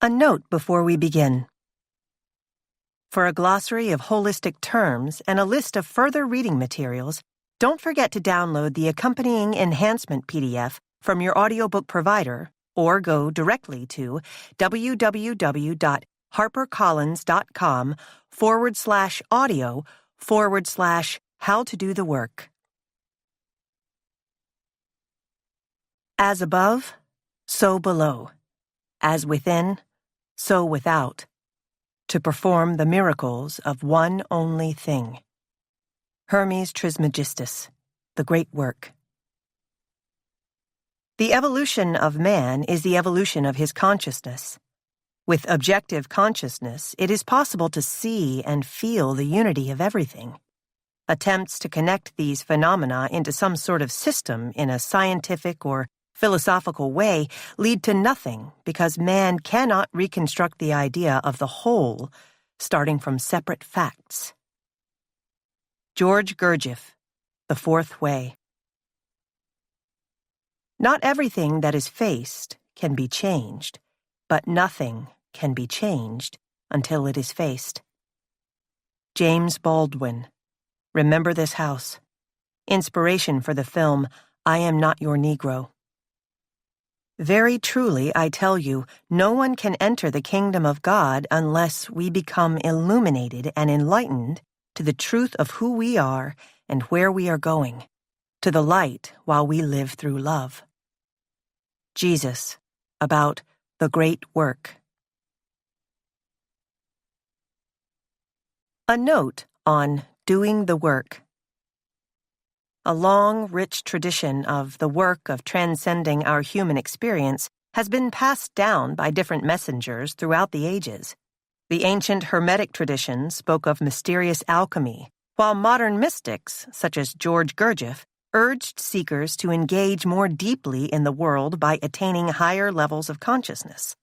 A note before we begin. For a glossary of holistic terms and a list of further reading materials, don't forget to download the accompanying enhancement PDF from your audiobook provider or go directly to www.harpercollins.com/audio/how-to-do-the-work. As above, so below. As within, so without, to perform the miracles of one only thing. Hermes Trismegistus, The Great Work. The evolution of man is the evolution of his consciousness. With objective consciousness, it is possible to see and feel the unity of everything. Attempts to connect these phenomena into some sort of system in a scientific or philosophical way lead to nothing because man cannot reconstruct the idea of the whole, starting from separate facts. George Gurdjieff, The Fourth Way. Not everything that is faced can be changed, but nothing can be changed until it is faced. James Baldwin, Remember This House. Inspiration for the film I Am Not Your Negro. Very truly, I tell you, no one can enter the kingdom of God unless we become illuminated and enlightened to the truth of who we are and where we are going, to the light while we live through love. Jesus, about the great work. A note on doing the work. A long, rich tradition of the work of transcending our human experience has been passed down by different messengers throughout the ages. The ancient Hermetic tradition spoke of mysterious alchemy, while modern mystics, such as George Gurdjieff, urged seekers to engage more deeply in the world by attaining higher levels of consciousness.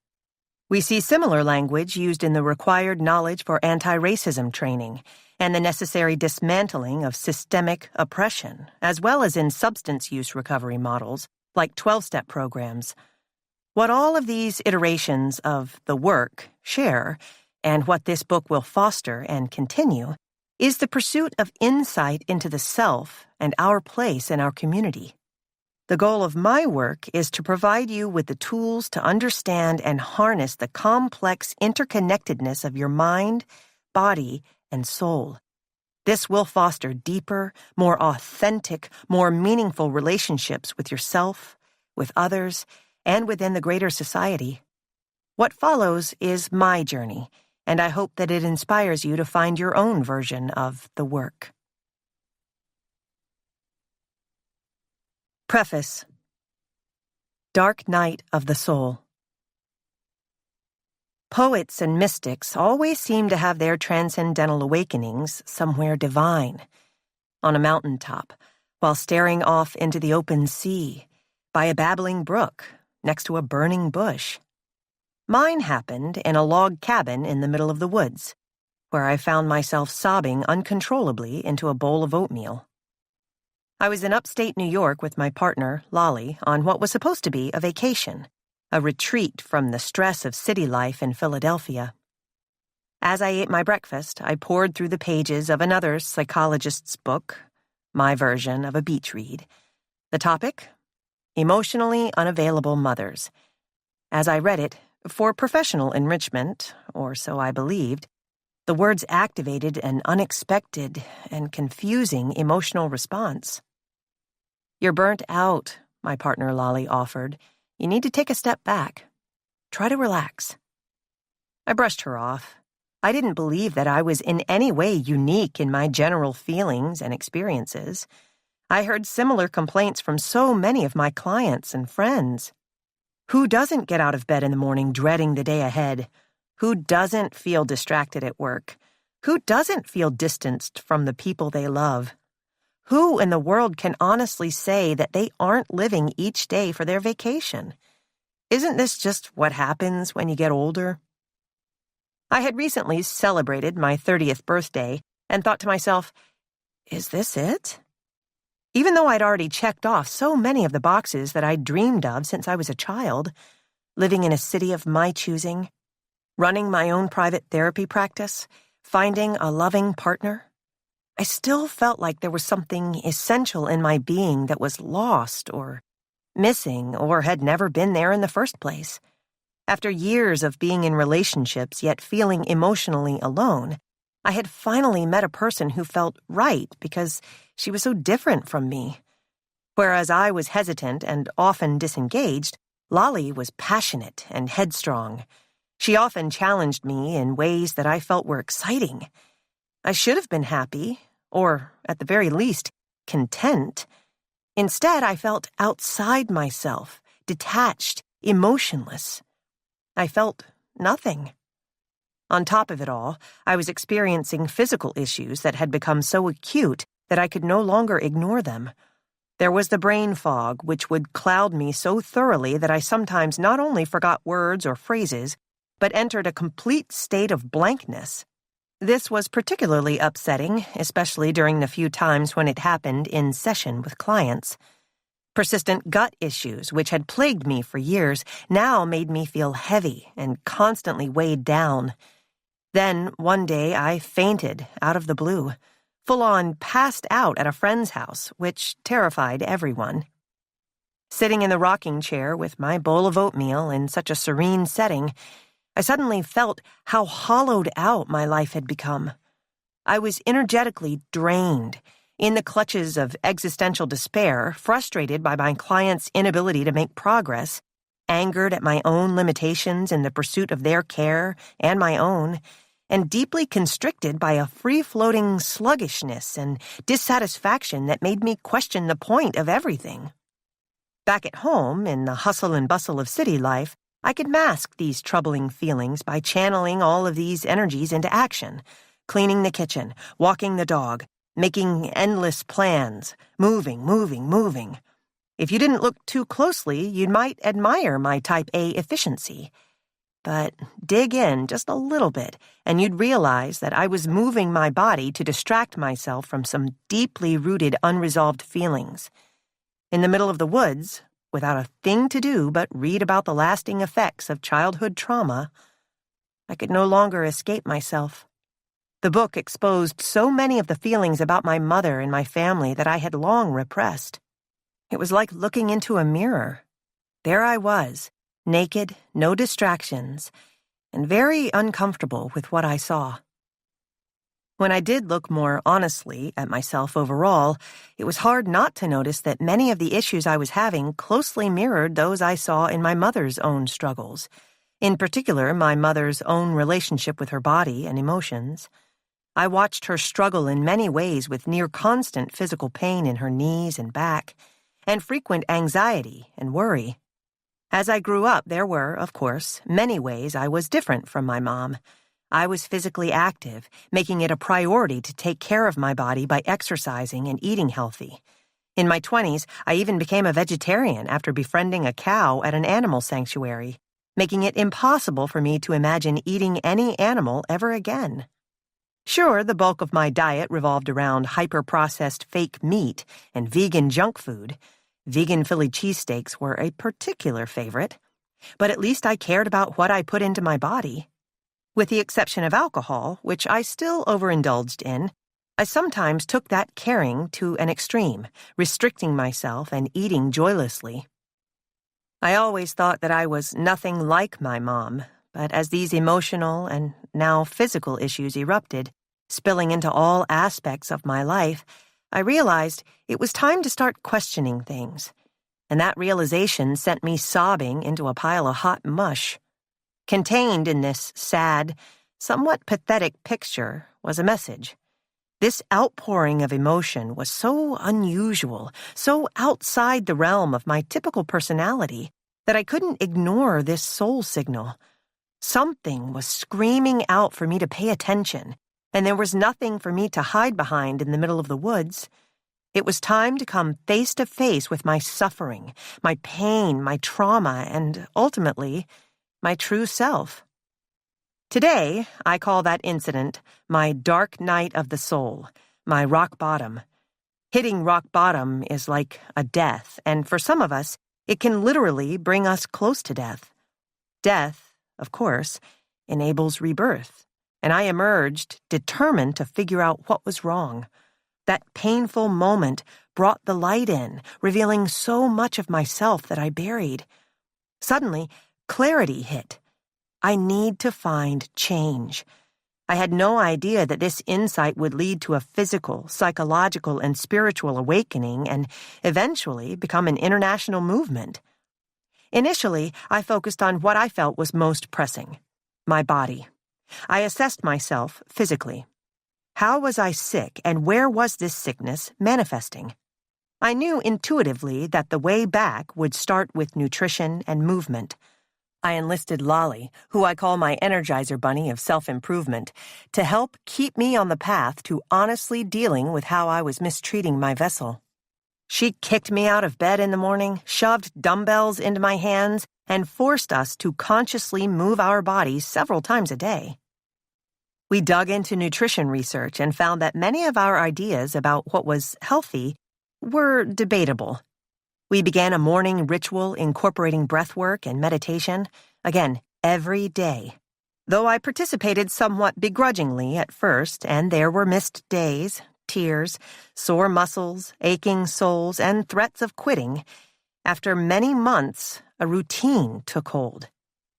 We see similar language used in the required knowledge for anti-racism training and the necessary dismantling of systemic oppression, as well as in substance use recovery models like 12-step programs. What all of these iterations of the work share, and what this book will foster and continue, is the pursuit of insight into the self and our place in our community. The goal of my work is to provide you with the tools to understand and harness the complex interconnectedness of your mind, body, and soul. This will foster deeper, more authentic, more meaningful relationships with yourself, with others, and within the greater society. What follows is my journey, and I hope that it inspires you to find your own version of the work. Preface. Dark Night of the Soul. Poets and mystics always seem to have their transcendental awakenings somewhere divine, on a mountaintop, while staring off into the open sea, by a babbling brook, next to a burning bush. Mine happened in a log cabin in the middle of the woods, where I found myself sobbing uncontrollably into a bowl of oatmeal. I was in upstate New York with my partner, Lolly, on what was supposed to be a vacation, a retreat from the stress of city life in Philadelphia. As I ate my breakfast, I pored through the pages of another psychologist's book, my version of a beach read. The topic? Emotionally Unavailable Mothers. As I read it, for professional enrichment, or so I believed, the words activated an unexpected and confusing emotional response. You're burnt out, my partner Lolly offered. You need to take a step back. Try to relax. I brushed her off. I didn't believe that I was in any way unique in my general feelings and experiences. I heard similar complaints from so many of my clients and friends. Who doesn't get out of bed in the morning dreading the day ahead? Who doesn't feel distracted at work? Who doesn't feel distanced from the people they love? Who in the world can honestly say that they aren't living each day for their vacation? Isn't this just what happens when you get older? I had recently celebrated my 30th birthday and thought to myself, is this it? Even though I'd already checked off so many of the boxes that I'd dreamed of since I was a child, living in a city of my choosing, running my own private therapy practice, finding a loving partner, I still felt like there was something essential in my being that was lost or missing or had never been there in the first place. After years of being in relationships yet feeling emotionally alone, I had finally met a person who felt right because she was so different from me. Whereas I was hesitant and often disengaged, Lolly was passionate and headstrong. She often challenged me in ways that I felt were exciting. I should have been happy, or at the very least, content. Instead, I felt outside myself, detached, emotionless. I felt nothing. On top of it all, I was experiencing physical issues that had become so acute that I could no longer ignore them. There was the brain fog, which would cloud me so thoroughly that I sometimes not only forgot words or phrases, but entered a complete state of blankness. This was particularly upsetting, especially during the few times when it happened in session with clients. Persistent gut issues, which had plagued me for years, now made me feel heavy and constantly weighed down. Then, one day, I fainted out of the blue, full-on passed out at a friend's house, which terrified everyone. Sitting in the rocking chair with my bowl of oatmeal in such a serene setting, I suddenly felt how hollowed out my life had become. I was energetically drained, in the clutches of existential despair, frustrated by my clients' inability to make progress, angered at my own limitations in the pursuit of their care and my own, and deeply constricted by a free-floating sluggishness and dissatisfaction that made me question the point of everything. Back at home, in the hustle and bustle of city life, I could mask these troubling feelings by channeling all of these energies into action, cleaning the kitchen, walking the dog, making endless plans, moving. If you didn't look too closely, you might admire my Type A efficiency. But dig in just a little bit, and you'd realize that I was moving my body to distract myself from some deeply rooted unresolved feelings. In the middle of the woods, without a thing to do but read about the lasting effects of childhood trauma, I could no longer escape myself. The book exposed so many of the feelings about my mother and my family that I had long repressed. It was like looking into a mirror. There I was, naked, no distractions, and very uncomfortable with what I saw. When I did look more honestly at myself overall, it was hard not to notice that many of the issues I was having closely mirrored those I saw in my mother's own struggles, in particular my mother's own relationship with her body and emotions. I watched her struggle in many ways with near-constant physical pain in her knees and back, and frequent anxiety and worry. As I grew up, there were, of course, many ways I was different from my mom. I was physically active, making it a priority to take care of my body by exercising and eating healthy. In my 20s, I even became a vegetarian after befriending a cow at an animal sanctuary, making it impossible for me to imagine eating any animal ever again. Sure, the bulk of my diet revolved around hyper-processed fake meat and vegan junk food. Vegan Philly cheesesteaks were a particular favorite, but at least I cared about what I put into my body. With the exception of alcohol, which I still overindulged in, I sometimes took that caring to an extreme, restricting myself and eating joylessly. I always thought that I was nothing like my mom, but as these emotional and now physical issues erupted, spilling into all aspects of my life, I realized it was time to start questioning things, and that realization sent me sobbing into a pile of hot mush. Contained in this sad, somewhat pathetic picture was a message. This outpouring of emotion was so unusual, so outside the realm of my typical personality, that I couldn't ignore this soul signal. Something was screaming out for me to pay attention, and there was nothing for me to hide behind in the middle of the woods. It was time to come face to face with my suffering, my pain, my trauma, and ultimately, my true self. Today, I call that incident my dark night of the soul, my rock bottom. Hitting rock bottom is like a death, and for some of us, it can literally bring us close to death. Death, of course, enables rebirth, and I emerged determined to figure out what was wrong. That painful moment brought the light in, revealing so much of myself that I buried. Suddenly, clarity hit. I need to find change. I had no idea that this insight would lead to a physical, psychological, and spiritual awakening and eventually become an international movement. Initially, I focused on what I felt was most pressing: my body. I assessed myself physically. How was I sick, and where was this sickness manifesting? I knew intuitively that the way back would start with nutrition and movement. I enlisted Lolly, who I call my Energizer Bunny of self-improvement, to help keep me on the path to honestly dealing with how I was mistreating my vessel. She kicked me out of bed in the morning, shoved dumbbells into my hands, and forced us to consciously move our bodies several times a day. We dug into nutrition research and found that many of our ideas about what was healthy were debatable. We began a morning ritual incorporating breath work and meditation, again, every day. Though I participated somewhat begrudgingly at first, and there were missed days, tears, sore muscles, aching souls, and threats of quitting, after many months, a routine took hold.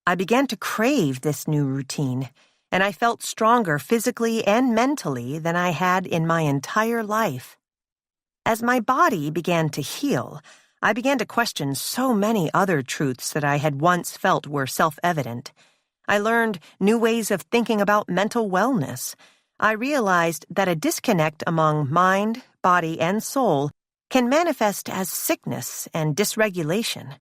I began to crave this new routine, and I felt stronger physically and mentally than I had in my entire life. As my body began to heal, I began to question so many other truths that I had once felt were self-evident. I learned new ways of thinking about mental wellness. I realized that a disconnect among mind, body, and soul can manifest as sickness and dysregulation.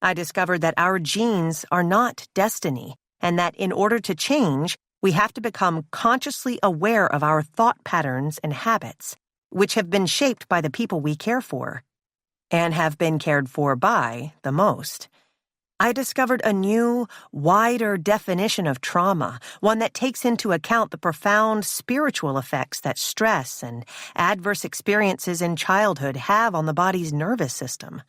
I discovered that our genes are not destiny, and that in order to change, we have to become consciously aware of our thought patterns and habits, which have been shaped by the people we care for, and have been cared for by the most. I discovered a new, wider definition of trauma, one that takes into account the profound spiritual effects that stress and adverse experiences in childhood have on the body's nervous system.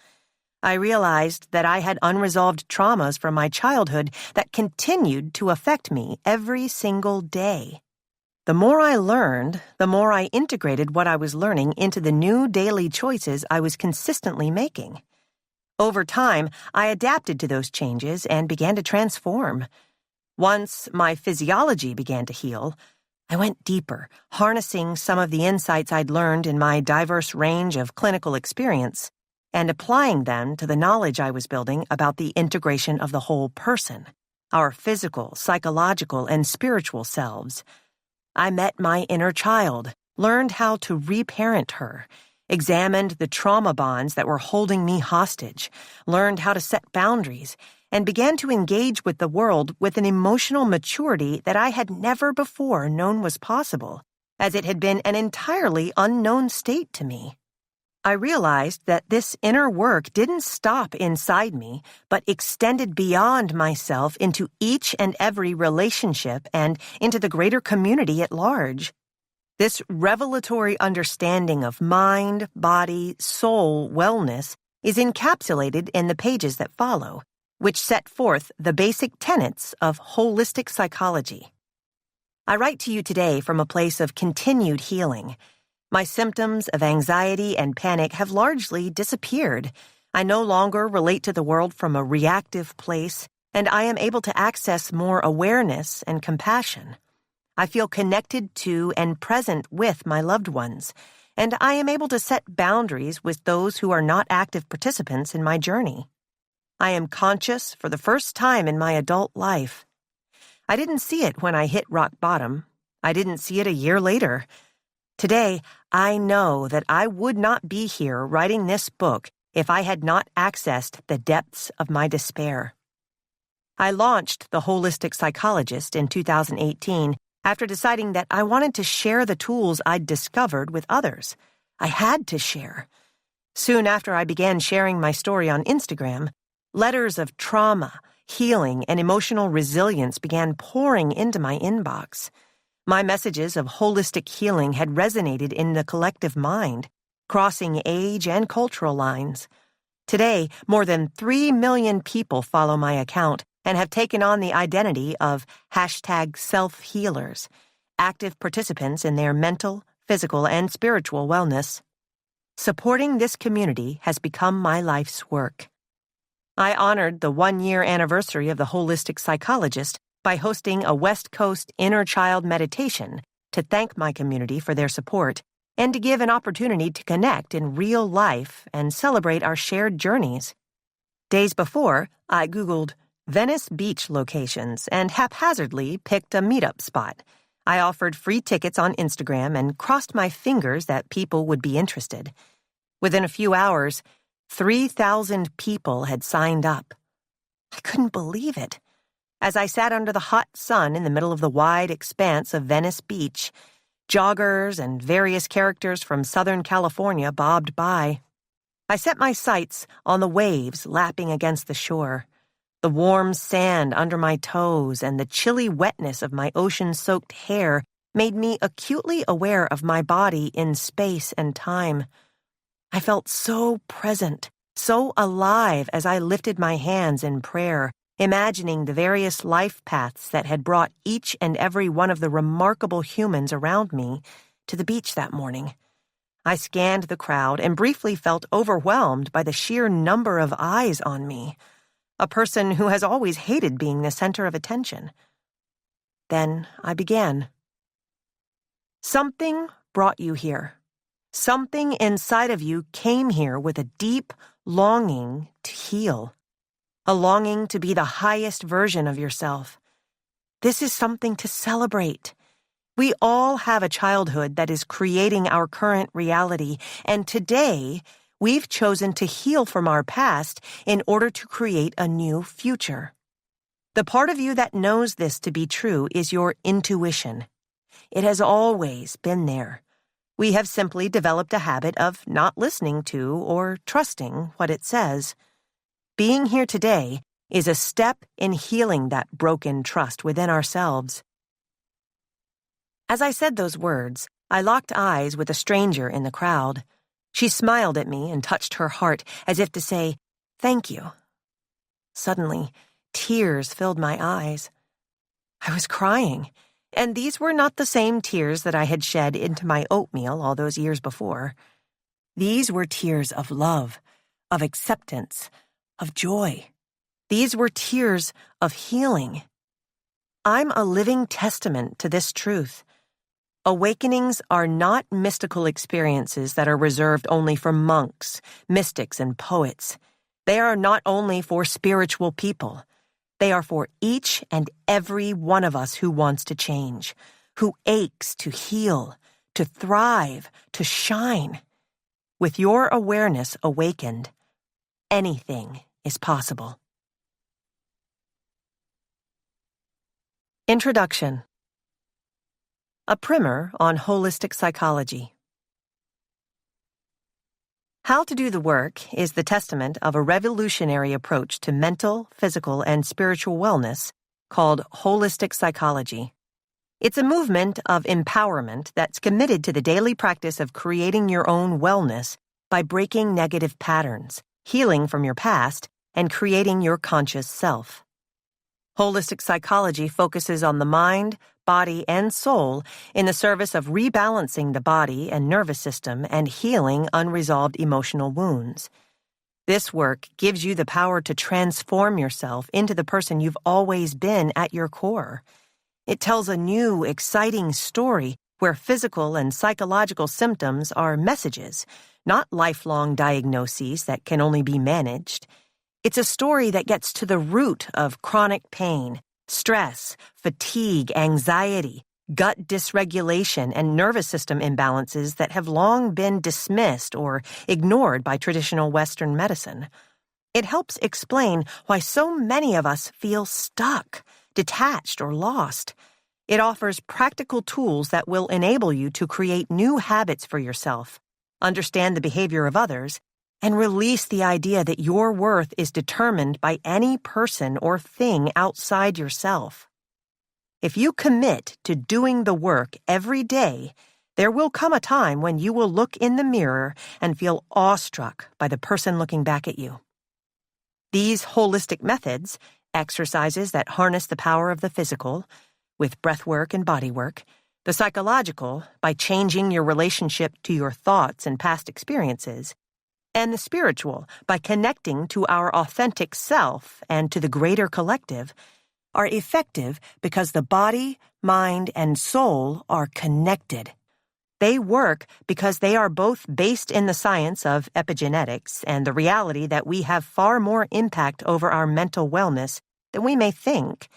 I realized that I had unresolved traumas from my childhood that continued to affect me every single day. The more I learned, the more I integrated what I was learning into the new daily choices I was consistently making. Over time, I adapted to those changes and began to transform. Once my physiology began to heal, I went deeper, harnessing some of the insights I'd learned in my diverse range of clinical experience and applying them to the knowledge I was building about the integration of the whole person, our physical, psychological, and spiritual selves. I met my inner child, learned how to reparent her, examined the trauma bonds that were holding me hostage, learned how to set boundaries, and began to engage with the world with an emotional maturity that I had never before known was possible, as it had been an entirely unknown state to me. I realized that this inner work didn't stop inside me, but extended beyond myself into each and every relationship and into the greater community at large. This revelatory understanding of mind, body, soul wellness is encapsulated in the pages that follow, which set forth the basic tenets of holistic psychology. I write to you today from a place of continued healing. My symptoms of anxiety and panic have largely disappeared. I no longer relate to the world from a reactive place, and I am able to access more awareness and compassion. I feel connected to and present with my loved ones, and I am able to set boundaries with those who are not active participants in my journey. I am conscious for the first time in my adult life. I didn't see it when I hit rock bottom. I didn't see it a year later. Today, I know that I would not be here writing this book if I had not accessed the depths of my despair. I launched The Holistic Psychologist in 2018 after deciding that I wanted to share the tools I'd discovered with others. I had to share. Soon after I began sharing my story on Instagram, letters of trauma, healing, and emotional resilience began pouring into my inbox. My messages of holistic healing had resonated in the collective mind, crossing age and cultural lines. Today, more than 3 million people follow my account, and have taken on the identity of #self-healers, active participants in their mental, physical, and spiritual wellness. Supporting this community has become my life's work. I honored the 1-year anniversary of the holistic psychologist by hosting a West Coast inner child meditation to thank my community for their support and to give an opportunity to connect in real life and celebrate our shared journeys. Days before, I Googled Venice Beach locations and haphazardly picked a meetup spot. I offered free tickets on Instagram and crossed my fingers that people would be interested. Within a few hours, 3,000 people had signed up. I couldn't believe it. As I sat under the hot sun in the middle of the wide expanse of Venice Beach, joggers and various characters from Southern California bobbed by. I set my sights on the waves lapping against the shore. The warm sand under my toes and the chilly wetness of my ocean-soaked hair made me acutely aware of my body in space and time. I felt so present, so alive as I lifted my hands in prayer, imagining the various life paths that had brought each and every one of the remarkable humans around me to the beach that morning. I scanned the crowd and briefly felt overwhelmed by the sheer number of eyes on me, a person who has always hated being the center of attention. Then I began. Something brought you here. Something inside of you came here with a deep longing to heal. A longing to be the highest version of yourself. This is something to celebrate. We all have a childhood that is creating our current reality, and today we've chosen to heal from our past in order to create a new future. The part of you that knows this to be true is your intuition. It has always been there. We have simply developed a habit of not listening to or trusting what it says. Being here today is a step in healing that broken trust within ourselves. As I said those words, I locked eyes with a stranger in the crowd. She smiled at me and touched her heart as if to say, "Thank you." Suddenly, tears filled my eyes. I was crying, and these were not the same tears that I had shed into my oatmeal all those years before. These were tears of love, of acceptance, of joy. These were tears of healing. I'm a living testament to this truth. Awakenings are not mystical experiences that are reserved only for monks, mystics, and poets. They are not only for spiritual people. They are for each and every one of us who wants to change, who aches to heal, to thrive, to shine. With your awareness awakened, anything is possible. Introduction. A primer on holistic psychology. How to do the work is the testament of a revolutionary approach to mental, physical, and spiritual wellness called holistic psychology. It's a movement of empowerment that's committed to the daily practice of creating your own wellness by breaking negative patterns, healing from your past, and creating your conscious self. Holistic psychology focuses on the mind, body, and soul in the service of rebalancing the body and nervous system and healing unresolved emotional wounds. This work gives you the power to transform yourself into the person you've always been at your core. It tells a new, exciting story where physical and psychological symptoms are messages, not lifelong diagnoses that can only be managed. It's a story that gets to the root of chronic pain, stress, fatigue, anxiety, gut dysregulation, and nervous system imbalances that have long been dismissed or ignored by traditional Western medicine. It helps explain why so many of us feel stuck, detached, or lost. It offers practical tools that will enable you to create new habits for yourself, understand the behavior of others, and release the idea that your worth is determined by any person or thing outside yourself. If you commit to doing the work every day, there will come a time when you will look in the mirror and feel awestruck by the person looking back at you. These holistic methods, exercises that harness the power of the physical, with breath work and body work, the psychological, by changing your relationship to your thoughts and past experiences, and the spiritual, by connecting to our authentic self and to the greater collective, are effective because the body, mind, and soul are connected. They work because they are both based in the science of epigenetics and the reality that we have far more impact over our mental wellness than we may think.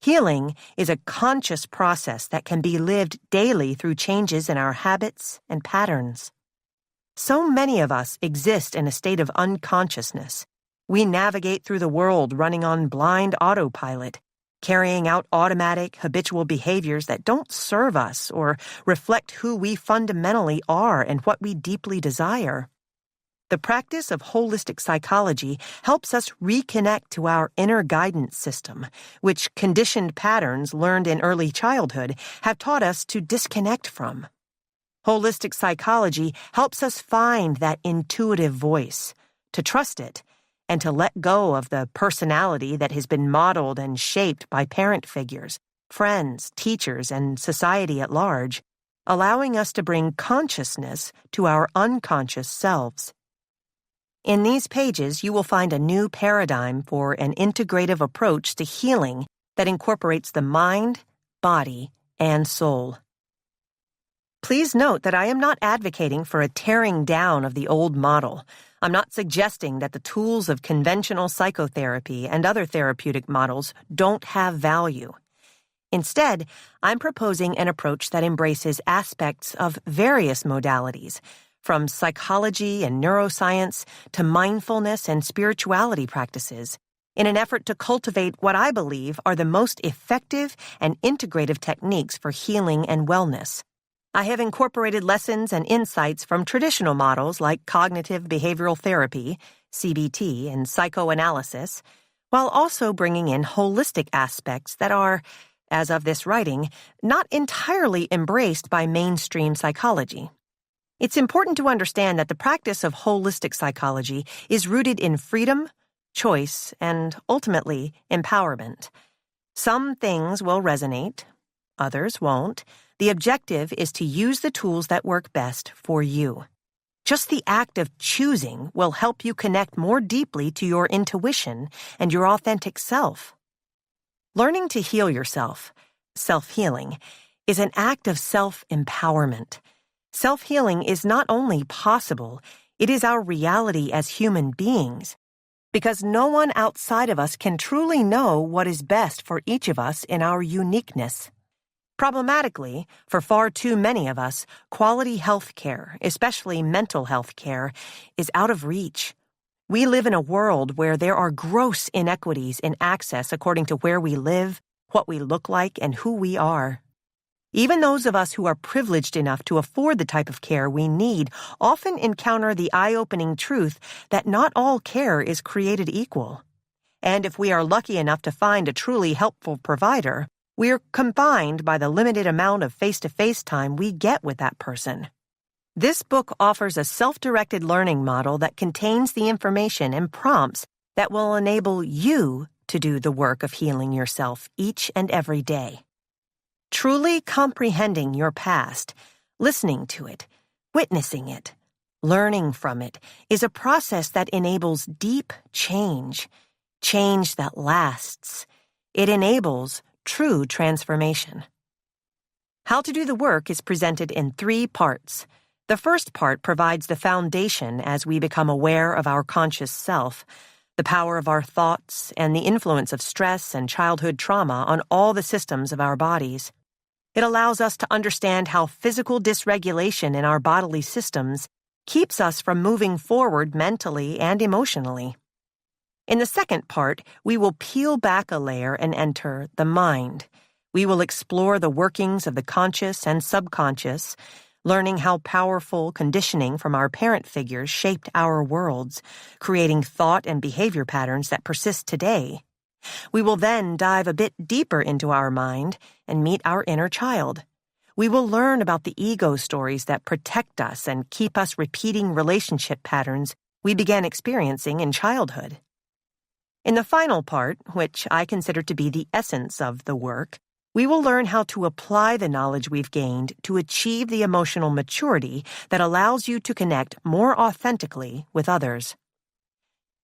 Healing is a conscious process that can be lived daily through changes in our habits and patterns. So many of us exist in a state of unconsciousness. We navigate through the world running on blind autopilot, carrying out automatic, habitual behaviors that don't serve us or reflect who we fundamentally are and what we deeply desire. The practice of holistic psychology helps us reconnect to our inner guidance system, which conditioned patterns learned in early childhood have taught us to disconnect from. Holistic psychology helps us find that intuitive voice, to trust it, and to let go of the personality that has been modeled and shaped by parent figures, friends, teachers, and society at large, allowing us to bring consciousness to our unconscious selves. In these pages, you will find a new paradigm for an integrative approach to healing that incorporates the mind, body, and soul. Please note that I am not advocating for a tearing down of the old model. I'm not suggesting that the tools of conventional psychotherapy and other therapeutic models don't have value. Instead, I'm proposing an approach that embraces aspects of various modalities, from psychology and neuroscience to mindfulness and spirituality practices, in an effort to cultivate what I believe are the most effective and integrative techniques for healing and wellness. I have incorporated lessons and insights from traditional models like cognitive behavioral therapy, CBT, and psychoanalysis, while also bringing in holistic aspects that are, as of this writing, not entirely embraced by mainstream psychology. It's important to understand that the practice of holistic psychology is rooted in freedom, choice, and ultimately empowerment. Some things will resonate, others won't. The objective is to use the tools that work best for you. Just the act of choosing will help you connect more deeply to your intuition and your authentic self. Learning to heal yourself, self-healing, is an act of self-empowerment. Self-healing is not only possible, it is our reality as human beings, because no one outside of us can truly know what is best for each of us in our uniqueness. Problematically, for far too many of us, quality health care, especially mental health care, is out of reach. We live in a world where there are gross inequities in access according to where we live, what we look like, and who we are. Even those of us who are privileged enough to afford the type of care we need often encounter the eye-opening truth that not all care is created equal. And if we are lucky enough to find a truly helpful provider, we're confined by the limited amount of face-to-face time we get with that person. This book offers a self-directed learning model that contains the information and prompts that will enable you to do the work of healing yourself each and every day. Truly comprehending your past, listening to it, witnessing it, learning from it, is a process that enables deep change, change that lasts. It enables true transformation. How to do the work is presented in 3 parts. The first part provides the foundation as we become aware of our conscious self, the power of our thoughts, and the influence of stress and childhood trauma on all the systems of our bodies. It allows us to understand how physical dysregulation in our bodily systems keeps us from moving forward mentally and emotionally. In the second part, we will peel back a layer and enter the mind. We will explore the workings of the conscious and subconscious, learning how powerful conditioning from our parent figures shaped our worlds, creating thought and behavior patterns that persist today. We will then dive a bit deeper into our mind and meet our inner child. We will learn about the ego stories that protect us and keep us repeating relationship patterns we began experiencing in childhood. In the final part, which I consider to be the essence of the work, we will learn how to apply the knowledge we've gained to achieve the emotional maturity that allows you to connect more authentically with others.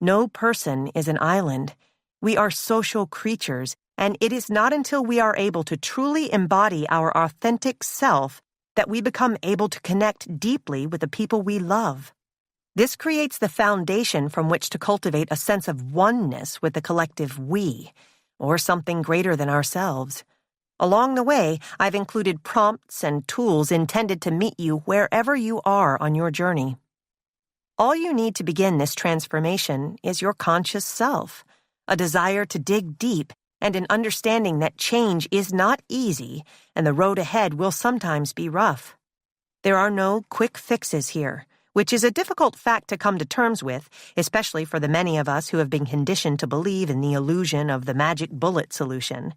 No person is an island. We are social creatures, and it is not until we are able to truly embody our authentic self that we become able to connect deeply with the people we love. This creates the foundation from which to cultivate a sense of oneness with the collective we, or something greater than ourselves. Along the way, I've included prompts and tools intended to meet you wherever you are on your journey. All you need to begin this transformation is your conscious self, a desire to dig deep, and an understanding that change is not easy and the road ahead will sometimes be rough. There are no quick fixes here, which is a difficult fact to come to terms with, especially for the many of us who have been conditioned to believe in the illusion of the magic bullet solution.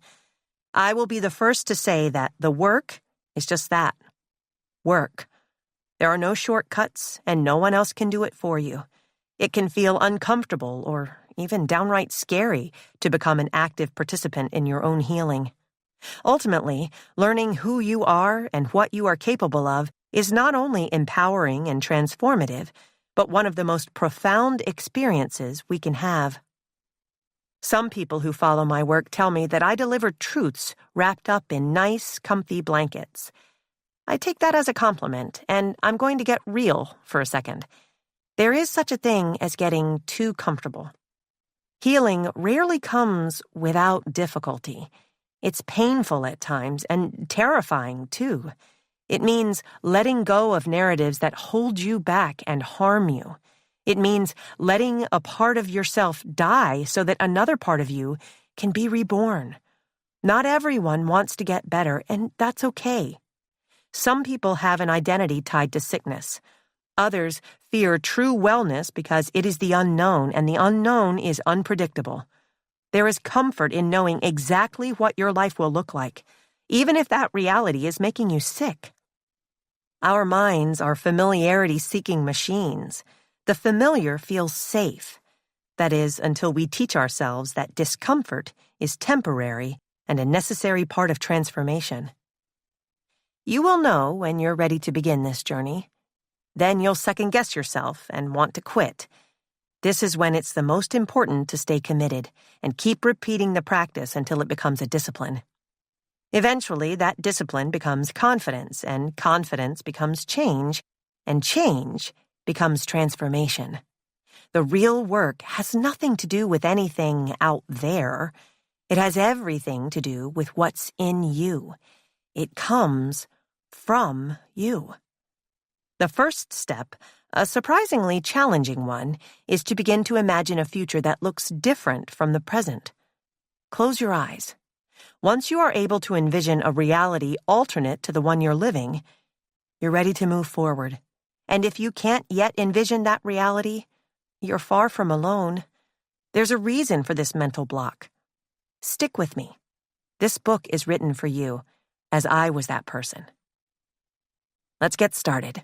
I will be the first to say that the work is just that, work. There are no shortcuts, and no one else can do it for you. It can feel uncomfortable or even downright scary to become an active participant in your own healing. Ultimately, learning who you are and what you are capable of is not only empowering and transformative, but one of the most profound experiences we can have. Some people who follow my work tell me that I deliver truths wrapped up in nice, comfy blankets. I take that as a compliment, and I'm going to get real for a second. There is such a thing as getting too comfortable. Healing rarely comes without difficulty. It's painful at times and terrifying, too. It means letting go of narratives that hold you back and harm you. It means letting a part of yourself die so that another part of you can be reborn. Not everyone wants to get better, and that's okay. Some people have an identity tied to sickness. Others fear true wellness because it is the unknown, and the unknown is unpredictable. There is comfort in knowing exactly what your life will look like, even if that reality is making you sick. Our minds are familiarity-seeking machines. The familiar feels safe. That is, until we teach ourselves that discomfort is temporary and a necessary part of transformation. You will know when you're ready to begin this journey. Then you'll second-guess yourself and want to quit. This is when it's the most important to stay committed and keep repeating the practice until it becomes a discipline. Eventually, that discipline becomes confidence, and confidence becomes change, and change becomes transformation. The real work has nothing to do with anything out there. It has everything to do with what's in you. It comes from you. The first step, a surprisingly challenging one, is to begin to imagine a future that looks different from the present. Close your eyes. Once you are able to envision a reality alternate to the one you're living, you're ready to move forward. And if you can't yet envision that reality, you're far from alone. There's a reason for this mental block. Stick with me. This book is written for you, as I was that person. Let's get started.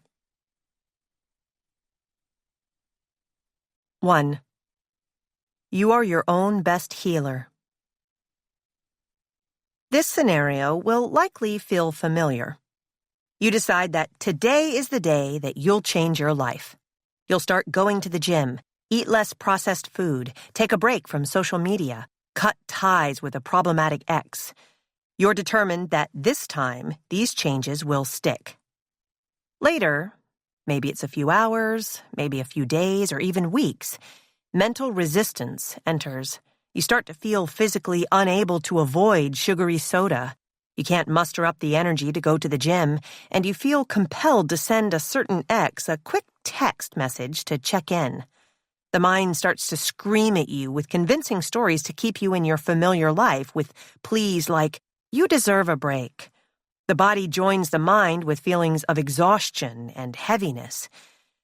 1. You are your own best healer. This scenario will likely feel familiar. You decide that today is the day that you'll change your life. You'll start going to the gym, eat less processed food, take a break from social media, cut ties with a problematic ex. You're determined that this time these changes will stick. Later, maybe it's a few hours, maybe a few days, or even weeks, mental resistance enters. You start to feel physically unable to avoid sugary soda. You can't muster up the energy to go to the gym, and you feel compelled to send a certain ex a quick text message to check in. The mind starts to scream at you with convincing stories to keep you in your familiar life, with pleas like, "You deserve a break." The body joins the mind with feelings of exhaustion and heaviness.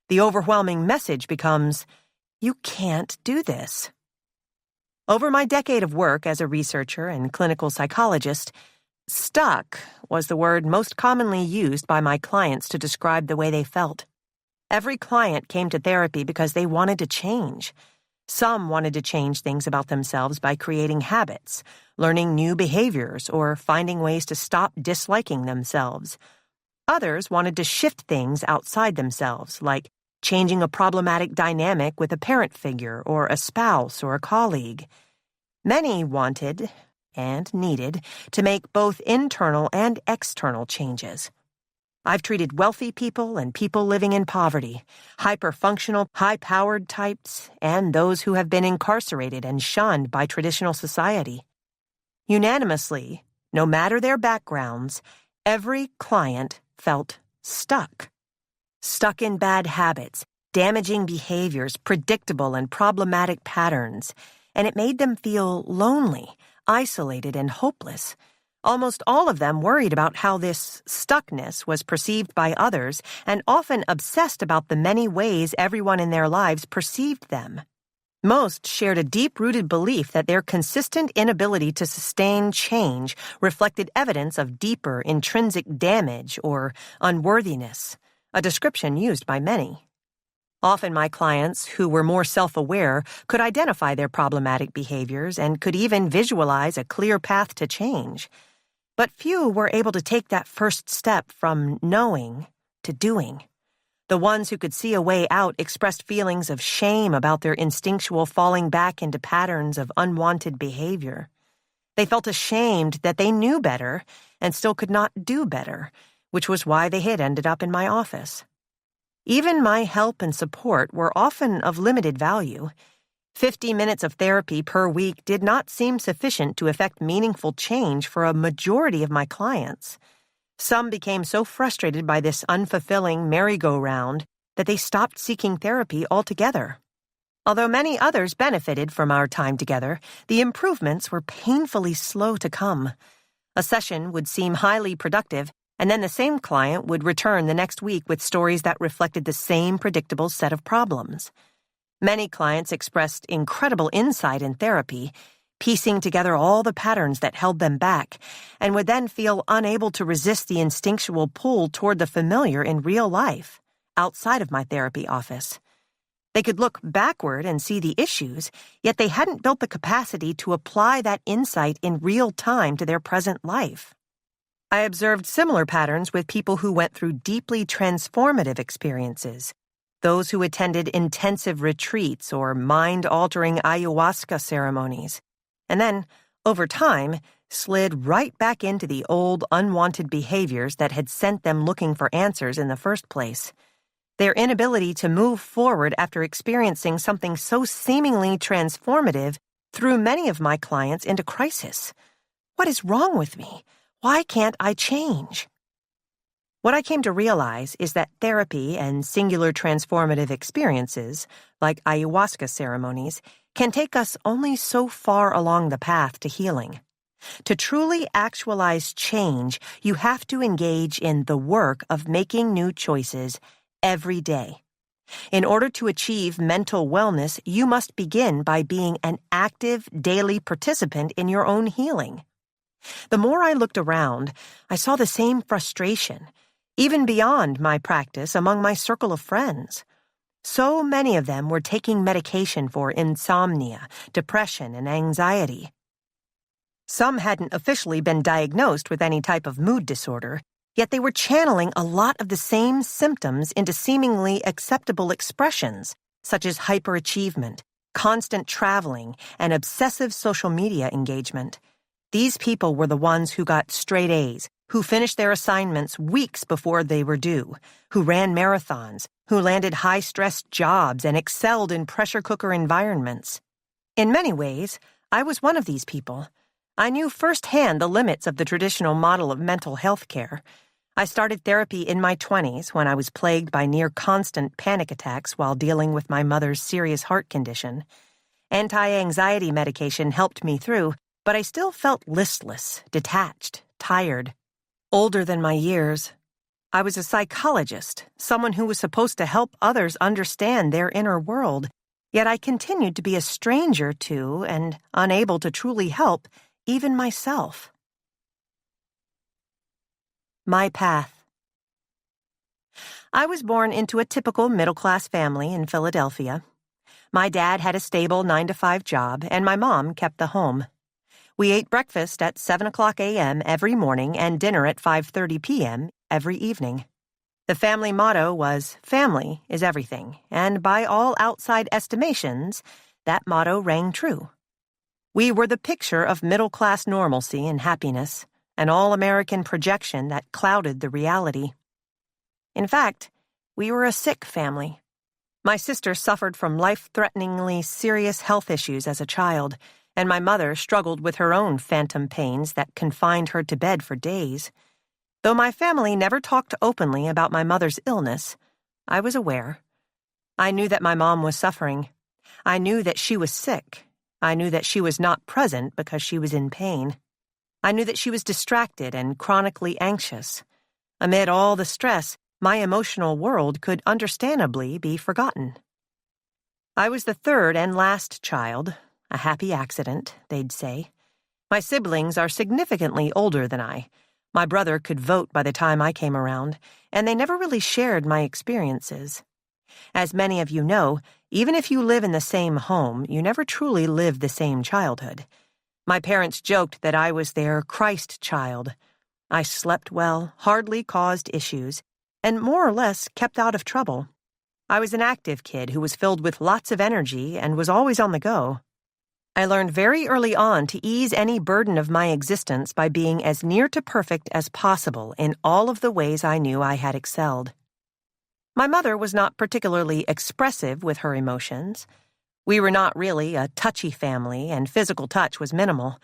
The overwhelming message becomes, "You can't do this." Over my decade of work as a researcher and clinical psychologist, stuck was the word most commonly used by my clients to describe the way they felt. Every client came to therapy because they wanted to change. Some wanted to change things about themselves by creating habits, learning new behaviors, or finding ways to stop disliking themselves. Others wanted to shift things outside themselves, like changing a problematic dynamic with a parent figure or a spouse or a colleague. Many wanted, and needed, to make both internal and external changes. I've treated wealthy people and people living in poverty, hyper-functional, high-powered types, and those who have been incarcerated and shunned by traditional society. Unanimously, no matter their backgrounds, every client felt stuck. Stuck in bad habits, damaging behaviors, predictable and problematic patterns, and it made them feel lonely, isolated, and hopeless. Almost all of them worried about how this stuckness was perceived by others and often obsessed about the many ways everyone in their lives perceived them. Most shared a deep-rooted belief that their consistent inability to sustain change reflected evidence of deeper intrinsic damage or unworthiness, a description used by many. Often my clients, who were more self-aware, could identify their problematic behaviors and could even visualize a clear path to change. But few were able to take that first step from knowing to doing. The ones who could see a way out expressed feelings of shame about their instinctual falling back into patterns of unwanted behavior. They felt ashamed that they knew better and still could not do better, which was why they had ended up in my office. Even my help and support were often of limited value. 50 minutes of therapy per week did not seem sufficient to effect meaningful change for a majority of my clients. Some became so frustrated by this unfulfilling merry-go-round that they stopped seeking therapy altogether. Although many others benefited from our time together, the improvements were painfully slow to come. A session would seem highly productive, and then the same client would return the next week with stories that reflected the same predictable set of problems. Many clients expressed incredible insight in therapy, piecing together all the patterns that held them back, and would then feel unable to resist the instinctual pull toward the familiar in real life, outside of my therapy office. They could look backward and see the issues, yet they hadn't built the capacity to apply that insight in real time to their present life. I observed similar patterns with people who went through deeply transformative experiences, those who attended intensive retreats or mind-altering ayahuasca ceremonies, and then, over time, slid right back into the old unwanted behaviors that had sent them looking for answers in the first place. Their inability to move forward after experiencing something so seemingly transformative threw many of my clients into crisis. What is wrong with me? Why can't I change? What I came to realize is that therapy and singular transformative experiences, like ayahuasca ceremonies, can take us only so far along the path to healing. To truly actualize change, you have to engage in the work of making new choices every day. In order to achieve mental wellness, you must begin by being an active daily participant in your own healing. The more I looked around, I saw the same frustration, even beyond my practice among my circle of friends. So many of them were taking medication for insomnia, depression, and anxiety. Some hadn't officially been diagnosed with any type of mood disorder, yet they were channeling a lot of the same symptoms into seemingly acceptable expressions, such as hyperachievement, constant traveling, and obsessive social media engagement. These people were the ones who got straight A's, who finished their assignments weeks before they were due, who ran marathons, who landed high-stress jobs and excelled in pressure cooker environments. In many ways, I was one of these people. I knew firsthand the limits of the traditional model of mental health care. I started therapy in my 20s when I was plagued by near-constant panic attacks while dealing with my mother's serious heart condition. Anti-anxiety medication helped me through, but I still felt listless, detached, tired. Older than my years, I was a psychologist, someone who was supposed to help others understand their inner world, yet I continued to be a stranger to and unable to truly help even myself. My path. I was born into a typical middle-class family in Philadelphia. My dad had a stable 9-to-5 job, and my mom kept the home. We ate breakfast at 7 o'clock a.m. every morning and dinner at 5:30 p.m. every evening. The family motto was, "Family is everything," and by all outside estimations, that motto rang true. We were the picture of middle-class normalcy and happiness, an all-American projection that clouded the reality. In fact, we were a sick family. My sister suffered from life-threateningly serious health issues as a child, and my mother struggled with her own phantom pains that confined her to bed for days. Though my family never talked openly about my mother's illness, I was aware. I knew that my mom was suffering. I knew that she was sick. I knew that she was not present because she was in pain. I knew that she was distracted and chronically anxious. Amid all the stress, my emotional world could understandably be forgotten. I was the third and last child, a happy accident, they'd say. My siblings are significantly older than I. My brother could vote by the time I came around, and they never really shared my experiences. As many of you know, even if you live in the same home, you never truly live the same childhood. My parents joked that I was their Christ child. I slept well, hardly caused issues, and more or less kept out of trouble. I was an active kid who was filled with lots of energy and was always on the go. I learned very early on to ease any burden of my existence by being as near to perfect as possible in all of the ways I knew I had excelled. My mother was not particularly expressive with her emotions. We were not really a touchy family, and physical touch was minimal.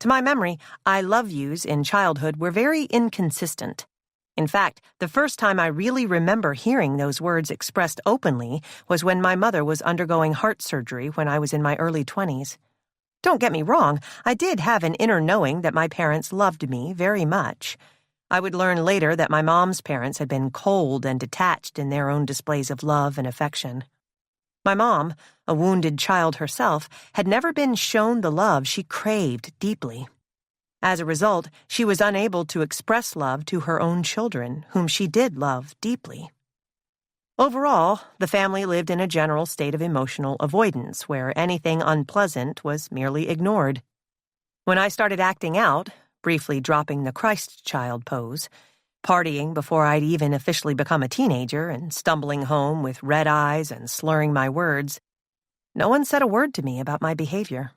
To my memory, I love yous in childhood were very inconsistent. In fact, the first time I really remember hearing those words expressed openly was when my mother was undergoing heart surgery when I was in my early 20s. Don't get me wrong, I did have an inner knowing that my parents loved me very much. I would learn later that my mom's parents had been cold and detached in their own displays of love and affection. My mom, a wounded child herself, had never been shown the love she craved deeply. As a result, she was unable to express love to her own children, whom she did love deeply. Overall, the family lived in a general state of emotional avoidance, where anything unpleasant was merely ignored. When I started acting out, briefly dropping the Christ child pose, partying before I'd even officially become a teenager, and stumbling home with red eyes and slurring my words, no one said a word to me about my behavior.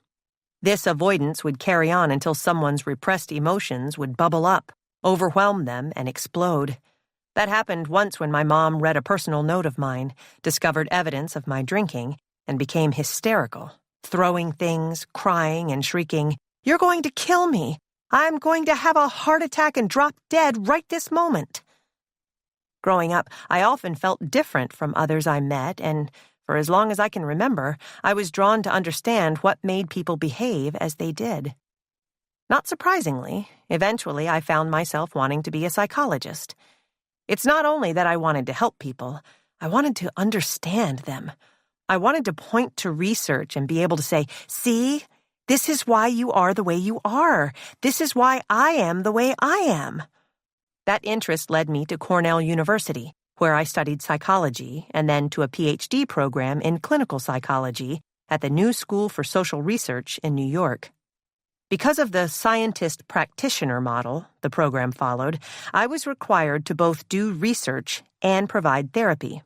This avoidance would carry on until someone's repressed emotions would bubble up, overwhelm them, and explode. That happened once when my mom read a personal note of mine, discovered evidence of my drinking, and became hysterical, throwing things, crying, and shrieking, "You're going to kill me! I'm going to have a heart attack and drop dead right this moment!" Growing up, I often felt different from others I met, and for as long as I can remember, I was drawn to understand what made people behave as they did. Not surprisingly, eventually I found myself wanting to be a psychologist. It's not only that I wanted to help people, I wanted to understand them. I wanted to point to research and be able to say, "See, this is why you are the way you are. This is why I am the way I am." That interest led me to Cornell University, where I studied psychology, and then to a PhD program in clinical psychology at the New School for Social Research in New York. Because of the scientist-practitioner model the program followed, I was required to both do research and provide therapy.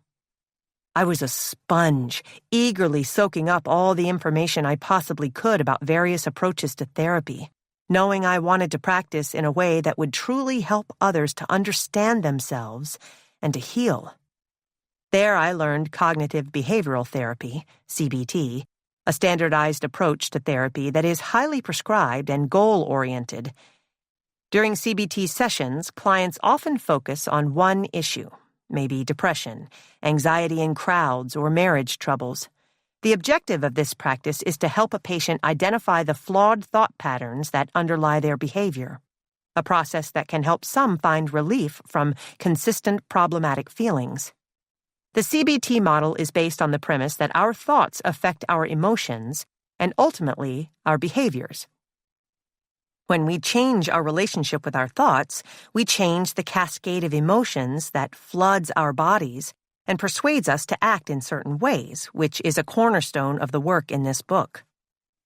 I was a sponge, eagerly soaking up all the information I possibly could about various approaches to therapy, knowing I wanted to practice in a way that would truly help others to understand themselves and to heal. There I learned cognitive behavioral therapy, CBT, a standardized approach to therapy that is highly prescribed and goal-oriented. During CBT sessions, clients often focus on one issue, maybe depression, anxiety in crowds, or marriage troubles. The objective of this practice is to help a patient identify the flawed thought patterns that underlie their behavior, a process that can help some find relief from consistent problematic feelings. The CBT model is based on the premise that our thoughts affect our emotions and ultimately our behaviors. When we change our relationship with our thoughts, we change the cascade of emotions that floods our bodies and persuades us to act in certain ways, which is a cornerstone of the work in this book.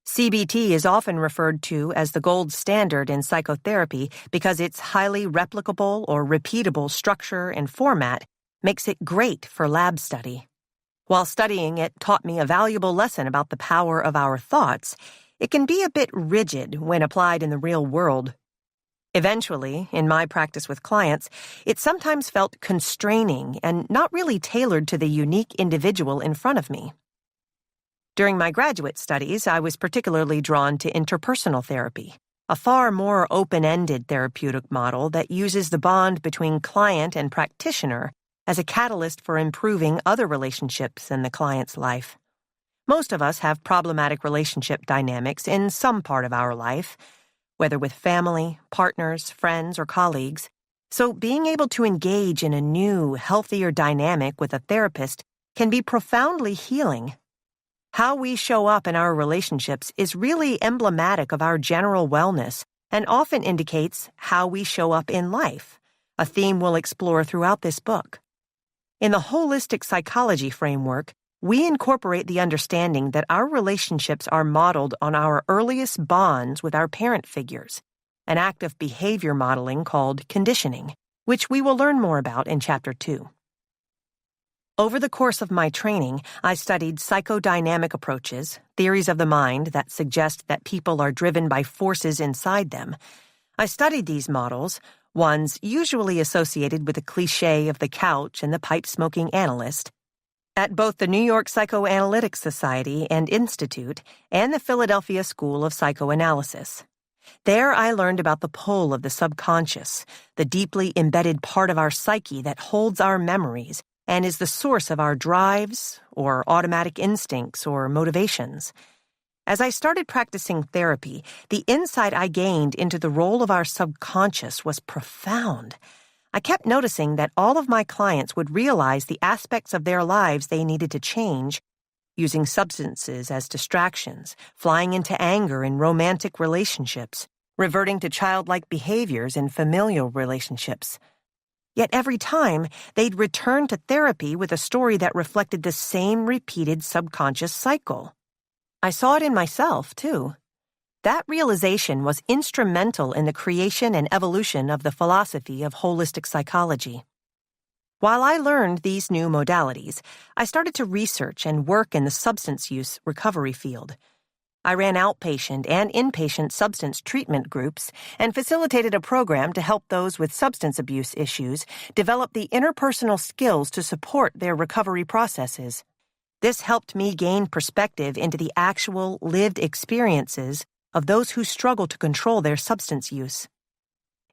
CBT is often referred to as the gold standard in psychotherapy because its highly replicable or repeatable structure and format makes it great for lab study. While studying it taught me a valuable lesson about the power of our thoughts, it can be a bit rigid when applied in the real world. Eventually, in my practice with clients, it sometimes felt constraining and not really tailored to the unique individual in front of me. During my graduate studies, I was particularly drawn to interpersonal therapy, a far more open-ended therapeutic model that uses the bond between client and practitioner as a catalyst for improving other relationships in the client's life. Most of us have problematic relationship dynamics in some part of our life, whether with family, partners, friends, or colleagues. So being able to engage in a new, healthier dynamic with a therapist can be profoundly healing. How we show up in our relationships is really emblematic of our general wellness and often indicates how we show up in life, a theme we'll explore throughout this book. In the holistic psychology framework, we incorporate the understanding that our relationships are modeled on our earliest bonds with our parent figures, an act of behavior modeling called conditioning, which we will learn more about in Chapter 2. Over the course of my training, I studied psychodynamic approaches, theories of the mind that suggest that people are driven by forces inside them. I studied these models, ones usually associated with the cliché of the couch and the pipe-smoking analyst, at both the New York Psychoanalytic Society and Institute and the Philadelphia School of Psychoanalysis. There I learned about the pull of the subconscious, the deeply embedded part of our psyche that holds our memories and is the source of our drives or automatic instincts or motivations. As I started practicing therapy, the insight I gained into the role of our subconscious was profound. I kept noticing that all of my clients would realize the aspects of their lives they needed to change, using substances as distractions, flying into anger in romantic relationships, reverting to childlike behaviors in familial relationships. Yet every time, they'd return to therapy with a story that reflected the same repeated subconscious cycle. I saw it in myself, too. That realization was instrumental in the creation and evolution of the philosophy of holistic psychology. While I learned these new modalities, I started to research and work in the substance use recovery field. I ran outpatient and inpatient substance treatment groups and facilitated a program to help those with substance abuse issues develop the interpersonal skills to support their recovery processes. This helped me gain perspective into the actual lived experiences of those who struggle to control their substance use.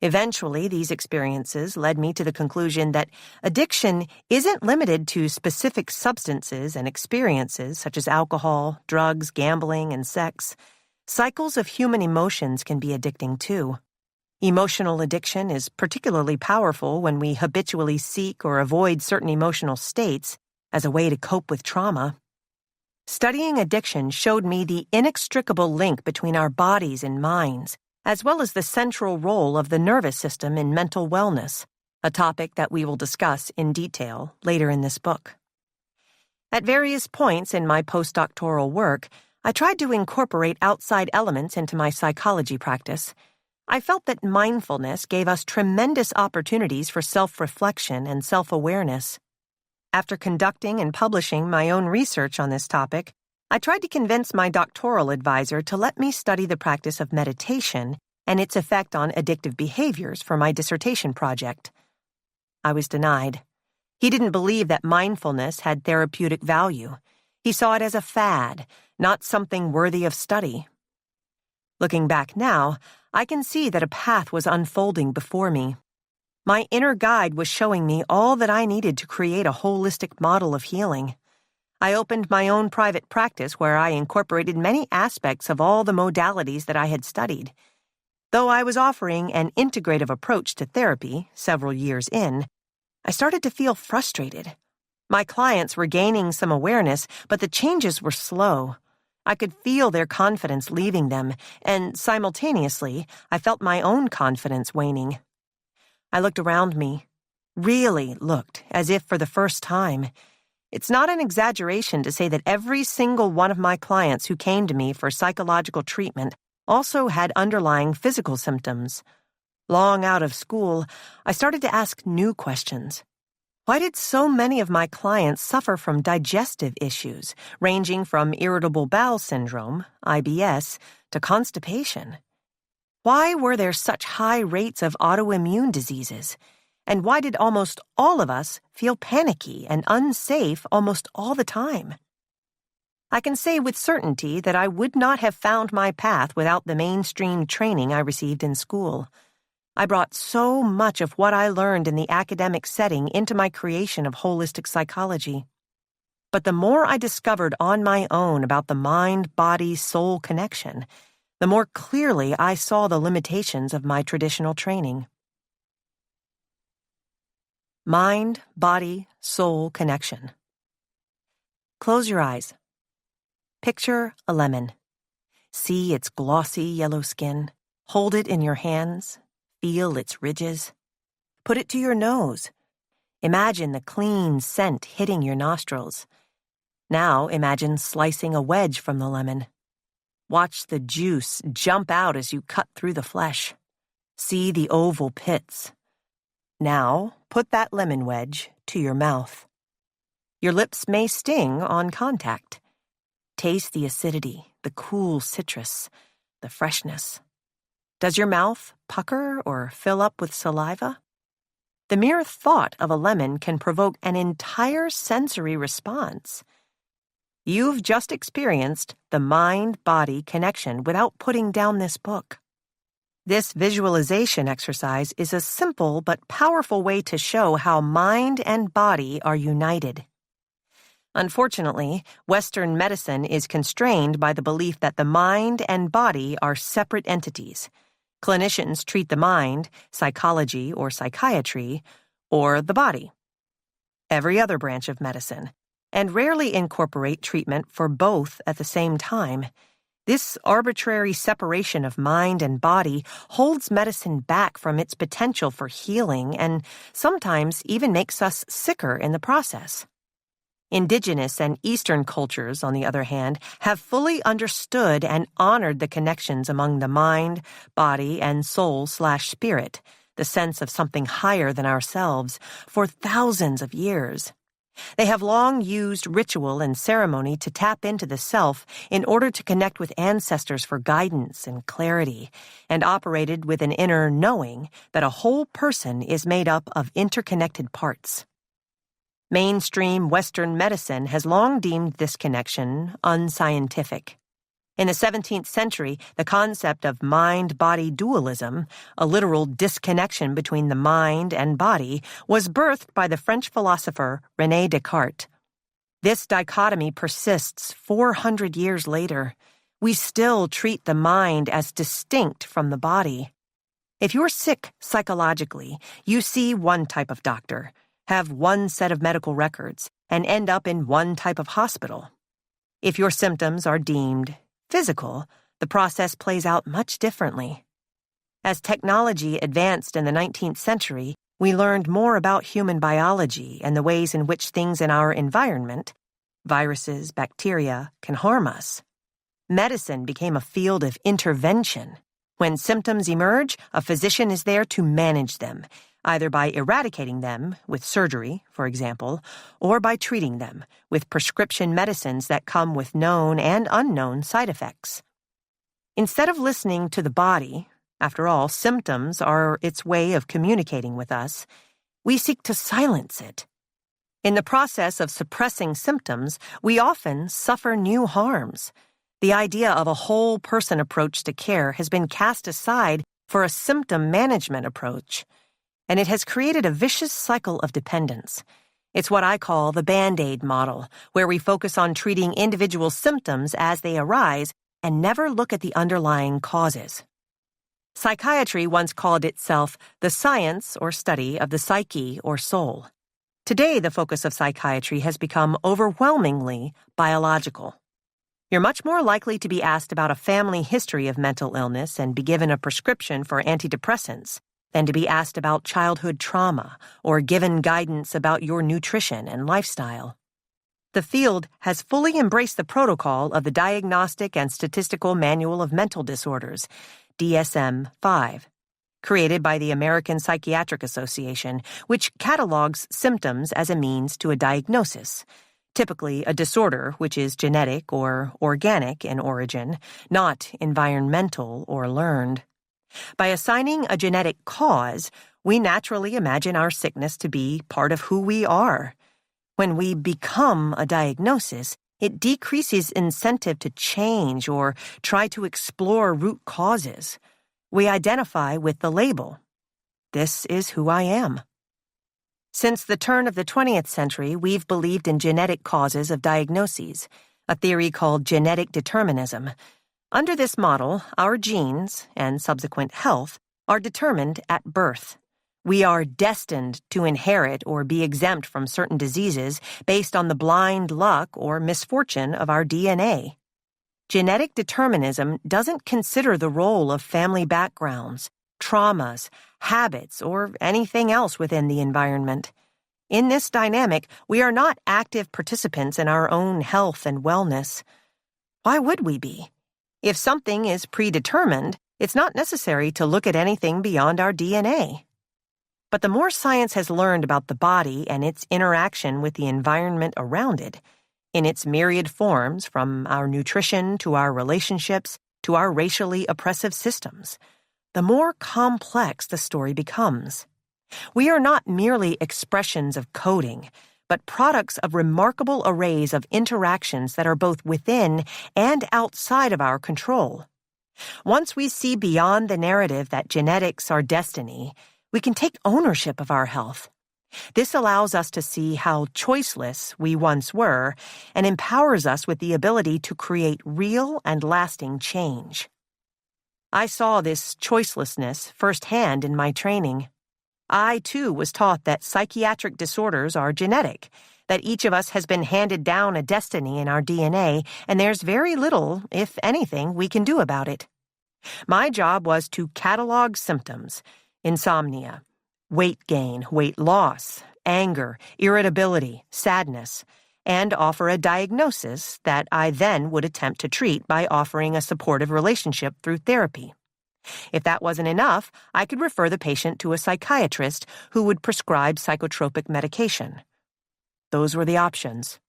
Eventually, these experiences led me to the conclusion that addiction isn't limited to specific substances and experiences such as alcohol, drugs, gambling, and sex. Cycles of human emotions can be addicting too. Emotional addiction is particularly powerful when we habitually seek or avoid certain emotional states as a way to cope with trauma. Studying addiction showed me the inextricable link between our bodies and minds, as well as the central role of the nervous system in mental wellness, a topic that we will discuss in detail later in this book. At various points in my postdoctoral work, I tried to incorporate outside elements into my psychology practice. I felt that mindfulness gave us tremendous opportunities for self-reflection and self-awareness. After conducting and publishing my own research on this topic, I tried to convince my doctoral advisor to let me study the practice of meditation and its effect on addictive behaviors for my dissertation project. I was denied. He didn't believe that mindfulness had therapeutic value. He saw it as a fad, not something worthy of study. Looking back now, I can see that a path was unfolding before me. My inner guide was showing me all that I needed to create a holistic model of healing. I opened my own private practice where I incorporated many aspects of all the modalities that I had studied. Though I was offering an integrative approach to therapy several years in, I started to feel frustrated. My clients were gaining some awareness, but the changes were slow. I could feel their confidence leaving them, and simultaneously, I felt my own confidence waning. I looked around me. really looked as if for the first time. It's not an exaggeration to say that every single one of my clients who came to me for psychological treatment also had underlying physical symptoms. Long out of school, I started to ask new questions. Why did so many of my clients suffer from digestive issues, ranging from irritable bowel syndrome, IBS, to constipation? Why were there such high rates of autoimmune diseases? And why did almost all of us feel panicky and unsafe almost all the time? I can say with certainty that I would not have found my path without the mainstream training I received in school. I brought so much of what I learned in the academic setting into my creation of holistic psychology. But the more I discovered on my own about the mind-body-soul connection, the more clearly I saw the limitations of my traditional training. Mind-body-soul connection. Close your eyes. Picture a lemon. See its glossy yellow skin. Hold it in your hands. Feel its ridges. Put it to your nose. Imagine the clean scent hitting your nostrils. Now imagine slicing a wedge from the lemon. Watch the juice jump out as you cut through the flesh. See the oval pits. Now put that lemon wedge to your mouth. Your lips may sting on contact. Taste the acidity, the cool citrus, the freshness. Does your mouth pucker or fill up with saliva? The mere thought of a lemon can provoke an entire sensory response. You've just experienced the mind-body connection without putting down this book. This visualization exercise is a simple but powerful way to show how mind and body are united. Unfortunately, Western medicine is constrained by the belief that the mind and body are separate entities. Clinicians treat the mind, psychology or psychiatry, or the body, every other branch of medicine, and rarely incorporate treatment for both at the same time. This arbitrary separation of mind and body holds medicine back from its potential for healing and sometimes even makes us sicker in the process. Indigenous and Eastern cultures, on the other hand, have fully understood and honored the connections among the mind, body, and soul/spirit, the sense of something higher than ourselves, for thousands of years. They have long used ritual and ceremony to tap into the self in order to connect with ancestors for guidance and clarity, and operated with an inner knowing that a whole person is made up of interconnected parts. Mainstream Western medicine has long deemed this connection unscientific. In the 17th century, the concept of mind-body dualism, a literal disconnection between the mind and body, was birthed by the French philosopher René Descartes. This dichotomy persists 400 years later. We still treat the mind as distinct from the body. If you're sick psychologically, you see one type of doctor, have one set of medical records, and end up in one type of hospital. If your symptoms are deemed physical, the process plays out much differently. As technology advanced in the 19th century, we learned more about human biology and the ways in which things in our environment, viruses, bacteria, can harm us. Medicine became a field of intervention. When symptoms emerge, a physician is there to manage them, either by eradicating them, with surgery, for example, or by treating them, with prescription medicines that come with known and unknown side effects. Instead of listening to the body, after all, symptoms are its way of communicating with us, we seek to silence it. In the process of suppressing symptoms, we often suffer new harms. The idea of a whole-person approach to care has been cast aside for a symptom management approach, and it has created a vicious cycle of dependence. It's what I call the Band-Aid model, where we focus on treating individual symptoms as they arise and never look at the underlying causes. Psychiatry once called itself the science or study of the psyche or soul. Today, the focus of psychiatry has become overwhelmingly biological. You're much more likely to be asked about a family history of mental illness and be given a prescription for antidepressants than to be asked about childhood trauma or given guidance about your nutrition and lifestyle. The field has fully embraced the protocol of the Diagnostic and Statistical Manual of Mental Disorders, DSM-5, created by the American Psychiatric Association, which catalogs symptoms as a means to a diagnosis, typically a disorder which is genetic or organic in origin, not environmental or learned. By assigning a genetic cause, we naturally imagine our sickness to be part of who we are. When we become a diagnosis, it decreases incentive to change or try to explore root causes. We identify with the label. This is who I am. Since the turn of the 20th century, we've believed in genetic causes of diagnoses, a theory called genetic determinism. Under this model, our genes, and subsequent health, are determined at birth. We are destined to inherit or be exempt from certain diseases based on the blind luck or misfortune of our DNA. Genetic determinism doesn't consider the role of family backgrounds, traumas, habits, or anything else within the environment. In this dynamic, we are not active participants in our own health and wellness. Why would we be? If something is predetermined, it's not necessary to look at anything beyond our DNA. But the more science has learned about the body and its interaction with the environment around it, in its myriad forms, from our nutrition to our relationships to our racially oppressive systems, the more complex the story becomes. We are not merely expressions of coding, but products of remarkable arrays of interactions that are both within and outside of our control. Once we see beyond the narrative that genetics are destiny, we can take ownership of our health. This allows us to see how choiceless we once were and empowers us with the ability to create real and lasting change. I saw this choicelessness firsthand in my training. I, too, was taught that psychiatric disorders are genetic, that each of us has been handed down a destiny in our DNA, and there's very little, if anything, we can do about it. My job was to catalog symptoms: insomnia, weight gain, weight loss, anger, irritability, sadness, and offer a diagnosis that I then would attempt to treat by offering a supportive relationship through therapy. If that wasn't enough, I could refer the patient to a psychiatrist who would prescribe psychotropic medication. Those were the options.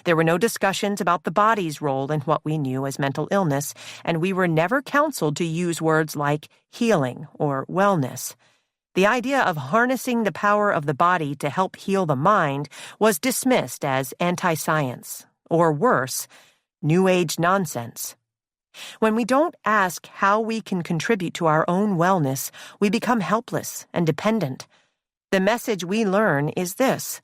There were no discussions about the body's role in what we knew as mental illness, and we were never counseled to use words like healing or wellness. The idea of harnessing the power of the body to help heal the mind was dismissed as anti-science, or worse, New Age nonsense. When we don't ask how we can contribute to our own wellness, we become helpless and dependent. The message we learn is this: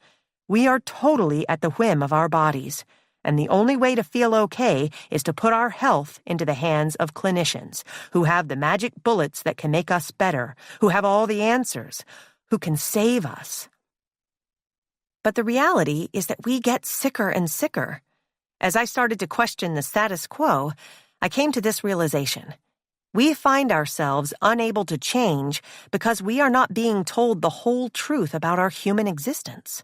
we are totally at the whim of our bodies, and the only way to feel okay is to put our health into the hands of clinicians who have the magic bullets that can make us better, who have all the answers, who can save us. But the reality is that we get sicker and sicker. As I started to question the status quo, I came to this realization. We find ourselves unable to change because we are not being told the whole truth about our human existence.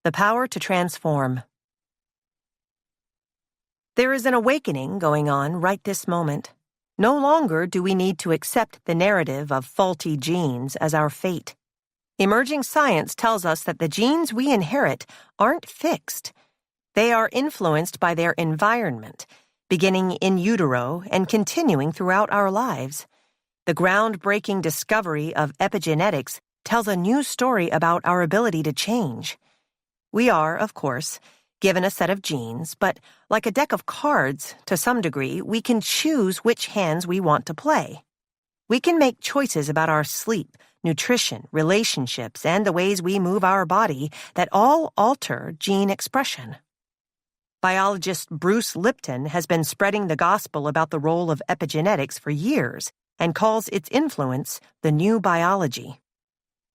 The power to transform. There is an awakening going on right this moment. No longer do we need to accept the narrative of faulty genes as our fate. Emerging science tells us that the genes we inherit aren't fixed. They are influenced by their environment, beginning in utero and continuing throughout our lives. The groundbreaking discovery of epigenetics tells a new story about our ability to change. We are, of course, given a set of genes, but like a deck of cards, to some degree, we can choose which hands we want to play. We can make choices about our sleep, nutrition, relationships, and the ways we move our body that all alter gene expression. Biologist Bruce Lipton has been spreading the gospel about the role of epigenetics for years and calls its influence the new biology.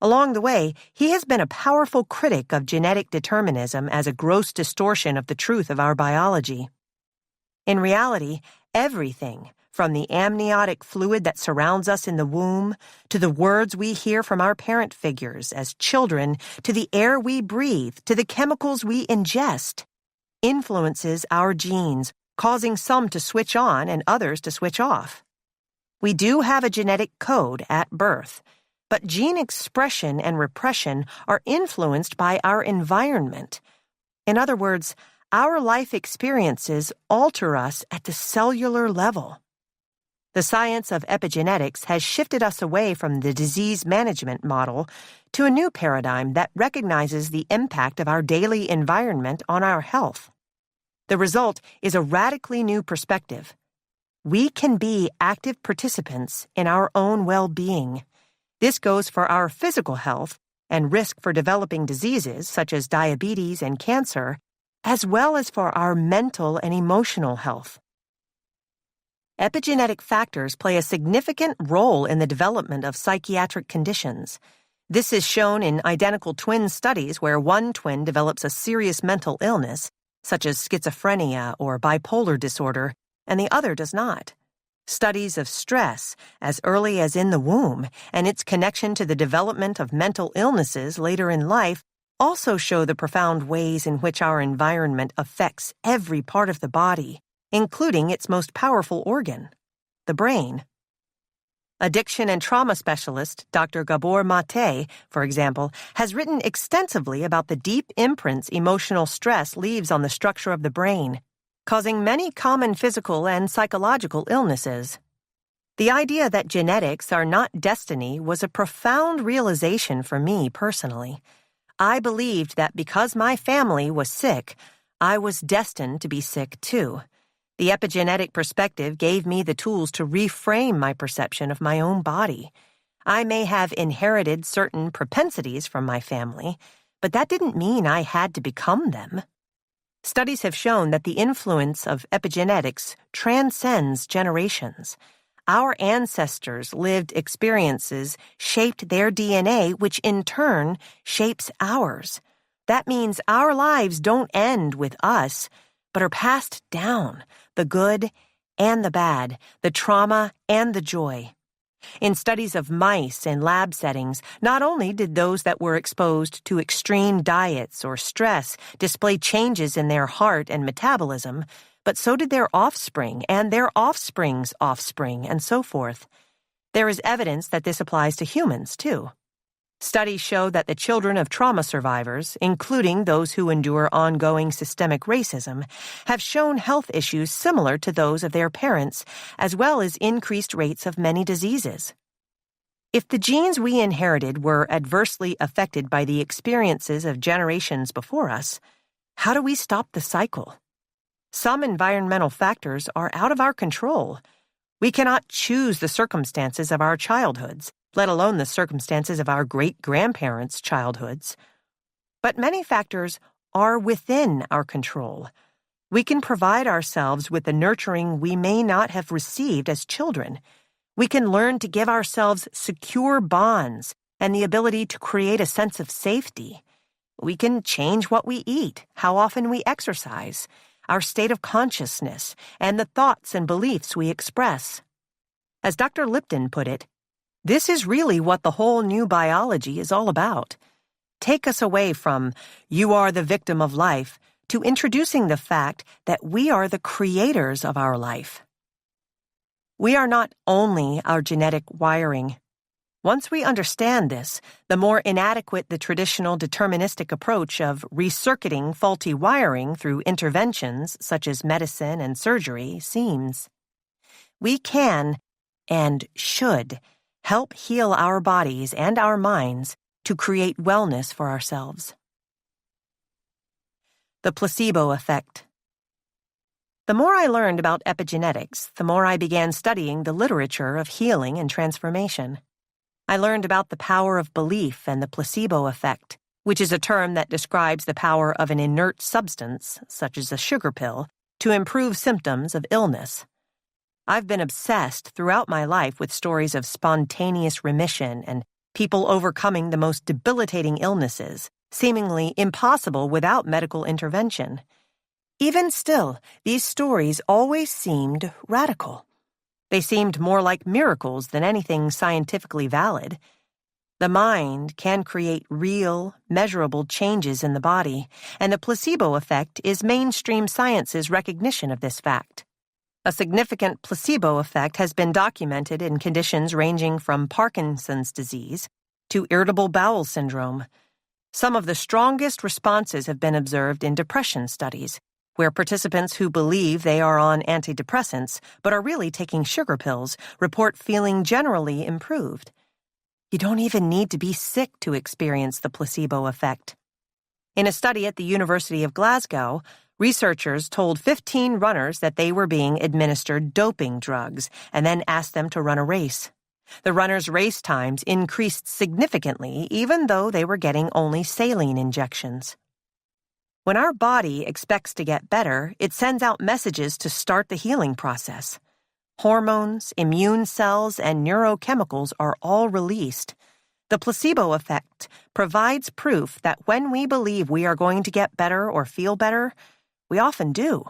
Along the way, he has been a powerful critic of genetic determinism as a gross distortion of the truth of our biology. In reality, everything, From the amniotic fluid that surrounds us in the womb, to the words we hear from our parent figures as children, to the air we breathe, to the chemicals we ingest, influences our genes, causing some to switch on and others to switch off. We do have a genetic code at birth, but gene expression and repression are influenced by our environment. In other words, our life experiences alter us at the cellular level. The science of epigenetics has shifted us away from the disease management model to a new paradigm that recognizes the impact of our daily environment on our health. The result is a radically new perspective. We can be active participants in our own well-being. This goes for our physical health and risk for developing diseases such as diabetes and cancer, as well as for our mental and emotional health. Epigenetic factors play a significant role in the development of psychiatric conditions. This is shown in identical twin studies where one twin develops a serious mental illness, such as schizophrenia or bipolar disorder, and the other does not. Studies of stress, as early as in the womb, and its connection to the development of mental illnesses later in life also show the profound ways in which our environment affects every part of the body, including its most powerful organ, the brain. Addiction and trauma specialist Dr. Gabor Mate, for example, has written extensively about the deep imprints emotional stress leaves on the structure of the brain, causing many common physical and psychological illnesses. The idea that genetics are not destiny was a profound realization for me personally. I believed that because my family was sick, I was destined to be sick too. The epigenetic perspective gave me the tools to reframe my perception of my own body. I may have inherited certain propensities from my family, but that didn't mean I had to become them. Studies have shown that the influence of epigenetics transcends generations. Our ancestors' lived experiences shaped their DNA, which in turn shapes ours. That means our lives don't end with us, but are passed down, the good and the bad, the trauma and the joy. In studies of mice in lab settings, not only did those that were exposed to extreme diets or stress display changes in their heart and metabolism, but so did their offspring and their offspring's offspring, and so forth. There is evidence that this applies to humans, too. Studies show that the children of trauma survivors, including those who endure ongoing systemic racism, have shown health issues similar to those of their parents, as well as increased rates of many diseases. If the genes we inherited were adversely affected by the experiences of generations before us, how do we stop the cycle? Some environmental factors are out of our control. We cannot choose the circumstances of our childhoods, let alone the circumstances of our great-grandparents' childhoods. But many factors are within our control. We can provide ourselves with the nurturing we may not have received as children. We can learn to give ourselves secure bonds and the ability to create a sense of safety. We can change what we eat, how often we exercise, our state of consciousness, and the thoughts and beliefs we express. As Dr. Lipton put it, this is really what the whole new biology is all about. Take us away from, you are the victim of life, to introducing the fact that we are the creators of our life. We are not only our genetic wiring. Once we understand this, the more inadequate the traditional deterministic approach of recircuiting faulty wiring through interventions such as medicine and surgery seems. We can, and should, help heal our bodies and our minds to create wellness for ourselves. The placebo effect. The more I learned about epigenetics, the more I began studying the literature of healing and transformation. I learned about the power of belief and the placebo effect, which is a term that describes the power of an inert substance, such as a sugar pill, to improve symptoms of illness. I've been obsessed throughout my life with stories of spontaneous remission and people overcoming the most debilitating illnesses, seemingly impossible without medical intervention. Even still, these stories always seemed radical. They seemed more like miracles than anything scientifically valid. The mind can create real, measurable changes in the body, and the placebo effect is mainstream science's recognition of this fact. A significant placebo effect has been documented in conditions ranging from Parkinson's disease to irritable bowel syndrome. Some of the strongest responses have been observed in depression studies, where participants who believe they are on antidepressants but are really taking sugar pills report feeling generally improved. You don't even need to be sick to experience the placebo effect. In a study at the University of Glasgow, researchers told 15 runners that they were being administered doping drugs and then asked them to run a race. The runners' race times increased significantly even though they were getting only saline injections. When our body expects to get better, it sends out messages to start the healing process. Hormones, immune cells, and neurochemicals are all released. The placebo effect provides proof that when we believe we are going to get better or feel better, we often do.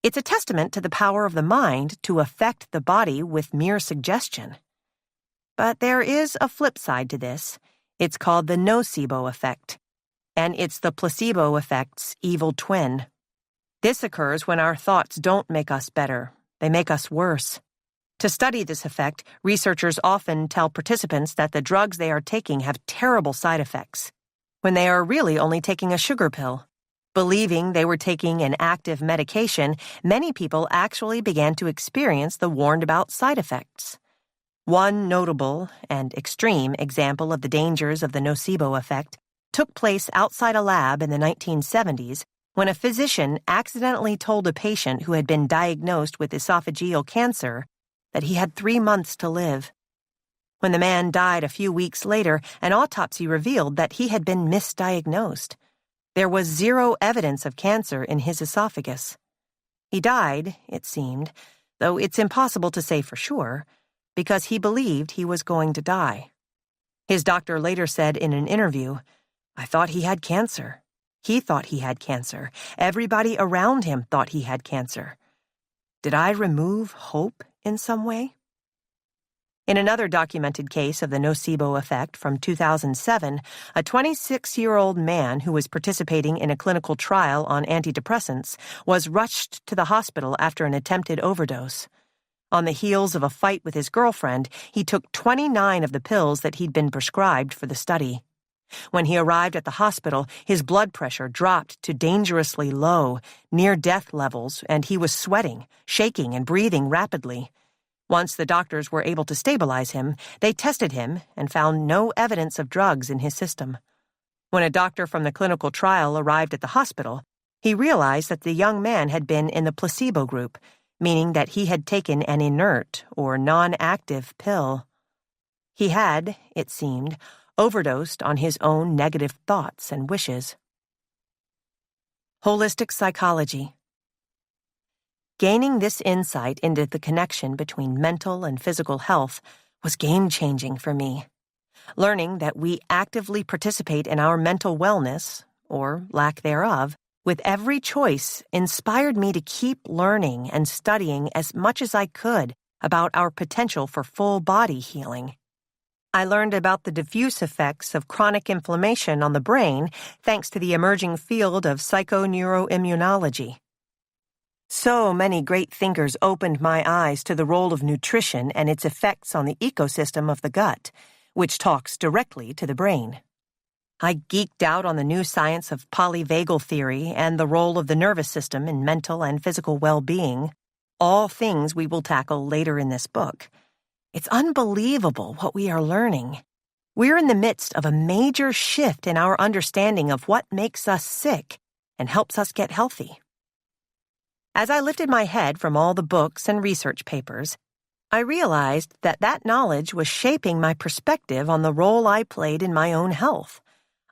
It's a testament to the power of the mind to affect the body with mere suggestion. But there is a flip side to this. It's called the nocebo effect, and it's the placebo effect's evil twin. This occurs when our thoughts don't make us better. They make us worse. To study this effect, researchers often tell participants that the drugs they are taking have terrible side effects, when they are really only taking a sugar pill. Believing they were taking an active medication, many people actually began to experience the warned-about side effects. One notable and extreme example of the dangers of the nocebo effect took place outside a lab in the 1970s when a physician accidentally told a patient who had been diagnosed with esophageal cancer that he had 3 months to live. When the man died a few weeks later, an autopsy revealed that he had been misdiagnosed. There was zero evidence of cancer in his esophagus. He died, it seemed, though it's impossible to say for sure, because he believed he was going to die. His doctor later said in an interview, "I thought he had cancer. He thought he had cancer. Everybody around him thought he had cancer. Did I remove hope in some way?" In another documented case of the nocebo effect from 2007, a 26-year-old man who was participating in a clinical trial on antidepressants was rushed to the hospital after an attempted overdose. On the heels of a fight with his girlfriend, he took 29 of the pills that he'd been prescribed for the study. When he arrived at the hospital, his blood pressure dropped to dangerously low, near-death levels, and he was sweating, shaking, and breathing rapidly. Once the doctors were able to stabilize him, they tested him and found no evidence of drugs in his system. When a doctor from the clinical trial arrived at the hospital, he realized that the young man had been in the placebo group, meaning that he had taken an inert or non-active pill. He had, it seemed, overdosed on his own negative thoughts and wishes. Holistic psychology. Gaining this insight into the connection between mental and physical health was game-changing for me. Learning that we actively participate in our mental wellness, or lack thereof, with every choice inspired me to keep learning and studying as much as I could about our potential for full-body healing. I learned about the diffuse effects of chronic inflammation on the brain thanks to the emerging field of psychoneuroimmunology. So many great thinkers opened my eyes to the role of nutrition and its effects on the ecosystem of the gut, which talks directly to the brain. I geeked out on the new science of polyvagal theory and the role of the nervous system in mental and physical well-being, all things we will tackle later in this book. It's unbelievable what we are learning. We're in the midst of a major shift in our understanding of what makes us sick and helps us get healthy. As I lifted my head from all the books and research papers, I realized that that knowledge was shaping my perspective on the role I played in my own health.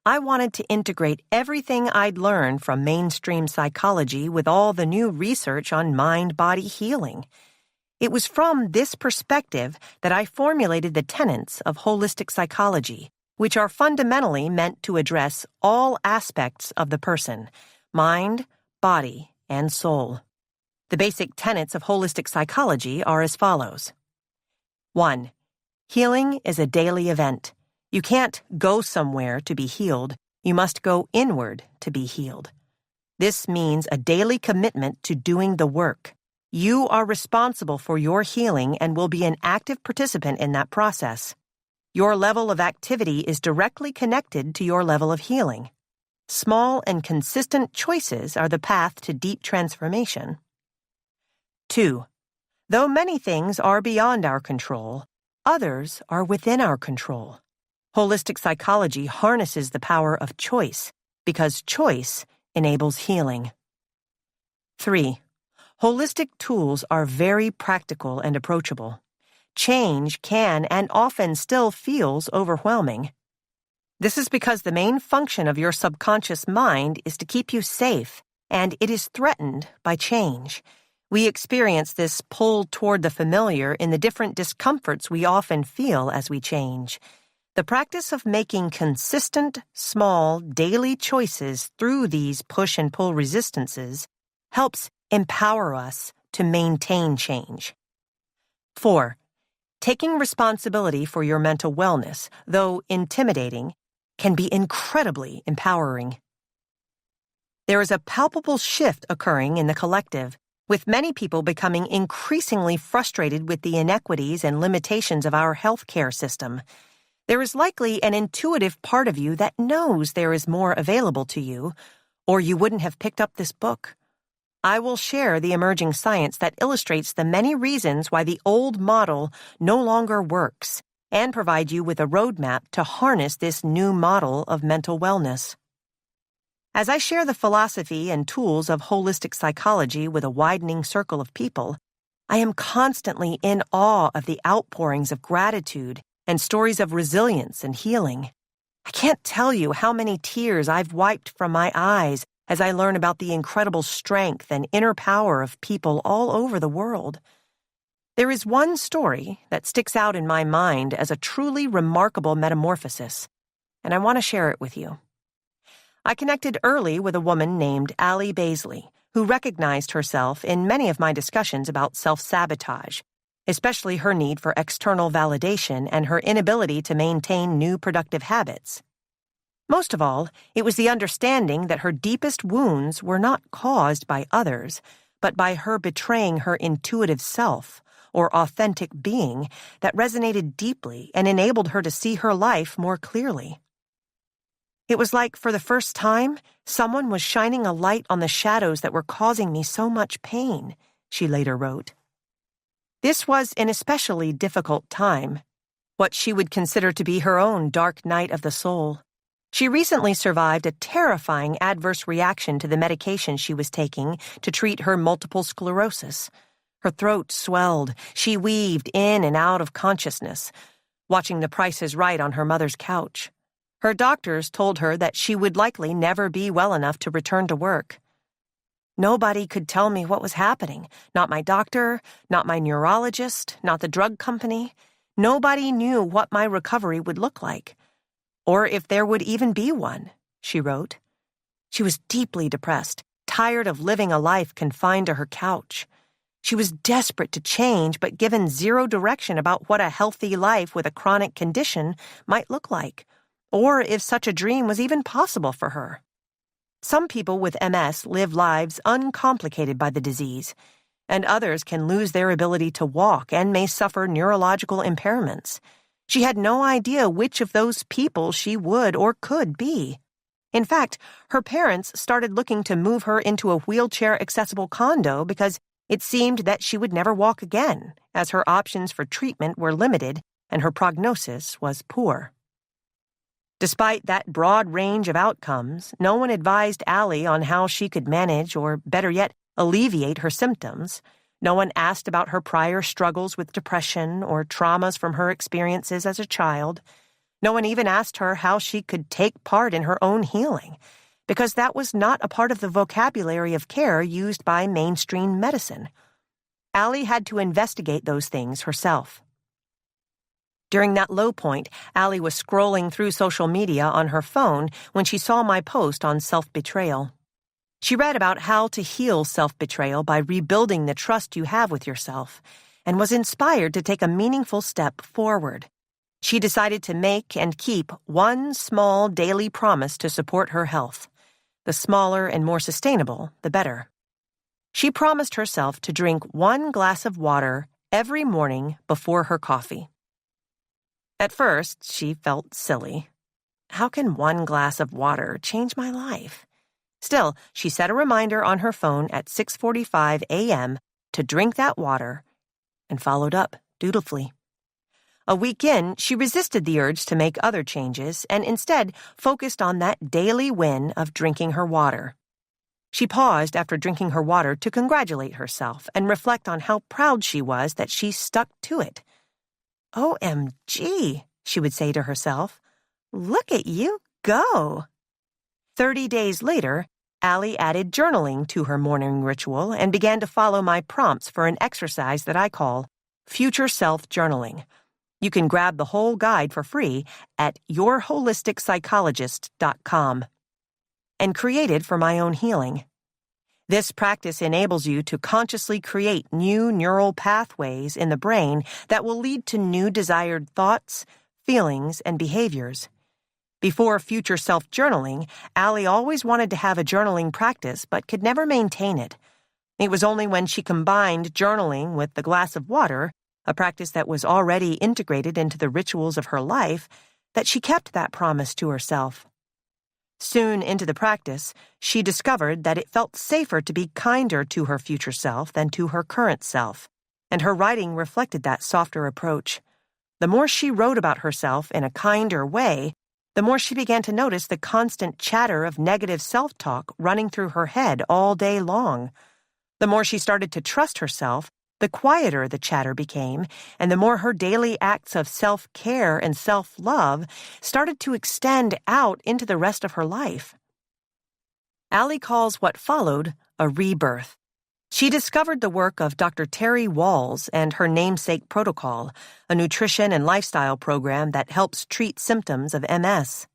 I wanted to integrate everything I'd learned from mainstream psychology with all the new research on mind-body healing. It was from this perspective that I formulated the tenets of holistic psychology, which are fundamentally meant to address all aspects of the person, mind, body, and soul. The The basic tenets of holistic psychology are as follows. 1. Healing is a daily event. You can't go somewhere to be healed. You must go inward to be healed. This means a daily commitment to doing the work. You are responsible for your healing and will be an active participant in that process. Your level of activity is directly connected to your level of healing. Small and consistent choices are the path to deep transformation. 2. Though many things are beyond our control, others are within our control. Holistic psychology harnesses the power of choice because choice enables healing. 3. Holistic tools are very practical and approachable. Change can and often still feels overwhelming. This is because the main function of your subconscious mind is to keep you safe, and it is threatened by change. We experience this pull toward the familiar in the different discomforts we often feel as we change. The practice of making consistent, small, daily choices through these push and pull resistances helps empower us to maintain change. 4. Taking responsibility for your mental wellness, though intimidating, can be incredibly empowering. There is a palpable shift occurring in the collective, with many people becoming increasingly frustrated with the inequities and limitations of our healthcare system. There is likely an intuitive part of you that knows there is more available to you, or you wouldn't have picked up this book. I will share the emerging science that illustrates the many reasons why the old model no longer works, and provide you with a roadmap to harness this new model of mental wellness. As I share the philosophy and tools of holistic psychology with a widening circle of people, I am constantly in awe of the outpourings of gratitude and stories of resilience and healing. I can't tell you how many tears I've wiped from my eyes as I learn about the incredible strength and inner power of people all over the world. There is one story that sticks out in my mind as a truly remarkable metamorphosis, and I want to share it with you. I connected early with a woman named Allie Baisley, who recognized herself in many of my discussions about self-sabotage, especially her need for external validation and her inability to maintain new productive habits. Most of all, it was the understanding that her deepest wounds were not caused by others, but by her betraying her intuitive self, or authentic being, that resonated deeply and enabled her to see her life more clearly. It was like, for the first time, someone was shining a light on the shadows that were causing me so much pain, she later wrote. This was an especially difficult time, what she would consider to be her own dark night of the soul. She recently survived a terrifying adverse reaction to the medication she was taking to treat her multiple sclerosis. Her throat swelled. She weaved in and out of consciousness, watching The Price is Right on her mother's couch. Her doctors told her that she would likely never be well enough to return to work. Nobody could tell me what was happening. Not my doctor, not my neurologist, not the drug company. Nobody knew what my recovery would look like, or if there would even be one, she wrote. She was deeply depressed, tired of living a life confined to her couch. She was desperate to change, but given zero direction about what a healthy life with a chronic condition might look like, or if such a dream was even possible for her. Some people with MS live lives uncomplicated by the disease, and others can lose their ability to walk and may suffer neurological impairments. She had no idea which of those people she would or could be. In fact, her parents started looking to move her into a wheelchair-accessible condo because it seemed that she would never walk again, as her options for treatment were limited and her prognosis was poor. Despite that broad range of outcomes, no one advised Allie on how she could manage or, better yet, alleviate her symptoms. No one asked about her prior struggles with depression or traumas from her experiences as a child. No one even asked her how she could take part in her own healing, because that was not a part of the vocabulary of care used by mainstream medicine. Allie had to investigate those things herself. During that low point, Allie was scrolling through social media on her phone when she saw my post on self-betrayal. She read about how to heal self-betrayal by rebuilding the trust you have with yourself, and was inspired to take a meaningful step forward. She decided to make and keep one small daily promise to support her health. The smaller and more sustainable, the better. She promised herself to drink 1 glass of water every morning before her coffee. At first, she felt silly. How can 1 glass of water change my life? Still, she set a reminder on her phone at 6:45 a.m. to drink that water and followed up dutifully. A week in, she resisted the urge to make other changes and instead focused on that daily win of drinking her water. She paused after drinking her water to congratulate herself and reflect on how proud she was that she stuck to it. OMG, she would say to herself. Look at you go. 30 days later, Allie added journaling to her morning ritual and began to follow my prompts for an exercise that I call Future Self Journaling. You can grab the whole guide for free at yourholisticpsychologist.com. And created for my own healing. This practice enables you to consciously create new neural pathways in the brain that will lead to new desired thoughts, feelings, and behaviors. Before Future Self-Journaling, Allie always wanted to have a journaling practice but could never maintain it. It was only when she combined journaling with the glass of water, a practice that was already integrated into the rituals of her life, that she kept that promise to herself. Soon into the practice, she discovered that it felt safer to be kinder to her future self than to her current self, and her writing reflected that softer approach. The more she wrote about herself in a kinder way, the more she began to notice the constant chatter of negative self-talk running through her head all day long. The more she started to trust herself, the quieter the chatter became, and the more her daily acts of self-care and self-love started to extend out into the rest of her life. Allie calls what followed a rebirth. She discovered the work of Dr. Terry Walls and her namesake protocol, a nutrition and lifestyle program that helps treat symptoms of MS.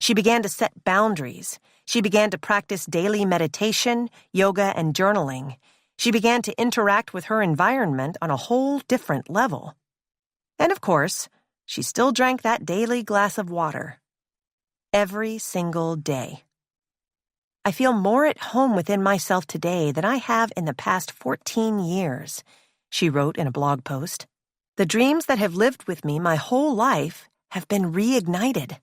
She began to set boundaries. She began to practice daily meditation, yoga, and journaling. She began to interact with her environment on a whole different level. And of course, she still drank that daily glass of water. Every single day. I feel more at home within myself today than I have in the past 14 years, she wrote in a blog post. The dreams that have lived with me my whole life have been reignited.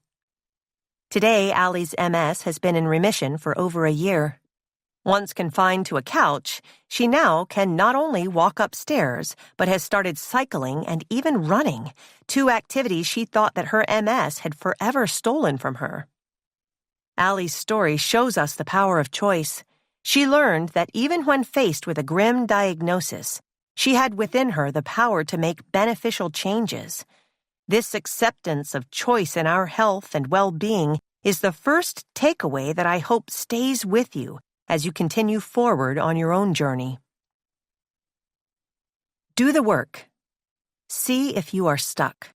Today, Allie's MS has been in remission for over a year. Once confined to a couch, she now can not only walk upstairs, but has started cycling and even running, 2 activities she thought that her MS had forever stolen from her. Allie's story shows us the power of choice. She learned that even when faced with a grim diagnosis, she had within her the power to make beneficial changes. This acceptance of choice in our health and well-being is the first takeaway that I hope stays with you as you continue forward on your own journey. Do the work. See if you are stuck.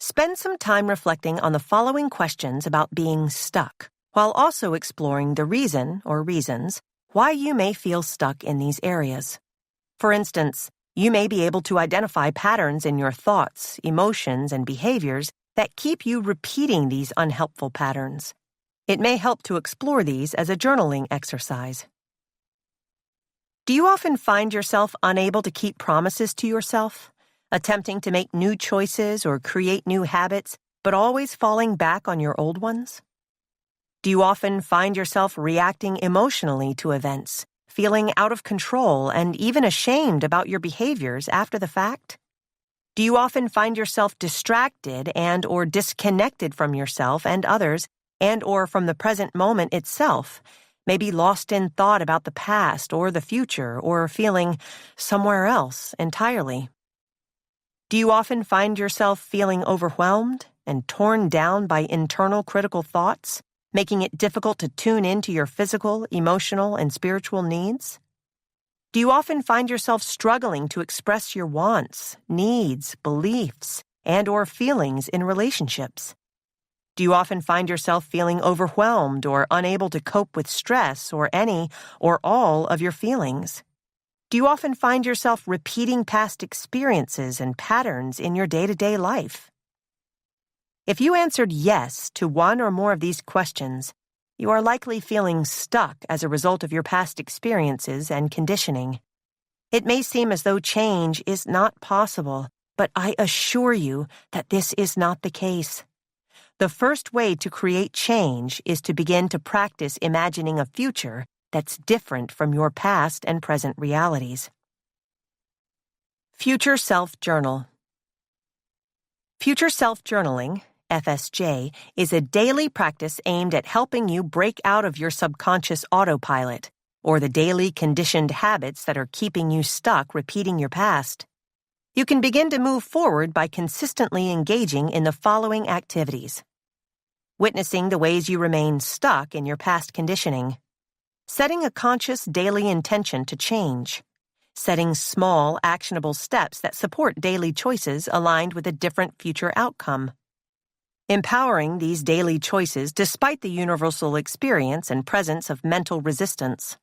Spend some time reflecting on the following questions about being stuck, while also exploring the reason or reasons why you may feel stuck in these areas. For instance, you may be able to identify patterns in your thoughts, emotions, and behaviors that keep you repeating these unhelpful patterns. It may help to explore these as a journaling exercise. Do you often find yourself unable to keep promises to yourself? Attempting to make new choices or create new habits, but always falling back on your old ones? Do you often find yourself reacting emotionally to events, feeling out of control and even ashamed about your behaviors after the fact? Do you often find yourself distracted and or disconnected from yourself and others and or from the present moment itself, maybe lost in thought about the past or the future or feeling somewhere else entirely? Do you often find yourself feeling overwhelmed and torn down by internal critical thoughts, making it difficult to tune into your physical, emotional, and spiritual needs? Do you often find yourself struggling to express your wants, needs, beliefs, and or feelings in relationships? Do you often find yourself feeling overwhelmed or unable to cope with stress or any or all of your feelings? Do you often find yourself repeating past experiences and patterns in your day-to-day life? If you answered yes to one or more of these questions, you are likely feeling stuck as a result of your past experiences and conditioning. It may seem as though change is not possible, but I assure you that this is not the case. The first way to create change is to begin to practice imagining a future that's different from your past and present realities. Future Self-Journal. Future Self-Journaling, FSJ, is a daily practice aimed at helping you break out of your subconscious autopilot, or the daily conditioned habits that are keeping you stuck repeating your past. You can begin to move forward by consistently engaging in the following activities: witnessing the ways you remain stuck in your past conditioning, setting a conscious daily intention to change, setting small, actionable steps that support daily choices aligned with a different future outcome, empowering these daily choices despite the universal experience and presence of mental resistance.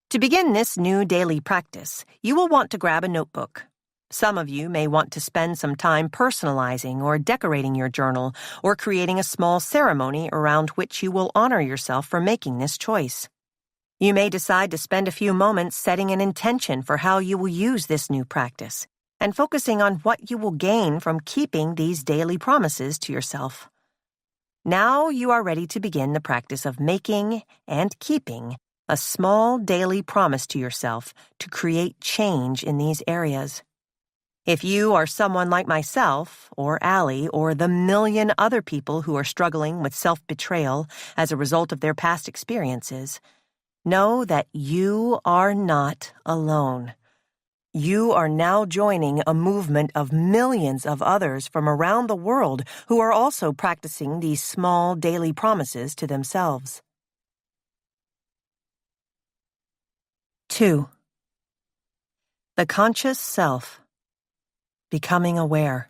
To begin this new daily practice, you will want to grab a notebook. Some of you may want to spend some time personalizing or decorating your journal or creating a small ceremony around which you will honor yourself for making this choice. You may decide to spend a few moments setting an intention for how you will use this new practice and focusing on what you will gain from keeping these daily promises to yourself. Now you are ready to begin the practice of making and keeping a small daily promise to yourself to create change in these areas. If you are someone like myself, or Allie, or the million other people who are struggling with self-betrayal as a result of their past experiences, know that you are not alone. You are now joining a movement of millions of others from around the world who are also practicing these small daily promises to themselves. 2. The conscious self. Becoming aware.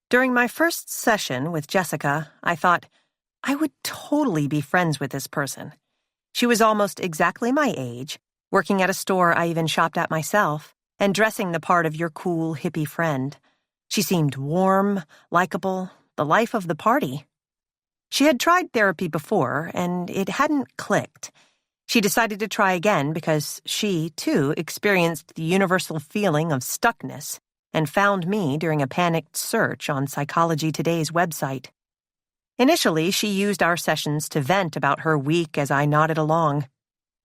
During my first session with Jessica, I thought, I would totally be friends with this person. She was almost exactly my age, working at a store I even shopped at myself, and dressing the part of your cool hippie friend. She seemed warm, likable, the life of the party. She had tried therapy before, and it hadn't clicked. She decided to try again because she, too, experienced the universal feeling of stuckness and found me during a panicked search on Psychology Today's website. Initially, she used our sessions to vent about her week as I nodded along.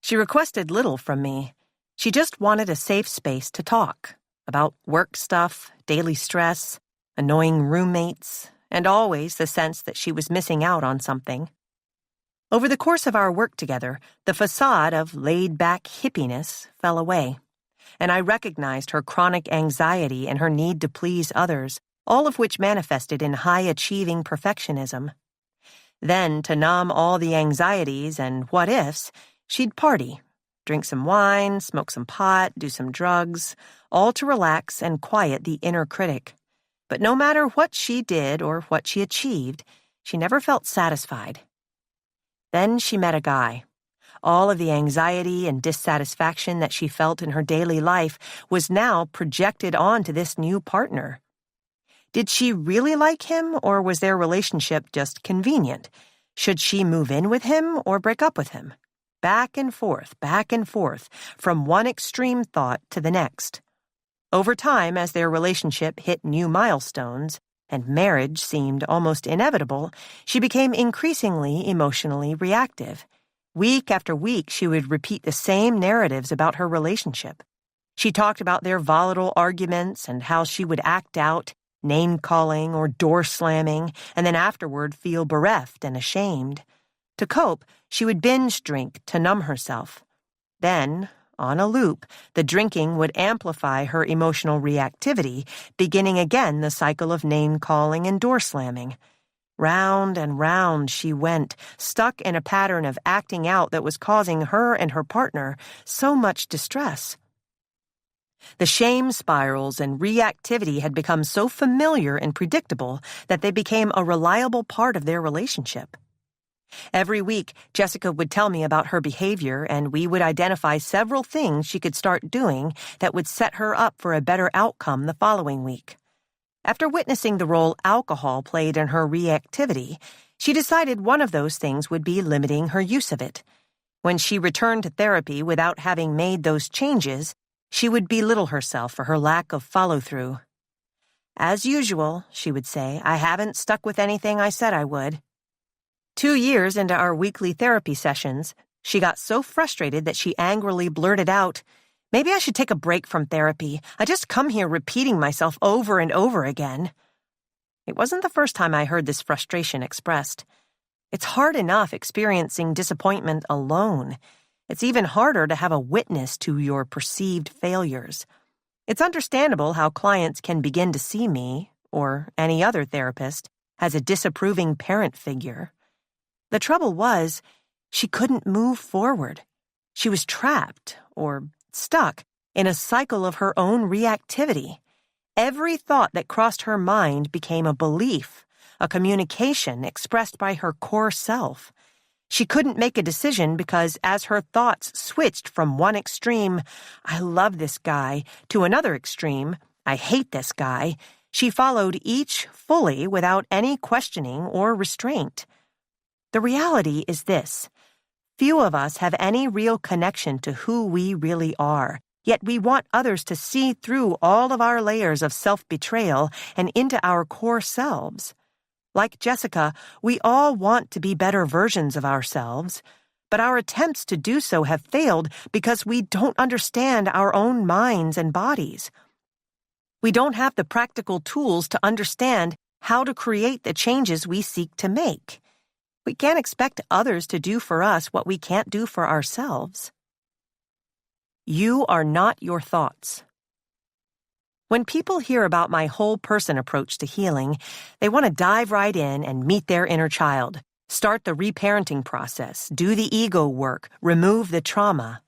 She requested little from me. She just wanted a safe space to talk about work stuff, daily stress, annoying roommates, and always the sense that she was missing out on something. Over the course of our work together, the facade of laid-back hippiness fell away, and I recognized her chronic anxiety and her need to please others, all of which manifested in high-achieving perfectionism. Then, to numb all the anxieties and what-ifs, she'd party, drink some wine, smoke some pot, do some drugs, all to relax and quiet the inner critic. But no matter what she did or what she achieved, she never felt satisfied. Then she met a guy. All of the anxiety and dissatisfaction that she felt in her daily life was now projected onto this new partner. Did she really like him, or was their relationship just convenient? Should she move in with him or break up with him? Back and forth, from one extreme thought to the next. Over time, as their relationship hit new milestones, and marriage seemed almost inevitable, she became increasingly emotionally reactive. Week after week, she would repeat the same narratives about her relationship. She talked about their volatile arguments and how she would act out, name-calling or door-slamming, and then afterward feel bereft and ashamed. To cope, she would binge drink to numb herself. Then, on a loop, the drinking would amplify her emotional reactivity, beginning again the cycle of name-calling and door-slamming. Round and round she went, stuck in a pattern of acting out that was causing her and her partner so much distress. The shame spirals and reactivity had become so familiar and predictable that they became a reliable part of their relationship. Every week, Jessica would tell me about her behavior, and we would identify several things she could start doing that would set her up for a better outcome the following week. After witnessing the role alcohol played in her reactivity, she decided one of those things would be limiting her use of it. When she returned to therapy without having made those changes, she would belittle herself for her lack of follow-through. "As usual," she would say, "I haven't stuck with anything I said I would." 2 years into our weekly therapy sessions, she got so frustrated that she angrily blurted out, "Maybe I should take a break from therapy. I just come here repeating myself over and over again." It wasn't the first time I heard this frustration expressed. It's hard enough experiencing disappointment alone. It's even harder to have a witness to your perceived failures. It's understandable how clients can begin to see me, or any other therapist, as a disapproving parent figure. The trouble was, she couldn't move forward. She was trapped, or stuck, in a cycle of her own reactivity. Every thought that crossed her mind became a belief, a communication expressed by her core self. She couldn't make a decision because as her thoughts switched from one extreme, "I love this guy," to another extreme, "I hate this guy," she followed each fully without any questioning or restraint. The reality is this: few of us have any real connection to who we really are, yet we want others to see through all of our layers of self-betrayal and into our core selves. Like Jessica, we all want to be better versions of ourselves, but our attempts to do so have failed because we don't understand our own minds and bodies. We don't have the practical tools to understand how to create the changes we seek to make. We can't expect others to do for us what we can't do for ourselves. You are not your thoughts. When people hear about my whole person approach to healing, they want to dive right in and meet their inner child, start the reparenting process, do the ego work, remove the trauma.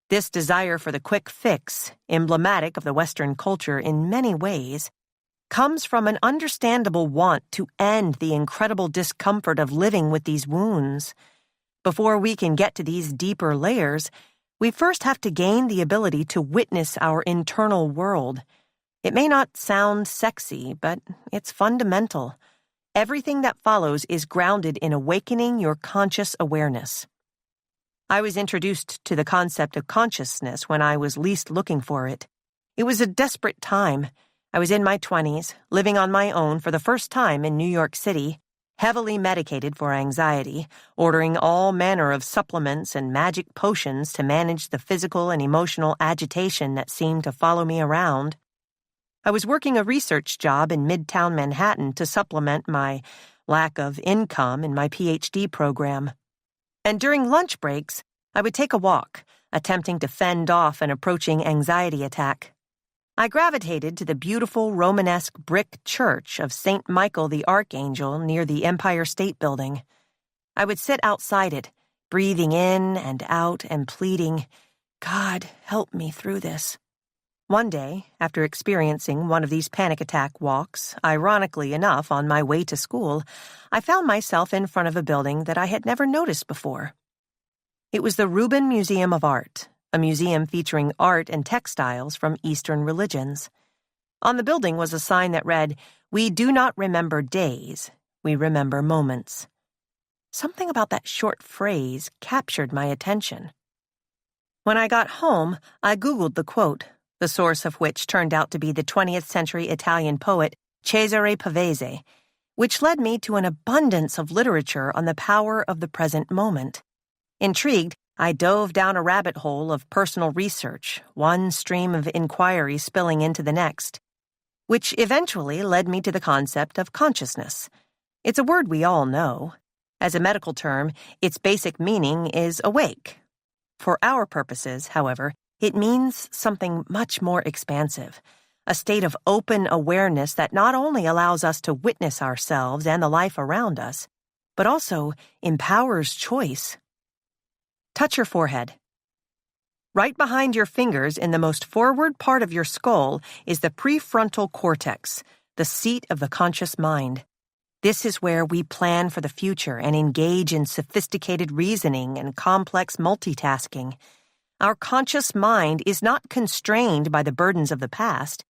This desire for the quick fix, emblematic of the Western culture in many ways, comes from an understandable want to end the incredible discomfort of living with these wounds. Before we can get to these deeper layers, we first have to gain the ability to witness our internal world. It may not sound sexy, but it's fundamental. Everything that follows is grounded in awakening your conscious awareness. I was introduced to the concept of consciousness when I was least looking for it. It was a desperate time. I was in my 20s, living on my own for the first time in New York City, heavily medicated for anxiety, ordering all manner of supplements and magic potions to manage the physical and emotional agitation that seemed to follow me around. I was working a research job in Midtown Manhattan to supplement my lack of income in my PhD program. And during lunch breaks, I would take a walk, attempting to fend off an approaching anxiety attack. I gravitated to the beautiful Romanesque brick church of St. Michael the Archangel near the Empire State Building. I would sit outside it, breathing in and out and pleading, "God, help me through this." One day, after experiencing one of these panic attack walks, ironically enough on my way to school, I found myself in front of a building that I had never noticed before. It was the Rubin Museum of Art, a museum featuring art and textiles from Eastern religions. On the building was a sign that read, "We do not remember days, we remember moments." Something about that short phrase captured my attention. When I got home, I Googled the quote, the source of which turned out to be the 20th century Italian poet Cesare Pavese, which led me to an abundance of literature on the power of the present moment. Intrigued, I dove down a rabbit hole of personal research, one stream of inquiry spilling into the next, which eventually led me to the concept of consciousness. It's a word we all know. As a medical term, its basic meaning is awake. For our purposes, however, it means something much more expansive, a state of open awareness that not only allows us to witness ourselves and the life around us, but also empowers choice. Touch your forehead. Right behind your fingers in the most forward part of your skull is the prefrontal cortex, the seat of the conscious mind. This is where we plan for the future and engage in sophisticated reasoning and complex multitasking. Our conscious mind is not constrained by the burdens of the past.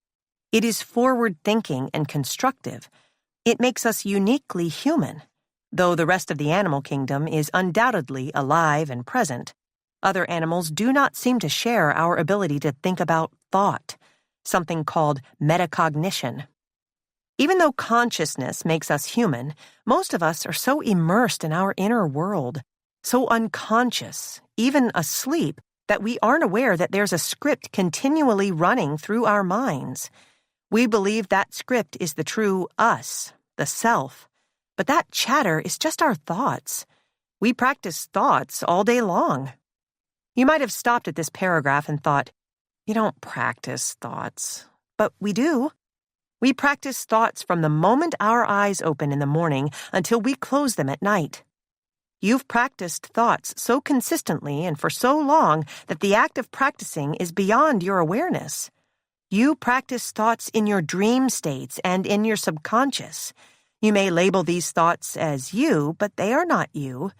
It is forward-thinking and constructive. It makes us uniquely human. Though the rest of the animal kingdom is undoubtedly alive and present, other animals do not seem to share our ability to think about thought, something called metacognition. Even though consciousness makes us human, most of us are so immersed in our inner world, so unconscious, even asleep, that we aren't aware that there's a script continually running through our minds. We believe that script is the true us, the self. But that chatter is just our thoughts. We practice thoughts all day long. You might have stopped at this paragraph and thought, you don't practice thoughts. But we do. We practice thoughts from the moment our eyes open in the morning until we close them at night. You've practiced thoughts so consistently and for so long that the act of practicing is beyond your awareness. You practice thoughts in your dream states and in your subconscious. You may label these thoughts as you, but they are not you.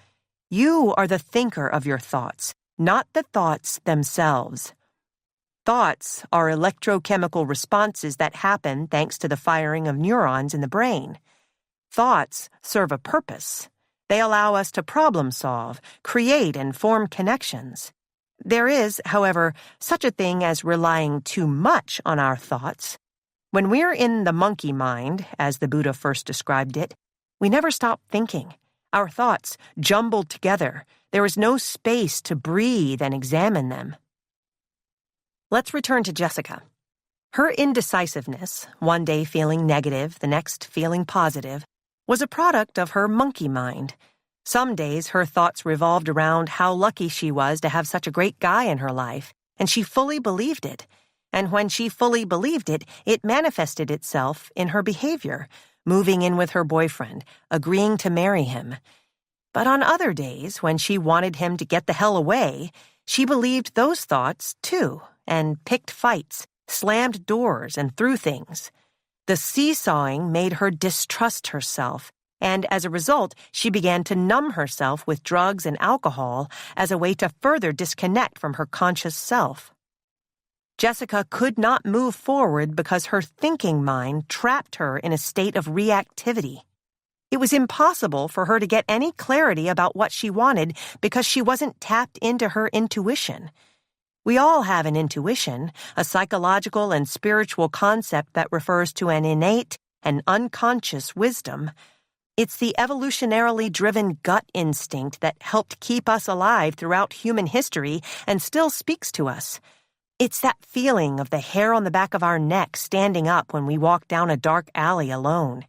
You are the thinker of your thoughts, not the thoughts themselves. Thoughts are electrochemical responses that happen thanks to the firing of neurons in the brain. Thoughts serve a purpose. They allow us to problem solve, create, and form connections. There is, however, such a thing as relying too much on our thoughts. When we're in the monkey mind, as the Buddha first described it, we never stop thinking. Our thoughts jumble together. There is no space to breathe and examine them. Let's return to Jessica. Her indecisiveness, one day feeling negative, the next feeling positive, was a product of her monkey mind. Some days her thoughts revolved around how lucky she was to have such a great guy in her life, and she fully believed it. And when she fully believed it, it manifested itself in her behavior, moving in with her boyfriend, agreeing to marry him. But on other days, when she wanted him to get the hell away, she believed those thoughts, too, and picked fights, slammed doors, and threw things. The seesawing made her distrust herself, and as a result, she began to numb herself with drugs and alcohol as a way to further disconnect from her conscious self. Jessica could not move forward because her thinking mind trapped her in a state of reactivity. It was impossible for her to get any clarity about what she wanted because she wasn't tapped into her intuition. We all have an intuition, a psychological and spiritual concept that refers to an innate and unconscious wisdom. It's the evolutionarily driven gut instinct that helped keep us alive throughout human history and still speaks to us. It's that feeling of the hair on the back of our neck standing up when we walk down a dark alley alone.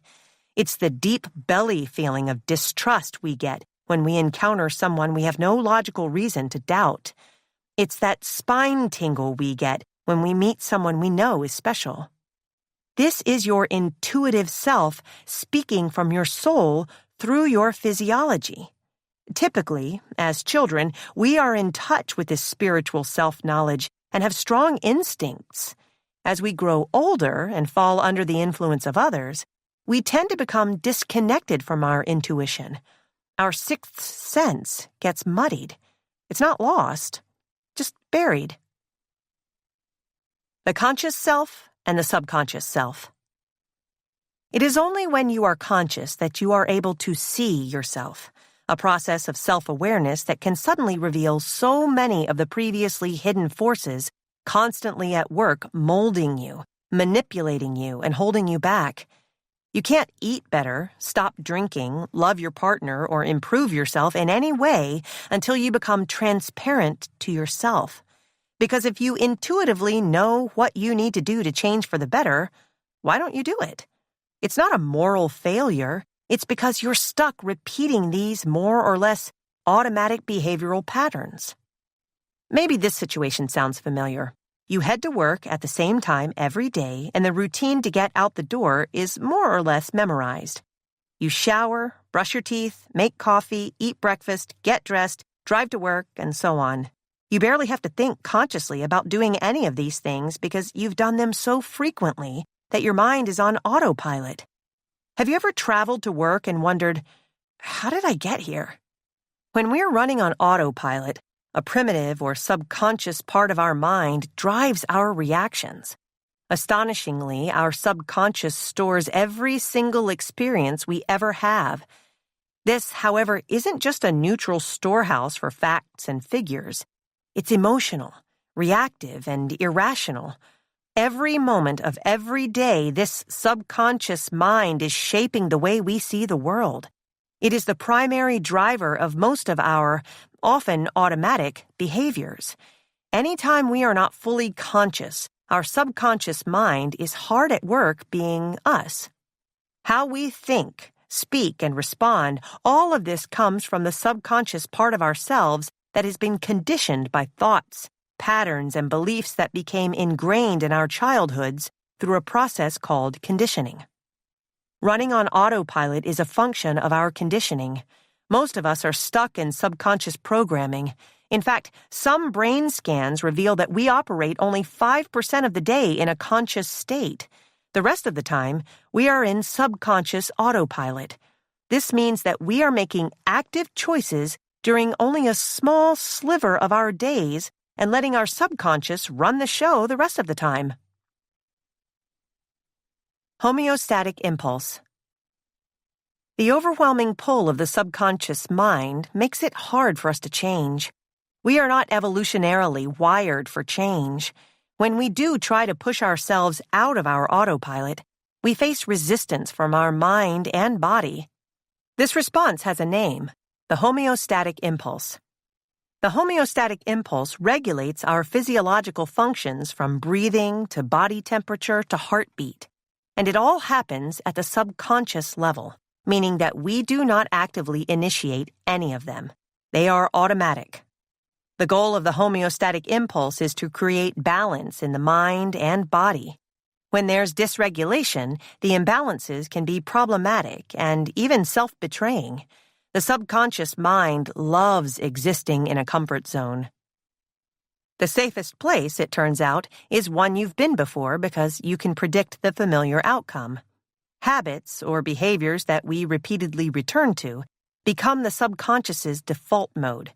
It's the deep belly feeling of distrust we get when we encounter someone we have no logical reason to doubt. It's that spine tingle we get when we meet someone we know is special. This is your intuitive self speaking from your soul through your physiology. Typically, as children, we are in touch with this spiritual self-knowledge and have strong instincts. As we grow older and fall under the influence of others, we tend to become disconnected from our intuition. Our sixth sense gets muddied. It's not lost, just buried. The conscious self and the subconscious self. It is only when you are conscious that you are able to see yourself, a process of self-awareness that can suddenly reveal so many of the previously hidden forces constantly at work molding you, manipulating you, and holding you back. You can't eat better, stop drinking, love your partner, or improve yourself in any way until you become transparent to yourself. Because if you intuitively know what you need to do to change for the better, why don't you do it? It's not a moral failure. It's because you're stuck repeating these more or less automatic behavioral patterns. Maybe this situation sounds familiar. You head to work at the same time every day, and the routine to get out the door is more or less memorized. You shower, brush your teeth, make coffee, eat breakfast, get dressed, drive to work, and so on. You barely have to think consciously about doing any of these things because you've done them so frequently that your mind is on autopilot. Have you ever traveled to work and wondered, how did I get here? When we're running on autopilot, a primitive or subconscious part of our mind drives our reactions. Astonishingly, our subconscious stores every single experience we ever have. This, however, isn't just a neutral storehouse for facts and figures. It's emotional, reactive, and irrational. Every moment of every day, this subconscious mind is shaping the way we see the world. It is the primary driver of most of our, often automatic, behaviors. Anytime we are not fully conscious, our subconscious mind is hard at work being us. How we think, speak, and respond, all of this comes from the subconscious part of ourselves that has been conditioned by thoughts, patterns, and beliefs that became ingrained in our childhoods through a process called conditioning. Running on autopilot is a function of our conditioning. Most of us are stuck in subconscious programming. In fact, some brain scans reveal that we operate only 5% of the day in a conscious state. The rest of the time, we are in subconscious autopilot. This means that we are making active choices during only a small sliver of our days and letting our subconscious run the show the rest of the time. Homeostatic impulse. The overwhelming pull of the subconscious mind makes it hard for us to change. We are not evolutionarily wired for change. When we do try to push ourselves out of our autopilot, we face resistance from our mind and body. This response has a name: the homeostatic impulse. The homeostatic impulse regulates our physiological functions from breathing to body temperature to heartbeat, and it all happens at the subconscious level, meaning that we do not actively initiate any of them. They are automatic. The goal of the homeostatic impulse is to create balance in the mind and body. When there's dysregulation, the imbalances can be problematic and even self-betraying. The subconscious mind loves existing in a comfort zone. The safest place, it turns out, is one you've been before because you can predict the familiar outcome. Habits, or behaviors that we repeatedly return to, become the subconscious's default mode.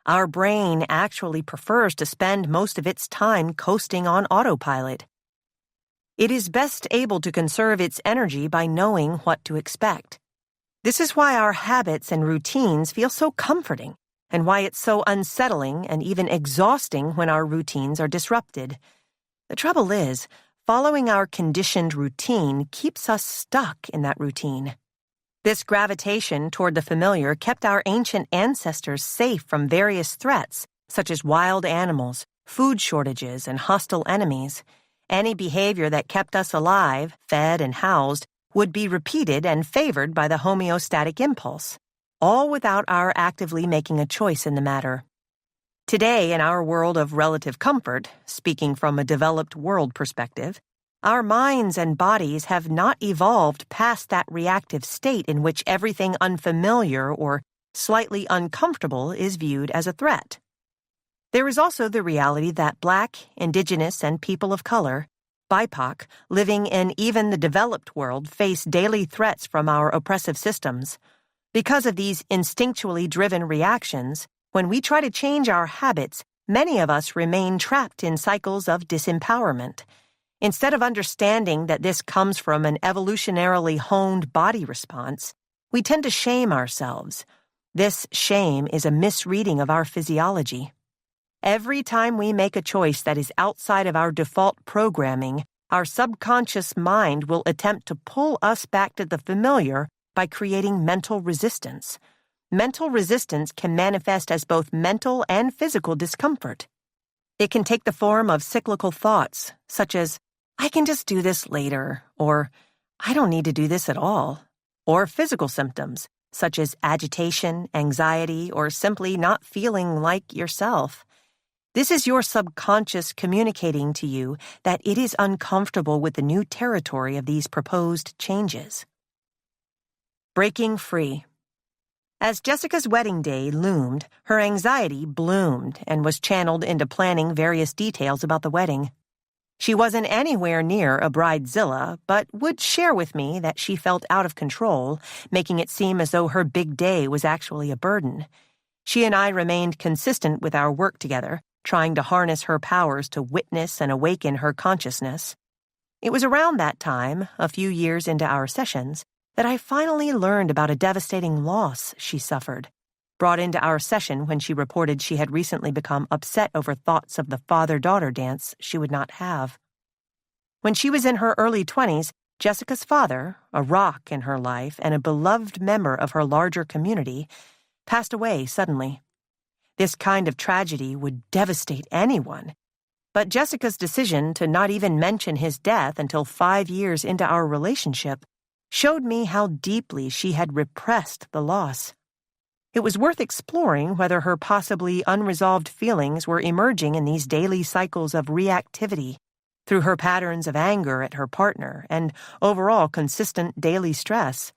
Our brain actually prefers to spend most of its time coasting on autopilot. It is best able to conserve its energy by knowing what to expect. This is why our habits and routines feel so comforting, and why it's so unsettling and even exhausting when our routines are disrupted. The trouble is, following our conditioned routine keeps us stuck in that routine. This gravitation toward the familiar kept our ancient ancestors safe from various threats, such as wild animals, food shortages, and hostile enemies. Any behavior that kept us alive, fed, and housed would be repeated and favored by the homeostatic impulse, all without our actively making a choice in the matter. Today, in our world of relative comfort, speaking from a developed world perspective, our minds and bodies have not evolved past that reactive state in which everything unfamiliar or slightly uncomfortable is viewed as a threat. There is also the reality that Black, Indigenous, and people of color, BIPOC, living in even the developed world face daily threats from our oppressive systems. Because of these instinctually driven reactions, when we try to change our habits, many of us remain trapped in cycles of disempowerment. Instead of understanding that this comes from an evolutionarily honed body response, we tend to shame ourselves. This shame is a misreading of our physiology. Every time we make a choice that is outside of our default programming, our subconscious mind will attempt to pull us back to the familiar by creating mental resistance. Mental resistance can manifest as both mental and physical discomfort. It can take the form of cyclical thoughts, such as, I can just do this later, or I don't need to do this at all, or physical symptoms, such as agitation, anxiety, or simply not feeling like yourself. This is your subconscious communicating to you that it is uncomfortable with the new territory of these proposed changes. Breaking free. As Jessica's wedding day loomed, her anxiety bloomed and was channeled into planning various details about the wedding. She wasn't anywhere near a bridezilla, but would share with me that she felt out of control, making it seem as though her big day was actually a burden. She and I remained consistent with our work together, trying to harness her powers to witness and awaken her consciousness. It was around that time, a few years into our sessions, that I finally learned about a devastating loss she suffered, brought into our session when she reported she had recently become upset over thoughts of the father-daughter dance she would not have. When she was in her early 20s, Jessica's father, a rock in her life and a beloved member of her larger community, passed away suddenly. This kind of tragedy would devastate anyone, but Jessica's decision to not even mention his death until 5 years into our relationship showed me how deeply she had repressed the loss. It was worth exploring whether her possibly unresolved feelings were emerging in these daily cycles of reactivity, through her patterns of anger at her partner and overall consistent daily stress.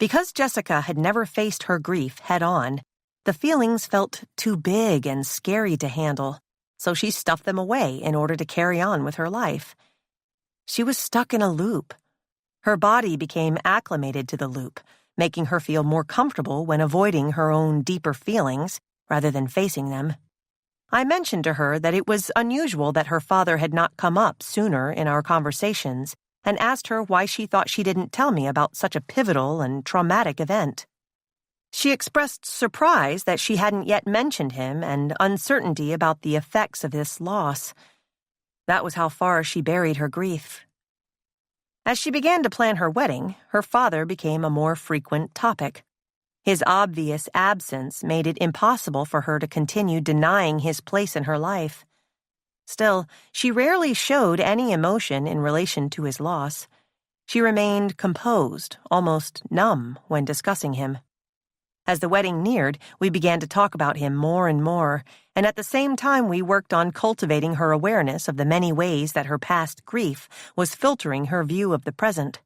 Because Jessica had never faced her grief head-on, the feelings felt too big and scary to handle, so she stuffed them away in order to carry on with her life. She was stuck in a loop. Her body became acclimated to the loop, making her feel more comfortable when avoiding her own deeper feelings rather than facing them. I mentioned to her that it was unusual that her father had not come up sooner in our conversations and asked her why she thought she didn't tell me about such a pivotal and traumatic event. She expressed surprise that she hadn't yet mentioned him and uncertainty about the effects of this loss. That was how far she buried her grief. As she began to plan her wedding, her father became a more frequent topic. His obvious absence made it impossible for her to continue denying his place in her life. Still, she rarely showed any emotion in relation to his loss. She remained composed, almost numb, when discussing him. As the wedding neared, we began to talk about him more and more, and at the same time we worked on cultivating her awareness of the many ways that her past grief was filtering her view of the present.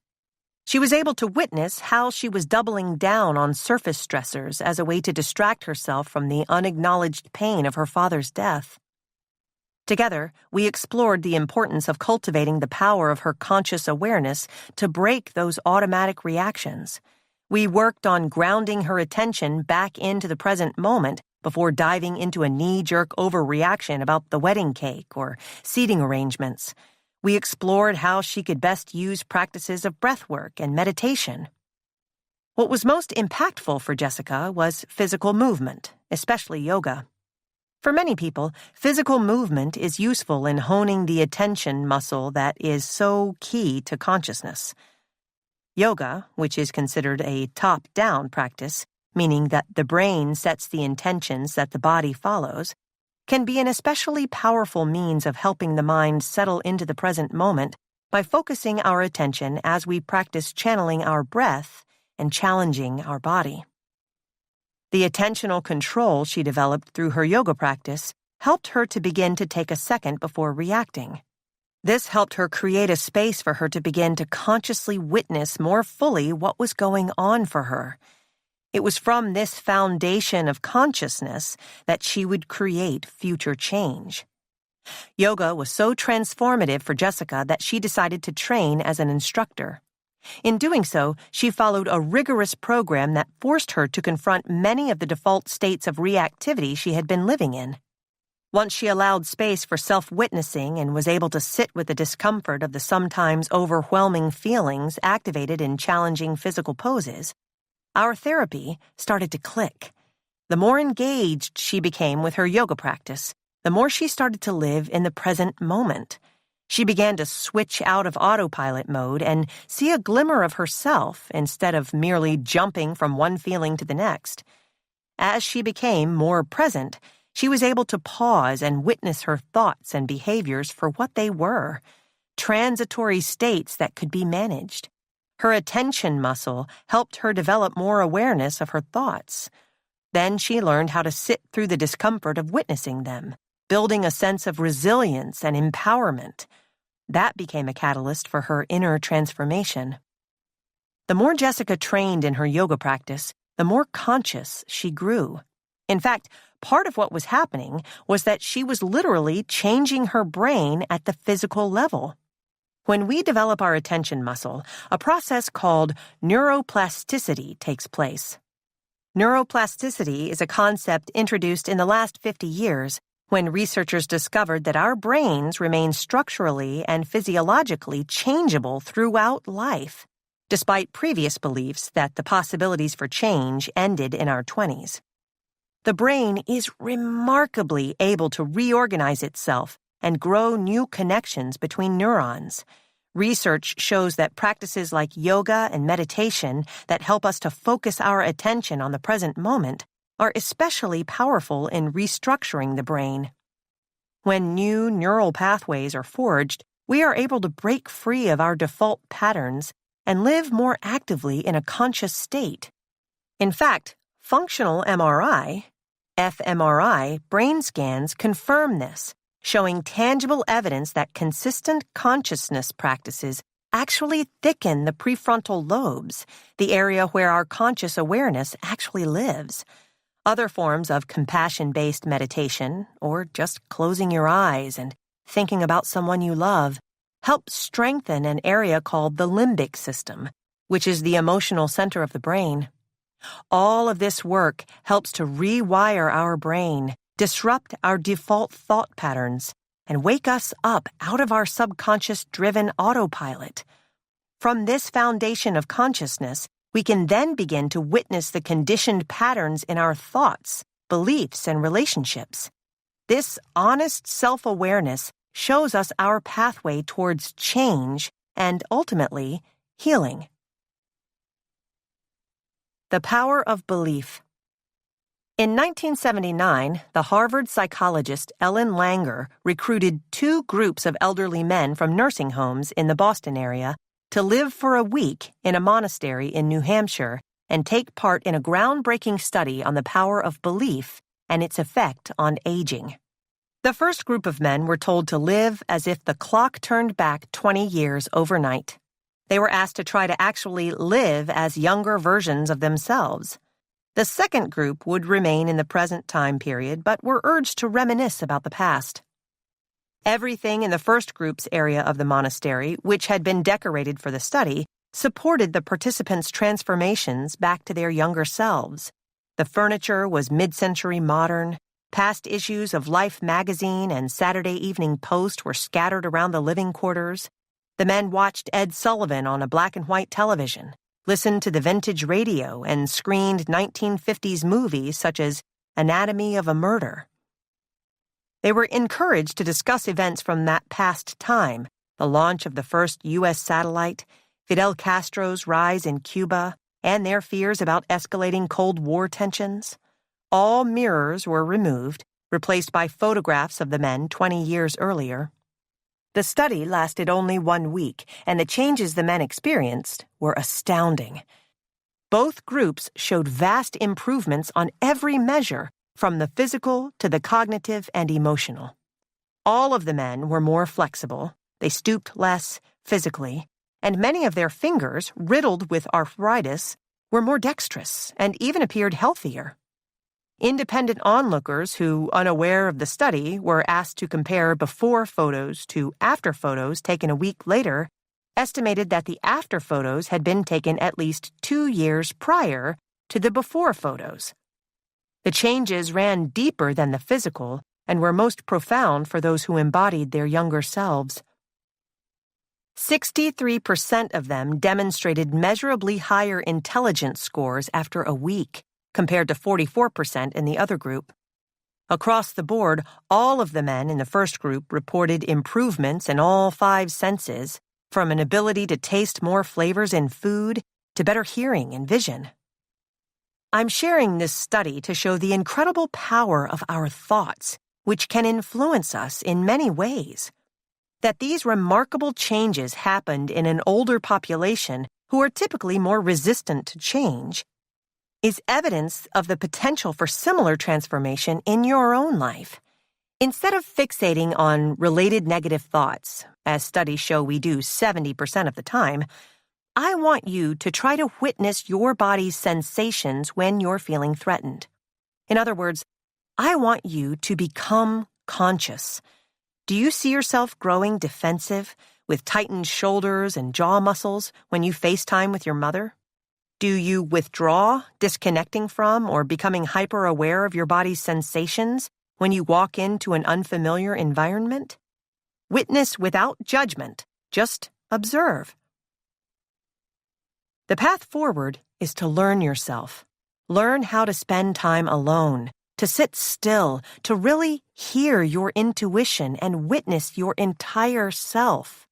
She was able to witness how she was doubling down on surface stressors as a way to distract herself from the unacknowledged pain of her father's death. Together, we explored the importance of cultivating the power of her conscious awareness to break those automatic reactions. We worked on grounding her attention back into the present moment before diving into a knee-jerk overreaction about the wedding cake or seating arrangements. We explored how she could best use practices of breathwork and meditation. What was most impactful for Jessica was physical movement, especially yoga. For many people, physical movement is useful in honing the attention muscle that is so key to consciousness. Yoga, which is considered a top-down practice, meaning that the brain sets the intentions that the body follows, can be an especially powerful means of helping the mind settle into the present moment by focusing our attention as we practice channeling our breath and challenging our body. The attentional control she developed through her yoga practice helped her to begin to take a second before reacting. This helped her create a space for her to begin to consciously witness more fully what was going on for her. It was from this foundation of consciousness that she would create future change. Yoga was so transformative for Jessica that she decided to train as an instructor. In doing so, she followed a rigorous program that forced her to confront many of the default states of reactivity she had been living in. Once she allowed space for self-witnessing and was able to sit with the discomfort of the sometimes overwhelming feelings activated in challenging physical poses, our therapy started to click. The more engaged she became with her yoga practice, the more she started to live in the present moment. She began to switch out of autopilot mode and see a glimmer of herself instead of merely jumping from one feeling to the next. As she became more present, she was able to pause and witness her thoughts and behaviors for what they were, transitory states that could be managed. Her attention muscle helped her develop more awareness of her thoughts. Then she learned how to sit through the discomfort of witnessing them, building a sense of resilience and empowerment. That became a catalyst for her inner transformation. The more Jessica trained in her yoga practice, the more conscious she grew. In fact, part of what was happening was that she was literally changing her brain at the physical level. When we develop our attention muscle, a process called neuroplasticity takes place. Neuroplasticity is a concept introduced in the last 50 years when researchers discovered that our brains remain structurally and physiologically changeable throughout life, despite previous beliefs that the possibilities for change ended in our 20s. The brain is remarkably able to reorganize itself and grow new connections between neurons. Research shows that practices like yoga and meditation that help us to focus our attention on the present moment are especially powerful in restructuring the brain. When new neural pathways are forged, we are able to break free of our default patterns and live more actively in a conscious state. In fact, functional MRI, fMRI, brain scans confirm this, showing tangible evidence that consistent consciousness practices actually thicken the prefrontal lobes, the area where our conscious awareness actually lives. Other forms of compassion-based meditation, or just closing your eyes and thinking about someone you love, help strengthen an area called the limbic system, which is the emotional center of the brain. All of this work helps to rewire our brain, disrupt our default thought patterns, and wake us up out of our subconscious-driven autopilot. From this foundation of consciousness, we can then begin to witness the conditioned patterns in our thoughts, beliefs, and relationships. This honest self-awareness shows us our pathway towards change and, ultimately, healing. The power of belief. In 1979, the Harvard psychologist Ellen Langer recruited 2 groups of elderly men from nursing homes in the Boston area to live for a week in a monastery in New Hampshire and take part in a groundbreaking study on the power of belief and its effect on aging. The first group of men were told to live as if the clock turned back 20 years overnight. They were asked to try to actually live as younger versions of themselves. The second group would remain in the present time period, but were urged to reminisce about the past. Everything in the first group's area of the monastery, which had been decorated for the study, supported the participants' transformations back to their younger selves. The furniture was mid-century modern. Past issues of Life magazine and Saturday Evening Post were scattered around the living quarters. The men watched Ed Sullivan on a black-and-white television, listened to the vintage radio, and screened 1950s movies such as Anatomy of a Murder. They were encouraged to discuss events from that past time, the launch of the first U.S. satellite, Fidel Castro's rise in Cuba, and their fears about escalating Cold War tensions. All mirrors were removed, replaced by photographs of the men 20 years earlier. The study lasted only 1 week, and the changes the men experienced were astounding. Both groups showed vast improvements on every measure, from the physical to the cognitive and emotional. All of the men were more flexible, they stooped less physically, and many of their fingers, riddled with arthritis, were more dexterous and even appeared healthier. Independent onlookers who, unaware of the study, were asked to compare before photos to after photos taken a week later, estimated that the after photos had been taken at least 2 years prior to the before photos. The changes ran deeper than the physical and were most profound for those who embodied their younger selves. 63% of them demonstrated measurably higher intelligence scores after a week, compared to 44% in the other group. Across the board, all of the men in the first group reported improvements in all 5 senses, from an ability to taste more flavors in food to better hearing and vision. I'm sharing this study to show the incredible power of our thoughts, which can influence us in many ways. That these remarkable changes happened in an older population who are typically more resistant to change is evidence of the potential for similar transformation in your own life. Instead of fixating on related negative thoughts, as studies show we do 70% of the time, I want you to try to witness your body's sensations when you're feeling threatened. In other words, I want you to become conscious. Do you see yourself growing defensive, with tightened shoulders and jaw muscles when you FaceTime with your mother? Do you withdraw, disconnecting from, or becoming hyper-aware of your body's sensations when you walk into an unfamiliar environment? Witness without judgment. Just observe. The path forward is to learn yourself. Learn how to spend time alone, to sit still, to really hear your intuition and witness your entire self.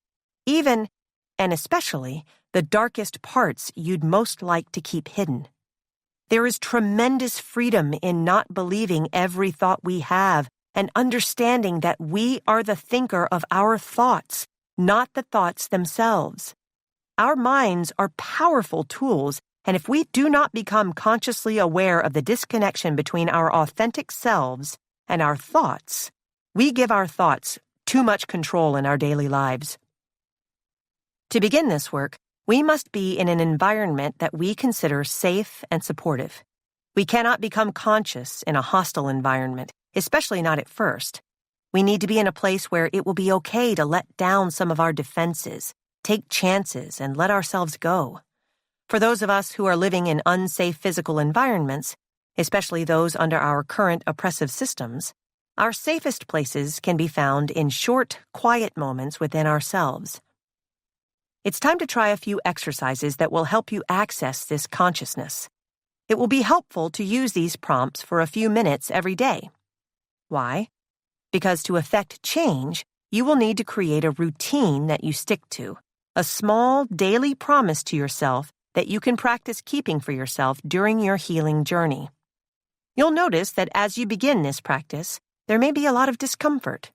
Even, and especially, the darkest parts you'd most like to keep hidden. There is tremendous freedom in not believing every thought we have and understanding that we are the thinker of our thoughts, not the thoughts themselves. Our minds are powerful tools, and if we do not become consciously aware of the disconnection between our authentic selves and our thoughts, we give our thoughts too much control in our daily lives. To begin this work, we must be in an environment that we consider safe and supportive. We cannot become conscious in a hostile environment, especially not at first. We need to be in a place where it will be okay to let down some of our defenses, take chances, and let ourselves go. For those of us who are living in unsafe physical environments, especially those under our current oppressive systems, our safest places can be found in short, quiet moments within ourselves. It's time to try a few exercises that will help you access this consciousness. It will be helpful to use these prompts for a few minutes every day. Why? Because to effect change, you will need to create a routine that you stick to, a small daily promise to yourself that you can practice keeping for yourself during your healing journey. You'll notice that as you begin this practice, there may be a lot of discomfort.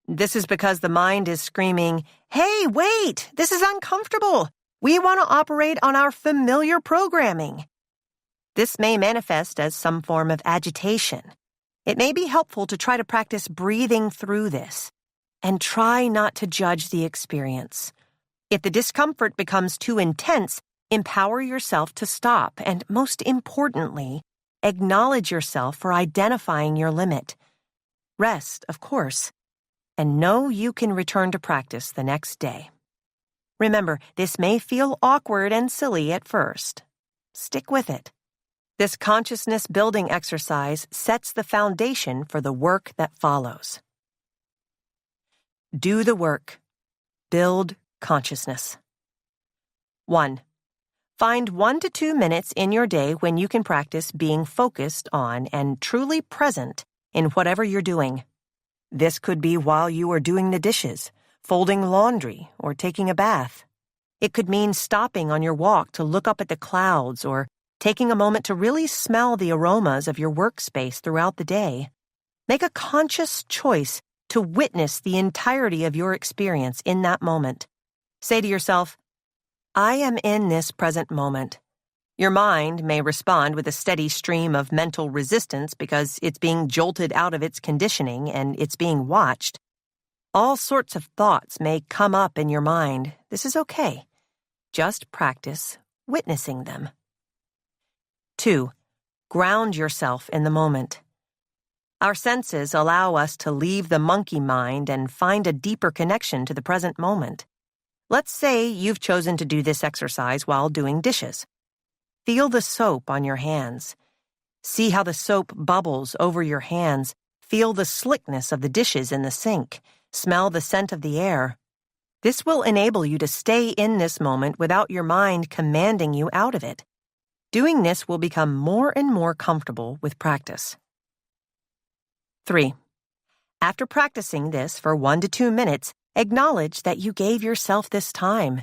This is because the mind is screaming, "Hey, wait! This is uncomfortable! We want to operate on our familiar programming." This may manifest as some form of agitation. It may be helpful to try to practice breathing through this, and try not to judge the experience. If the discomfort becomes too intense, empower yourself to stop, and most importantly, acknowledge yourself for identifying your limit. Rest, of course, and know you can return to practice the next day. Remember, this may feel awkward and silly at first. Stick with it. This consciousness-building exercise sets the foundation for the work that follows. Do the work. Build consciousness. 1. Find 1 to 2 minutes in your day when you can practice being focused on and truly present in whatever you're doing. This could be while you are doing the dishes, folding laundry, or taking a bath. It could mean stopping on your walk to look up at the clouds or taking a moment to really smell the aromas of your workspace throughout the day. Make a conscious choice to witness the entirety of your experience in that moment. Say to yourself, "I am in this present moment." Your mind may respond with a steady stream of mental resistance because it's being jolted out of its conditioning and it's being watched. All sorts of thoughts may come up in your mind. This is okay. Just practice witnessing them. 2. Ground yourself in the moment. Our senses allow us to leave the monkey mind and find a deeper connection to the present moment. Let's say you've chosen to do this exercise while doing dishes. Feel the soap on your hands. See how the soap bubbles over your hands. Feel the slickness of the dishes in the sink. Smell the scent of the air. This will enable you to stay in this moment without your mind commanding you out of it. Doing this will become more and more comfortable with practice. 3. After practicing this for 1 to 2 minutes, acknowledge that you gave yourself this time.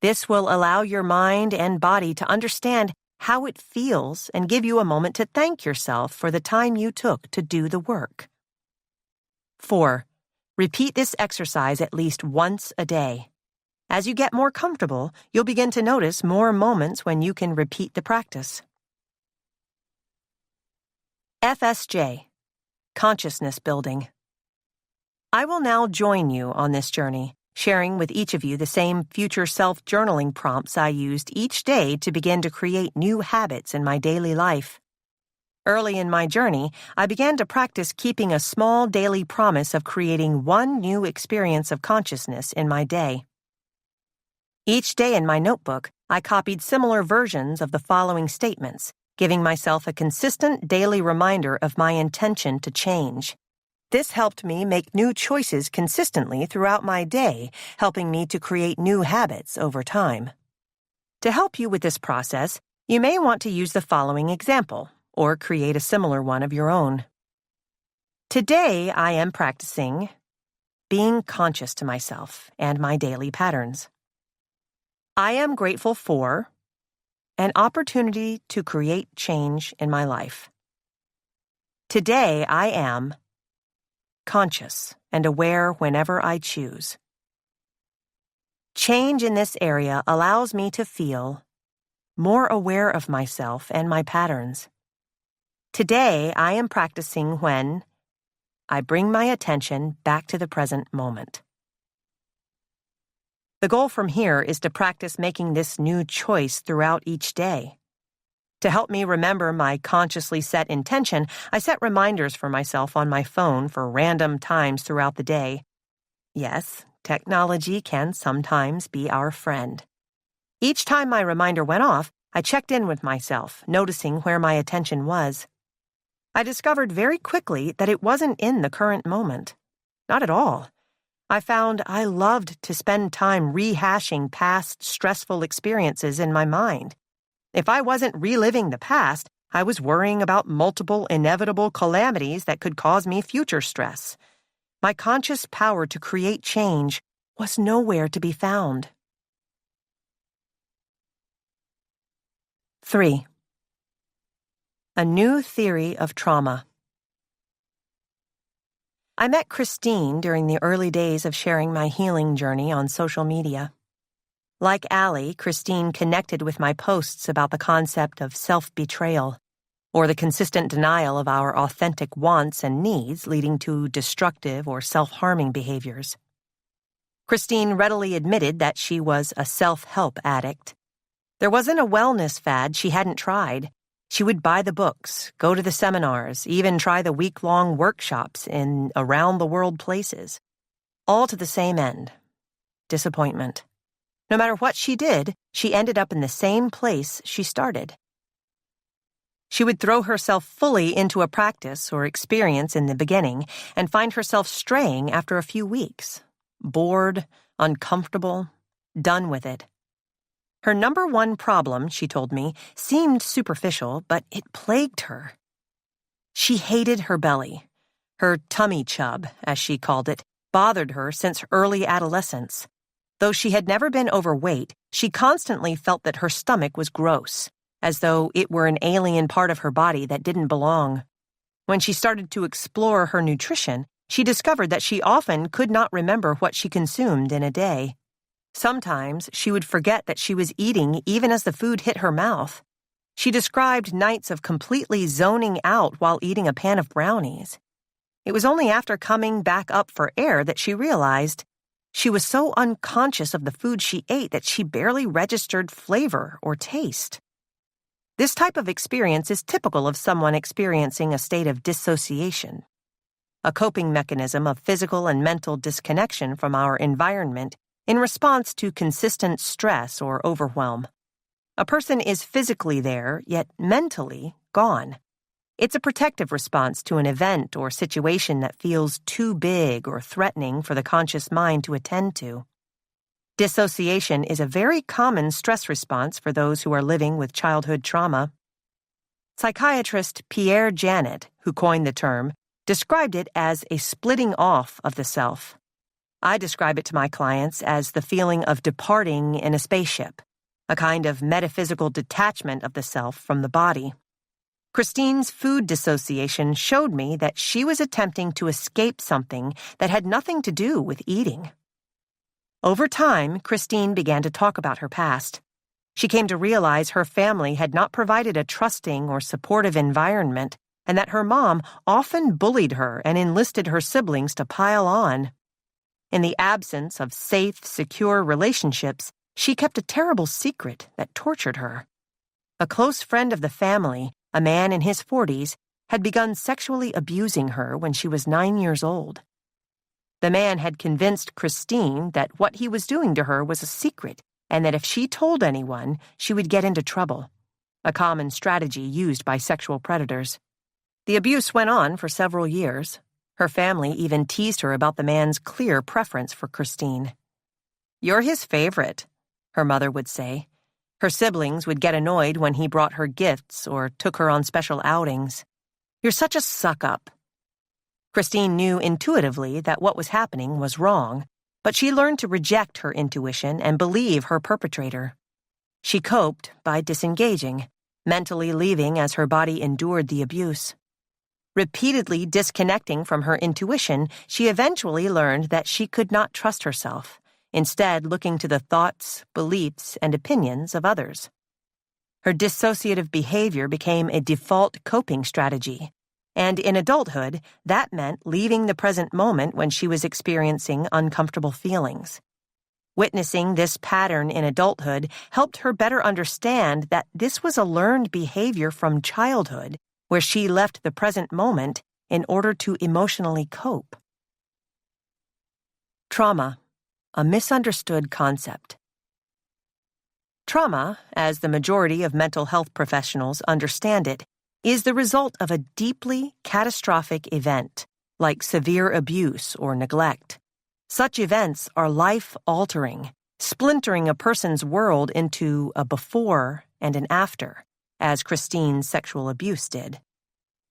This will allow your mind and body to understand how it feels and give you a moment to thank yourself for the time you took to do the work. 4. Repeat this exercise at least once a day. As you get more comfortable, you'll begin to notice more moments when you can repeat the practice. FSJ, Consciousness Building. I will now join you on this journey, sharing with each of you the same future self journaling prompts I used each day to begin to create new habits in my daily life. Early in my journey, I began to practice keeping a small daily promise of creating one new experience of consciousness in my day. Each day in my notebook, I copied similar versions of the following statements, giving myself a consistent daily reminder of my intention to change. This helped me make new choices consistently throughout my day, helping me to create new habits over time. To help you with this process, you may want to use the following example, or create a similar one of your own. Today, I am practicing being conscious to myself and my daily patterns. I am grateful for an opportunity to create change in my life. Today, I am conscious and aware whenever I choose. Change in this area allows me to feel more aware of myself and my patterns. Today, I am practicing when I bring my attention back to the present moment. The goal from here is to practice making this new choice throughout each day. To help me remember my consciously set intention, I set reminders for myself on my phone for random times throughout the day. Yes, technology can sometimes be our friend. Each time my reminder went off, I checked in with myself, noticing where my attention was. I discovered very quickly that it wasn't in the current moment. Not at all. I found I loved to spend time rehashing past stressful experiences in my mind. If I wasn't reliving the past, I was worrying about multiple inevitable calamities that could cause me future stress. My conscious power to create change was nowhere to be found. 3. A new theory of trauma. I met Christine during the early days of sharing my healing journey on social media. Like Allie, Christine connected with my posts about the concept of self-betrayal, or the consistent denial of our authentic wants and needs leading to destructive or self-harming behaviors. Christine readily admitted that she was a self-help addict. There wasn't a wellness fad she hadn't tried. She would buy the books, go to the seminars, even try the week-long workshops in around-the-world places. All to the same end: disappointment. No matter what she did, she ended up in the same place she started. She would throw herself fully into a practice or experience in the beginning and find herself straying after a few weeks. Bored, uncomfortable, done with it. Her number one problem, she told me, seemed superficial, but it plagued her. She hated her belly. Her tummy chub, as she called it, bothered her since early adolescence. Though she had never been overweight, she constantly felt that her stomach was gross, as though it were an alien part of her body that didn't belong. When she started to explore her nutrition, she discovered that she often could not remember what she consumed in a day. Sometimes she would forget that she was eating even as the food hit her mouth. She described nights of completely zoning out while eating a pan of brownies. It was only after coming back up for air that she realized she was so unconscious of the food she ate that she barely registered flavor or taste. This type of experience is typical of someone experiencing a state of dissociation, a coping mechanism of physical and mental disconnection from our environment in response to consistent stress or overwhelm. A person is physically there, yet mentally gone. It's a protective response to an event or situation that feels too big or threatening for the conscious mind to attend to. Dissociation is a very common stress response for those who are living with childhood trauma. Psychiatrist Pierre Janet, who coined the term, described it as a splitting off of the self. I describe it to my clients as the feeling of departing in a spaceship, a kind of metaphysical detachment of the self from the body. Christine's food dissociation showed me that she was attempting to escape something that had nothing to do with eating. Over time, Christine began to talk about her past. She came to realize her family had not provided a trusting or supportive environment, and that her mom often bullied her and enlisted her siblings to pile on. In the absence of safe, secure relationships, she kept a terrible secret that tortured her. A close friend of the family, a man in his 40s, had begun sexually abusing her when she was 9 years old. The man had convinced Christine that what he was doing to her was a secret and that if she told anyone, she would get into trouble, a common strategy used by sexual predators. The abuse went on for several years. Her family even teased her about the man's clear preference for Christine. "You're his favorite," her mother would say. Her siblings would get annoyed when he brought her gifts or took her on special outings. "You're such a suck-up." Christine knew intuitively that what was happening was wrong, but she learned to reject her intuition and believe her perpetrator. She coped by disengaging, mentally leaving as her body endured the abuse. Repeatedly disconnecting from her intuition, she eventually learned that she could not trust herself, instead looking to the thoughts, beliefs, and opinions of others. Her dissociative behavior became a default coping strategy, and in adulthood, that meant leaving the present moment when she was experiencing uncomfortable feelings. Witnessing this pattern in adulthood helped her better understand that this was a learned behavior from childhood, where she left the present moment in order to emotionally cope. Trauma, a misunderstood concept. Trauma, as the majority of mental health professionals understand it, is the result of a deeply catastrophic event, like severe abuse or neglect. Such events are life-altering, splintering a person's world into a before and an after, as Christine's sexual abuse did.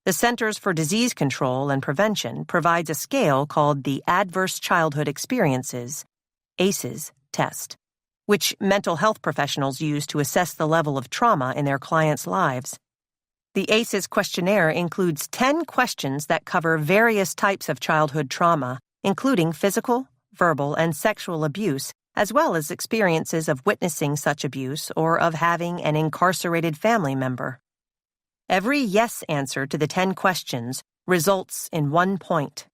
The Centers for Disease Control and Prevention provides a scale called the Adverse Childhood Experiences, ACEs, test, which mental health professionals use to assess the level of trauma in their clients' lives. The ACEs questionnaire includes 10 questions that cover various types of childhood trauma, including physical, verbal, and sexual abuse, as well as experiences of witnessing such abuse or of having an incarcerated family member. Every yes answer to the 10 questions results in 1 point.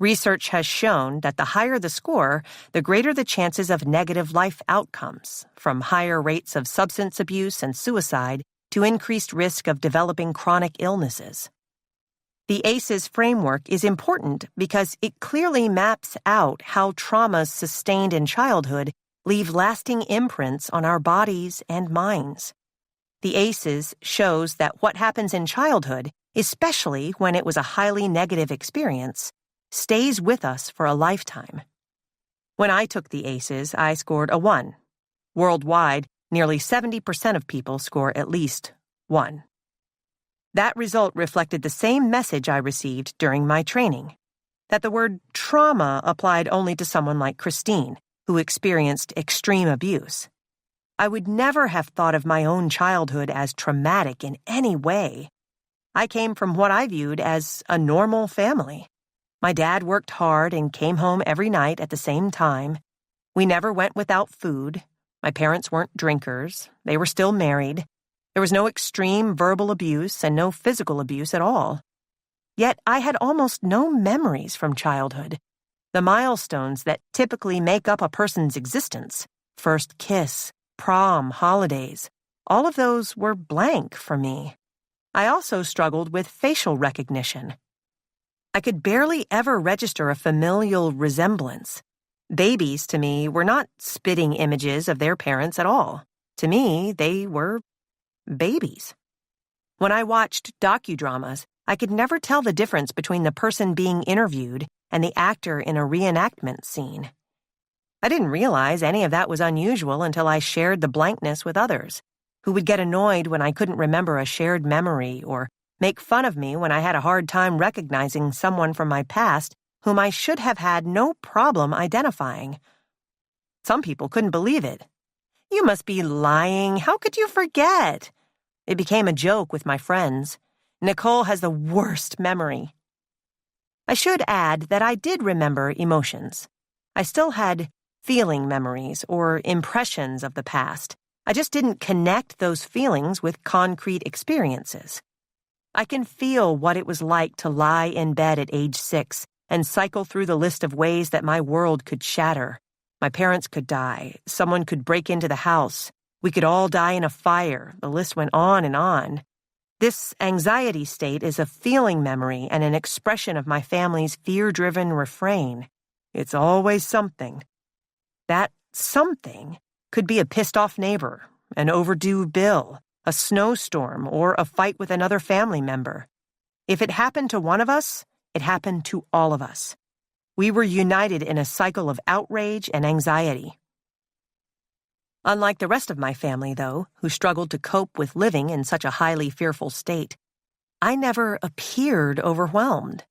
Research has shown that the higher the score, the greater the chances of negative life outcomes, from higher rates of substance abuse and suicide to increased risk of developing chronic illnesses. The ACEs framework is important because it clearly maps out how traumas sustained in childhood leave lasting imprints on our bodies and minds. The ACEs shows that what happens in childhood, especially when it was a highly negative experience, stays with us for a lifetime. When I took the ACEs, I scored a 1. Worldwide, nearly 70% of people score at least 1. That result reflected the same message I received during my training, that the word trauma applied only to someone like Christine, who experienced extreme abuse. I would never have thought of my own childhood as traumatic in any way. I came from what I viewed as a normal family. My dad worked hard and came home every night at the same time. We never went without food. My parents weren't drinkers. They were still married. There was no extreme verbal abuse and no physical abuse at all. Yet I had almost no memories from childhood. The milestones that typically make up a person's existence, first kiss, prom, holidays, all of those were blank for me. I also struggled with facial recognition. I could barely ever register a familial resemblance. Babies, to me, were not spitting images of their parents at all. To me, they were babies. When I watched docudramas, I could never tell the difference between the person being interviewed and the actor in a reenactment scene. I didn't realize any of that was unusual until I shared the blankness with others, who would get annoyed when I couldn't remember a shared memory or make fun of me when I had a hard time recognizing someone from my past whom I should have had no problem identifying. Some people couldn't believe it. "You must be lying. How could you forget?" It became a joke with my friends. Nicole has the worst memory. I should add that I did remember emotions. I still had feeling memories or impressions of the past. I just didn't connect those feelings with concrete experiences. I can feel what it was like to lie in bed at age 6 and cycle through the list of ways that my world could shatter. My parents could die. Someone could break into the house. We could all die in a fire. The list went on and on. This anxiety state is a feeling memory and an expression of my family's fear-driven refrain. It's always something. That something could be a pissed-off neighbor, an overdue bill, a snowstorm, or a fight with another family member. If it happened to one of us, it happened to all of us. We were united in a cycle of outrage and anxiety. Unlike the rest of my family, though, who struggled to cope with living in such a highly fearful state, I never appeared overwhelmed.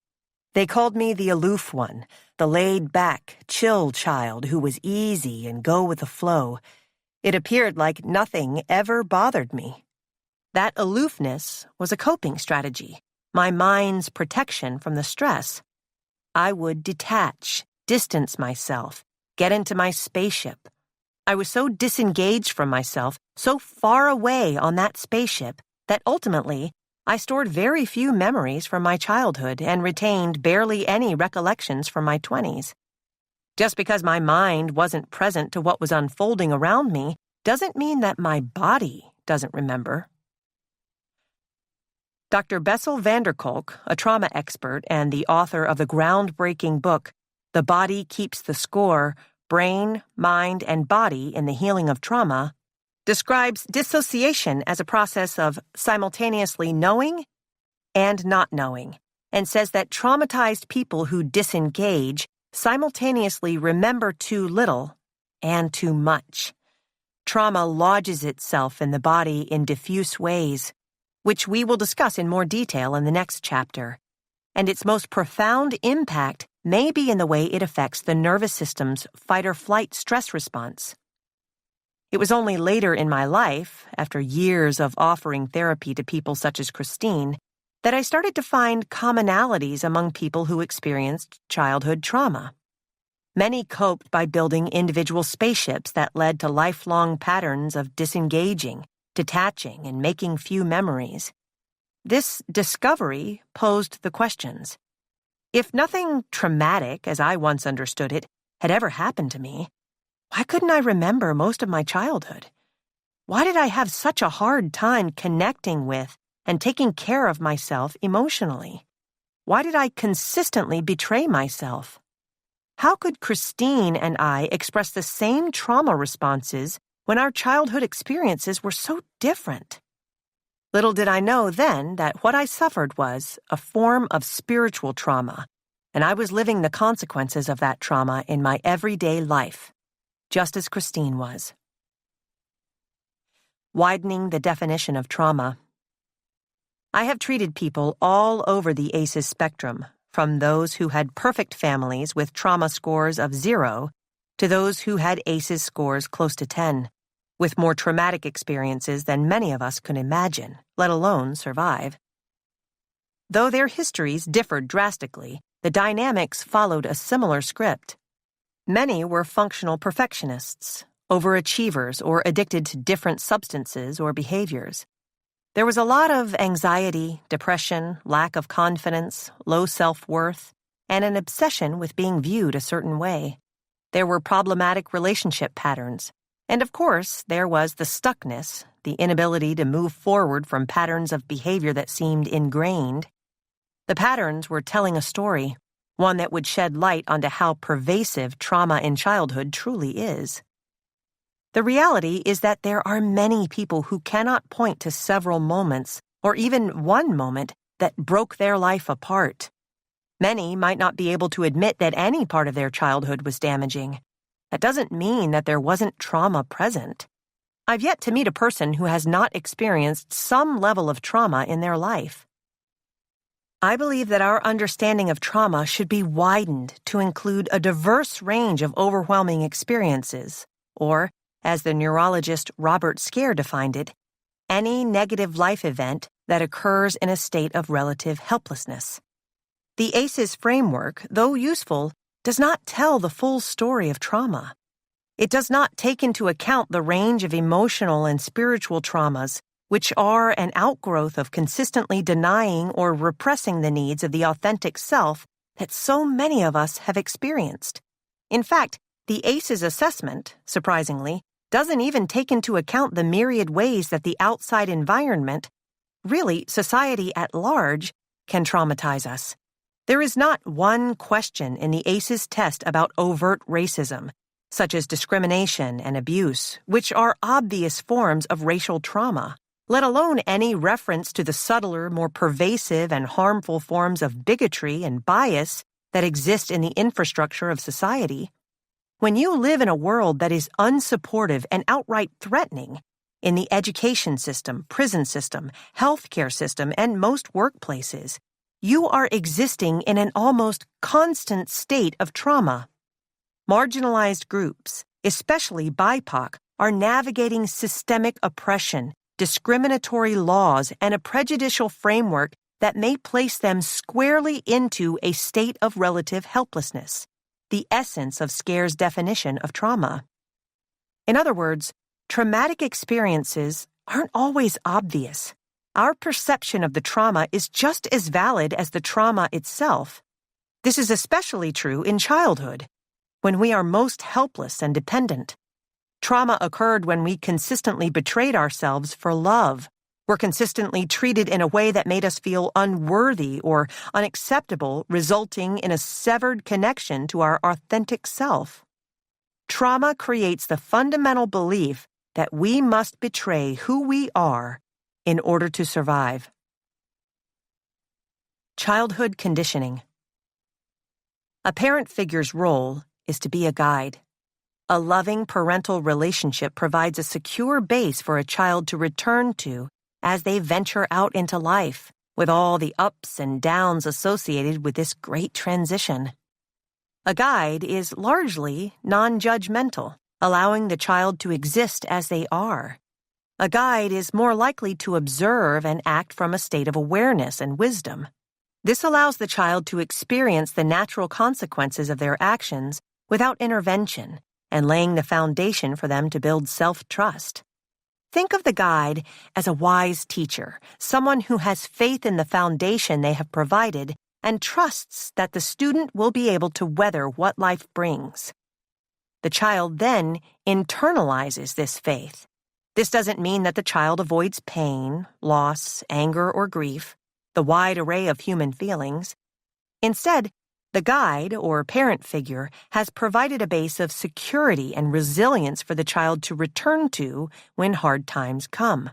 They called me the aloof one, the laid-back, chill child who was easy and go with the flow. It appeared like nothing ever bothered me. That aloofness was a coping strategy, my mind's protection from the stress. I would detach, distance myself, get into my spaceship. I was so disengaged from myself, so far away on that spaceship, that ultimately I stored very few memories from my childhood and retained barely any recollections from my 20s. Just because my mind wasn't present to what was unfolding around me doesn't mean that my body doesn't remember. Dr. Bessel van der Kolk, a trauma expert and the author of the groundbreaking book, The Body Keeps the Score, Brain, Mind, and Body in the Healing of Trauma, describes dissociation as a process of simultaneously knowing and not knowing, and says that traumatized people who disengage simultaneously remember too little and too much. Trauma lodges itself in the body in diffuse ways, which we will discuss in more detail in the next chapter, and its most profound impact may be in the way it affects the nervous system's fight-or-flight stress response. It was only later in my life, after years of offering therapy to people such as Christine, that I started to find commonalities among people who experienced childhood trauma. Many coped by building individual spaceships that led to lifelong patterns of disengaging, detaching, and making few memories. This discovery posed the questions. If nothing traumatic, as I once understood it, had ever happened to me, why couldn't I remember most of my childhood? Why did I have such a hard time connecting with and taking care of myself emotionally? Why did I consistently betray myself? How could Christine and I express the same trauma responses when our childhood experiences were so different? Little did I know then that what I suffered was a form of spiritual trauma, and I was living the consequences of that trauma in my everyday life, just as Christine was. Widening the definition of trauma. I have treated people all over the ACEs spectrum, from those who had perfect families with trauma scores of 0 to those who had ACEs scores close to 10. With more traumatic experiences than many of us could imagine, let alone survive. Though their histories differed drastically, the dynamics followed a similar script. Many were functional perfectionists, overachievers, or addicted to different substances or behaviors. There was a lot of anxiety, depression, lack of confidence, low self-worth, and an obsession with being viewed a certain way. There were problematic relationship patterns. And of course, there was the stuckness, the inability to move forward from patterns of behavior that seemed ingrained. The patterns were telling a story, one that would shed light onto how pervasive trauma in childhood truly is. The reality is that there are many people who cannot point to several moments, or even one moment, that broke their life apart. Many might not be able to admit that any part of their childhood was damaging. That doesn't mean that there wasn't trauma present. I've yet to meet a person who has not experienced some level of trauma in their life. I believe that our understanding of trauma should be widened to include a diverse range of overwhelming experiences, or, as the neurologist Robert Scare defined it, any negative life event that occurs in a state of relative helplessness. The ACEs framework, though useful, does not tell the full story of trauma. It does not take into account the range of emotional and spiritual traumas, which are an outgrowth of consistently denying or repressing the needs of the authentic self that so many of us have experienced. In fact, the ACEs assessment, surprisingly, doesn't even take into account the myriad ways that the outside environment, really society at large, can traumatize us. There is not one question in the ACEs test about overt racism, such as discrimination and abuse, which are obvious forms of racial trauma, let alone any reference to the subtler, more pervasive and harmful forms of bigotry and bias that exist in the infrastructure of society. When you live in a world that is unsupportive and outright threatening, in the education system, prison system, healthcare system, and most workplaces, you are existing in an almost constant state of trauma. Marginalized groups, especially BIPOC, are navigating systemic oppression, discriminatory laws, and a prejudicial framework that may place them squarely into a state of relative helplessness, the essence of SCARE's definition of trauma. In other words, traumatic experiences aren't always obvious. Our perception of the trauma is just as valid as the trauma itself. This is especially true in childhood, when we are most helpless and dependent. Trauma occurred when we consistently betrayed ourselves for love, were consistently treated in a way that made us feel unworthy or unacceptable, resulting in a severed connection to our authentic self. Trauma creates the fundamental belief that we must betray who we are in order to survive. Childhood conditioning. A parent figure's role is to be a guide. A loving parental relationship provides a secure base for a child to return to as they venture out into life, with all the ups and downs associated with this great transition. A guide is largely non-judgmental, allowing the child to exist as they are. A guide is more likely to observe and act from a state of awareness and wisdom. This allows the child to experience the natural consequences of their actions without intervention and laying the foundation for them to build self-trust. Think of the guide as a wise teacher, someone who has faith in the foundation they have provided and trusts that the student will be able to weather what life brings. The child then internalizes this faith. This doesn't mean that the child avoids pain, loss, anger, or grief, the wide array of human feelings. Instead, the guide or parent figure has provided a base of security and resilience for the child to return to when hard times come.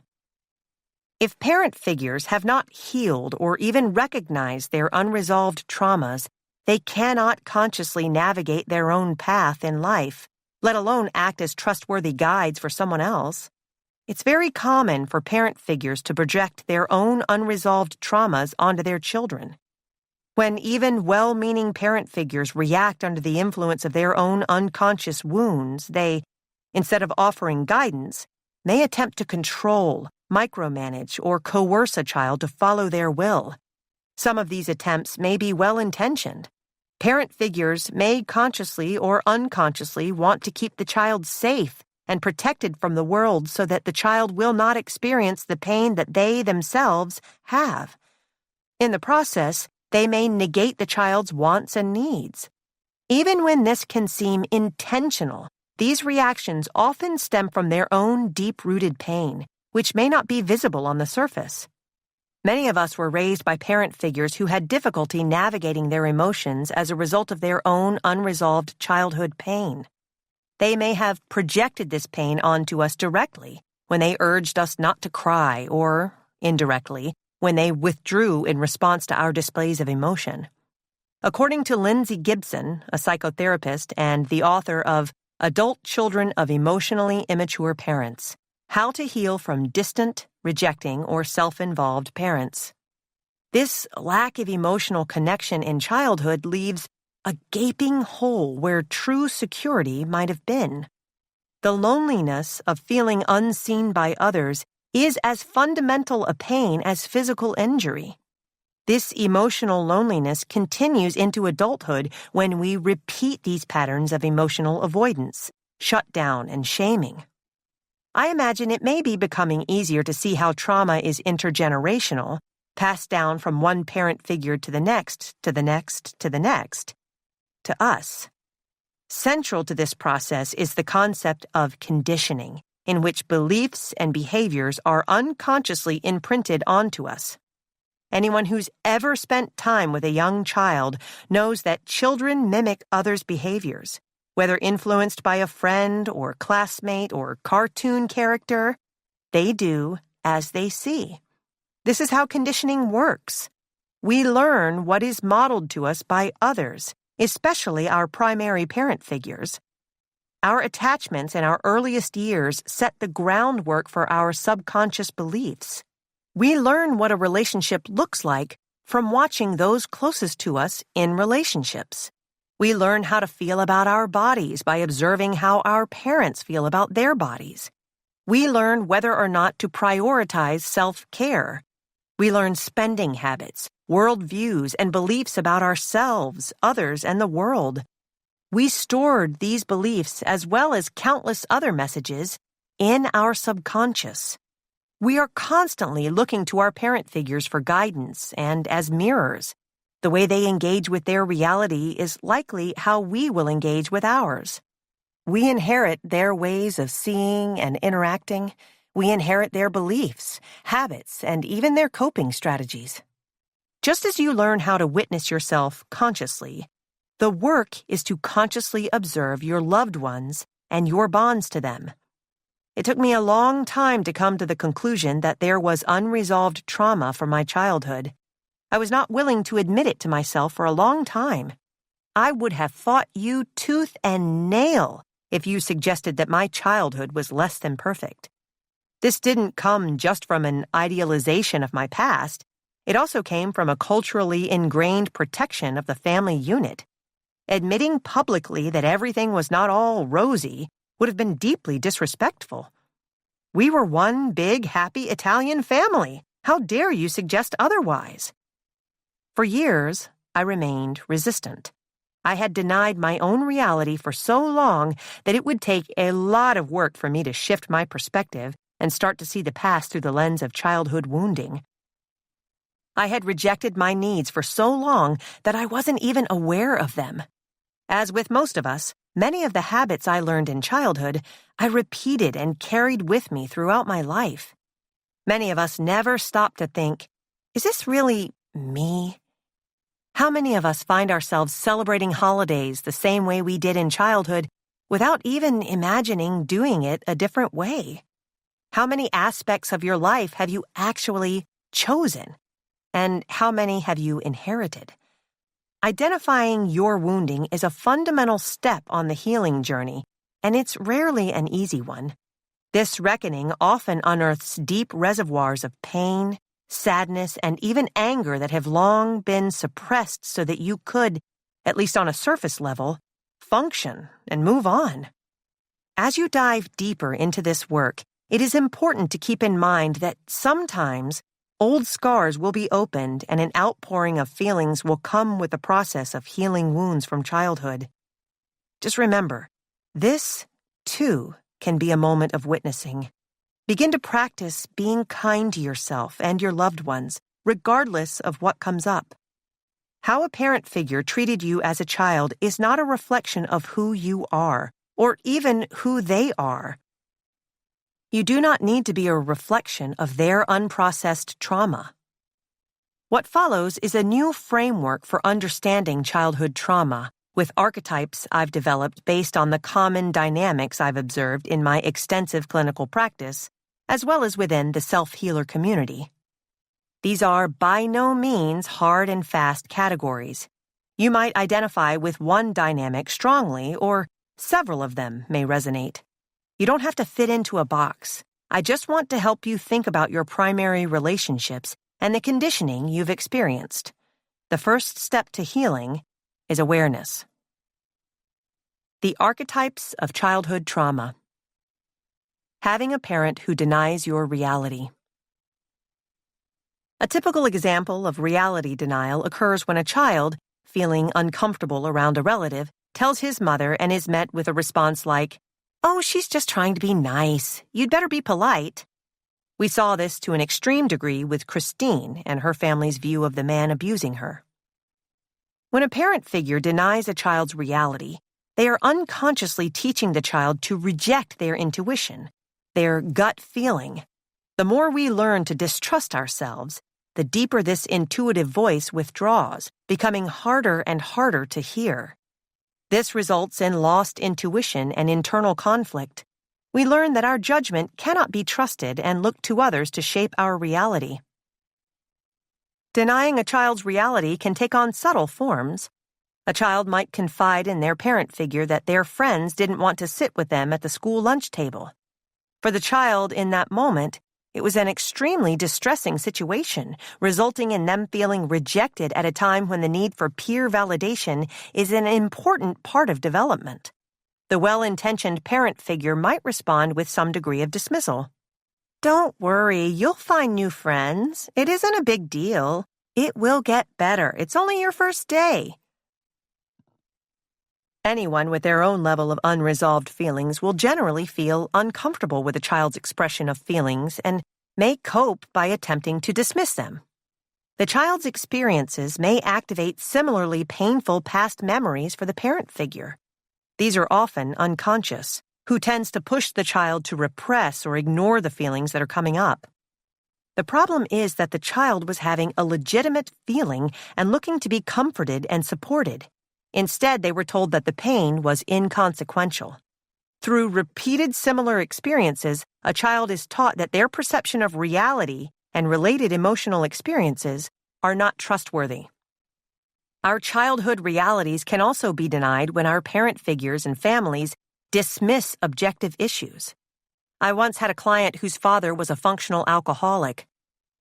If parent figures have not healed or even recognized their unresolved traumas, they cannot consciously navigate their own path in life, let alone act as trustworthy guides for someone else. It's very common for parent figures to project their own unresolved traumas onto their children. When even well-meaning parent figures react under the influence of their own unconscious wounds, they, instead of offering guidance, may attempt to control, micromanage, or coerce a child to follow their will. Some of these attempts may be well-intentioned. Parent figures may consciously or unconsciously want to keep the child safe and protected from the world so that the child will not experience the pain that they themselves have. In the process, they may negate the child's wants and needs. Even when this can seem intentional, these reactions often stem from their own deep-rooted pain, which may not be visible on the surface. Many of us were raised by parent figures who had difficulty navigating their emotions as a result of their own unresolved childhood pain. They may have projected this pain onto us directly when they urged us not to cry, or, indirectly, when they withdrew in response to our displays of emotion. According to Lindsay Gibson, a psychotherapist and the author of Adult Children of Emotionally Immature Parents, How to Heal from Distant, Rejecting, or Self-Involved Parents. This lack of emotional connection in childhood leaves a gaping hole where true security might have been. The loneliness of feeling unseen by others is as fundamental a pain as physical injury. This emotional loneliness continues into adulthood when we repeat these patterns of emotional avoidance, shutdown, and shaming. I imagine it may be becoming easier to see how trauma is intergenerational. passed down from one parent figure to the next, to the next, to the next, to us. Central to this process is the concept of conditioning, in which beliefs and behaviors are unconsciously imprinted onto us. Anyone who's ever spent time with a young child knows that children mimic others' behaviors, whether influenced by a friend or classmate or cartoon character. They do as they see. This is how conditioning works. We learn what is modeled to us by others, especially our primary parent figures. Our attachments in our earliest years set the groundwork for our subconscious beliefs. We learn what a relationship looks like from watching those closest to us in relationships. We learn how to feel about our bodies by observing how our parents feel about their bodies. We learn whether or not to prioritize self-care. We learn spending habits, worldviews, and beliefs about ourselves, others, and the world. We stored these beliefs as well as countless other messages in our subconscious. We are constantly looking to our parent figures for guidance and as mirrors. The way they engage with their reality is likely how we will engage with ours. We inherit their ways of seeing and interacting. We inherit their beliefs, habits, and even their coping strategies. Just as you learn how to witness yourself consciously, the work is to consciously observe your loved ones and your bonds to them. It took me a long time to come to the conclusion that there was unresolved trauma from my childhood. I was not willing to admit it to myself for a long time. I would have fought you tooth and nail if you suggested that my childhood was less than perfect. This didn't come just from an idealization of my past. It also came from a culturally ingrained protection of the family unit. Admitting publicly that everything was not all rosy would have been deeply disrespectful. We were one big, happy Italian family. How dare you suggest otherwise? For years, I remained resistant. I had denied my own reality for so long that it would take a lot of work for me to shift my perspective and start to see the past through the lens of childhood wounding. I had rejected my needs for so long that I wasn't even aware of them. As with most of us, many of the habits I learned in childhood, I repeated and carried with me throughout my life. Many of us never stop to think, is this really me? How many of us find ourselves celebrating holidays the same way we did in childhood without even imagining doing it a different way? How many aspects of your life have you actually chosen? And how many have you inherited? Identifying your wounding is a fundamental step on the healing journey, and it's rarely an easy one. This reckoning often unearths deep reservoirs of pain, sadness, and even anger that have long been suppressed so that you could, at least on a surface level, function and move on. As you dive deeper into this work, it is important to keep in mind that sometimes old scars will be opened and an outpouring of feelings will come with the process of healing wounds from childhood. Just remember, this, too, can be a moment of witnessing. Begin to practice being kind to yourself and your loved ones, regardless of what comes up. How a parent figure treated you as a child is not a reflection of who you are, or even who they are. You do not need to be a reflection of their unprocessed trauma. What follows is a new framework for understanding childhood trauma, with archetypes I've developed based on the common dynamics I've observed in my extensive clinical practice, as well as within the self-healer community. These are by no means hard and fast categories. You might identify with one dynamic strongly, or several of them may resonate. You don't have to fit into a box. I just want to help you think about your primary relationships and the conditioning you've experienced. The first step to healing is awareness. The archetypes of childhood trauma. Having a parent who denies your reality. A typical example of reality denial occurs when a child, feeling uncomfortable around a relative, tells his mother and is met with a response like, "Oh, she's just trying to be nice. You'd better be polite." We saw this to an extreme degree with Christine and her family's view of the man abusing her. When a parent figure denies a child's reality, they are unconsciously teaching the child to reject their intuition, their gut feeling. The more we learn to distrust ourselves, the deeper this intuitive voice withdraws, becoming harder and harder to hear. This results in lost intuition and internal conflict. We learn that our judgment cannot be trusted and look to others to shape our reality. Denying a child's reality can take on subtle forms. A child might confide in their parent figure that their friends didn't want to sit with them at the school lunch table. For the child in that moment, it was an extremely distressing situation, resulting in them feeling rejected at a time when the need for peer validation is an important part of development. The well-intentioned parent figure might respond with some degree of dismissal. "Don't worry, you'll find new friends. It isn't a big deal. It will get better. It's only your first day." Anyone with their own level of unresolved feelings will generally feel uncomfortable with a child's expression of feelings and may cope by attempting to dismiss them. The child's experiences may activate similarly painful past memories for the parent figure. These are often unconscious, who tends to push the child to repress or ignore the feelings that are coming up. The problem is that the child was having a legitimate feeling and looking to be comforted and supported. Instead, they were told that the pain was inconsequential. Through repeated similar experiences, a child is taught that their perception of reality and related emotional experiences are not trustworthy. Our childhood realities can also be denied when our parent figures and families dismiss objective issues. I once had a client whose father was a functional alcoholic.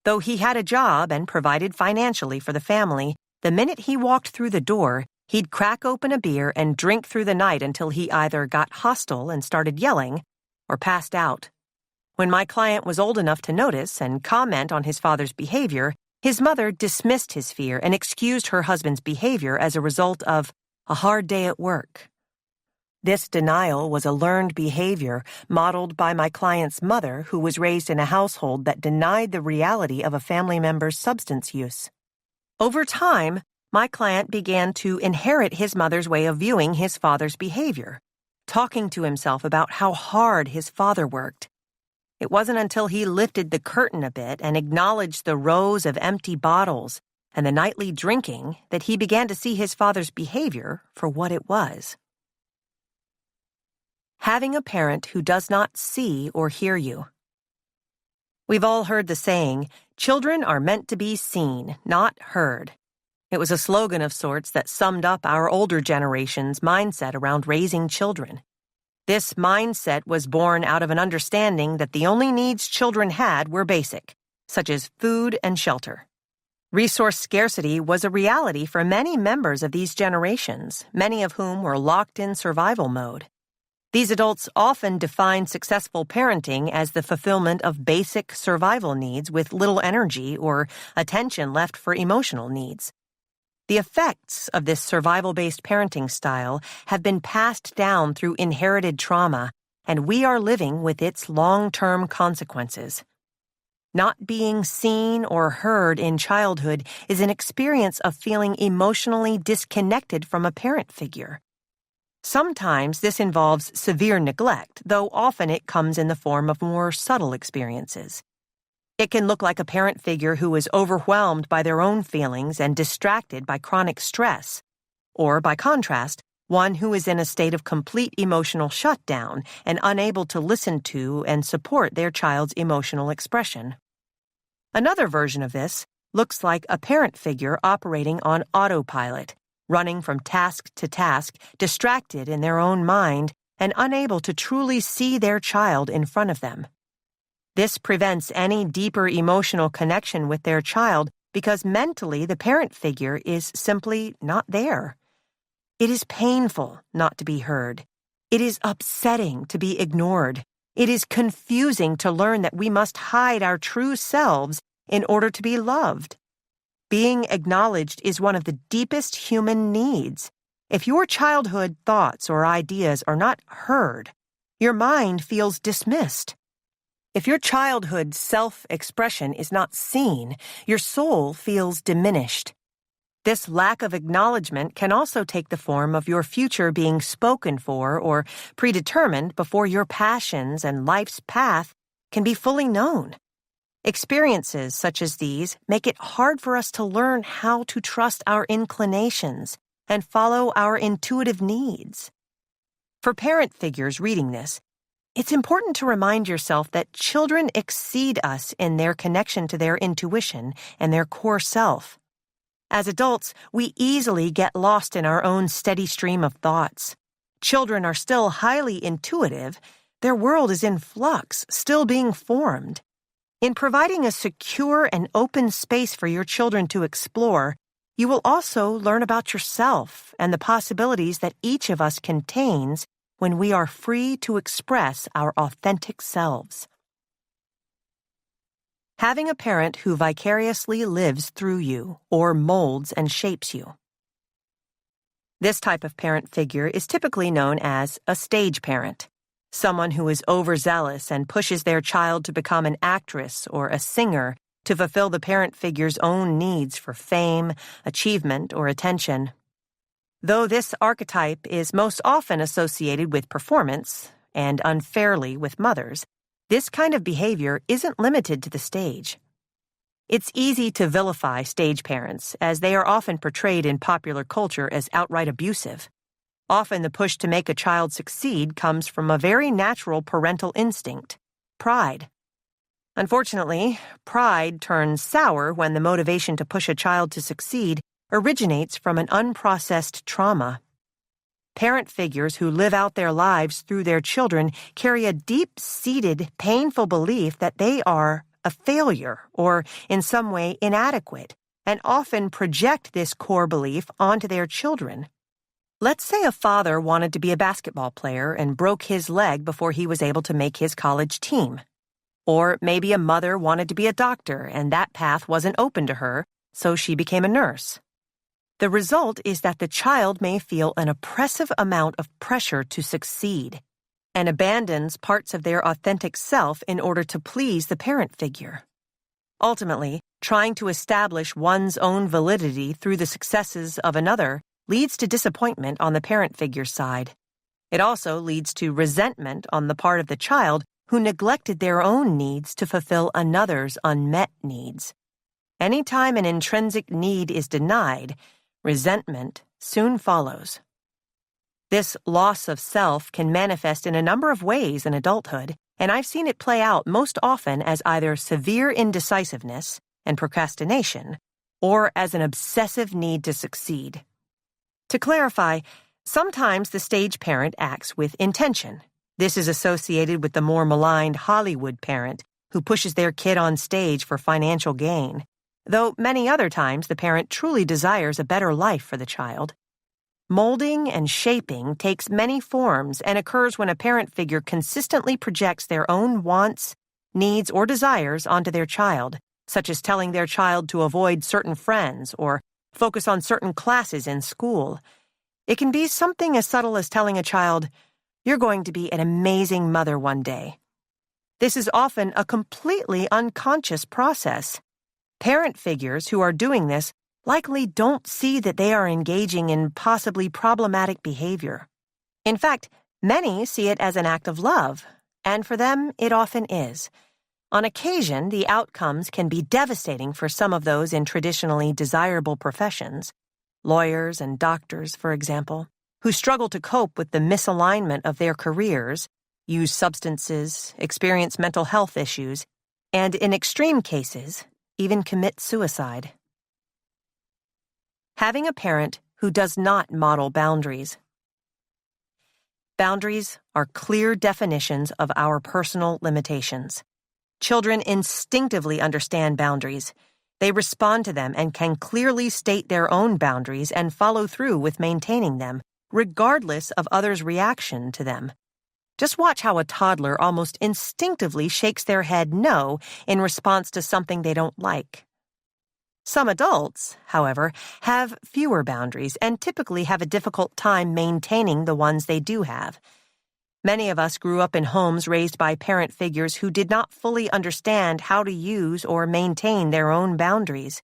Though he had a job and provided financially for the family, the minute he walked through the door, he'd crack open a beer and drink through the night until he either got hostile and started yelling or passed out. When my client was old enough to notice and comment on his father's behavior, his mother dismissed his fear and excused her husband's behavior as a result of a hard day at work. This denial was a learned behavior modeled by my client's mother, who was raised in a household that denied the reality of a family member's substance use. Over time, my client began to inherit his mother's way of viewing his father's behavior, talking to himself about how hard his father worked. It wasn't until he lifted the curtain a bit and acknowledged the rows of empty bottles and the nightly drinking that he began to see his father's behavior for what it was. Having a parent who does not see or hear you. We've all heard the saying, "Children are meant to be seen, not heard." It was a slogan of sorts that summed up our older generation's mindset around raising children. This mindset was born out of an understanding that the only needs children had were basic, such as food and shelter. Resource scarcity was a reality for many members of these generations, many of whom were locked in survival mode. These adults often define successful parenting as the fulfillment of basic survival needs with little energy or attention left for emotional needs. The effects of this survival-based parenting style have been passed down through inherited trauma, and we are living with its long-term consequences. Not being seen or heard in childhood is an experience of feeling emotionally disconnected from a parent figure. Sometimes this involves severe neglect, though often it comes in the form of more subtle experiences. It can look like a parent figure who is overwhelmed by their own feelings and distracted by chronic stress, or, by contrast, one who is in a state of complete emotional shutdown and unable to listen to and support their child's emotional expression. Another version of this looks like a parent figure operating on autopilot, running from task to task, distracted in their own mind, and unable to truly see their child in front of them. This prevents any deeper emotional connection with their child because mentally the parent figure is simply not there. It is painful not to be heard. It is upsetting to be ignored. It is confusing to learn that we must hide our true selves in order to be loved. Being acknowledged is one of the deepest human needs. If your childhood thoughts or ideas are not heard, your mind feels dismissed. If your childhood self-expression is not seen, your soul feels diminished. This lack of acknowledgement can also take the form of your future being spoken for or predetermined before your passions and life's path can be fully known. Experiences such as these make it hard for us to learn how to trust our inclinations and follow our intuitive needs. For parent figures reading this, it's important to remind yourself that children exceed us in their connection to their intuition and their core self. As adults, we easily get lost in our own steady stream of thoughts. Children are still highly intuitive. Their world is in flux, still being formed. In providing a secure and open space for your children to explore, you will also learn about yourself and the possibilities that each of us contains when we are free to express our authentic selves. Having a parent who vicariously lives through you or molds and shapes you. This type of parent figure is typically known as a stage parent, someone who is overzealous and pushes their child to become an actress or a singer to fulfill the parent figure's own needs for fame, achievement, or attention. Though this archetype is most often associated with performance, and unfairly with mothers, this kind of behavior isn't limited to the stage. It's easy to vilify stage parents, as they are often portrayed in popular culture as outright abusive. Often the push to make a child succeed comes from a very natural parental instinct, pride. Unfortunately, pride turns sour when the motivation to push a child to succeed originates from an unprocessed trauma. Parent figures who live out their lives through their children carry a deep-seated, painful belief that they are a failure or in some way inadequate, and often project this core belief onto their children. Let's say a father wanted to be a basketball player and broke his leg before he was able to make his college team. Or maybe a mother wanted to be a doctor and that path wasn't open to her, so she became a nurse. The result is that the child may feel an oppressive amount of pressure to succeed and abandons parts of their authentic self in order to please the parent figure. Ultimately, trying to establish one's own validity through the successes of another leads to disappointment on the parent figure's side. It also leads to resentment on the part of the child who neglected their own needs to fulfill another's unmet needs. Anytime an intrinsic need is denied, resentment soon follows. This loss of self can manifest in a number of ways in adulthood, and I've seen it play out most often as either severe indecisiveness and procrastination, or as an obsessive need to succeed. To clarify, sometimes the stage parent acts with intention. This is associated with the more maligned Hollywood parent who pushes their kid on stage for financial gain, though many other times the parent truly desires a better life for the child. Molding and shaping takes many forms and occurs when a parent figure consistently projects their own wants, needs, or desires onto their child, such as telling their child to avoid certain friends or focus on certain classes in school. It can be something as subtle as telling a child, "You're going to be an amazing mother one day." This is often a completely unconscious process. Parent figures who are doing this likely don't see that they are engaging in possibly problematic behavior. In fact, many see it as an act of love, and for them it often is. On occasion, the outcomes can be devastating for some of those in traditionally desirable professions, lawyers and doctors, for example, who struggle to cope with the misalignment of their careers, use substances, experience mental health issues, and in extreme cases, even commit suicide. Having a parent who does not model boundaries. Boundaries are clear definitions of our personal limitations. Children instinctively understand boundaries. They respond to them and can clearly state their own boundaries and follow through with maintaining them, regardless of others' reaction to them. Just watch how a toddler almost instinctively shakes their head no in response to something they don't like. Some adults, however, have fewer boundaries and typically have a difficult time maintaining the ones they do have. Many of us grew up in homes raised by parent figures who did not fully understand how to use or maintain their own boundaries,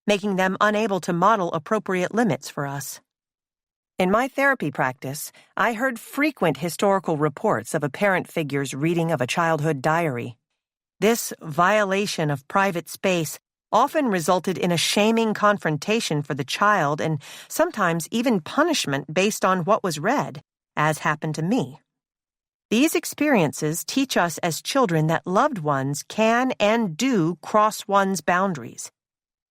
making them unable to model appropriate limits for us. In my therapy practice, I heard frequent historical reports of a parent figure's reading of a childhood diary. This violation of private space often resulted in a shaming confrontation for the child and sometimes even punishment based on what was read, as happened to me. These experiences teach us as children that loved ones can and do cross one's boundaries.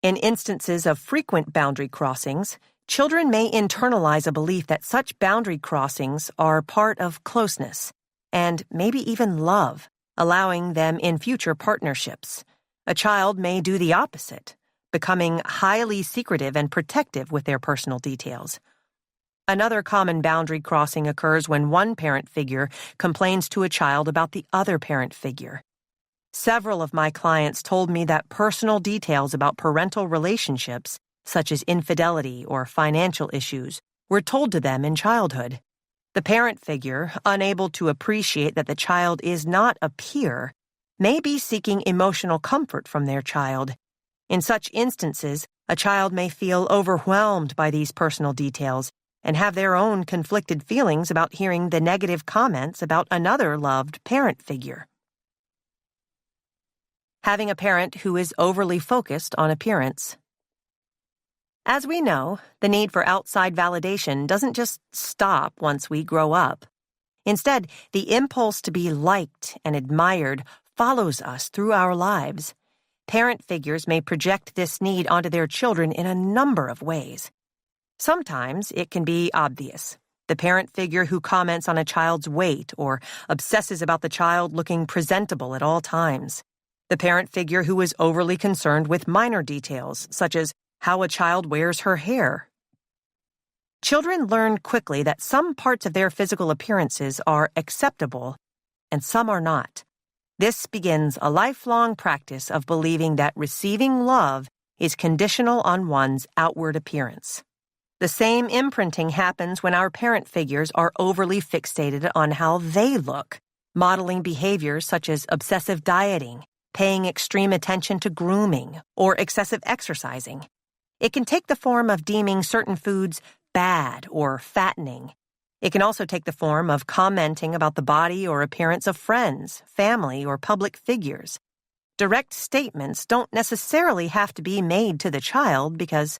In instances of frequent boundary crossings, children may internalize a belief that such boundary crossings are part of closeness, and maybe even love, allowing them in future partnerships. A child may do the opposite, becoming highly secretive and protective with their personal details. Another common boundary crossing occurs when one parent figure complains to a child about the other parent figure. Several of my clients told me that personal details about parental relationships, such as infidelity or financial issues, were told to them in childhood. The parent figure, unable to appreciate that the child is not a peer, may be seeking emotional comfort from their child. In such instances, a child may feel overwhelmed by these personal details and have their own conflicted feelings about hearing the negative comments about another loved parent figure. Having a parent who is overly focused on appearance. As we know, the need for outside validation doesn't just stop once we grow up. Instead, the impulse to be liked and admired follows us through our lives. Parent figures may project this need onto their children in a number of ways. Sometimes it can be obvious. The parent figure who comments on a child's weight or obsesses about the child looking presentable at all times. The parent figure who is overly concerned with minor details, such as how a child wears her hair. Children learn quickly that some parts of their physical appearances are acceptable and some are not. This begins a lifelong practice of believing that receiving love is conditional on one's outward appearance. The same imprinting happens when our parent figures are overly fixated on how they look, modeling behaviors such as obsessive dieting, paying extreme attention to grooming, or excessive exercising. It can take the form of deeming certain foods bad or fattening. It can also take the form of commenting about the body or appearance of friends, family, or public figures. Direct statements don't necessarily have to be made to the child because,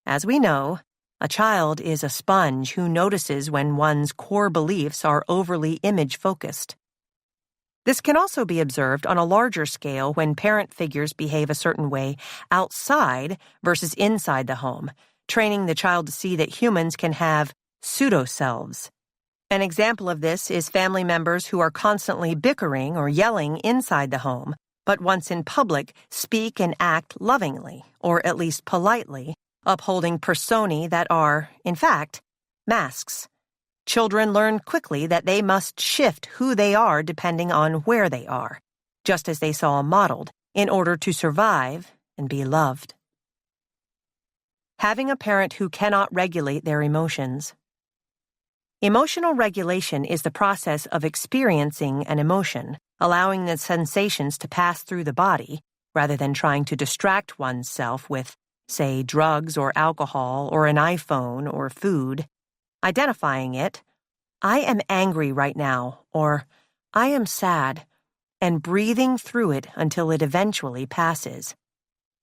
as we know, a child is a sponge who notices when one's core beliefs are overly image-focused. This can also be observed on a larger scale when parent figures behave a certain way outside versus inside the home, training the child to see that humans can have pseudo-selves. An example of this is family members who are constantly bickering or yelling inside the home, but once in public speak and act lovingly, or at least politely, upholding personae that are, in fact, masks. Children learn quickly that they must shift who they are depending on where they are, just as they saw modeled, in order to survive and be loved. Having a parent who cannot regulate their emotions. Emotional regulation is the process of experiencing an emotion, allowing the sensations to pass through the body, rather than trying to distract oneself with, say, drugs or alcohol or an iPhone or food. Identifying it, I am angry right now, or I am sad, and breathing through it until it eventually passes.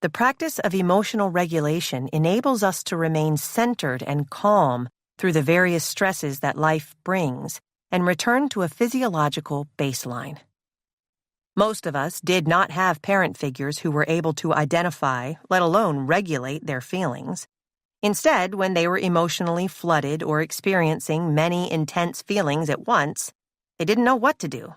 The practice of emotional regulation enables us to remain centered and calm through the various stresses that life brings and return to a physiological baseline. Most of us did not have parent figures who were able to identify, let alone regulate, their feelings. Instead, when they were emotionally flooded or experiencing many intense feelings at once, they didn't know what to do.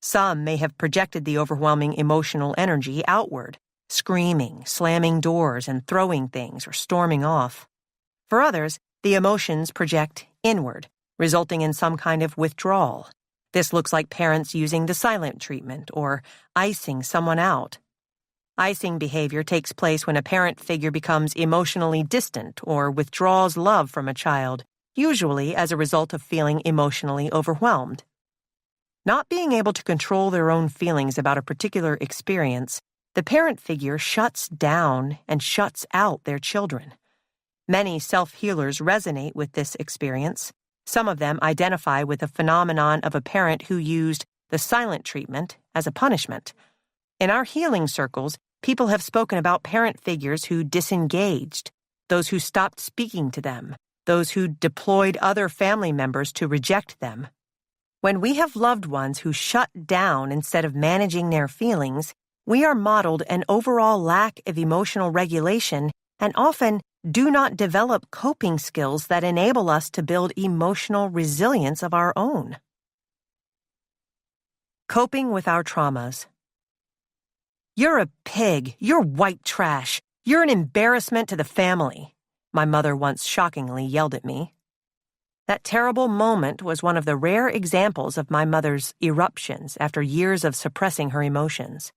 Some may have projected the overwhelming emotional energy outward, screaming, slamming doors, and throwing things or storming off. For others, the emotions project inward, resulting in some kind of withdrawal. This looks like parents using the silent treatment or icing someone out. Icing behavior takes place when a parent figure becomes emotionally distant or withdraws love from a child, usually as a result of feeling emotionally overwhelmed. Not being able to control their own feelings about a particular experience, the parent figure shuts down and shuts out their children. Many self-healers resonate with this experience. Some of them identify with the phenomenon of a parent who used the silent treatment as a punishment. In our healing circles, people have spoken about parent figures who disengaged, those who stopped speaking to them, those who deployed other family members to reject them. When we have loved ones who shut down instead of managing their feelings, we are modeled an overall lack of emotional regulation and often do not develop coping skills that enable us to build emotional resilience of our own. Coping with our traumas. "You're a pig. You're white trash. You're an embarrassment to the family," my mother once shockingly yelled at me. That terrible moment was one of the rare examples of my mother's eruptions after years of suppressing her emotions.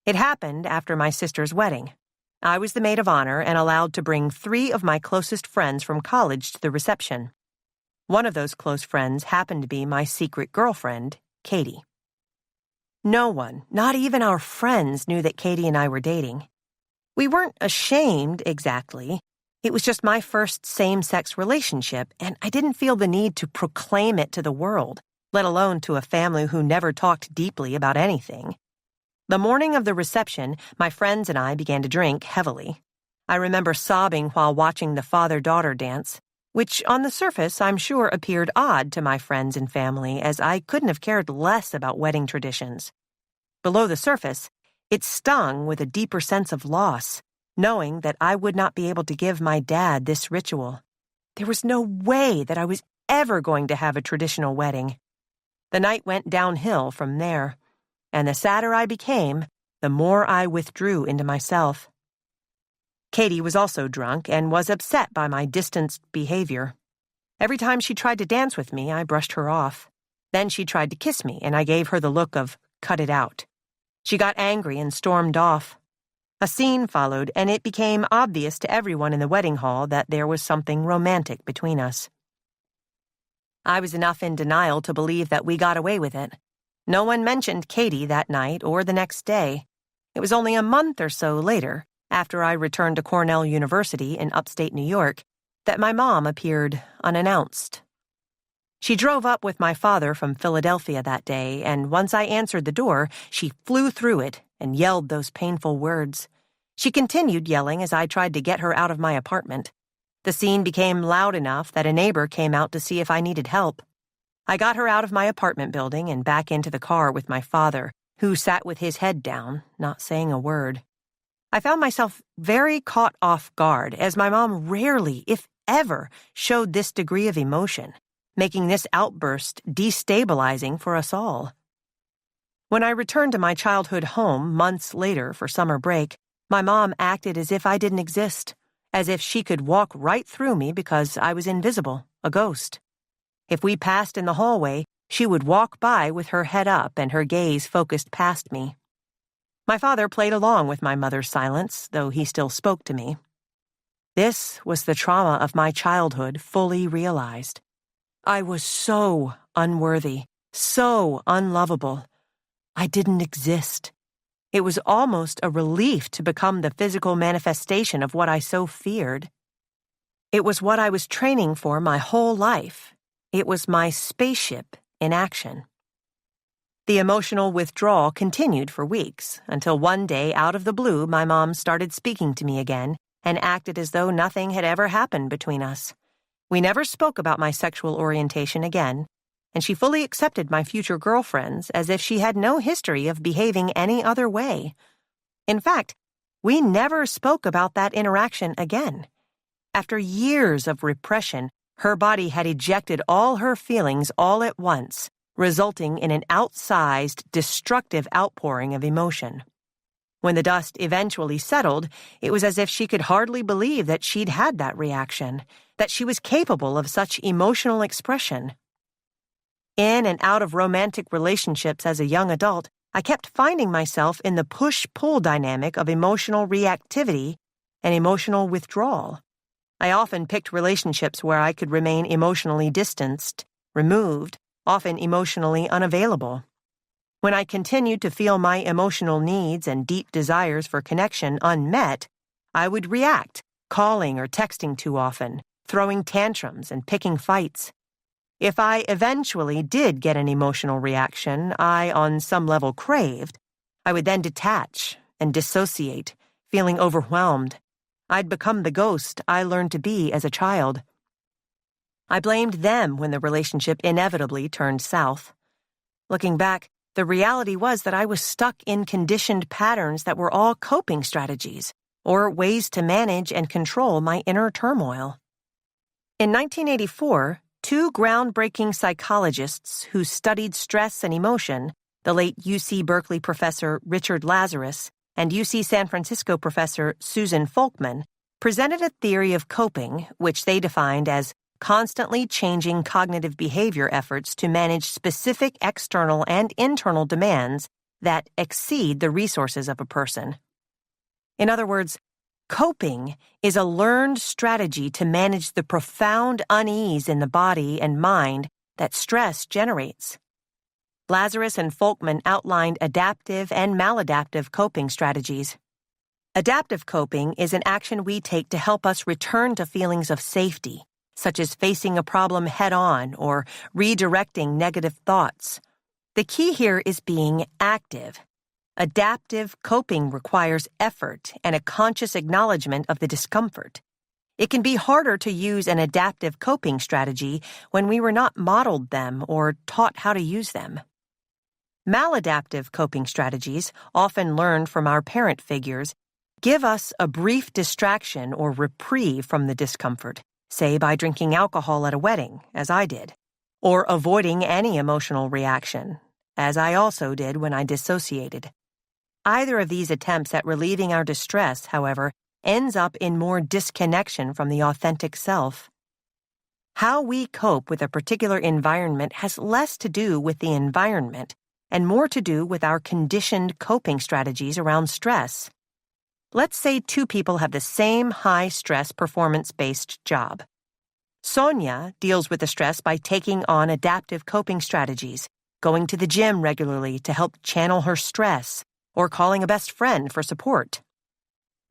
It happened after my sister's wedding. I was the maid of honor and allowed to bring 3 of my closest friends from college to the reception. One of those close friends happened to be my secret girlfriend, Katie. No one, not even our friends, knew that Katie and I were dating. We weren't ashamed, exactly. It was just my first same-sex relationship, and I didn't feel the need to proclaim it to the world, let alone to a family who never talked deeply about anything. The morning of the reception, my friends and I began to drink heavily. I remember sobbing while watching the father-daughter dance, which on the surface I'm sure appeared odd to my friends and family, as I couldn't have cared less about wedding traditions. Below the surface, it stung with a deeper sense of loss, knowing that I would not be able to give my dad this ritual. There was no way that I was ever going to have a traditional wedding. The night went downhill from there, and the sadder I became, the more I withdrew into myself. Katie was also drunk and was upset by my distanced behavior. Every time she tried to dance with me, I brushed her off. Then she tried to kiss me, and I gave her the look of, "Cut it out." She got angry and stormed off. A scene followed, and it became obvious to everyone in the wedding hall that there was something romantic between us. I was enough in denial to believe that we got away with it. No one mentioned Katie that night or the next day. It was only a month or so later, after I returned to Cornell University in upstate New York, that my mom appeared unannounced. She drove up with my father from Philadelphia that day, and once I answered the door, she flew through it and yelled those painful words. She continued yelling as I tried to get her out of my apartment. The scene became loud enough that a neighbor came out to see if I needed help. I got her out of my apartment building and back into the car with my father, who sat with his head down, not saying a word. I found myself very caught off guard, as my mom rarely, if ever, showed this degree of emotion, making this outburst destabilizing for us all. When I returned to my childhood home months later for summer break, my mom acted as if I didn't exist, as if she could walk right through me because I was invisible, a ghost. If we passed in the hallway, she would walk by with her head up and her gaze focused past me. My father played along with my mother's silence, though he still spoke to me. This was the trauma of my childhood fully realized. I was so unworthy, so unlovable. I didn't exist. It was almost a relief to become the physical manifestation of what I so feared. It was what I was training for my whole life. It was my spaceship in action. The emotional withdrawal continued for weeks, until one day, out of the blue, my mom started speaking to me again and acted as though nothing had ever happened between us. We never spoke about my sexual orientation again, and she fully accepted my future girlfriends as if she had no history of behaving any other way. In fact, we never spoke about that interaction again. After years of repression, her body had ejected all her feelings all at once, resulting in an outsized, destructive outpouring of emotion. When the dust eventually settled, it was as if she could hardly believe that she'd had that reaction, that she was capable of such emotional expression. In and out of romantic relationships as a young adult, I kept finding myself in the push-pull dynamic of emotional reactivity and emotional withdrawal. I often picked relationships where I could remain emotionally distanced, removed, often emotionally unavailable. When I continued to feel my emotional needs and deep desires for connection unmet, I would react, calling or texting too often, throwing tantrums and picking fights. If I eventually did get an emotional reaction I, on some level, craved, I would then detach and dissociate, feeling overwhelmed. I'd become the ghost I learned to be as a child. I blamed them when the relationship inevitably turned south. Looking back, the reality was that I was stuck in conditioned patterns that were all coping strategies, or ways to manage and control my inner turmoil. In 1984, two groundbreaking psychologists who studied stress and emotion, the late UC Berkeley professor Richard Lazarus and UC San Francisco professor Susan Folkman, presented a theory of coping which they defined as constantly changing cognitive behavior efforts to manage specific external and internal demands that exceed the resources of a person. In other words, coping is a learned strategy to manage the profound unease in the body and mind that stress generates. Lazarus and Folkman outlined adaptive and maladaptive coping strategies. Adaptive coping is an action we take to help us return to feelings of safety, such as facing a problem head-on or redirecting negative thoughts. The key here is being active. Adaptive coping requires effort and a conscious acknowledgement of the discomfort. It can be harder to use an adaptive coping strategy when we were not modeled them or taught how to use them. Maladaptive coping strategies, often learned from our parent figures, give us a brief distraction or reprieve from the discomfort, say by drinking alcohol at a wedding, as I did, or avoiding any emotional reaction, as I also did when I dissociated. Either of these attempts at relieving our distress, however, ends up in more disconnection from the authentic self. How we cope with a particular environment has less to do with the environment and more to do with our conditioned coping strategies around stress. Let's say two people have the same high-stress performance-based job. Sonia deals with the stress by taking on adaptive coping strategies, going to the gym regularly to help channel her stress, or calling a best friend for support.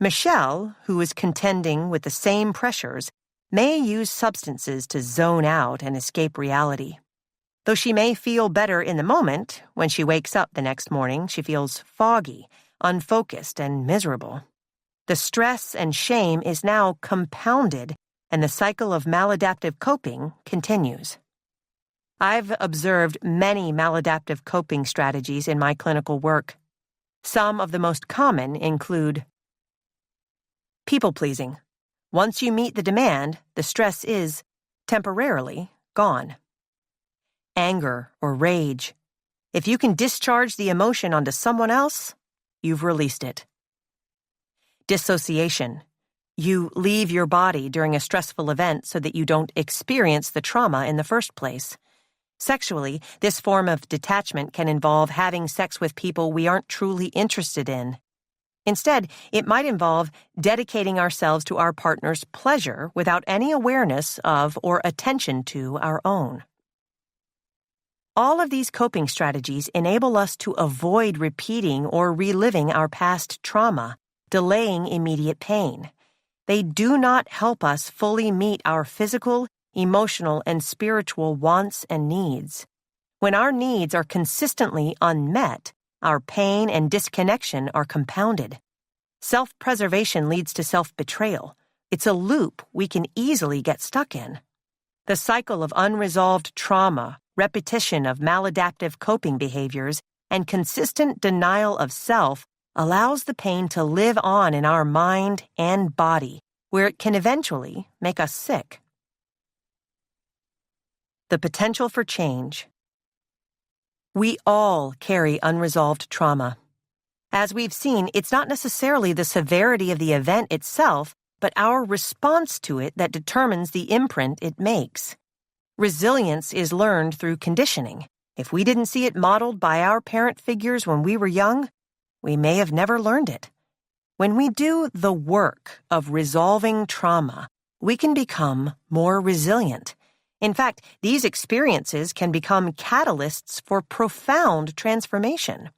Michelle, who is contending with the same pressures, may use substances to zone out and escape reality. Though she may feel better in the moment, when she wakes up the next morning, she feels foggy, unfocused, and miserable. The stress and shame is now compounded, and the cycle of maladaptive coping continues. I've observed many maladaptive coping strategies in my clinical work. Some of the most common include people-pleasing. Once you meet the demand, the stress is, temporarily, gone. Anger or rage. If you can discharge the emotion onto someone else, you've released it. Dissociation. You leave your body during a stressful event so that you don't experience the trauma in the first place. Sexually, this form of detachment can involve having sex with people we aren't truly interested in. Instead, it might involve dedicating ourselves to our partner's pleasure without any awareness of or attention to our own. All of these coping strategies enable us to avoid repeating or reliving our past trauma, delaying immediate pain. They do not help us fully meet our physical, emotional, and spiritual wants and needs. When our needs are consistently unmet, our pain and disconnection are compounded. Self-preservation leads to self-betrayal. It's a loop we can easily get stuck in. The cycle of unresolved trauma, repetition of maladaptive coping behaviors, and consistent denial of self allows the pain to live on in our mind and body, where it can eventually make us sick. The potential for change. We all carry unresolved trauma. As we've seen, it's not necessarily the severity of the event itself, but our response to it that determines the imprint it makes. Resilience is learned through conditioning. If we didn't see it modeled by our parent figures when we were young, we may have never learned it. When we do the work of resolving trauma, we can become more resilient. In fact, these experiences can become catalysts for profound transformation.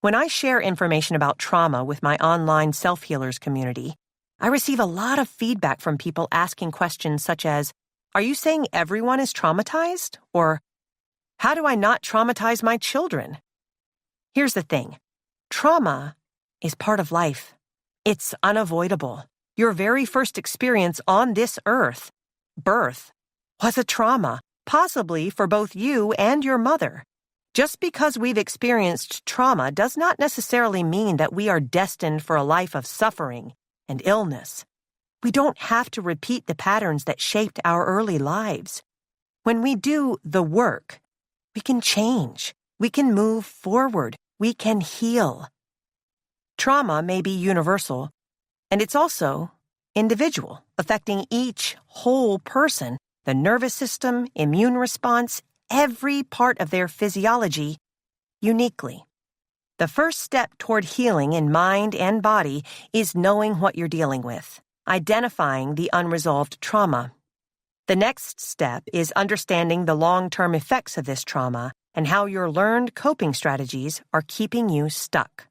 When I share information about trauma with my online self-healers community, I receive a lot of feedback from people asking questions such as, "Are you saying everyone is traumatized?" Or, "How do I not traumatize my children?" Here's the thing. Trauma is part of life. It's unavoidable. Your very first experience on this earth, birth, was a trauma, possibly for both you and your mother. Just because we've experienced trauma does not necessarily mean that we are destined for a life of suffering and illness. We don't have to repeat the patterns that shaped our early lives. When we do the work, we can change, we can move forward, we can heal. Trauma may be universal, and it's also individual, affecting each whole person, the nervous system, immune response, every part of their physiology, uniquely. The first step toward healing in mind and body is knowing what you're dealing with, identifying the unresolved trauma. The next step is understanding the long-term effects of this trauma and how your learned coping strategies are keeping you stuck.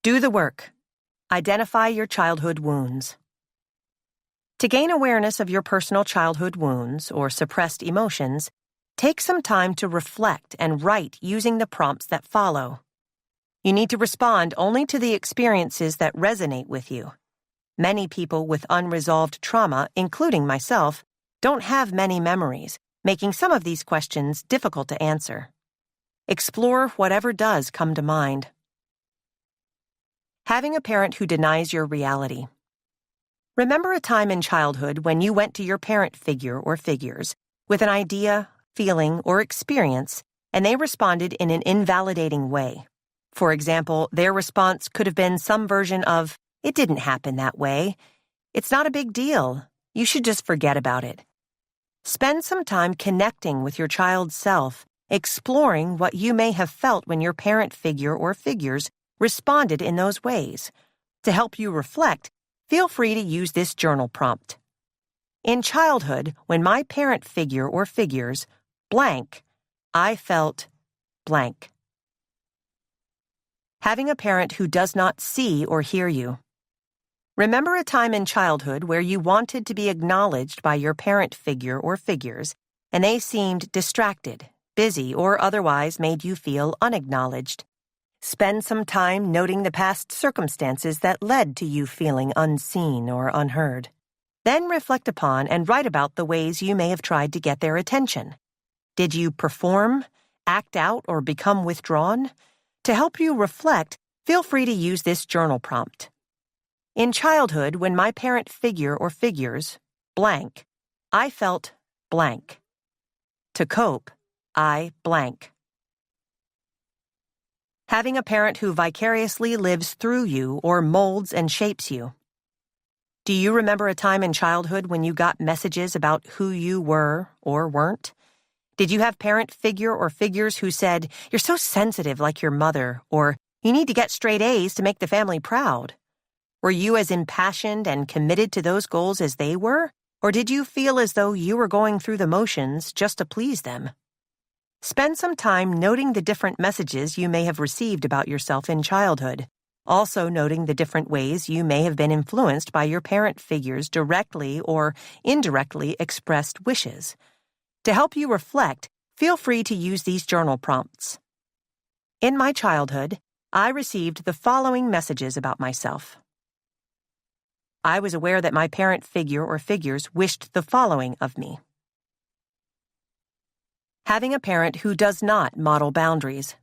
Do the work. Identify your childhood wounds. To gain awareness of your personal childhood wounds or suppressed emotions, take some time to reflect and write using the prompts that follow. You need to respond only to the experiences that resonate with you. Many people with unresolved trauma, including myself, don't have many memories, making some of these questions difficult to answer. Explore whatever does come to mind. Having a parent who denies your reality. Remember a time in childhood when you went to your parent figure or figures with an idea, feeling, or experience, and they responded in an invalidating way. For example, their response could have been some version of, "It didn't happen that way. It's not a big deal. You should just forget about it." Spend some time connecting with your child's self, exploring what you may have felt when your parent figure or figures responded in those ways. To help you reflect, feel free to use this journal prompt. In childhood, when my parent figure or figures blank, I felt blank. Having a parent who does not see or hear you. Remember a time in childhood where you wanted to be acknowledged by your parent figure or figures, and they seemed distracted, busy, or otherwise made you feel unacknowledged. Spend some time noting the past circumstances that led to you feeling unseen or unheard. Then reflect upon and write about the ways you may have tried to get their attention. Did you perform, act out, or become withdrawn? To help you reflect, feel free to use this journal prompt. In childhood, when my parent figure or figures blank, I felt blank. To cope, I blank. Having a parent who vicariously lives through you or molds and shapes you. Do you remember a time in childhood when you got messages about who you were or weren't? Did you have parent figure or figures who said, "You're so sensitive like your mother," or "You need to get straight A's to make the family proud"? Were you as impassioned and committed to those goals as they were? Or did you feel as though you were going through the motions just to please them? Spend some time noting the different messages you may have received about yourself in childhood, also noting the different ways you may have been influenced by your parent figures' directly or indirectly expressed wishes. To help you reflect, feel free to use these journal prompts. In my childhood, I received the following messages about myself. I was aware that my parent figure or figures wished the following of me. Having a parent who does not model boundaries.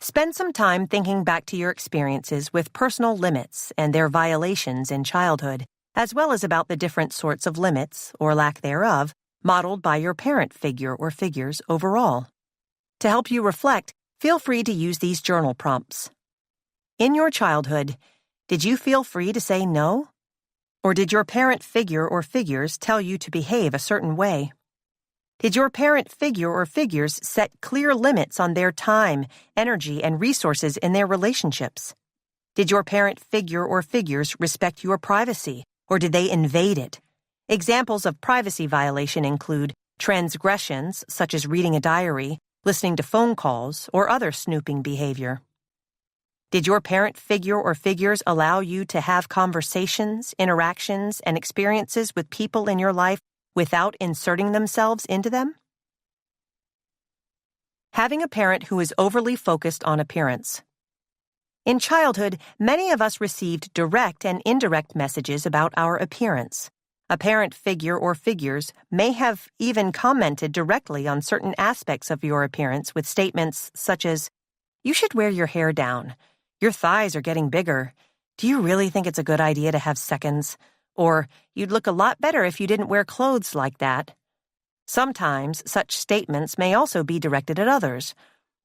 Spend some time thinking back to your experiences with personal limits and their violations in childhood, as well as about the different sorts of limits, or lack thereof, modeled by your parent figure or figures overall. To help you reflect, feel free to use these journal prompts. In your childhood, did you feel free to say no? Or did your parent figure or figures tell you to behave a certain way? Did your parent figure or figures set clear limits on their time, energy, and resources in their relationships? Did your parent figure or figures respect your privacy, or did they invade it? Examples of privacy violation include transgressions such as reading a diary, listening to phone calls, or other snooping behavior. Did your parent figure or figures allow you to have conversations, interactions, and experiences with people in your life without inserting themselves into them? Having a parent who is overly focused on appearance. In childhood, many of us received direct and indirect messages about our appearance. A parent figure or figures may have even commented directly on certain aspects of your appearance with statements such as, "You should wear your hair down. Your thighs are getting bigger. Do you really think it's a good idea to have seconds?" Or, "You'd look a lot better if you didn't wear clothes like that." Sometimes such statements may also be directed at others.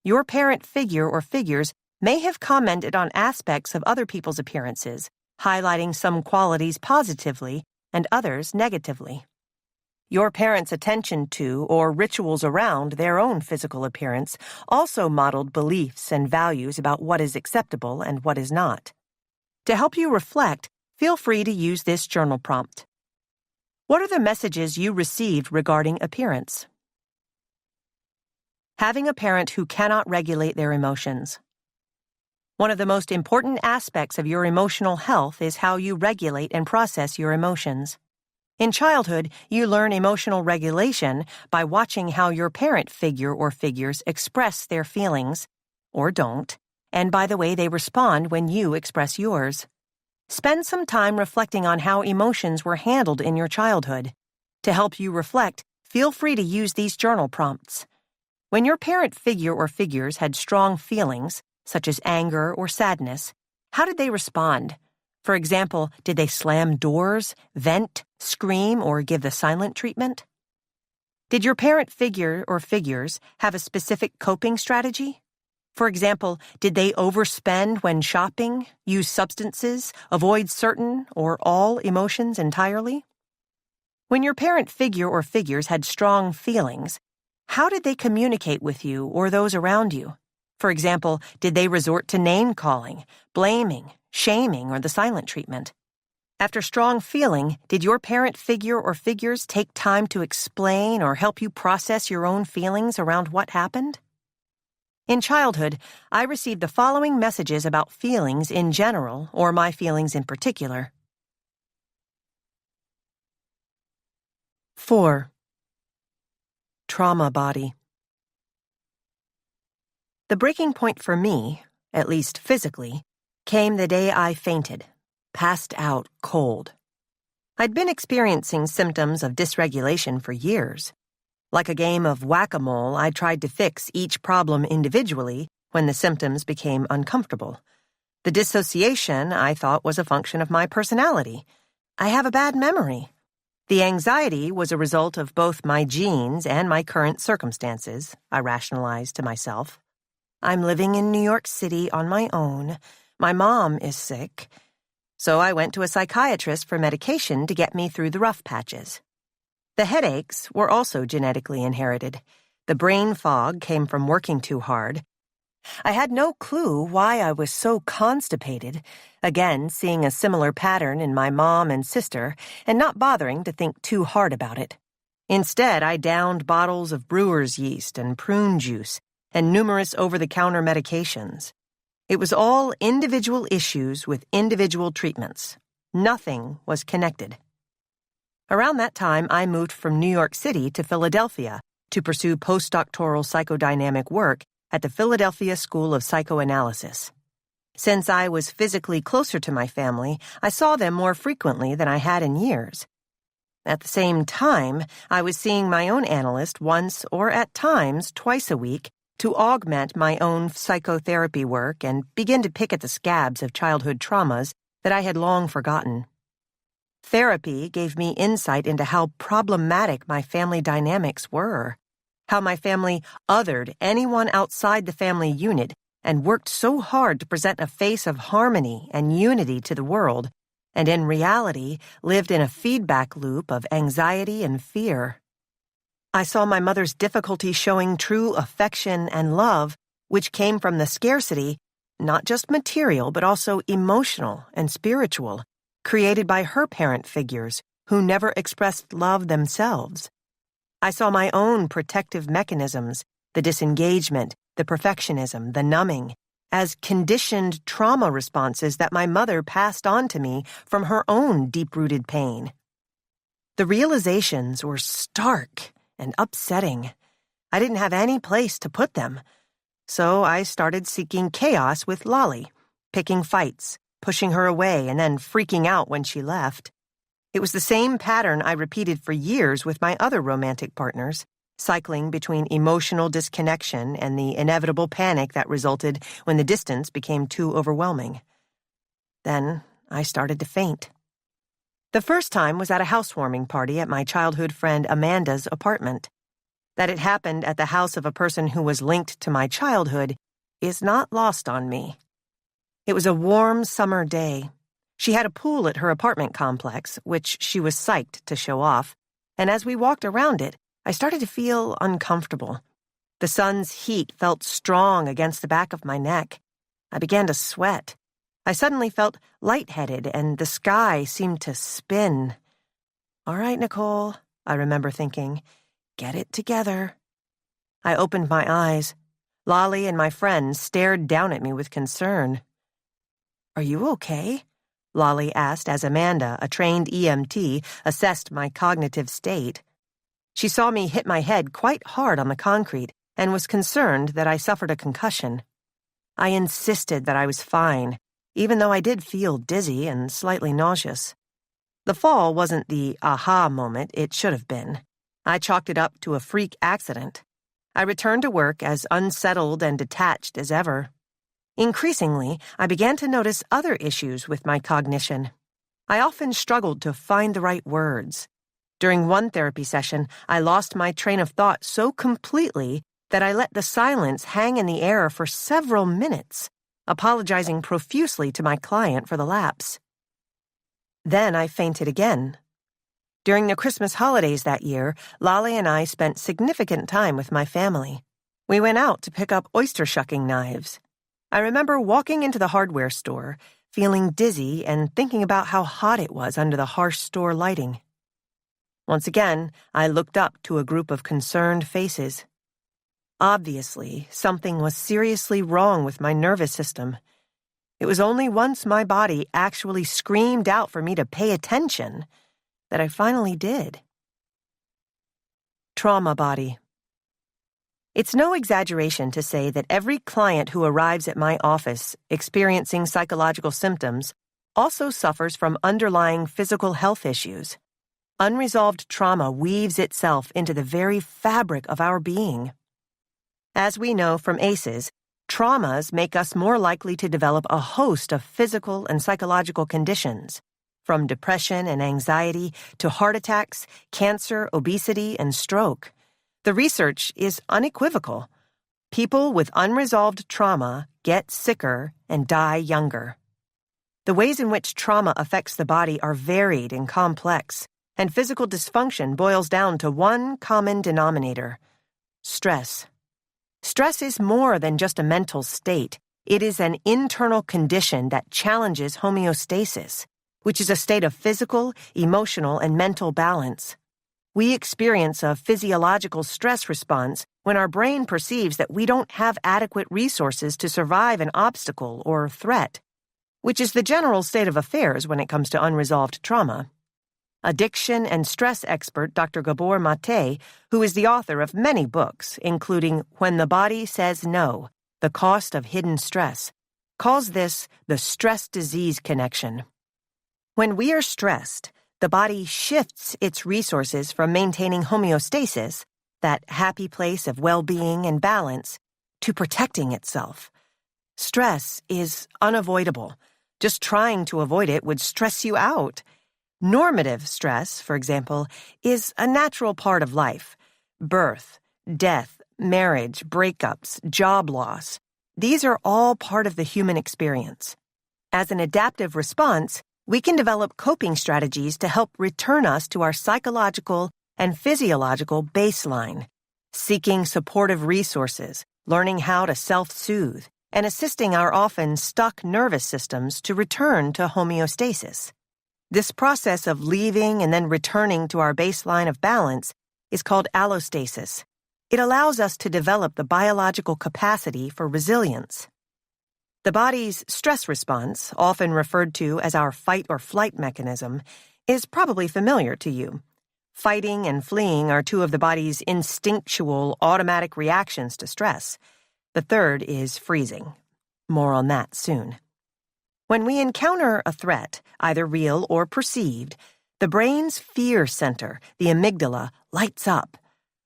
Your parent figure or figures may have commented on aspects of other people's appearances, highlighting some qualities positively and others negatively. Your parents' attention to or rituals around their own physical appearance also modeled beliefs and values about what is acceptable and what is not. To help you reflect, feel free to use this journal prompt. What are the messages you received regarding appearance? Having a parent who cannot regulate their emotions. One of the most important aspects of your emotional health is how you regulate and process your emotions. In childhood, you learn emotional regulation by watching how your parent figure or figures express their feelings, or don't, and by the way they respond when you express yours. Spend some time reflecting on how emotions were handled in your childhood. To help you reflect, feel free to use these journal prompts. When your parent figure or figures had strong feelings, such as anger or sadness, how did they respond? For example, did they slam doors, vent, scream, or give the silent treatment? Did your parent figure or figures have a specific coping strategy? For example, did they overspend when shopping, use substances, avoid certain or all emotions entirely? When your parent figure or figures had strong feelings, how did they communicate with you or those around you? For example, did they resort to name-calling, blaming, shaming, or the silent treatment? After strong feeling, did your parent figure or figures take time to explain or help you process your own feelings around what happened? In childhood, I received the following messages about feelings in general, or my feelings in particular. 4. Trauma body. The breaking point for me, at least physically, came the day I fainted, passed out cold. I'd been experiencing symptoms of dysregulation for years. Like a game of whack-a-mole, I tried to fix each problem individually when the symptoms became uncomfortable. The dissociation, I thought, was a function of my personality. I have a bad memory. The anxiety was a result of both my genes and my current circumstances, I rationalized to myself. I'm living in New York City on my own. My mom is sick. So I went to a psychiatrist for medication to get me through the rough patches. The headaches were also genetically inherited. The brain fog came from working too hard. I had no clue why I was so constipated, again seeing a similar pattern in my mom and sister and not bothering to think too hard about it. Instead, I downed bottles of brewer's yeast and prune juice and numerous over-the-counter medications. It was all individual issues with individual treatments. Nothing was connected. Around that time, I moved from New York City to Philadelphia to pursue postdoctoral psychodynamic work at the Philadelphia School of Psychoanalysis. Since I was physically closer to my family, I saw them more frequently than I had in years. At the same time, I was seeing my own analyst once or at times twice a week to augment my own psychotherapy work and begin to pick at the scabs of childhood traumas that I had long forgotten. Therapy gave me insight into how problematic my family dynamics were, how my family othered anyone outside the family unit and worked so hard to present a face of harmony and unity to the world, and in reality lived in a feedback loop of anxiety and fear. I saw my mother's difficulty showing true affection and love, which came from the scarcity, not just material but also emotional and spiritual, created by her parent figures, who never expressed love themselves. I saw my own protective mechanisms, the disengagement, the perfectionism, the numbing, as conditioned trauma responses that my mother passed on to me from her own deep-rooted pain. The realizations were stark and upsetting. I didn't have any place to put them. So I started seeking chaos with Lolly, picking fights, pushing her away, and then freaking out when she left. It was the same pattern I repeated for years with my other romantic partners, cycling between emotional disconnection and the inevitable panic that resulted when the distance became too overwhelming. Then I started to faint. The first time was at a housewarming party at my childhood friend Amanda's apartment. That it happened at the house of a person who was linked to my childhood is not lost on me. It was a warm summer day. She had a pool at her apartment complex, which she was psyched to show off, and as we walked around it, I started to feel uncomfortable. The sun's heat felt strong against the back of my neck. I began to sweat. I suddenly felt lightheaded, and the sky seemed to spin. "All right, Nicole," I remember thinking. "Get it together." I opened my eyes. Lolly and my friend stared down at me with concern. "Are you okay?" Lolly asked as Amanda, a trained EMT, assessed my cognitive state. She saw me hit my head quite hard on the concrete and was concerned that I suffered a concussion. I insisted that I was fine, even though I did feel dizzy and slightly nauseous. The fall wasn't the aha moment it should have been. I chalked it up to a freak accident. I returned to work as unsettled and detached as ever. Increasingly, I began to notice other issues with my cognition. I often struggled to find the right words. During one therapy session, I lost my train of thought so completely that I let the silence hang in the air for several minutes, apologizing profusely to my client for the lapse. Then I fainted again. During the Christmas holidays that year, Lolly and I spent significant time with my family. We went out to pick up oyster-shucking knives. I remember walking into the hardware store, feeling dizzy and thinking about how hot it was under the harsh store lighting. Once again, I looked up to a group of concerned faces. Obviously, something was seriously wrong with my nervous system. It was only once my body actually screamed out for me to pay attention that I finally did. Trauma body. It's no exaggeration to say that every client who arrives at my office experiencing psychological symptoms also suffers from underlying physical health issues. Unresolved trauma weaves itself into the very fabric of our being. As we know from ACEs, traumas make us more likely to develop a host of physical and psychological conditions, from depression and anxiety to heart attacks, cancer, obesity, and stroke. The research is unequivocal. People with unresolved trauma get sicker and die younger. The ways in which trauma affects the body are varied and complex, and physical dysfunction boils down to one common denominator: stress. Stress is more than just a mental state. It is an internal condition that challenges homeostasis, which is a state of physical, emotional, and mental balance. We experience a physiological stress response when our brain perceives that we don't have adequate resources to survive an obstacle or threat, which is the general state of affairs when it comes to unresolved trauma. Addiction and stress expert Dr. Gabor Mate, who is the author of many books, including When the Body Says No, The Cost of Hidden Stress, calls this the stress disease connection. When we are stressed, the body shifts its resources from maintaining homeostasis, that happy place of well-being and balance, to protecting itself. Stress is unavoidable. Just trying to avoid it would stress you out. Normative stress, for example, is a natural part of life. Birth, death, marriage, breakups, job loss. These are all part of the human experience. As an adaptive response, we can develop coping strategies to help return us to our psychological and physiological baseline, seeking supportive resources, learning how to self-soothe, and assisting our often stuck nervous systems to return to homeostasis. This process of leaving and then returning to our baseline of balance is called allostasis. It allows us to develop the biological capacity for resilience. The body's stress response, often referred to as our fight or flight mechanism, is probably familiar to you. Fighting and fleeing are two of the body's instinctual, automatic reactions to stress. The third is freezing. More on that soon. When we encounter a threat, either real or perceived, the brain's fear center, the amygdala, lights up.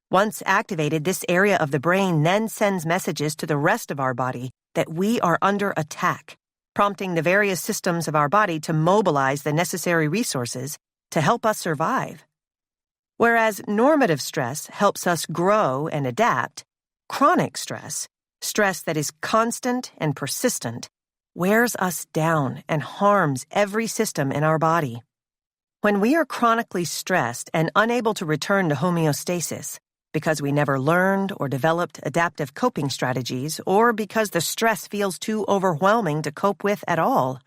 Once activated, this area of the brain then sends messages to the rest of our body that we are under attack, prompting the various systems of our body to mobilize the necessary resources to help us survive. Whereas normative stress helps us grow and adapt, chronic stress, stress that is constant and persistent, wears us down and harms every system in our body. When we are chronically stressed and unable to return to homeostasis, because we never learned or developed adaptive coping strategies, or because the stress feels too overwhelming to cope with at all,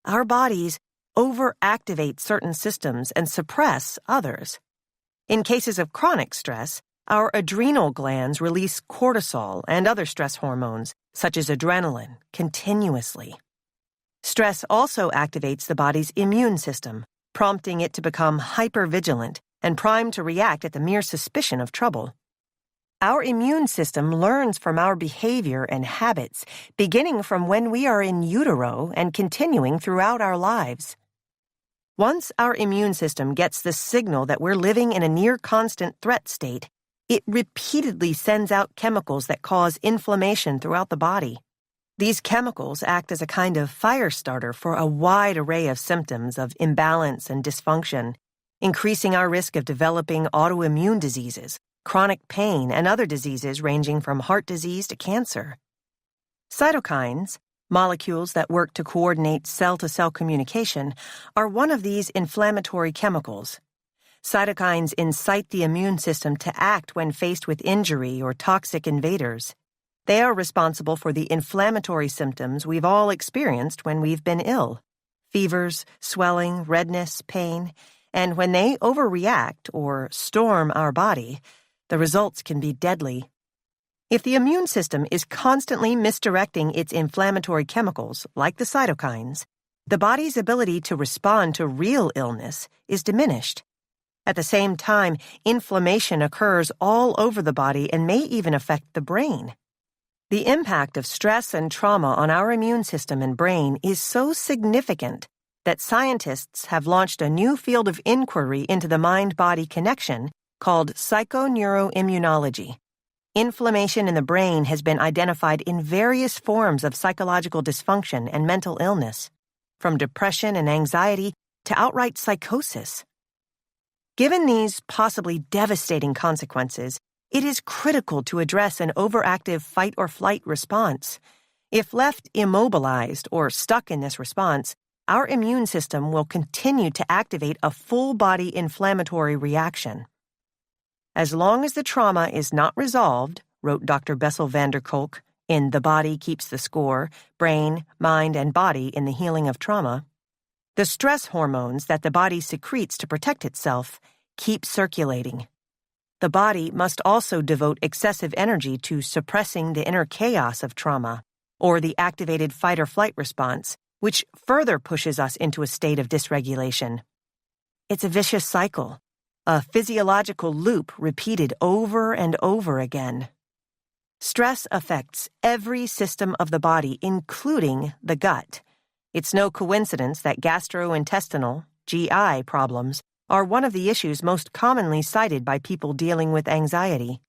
our bodies overactivate certain systems and suppress others. In cases of chronic stress, our adrenal glands release cortisol and other stress hormones, such as adrenaline, continuously. Stress also activates the body's immune system, prompting it to become hypervigilant and primed to react at the mere suspicion of trouble. Our immune system learns from our behavior and habits, beginning from when we are in utero and continuing throughout our lives. Once our immune system gets the signal that we're living in a near-constant threat state, it repeatedly sends out chemicals that cause inflammation throughout the body. These chemicals act as a kind of fire starter for a wide array of symptoms of imbalance and dysfunction, increasing our risk of developing autoimmune diseases, chronic pain, and other diseases ranging from heart disease to cancer. Cytokines, molecules that work to coordinate cell-to-cell communication, are one of these inflammatory chemicals. Cytokines incite the immune system to act when faced with injury or toxic invaders. They are responsible for the inflammatory symptoms we've all experienced when we've been ill: fevers, swelling, redness, pain. And when they overreact or storm our body, the results can be deadly. If the immune system is constantly misdirecting its inflammatory chemicals, like the cytokines, the body's ability to respond to real illness is diminished. At the same time, inflammation occurs all over the body and may even affect the brain. The impact of stress and trauma on our immune system and brain is so significant that scientists have launched a new field of inquiry into the mind-body connection called psychoneuroimmunology. Inflammation in the brain has been identified in various forms of psychological dysfunction and mental illness, from depression and anxiety to outright psychosis. Given these possibly devastating consequences, it is critical to address an overactive fight-or-flight response. If left immobilized or stuck in this response, our immune system will continue to activate a full-body inflammatory reaction. As long as the trauma is not resolved, wrote Dr. Bessel van der Kolk in The Body Keeps the Score, Brain, Mind, and Body in the Healing of Trauma, the stress hormones that the body secretes to protect itself keep circulating. The body must also devote excessive energy to suppressing the inner chaos of trauma, or the activated fight-or-flight response, which further pushes us into a state of dysregulation. It's a vicious cycle, a physiological loop repeated over and over again. Stress affects every system of the body, including the gut. It's no coincidence that gastrointestinal, GI, problems are one of the issues most commonly cited by people dealing with anxiety.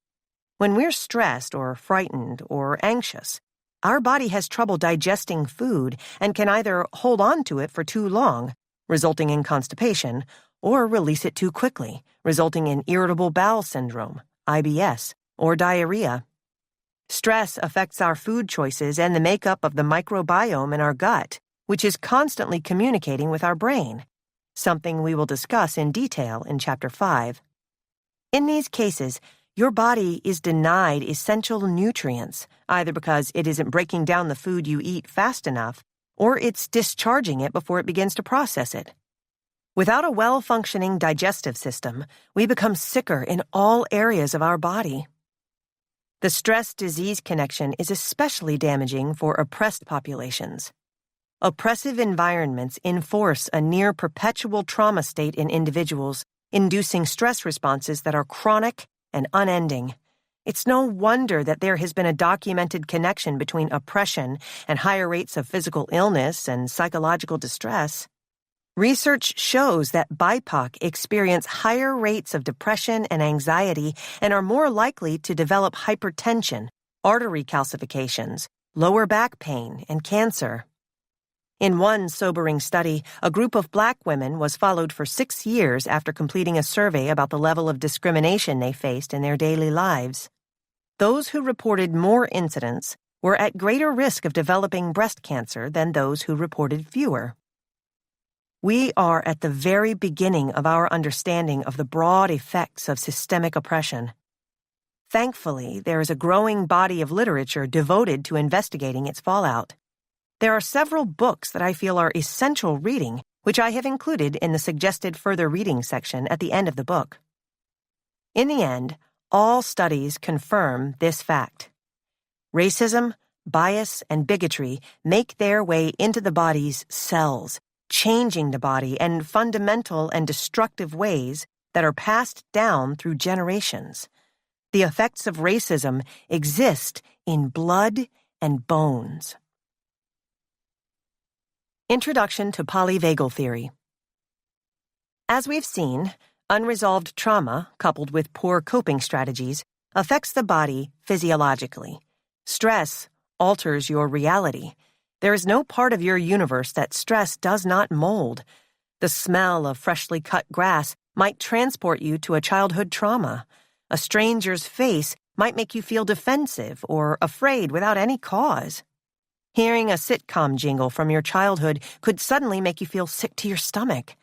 When we're stressed or frightened or anxious, our body has trouble digesting food and can either hold on to it for too long, resulting in constipation, or release it too quickly, resulting in irritable bowel syndrome, IBS, or diarrhea. Stress affects our food choices and the makeup of the microbiome in our gut, which is constantly communicating with our brain, something we will discuss in detail in Chapter 5. In these cases, your body is denied essential nutrients, either because it isn't breaking down the food you eat fast enough, or it's discharging it before it begins to process it. Without a well-functioning digestive system, we become sicker in all areas of our body. The stress-disease connection is especially damaging for oppressed populations. Oppressive environments enforce a near-perpetual trauma state in individuals, inducing stress responses that are chronic and unending. It's no wonder that there has been a documented connection between oppression and higher rates of physical illness and psychological distress. Research shows that BIPOC experience higher rates of depression and anxiety and are more likely to develop hypertension, artery calcifications, lower back pain, and cancer. In one sobering study, a group of Black women was followed for 6 years after completing a survey about the level of discrimination they faced in their daily lives. Those who reported more incidents were at greater risk of developing breast cancer than those who reported fewer. We are at the very beginning of our understanding of the broad effects of systemic oppression. Thankfully, there is a growing body of literature devoted to investigating its fallout. There are several books that I feel are essential reading, which I have included in the suggested further reading section at the end of the book. In the end, all studies confirm this fact. Racism, bias, and bigotry make their way into the body's cells, changing the body in fundamental and destructive ways that are passed down through generations. The effects of racism exist in blood and bones. Introduction to polyvagal theory. As we've seen, unresolved trauma, coupled with poor coping strategies, affects the body physiologically. Stress alters your reality. There is no part of your universe that stress does not mold. The smell of freshly cut grass might transport you to a childhood trauma. A stranger's face might make you feel defensive or afraid without any cause. Hearing a sitcom jingle from your childhood could suddenly make you feel sick to your stomach.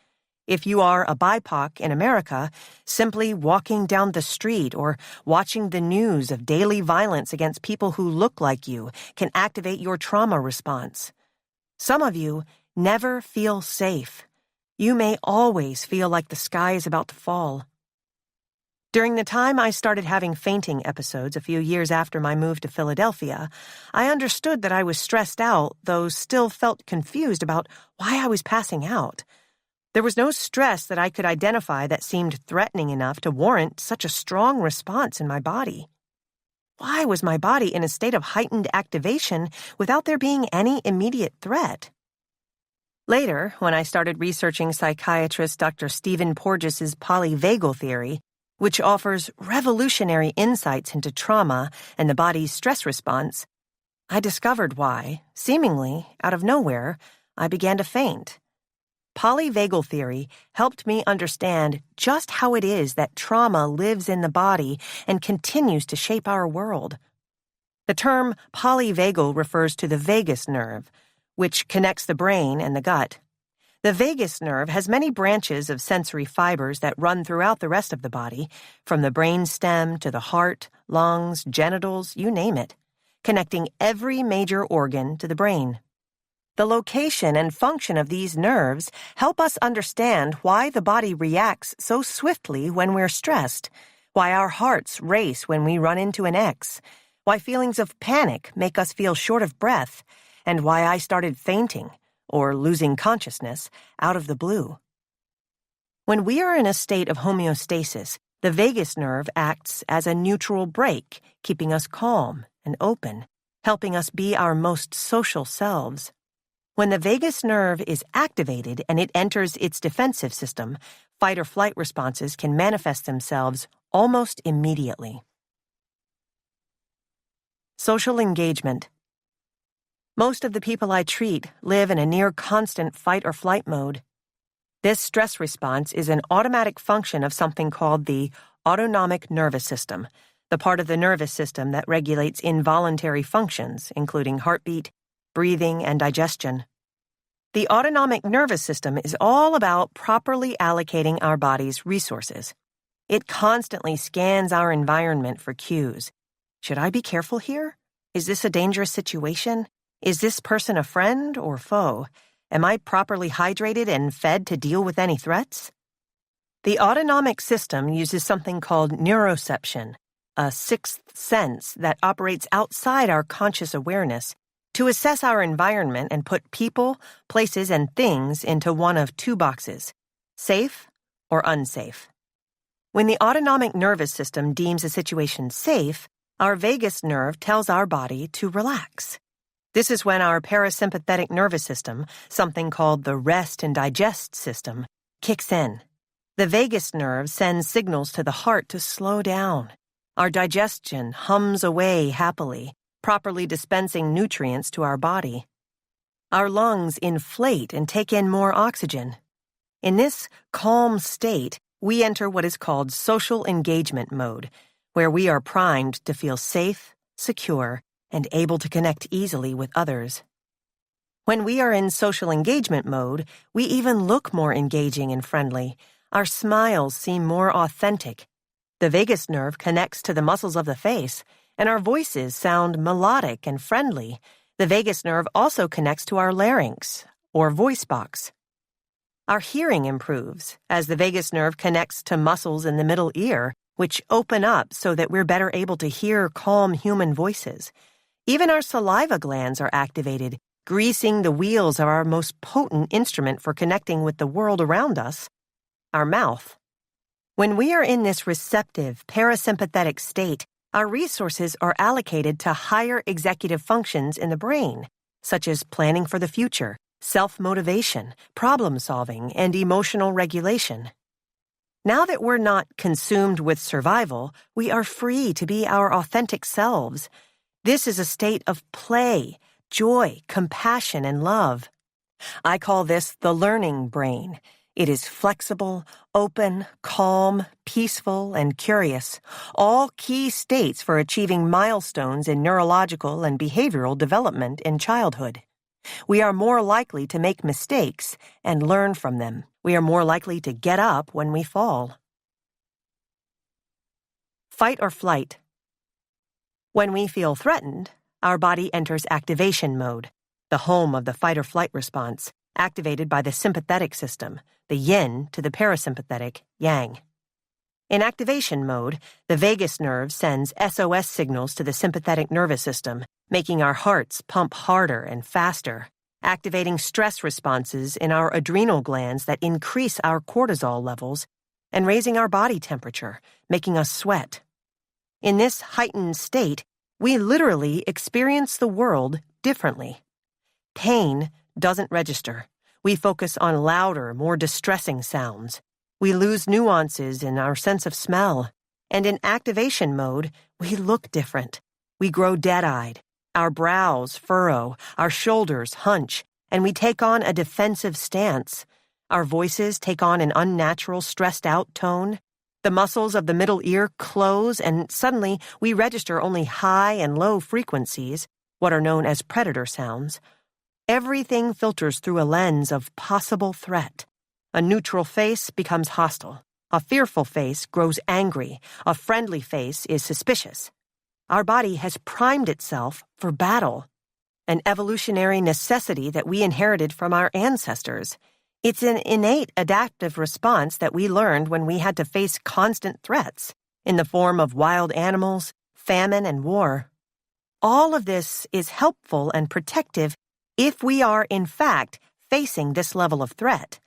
If you are a BIPOC in America, simply walking down the street or watching the news of daily violence against people who look like you can activate your trauma response. Some of you never feel safe. You may always feel like the sky is about to fall. During the time I started having fainting episodes a few years after my move to Philadelphia, I understood that I was stressed out, though still felt confused about why I was passing out. There was no stress that I could identify that seemed threatening enough to warrant such a strong response in my body. Why was my body in a state of heightened activation without there being any immediate threat? Later, when I started researching psychiatrist Dr. Stephen Porges's polyvagal theory, which offers revolutionary insights into trauma and the body's stress response, I discovered why, seemingly out of nowhere, I began to faint. Polyvagal theory helped me understand just how it is that trauma lives in the body and continues to shape our world. The term polyvagal refers to the vagus nerve, which connects the brain and the gut. The vagus nerve has many branches of sensory fibers that run throughout the rest of the body, from the brain stem to the heart, lungs, genitals, you name it, connecting every major organ to the brain. The location and function of these nerves help us understand why the body reacts so swiftly when we're stressed, why our hearts race when we run into an ex, why feelings of panic make us feel short of breath, and why I started fainting, or losing consciousness, out of the blue. When we are in a state of homeostasis, the vagus nerve acts as a neutral brake, keeping us calm and open, helping us be our most social selves. When the vagus nerve is activated and it enters its defensive system, fight or flight responses can manifest themselves almost immediately. Social engagement. Most of the people I treat live in a near-constant fight-or-flight mode. This stress response is an automatic function of something called the autonomic nervous system, the part of the nervous system that regulates involuntary functions, including heartbeat, breathing, and digestion. The autonomic nervous system is all about properly allocating our body's resources. It constantly scans our environment for cues. Should I be careful here? Is this a dangerous situation? Is this person a friend or foe? Am I properly hydrated and fed to deal with any threats? The autonomic system uses something called neuroception, a sixth sense that operates outside our conscious awareness, to assess our environment and put people, places, and things into one of two boxes, safe or unsafe. When the autonomic nervous system deems a situation safe, our vagus nerve tells our body to relax. This is when our parasympathetic nervous system, something called the rest and digest system, kicks in. The vagus nerve sends signals to the heart to slow down. Our digestion hums away happily, properly dispensing nutrients to our body. Our lungs inflate and take in more oxygen. In this calm state, we enter what is called social engagement mode, where we are primed to feel safe, secure, and able to connect easily with others. When we are in social engagement mode, we even look more engaging and friendly. Our smiles seem more authentic. The vagus nerve connects to the muscles of the face, and our voices sound melodic and friendly. The vagus nerve also connects to our larynx, or voice box. Our hearing improves as the vagus nerve connects to muscles in the middle ear, which open up so that we're better able to hear calm human voices. Even our saliva glands are activated, greasing the wheels of our most potent instrument for connecting with the world around us, our mouth. When we are in this receptive, parasympathetic state, our resources are allocated to higher executive functions in the brain, such as planning for the future, self-motivation, problem-solving, and emotional regulation. Now that we're not consumed with survival, we are free to be our authentic selves. This is a state of play, joy, compassion, and love. I call this the learning brain. It is flexible, open, calm, peaceful, and curious, all key states for achieving milestones in neurological and behavioral development in childhood. We are more likely to make mistakes and learn from them. We are more likely to get up when we fall. Fight or flight. When we feel threatened, our body enters activation mode, the home of the fight or flight response, activated by the sympathetic system, the yin to the parasympathetic, yang. In activation mode, the vagus nerve sends SOS signals to the sympathetic nervous system, making our hearts pump harder and faster, activating stress responses in our adrenal glands that increase our cortisol levels, and raising our body temperature, making us sweat. In this heightened state, we literally experience the world differently. Pain doesn't register. We focus on louder, more distressing sounds. We lose nuances in our sense of smell. And in activation mode, we look different. We grow dead-eyed. Our brows furrow, our shoulders hunch, and we take on a defensive stance. Our voices take on an unnatural, stressed-out tone. The muscles of the middle ear close, and suddenly we register only high and low frequencies, what are known as predator sounds. Everything filters through a lens of possible threat. A neutral face becomes hostile. A fearful face grows angry. A friendly face is suspicious. Our body has primed itself for battle, an evolutionary necessity that we inherited from our ancestors. It's an innate adaptive response that we learned when we had to face constant threats in the form of wild animals, famine, and war. All of this is helpful and protective if we are, in fact, facing this level of threat.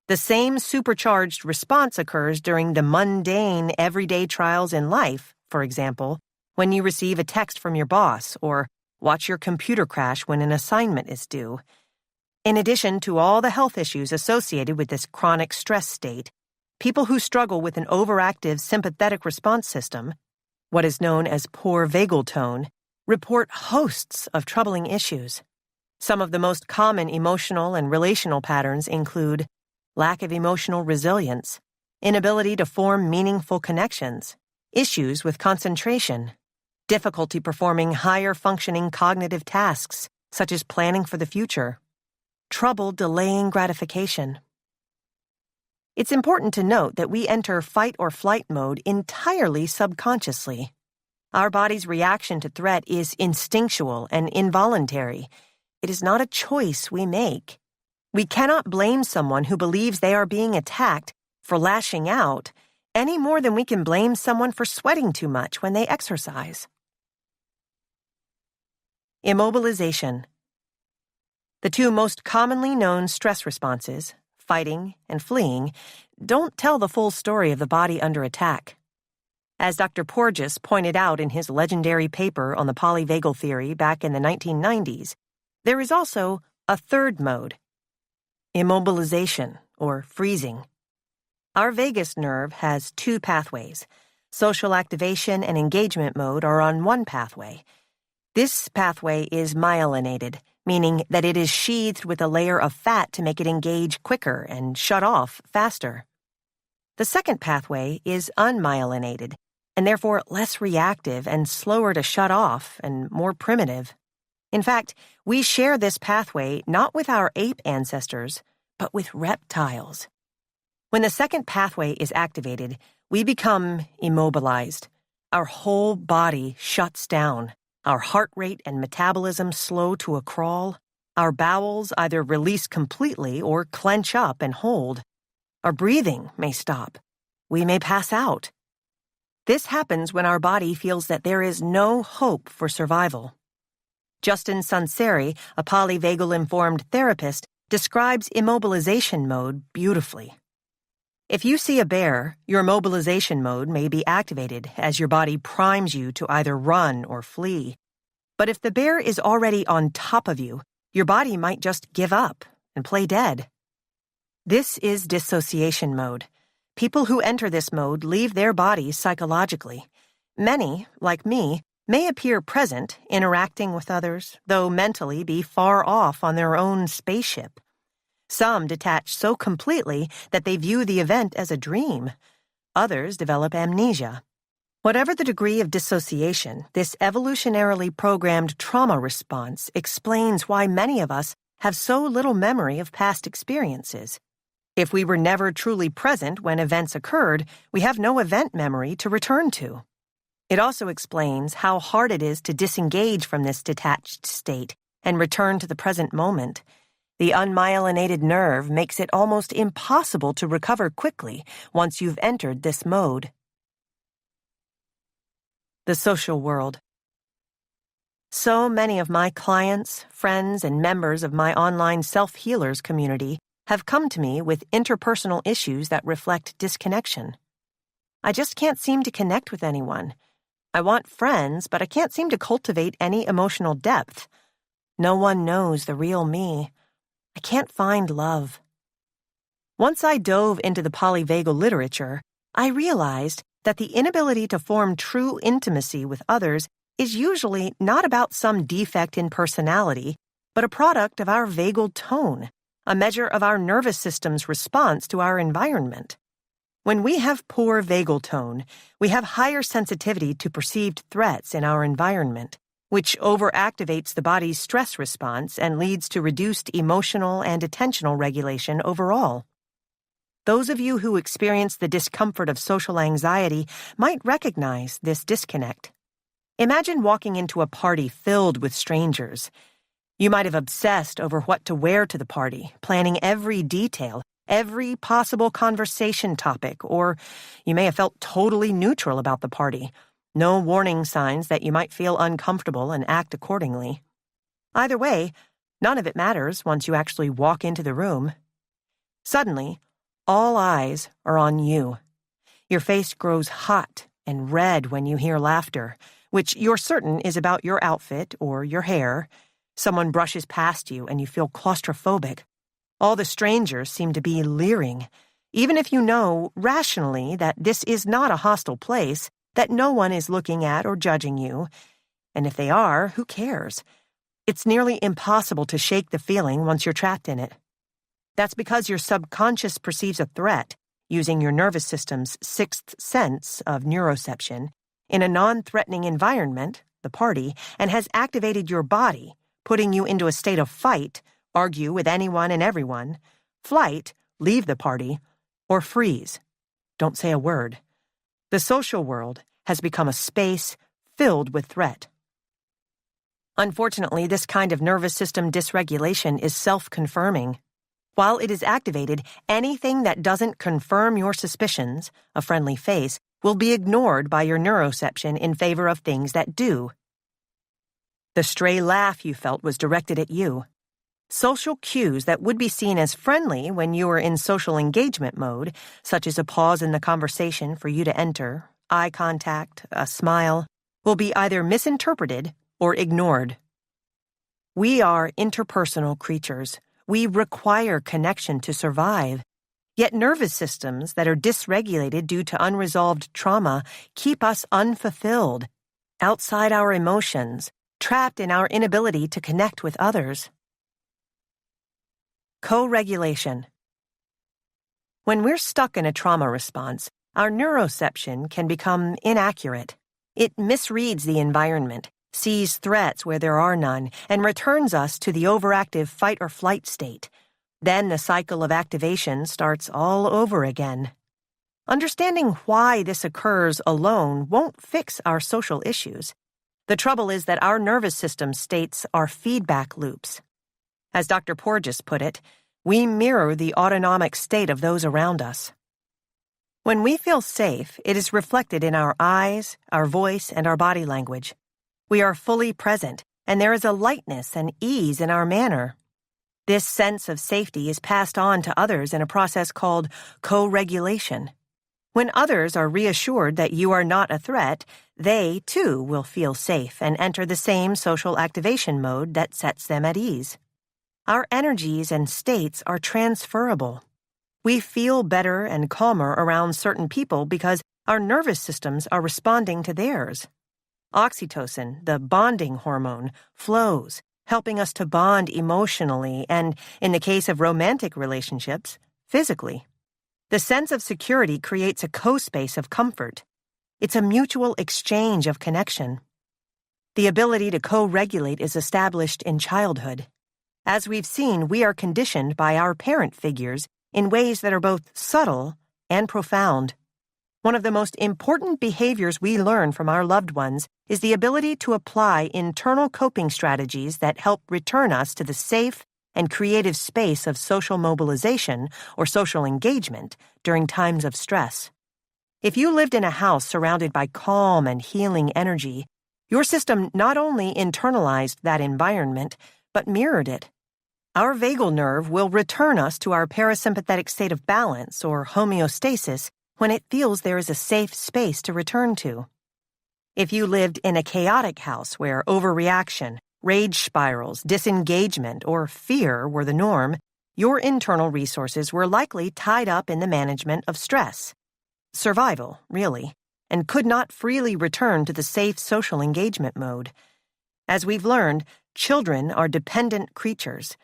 The same supercharged response occurs during the mundane, everyday trials in life, for example, when you receive a text from your boss or watch your computer crash when an assignment is due. In addition to all the health issues associated with this chronic stress state, people who struggle with an overactive sympathetic response system, what is known as poor vagal tone, report hosts of troubling issues. Some of the most common emotional and relational patterns include lack of emotional resilience, inability to form meaningful connections, issues with concentration, difficulty performing higher functioning cognitive tasks, such as planning for the future, trouble delaying gratification. It's important to note that we enter fight or flight mode entirely subconsciously. Our body's reaction to threat is instinctual and involuntary. It is not a choice we make. We cannot blame someone who believes they are being attacked for lashing out any more than we can blame someone for sweating too much when they exercise. Immobilization. The two most commonly known stress responses, fighting and fleeing, don't tell the full story of the body under attack. As Dr. Porges pointed out in his legendary paper on the polyvagal theory back in the 1990s, there is also a third mode, immobilization, or freezing. Our vagus nerve has two pathways. Social activation and engagement mode are on one pathway. This pathway is myelinated, meaning that it is sheathed with a layer of fat to make it engage quicker and shut off faster. The second pathway is unmyelinated, and therefore less reactive and slower to shut off and more primitive. In fact, we share this pathway not with our ape ancestors, but with reptiles. When the second pathway is activated, we become immobilized. Our whole body shuts down. Our heart rate and metabolism slow to a crawl. Our bowels either release completely or clench up and hold. Our breathing may stop. We may pass out. This happens when our body feels that there is no hope for survival. Justin Sunseri, a polyvagal-informed therapist, describes immobilization mode beautifully. If you see a bear, your mobilization mode may be activated as your body primes you to either run or flee. But if the bear is already on top of you, your body might just give up and play dead. This is dissociation mode. People who enter this mode leave their bodies psychologically. Many, like me, may appear present, interacting with others, though mentally be far off on their own spaceship. Some detach so completely that they view the event as a dream. Others develop amnesia. Whatever the degree of dissociation, this evolutionarily programmed trauma response explains why many of us have so little memory of past experiences. If we were never truly present when events occurred, we have no event memory to return to. It also explains how hard it is to disengage from this detached state and return to the present moment. The unmyelinated nerve makes it almost impossible to recover quickly once you've entered this mode. The social world. So many of my clients, friends, and members of my online self-healers community have come to me with interpersonal issues that reflect disconnection. I just can't seem to connect with anyone. I want friends, but I can't seem to cultivate any emotional depth. No one knows the real me. I can't find love. Once I dove into the polyvagal literature, I realized that the inability to form true intimacy with others is usually not about some defect in personality, but a product of our vagal tone, a measure of our nervous system's response to our environment. When we have poor vagal tone, we have higher sensitivity to perceived threats in our environment, which overactivates the body's stress response and leads to reduced emotional and attentional regulation overall. Those of you who experience the discomfort of social anxiety might recognize this disconnect. Imagine walking into a party filled with strangers. You might have obsessed over what to wear to the party, planning every detail, every possible conversation topic, or you may have felt totally neutral about the party. No warning signs that you might feel uncomfortable and act accordingly. Either way, none of it matters once you actually walk into the room. Suddenly, all eyes are on you. Your face grows hot and red when you hear laughter, which you're certain is about your outfit or your hair. Someone brushes past you and you feel claustrophobic. All the strangers seem to be leering, even if you know rationally that this is not a hostile place, that no one is looking at or judging you. And if they are, who cares? It's nearly impossible to shake the feeling once you're trapped in it. That's because your subconscious perceives a threat, using your nervous system's sixth sense of neuroception, in a non-threatening environment, the party, and has activated your body, putting you into a state of fight, argue with anyone and everyone, flight, leave the party, or freeze. Don't say a word. The social world has become a space filled with threat. Unfortunately, this kind of nervous system dysregulation is self-confirming. While it is activated, anything that doesn't confirm your suspicions, a friendly face, will be ignored by your neuroception in favor of things that do. The stray laugh you felt was directed at you. Social cues that would be seen as friendly when you were in social engagement mode, such as a pause in the conversation for you to enter, eye contact, a smile, will be either misinterpreted or ignored. We are interpersonal creatures. We require connection to survive. Yet nervous systems that are dysregulated due to unresolved trauma keep us unfulfilled, outside our emotions, trapped in our inability to connect with others. Co-regulation. When we're stuck in a trauma response, our neuroception can become inaccurate. It misreads the environment, sees threats where there are none, and returns us to the overactive fight-or-flight state. Then the cycle of activation starts all over again. Understanding why this occurs alone won't fix our social issues. The trouble is that our nervous system states are feedback loops. As Dr. Porges put it, we mirror the autonomic state of those around us. When we feel safe, it is reflected in our eyes, our voice, and our body language. We are fully present, and there is a lightness and ease in our manner. This sense of safety is passed on to others in a process called co-regulation. When others are reassured that you are not a threat, they, too, will feel safe and enter the same social activation mode that sets them at ease. Our energies and states are transferable. We feel better and calmer around certain people because our nervous systems are responding to theirs. Oxytocin, the bonding hormone, flows, helping us to bond emotionally and, in the case of romantic relationships, physically. The sense of security creates a co-space of comfort. It's a mutual exchange of connection. The ability to co-regulate is established in childhood. As we've seen, we are conditioned by our parent figures in ways that are both subtle and profound. One of the most important behaviors we learn from our loved ones is the ability to apply internal coping strategies that help return us to the safe and creative space of social mobilization or social engagement during times of stress. If you lived in a house surrounded by calm and healing energy, your system not only internalized that environment, but mirrored it. Our vagal nerve will return us to our parasympathetic state of balance or homeostasis when it feels there is a safe space to return to. If you lived in a chaotic house where overreaction, rage spirals, disengagement, or fear were the norm, your internal resources were likely tied up in the management of stress. Survival, really, and could not freely return to the safe social engagement mode. As we've learned, children are dependent creatures.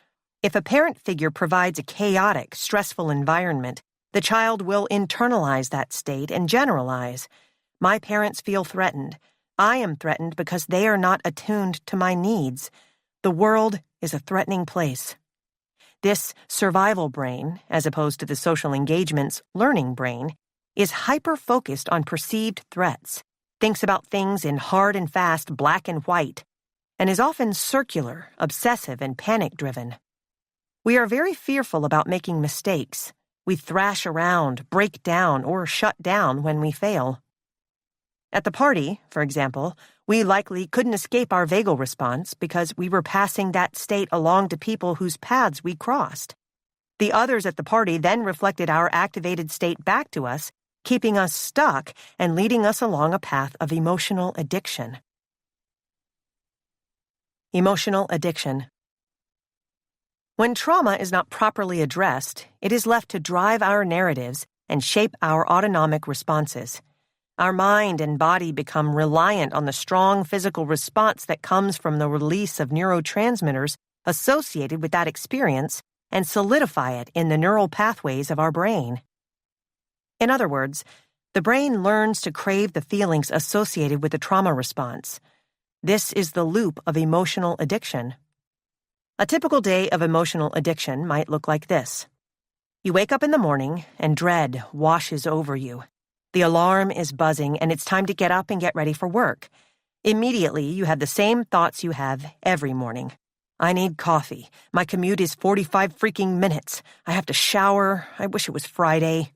If a parent figure provides a chaotic, stressful environment, the child will internalize that state and generalize. My parents feel threatened. I am threatened because they are not attuned to my needs. The world is a threatening place. This survival brain, as opposed to the social engagement's learning brain, is hyper-focused on perceived threats, thinks about things in hard and fast black and white, and is often circular, obsessive, and panic-driven. We are very fearful about making mistakes. We thrash around, break down, or shut down when we fail. At the party, for example, we likely couldn't escape our vagal response because we were passing that state along to people whose paths we crossed. The others at the party then reflected our activated state back to us, keeping us stuck and leading us along a path of emotional addiction. Emotional addiction. When trauma is not properly addressed, it is left to drive our narratives and shape our autonomic responses. Our mind and body become reliant on the strong physical response that comes from the release of neurotransmitters associated with that experience and solidify it in the neural pathways of our brain. In other words, the brain learns to crave the feelings associated with the trauma response. This is the loop of emotional addiction. A typical day of emotional addiction might look like this. You wake up in the morning and dread washes over you. The alarm is buzzing and it's time to get up and get ready for work. Immediately, you have the same thoughts you have every morning. I need coffee. My commute is 45 freaking minutes. I have to shower. I wish it was Friday.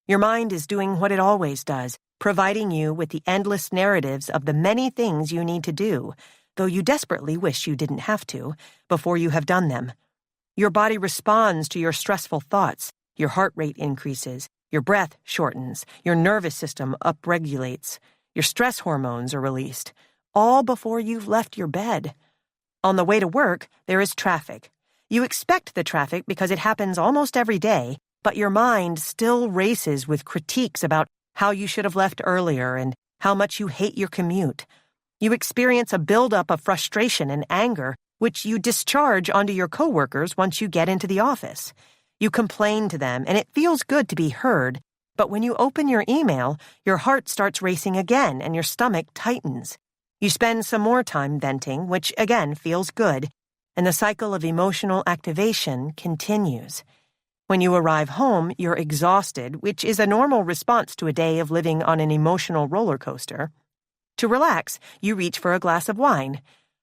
Your mind is doing what it always does, providing you with the endless narratives of the many things you need to do, though you desperately wish you didn't have to, before you have done them. Your body responds to your stressful thoughts. Your heart rate increases. Your breath shortens. Your nervous system upregulates. Your stress hormones are released, all before you've left your bed. On the way to work, there is traffic. You expect the traffic because it happens almost every day, but your mind still races with critiques about how you should have left earlier and how much you hate your commute. You experience a buildup of frustration and anger, which you discharge onto your coworkers once you get into the office. You complain to them, and it feels good to be heard, but when you open your email, your heart starts racing again and your stomach tightens. You spend some more time venting, which again feels good, and the cycle of emotional activation continues. When you arrive home, you're exhausted, which is a normal response to a day of living on an emotional roller coaster. To relax, you reach for a glass of wine.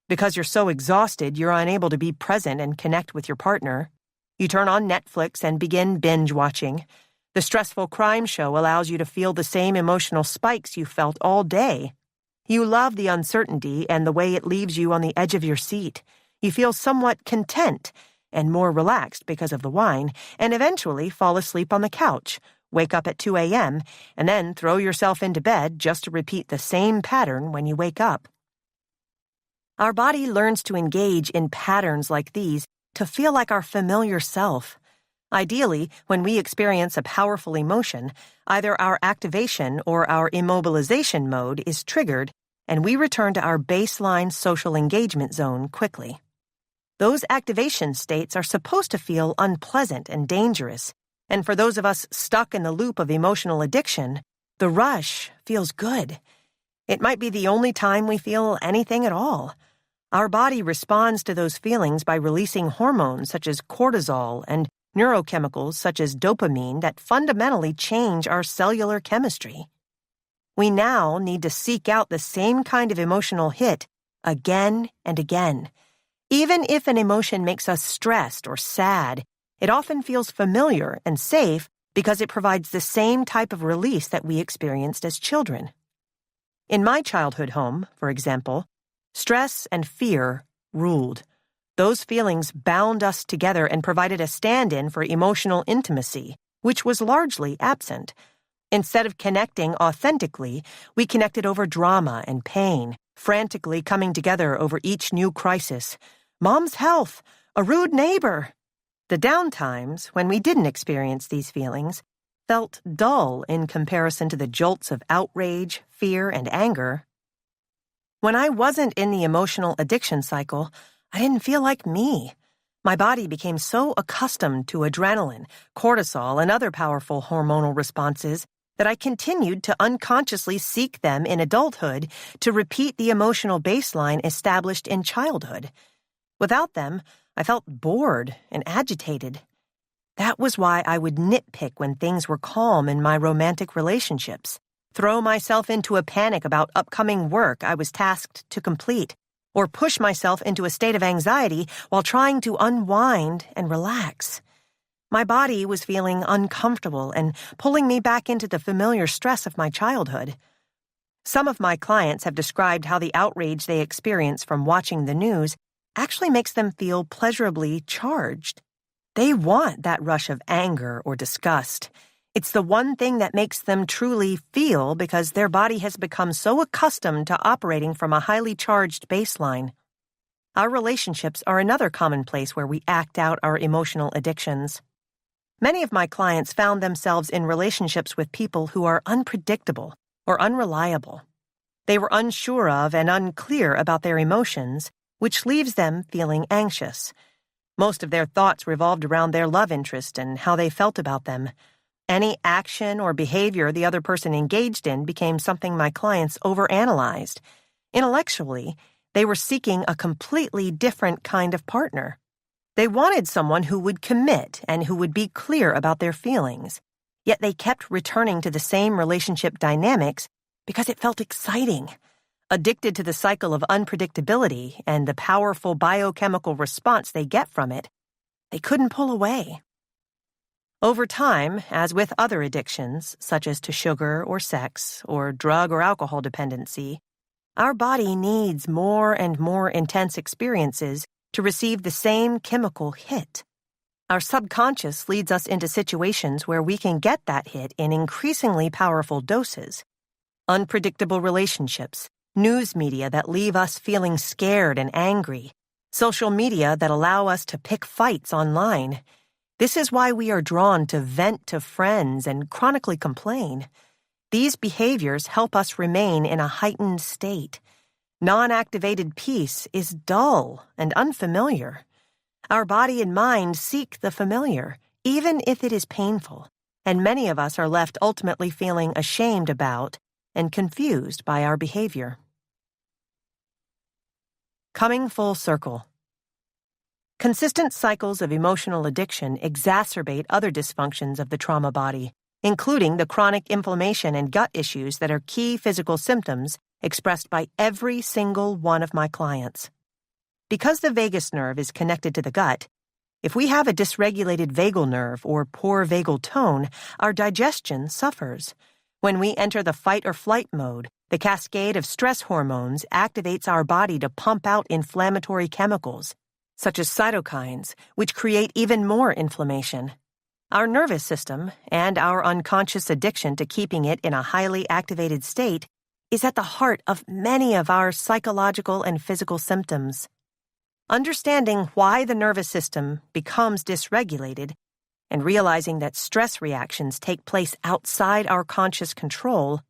Because you're so exhausted, you're unable to be present and connect with your partner. You turn on Netflix and begin binge watching. The stressful crime show allows you to feel the same emotional spikes you felt all day. You love the uncertainty and the way it leaves you on the edge of your seat. You feel somewhat content and more relaxed because of the wine, and eventually fall asleep on the couch, wake up at 2 a.m., and then throw yourself into bed just to repeat the same pattern when you wake up. Our body learns to engage in patterns like these to feel like our familiar self. Ideally, when we experience a powerful emotion, either our activation or our immobilization mode is triggered, and we return to our baseline social engagement zone quickly. Those activation states are supposed to feel unpleasant and dangerous, and for those of us stuck in the loop of emotional addiction, the rush feels good. It might be the only time we feel anything at all. Our body responds to those feelings by releasing hormones such as cortisol and neurochemicals such as dopamine that fundamentally change our cellular chemistry. We now need to seek out the same kind of emotional hit again and again. Even if an emotion makes us stressed or sad, it often feels familiar and safe because it provides the same type of release that we experienced as children. In my childhood home, for example, stress and fear ruled. Those feelings bound us together and provided a stand-in for emotional intimacy, which was largely absent. Instead of connecting authentically, we connected over drama and pain, frantically coming together over each new crisis. Mom's health, a rude neighbor. The downtimes, when we didn't experience these feelings, felt dull in comparison to the jolts of outrage, fear, and anger. When I wasn't in the emotional addiction cycle, I didn't feel like me. My body became so accustomed to adrenaline, cortisol, and other powerful hormonal responses that I continued to unconsciously seek them in adulthood to repeat the emotional baseline established in childhood. Without them, I felt bored and agitated. That was why I would nitpick when things were calm in my romantic relationships, throw myself into a panic about upcoming work I was tasked to complete, or push myself into a state of anxiety while trying to unwind and relax. My body was feeling uncomfortable and pulling me back into the familiar stress of my childhood. Some of my clients have described how the outrage they experience from watching the news actually makes them feel pleasurably charged. They want that rush of anger or disgust. It's the one thing that makes them truly feel because their body has become so accustomed to operating from a highly charged baseline. Our relationships are another common place where we act out our emotional addictions. Many of my clients found themselves in relationships with people who are unpredictable or unreliable. They were unsure of and unclear about their emotions, which leaves them feeling anxious. Most of their thoughts revolved around their love interest and how they felt about them. Any action or behavior the other person engaged in became something my clients overanalyzed. Intellectually, they were seeking a completely different kind of partner. They wanted someone who would commit and who would be clear about their feelings, yet they kept returning to the same relationship dynamics because it felt exciting. Addicted to the cycle of unpredictability and the powerful biochemical response they get from it, they couldn't pull away. Over time, as with other addictions, such as to sugar or sex or drug or alcohol dependency, our body needs more and more intense experiences to receive the same chemical hit. Our subconscious leads us into situations where we can get that hit in increasingly powerful doses. Unpredictable relationships, news media that leave us feeling scared and angry, social media that allow us to pick fights online. This is why we are drawn to vent to friends and chronically complain. These behaviors help us remain in a heightened state. Non-activated peace is dull and unfamiliar. Our body and mind seek the familiar, even if it is painful, and many of us are left ultimately feeling ashamed about and confused by our behavior. Coming full circle. Consistent cycles of emotional addiction exacerbate other dysfunctions of the trauma body, including the chronic inflammation and gut issues that are key physical symptoms expressed by every single one of my clients. Because the vagus nerve is connected to the gut, if we have a dysregulated vagal nerve or poor vagal tone, our digestion suffers. When we enter the fight or flight mode, the cascade of stress hormones activates our body to pump out inflammatory chemicals, such as cytokines, which create even more inflammation. Our nervous system, and our unconscious addiction to keeping it in a highly activated state, is at the heart of many of our psychological and physical symptoms. Understanding why the nervous system becomes dysregulated and realizing that stress reactions take place outside our conscious control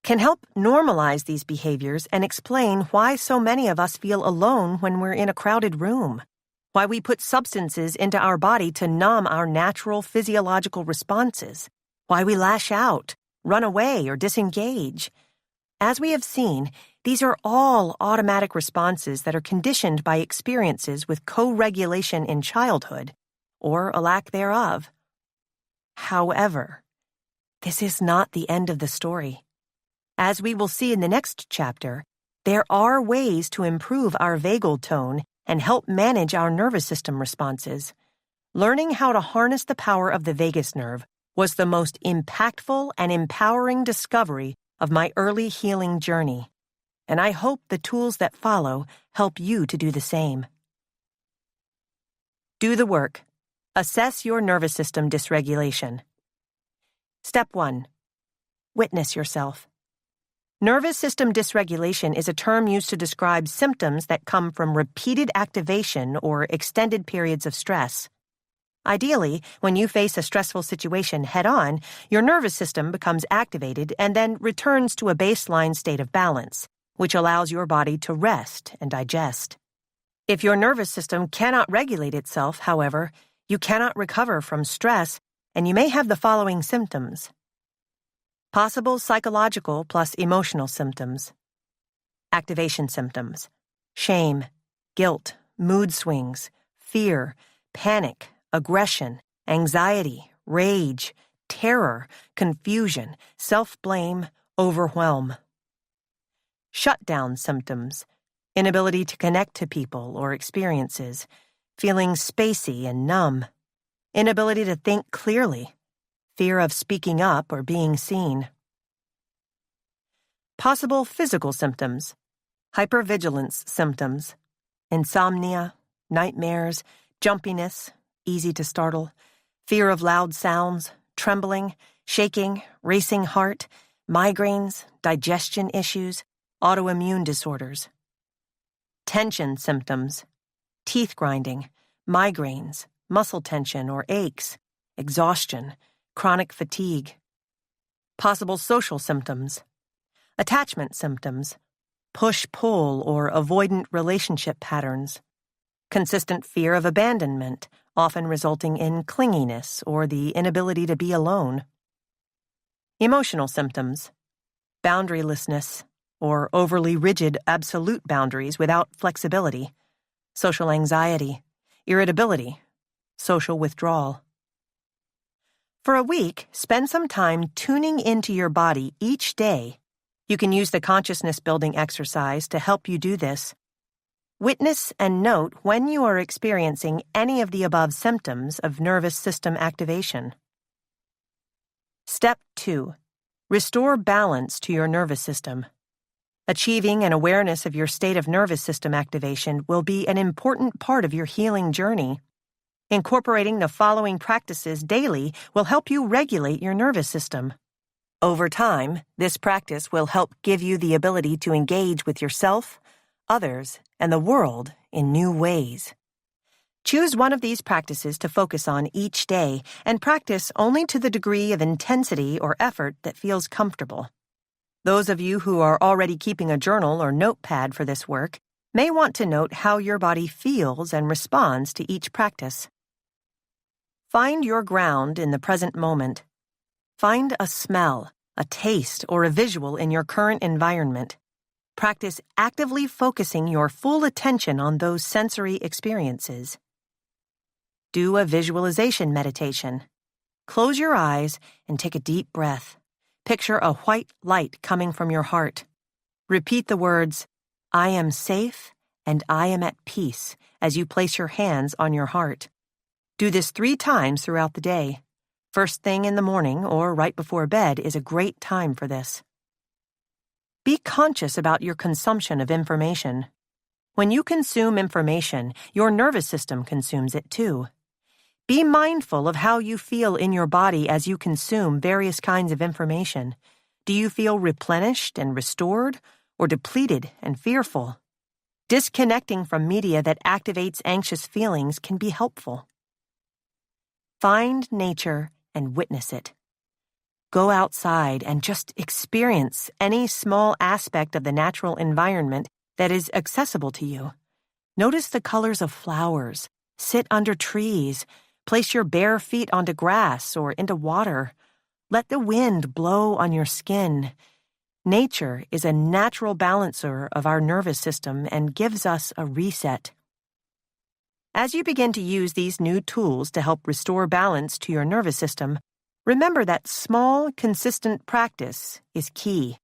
can help normalize these behaviors and explain why so many of us feel alone when we're in a crowded room, why we put substances into our body to numb our natural physiological responses, why we lash out, run away, or disengage. As we have seen, these are all automatic responses that are conditioned by experiences with co-regulation in childhood, or a lack thereof. However, this is not the end of the story. As we will see in the next chapter, there are ways to improve our vagal tone and help manage our nervous system responses. Learning how to harness the power of the vagus nerve was the most impactful and empowering discovery of my early healing journey, and I hope the tools that follow help you to do the same. Do the work. Assess your nervous system dysregulation. Step 1. Witness yourself. Nervous system dysregulation is a term used to describe symptoms that come from repeated activation or extended periods of stress. Ideally, when you face a stressful situation head-on, your nervous system becomes activated and then returns to a baseline state of balance, which allows your body to rest and digest. If your nervous system cannot regulate itself, however, you cannot recover from stress, and you may have the following symptoms. Possible psychological plus emotional symptoms. Activation symptoms: shame, guilt, mood swings, fear, panic, aggression, anxiety, rage, terror, confusion, self-blame, overwhelm. Shutdown symptoms: inability to connect to people or experiences, feeling spacey and numb, inability to think clearly, fear of speaking up or being seen. Possible physical symptoms: hypervigilance symptoms, insomnia, nightmares, jumpiness, easy to startle, fear of loud sounds, trembling, shaking, racing heart, migraines, digestion issues, autoimmune disorders. Tension symptoms: teeth grinding, migraines, muscle tension or aches, exhaustion, chronic fatigue. Possible social symptoms: attachment symptoms, push-pull or avoidant relationship patterns, consistent fear of abandonment, often resulting in clinginess or the inability to be alone. Emotional symptoms: boundarylessness or overly rigid absolute boundaries without flexibility, social anxiety, irritability, social withdrawal. For a week, spend some time tuning into your body each day You can use the consciousness-building exercise to help you do this. Witness and note when you are experiencing any of the above symptoms of nervous system activation. Step 2. Restore balance to your nervous system. Achieving an awareness of your state of nervous system activation will be an important part of your healing journey. Incorporating the following practices daily will help you regulate your nervous system. Over time, this practice will help give you the ability to engage with yourself, others, and the world in new ways. Choose one of these practices to focus on each day and practice only to the degree of intensity or effort that feels comfortable. Those of you who are already keeping a journal or notepad for this work may want to note how your body feels and responds to each practice. Find your ground in the present moment. Find a smell, a taste, or a visual in your current environment. Practice actively focusing your full attention on those sensory experiences. Do a visualization meditation. Close your eyes and take a deep breath. Picture a white light coming from your heart. Repeat the words, "I am safe and I am at peace," as you place your hands on your heart. Do this 3 times throughout the day. First thing in the morning or right before bed is a great time for this. Be conscious about your consumption of information. When you consume information, your nervous system consumes it too. Be mindful of how you feel in your body as you consume various kinds of information. Do you feel replenished and restored, or depleted and fearful? Disconnecting from media that activates anxious feelings can be helpful. Find nature and witness it. Go outside and just experience any small aspect of the natural environment that is accessible to you. Notice the colors of flowers. Sit under trees. Place your bare feet onto grass or into water. Let the wind blow on your skin. Nature is a natural balancer of our nervous system and gives us a reset. As you begin to use these new tools to help restore balance to your nervous system, remember that small, consistent practice is key.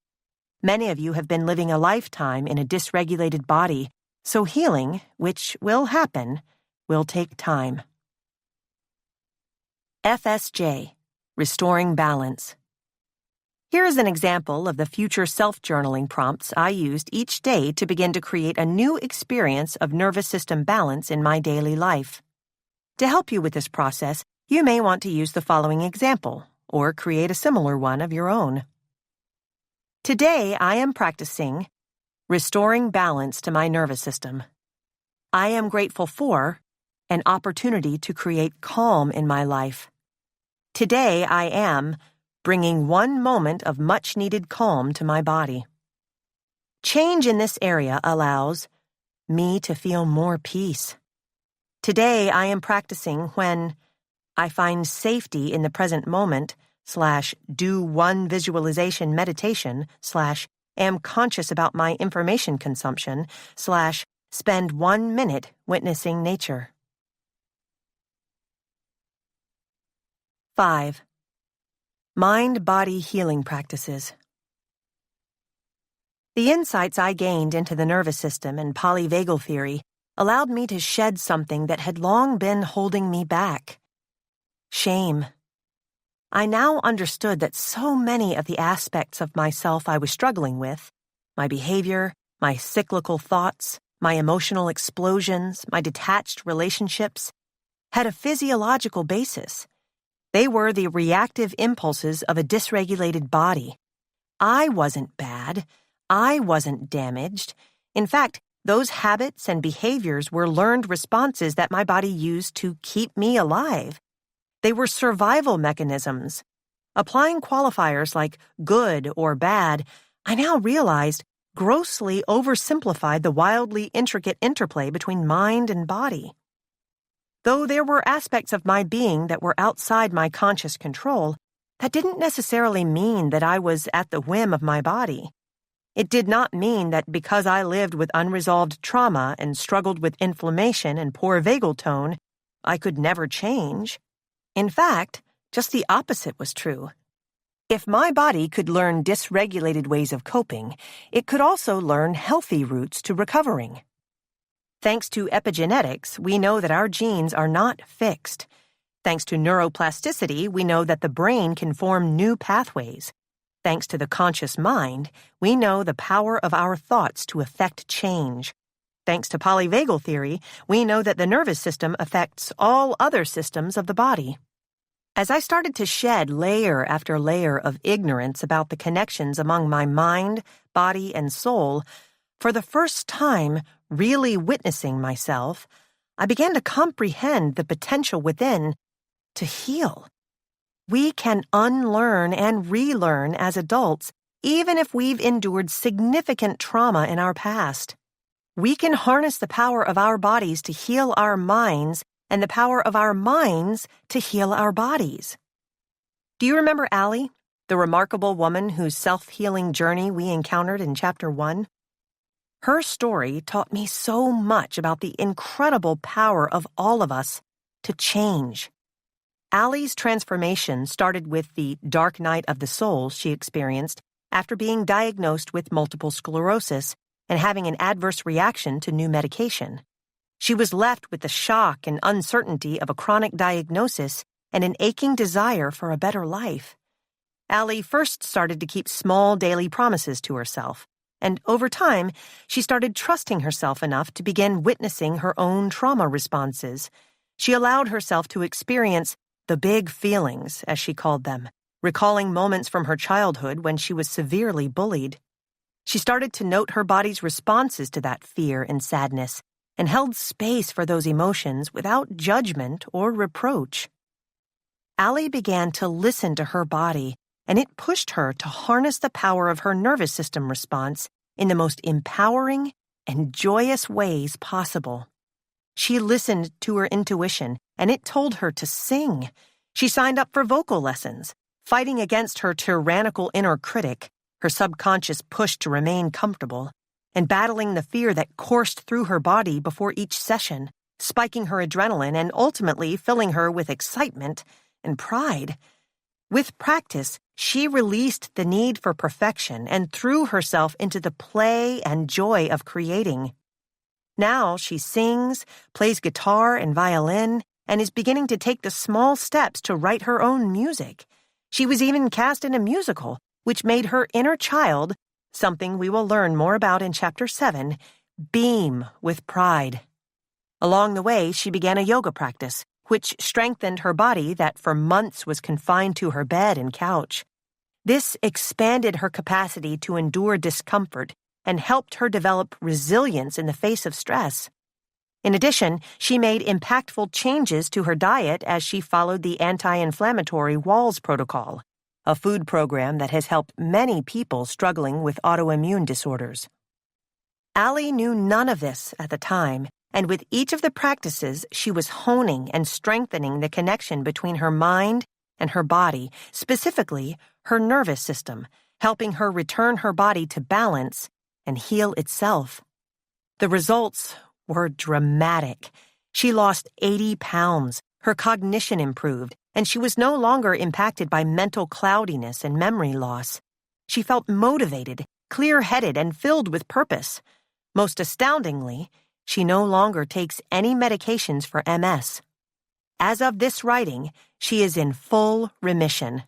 Many of you have been living a lifetime in a dysregulated body, so healing, which will happen, will take time. FSJ, Restoring Balance. Here is an example of the future self-journaling prompts I used each day to begin to create a new experience of nervous system balance in my daily life. To help you with this process, you may want to use the following example, or create a similar one of your own. Today, I am practicing restoring balance to my nervous system. I am grateful for an opportunity to create calm in my life. Today, I am bringing one moment of much-needed calm to my body. Change in this area allows me to feel more peace. Today, I am practicing when I find safety in the present moment / do one visualization meditation / am conscious about my information consumption / spend 1 minute witnessing nature. 5. Mind-body healing practices. The insights I gained into the nervous system and polyvagal theory allowed me to shed something that had long been holding me back: shame. I now understood that so many of the aspects of myself I was struggling with, my behavior, my cyclical thoughts, my emotional explosions, my detached relationships, had a physiological basis. They were the reactive impulses of a dysregulated body. I wasn't bad. I wasn't damaged. In fact, those habits and behaviors were learned responses that my body used to keep me alive. They were survival mechanisms. Applying qualifiers like good or bad, I now realized grossly oversimplified the wildly intricate interplay between mind and body. Though there were aspects of my being that were outside my conscious control, that didn't necessarily mean that I was at the whim of my body. It did not mean that because I lived with unresolved trauma and struggled with inflammation and poor vagal tone, I could never change. In fact, just the opposite was true. If my body could learn dysregulated ways of coping, it could also learn healthy routes to recovering. Thanks to epigenetics, we know that our genes are not fixed. Thanks to neuroplasticity, we know that the brain can form new pathways. Thanks to the conscious mind, we know the power of our thoughts to affect change. Thanks to polyvagal theory, we know that the nervous system affects all other systems of the body. As I started to shed layer after layer of ignorance about the connections among my mind, body, and soul, for the first time really witnessing myself, I began to comprehend the potential within to heal. We can unlearn and relearn as adults, even if we've endured significant trauma in our past. We can harness the power of our bodies to heal our minds and the power of our minds to heal our bodies. Do you remember Allie, the remarkable woman whose self-healing journey we encountered in Chapter 1? Her story taught me so much about the incredible power of all of us to change. Allie's transformation started with the dark night of the soul she experienced after being diagnosed with multiple sclerosis and having an adverse reaction to new medication. She was left with the shock and uncertainty of a chronic diagnosis and an aching desire for a better life. Allie first started to keep small daily promises to herself, and over time, she started trusting herself enough to begin witnessing her own trauma responses. She allowed herself to experience the big feelings, as she called them, recalling moments from her childhood when she was severely bullied. She started to note her body's responses to that fear and sadness, and held space for those emotions without judgment or reproach. Allie began to listen to her body, and it pushed her to harness the power of her nervous system response in the most empowering and joyous ways possible. She listened to her intuition, and it told her to sing. She signed up for vocal lessons, fighting against her tyrannical inner critic, her subconscious push to remain comfortable, and battling the fear that coursed through her body before each session, spiking her adrenaline and ultimately filling her with excitement and pride. With practice, she released the need for perfection and threw herself into the play and joy of creating. Now she sings, plays guitar and violin, and is beginning to take the small steps to write her own music. She was even cast in a musical, which made her inner child, something we will learn more about in Chapter 7, beam with pride. Along the way, she began a yoga practice, which strengthened her body that for months was confined to her bed and couch. This expanded her capacity to endure discomfort and helped her develop resilience in the face of stress. In addition, she made impactful changes to her diet as she followed the anti-inflammatory WALS protocol, a food program that has helped many people struggling with autoimmune disorders. Allie knew none of this at the time, and with each of the practices, she was honing and strengthening the connection between her mind and her body, specifically her nervous system, helping her return her body to balance and heal itself. The results were dramatic. She lost 80 pounds, her cognition improved, and she was no longer impacted by mental cloudiness and memory loss. She felt motivated, clear-headed, and filled with purpose. Most astoundingly, she no longer takes any medications for MS. As of this writing, she is in full remission.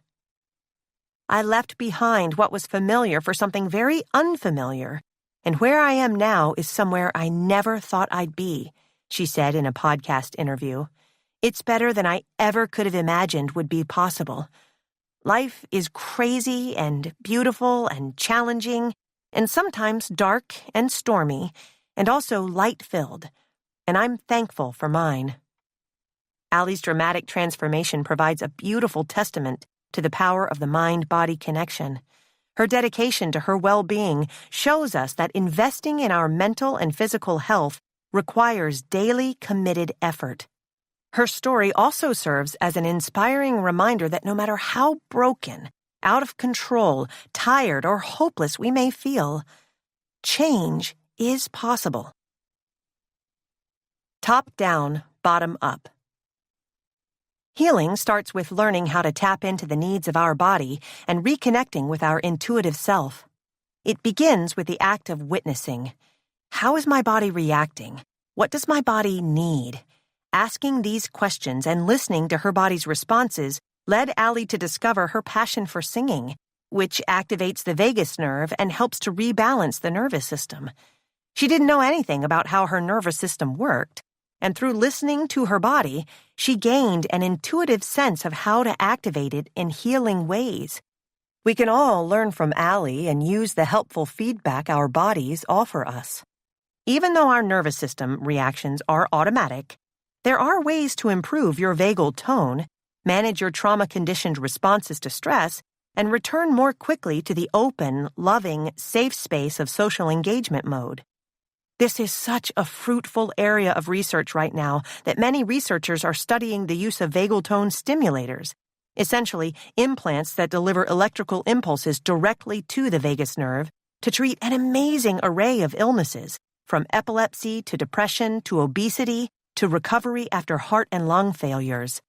I left behind what was familiar for something very unfamiliar, and where I am now is somewhere I never thought I'd be, she said in a podcast interview. It's better than I ever could have imagined would be possible. Life is crazy and beautiful and challenging, and sometimes dark and stormy, and also light-filled, and I'm thankful for mine. Allie's dramatic transformation provides a beautiful testament to the power of the mind-body connection. Her dedication to her well-being shows us that investing in our mental and physical health requires daily committed effort. Her story also serves as an inspiring reminder that no matter how broken, out of control, tired, or hopeless we may feel, change is possible. Top down, bottom up. Healing starts with learning how to tap into the needs of our body and reconnecting with our intuitive self. It begins with the act of witnessing. How is my body reacting? What does my body need? Asking these questions and listening to her body's responses led Allie to discover her passion for singing, which activates the vagus nerve and helps to rebalance the nervous system. She didn't know anything about how her nervous system worked, and through listening to her body, she gained an intuitive sense of how to activate it in healing ways. We can all learn from Allie and use the helpful feedback our bodies offer us. Even though our nervous system reactions are automatic, there are ways to improve your vagal tone, manage your trauma-conditioned responses to stress, and return more quickly to the open, loving, safe space of social engagement mode. This is such a fruitful area of research right now that many researchers are studying the use of vagal tone stimulators, essentially implants that deliver electrical impulses directly to the vagus nerve to treat an amazing array of illnesses, from epilepsy to depression to obesity to recovery after heart and lung failures.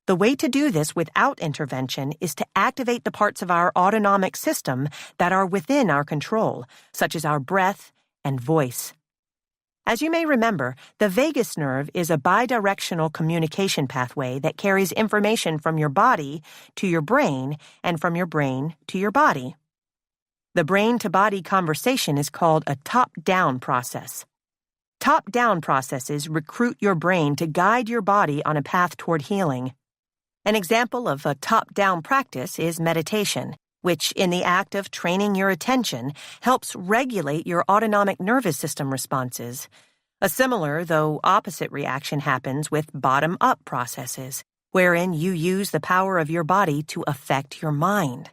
The way to do this without intervention is to activate the parts of our autonomic system that are within our control, such as our breath and voice. As you may remember, the vagus nerve is a bidirectional communication pathway that carries information from your body to your brain and from your brain to your body. The brain-to-body conversation is called a top-down process. Top-down processes recruit your brain to guide your body on a path toward healing. An example of a top-down practice is meditation, which, in the act of training your attention, helps regulate your autonomic nervous system responses. A similar, though opposite reaction happens with bottom-up processes, wherein you use the power of your body to affect your mind.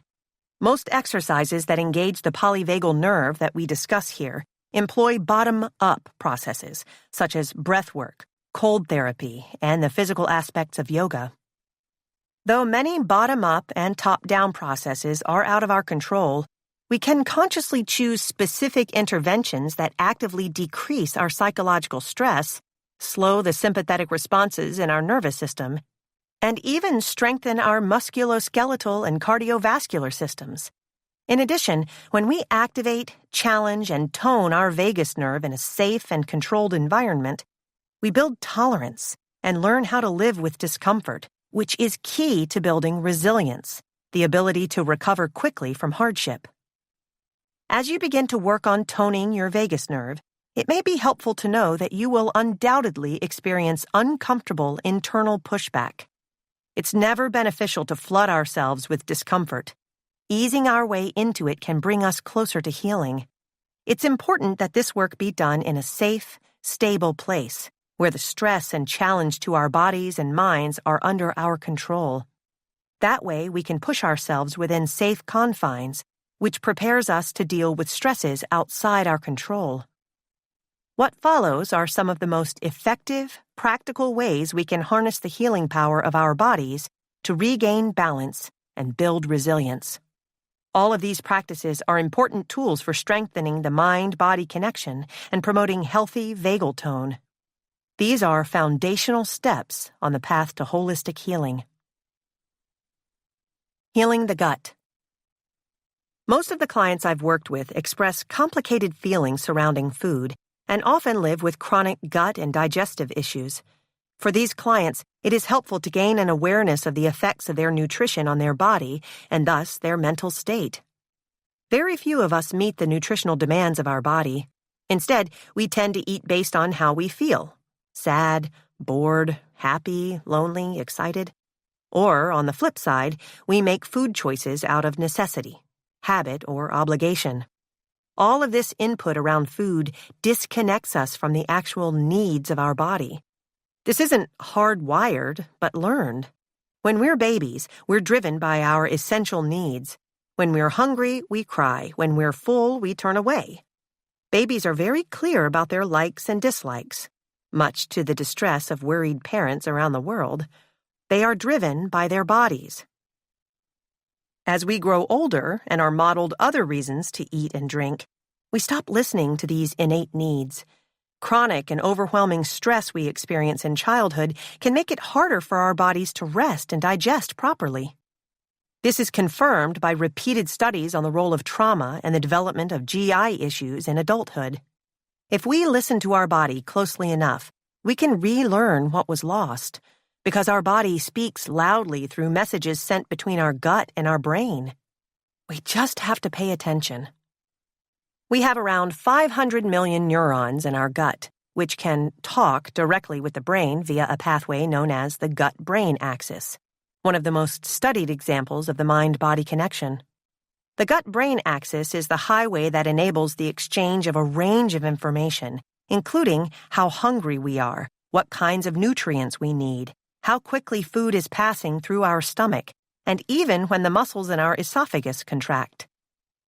Most exercises that engage the polyvagal nerve that we discuss here employ bottom-up processes, such as breath work, cold therapy, and the physical aspects of yoga. Though many bottom-up and top-down processes are out of our control, we can consciously choose specific interventions that actively decrease our psychological stress, slow the sympathetic responses in our nervous system, and even strengthen our musculoskeletal and cardiovascular systems. In addition, when we activate, challenge, and tone our vagus nerve in a safe and controlled environment, we build tolerance and learn how to live with discomfort, which is key to building resilience, the ability to recover quickly from hardship. As you begin to work on toning your vagus nerve, it may be helpful to know that you will undoubtedly experience uncomfortable internal pushback. It's never beneficial to flood ourselves with discomfort. Easing our way into it can bring us closer to healing. It's important that this work be done in a safe, stable place, where the stress and challenge to our bodies and minds are under our control. That way, we can push ourselves within safe confines, which prepares us to deal with stresses outside our control. What follows are some of the most effective, practical ways we can harness the healing power of our bodies to regain balance and build resilience. All of these practices are important tools for strengthening the mind-body connection and promoting healthy vagal tone. These are foundational steps on the path to holistic healing. Healing the gut. Most of the clients I've worked with express complicated feelings surrounding food and often live with chronic gut and digestive issues. For these clients, it is helpful to gain an awareness of the effects of their nutrition on their body and thus their mental state. Very few of us meet the nutritional demands of our body. Instead, we tend to eat based on how we feel: sad, bored, happy, lonely, excited. Or, on the flip side, we make food choices out of necessity, habit, or obligation. All of this input around food disconnects us from the actual needs of our body. This isn't hardwired, but learned. When we're babies, we're driven by our essential needs. When we're hungry, we cry. When we're full, we turn away. Babies are very clear about their likes and dislikes, much to the distress of worried parents around the world. They are driven by their bodies. As we grow older and are modeled other reasons to eat and drink, we stop listening to these innate needs. Chronic and overwhelming stress we experience in childhood can make it harder for our bodies to rest and digest properly. This is confirmed by repeated studies on the role of trauma and the development of GI issues in adulthood. If we listen to our body closely enough, we can relearn what was lost, because our body speaks loudly through messages sent between our gut and our brain. We just have to pay attention. We have around 500 million neurons in our gut, which can talk directly with the brain via a pathway known as the gut-brain axis, one of the most studied examples of the mind-body connection. The gut-brain axis is the highway that enables the exchange of a range of information, including how hungry we are, what kinds of nutrients we need, how quickly food is passing through our stomach, and even when the muscles in our esophagus contract.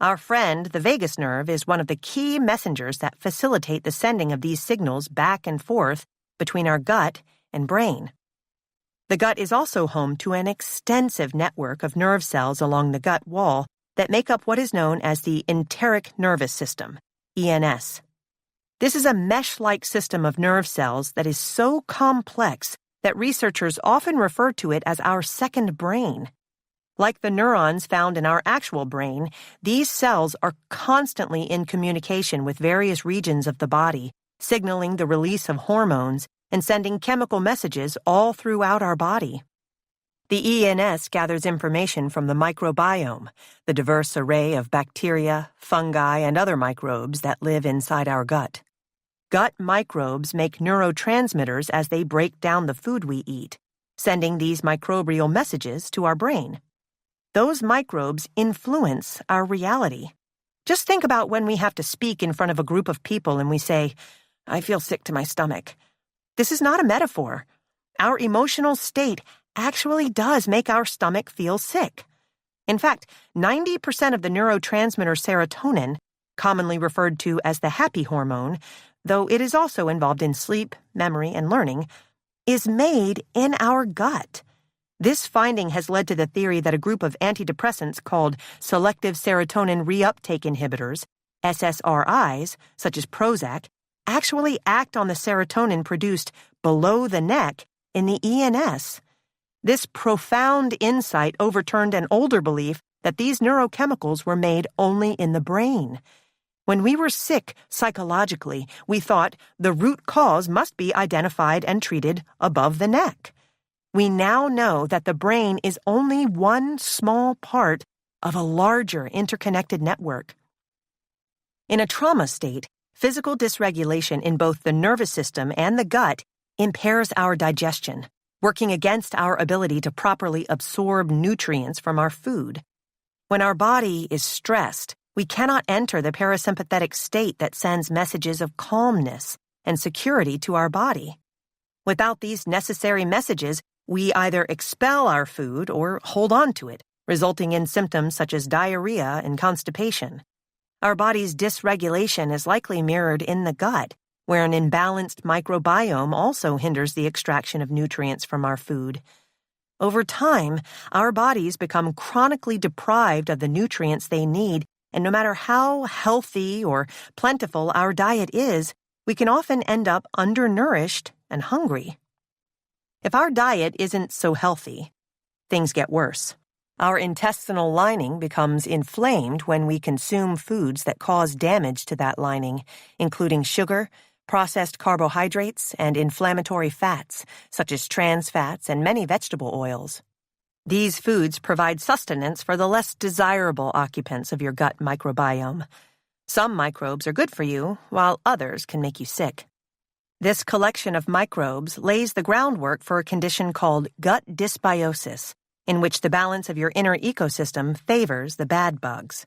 Our friend, the vagus nerve, is one of the key messengers that facilitate the sending of these signals back and forth between our gut and brain. The gut is also home to an extensive network of nerve cells along the gut wall that make up what is known as the enteric nervous system, ENS. This is a mesh-like system of nerve cells that is so complex that researchers often refer to it as our second brain. Like the neurons found in our actual brain, these cells are constantly in communication with various regions of the body, signaling the release of hormones and sending chemical messages all throughout our body. The ENS gathers information from the microbiome, the diverse array of bacteria, fungi, and other microbes that live inside our gut. Gut microbes make neurotransmitters as they break down the food we eat, sending these microbial messages to our brain. Those microbes influence our reality. Just think about when we have to speak in front of a group of people and we say, "I feel sick to my stomach." This is not a metaphor. Our emotional state actually does make our stomach feel sick. In fact, 90% of the neurotransmitter serotonin, commonly referred to as the happy hormone, though it is also involved in sleep, memory, and learning, is made in our gut. This finding has led to the theory that a group of antidepressants called selective serotonin reuptake inhibitors, SSRIs, such as Prozac, actually act on the serotonin produced below the neck in the ENS. This profound insight overturned an older belief that these neurochemicals were made only in the brain. When we were sick psychologically, we thought the root cause must be identified and treated above the neck. We now know that the brain is only one small part of a larger interconnected network. In a trauma state, physical dysregulation in both the nervous system and the gut impairs our digestion, working against our ability to properly absorb nutrients from our food. When our body is stressed, we cannot enter the parasympathetic state that sends messages of calmness and security to our body. Without these necessary messages, we either expel our food or hold on to it, resulting in symptoms such as diarrhea and constipation. Our body's dysregulation is likely mirrored in the gut, where an imbalanced microbiome also hinders the extraction of nutrients from our food. Over time, our bodies become chronically deprived of the nutrients they need, and no matter how healthy or plentiful our diet is, we can often end up undernourished and hungry. If our diet isn't so healthy, things get worse. Our intestinal lining becomes inflamed when we consume foods that cause damage to that lining, including sugar, processed carbohydrates, and inflammatory fats, such as trans fats and many vegetable oils. These foods provide sustenance for the less desirable occupants of your gut microbiome. Some microbes are good for you, while others can make you sick. This collection of microbes lays the groundwork for a condition called gut dysbiosis, in which the balance of your inner ecosystem favors the bad bugs.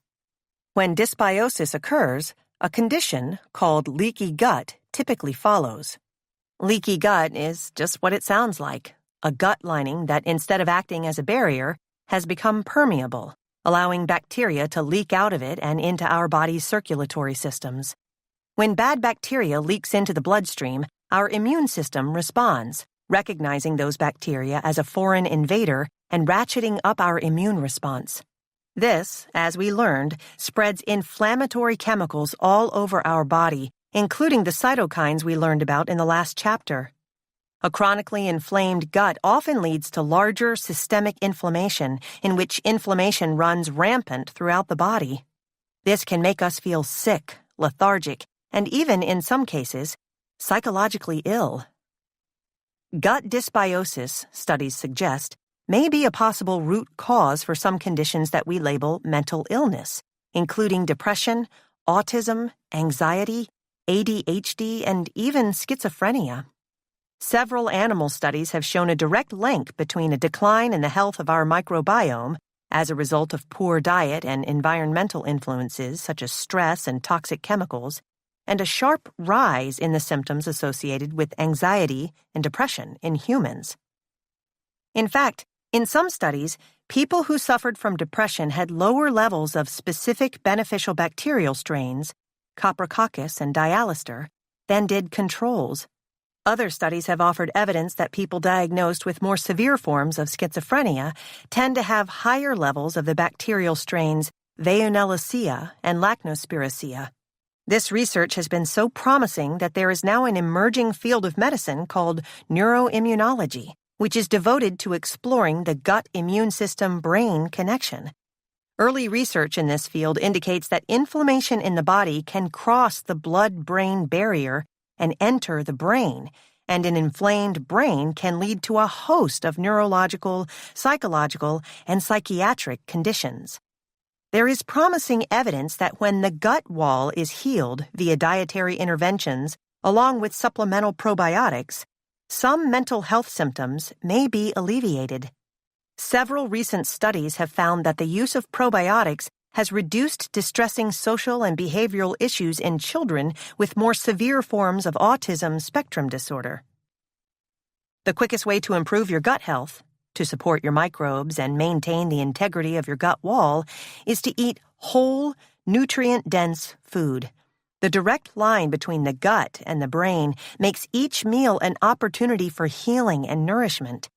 When dysbiosis occurs, a condition called leaky gut typically follows. Leaky gut is just what it sounds like, a gut lining that instead of acting as a barrier, has become permeable, allowing bacteria to leak out of it and into our body's circulatory systems. When bad bacteria leaks into the bloodstream, our immune system responds, recognizing those bacteria as a foreign invader and ratcheting up our immune response. This, as we learned, spreads inflammatory chemicals all over our body, including the cytokines we learned about in the last chapter. A chronically inflamed gut often leads to larger systemic inflammation, in which inflammation runs rampant throughout the body. This can make us feel sick, lethargic, and even, in some cases, psychologically ill. Gut dysbiosis, studies suggest, may be a possible root cause for some conditions that we label mental illness, including depression, autism, anxiety, ADHD, and even schizophrenia. Several animal studies have shown a direct link between a decline in the health of our microbiome as a result of poor diet and environmental influences such as stress and toxic chemicals, and a sharp rise in the symptoms associated with anxiety and depression in humans. In fact, in some studies, people who suffered from depression had lower levels of specific beneficial bacterial strains, Coprococcus and Dialister, than did controls. Other studies have offered evidence that people diagnosed with more severe forms of schizophrenia tend to have higher levels of the bacterial strains Veillonellacea and Lachnospiraceae. This research has been so promising that there is now an emerging field of medicine called neuroimmunology, which is devoted to exploring the gut immune system-brain connection. Early research in this field indicates that inflammation in the body can cross the blood-brain barrier and enter the brain, and an inflamed brain can lead to a host of neurological, psychological, and psychiatric conditions. There is promising evidence that when the gut wall is healed via dietary interventions, along with supplemental probiotics, some mental health symptoms may be alleviated. Several recent studies have found that the use of probiotics has reduced distressing social and behavioral issues in children with more severe forms of autism spectrum disorder. The quickest way to improve your gut health, to support your microbes and maintain the integrity of your gut wall, is to eat whole, nutrient-dense food. The direct line between the gut and the brain makes each meal an opportunity for healing and nourishment.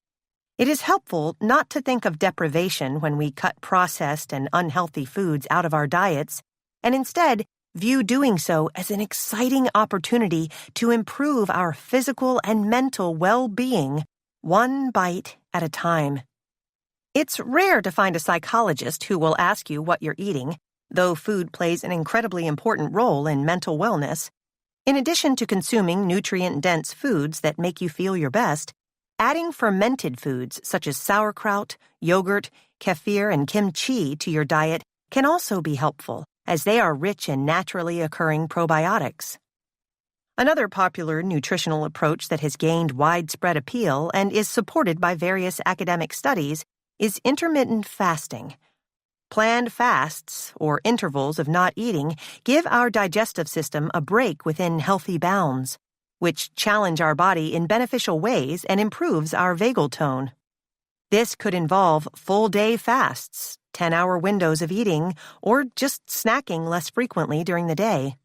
It is helpful not to think of deprivation when we cut processed and unhealthy foods out of our diets, and instead view doing so as an exciting opportunity to improve our physical and mental well-being, one bite at a time. It's rare to find a psychologist who will ask you what you're eating, though food plays an incredibly important role in mental wellness. In addition to consuming nutrient-dense foods that make you feel your best, adding fermented foods such as sauerkraut, yogurt, kefir, and kimchi to your diet can also be helpful, as they are rich in naturally occurring probiotics. Another popular nutritional approach that has gained widespread appeal and is supported by various academic studies is intermittent fasting. Planned fasts, or intervals of not eating, give our digestive system a break within healthy bounds, which challenge our body in beneficial ways and improves our vagal tone. This could involve full-day fasts, 10-hour windows of eating, or just snacking less frequently during the day.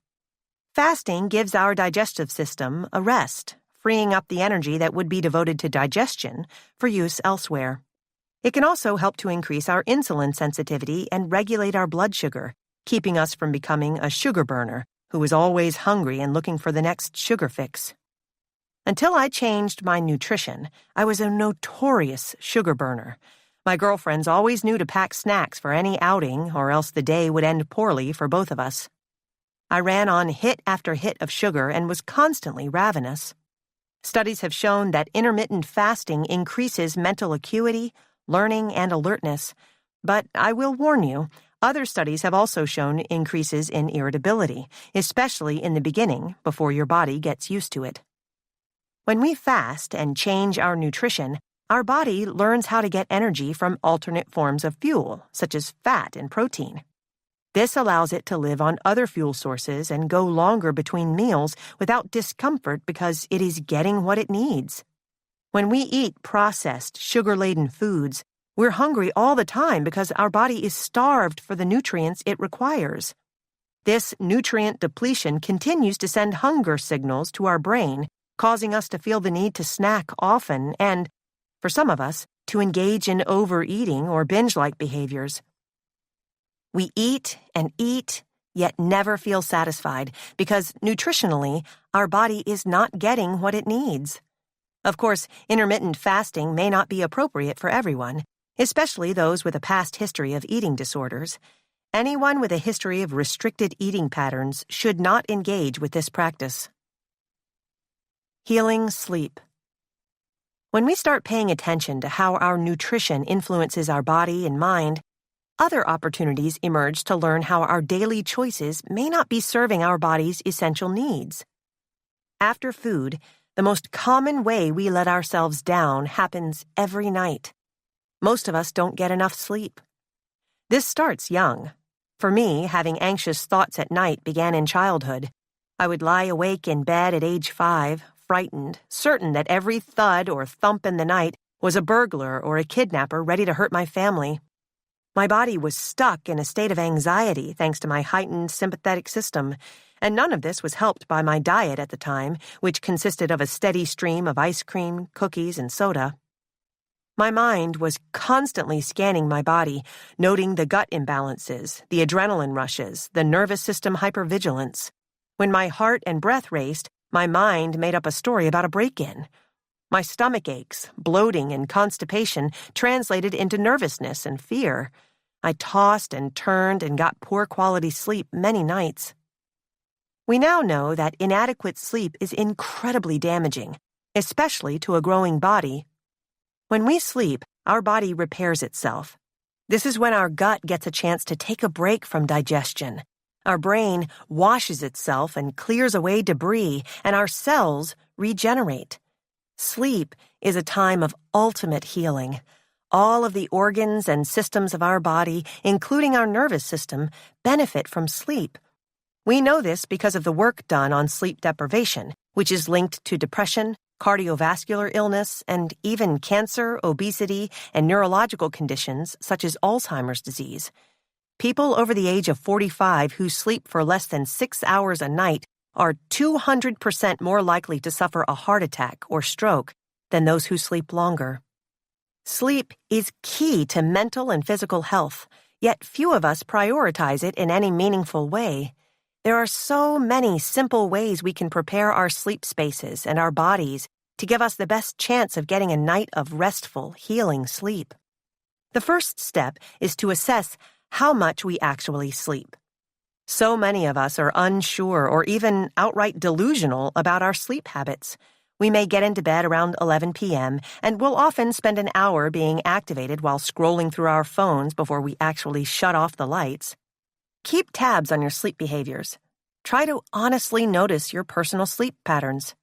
Fasting gives our digestive system a rest, freeing up the energy that would be devoted to digestion for use elsewhere. It can also help to increase our insulin sensitivity and regulate our blood sugar, keeping us from becoming a sugar burner who is always hungry and looking for the next sugar fix. Until I changed my nutrition, I was a notorious sugar burner. My girlfriends always knew to pack snacks for any outing, or else the day would end poorly for both of us. I ran on hit after hit of sugar and was constantly ravenous. Studies have shown that intermittent fasting increases mental acuity, learning, and alertness. But I will warn you, other studies have also shown increases in irritability, especially in the beginning, before your body gets used to it. When we fast and change our nutrition, our body learns how to get energy from alternate forms of fuel, such as fat and protein. This allows it to live on other fuel sources and go longer between meals without discomfort because it is getting what it needs. When we eat processed, sugar-laden foods, we're hungry all the time because our body is starved for the nutrients it requires. This nutrient depletion continues to send hunger signals to our brain, causing us to feel the need to snack often and, for some of us, to engage in overeating or binge-like behaviors. We eat and eat, yet never feel satisfied because nutritionally, our body is not getting what it needs. Of course, intermittent fasting may not be appropriate for everyone, especially those with a past history of eating disorders. Anyone with a history of restricted eating patterns should not engage with this practice. Healing sleep. When we start paying attention to how our nutrition influences our body and mind, other opportunities emerge to learn how our daily choices may not be serving our body's essential needs. After food, the most common way we let ourselves down happens every night. Most of us don't get enough sleep. This starts young. For me, having anxious thoughts at night began in childhood. I would lie awake in bed at age 5, frightened, certain that every thud or thump in the night was a burglar or a kidnapper ready to hurt my family. My body was stuck in a state of anxiety thanks to my heightened sympathetic system, and none of this was helped by my diet at the time, which consisted of a steady stream of ice cream, cookies, and soda. My mind was constantly scanning my body, noting the gut imbalances, the adrenaline rushes, the nervous system hypervigilance. When my heart and breath raced, my mind made up a story about a break-in. My stomach aches, bloating, and constipation translated into nervousness and fear. I tossed and turned and got poor quality sleep many nights. We now know that inadequate sleep is incredibly damaging, especially to a growing body. When we sleep, our body repairs itself. This is when our gut gets a chance to take a break from digestion. Our brain washes itself and clears away debris, and our cells regenerate. Sleep is a time of ultimate healing. All of the organs and systems of our body, including our nervous system, benefit from sleep. We know this because of the work done on sleep deprivation, which is linked to depression, cardiovascular illness, and even cancer, obesity, and neurological conditions such as Alzheimer's disease. People over the age of 45 who sleep for less than 6 hours a night are 200% more likely to suffer a heart attack or stroke than those who sleep longer. Sleep is key to mental and physical health, yet few of us prioritize it in any meaningful way. There are so many simple ways we can prepare our sleep spaces and our bodies to give us the best chance of getting a night of restful, healing sleep. The first step is to assess how much we actually sleep. So many of us are unsure or even outright delusional about our sleep habits. We may get into bed around 11 p.m., and we'll often spend an hour being activated while scrolling through our phones before we actually shut off the lights. Keep tabs on your sleep behaviors. Try to honestly notice your personal sleep patterns.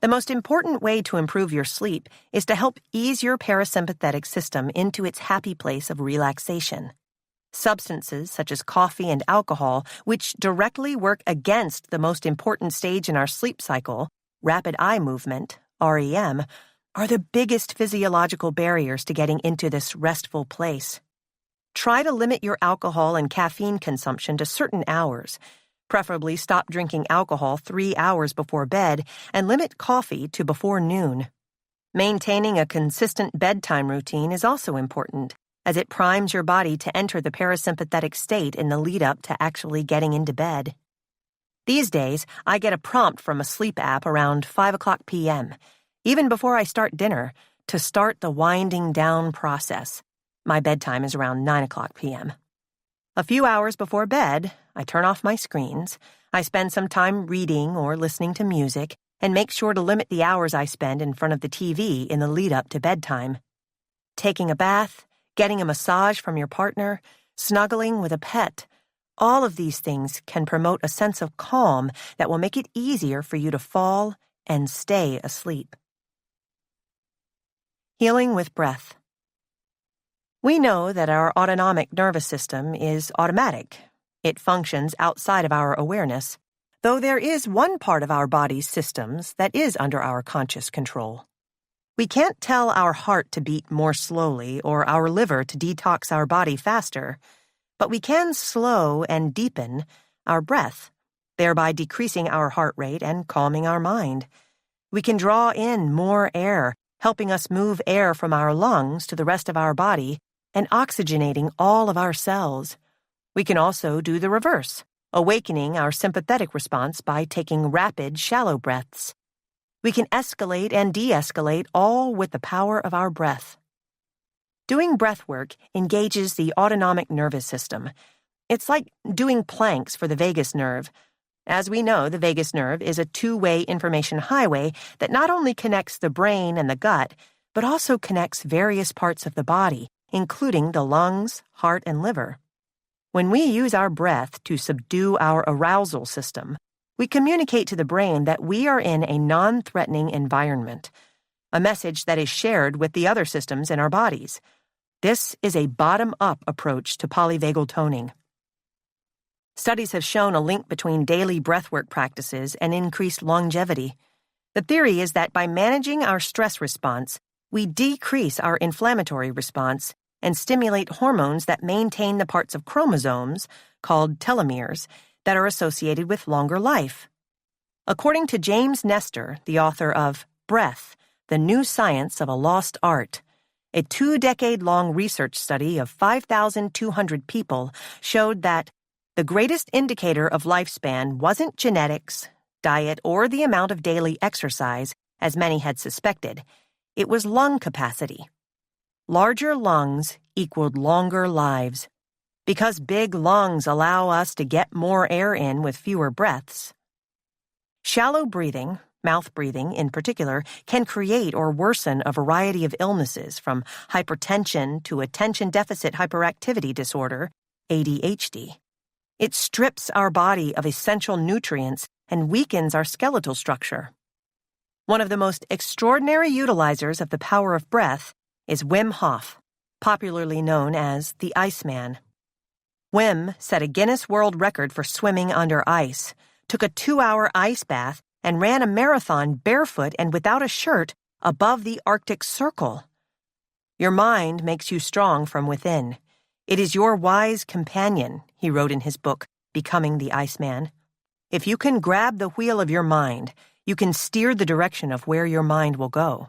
The most important way to improve your sleep is to help ease your parasympathetic system into its happy place of relaxation. Substances such as coffee and alcohol, which directly work against the most important stage in our sleep cycle, rapid eye movement, REM, are the biggest physiological barriers to getting into this restful place. Try to limit your alcohol and caffeine consumption to certain hours. Preferably stop drinking alcohol 3 hours before bed and limit coffee to before noon. Maintaining a consistent bedtime routine is also important, as it primes your body to enter the parasympathetic state in the lead-up to actually getting into bed. These days, I get a prompt from a sleep app around 5 o'clock p.m., even before I start dinner, to start the winding down process. My bedtime is around 9 o'clock p.m. A few hours before bed, I turn off my screens, I spend some time reading or listening to music, and make sure to limit the hours I spend in front of the TV in the lead-up to bedtime. Taking a bath, getting a massage from your partner, snuggling with a pet, all of these things can promote a sense of calm that will make it easier for you to fall and stay asleep. Healing with breath. We know that our autonomic nervous system is automatic. It functions outside of our awareness, though there is one part of our body's systems that is under our conscious control. We can't tell our heart to beat more slowly or our liver to detox our body faster, but we can slow and deepen our breath, thereby decreasing our heart rate and calming our mind. We can draw in more air, helping us move air from our lungs to the rest of our body and oxygenating all of our cells. We can also do the reverse, awakening our sympathetic response by taking rapid, shallow breaths. We can escalate and de-escalate all with the power of our breath. Doing breath work engages the autonomic nervous system. It's like doing planks for the vagus nerve. As we know, the vagus nerve is a two-way information highway that not only connects the brain and the gut, but also connects various parts of the body, including the lungs, heart, and liver. When we use our breath to subdue our arousal system, we communicate to the brain that we are in a non-threatening environment, a message that is shared with the other systems in our bodies. This is a bottom-up approach to polyvagal toning. Studies have shown a link between daily breathwork practices and increased longevity. The theory is that by managing our stress response, we decrease our inflammatory response and stimulate hormones that maintain the parts of chromosomes, called telomeres, that are associated with longer life. According to James Nestor, the author of Breath, The New Science of a Lost Art, a 2-decade-long research study of 5,200 people showed that the greatest indicator of lifespan wasn't genetics, diet, or the amount of daily exercise, as many had suspected. It was lung capacity. Larger lungs equaled longer lives. Because big lungs allow us to get more air in with fewer breaths. Shallow breathing, mouth breathing in particular, can create or worsen a variety of illnesses from hypertension to attention deficit hyperactivity disorder, ADHD. It strips our body of essential nutrients and weakens our skeletal structure. One of the most extraordinary utilizers of the power of breath is Wim Hof, popularly known as the Iceman. Wim set a Guinness World Record for swimming under ice, took a 2-hour ice bath, and ran a marathon barefoot and without a shirt above the Arctic Circle. Your mind makes you strong from within. It is your wise companion, he wrote in his book, Becoming the Iceman. If you can grab the wheel of your mind, you can steer the direction of where your mind will go.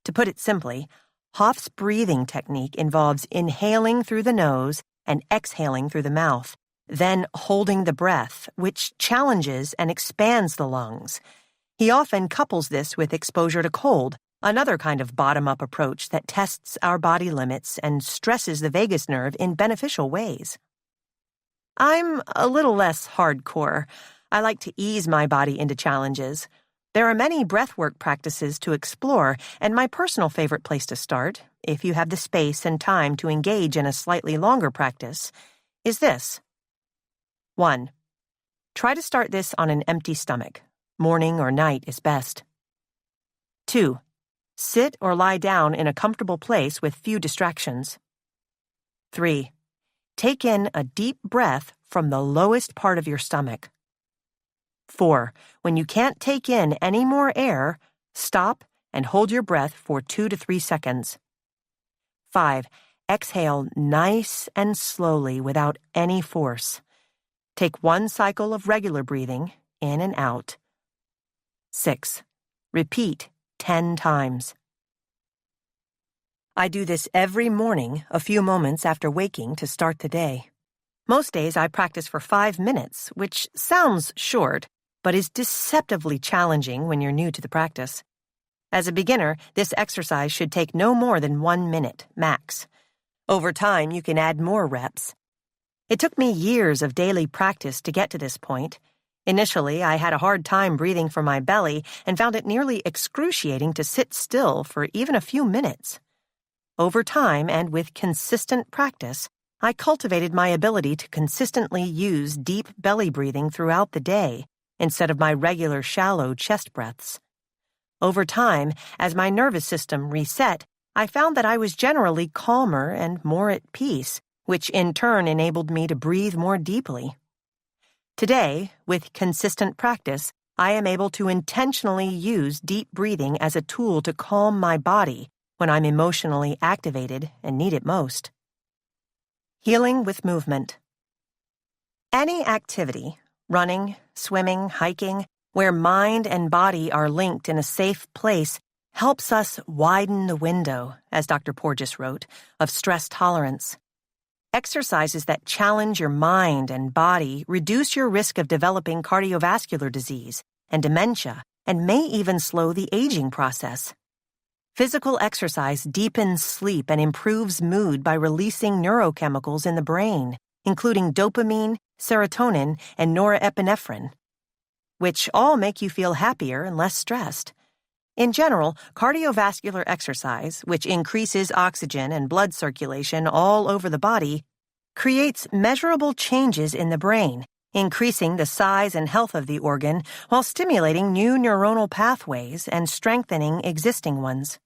To put it simply, Hof's breathing technique involves inhaling through the nose and exhaling through the mouth, then holding the breath, which challenges and expands the lungs. He often couples this with exposure to cold, another kind of bottom-up approach that tests our body limits and stresses the vagus nerve in beneficial ways. I'm a little less hardcore. I like to ease my body into challenges. There are many breathwork practices to explore, and my personal favorite place to start, if you have the space and time to engage in a slightly longer practice, is this. 1. Try to start this on an empty stomach. Morning or night is best. 2. Sit or lie down in a comfortable place with few distractions. 3. Take in a deep breath from the lowest part of your stomach. 4. When you can't take in any more air, stop and hold your breath for 2 to 3 seconds. 5. Exhale nice and slowly without any force. Take 1 cycle of regular breathing, in and out. 6. Repeat 10 times. I do this every morning, a few moments after waking to start the day. Most days I practice for 5 minutes, which sounds short, but is deceptively challenging when you're new to the practice. As a beginner, this exercise should take no more than 1 minute, max. Over time, you can add more reps. It took me years of daily practice to get to this point. Initially, I had a hard time breathing from my belly and found it nearly excruciating to sit still for even a few minutes. Over time and with consistent practice, I cultivated my ability to consistently use deep belly breathing throughout the day instead of my regular shallow chest breaths. Over time, as my nervous system reset, I found that I was generally calmer and more at peace, which in turn enabled me to breathe more deeply. Today, with consistent practice, I am able to intentionally use deep breathing as a tool to calm my body when I'm emotionally activated and need it most. Healing with movement. Any activity, running, swimming, hiking, where mind and body are linked in a safe place helps us widen the window, as Dr. Porges wrote, of stress tolerance. Exercises that challenge your mind and body reduce your risk of developing cardiovascular disease and dementia, and may even slow the aging process. Physical exercise deepens sleep and improves mood by releasing neurochemicals in the brain, including dopamine, serotonin, and norepinephrine, which all make you feel happier and less stressed. In general, cardiovascular exercise, which increases oxygen and blood circulation all over the body, creates measurable changes in the brain, increasing the size and health of the organ while stimulating new neuronal pathways and strengthening existing ones.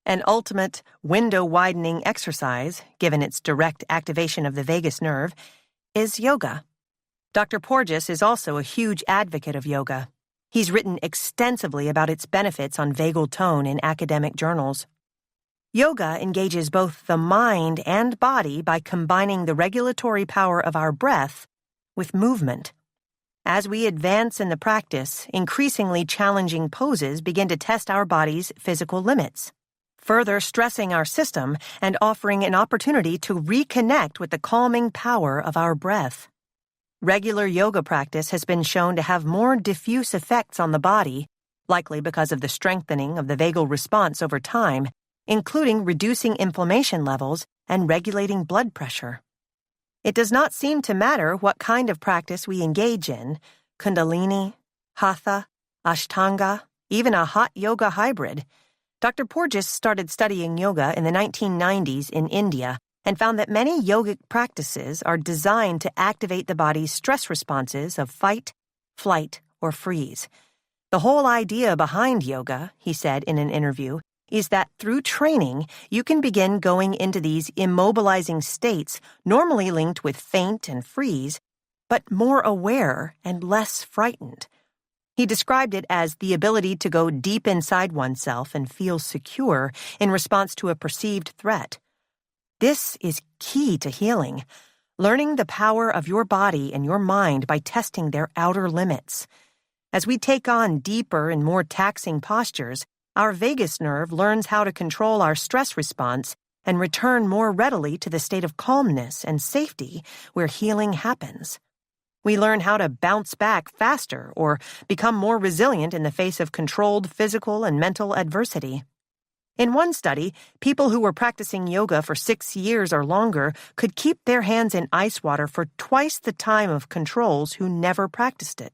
An ultimate window-widening exercise, given its direct activation of the vagus nerve, is yoga. Dr. Porges is also a huge advocate of yoga. He's written extensively about its benefits on vagal tone in academic journals. Yoga engages both the mind and body by combining the regulatory power of our breath with movement. As we advance in the practice, increasingly challenging poses begin to test our body's physical limits, further stressing our system and offering an opportunity to reconnect with the calming power of our breath. Regular yoga practice has been shown to have more diffuse effects on the body, likely because of the strengthening of the vagal response over time, including reducing inflammation levels and regulating blood pressure. It does not seem to matter what kind of practice we engage in, Kundalini, Hatha, Ashtanga, even a hot yoga hybrid. Dr. Porges started studying yoga in the 1990s in India and found that many yogic practices are designed to activate the body's stress responses of fight, flight, or freeze. The whole idea behind yoga, he said in an interview, is that through training, you can begin going into these immobilizing states normally linked with faint and freeze, but more aware and less frightened. He described it as the ability to go deep inside oneself and feel secure in response to a perceived threat. This is key to healing, learning the power of your body and your mind by testing their outer limits. As we take on deeper and more taxing postures, our vagus nerve learns how to control our stress response and return more readily to the state of calmness and safety where healing happens. We learn how to bounce back faster or become more resilient in the face of controlled physical and mental adversity. In one study, people who were practicing yoga for 6 years or longer could keep their hands in ice water for twice the time of controls who never practiced it.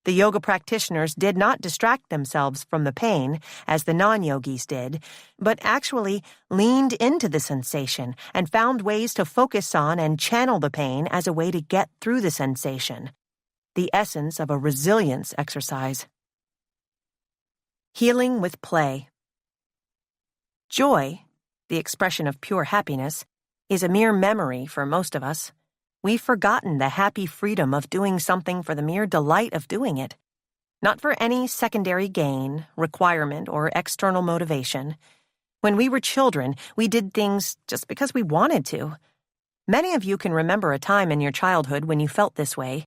The yoga practitioners did not distract themselves from the pain, as the non-yogis did, but actually leaned into the sensation and found ways to focus on and channel the pain as a way to get through the sensation, the essence of a resilience exercise. Healing with play. Joy, the expression of pure happiness, is a mere memory for most of us. We've forgotten the happy freedom of doing something for the mere delight of doing it, not for any secondary gain, requirement, or external motivation. When we were children, we did things just because we wanted to. Many of you can remember a time in your childhood when you felt this way.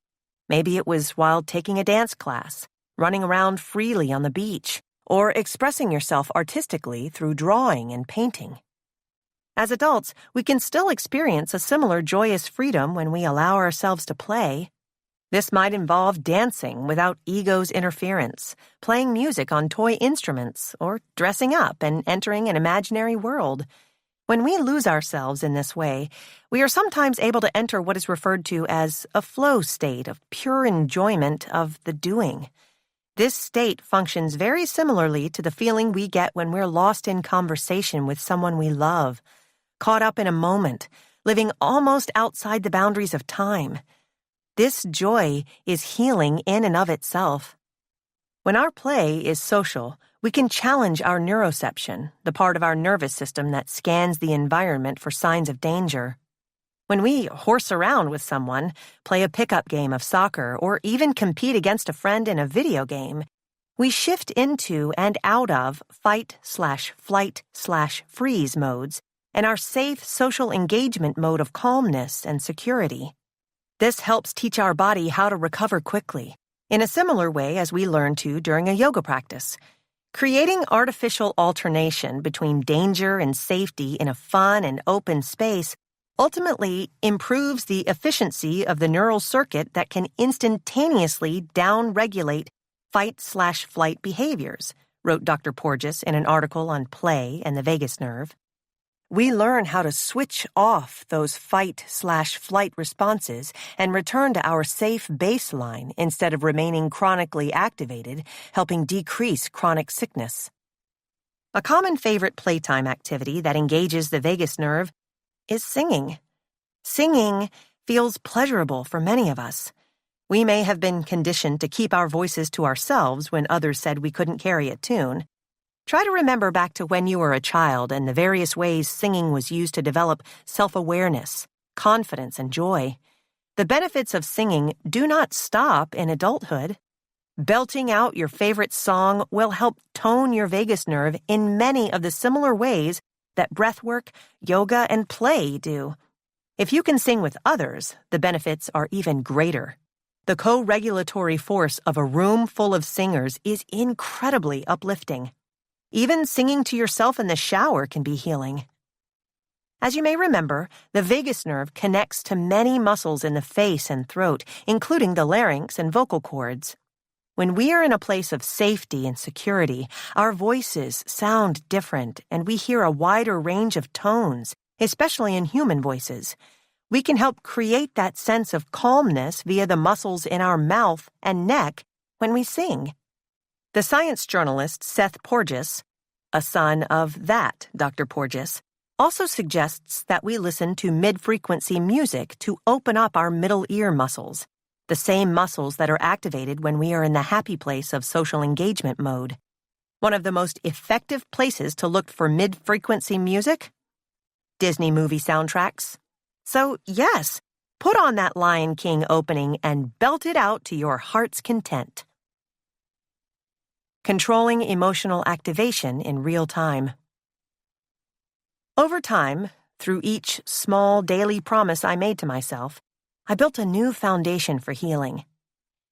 Maybe it was while taking a dance class, running around freely on the beach, or expressing yourself artistically through drawing and painting. As adults, we can still experience a similar joyous freedom when we allow ourselves to play. This might involve dancing without ego's interference, playing music on toy instruments, or dressing up and entering an imaginary world. When we lose ourselves in this way, we are sometimes able to enter what is referred to as a flow state of pure enjoyment of the doing. This state functions very similarly to the feeling we get when we're lost in conversation with someone we love, caught up in a moment, living almost outside the boundaries of time. This joy is healing in and of itself. When our play is social, we can challenge our neuroception, the part of our nervous system that scans the environment for signs of danger. When we horse around with someone, play a pickup game of soccer, or even compete against a friend in a video game, we shift into and out of fight/flight/freeze modes and our safe social engagement mode of calmness and security. This helps teach our body how to recover quickly, in a similar way as we learn to during a yoga practice. Creating artificial alternation between danger and safety in a fun and open space ultimately improves the efficiency of the neural circuit that can instantaneously down-regulate fight/flight behaviors, wrote Dr. Porges in an article on play and the vagus nerve. We learn how to switch off those fight/flight responses and return to our safe baseline instead of remaining chronically activated, helping decrease chronic sickness. A common favorite playtime activity that engages the vagus nerve is singing. Singing feels pleasurable for many of us. We may have been conditioned to keep our voices to ourselves when others said we couldn't carry a tune. Try to remember back to when you were a child and the various ways singing was used to develop self-awareness, confidence, and joy. The benefits of singing do not stop in adulthood. Belting out your favorite song will help tone your vagus nerve in many of the similar ways that breathwork, yoga, and play do. If you can sing with others, the benefits are even greater. The co-regulatory force of a room full of singers is incredibly uplifting. Even singing to yourself in the shower can be healing. As you may remember, the vagus nerve connects to many muscles in the face and throat, including the larynx and vocal cords. When we are in a place of safety and security, our voices sound different and we hear a wider range of tones, especially in human voices. We can help create that sense of calmness via the muscles in our mouth and neck when we sing. The science journalist Seth Porges, a son of that Dr. Porges, also suggests that we listen to mid-frequency music to open up our middle ear muscles, the same muscles that are activated when we are in the happy place of social engagement mode. One of the most effective places to look for mid-frequency music? Disney movie soundtracks. So, yes, put on that Lion King opening and belt it out to your heart's content. Controlling emotional activation in real time. Over time, through each small daily promise I made to myself, I built a new foundation for healing.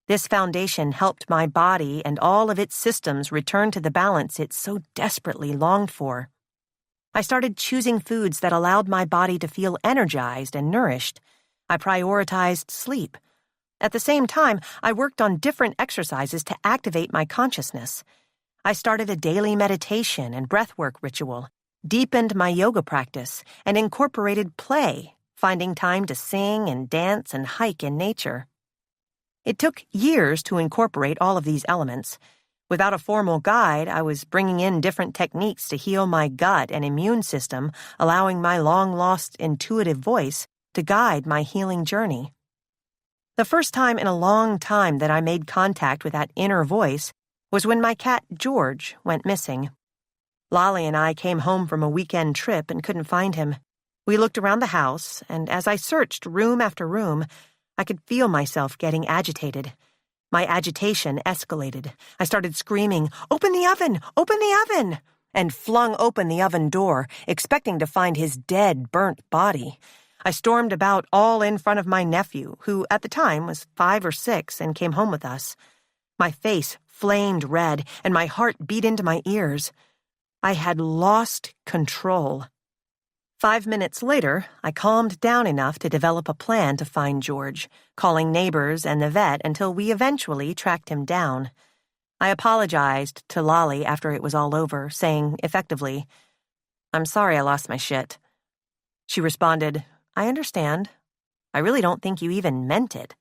This foundation helped my body and all of its systems return to the balance it so desperately longed for. I started choosing foods that allowed my body to feel energized and nourished. I prioritized sleep. At the same time, I worked on different exercises to activate my consciousness. I started a daily meditation and breathwork ritual, deepened my yoga practice, and incorporated play, finding time to sing and dance and hike in nature. It took years to incorporate all of these elements. Without a formal guide, I was bringing in different techniques to heal my gut and immune system, allowing my long-lost intuitive voice to guide my healing journey. The first time in a long time that I made contact with that inner voice was when my cat George went missing. Lolly and I came home from a weekend trip and couldn't find him. We looked around the house, and as I searched room after room, I could feel myself getting agitated. My agitation escalated. I started screaming, "Open the oven! Open the oven!" and flung open the oven door, expecting to find his dead, burnt body. I stormed about all in front of my nephew, who at the time was 5 or 6 and came home with us. My face flamed red, and my heart beat into my ears. I had lost control. 5 minutes later, I calmed down enough to develop a plan to find George, calling neighbors and the vet until we eventually tracked him down. I apologized to Lolly after it was all over, saying effectively, "I'm sorry I lost my shit." She responded, "I understand. I really don't think you even meant it."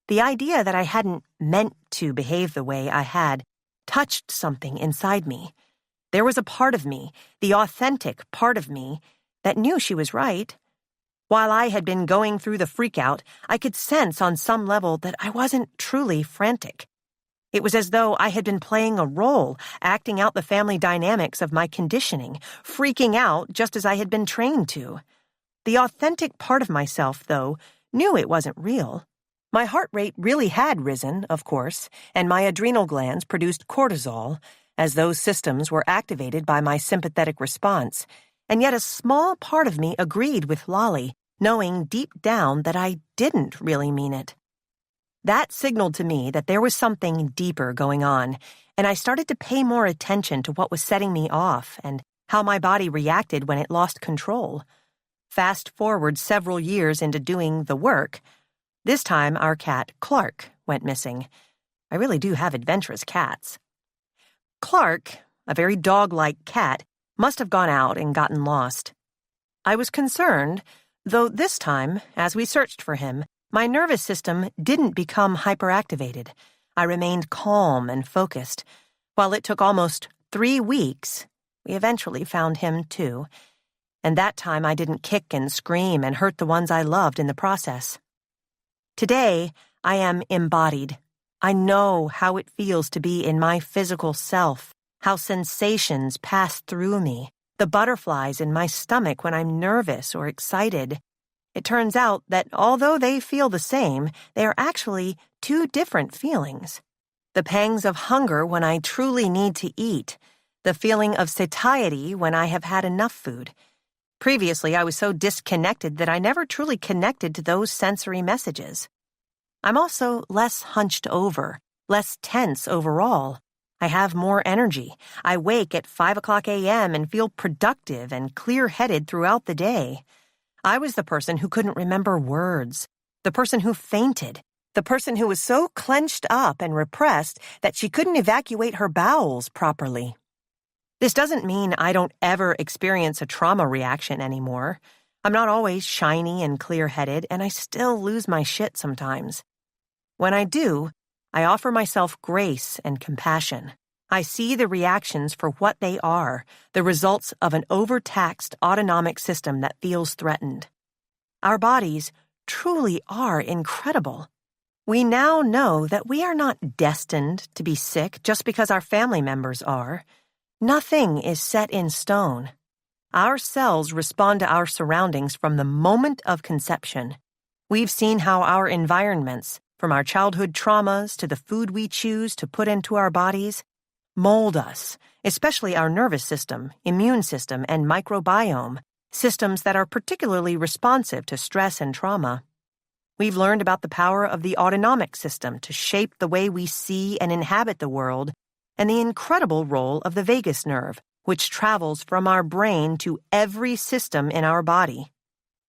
The idea that I hadn't meant to behave the way I had touched something inside me. There was a part of me, the authentic part of me, that knew she was right. While I had been going through the freakout, I could sense on some level that I wasn't truly frantic. It was as though I had been playing a role, acting out the family dynamics of my conditioning, freaking out just as I had been trained to. The authentic part of myself, though, knew it wasn't real. My heart rate really had risen, of course, and my adrenal glands produced cortisol, as those systems were activated by my sympathetic response. And yet a small part of me agreed with Lolly, knowing deep down that I didn't really mean it. That signaled to me that there was something deeper going on, and I started to pay more attention to what was setting me off and how my body reacted when it lost control. Fast forward several years into doing the work. This time, our cat, Clark, went missing. I really do have adventurous cats. Clark, a very dog-like cat, must have gone out and gotten lost. I was concerned, though this time, as we searched for him, my nervous system didn't become hyperactivated. I remained calm and focused. While it took almost 3 weeks, we eventually found him too. And that time I didn't kick and scream and hurt the ones I loved in the process. Today, I am embodied. I know how it feels to be in my physical self, how sensations pass through me, the butterflies in my stomach when I'm nervous or excited. It turns out that although they feel the same, they are actually 2 different feelings. The pangs of hunger when I truly need to eat, the feeling of satiety when I have had enough food. Previously, I was so disconnected that I never truly connected to those sensory messages. I'm also less hunched over, less tense overall. I have more energy. I wake at 5 o'clock a.m. and feel productive and clear-headed throughout the day. I was the person who couldn't remember words, the person who fainted, the person who was so clenched up and repressed that she couldn't evacuate her bowels properly. This doesn't mean I don't ever experience a trauma reaction anymore. I'm not always shiny and clear-headed, and I still lose my shit sometimes. When I do, I offer myself grace and compassion. I see the reactions for what they are, the results of an overtaxed autonomic system that feels threatened. Our bodies truly are incredible. We now know that we are not destined to be sick just because our family members are. Nothing is set in stone. Our cells respond to our surroundings from the moment of conception. We've seen how our environments, from our childhood traumas to the food we choose to put into our bodies, mold us, especially our nervous system, immune system, and microbiome, systems that are particularly responsive to stress and trauma. We've learned about the power of the autonomic system to shape the way we see and inhabit the world, and the incredible role of the vagus nerve, which travels from our brain to every system in our body.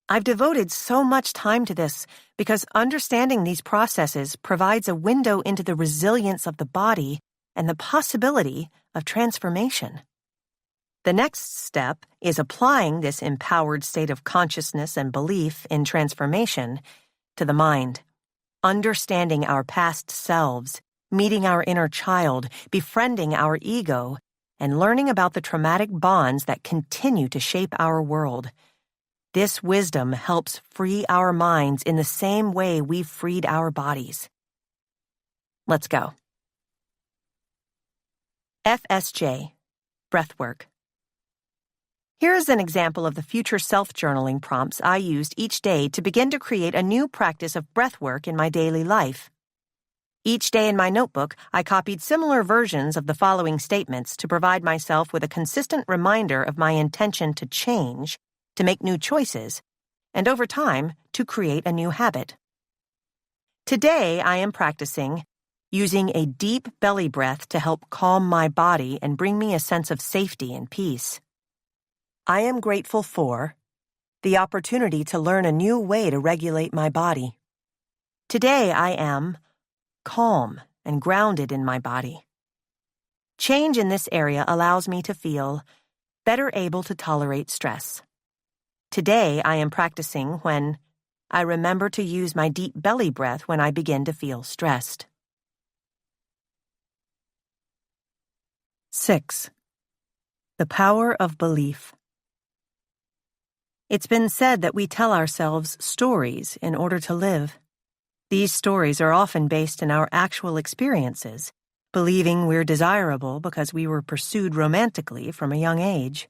I've devoted so much time to this because understanding these processes provides a window into the resilience of the body and the possibility of transformation. The next step is applying this empowered state of consciousness and belief in transformation to the mind, understanding our past selves, meeting our inner child, befriending our ego, and learning about the traumatic bonds that continue to shape our world. This wisdom helps free our minds in the same way we've freed our bodies. Let's go. FSJ, Breathwork. Here is an example of the future self-journaling prompts I used each day to begin to create a new practice of breathwork in my daily life. Each day in my notebook, I copied similar versions of the following statements to provide myself with a consistent reminder of my intention to change, to make new choices, and over time, to create a new habit. Today, I am practicing using a deep belly breath to help calm my body and bring me a sense of safety and peace. I am grateful for the opportunity to learn a new way to regulate my body. Today, I am calm and grounded in my body. Change in this area allows me to feel better able to tolerate stress. Today, I am practicing when I remember to use my deep belly breath when I begin to feel stressed. 6. The power of belief. It's been said that we tell ourselves stories in order to live. These stories are often based in our actual experiences, believing we're desirable because we were pursued romantically from a young age.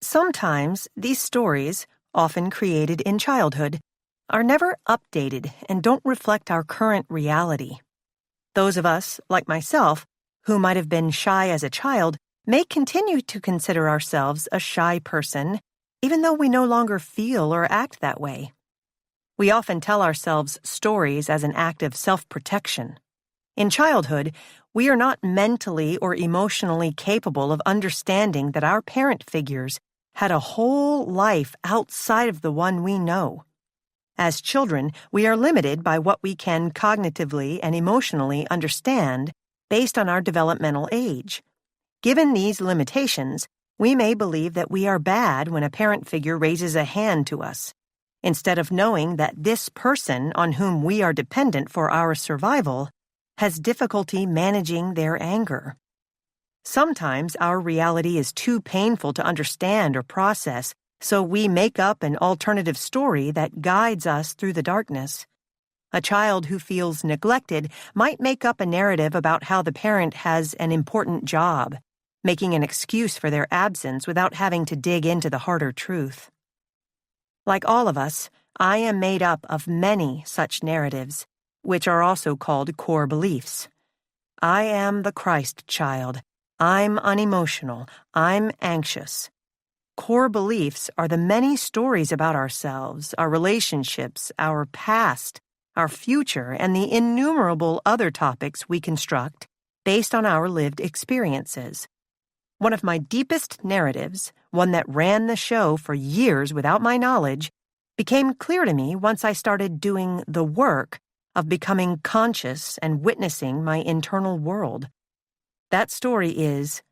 Sometimes these stories, often created in childhood, are never updated and don't reflect our current reality. Those of us, like myself, who might have been shy as a child, may continue to consider ourselves a shy person, even though we no longer feel or act that way. We often tell ourselves stories as an act of self-protection. In childhood, we are not mentally or emotionally capable of understanding that our parent figures had a whole life outside of the one we know. As children, we are limited by what we can cognitively and emotionally understand based on our developmental age. Given these limitations, we may believe that we are bad when a parent figure raises a hand to us, instead of knowing that this person on whom we are dependent for our survival has difficulty managing their anger. Sometimes our reality is too painful to understand or process, so we make up an alternative story that guides us through the darkness. A child who feels neglected might make up a narrative about how the parent has an important job, making an excuse for their absence without having to dig into the harder truth. Like all of us, I am made up of many such narratives, which are also called core beliefs. I am the Christ child. I'm unemotional. I'm anxious. Core beliefs are the many stories about ourselves, our relationships, our past, our future, and the innumerable other topics we construct based on our lived experiences. One of my deepest narratives, one that ran the show for years without my knowledge, became clear to me once I started doing the work of becoming conscious and witnessing my internal world. That story is,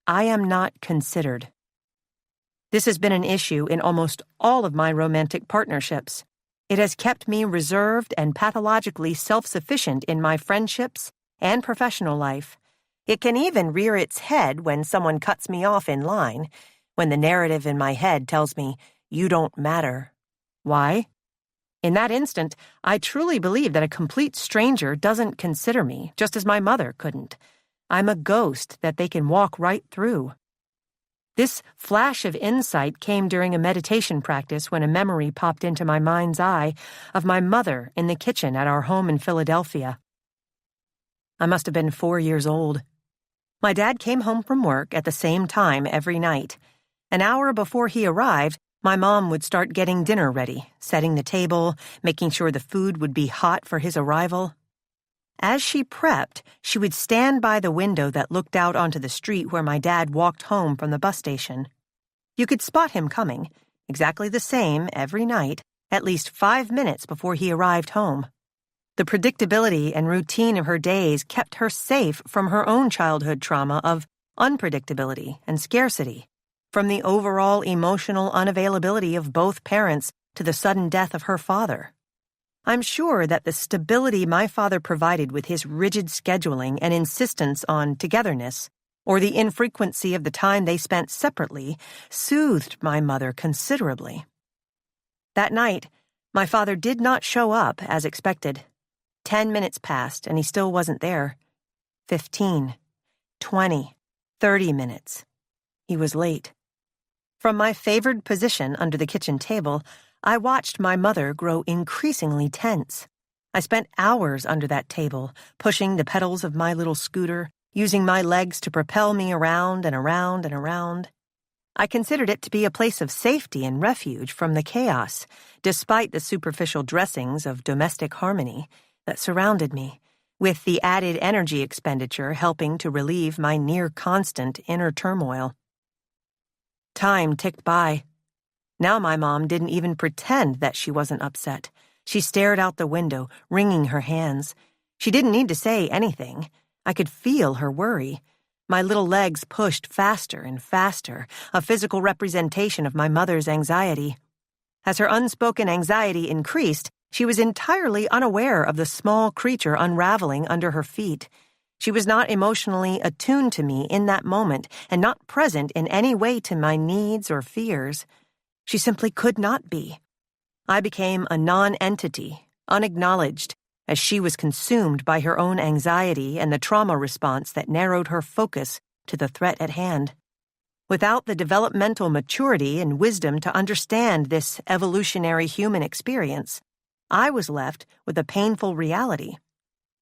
I am not considered. This has been an issue in almost all of my romantic partnerships. It has kept me reserved and pathologically self-sufficient in my friendships and professional life. It can even rear its head when someone cuts me off in line, when the narrative in my head tells me, you don't matter. Why? In that instant, I truly believe that a complete stranger doesn't consider me, just as my mother couldn't. I'm a ghost that they can walk right through. This flash of insight came during a meditation practice when a memory popped into my mind's eye of my mother in the kitchen at our home in Philadelphia. I must have been 4 years old. My dad came home from work at the same time every night. An hour before he arrived, my mom would start getting dinner ready, setting the table, making sure the food would be hot for his arrival. As she prepped, she would stand by the window that looked out onto the street where my dad walked home from the bus station. You could spot him coming, exactly the same every night, at least 5 minutes before he arrived home. The predictability and routine of her days kept her safe from her own childhood trauma of unpredictability and scarcity, from the overall emotional unavailability of both parents to the sudden death of her father. I'm sure that the stability my father provided with his rigid scheduling and insistence on togetherness, or the infrequency of the time they spent separately, soothed my mother considerably. That night, my father did not show up as expected. 10 minutes passed and he still wasn't there. 15, 20, 30 minutes. He was late. From my favored position under the kitchen table, I watched my mother grow increasingly tense. I spent hours under that table, pushing the pedals of my little scooter, using my legs to propel me around and around and around. I considered it to be a place of safety and refuge from the chaos, despite the superficial dressings of domestic harmony that surrounded me, with the added energy expenditure helping to relieve my near-constant inner turmoil. Time ticked by. Now my mom didn't even pretend that she wasn't upset. She stared out the window, wringing her hands. She didn't need to say anything. I could feel her worry. My little legs pushed faster and faster, a physical representation of my mother's anxiety. As her unspoken anxiety increased, she was entirely unaware of the small creature unraveling under her feet. She was not emotionally attuned to me in that moment and not present in any way to my needs or fears. She simply could not be. I became a non-entity, unacknowledged, as she was consumed by her own anxiety and the trauma response that narrowed her focus to the threat at hand. Without the developmental maturity and wisdom to understand this evolutionary human experience, I was left with a painful reality.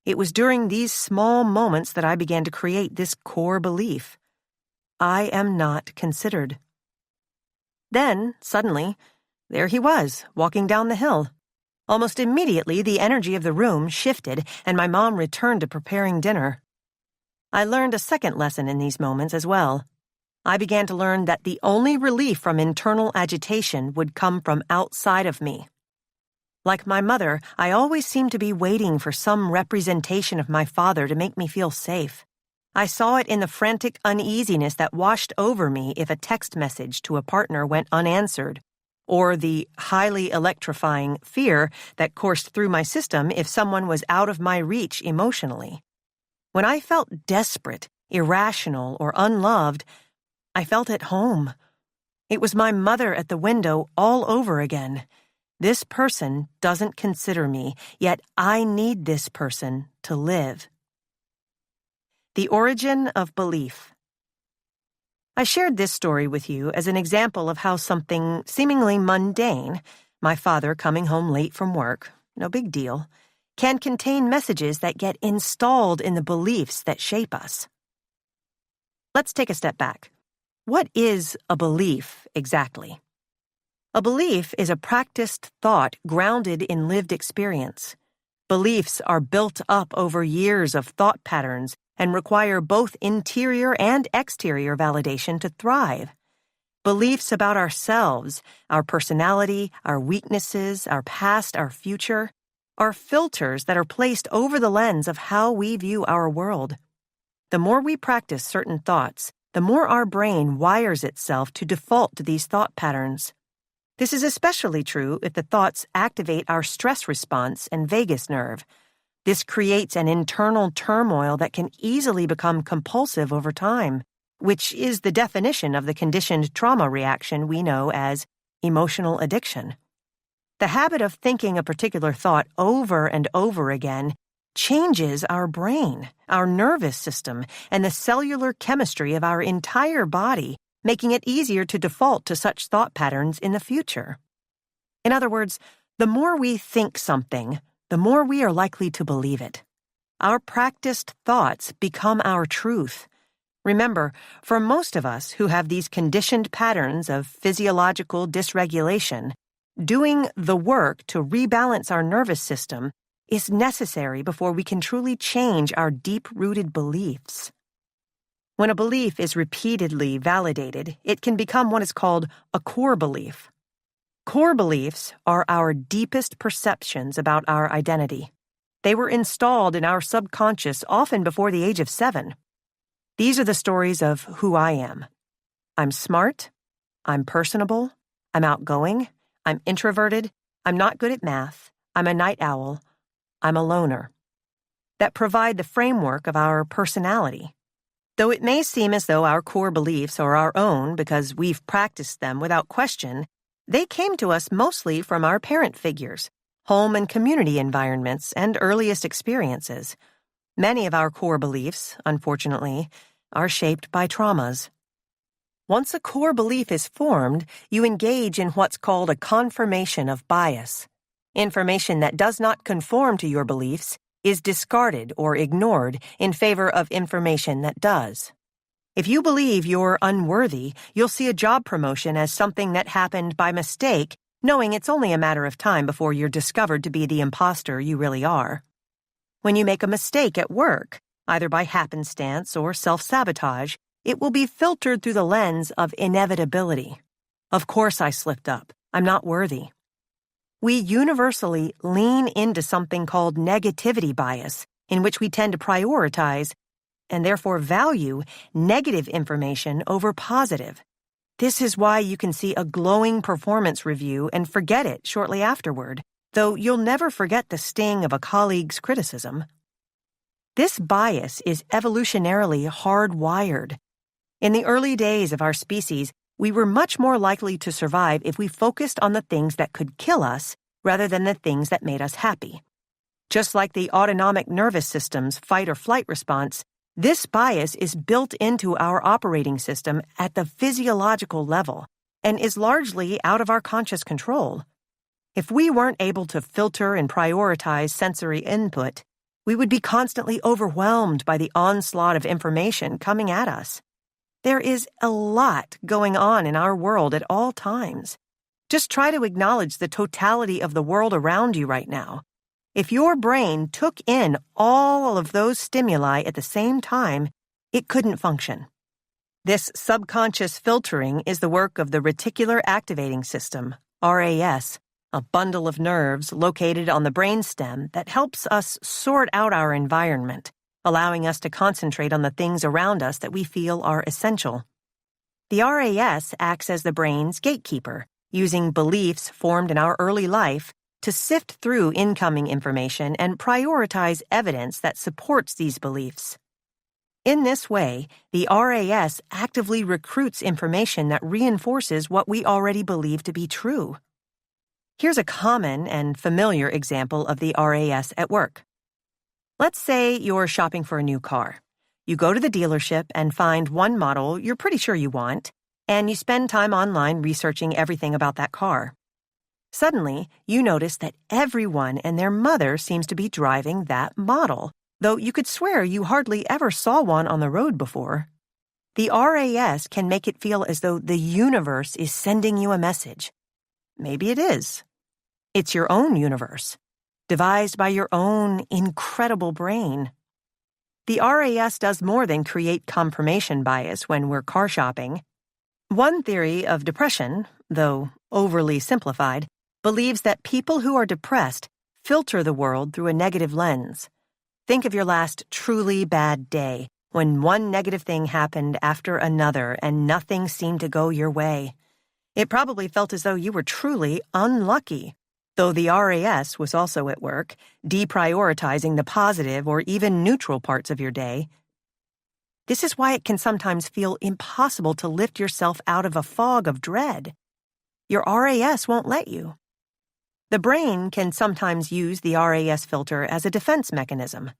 It was during these small moments that I began to create this core belief. I am not considered. Then, suddenly, there he was, walking down the hill. Almost immediately, the energy of the room shifted, and my mom returned to preparing dinner. I learned a second lesson in these moments as well. I began to learn that the only relief from internal agitation would come from outside of me. Like my mother, I always seemed to be waiting for some representation of my father to make me feel safe. I saw it in the frantic uneasiness that washed over me if a text message to a partner went unanswered, or the highly electrifying fear that coursed through my system if someone was out of my reach emotionally. When I felt desperate, irrational, or unloved, I felt at home. It was my mother at the window all over again. This person doesn't consider me, yet I need this person to live. The origin of belief. I shared this story with you as an example of how something seemingly mundane, my father coming home late from work, no big deal, can contain messages that get installed in the beliefs that shape us. Let's take a step back. What is a belief exactly? A belief is a practiced thought grounded in lived experience. Beliefs are built up over years of thought patterns and require both interior and exterior validation to thrive. Beliefs about ourselves, our personality, our weaknesses, our past, our future, are filters that are placed over the lens of how we view our world. The more we practice certain thoughts, the more our brain wires itself to default to these thought patterns. This is especially true if the thoughts activate our stress response and vagus nerve. This creates an internal turmoil that can easily become compulsive over time, which is the definition of the conditioned trauma reaction we know as emotional addiction. The habit of thinking a particular thought over and over again changes our brain, our nervous system, and the cellular chemistry of our entire body, making it easier to default to such thought patterns in the future. In other words, the more we think something, the more we are likely to believe it. Our practiced thoughts become our truth. Remember, for most of us who have these conditioned patterns of physiological dysregulation, doing the work to rebalance our nervous system is necessary before we can truly change our deep-rooted beliefs. When a belief is repeatedly validated, it can become what is called a core belief. Core beliefs are our deepest perceptions about our identity. They were installed in our subconscious often before the age of 7. These are the stories of who I am. I'm smart. I'm personable. I'm outgoing. I'm introverted. I'm not good at math. I'm a night owl. I'm a loner. That provide the framework of our personality. Though it may seem as though our core beliefs are our own because we've practiced them without question, they came to us mostly from our parent figures, home and community environments, and earliest experiences. Many of our core beliefs, unfortunately, are shaped by traumas. Once a core belief is formed, you engage in what's called a confirmation of bias. Information that does not conform to your beliefs is discarded or ignored in favor of information that does. If you believe you're unworthy, you'll see a job promotion as something that happened by mistake, knowing it's only a matter of time before you're discovered to be the imposter you really are. When you make a mistake at work, either by happenstance or self-sabotage, it will be filtered through the lens of inevitability. Of course I slipped up. I'm not worthy. We universally lean into something called negativity bias, in which we tend to prioritize, and therefore value, negative information over positive. This is why you can see a glowing performance review and forget it shortly afterward, though you'll never forget the sting of a colleague's criticism. This bias is evolutionarily hardwired. In the early days of our species, we were much more likely to survive if we focused on the things that could kill us rather than the things that made us happy. Just like the autonomic nervous system's fight or flight response, this bias is built into our operating system at the physiological level and is largely out of our conscious control. If we weren't able to filter and prioritize sensory input, we would be constantly overwhelmed by the onslaught of information coming at us. There is a lot going on in our world at all times. Just try to acknowledge the totality of the world around you right now. If your brain took in all of those stimuli at the same time, it couldn't function. This subconscious filtering is the work of the reticular activating system, RAS, a bundle of nerves located on the brainstem that helps us sort out our environment, allowing us to concentrate on the things around us that we feel are essential. The RAS acts as the brain's gatekeeper, using beliefs formed in our early life to sift through incoming information and prioritize evidence that supports these beliefs. In this way, the RAS actively recruits information that reinforces what we already believe to be true. Here's a common and familiar example of the RAS at work. Let's say you're shopping for a new car. You go to the dealership and find one model you're pretty sure you want, and you spend time online researching everything about that car. Suddenly, you notice that everyone and their mother seems to be driving that model, though you could swear you hardly ever saw one on the road before. The RAS can make it feel as though the universe is sending you a message. Maybe it is. It's your own universe, devised by your own incredible brain. The RAS does more than create confirmation bias when we're car shopping. One theory of depression, though overly simplified, believes that people who are depressed filter the world through a negative lens. Think of your last truly bad day, when one negative thing happened after another and nothing seemed to go your way. It probably felt as though you were truly unlucky, though the RAS was also at work, deprioritizing the positive or even neutral parts of your day. This is why it can sometimes feel impossible to lift yourself out of a fog of dread. Your RAS won't let you. The brain can sometimes use the RAS filter as a defense mechanism.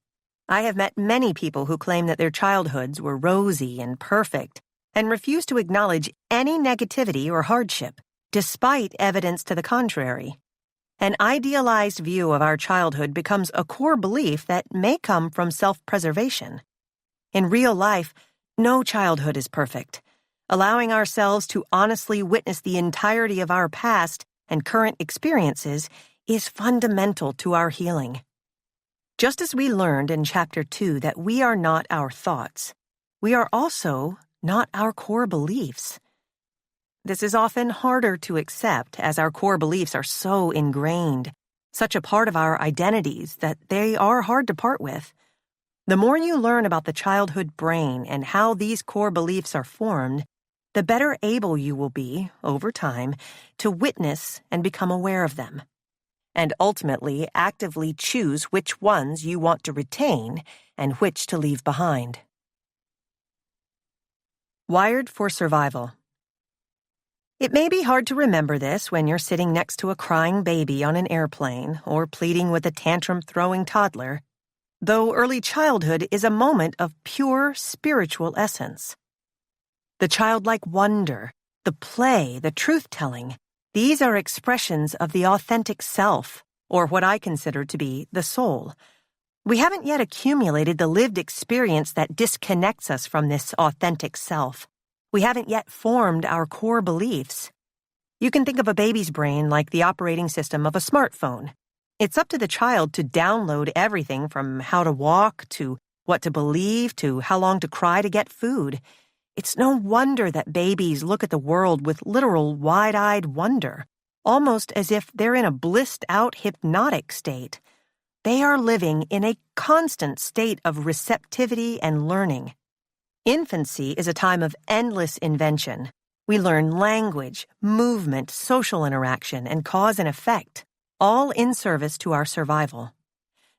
I have met many people who claim that their childhoods were rosy and perfect and refuse to acknowledge any negativity or hardship, despite evidence to the contrary. An idealized view of our childhood becomes a core belief that may come from self-preservation. In real life, no childhood is perfect. Allowing ourselves to honestly witness the entirety of our past and current experiences is fundamental to our healing. Just as we learned in Chapter 2 that we are not our thoughts, we are also not our core beliefs. This is often harder to accept as our core beliefs are so ingrained, such a part of our identities that they are hard to part with. The more you learn about the childhood brain and how these core beliefs are formed, the better able you will be, over time, to witness and become aware of them, and ultimately actively choose which ones you want to retain and which to leave behind. Wired for survival. It may be hard to remember this when you're sitting next to a crying baby on an airplane or pleading with a tantrum-throwing toddler, though early childhood is a moment of pure spiritual essence. The childlike wonder, the play, the truth-telling, these are expressions of the authentic self, or what I consider to be the soul. We haven't yet accumulated the lived experience that disconnects us from this authentic self. We haven't yet formed our core beliefs. You can think of a baby's brain like the operating system of a smartphone. It's up to the child to download everything from how to walk to what to believe to how long to cry to get food. It's no wonder that babies look at the world with literal wide-eyed wonder, almost as if they're in a blissed-out hypnotic state. They are living in a constant state of receptivity and learning. Infancy is a time of endless invention. We learn language, movement, social interaction, and cause and effect, all in service to our survival.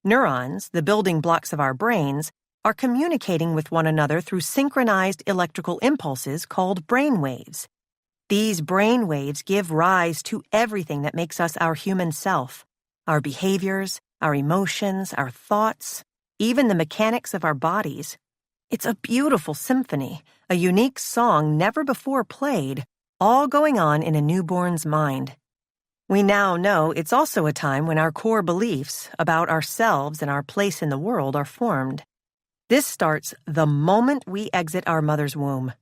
Neurons, the building blocks of our brains, are communicating with one another through synchronized electrical impulses called brainwaves. These brainwaves give rise to everything that makes us our human self, our behaviors, our emotions, our thoughts, even the mechanics of our bodies. It's a beautiful symphony, a unique song never before played, all going on in a newborn's mind. We now know it's also a time when our core beliefs about ourselves and our place in the world are formed. This starts the moment we exit our mother's womb.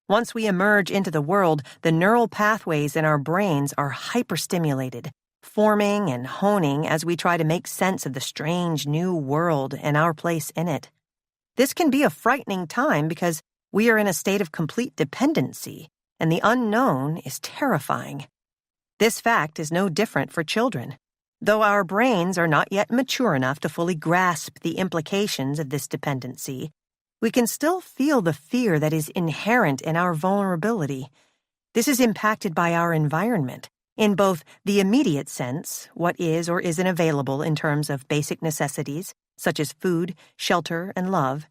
Once we emerge into the world, the neural pathways in our brains are hyperstimulated, forming and honing as we try to make sense of the strange new world and our place in it. This can be a frightening time because We are in a state of complete dependency, and the unknown is terrifying. This fact is no different for children. Though our brains are not yet mature enough to fully grasp the implications of this dependency, we can still feel the fear that is inherent in our vulnerability. This is impacted by our environment, in both the immediate sense, what is or isn't available in terms of basic necessities, such as food, shelter, and love,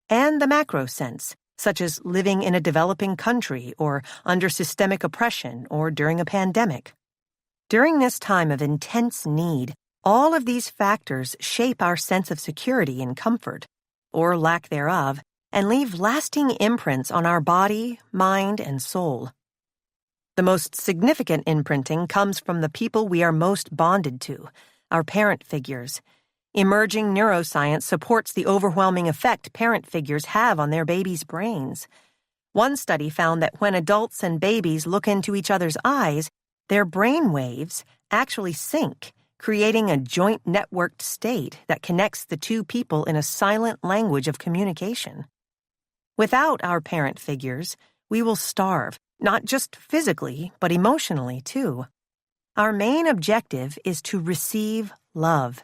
and the macro sense, such as living in a developing country or under systemic oppression or during a pandemic. During this time of intense need, all of these factors shape our sense of security and comfort, or lack thereof, and leave lasting imprints on our body, mind, and soul. The most significant imprinting comes from the people we are most bonded to, our parent figures. Emerging neuroscience supports the overwhelming effect parent figures have on their babies' brains. One study found that when adults and babies look into each other's eyes, their brain waves actually sync, creating a joint networked state that connects the two people in a silent language of communication. Without our parent figures, we will starve, not just physically, but emotionally too. Our main objective is to receive love.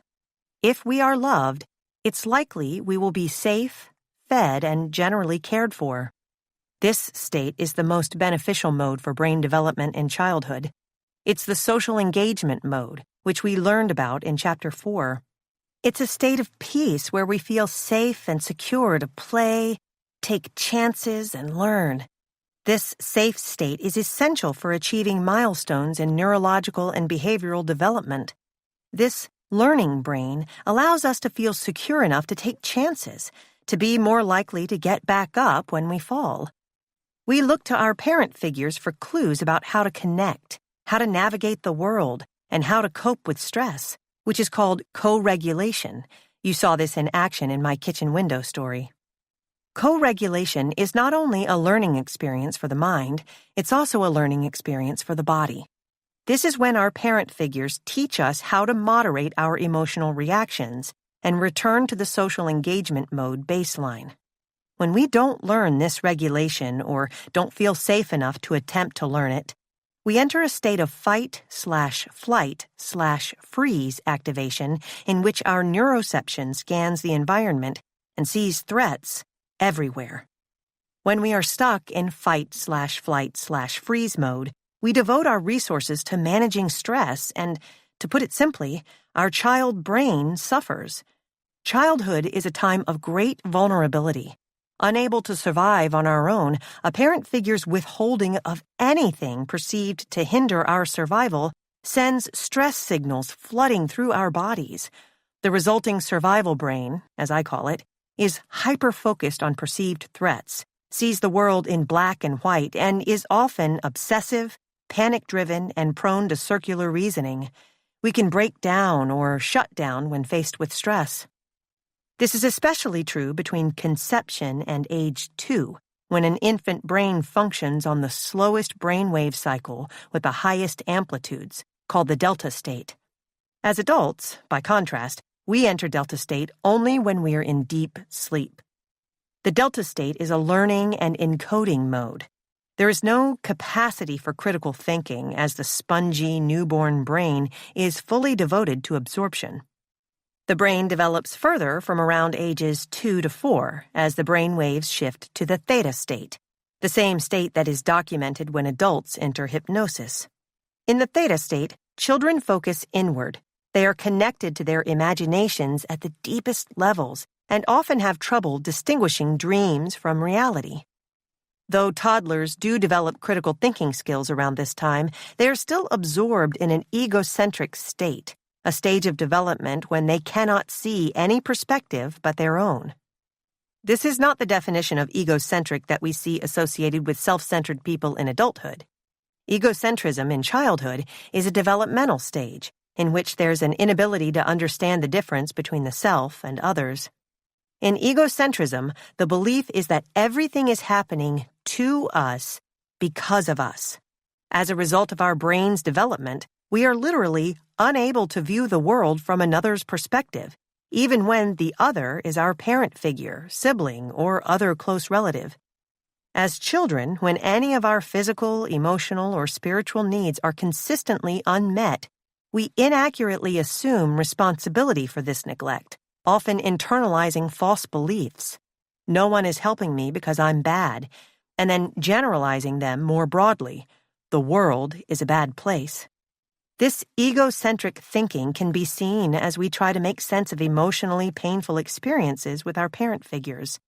If we are loved, it's likely we will be safe, fed, and generally cared for. This state is the most beneficial mode for brain development in childhood. It's the social engagement mode, which we learned about in Chapter 4. It's a state of peace where we feel safe and secure to play, take chances, and learn. This safe state is essential for achieving milestones in neurological and behavioral development. This learning brain allows us to feel secure enough to take chances, to be more likely to get back up when we fall. We look to our parent figures for clues about how to connect, how to navigate the world, and how to cope with stress, which is called co-regulation. You saw this in action in my kitchen window story. Co-regulation is not only a learning experience for the mind, it's also a learning experience for the body. This is when our parent figures teach us how to moderate our emotional reactions and return to the social engagement mode baseline. When we don't learn this regulation or don't feel safe enough to attempt to learn it, we enter a state of fight/flight/freeze activation in which our neuroception scans the environment and sees threats everywhere. When we are stuck in fight/flight/freeze mode, we devote our resources to managing stress and, to put it simply, our child brain suffers. Childhood is a time of great vulnerability. Unable to survive on our own, a parent figure's withholding of anything perceived to hinder our survival sends stress signals flooding through our bodies. The resulting survival brain, as I call it, is hyper-focused on perceived threats, sees the world in black and white, and is often obsessive, panic-driven, and prone to circular reasoning. We can break down or shut down when faced with stress. This is especially true between conception and age 2, when an infant brain functions on the slowest brainwave cycle with the highest amplitudes, called the delta state. As adults, by contrast, we enter delta state only when we are in deep sleep. The delta state is a learning and encoding mode. There is no capacity for critical thinking as the spongy newborn brain is fully devoted to absorption. The brain develops further from around ages 2 to 4 as the brain waves shift to the theta state, the same state that is documented when adults enter hypnosis. In the theta state, children focus inward. They are connected to their imaginations at the deepest levels and often have trouble distinguishing dreams from reality. Though toddlers do develop critical thinking skills around this time, they are still absorbed in an egocentric state, a stage of development when they cannot see any perspective but their own. This is not the definition of egocentric that we see associated with self-centered people in adulthood. Egocentrism in childhood is a developmental stage in which there's an inability to understand the difference between the self and others. In egocentrism, the belief is that everything is happening to us because of us. As a result of our brain's development, we are literally unable to view the world from another's perspective, even when the other is our parent figure, sibling, or other close relative. As children, when any of our physical, emotional, or spiritual needs are consistently unmet, we inaccurately assume responsibility for this neglect, often internalizing false beliefs. No one is helping me because I'm bad, and then generalizing them more broadly. The world is a bad place. This egocentric thinking can be seen as we try to make sense of emotionally painful experiences with our parent figures.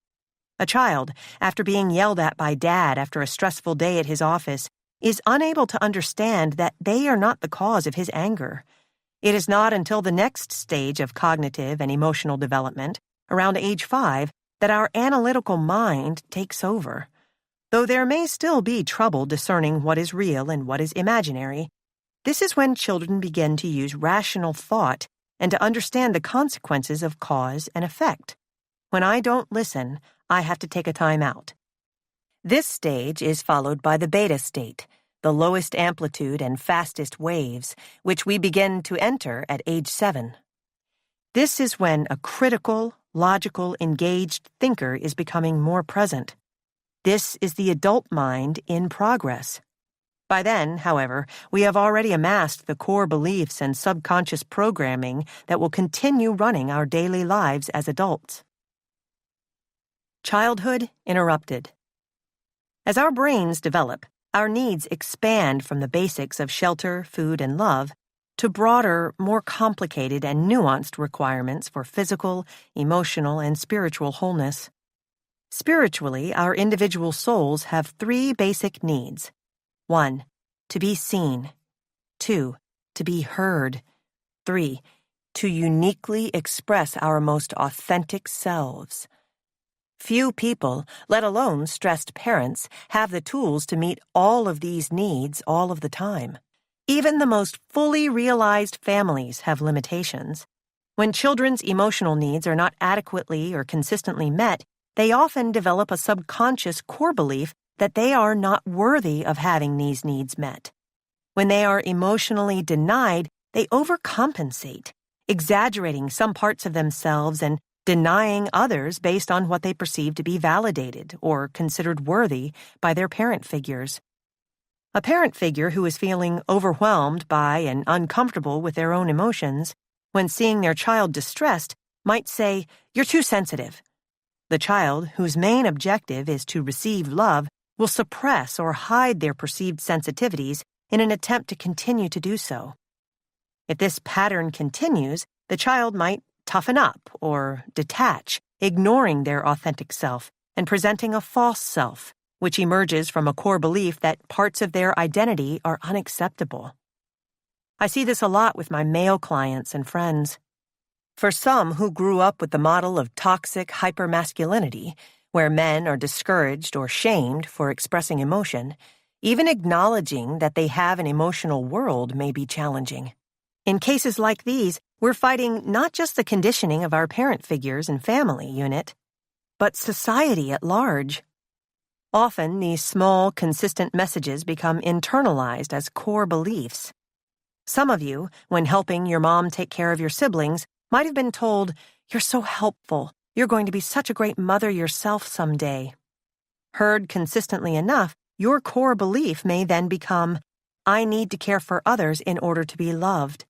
A child, after being yelled at by dad after a stressful day at his office, is unable to understand that they are not the cause of his anger. It is not until the next stage of cognitive and emotional development, around age 5, that our analytical mind takes over. Though there may still be trouble discerning what is real and what is imaginary, this is when children begin to use rational thought and to understand the consequences of cause and effect. When I don't listen, I have to take a time out. This stage is followed by the beta state, the lowest amplitude and fastest waves, which we begin to enter at age 7. This is when a critical, logical, engaged thinker is becoming more present. This is the adult mind in progress. By then, however, we have already amassed the core beliefs and subconscious programming that will continue running our daily lives as adults. Childhood interrupted. As our brains develop, our needs expand from the basics of shelter, food, and love to broader, more complicated and nuanced requirements for physical, emotional, and spiritual wholeness. Spiritually, our individual souls have 3 basic needs. 1. To be seen. 2. To be heard. 3. To uniquely express our most authentic selves. Few people, let alone stressed parents, have the tools to meet all of these needs all of the time. Even the most fully realized families have limitations. When children's emotional needs are not adequately or consistently met, they often develop a subconscious core belief that they are not worthy of having these needs met. When they are emotionally denied, they overcompensate, exaggerating some parts of themselves and denying others based on what they perceive to be validated or considered worthy by their parent figures. A parent figure who is feeling overwhelmed by and uncomfortable with their own emotions, when seeing their child distressed, might say, "You're too sensitive." The child, whose main objective is to receive love, will suppress or hide their perceived sensitivities in an attempt to continue to do so. If this pattern continues, the child might toughen up or detach, ignoring their authentic self and presenting a false self, which emerges from a core belief that parts of their identity are unacceptable. I see this a lot with my male clients and friends. For some who grew up with the model of toxic hypermasculinity, where men are discouraged or shamed for expressing emotion, even acknowledging that they have an emotional world may be challenging. In cases like these, we're fighting not just the conditioning of our parent figures and family unit, but society at large. Often, these small, consistent messages become internalized as core beliefs. Some of you, when helping your mom take care of your siblings, might have been told, "You're so helpful. You're going to be such a great mother yourself someday." Heard consistently enough, your core belief may then become, "I need to care for others in order to be loved."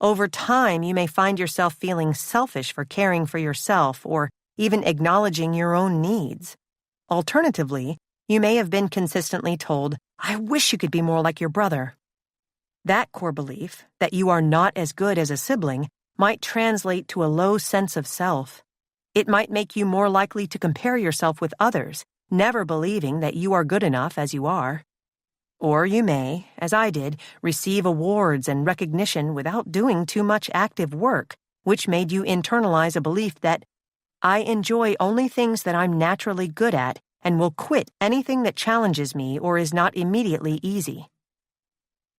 Over time, you may find yourself feeling selfish for caring for yourself or even acknowledging your own needs. Alternatively, you may have been consistently told, "I wish you could be more like your brother." That core belief, that you are not as good as a sibling, might translate to a low sense of self. It might make you more likely to compare yourself with others, never believing that you are good enough as you are. Or you may, as I did, receive awards and recognition without doing too much active work, which made you internalize a belief that I enjoy only things that I'm naturally good at and will quit anything that challenges me or is not immediately easy.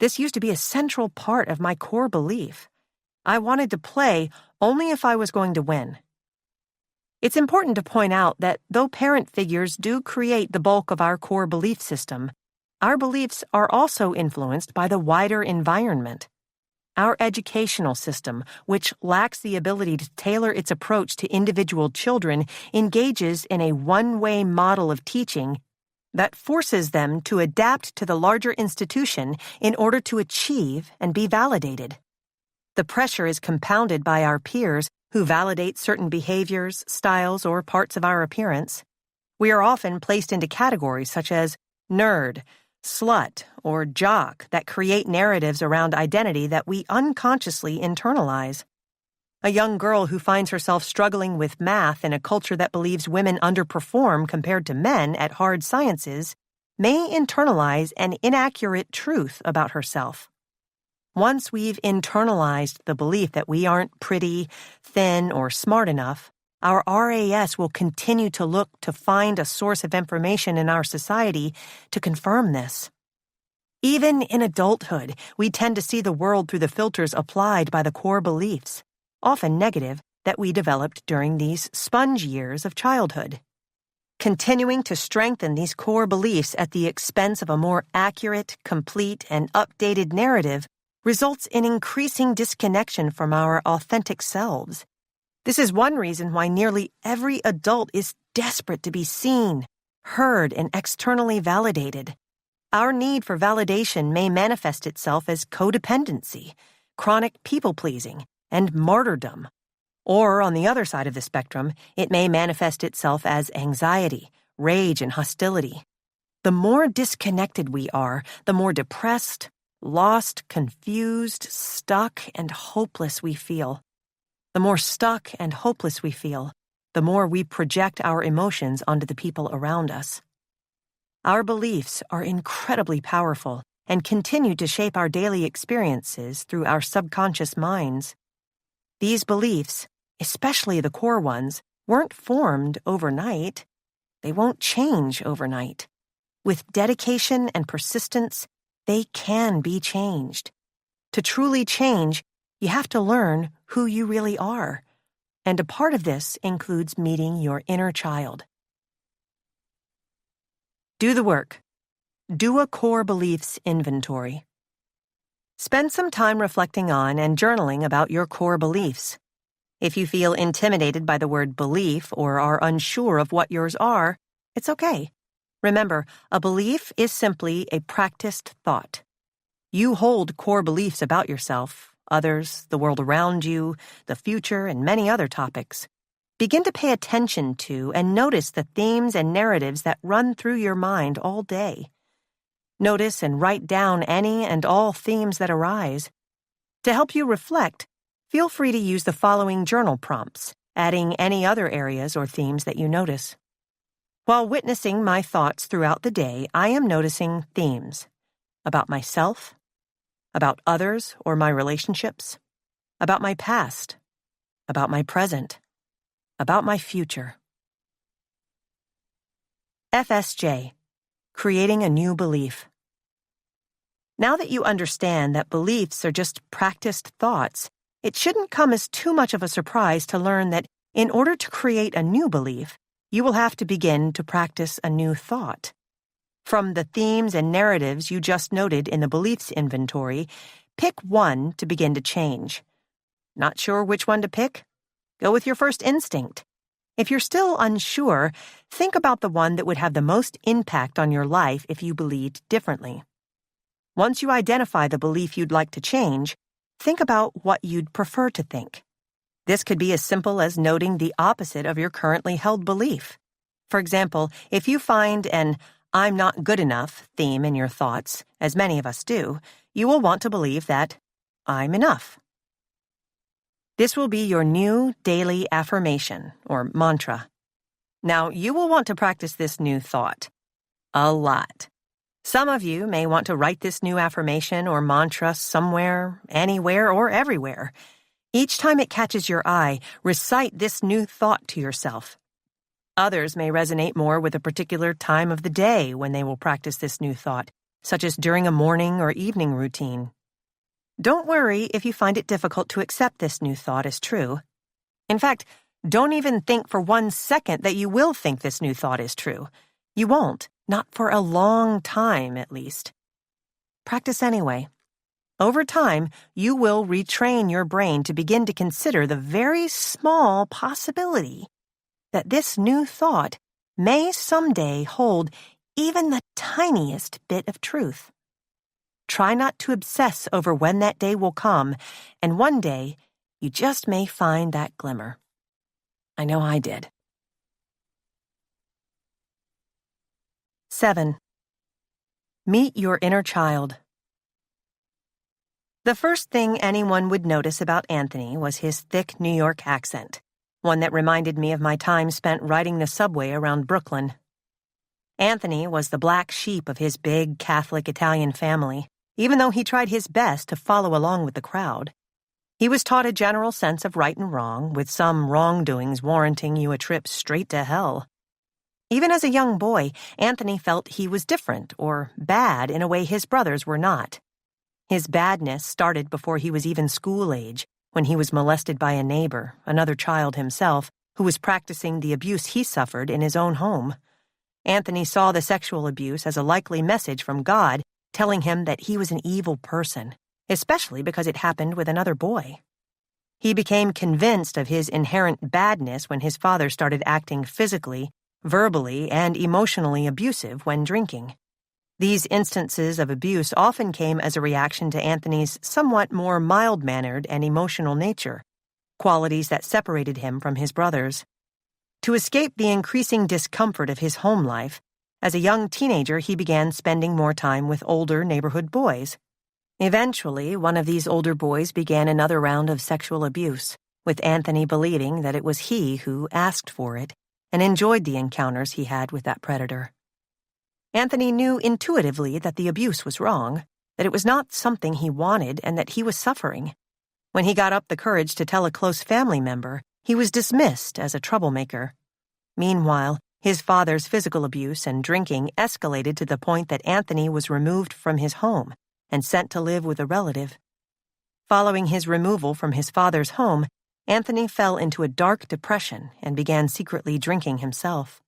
This used to be a central part of my core belief. I wanted to play only if I was going to win. It's important to point out that though parent figures do create the bulk of our core belief system, our beliefs are also influenced by the wider environment. Our educational system, which lacks the ability to tailor its approach to individual children, engages in a one-way model of teaching that forces them to adapt to the larger institution in order to achieve and be validated. The pressure is compounded by our peers who validate certain behaviors, styles, or parts of our appearance. We are often placed into categories such as nerd, slut, or jock that create narratives around identity that we unconsciously internalize. A young girl who finds herself struggling with math in a culture that believes women underperform compared to men at hard sciences may internalize an inaccurate truth about herself. Once we've internalized the belief that we aren't pretty, thin, or smart enough, our RAS will continue to look to find a source of information in our society to confirm this. Even in adulthood, we tend to see the world through the filters applied by the core beliefs, often negative, that we developed during these sponge years of childhood. Continuing to strengthen these core beliefs at the expense of a more accurate, complete, and updated narrative results in increasing disconnection from our authentic selves. This is one reason why nearly every adult is desperate to be seen, heard, and externally validated. Our need for validation may manifest itself as codependency, chronic people-pleasing, and martyrdom. Or, on the other side of the spectrum, it may manifest itself as anxiety, rage, and hostility. The more disconnected we are, the more depressed, lost, confused, stuck, and hopeless we feel. The more stuck and hopeless we feel, the more we project our emotions onto the people around us. Our beliefs are incredibly powerful and continue to shape our daily experiences through our subconscious minds. These beliefs, especially the core ones, weren't formed overnight. They won't change overnight. With dedication and persistence, they can be changed. To truly change, you have to learn who you really are. And a part of this includes meeting your inner child. Do the work. Do a core beliefs inventory. Spend some time reflecting on and journaling about your core beliefs. If you feel intimidated by the word belief or are unsure of what yours are, it's okay. Remember, a belief is simply a practiced thought. You hold core beliefs about yourself, others, the world around you, the future, and many other topics. Begin to pay attention to and notice the themes and narratives that run through your mind all day. Notice and write down any and all themes that arise. To help you reflect, feel free to use the following journal prompts, adding any other areas or themes that you notice. While witnessing my thoughts throughout the day, I am noticing themes about myself, about others or my relationships, about my past, about my present, about my future. FSJ, Creating a New Belief. Now that you understand that beliefs are just practiced thoughts, it shouldn't come as too much of a surprise to learn that in order to create a new belief, you will have to begin to practice a new thought. From the themes and narratives you just noted in the beliefs inventory, pick one to begin to change. Not sure which one to pick? Go with your first instinct. If you're still unsure, think about the one that would have the most impact on your life if you believed differently. Once you identify the belief you'd like to change, think about what you'd prefer to think. This could be as simple as noting the opposite of your currently held belief. For example, if you find an "I'm not good enough" theme in your thoughts, as many of us do, you will want to believe that I'm enough. This will be your new daily affirmation, or mantra. Now, you will want to practice this new thought a lot. Some of you may want to write this new affirmation or mantra somewhere, anywhere, or everywhere. Each time it catches your eye, recite this new thought to yourself. Others may resonate more with a particular time of the day when they will practice this new thought, such as during a morning or evening routine. Don't worry if you find it difficult to accept this new thought as true. In fact, don't even think for 1 second that you will think this new thought is true. You won't, not for a long time at least. Practice anyway. Over time, you will retrain your brain to begin to consider the very small possibility that this new thought may someday hold even the tiniest bit of truth. Try not to obsess over when that day will come, and one day you just may find that glimmer. I know I did. 7. Meet your inner child. The first thing anyone would notice about Anthony was his thick New York accent, one that reminded me of my time spent riding the subway around Brooklyn. Anthony was the black sheep of his big Catholic Italian family, even though he tried his best to follow along with the crowd. He was taught a general sense of right and wrong, with some wrongdoings warranting you a trip straight to hell. Even as a young boy, Anthony felt he was different or bad in a way his brothers were not. His badness started before he was even school age, when he was molested by a neighbor, another child himself, who was practicing the abuse he suffered in his own home. Anthony saw the sexual abuse as a likely message from God, telling him that he was an evil person, especially because it happened with another boy. He became convinced of his inherent badness when his father started acting physically, verbally, and emotionally abusive when drinking. These instances of abuse often came as a reaction to Anthony's somewhat more mild-mannered and emotional nature, qualities that separated him from his brothers. To escape the increasing discomfort of his home life, as a young teenager he began spending more time with older neighborhood boys. Eventually, one of these older boys began another round of sexual abuse, with Anthony believing that it was he who asked for it and enjoyed the encounters he had with that predator. Anthony knew intuitively that the abuse was wrong, that it was not something he wanted, and that he was suffering. When he got up the courage to tell a close family member, he was dismissed as a troublemaker. Meanwhile, his father's physical abuse and drinking escalated to the point that Anthony was removed from his home and sent to live with a relative. Following his removal from his father's home, Anthony fell into a dark depression and began secretly drinking himself.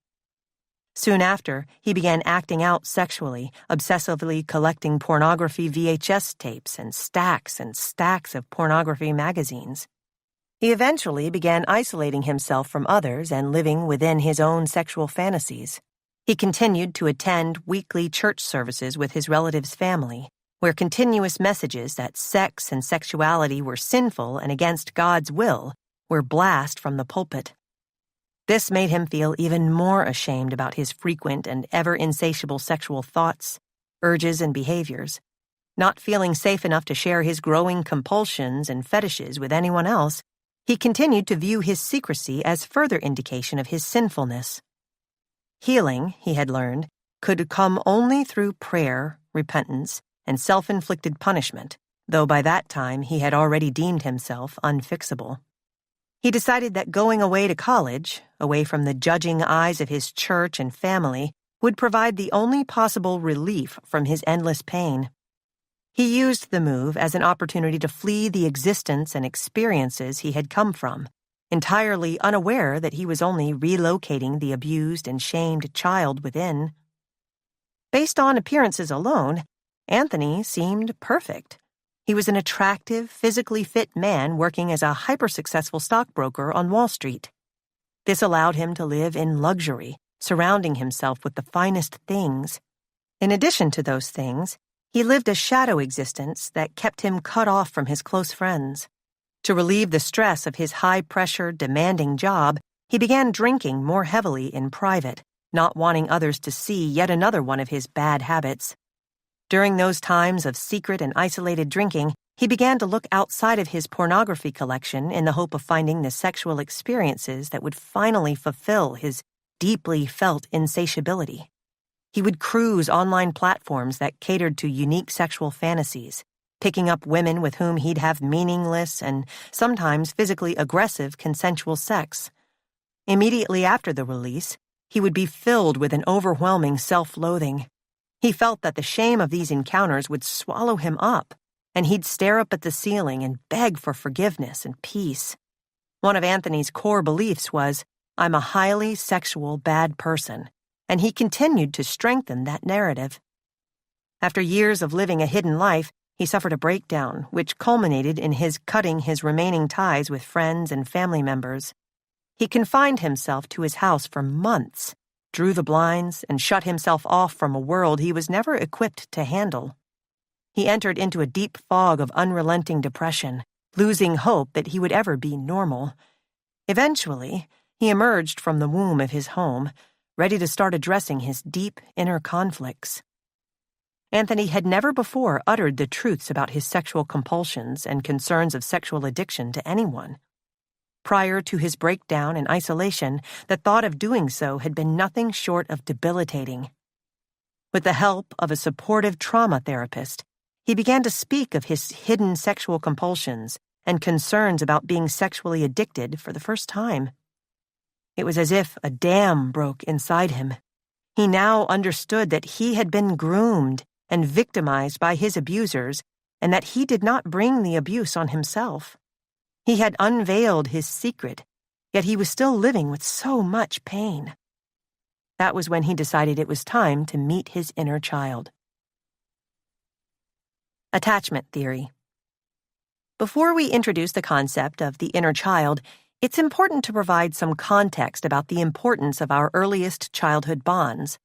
Soon after, he began acting out sexually, obsessively collecting pornography VHS tapes and stacks of pornography magazines. He eventually began isolating himself from others and living within his own sexual fantasies. He continued to attend weekly church services with his relative's family, where continuous messages that sex and sexuality were sinful and against God's will were blasted from the pulpit. This made him feel even more ashamed about his frequent and ever-insatiable sexual thoughts, urges, and behaviors. Not feeling safe enough to share his growing compulsions and fetishes with anyone else, he continued to view his secrecy as further indication of his sinfulness. Healing, he had learned, could come only through prayer, repentance, and self-inflicted punishment, though by that time he had already deemed himself unfixable. He decided that going away to college, away from the judging eyes of his church and family, would provide the only possible relief from his endless pain. He used the move as an opportunity to flee the existence and experiences he had come from, entirely unaware that he was only relocating the abused and shamed child within. Based on appearances alone, Anthony seemed perfect. He was an attractive, physically fit man working as a hyper-successful stockbroker on Wall Street. This allowed him to live in luxury, surrounding himself with the finest things. In addition to those things, he lived a shadow existence that kept him cut off from his close friends. To relieve the stress of his high-pressure, demanding job, he began drinking more heavily in private, not wanting others to see yet another one of his bad habits. During those times of secret and isolated drinking, he began to look outside of his pornography collection in the hope of finding the sexual experiences that would finally fulfill his deeply felt insatiability. He would cruise online platforms that catered to unique sexual fantasies, picking up women with whom he'd have meaningless and sometimes physically aggressive consensual sex. Immediately after the release, he would be filled with an overwhelming self-loathing. He felt that the shame of these encounters would swallow him up, and he'd stare up at the ceiling and beg for forgiveness and peace. One of Anthony's core beliefs was, "I'm a highly sexual bad person," and he continued to strengthen that narrative. After years of living a hidden life, he suffered a breakdown, which culminated in his cutting his remaining ties with friends and family members. He confined himself to his house for months, drew the blinds, and shut himself off from a world he was never equipped to handle. He entered into a deep fog of unrelenting depression, losing hope that he would ever be normal. Eventually, he emerged from the womb of his home, ready to start addressing his deep inner conflicts. Anthony had never before uttered the truths about his sexual compulsions and concerns of sexual addiction to anyone. Prior to his breakdown and isolation, the thought of doing so had been nothing short of debilitating. With the help of a supportive trauma therapist, he began to speak of his hidden sexual compulsions and concerns about being sexually addicted for the first time. It was as if a dam broke inside him. He now understood that he had been groomed and victimized by his abusers, and that he did not bring the abuse on himself. He had unveiled his secret, yet he was still living with so much pain. That was when he decided it was time to meet his inner child. Attachment theory. Before we introduce the concept of the inner child, it's important to provide some context about the importance of our earliest childhood bonds.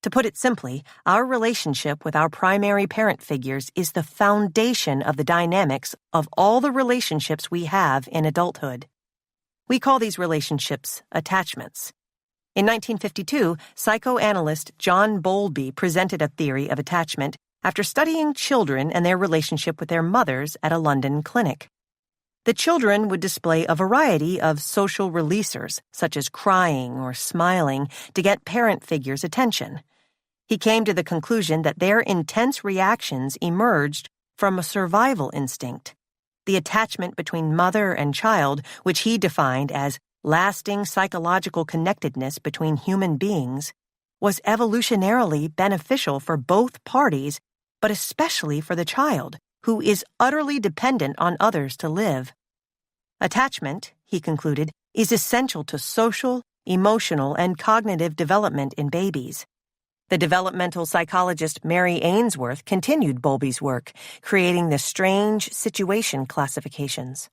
To put it simply, our relationship with our primary parent figures is the foundation of the dynamics of all the relationships we have in adulthood. We call these relationships attachments. In 1952, psychoanalyst John Bowlby presented a theory of attachment after studying children and their relationship with their mothers at a London clinic. The children would display a variety of social releasers, such as crying or smiling, to get parent figures' attention. He came to the conclusion that their intense reactions emerged from a survival instinct. The attachment between mother and child, which he defined as lasting psychological connectedness between human beings, was evolutionarily beneficial for both parties, but especially for the child, who is utterly dependent on others to live. Attachment, he concluded, is essential to social, emotional, and cognitive development in babies. The developmental psychologist Mary Ainsworth continued Bowlby's work, creating the strange situation classifications.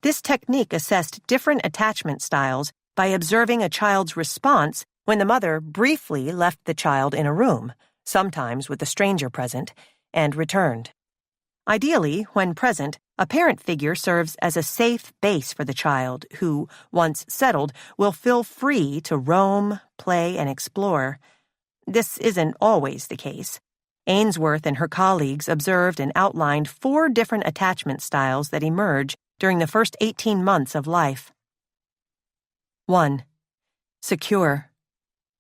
This technique assessed different attachment styles by observing a child's response when the mother briefly left the child in a room, sometimes with a stranger present, and returned. Ideally, when present, a parent figure serves as a safe base for the child who, once settled, will feel free to roam, play, and explore. This isn't always the case. Ainsworth and her colleagues observed and outlined 4 different attachment styles that emerge during the first 18 months of life. 1. Secure.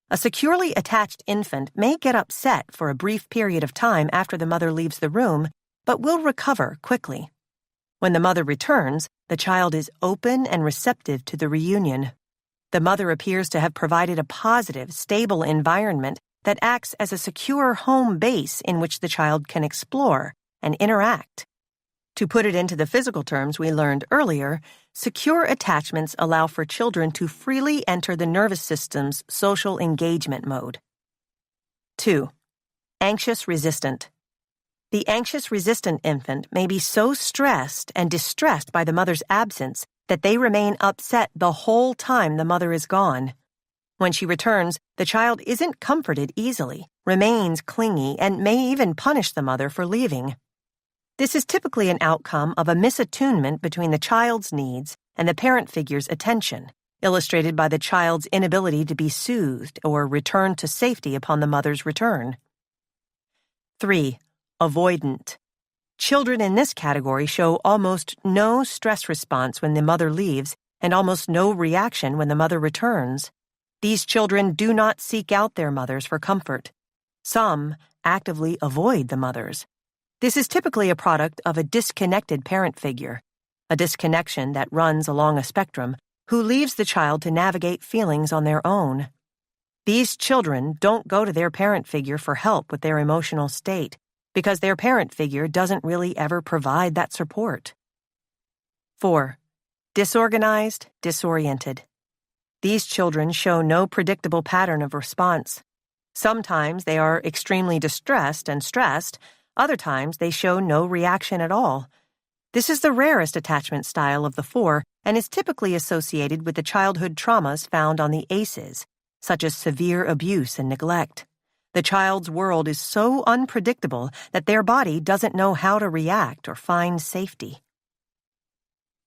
A securely attached infant may get upset for a brief period of time after the mother leaves the room, but will recover quickly. When the mother returns, the child is open and receptive to the reunion. The mother appears to have provided a positive, stable environment that acts as a secure home base in which the child can explore and interact. To put it into the physical terms we learned earlier, secure attachments allow for children to freely enter the nervous system's social engagement mode. 2. Anxious resistant. The anxious resistant infant may be so stressed and distressed by the mother's absence that they remain upset the whole time the mother is gone. When she returns, the child isn't comforted easily, remains clingy, and may even punish the mother for leaving. This is typically an outcome of a misattunement between the child's needs and the parent figure's attention, illustrated by the child's inability to be soothed or returned to safety upon the mother's return. 3. Avoidant. Children in this category show almost no stress response when the mother leaves and almost no reaction when the mother returns. These children do not seek out their mothers for comfort. Some actively avoid the mothers. This is typically a product of a disconnected parent figure, a disconnection that runs along a spectrum, who leaves the child to navigate feelings on their own. These children don't go to their parent figure for help with their emotional state, because their parent figure doesn't really ever provide that support. 4. Disorganized, disoriented. These children show no predictable pattern of response. Sometimes they are extremely distressed and stressed. Other times they show no reaction at all. This is the rarest attachment style of the 4 and is typically associated with the childhood traumas found on the ACEs, such as severe abuse and neglect. The child's world is so unpredictable that their body doesn't know how to react or find safety.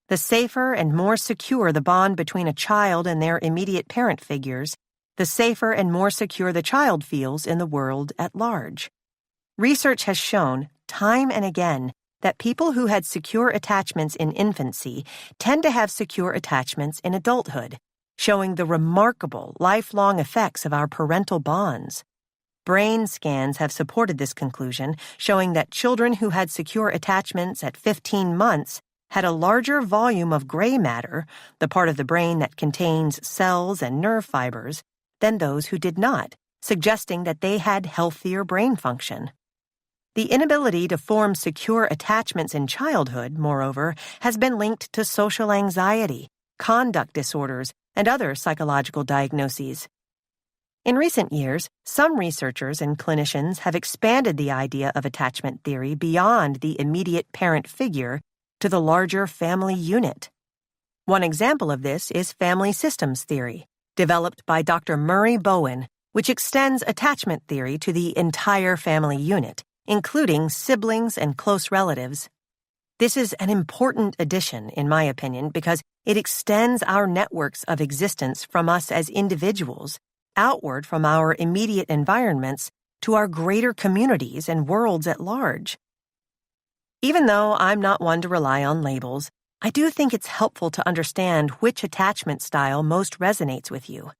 The safer and more secure the bond between a child and their immediate parent figures, the safer and more secure the child feels in the world at large. Research has shown, time and again, that people who had secure attachments in infancy tend to have secure attachments in adulthood, showing the remarkable lifelong effects of our parental bonds. Brain scans have supported this conclusion, showing that children who had secure attachments at 15 months had a larger volume of gray matter, the part of the brain that contains cells and nerve fibers, than those who did not, suggesting that they had healthier brain function. The inability to form secure attachments in childhood, moreover, has been linked to social anxiety, conduct disorders, and other psychological diagnoses. In recent years, some researchers and clinicians have expanded the idea of attachment theory beyond the immediate parent figure to the larger family unit. One example of this is family systems theory, developed by Dr. Murray Bowen, which extends attachment theory to the entire family unit, including siblings and close relatives. This is an important addition, in my opinion, because it extends our networks of existence from us as individuals, outward from our immediate environments, to our greater communities and worlds at large. Even though I'm not one to rely on labels, I do think it's helpful to understand which attachment style most resonates with you.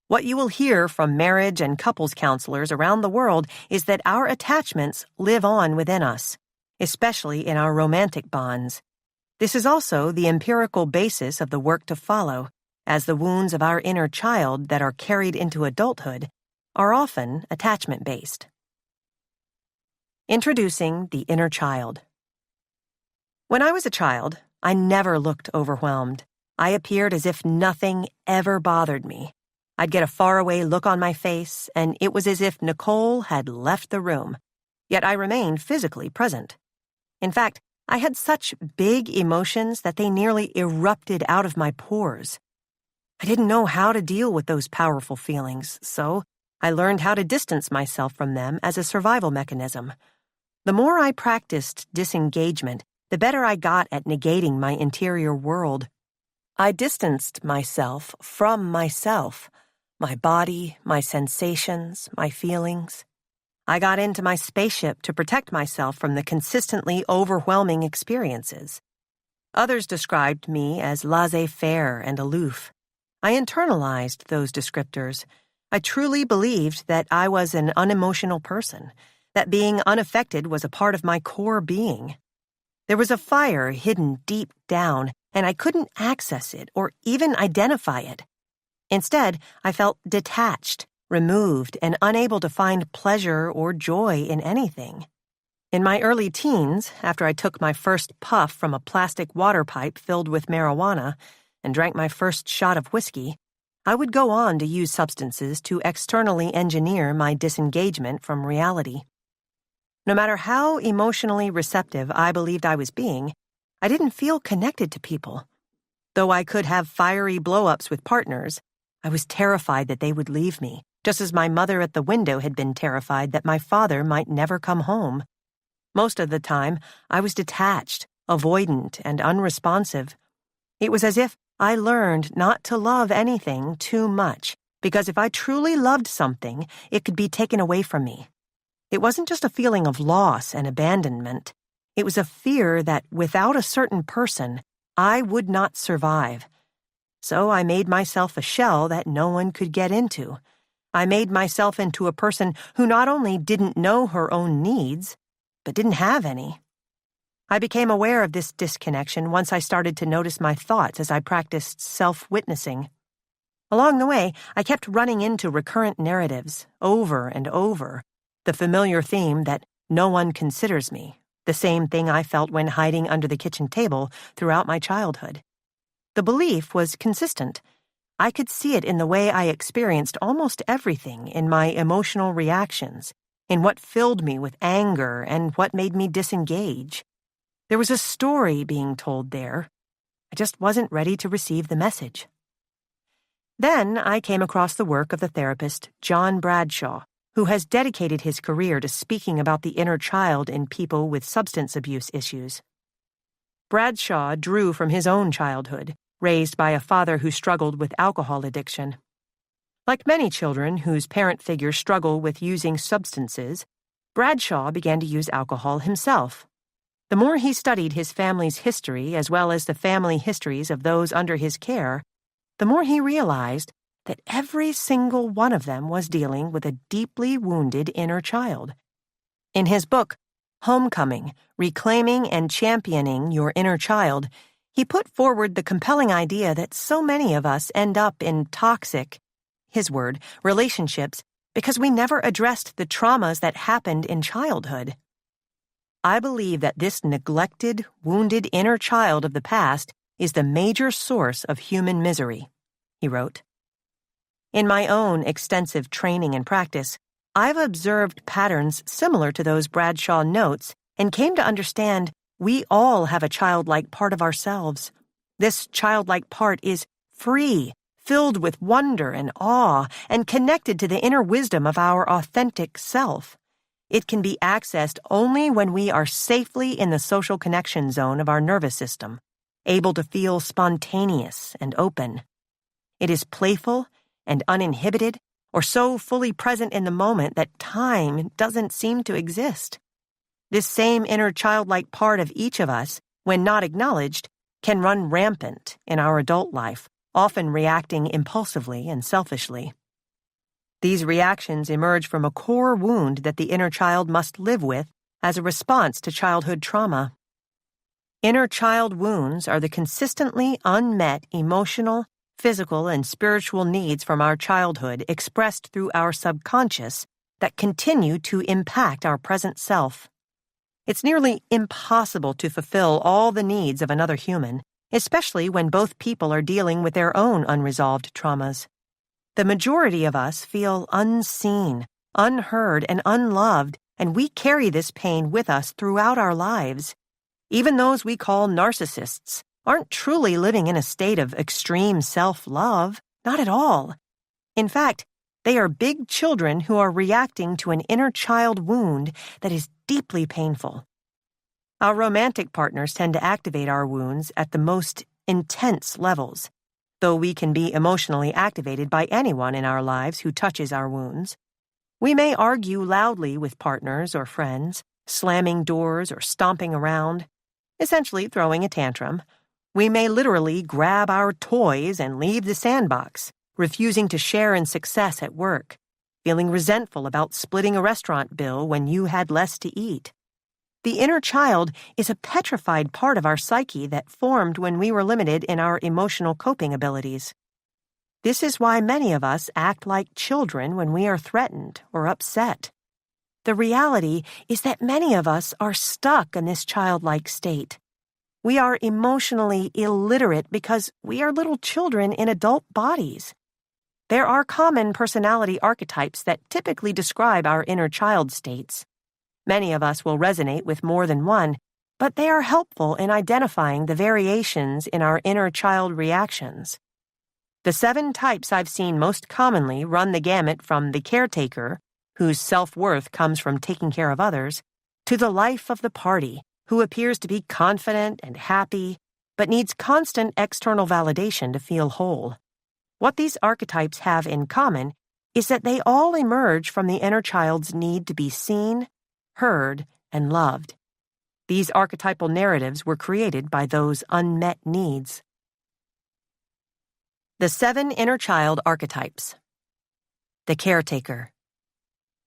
What you will hear from marriage and couples counselors around the world is that our attachments live on within us, especially in our romantic bonds. This is also the empirical basis of the work to follow, as the wounds of our inner child that are carried into adulthood are often attachment-based. Introducing the inner child. When I was a child, I never looked overwhelmed. I appeared as if nothing ever bothered me. I'd get a faraway look on my face, and it was as if Nicole had left the room. Yet I remained physically present. In fact, I had such big emotions that they nearly erupted out of my pores. I didn't know how to deal with those powerful feelings, so I learned how to distance myself from them as a survival mechanism. The more I practiced disengagement, the better I got at negating my interior world. I distanced myself from myself, my body, my sensations, my feelings. I got into my spaceship to protect myself from the consistently overwhelming experiences. Others described me as laissez-faire and aloof. I internalized those descriptors. I truly believed that I was an unemotional person, that being unaffected was a part of my core being. There was a fire hidden deep down, and I couldn't access it or even identify it. Instead, I felt detached, removed, and unable to find pleasure or joy in anything. In my early teens, after I took my first puff from a plastic water pipe filled with marijuana and drank my first shot of whiskey, I would go on to use substances to externally engineer my disengagement from reality. No matter how emotionally receptive I believed I was being, I didn't feel connected to people. Though I could have fiery blow-ups with partners, I was terrified that they would leave me, just as my mother at the window had been terrified that my father might never come home. Most of the time, I was detached, avoidant, and unresponsive. It was as if I learned not to love anything too much, because if I truly loved something, it could be taken away from me. It wasn't just a feeling of loss and abandonment. It was a fear that without a certain person, I would not survive. So I made myself a shell that no one could get into. I made myself into a person who not only didn't know her own needs, but didn't have any. I became aware of this disconnection once I started to notice my thoughts as I practiced self-witnessing. Along the way, I kept running into recurrent narratives, over and over, the familiar theme that no one considers me, the same thing I felt when hiding under the kitchen table throughout my childhood. The belief was consistent. I could see it in the way I experienced almost everything in my emotional reactions, in what filled me with anger and what made me disengage. There was a story being told there. I just wasn't ready to receive the message. Then I came across the work of the therapist John Bradshaw, who has dedicated his career to speaking about the inner child in people with substance abuse issues. Bradshaw drew from his own childhood, raised by a father who struggled with alcohol addiction. Like many children whose parent figures struggle with using substances, Bradshaw began to use alcohol himself. The more he studied his family's history as well as the family histories of those under his care, the more he realized that every single one of them was dealing with a deeply wounded inner child. In his book, Homecoming, Reclaiming and Championing Your Inner Child, he put forward the compelling idea that so many of us end up in toxic, his word, relationships because we never addressed the traumas that happened in childhood. I believe that this neglected, wounded inner child of the past is the major source of human misery, he wrote. In my own extensive training and practice, I've observed patterns similar to those Bradshaw notes and came to understand we all have a childlike part of ourselves. This childlike part is free, filled with wonder and awe, and connected to the inner wisdom of our authentic self. It can be accessed only when we are safely in the social connection zone of our nervous system, able to feel spontaneous and open. It is playful and uninhibited, or so fully present in the moment that time doesn't seem to exist. This same inner childlike part of each of us, when not acknowledged, can run rampant in our adult life, often reacting impulsively and selfishly. These reactions emerge from a core wound that the inner child must live with as a response to childhood trauma. Inner child wounds are the consistently unmet emotional, physical, and spiritual needs from our childhood expressed through our subconscious that continue to impact our present self. It's nearly impossible to fulfill all the needs of another human, especially when both people are dealing with their own unresolved traumas. The majority of us feel unseen, unheard, and unloved, and we carry this pain with us throughout our lives. Even those we call narcissists aren't truly living in a state of extreme self-love, not at all. In fact, they are big children who are reacting to an inner child wound that is deeply painful. Our romantic partners tend to activate our wounds at the most intense levels, though we can be emotionally activated by anyone in our lives who touches our wounds. We may argue loudly with partners or friends, slamming doors or stomping around, essentially throwing a tantrum. We may literally grab our toys and leave the sandbox, refusing to share in success at work, feeling resentful about splitting a restaurant bill when you had less to eat. The inner child is a petrified part of our psyche that formed when we were limited in our emotional coping abilities. This is why many of us act like children when we are threatened or upset. The reality is that many of us are stuck in this childlike state. We are emotionally illiterate because we are little children in adult bodies. There are common personality archetypes that typically describe our inner child states. Many of us will resonate with more than one, but they are helpful in identifying the variations in our inner child reactions. The 7 types I've seen most commonly run the gamut from the caretaker, whose self-worth comes from taking care of others, to the life of the party, who appears to be confident and happy, but needs constant external validation to feel whole. What these archetypes have in common is that they all emerge from the inner child's need to be seen, heard, and loved. These archetypal narratives were created by those unmet needs. The 7 inner child archetypes. The caretaker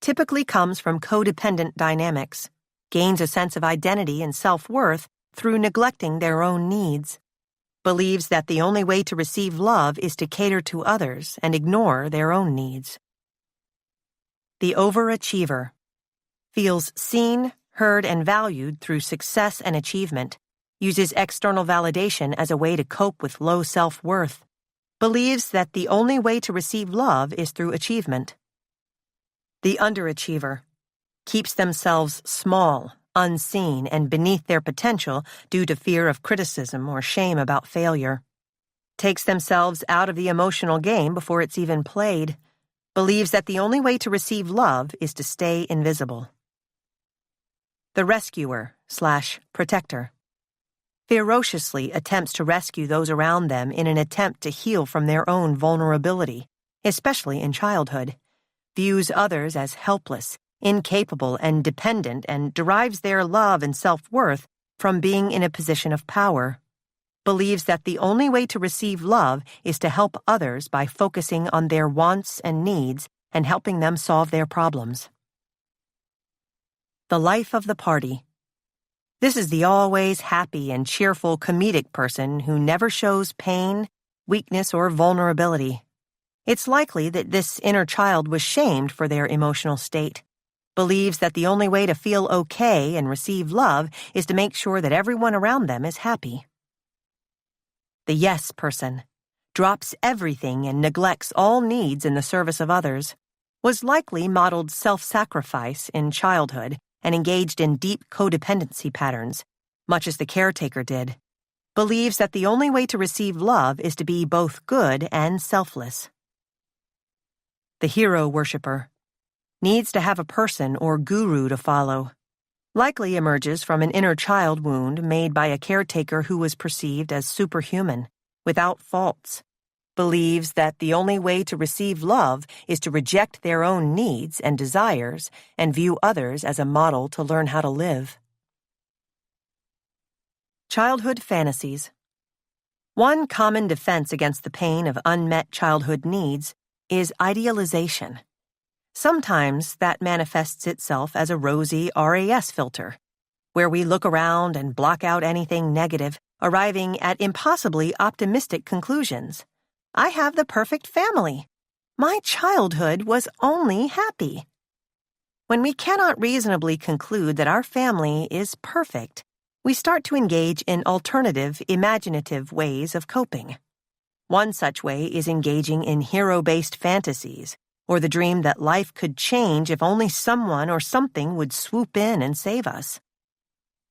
typically comes from codependent dynamics, gains a sense of identity and self-worth through neglecting their own needs, believes that the only way to receive love is to cater to others and ignore their own needs. The overachiever feels seen, heard, and valued through success and achievement, uses external validation as a way to cope with low self-worth, believes that the only way to receive love is through achievement. The underachiever keeps themselves small, unseen, and beneath their potential due to fear of criticism or shame about failure. takes themselves out of the emotional game before it's even played, believes that the only way to receive love is to stay invisible. The rescuer/protector ferociously attempts to rescue those around them in an attempt to heal from their own vulnerability, especially in childhood, views others as helpless, incapable, and dependent, and derives their love and self-worth from being in a position of power, believes that the only way to receive love is to help others by focusing on their wants and needs and helping them solve their problems. The life of the party. This is the always happy and cheerful comedic person who never shows pain, weakness, or vulnerability. It's likely that this inner child was shamed for their emotional state, believes that the only way to feel okay and receive love is to make sure that everyone around them is happy. The yes person drops everything and neglects all needs in the service of others, was likely modeled self-sacrifice in childhood and engaged in deep codependency patterns, much as the caretaker did, believes that the only way to receive love is to be both good and selfless. The hero worshiper needs to have a person or guru to follow, likely emerges from an inner child wound made by a caretaker who was perceived as superhuman, without faults, believes that the only way to receive love is to reject their own needs and desires and view others as a model to learn how to live. Childhood fantasies. One common defense against the pain of unmet childhood needs is idealization. Sometimes that manifests itself as a rosy RAS filter, where we look around and block out anything negative, arriving at impossibly optimistic conclusions. I have the perfect family. My childhood was only happy. When we cannot reasonably conclude that our family is perfect, we start to engage in alternative, imaginative ways of coping. One such way is engaging in hero-based fantasies, or the dream that life could change if only someone or something would swoop in and save us.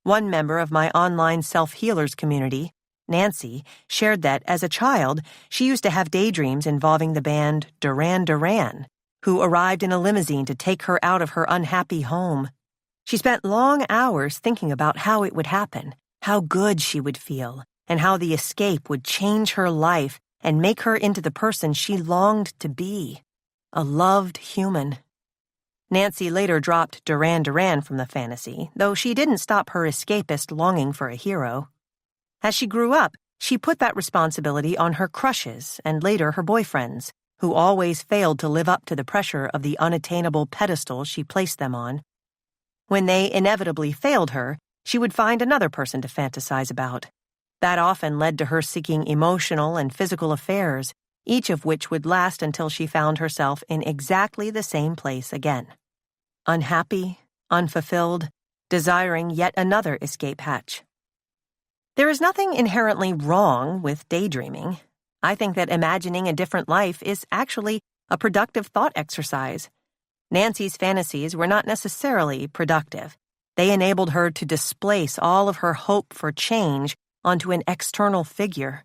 One member of my online self-healers community, Nancy, shared that, as a child, she used to have daydreams involving the band Duran Duran, who arrived in a limousine to take her out of her unhappy home. She spent long hours thinking about how it would happen, how good she would feel, and how the escape would change her life and make her into the person she longed to be, a loved human. Nancy later dropped Duran Duran from the fantasy, though she didn't stop her escapist longing for a hero. As she grew up, she put that responsibility on her crushes and later her boyfriends, who always failed to live up to the pressure of the unattainable pedestal she placed them on. When they inevitably failed her, she would find another person to fantasize about. That often led to her seeking emotional and physical affairs, each of which would last until she found herself in exactly the same place again. Unhappy, unfulfilled, desiring yet another escape hatch. There is nothing inherently wrong with daydreaming. I think that imagining a different life is actually a productive thought exercise. Nancy's fantasies were not necessarily productive. They enabled her to displace all of her hope for change onto an external figure.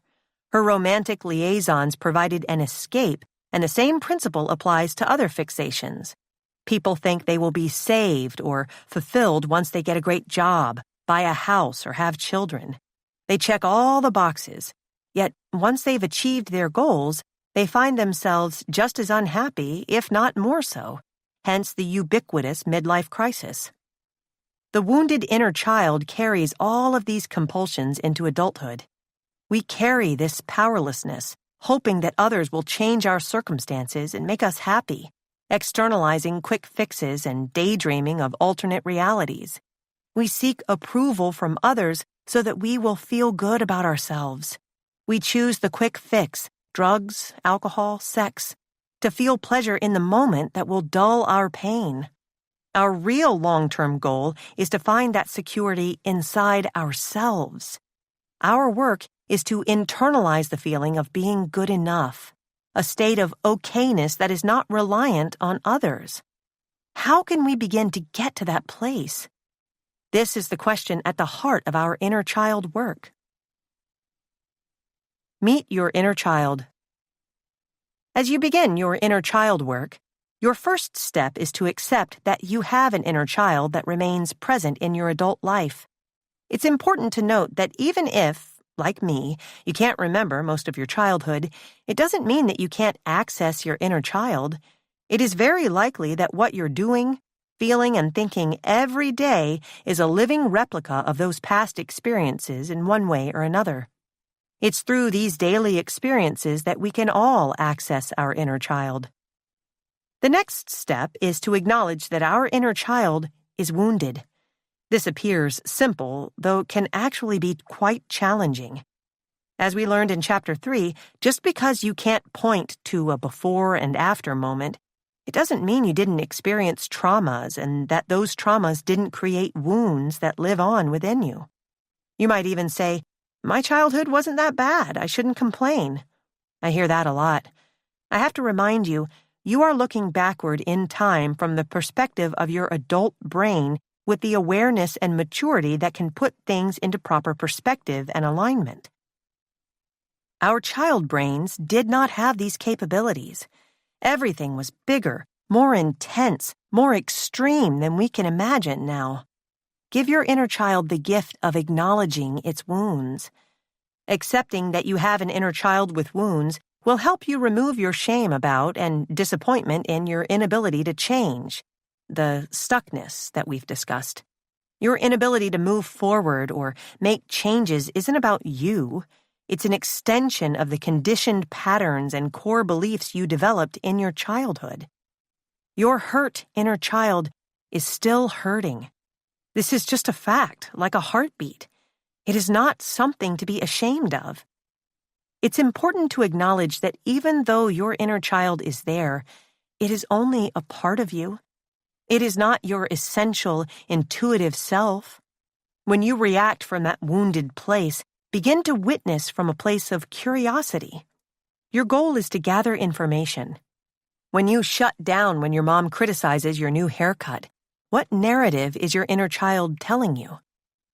Her romantic liaisons provided an escape, and the same principle applies to other fixations. People think they will be saved or fulfilled once they get a great job, buy a house, or have children. They check all the boxes, yet once they've achieved their goals, they find themselves just as unhappy, if not more so, hence the ubiquitous midlife crisis. The wounded inner child carries all of these compulsions into adulthood. We carry this powerlessness, hoping that others will change our circumstances and make us happy, externalizing quick fixes and daydreaming of alternate realities. We seek approval from others so that we will feel good about ourselves. We choose the quick fix, drugs, alcohol, sex, to feel pleasure in the moment that will dull our pain. Our real long-term goal is to find that security inside ourselves. Our work is to internalize the feeling of being good enough, a state of okayness that is not reliant on others. How can we begin to get to that place? This is the question at the heart of our inner child work. Meet your inner child. As you begin your inner child work, your first step is to accept that you have an inner child that remains present in your adult life. It's important to note that even if, like me, you can't remember most of your childhood, it doesn't mean that you can't access your inner child. It is very likely that what you're doing, feeling, and thinking every day is a living replica of those past experiences in one way or another. It's through these daily experiences that we can all access our inner child. The next step is to acknowledge that our inner child is wounded. This appears simple, though it can actually be quite challenging. As we learned in Chapter 3, just because you can't point to a before and after moment, it doesn't mean you didn't experience traumas and that those traumas didn't create wounds that live on within you. You might even say, "My childhood wasn't that bad. I shouldn't complain." I hear that a lot. I have to remind you, you are looking backward in time from the perspective of your adult brain with the awareness and maturity that can put things into proper perspective and alignment. Our child brains did not have these capabilities. Everything was bigger, more intense, more extreme than we can imagine now. Give your inner child the gift of acknowledging its wounds. Accepting that you have an inner child with wounds will help you remove your shame about and disappointment in your inability to change, the stuckness that we've discussed. Your inability to move forward or make changes isn't about you. It's an extension of the conditioned patterns and core beliefs you developed in your childhood. Your hurt inner child is still hurting. This is just a fact, like a heartbeat. It is not something to be ashamed of. It's important to acknowledge that even though your inner child is there, it is only a part of you. It is not your essential, intuitive self. When you react from that wounded place, begin to witness from a place of curiosity. Your goal is to gather information. When you shut down when your mom criticizes your new haircut, what narrative is your inner child telling you?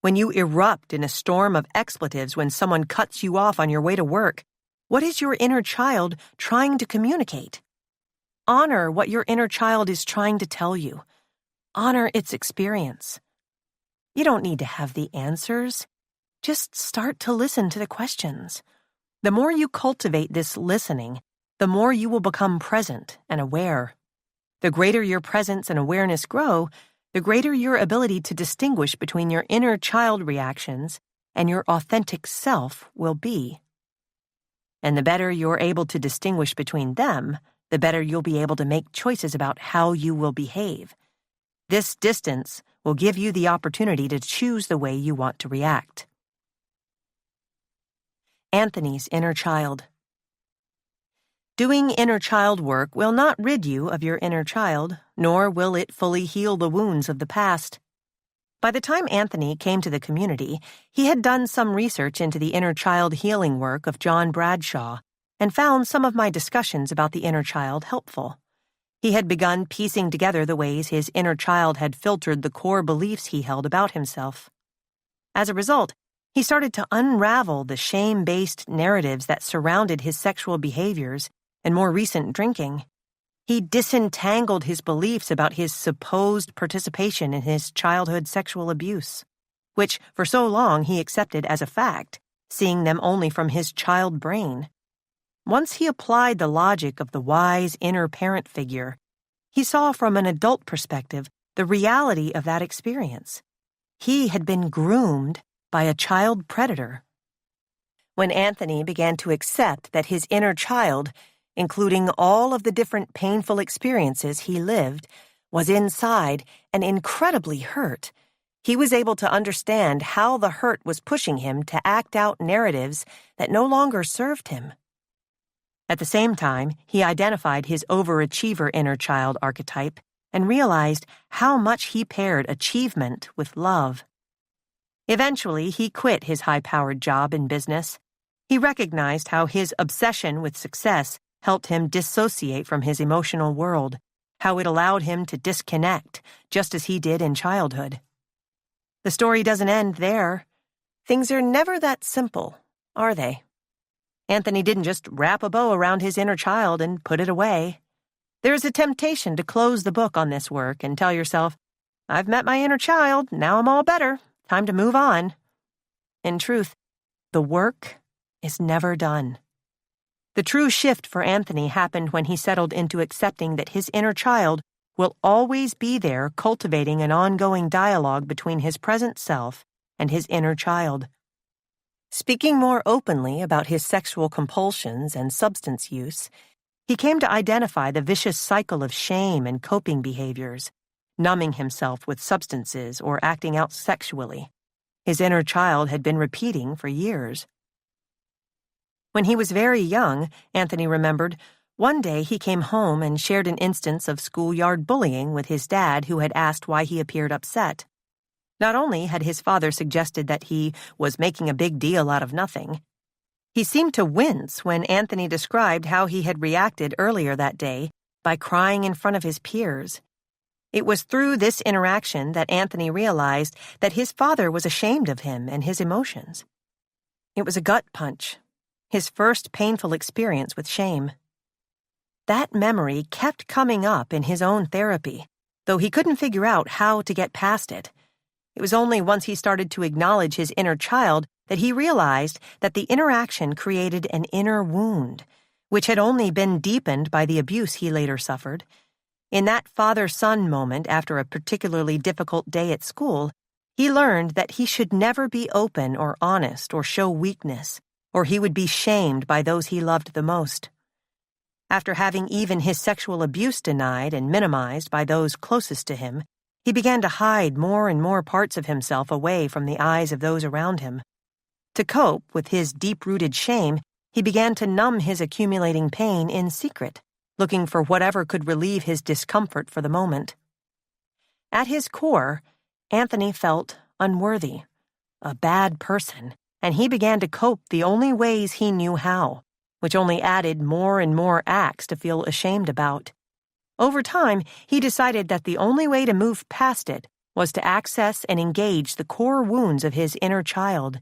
When you erupt in a storm of expletives when someone cuts you off on your way to work, what is your inner child trying to communicate? Honor what your inner child is trying to tell you. Honor its experience. You don't need to have the answers. Just start to listen to the questions. The more you cultivate this listening, the more you will become present and aware. The greater your presence and awareness grow, the greater your ability to distinguish between your inner child reactions and your authentic self will be. And the better you're able to distinguish between them, the better you'll be able to make choices about how you will behave. This distance will give you the opportunity to choose the way you want to react. Anthony's inner child. Doing inner child work will not rid you of your inner child, nor will it fully heal the wounds of the past. By the time Anthony came to the community, he had done some research into the inner child healing work of John Bradshaw and found some of my discussions about the inner child helpful. He had begun piecing together the ways his inner child had filtered the core beliefs he held about himself. As a result, he started to unravel the shame-based narratives that surrounded his sexual behaviors and more recent drinking. He disentangled his beliefs about his supposed participation in his childhood sexual abuse, which for so long he accepted as a fact, seeing them only from his child brain. Once he applied the logic of the wise inner parent figure, he saw from an adult perspective the reality of that experience. He had been groomed by a child predator. When Anthony began to accept that his inner child, including all of the different painful experiences he lived, was inside and incredibly hurt, he was able to understand how the hurt was pushing him to act out narratives that no longer served him. At the same time, he identified his overachiever inner child archetype and realized how much he paired achievement with love. Eventually, he quit his high-powered job in business. He recognized how his obsession with success helped him dissociate from his emotional world, how it allowed him to disconnect, just as he did in childhood. The story doesn't end there. Things are never that simple, are they? Anthony didn't just wrap a bow around his inner child and put it away. There is a temptation to close the book on this work and tell yourself, I've met my inner child, now I'm all better, time to move on. In truth, the work is never done. The true shift for Anthony happened when he settled into accepting that his inner child will always be there, cultivating an ongoing dialogue between his present self and his inner child. Speaking more openly about his sexual compulsions and substance use, he came to identify the vicious cycle of shame and coping behaviors, numbing himself with substances or acting out sexually. His inner child had been repeating for years. When he was very young, Anthony remembered, one day he came home and shared an instance of schoolyard bullying with his dad, who had asked why he appeared upset. Not only had his father suggested that he was making a big deal out of nothing, he seemed to wince when Anthony described how he had reacted earlier that day by crying in front of his peers. It was through this interaction that Anthony realized that his father was ashamed of him and his emotions. It was a gut punch, his first painful experience with shame. That memory kept coming up in his own therapy, though he couldn't figure out how to get past it. It was only once he started to acknowledge his inner child that he realized that the interaction created an inner wound, which had only been deepened by the abuse he later suffered. In that father-son moment after a particularly difficult day at school, he learned that he should never be open or honest or show weakness, or he would be shamed by those he loved the most. After having even his sexual abuse denied and minimized by those closest to him, he began to hide more and more parts of himself away from the eyes of those around him. To cope with his deep-rooted shame, he began to numb his accumulating pain in secret, looking for whatever could relieve his discomfort for the moment. At his core, Anthony felt unworthy, a bad person, and he began to cope the only ways he knew how, which only added more and more acts to feel ashamed about. Over time, he decided that the only way to move past it was to access and engage the core wounds of his inner child.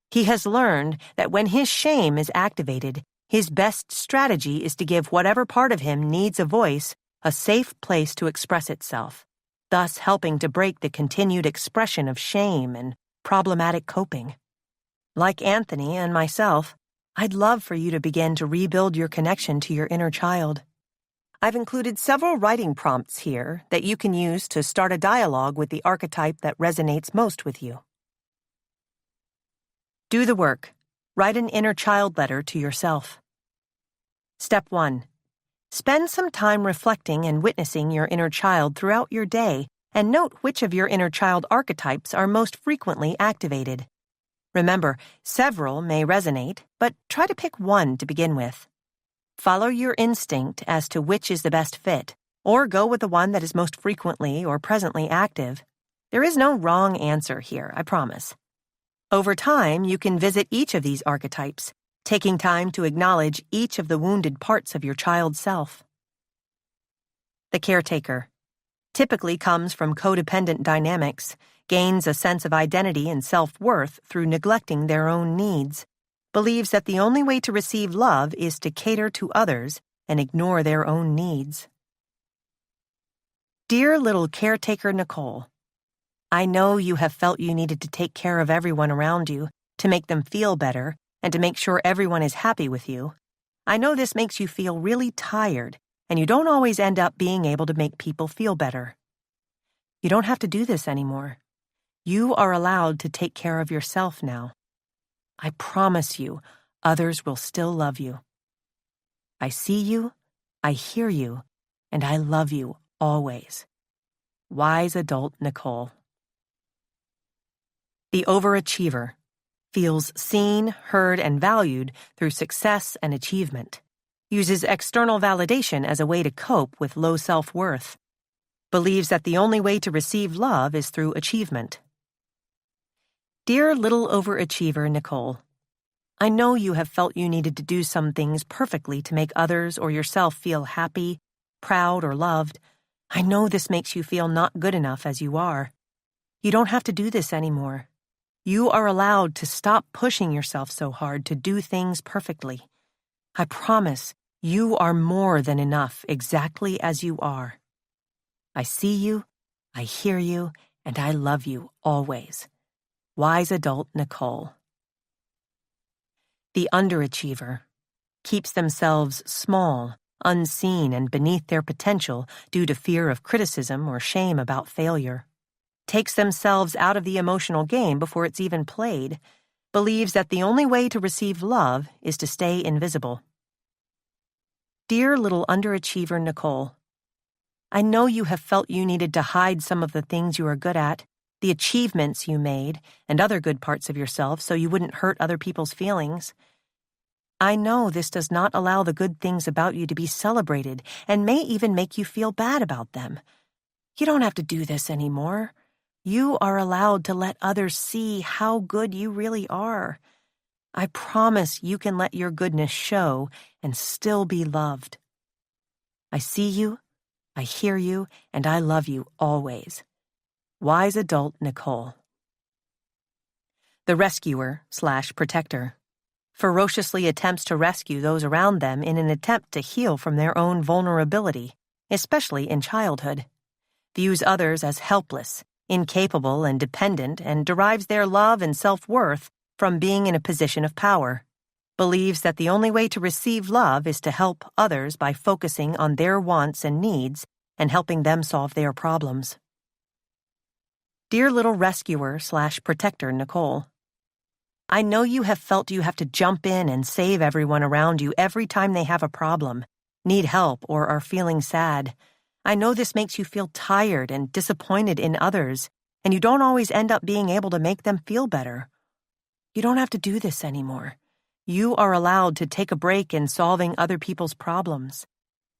He has learned that when his shame is activated, his best strategy is to give whatever part of him needs a voice a safe place to express itself, thus helping to break the continued expression of shame and problematic coping. Like Anthony and myself, I'd love for you to begin to rebuild your connection to your inner child. I've included several writing prompts here that you can use to start a dialogue with the archetype that resonates most with you. Do the work. Write an inner child letter to yourself. Step 1. Spend some time reflecting and witnessing your inner child throughout your day and note which of your inner child archetypes are most frequently activated. Remember, several may resonate, but try to pick one to begin with. Follow your instinct as to which is the best fit, or go with the one that is most frequently or presently active. There is no wrong answer here, I promise. Over time, you can visit each of these archetypes, taking time to acknowledge each of the wounded parts of your child's self. The caretaker typically comes from codependent dynamics, gains a sense of identity and self-worth through neglecting their own needs, believes that the only way to receive love is to cater to others and ignore their own needs. Dear little caretaker Nicole, I know you have felt you needed to take care of everyone around you, to make them feel better, and to make sure everyone is happy with you. I know this makes you feel really tired, and you don't always end up being able to make people feel better. You don't have to do this anymore. You are allowed to take care of yourself now. I promise you, others will still love you. I see you, I hear you, and I love you always. Wise adult Nicole. The overachiever feels seen, heard, and valued through success and achievement, uses external validation as a way to cope with low self-worth, believes that the only way to receive love is through achievement. Dear little overachiever Nicole, I know you have felt you needed to do some things perfectly to make others or yourself feel happy, proud, or loved. I know this makes you feel not good enough as you are. You don't have to do this anymore. You are allowed to stop pushing yourself so hard to do things perfectly. I promise you are more than enough exactly as you are. I see you, I hear you, and I love you always. Wise adult Nicole. The underachiever keeps themselves small, unseen, and beneath their potential due to fear of criticism or shame about failure. Takes themselves out of the emotional game before it's even played. Believes that the only way to receive love is to stay invisible. Dear little underachiever Nicole, I know you have felt you needed to hide some of the things you are good at, the achievements you made, and other good parts of yourself so you wouldn't hurt other people's feelings. I know this does not allow the good things about you to be celebrated and may even make you feel bad about them. You don't have to do this anymore. You are allowed to let others see how good you really are. I promise you can let your goodness show and still be loved. I see you, I hear you, and I love you always. Wise adult Nicole. The rescuer/protector ferociously attempts to rescue those around them in an attempt to heal from their own vulnerability, especially in childhood. Views others as helpless, incapable, and dependent, and derives their love and self-worth from being in a position of power. Believes that the only way to receive love is to help others by focusing on their wants and needs and helping them solve their problems. Dear little rescuer/protector Nicole, I know you have felt you have to jump in and save everyone around you every time they have a problem, need help, or are feeling sad. I know this makes you feel tired and disappointed in others, and you don't always end up being able to make them feel better. You don't have to do this anymore. You are allowed to take a break in solving other people's problems.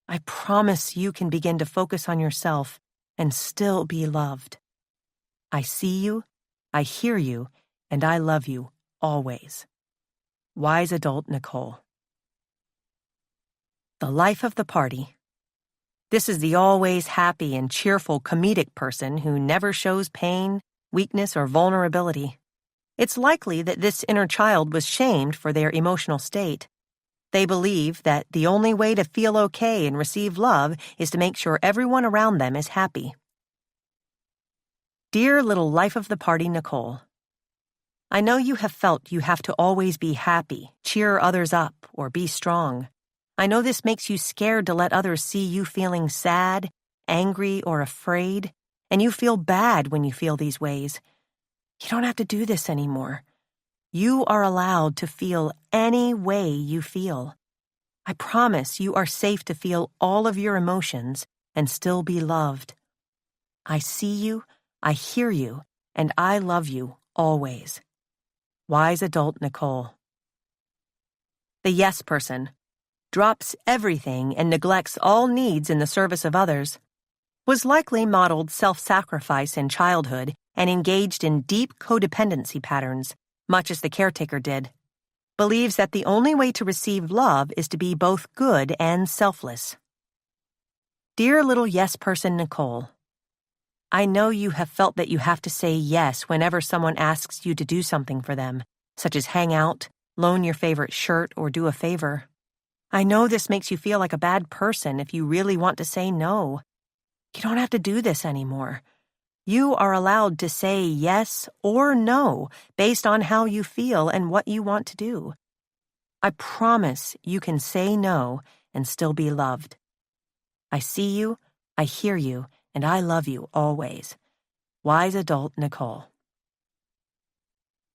I promise you can begin to focus on yourself and still be loved. I see you, I hear you, and I love you always. Wise adult Nicole. The life of the party. This is the always happy and cheerful comedic person who never shows pain, weakness, or vulnerability. It's likely that this inner child was shamed for their emotional state. They believe that the only way to feel okay and receive love is to make sure everyone around them is happy. Dear little life of the party Nicole, I know you have felt you have to always be happy, cheer others up, or be strong. I know this makes you scared to let others see you feeling sad, angry, or afraid, and you feel bad when you feel these ways. You don't have to do this anymore. You are allowed to feel any way you feel. I promise you are safe to feel all of your emotions and still be loved. I see you, I hear you, and I love you always. Wise adult Nicole. The yes person drops everything and neglects all needs in the service of others. Was likely modeled self-sacrifice in childhood and engaged in deep codependency patterns, much as the caretaker did. Believes that the only way to receive love is to be both good and selfless. Dear little yes person Nicole, I know you have felt that you have to say yes whenever someone asks you to do something for them, such as hang out, loan your favorite shirt, or do a favor. I know this makes you feel like a bad person if you really want to say no. You don't have to do this anymore. You are allowed to say yes or no based on how you feel and what you want to do. I promise you can say no and still be loved. I see you, I hear you, and I love you always. Wise adult Nicole.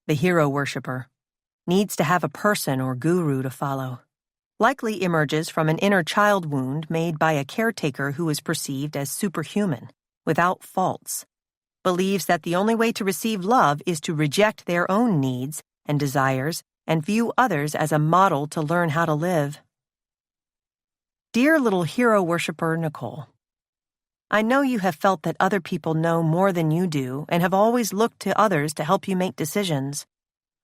The hero worshiper needs to have a person or guru to follow. Likely emerges from an inner child wound made by a caretaker who is perceived as superhuman, without faults. Believes that the only way to receive love is to reject their own needs and desires and view others as a model to learn how to live. Dear little hero worshiper Nicole, I know you have felt that other people know more than you do and have always looked to others to help you make decisions.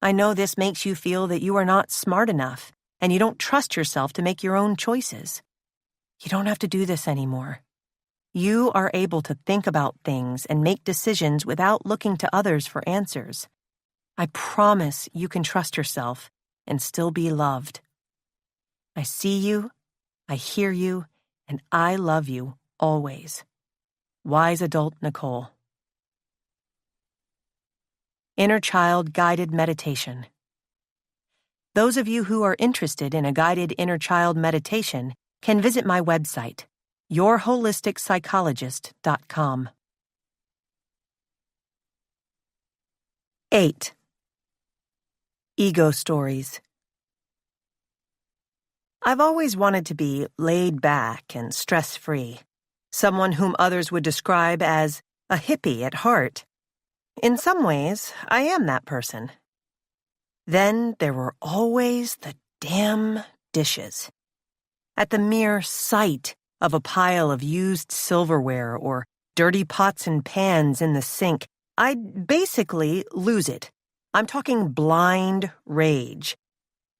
I know this makes you feel that you are not smart enough and you don't trust yourself to make your own choices. You don't have to do this anymore. You are able to think about things and make decisions without looking to others for answers. I promise you can trust yourself and still be loved. I see you, I hear you, and I love you always. Wise Adult Nicole. Inner Child Guided Meditation. Those of you who are interested in a guided inner child meditation can visit my website, yourholisticspsychologist.com. 8. Ego Stories. I've always wanted to be laid back and stress-free, someone whom others would describe as a hippie at heart. In some ways, I am that person. Then there were always the damn dishes. At the mere sight of a pile of used silverware or dirty pots and pans in the sink, I'd basically lose it. I'm talking blind rage.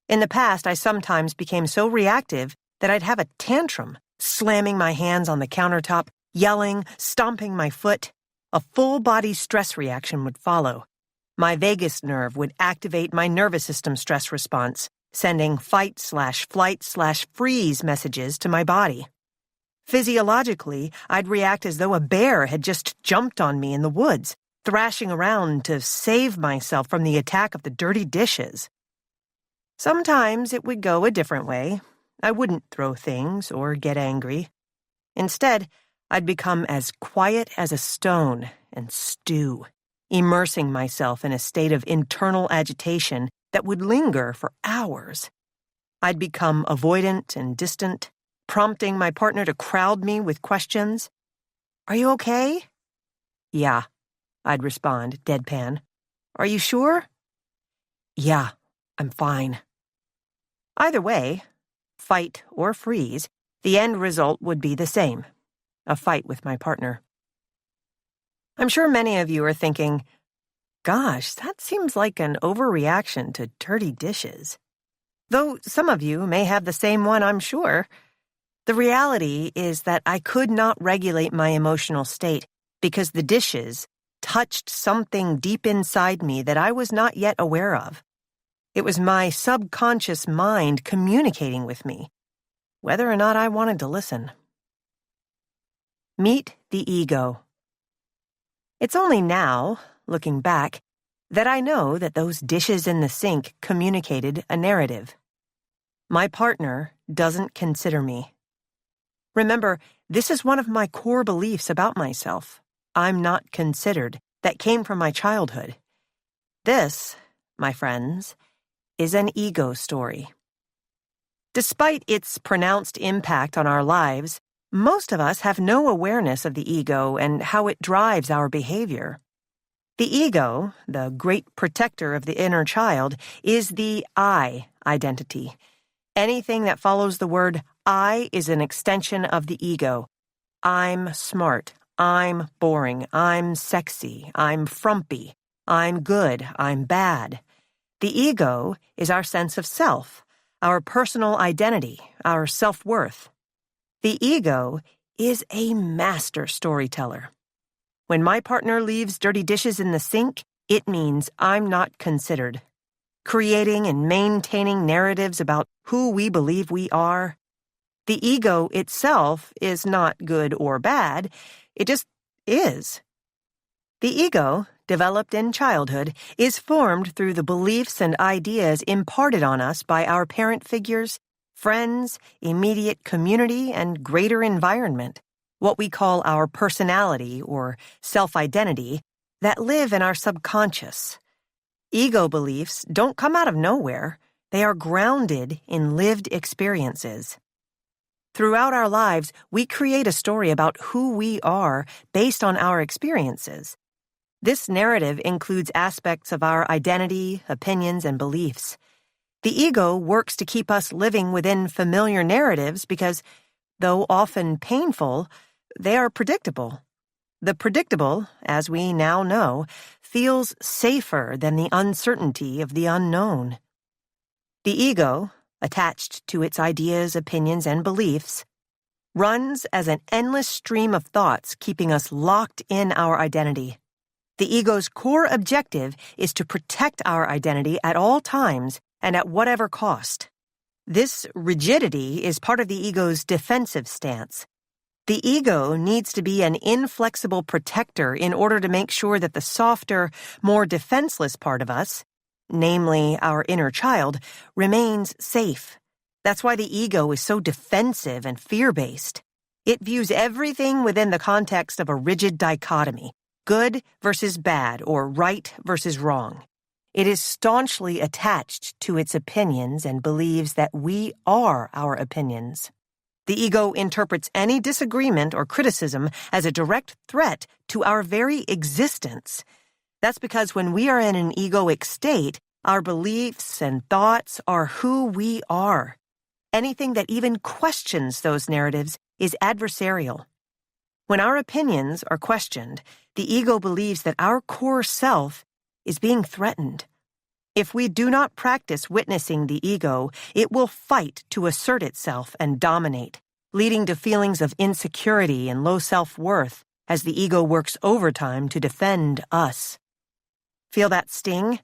In the past, I sometimes became so reactive that I'd have a tantrum, slamming my hands on the countertop, yelling, stomping my foot. A full-body stress reaction would follow. My vagus nerve would activate my nervous system stress response, sending fight/flight/freeze messages to my body. Physiologically, I'd react as though a bear had just jumped on me in the woods, thrashing around to save myself from the attack of the dirty dishes. Sometimes it would go a different way. I wouldn't throw things or get angry. Instead, I'd become as quiet as a stone and stew, immersing myself in a state of internal agitation that would linger for hours. I'd become avoidant and distant, prompting my partner to crowd me with questions. "Are you okay?" "Yeah," I'd respond, deadpan. "Are you sure?" "Yeah, I'm fine." Either way, fight or freeze, the end result would be the same, a fight with my partner. I'm sure many of you are thinking, gosh, that seems like an overreaction to dirty dishes. Though some of you may have the same one, I'm sure. The reality is that I could not regulate my emotional state because the dishes touched something deep inside me that I was not yet aware of. It was my subconscious mind communicating with me, whether or not I wanted to listen. Meet the ego. It's only now, looking back, that I know that those dishes in the sink communicated a narrative. My partner doesn't consider me. Remember, this is one of my core beliefs about myself. I'm not considered. That came from my childhood. This, my friends, is an ego story. Despite its pronounced impact on our lives, most of us have no awareness of the ego and how it drives our behavior. The ego, the great protector of the inner child, is the I identity. Anything that follows the word I is an extension of the ego. I'm smart. I'm boring. I'm sexy. I'm frumpy. I'm good. I'm bad. The ego is our sense of self, our personal identity, our self-worth. The ego is a master storyteller. When my partner leaves dirty dishes in the sink, it means I'm not considered. Creating and maintaining narratives about who we believe we are. The ego itself is not good or bad, it just is. The ego, developed in childhood, is formed through the beliefs and ideas imparted on us by our parent figures, friends, immediate community, and greater environment, what we call our personality or self-identity, that live in our subconscious. Ego beliefs don't come out of nowhere. They are grounded in lived experiences. Throughout our lives, we create a story about who we are based on our experiences. This narrative includes aspects of our identity, opinions, and beliefs. The ego works to keep us living within familiar narratives because, though often painful, they are predictable. The predictable, as we now know, feels safer than the uncertainty of the unknown. The ego, attached to its ideas, opinions, and beliefs, runs as an endless stream of thoughts keeping us locked in our identity. The ego's core objective is to protect our identity at all times and at whatever cost. This rigidity is part of the ego's defensive stance. The ego needs to be an inflexible protector in order to make sure that the softer, more defenseless part of us, namely our inner child, remains safe. That's why the ego is so defensive and fear-based. It views everything within the context of a rigid dichotomy, good versus bad or right versus wrong. It is staunchly attached to its opinions and believes that we are our opinions. The ego interprets any disagreement or criticism as a direct threat to our very existence. That's because when we are in an egoic state, our beliefs and thoughts are who we are. Anything that even questions those narratives is adversarial. When our opinions are questioned, the ego believes that our core self is being threatened. If we do not practice witnessing the ego, it will fight to assert itself and dominate, leading to feelings of insecurity and low self-worth as the ego works overtime to defend us. Feel that sting?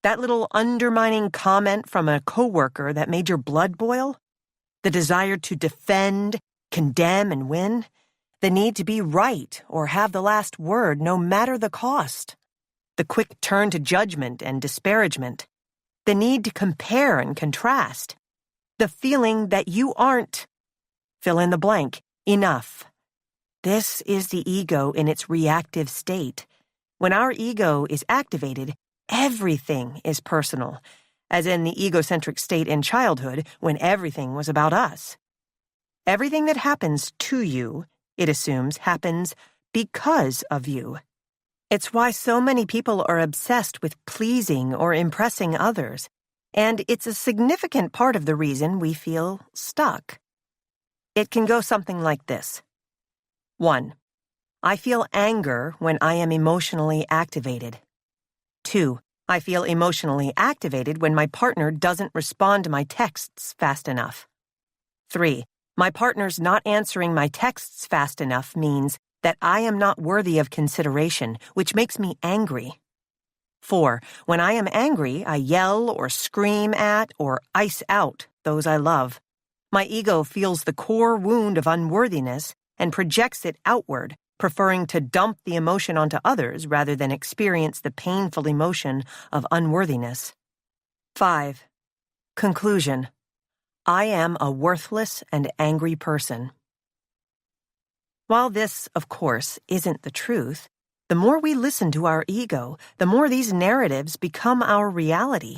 That little undermining comment from a coworker that made your blood boil? The desire to defend, condemn, and win? The need to be right or have the last word no matter the cost? The quick turn to judgment and disparagement? The need to compare and contrast? The feeling that you aren't, fill in the blank, enough? This is the ego in its reactive state. When our ego is activated, everything is personal, as in the egocentric state in childhood when everything was about us. Everything that happens to you, it assumes, happens because of you. It's why so many people are obsessed with pleasing or impressing others, and it's a significant part of the reason we feel stuck. It can go something like this. 1. I feel anger when I am emotionally activated. 2. I feel emotionally activated when my partner doesn't respond to my texts fast enough. 3. My partner's not answering my texts fast enough means that I am not worthy of consideration, which makes me angry. 4. When I am angry, I yell or scream at or ice out those I love. My ego feels the core wound of unworthiness and projects it outward, preferring to dump the emotion onto others rather than experience the painful emotion of unworthiness. 5. Conclusion. I am a worthless and angry person. While this, of course, isn't the truth, the more we listen to our ego, the more these narratives become our reality.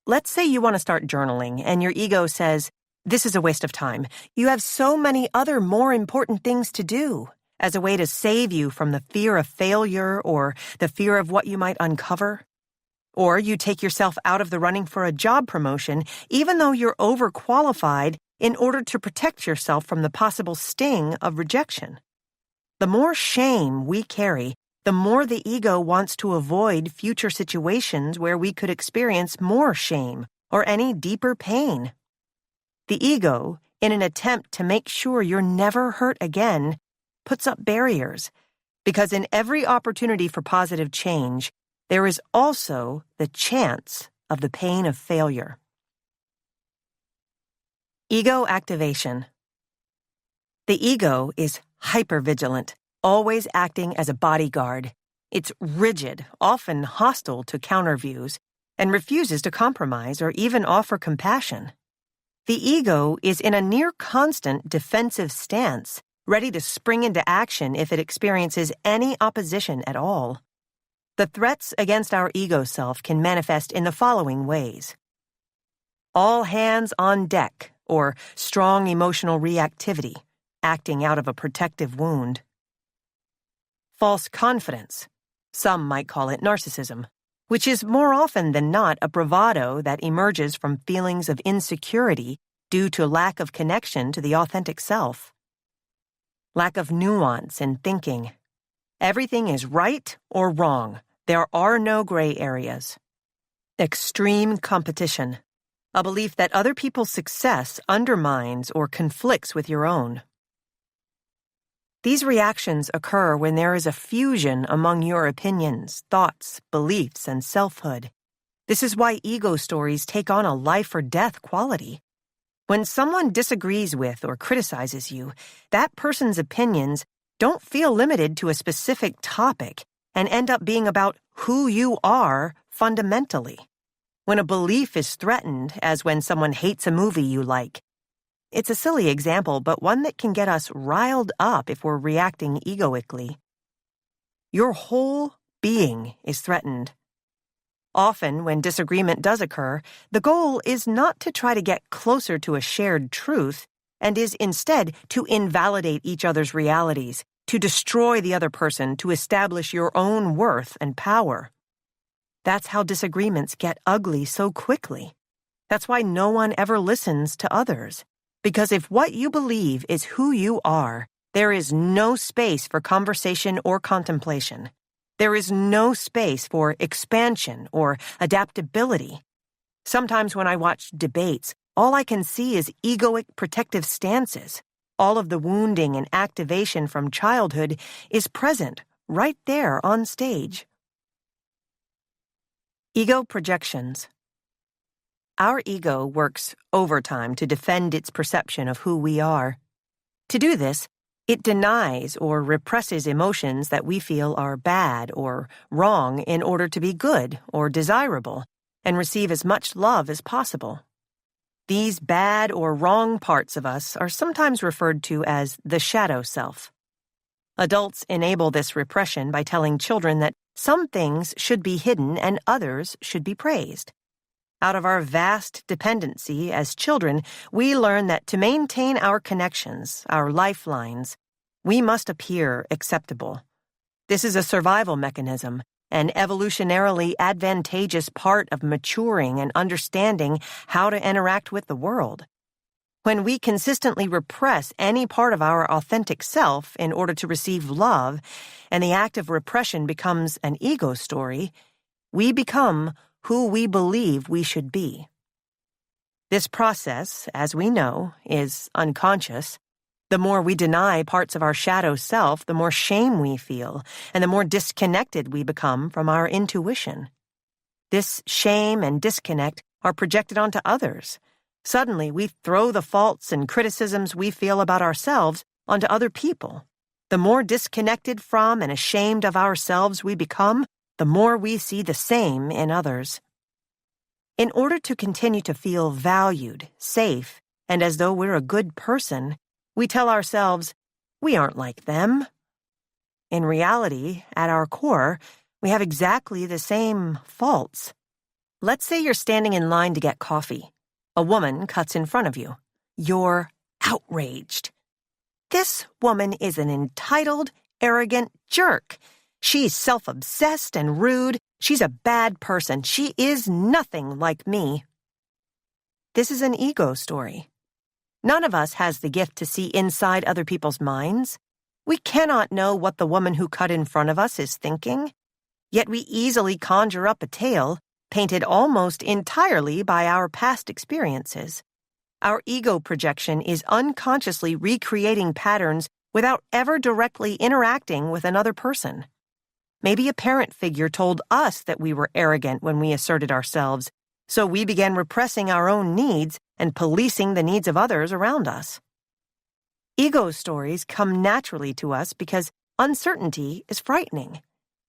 Let's say you want to start journaling and your ego says, "This is a waste of time. You have so many other more important things to do," as a way to save you from the fear of failure or the fear of what you might uncover. Or you take yourself out of the running for a job promotion, even though you're overqualified, in order to protect yourself from the possible sting of rejection. The more shame we carry, the more the ego wants to avoid future situations where we could experience more shame or any deeper pain. The ego, in an attempt to make sure you're never hurt again, puts up barriers, because in every opportunity for positive change, there is also the chance of the pain of failure. Ego activation. The ego is hypervigilant, always acting as a bodyguard. It's rigid, often hostile to counterviews, and refuses to compromise or even offer compassion. The ego is in a near constant defensive stance, ready to spring into action if it experiences any opposition at all. The threats against our ego self can manifest in the following ways. All hands on deck, or strong emotional reactivity, acting out of a protective wound. False confidence, some might call it narcissism, which is more often than not a bravado that emerges from feelings of insecurity due to lack of connection to the authentic self. Lack of nuance in thinking. Everything is right or wrong. There are no gray areas. Extreme competition. A belief that other people's success undermines or conflicts with your own. These reactions occur when there is a fusion among your opinions, thoughts, beliefs, and selfhood. This is why ego stories take on a life-or-death quality. When someone disagrees with or criticizes you, that person's opinions don't feel limited to a specific topic and end up being about who you are fundamentally. When a belief is threatened, as when someone hates a movie you like, it's a silly example, but one that can get us riled up if we're reacting egoically. Your whole being is threatened. Often, when disagreement does occur, the goal is not to try to get closer to a shared truth, and is instead to invalidate each other's realities, to destroy the other person, to establish your own worth and power. That's how disagreements get ugly so quickly. That's why no one ever listens to others. Because if what you believe is who you are, there is no space for conversation or contemplation. There is no space for expansion or adaptability. Sometimes when I watch debates, all I can see is egoic protective stances. All of the wounding and activation from childhood is present right there on stage. Ego projections. Our ego works overtime to defend its perception of who we are. To do this, it denies or represses emotions that we feel are bad or wrong in order to be good or desirable and receive as much love as possible. These bad or wrong parts of us are sometimes referred to as the shadow self. Adults enable this repression by telling children that some things should be hidden and others should be praised. Out of our vast dependency as children, we learn that to maintain our connections, our lifelines, we must appear acceptable. This is a survival mechanism, an evolutionarily advantageous part of maturing and understanding how to interact with the world. When we consistently repress any part of our authentic self in order to receive love, and the act of repression becomes an ego story, we become who we believe we should be. This process, as we know, is unconscious. The more we deny parts of our shadow self, the more shame we feel, and the more disconnected we become from our intuition. This shame and disconnect are projected onto others. Suddenly, we throw the faults and criticisms we feel about ourselves onto other people. The more disconnected from and ashamed of ourselves we become, the more we see the same in others. In order to continue to feel valued, safe, and as though we're a good person, we tell ourselves, we aren't like them. In reality, at our core, we have exactly the same faults. Let's say you're standing in line to get coffee. A woman cuts in front of you. You're outraged. This woman is an entitled, arrogant jerk. She's self-obsessed and rude. She's a bad person. She is nothing like me. This is an ego story. None of us has the gift to see inside other people's minds. We cannot know what the woman who cut in front of us is thinking. Yet we easily conjure up a tale, painted almost entirely by our past experiences. Our ego projection is unconsciously recreating patterns without ever directly interacting with another person. Maybe a parent figure told us that we were arrogant when we asserted ourselves, so we began repressing our own needs and policing the needs of others around us. Ego stories come naturally to us because uncertainty is frightening.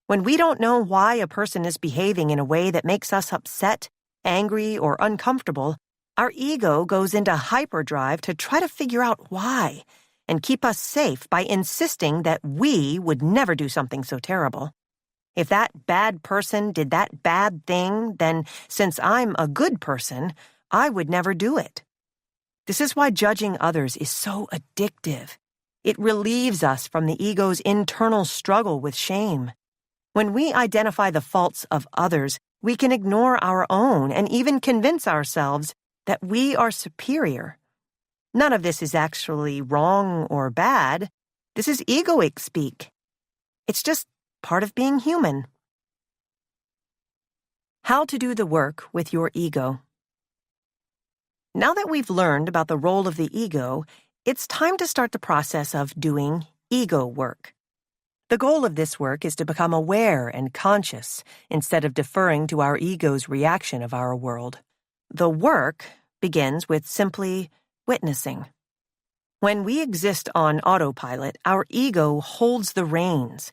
When we don't know why a person is behaving in a way that makes us upset, angry, or uncomfortable, our ego goes into hyperdrive to try to figure out why and keep us safe by insisting that we would never do something so terrible. If that bad person did that bad thing, then since I'm a good person, I would never do it. This is why judging others is so addictive. It relieves us from the ego's internal struggle with shame. When we identify the faults of others, we can ignore our own and even convince ourselves that we are superior. None of this is actually wrong or bad. This is egoic speak. It's just part of being human. How to do the work with your ego. Now that we've learned about the role of the ego, it's time to start the process of doing ego work. The goal of this work is to become aware and conscious instead of deferring to our ego's reaction of our world. The work begins with simply witnessing. When we exist on autopilot, our ego holds the reins.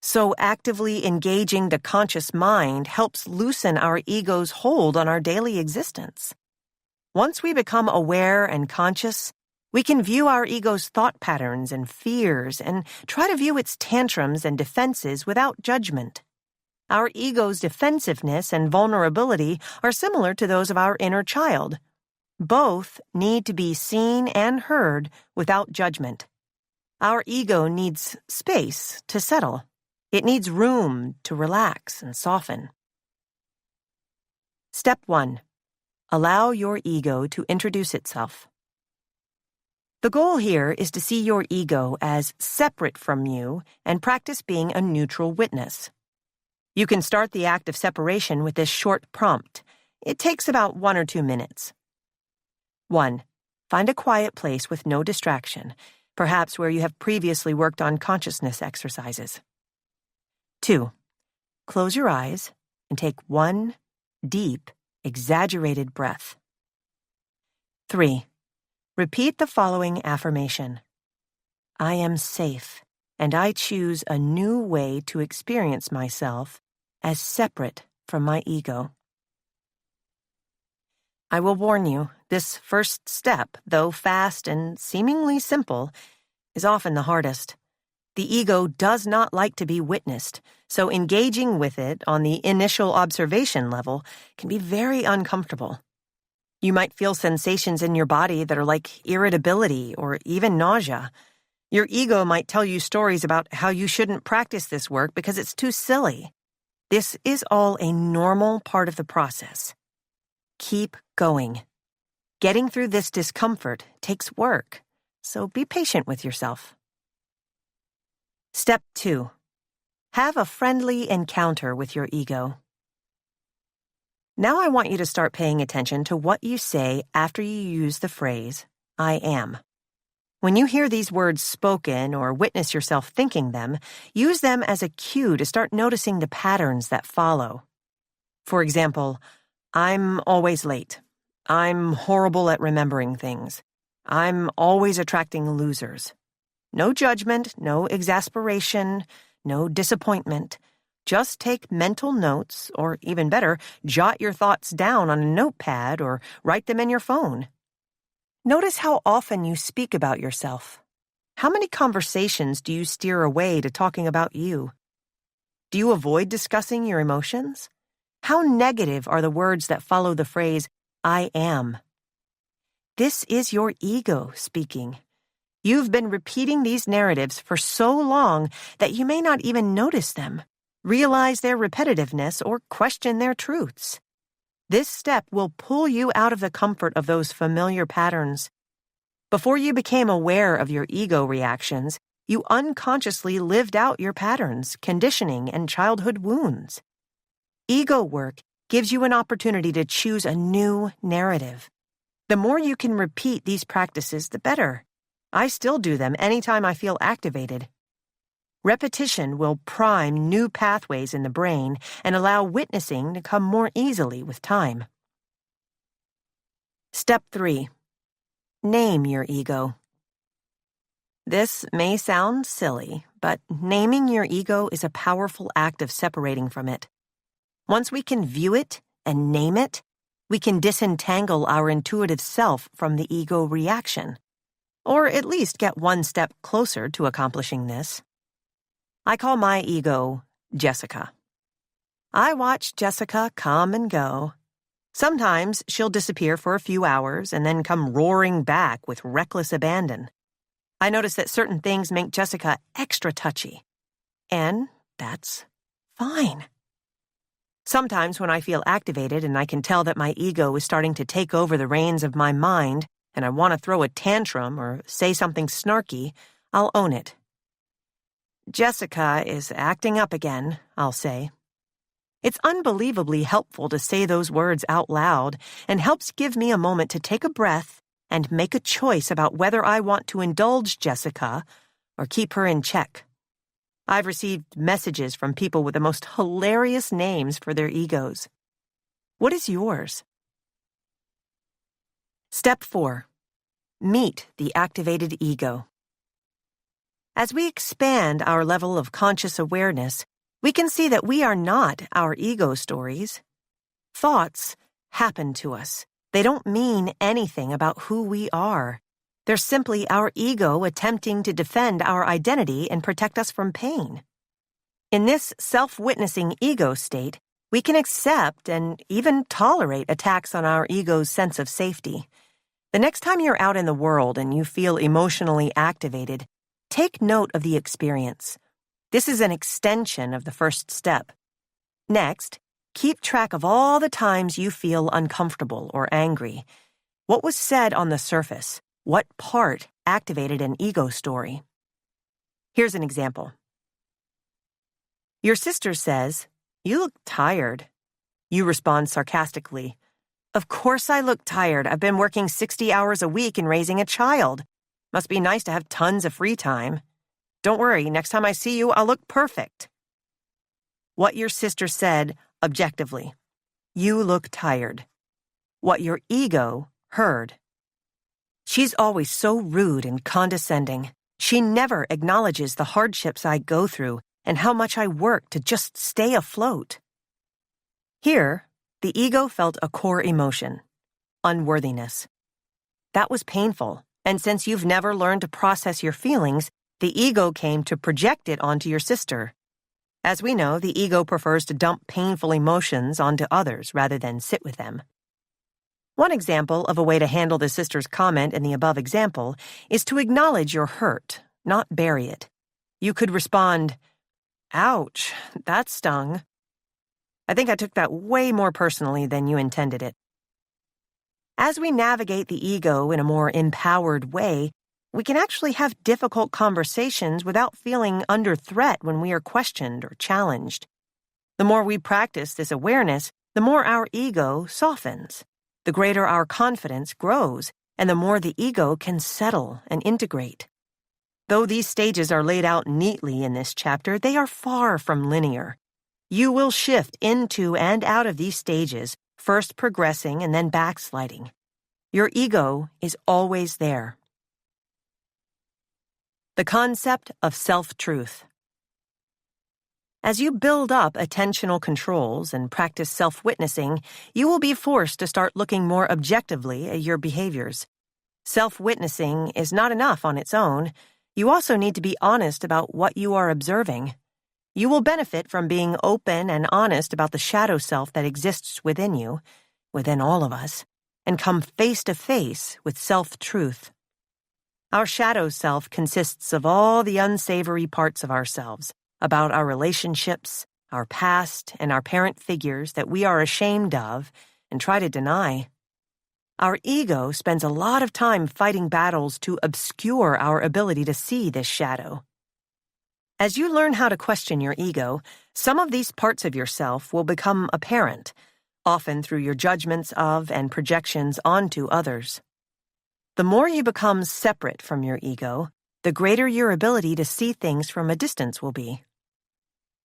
So actively engaging the conscious mind helps loosen our ego's hold on our daily existence. Once we become aware and conscious, we can view our ego's thought patterns and fears and try to view its tantrums and defenses without judgment. Our ego's defensiveness and vulnerability are similar to those of our inner child. Both need to be seen and heard without judgment. Our ego needs space to settle. It needs room to relax and soften. Step 1. Allow your ego to introduce itself. The goal here is to see your ego as separate from you and practice being a neutral witness. You can start the act of separation with this short prompt. It takes about 1 or 2 minutes. 1. Find a quiet place with no distraction, perhaps where you have previously worked on consciousness exercises. 2. Close your eyes and take 1 deep, exaggerated breath. 3. Repeat the following affirmation. I am safe, and I choose a new way to experience myself as separate from my ego. I will warn you, this first step, though fast and seemingly simple, is often the hardest. The ego does not like to be witnessed, so engaging with it on the initial observation level can be very uncomfortable. You might feel sensations in your body that are like irritability or even nausea. Your ego might tell you stories about how you shouldn't practice this work because it's too silly. This is all a normal part of the process. Keep going. Getting through this discomfort takes work, so be patient with yourself. Step 2. Have a friendly encounter with your ego. Now I want you to start paying attention to what you say after you use the phrase, I am. When you hear these words spoken or witness yourself thinking them, use them as a cue to start noticing the patterns that follow. For example, I'm always late. I'm horrible at remembering things. I'm always attracting losers. No judgment, no exasperation, no disappointment. Just take mental notes, or even better, jot your thoughts down on a notepad or write them in your phone. Notice how often you speak about yourself. How many conversations do you steer away to talking about you? Do you avoid discussing your emotions? How negative are the words that follow the phrase, I am? This is your ego speaking. You've been repeating these narratives for so long that you may not even notice them, realize their repetitiveness, or question their truths. This step will pull you out of the comfort of those familiar patterns. Before you became aware of your ego reactions, you unconsciously lived out your patterns, conditioning, and childhood wounds. Ego work gives you an opportunity to choose a new narrative. The more you can repeat these practices, the better. I still do them anytime I feel activated. Repetition will prime new pathways in the brain and allow witnessing to come more easily with time. Step 3. Name your ego. This may sound silly, but naming your ego is a powerful act of separating from it. Once we can view it and name it, we can disentangle our intuitive self from the ego reaction, or at least get one step closer to accomplishing this. I call my ego Jessica. I watch Jessica come and go. Sometimes she'll disappear for a few hours and then come roaring back with reckless abandon. I notice that certain things make Jessica extra touchy, and that's fine. Sometimes when I feel activated and I can tell that my ego is starting to take over the reins of my mind and I want to throw a tantrum or say something snarky, I'll own it. Jessica is acting up again, I'll say. It's unbelievably helpful to say those words out loud and helps give me a moment to take a breath and make a choice about whether I want to indulge Jessica or keep her in check. I've received messages from people with the most hilarious names for their egos. What is yours? Step 4. Meet the activated ego. As we expand our level of conscious awareness, we can see that we are not our ego stories. Thoughts happen to us. They don't mean anything about who we are. They're simply our ego attempting to defend our identity and protect us from pain. In this self-witnessing ego state, we can accept and even tolerate attacks on our ego's sense of safety. The next time you're out in the world and you feel emotionally activated, take note of the experience. This is an extension of the first step. Next, keep track of all the times you feel uncomfortable or angry. What was said on the surface? What part activated an ego story? Here's an example. Your sister says, "You look tired." You respond sarcastically, "Of course I look tired. I've been working 60 hours a week and raising a child. Must be nice to have tons of free time. Don't worry, next time I see you, I'll look perfect." What your sister said objectively. You look tired. What your ego heard. She's always so rude and condescending. She never acknowledges the hardships I go through and how much I work to just stay afloat. Here, the ego felt a core emotion, unworthiness. That was painful, and since you've never learned to process your feelings, the ego came to project it onto your sister. As we know, the ego prefers to dump painful emotions onto others rather than sit with them. One example of a way to handle the sister's comment in the above example is to acknowledge your hurt, not bury it. You could respond, "Ouch, that stung. I think I took that way more personally than you intended it." As we navigate the ego in a more empowered way, we can actually have difficult conversations without feeling under threat when we are questioned or challenged. The more we practice this awareness, the more our ego softens, the greater our confidence grows, and the more the ego can settle and integrate. Though these stages are laid out neatly in this chapter, they are far from linear. You will shift into and out of these stages, first progressing and then backsliding. Your ego is always there. The concept of self-truth. As you build up attentional controls and practice self-witnessing, you will be forced to start looking more objectively at your behaviors. Self-witnessing is not enough on its own. You also need to be honest about what you are observing. You will benefit from being open and honest about the shadow self that exists within you, within all of us, and come face to face with self-truth. Our shadow self consists of all the unsavory parts of ourselves, about our relationships, our past, and our parent figures that we are ashamed of and try to deny. Our ego spends a lot of time fighting battles to obscure our ability to see this shadow. As you learn how to question your ego, some of these parts of yourself will become apparent, often through your judgments of and projections onto others. The more you become separate from your ego, the greater your ability to see things from a distance will be.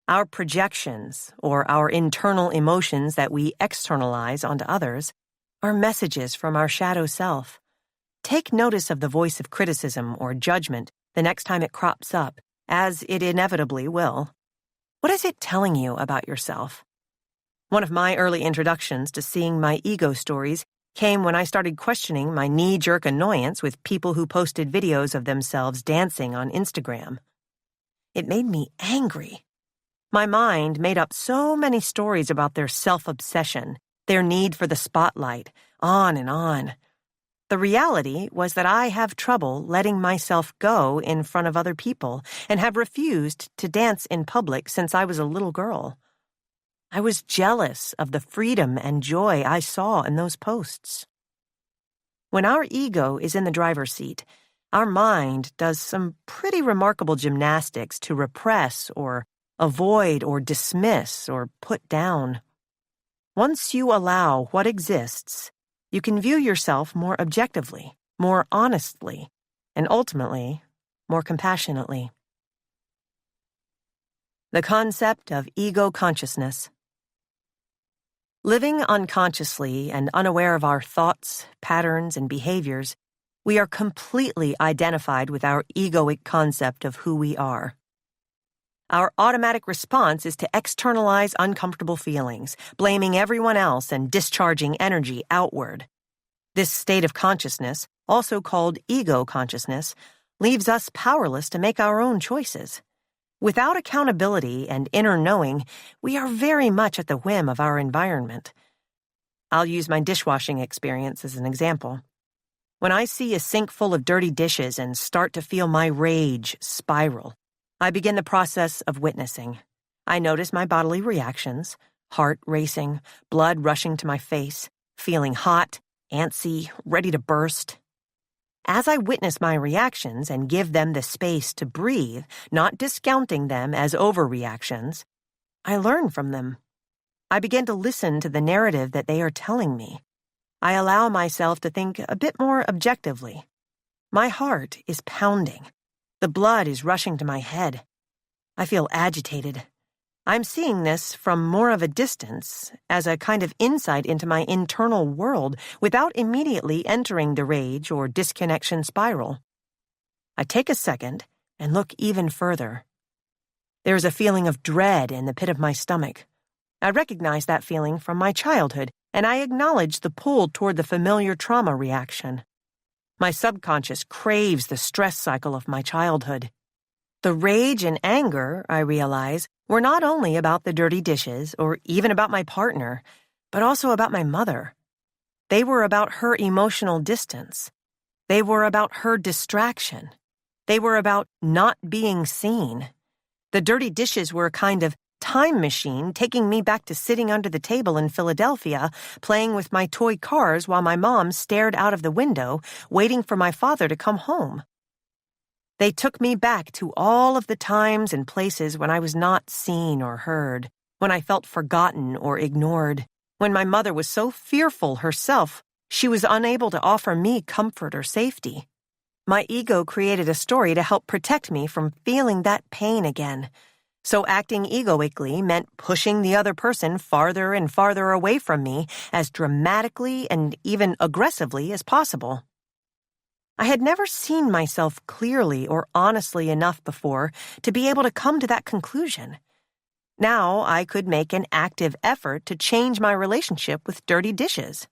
Our projections, or our internal emotions that we externalize onto others, are messages from our shadow self. Take notice of the voice of criticism or judgment the next time it crops up, as it inevitably will. What is it telling you about yourself? One of my early introductions to seeing my ego stories came when I started questioning my knee-jerk annoyance with people who posted videos of themselves dancing on Instagram. It made me angry. My mind made up so many stories about their self-obsession, their need for the spotlight, on and on. The reality was that I have trouble letting myself go in front of other people and have refused to dance in public since I was a little girl. I was jealous of the freedom and joy I saw in those posts. When our ego is in the driver's seat, our mind does some pretty remarkable gymnastics to repress or avoid or dismiss or put down. Once you allow what exists, you can view yourself more objectively, more honestly, and ultimately, more compassionately. The concept of ego consciousness. Living unconsciously and unaware of our thoughts, patterns, and behaviors, we are completely identified with our egoic concept of who we are. Our automatic response is to externalize uncomfortable feelings, blaming everyone else and discharging energy outward. This state of consciousness, also called ego consciousness, leaves us powerless to make our own choices. Without accountability and inner knowing, we are very much at the whim of our environment. I'll use my dishwashing experience as an example. When I see a sink full of dirty dishes and start to feel my rage spiral, I begin the process of witnessing. I notice my bodily reactions, heart racing, blood rushing to my face, feeling hot, antsy, ready to burst. As I witness my reactions and give them the space to breathe, not discounting them as overreactions, I learn from them. I begin to listen to the narrative that they are telling me. I allow myself to think a bit more objectively. My heart is pounding. The blood is rushing to my head. I feel agitated. I'm seeing this from more of a distance, as a kind of insight into my internal world without immediately entering the rage or disconnection spiral. I take a second and look even further. There is a feeling of dread in the pit of my stomach. I recognize that feeling from my childhood, and I acknowledge the pull toward the familiar trauma reaction. My subconscious craves the stress cycle of my childhood. The rage and anger, I realize, were not only about the dirty dishes or even about my partner, but also about my mother. They were about her emotional distance. They were about her distraction. They were about not being seen. The dirty dishes were a kind of time machine taking me back to sitting under the table in Philadelphia, playing with my toy cars while my mom stared out of the window, waiting for my father to come home. They took me back to all of the times and places when I was not seen or heard, when I felt forgotten or ignored, when my mother was so fearful herself she was unable to offer me comfort or safety. My ego created a story to help protect me from feeling that pain again. So acting egoically meant pushing the other person farther and farther away from me as dramatically and even aggressively as possible. I had never seen myself clearly or honestly enough before to be able to come to that conclusion. Now I could make an active effort to change my relationship with dirty dishes.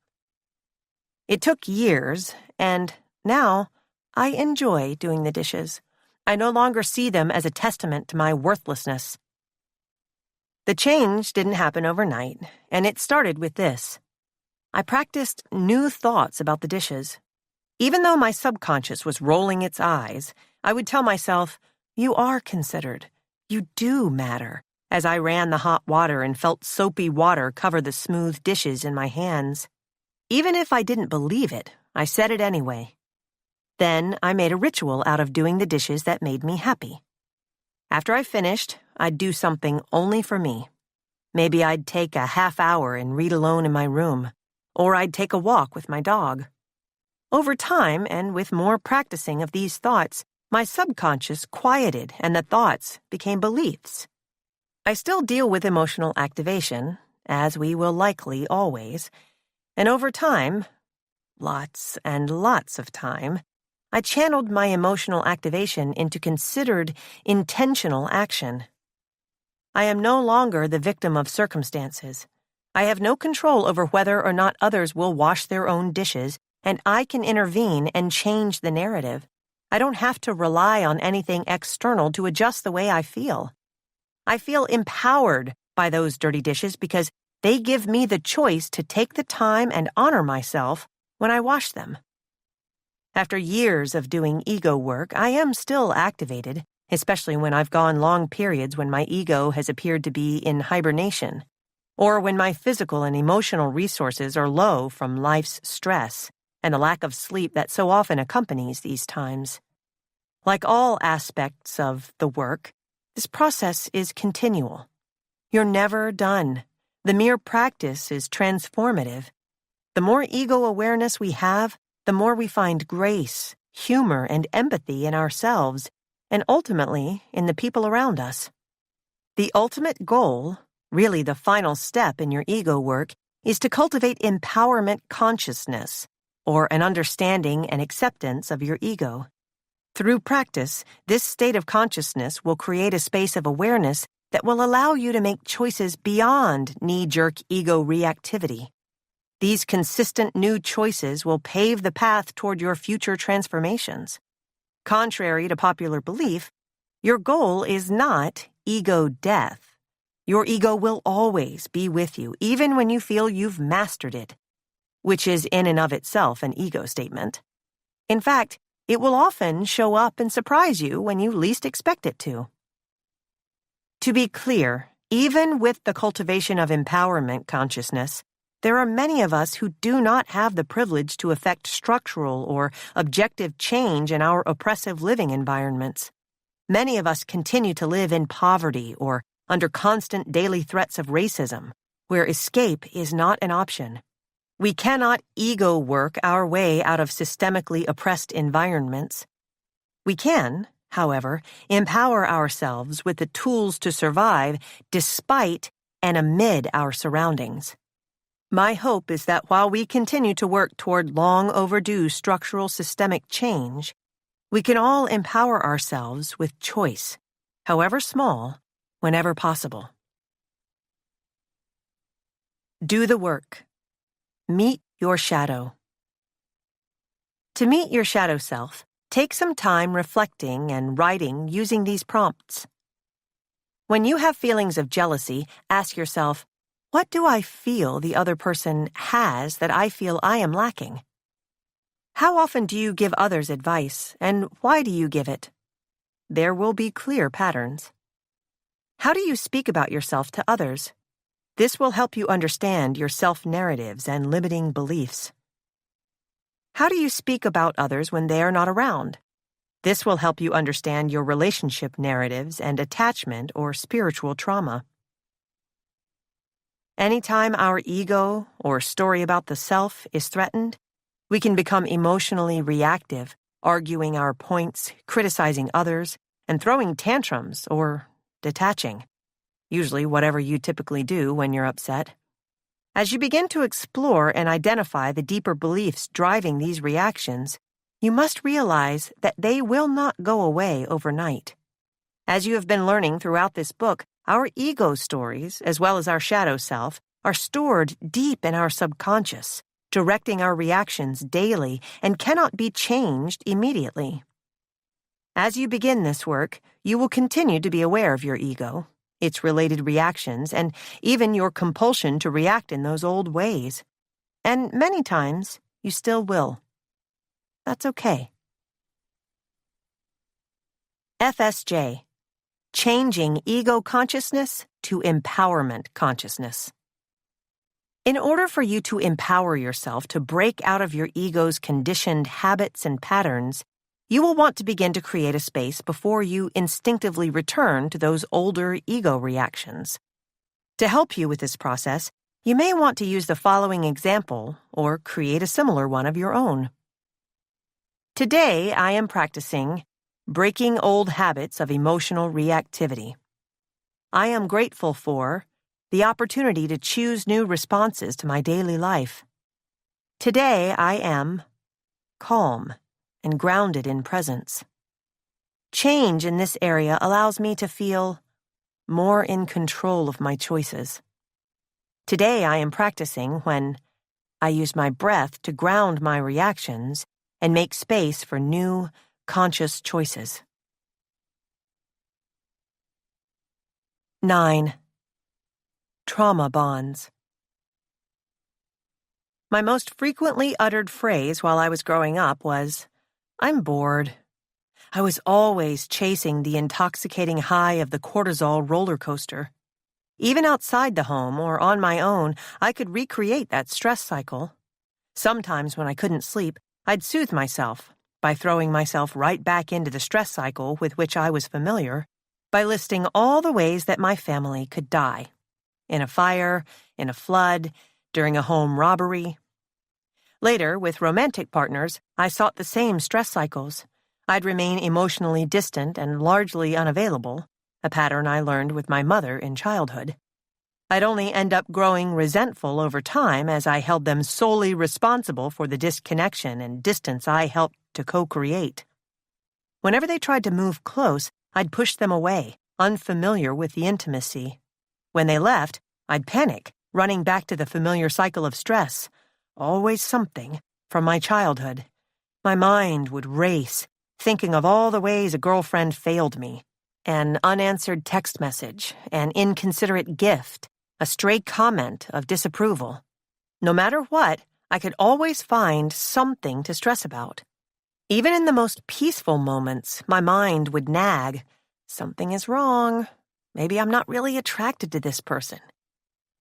It took years, and now I enjoy doing the dishes. I no longer see them as a testament to my worthlessness. The change didn't happen overnight, and it started with this. I practiced new thoughts about the dishes. Even though my subconscious was rolling its eyes, I would tell myself, "You are considered. You do matter," as I ran the hot water and felt soapy water cover the smooth dishes in my hands. Even if I didn't believe it, I said it anyway. Then I made a ritual out of doing the dishes that made me happy. After I finished, I'd do something only for me. Maybe I'd take a half hour and read alone in my room, or I'd take a walk with my dog. Over time, and with more practicing of these thoughts, my subconscious quieted and the thoughts became beliefs. I still deal with emotional activation, as we will likely always, and over time, lots and lots of time, I channeled my emotional activation into considered, intentional action. I am no longer the victim of circumstances. I have no control over whether or not others will wash their own dishes, and I can intervene and change the narrative. I don't have to rely on anything external to adjust the way I feel. I feel empowered by those dirty dishes because they give me the choice to take the time and honor myself when I wash them. After years of doing ego work, I am still activated, especially when I've gone long periods when my ego has appeared to be in hibernation, or when my physical and emotional resources are low from life's stress and the lack of sleep that so often accompanies these times. Like all aspects of the work, this process is continual. You're never done. The mere practice is transformative. The more ego awareness we have, the more we find grace, humor, and empathy in ourselves and ultimately in the people around us. The ultimate goal, really the final step in your ego work, is to cultivate empowerment consciousness, or an understanding and acceptance of your ego. Through practice, this state of consciousness will create a space of awareness that will allow you to make choices beyond knee-jerk ego reactivity. These consistent new choices will pave the path toward your future transformations. Contrary to popular belief, your goal is not ego death. Your ego will always be with you, even when you feel you've mastered it, which is in and of itself an ego statement. In fact, it will often show up and surprise you when you least expect it to. To be clear, even with the cultivation of empowerment consciousness, there are many of us who do not have the privilege to effect structural or objective change in our oppressive living environments. Many of us continue to live in poverty or under constant daily threats of racism, where escape is not an option. We cannot ego work our way out of systemically oppressed environments. We can, however, empower ourselves with the tools to survive despite and amid our surroundings. My hope is that while we continue to work toward long overdue structural systemic change, we can all empower ourselves with choice, however small, whenever possible. Do the work. Meet your shadow. To meet your shadow self, take some time reflecting and writing using these prompts. When you have feelings of jealousy, ask yourself, what do I feel the other person has that I feel I am lacking? How often do you give others advice, and why do you give it? There will be clear patterns. How do you speak about yourself to others? This will help you understand your self-narratives and limiting beliefs. How do you speak about others when they are not around? This will help you understand your relationship narratives and attachment or spiritual trauma. Anytime our ego or story about the self is threatened, we can become emotionally reactive, arguing our points, criticizing others, and throwing tantrums or detaching. Usually whatever you typically do when you're upset. As you begin to explore and identify the deeper beliefs driving these reactions, you must realize that they will not go away overnight. As you have been learning throughout this book, our ego stories, as well as our shadow self, are stored deep in our subconscious, directing our reactions daily and cannot be changed immediately. As you begin this work, you will continue to be aware of your ego, its related reactions, and even your compulsion to react in those old ways. And many times, you still will. That's okay. FSJ. Changing ego consciousness to empowerment consciousness. In order for you to empower yourself to break out of your ego's conditioned habits and patterns, you will want to begin to create a space before you instinctively return to those older ego reactions. To help you with this process, you may want to use the following example or create a similar one of your own. Today, I am practicing breaking old habits of emotional reactivity. I am grateful for the opportunity to choose new responses to my daily life. Today, I am calm and grounded in presence. Change in this area allows me to feel more in control of my choices. Today I am practicing when I use my breath to ground my reactions and make space for new, conscious choices. 9. Trauma bonds. My most frequently uttered phrase while I was growing up was, "I'm bored." I was always chasing the intoxicating high of the cortisol roller coaster. Even outside the home or on my own, I could recreate that stress cycle. Sometimes when I couldn't sleep, I'd soothe myself by throwing myself right back into the stress cycle with which I was familiar, by listing all the ways that my family could die. In a fire, in a flood, during a home robbery. Later, with romantic partners, I sought the same stress cycles. I'd remain emotionally distant and largely unavailable, a pattern I learned with my mother in childhood. I'd only end up growing resentful over time as I held them solely responsible for the disconnection and distance I helped to co-create. Whenever they tried to move close, I'd push them away, unfamiliar with the intimacy. When they left, I'd panic, running back to the familiar cycle of stress. Always something from my childhood. My mind would race, thinking of all the ways a girlfriend failed me. An unanswered text message, an inconsiderate gift, a stray comment of disapproval. No matter what, I could always find something to stress about. Even in the most peaceful moments, my mind would nag. Something is wrong. Maybe I'm not really attracted to this person.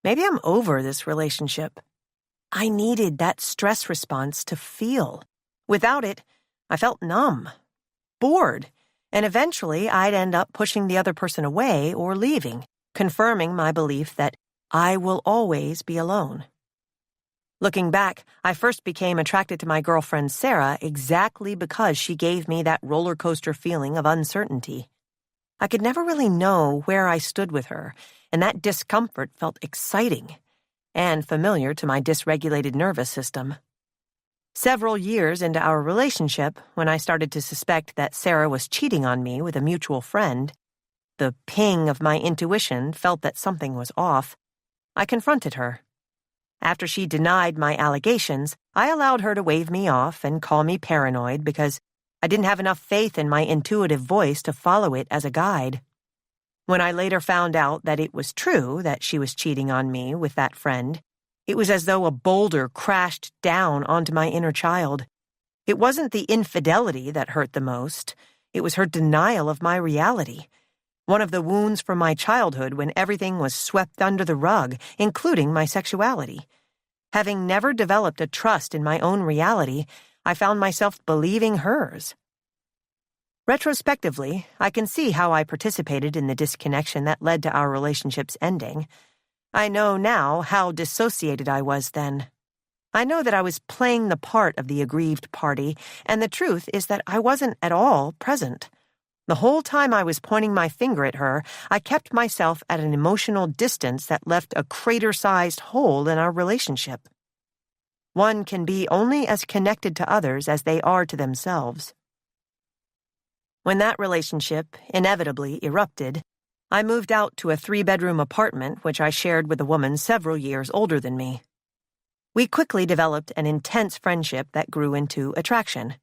Maybe I'm over this relationship. I needed that stress response to feel. Without it, I felt numb, bored, and eventually I'd end up pushing the other person away or leaving, confirming my belief that I will always be alone. Looking back, I first became attracted to my girlfriend Sarah exactly because she gave me that roller coaster feeling of uncertainty. I could never really know where I stood with her, and that discomfort felt exciting and familiar to my dysregulated nervous system. Several years into our relationship, when I started to suspect that Sarah was cheating on me with a mutual friend, the ping of my intuition felt that something was off. I confronted her. After she denied my allegations, I allowed her to wave me off and call me paranoid because I didn't have enough faith in my intuitive voice to follow it as a guide. When I later found out that it was true that she was cheating on me with that friend, it was as though a boulder crashed down onto my inner child. It wasn't the infidelity that hurt the most. It was her denial of my reality. One of the wounds from my childhood when everything was swept under the rug, including my sexuality. Having never developed a trust in my own reality, I found myself believing hers. Retrospectively, I can see how I participated in the disconnection that led to our relationship's ending. I know now how dissociated I was then. I know that I was playing the part of the aggrieved party, and the truth is that I wasn't at all present. The whole time I was pointing my finger at her, I kept myself at an emotional distance that left a crater-sized hole in our relationship. One can be only as connected to others as they are to themselves. When that relationship inevitably erupted, I moved out to a 3-bedroom apartment which I shared with a woman several years older than me. We quickly developed an intense friendship that grew into attraction.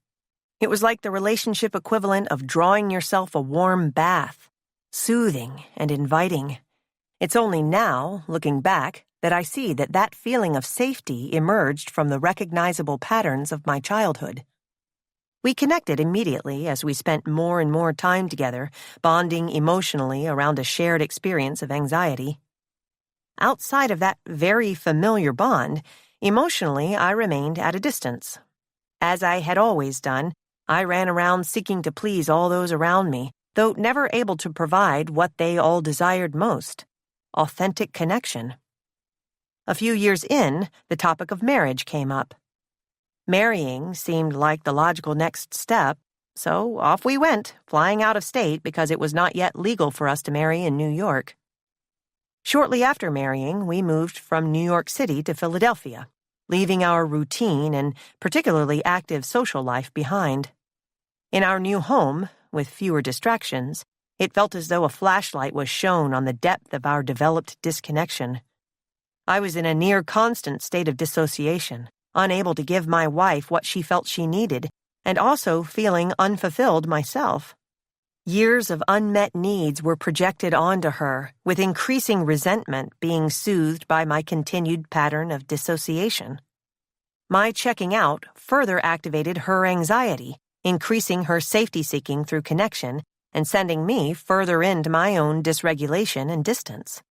It was like the relationship equivalent of drawing yourself a warm bath, soothing and inviting. It's only now, looking back, that I see that that feeling of safety emerged from the recognizable patterns of my childhood. We connected immediately as we spent more and more time together, bonding emotionally around a shared experience of anxiety. Outside of that very familiar bond, emotionally I remained at a distance. As I had always done, I ran around seeking to please all those around me, though never able to provide what they all desired most: authentic connection. A few years in, the topic of marriage came up. Marrying seemed like the logical next step, so off we went, flying out of state because it was not yet legal for us to marry in New York. Shortly after marrying, we moved from New York City to Philadelphia, leaving our routine and particularly active social life behind. In our new home, with fewer distractions, it felt as though a flashlight was shone on the depth of our developed disconnection. I was in a near-constant state of dissociation, unable to give my wife what she felt she needed, and also feeling unfulfilled myself. Years of unmet needs were projected onto her, with increasing resentment being soothed by my continued pattern of dissociation. My checking out further activated her anxiety, increasing her safety-seeking through connection and sending me further into my own dysregulation and distance.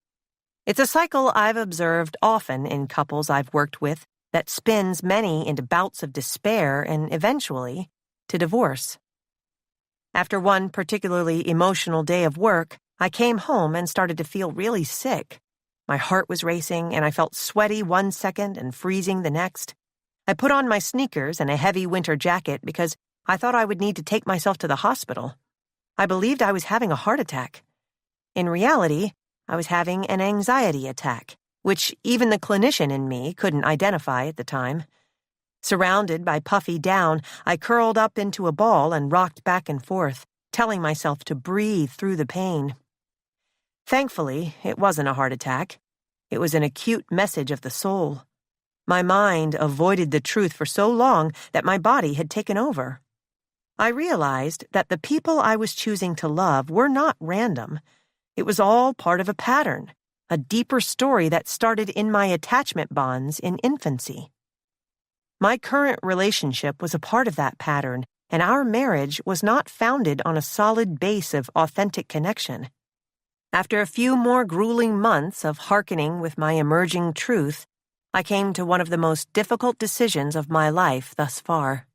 It's a cycle I've observed often in couples I've worked with that spins many into bouts of despair and eventually to divorce. After one particularly emotional day of work, I came home and started to feel really sick. My heart was racing and I felt sweaty one second and freezing the next. I put on my sneakers and a heavy winter jacket because I thought I would need to take myself to the hospital. I believed I was having a heart attack. In reality, I was having an anxiety attack, which even the clinician in me couldn't identify at the time. Surrounded by puffy down, I curled up into a ball and rocked back and forth, telling myself to breathe through the pain. Thankfully, it wasn't a heart attack. It was an acute message of the soul. My mind avoided the truth for so long that my body had taken over. I realized that the people I was choosing to love were not random. It was all part of a pattern, a deeper story that started in my attachment bonds in infancy. My current relationship was a part of that pattern, and our marriage was not founded on a solid base of authentic connection. After a few more grueling months of hearkening with my emerging truth, I came to one of the most difficult decisions of my life thus far.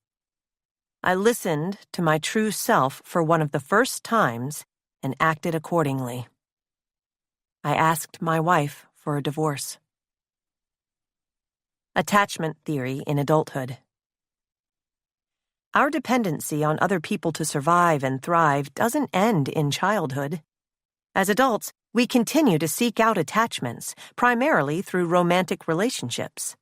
I listened to my true self for one of the first times and acted accordingly. I asked my wife for a divorce. Attachment theory in adulthood. Our dependency on other people to survive and thrive doesn't end in childhood. As adults, we continue to seek out attachments, primarily through romantic relationships.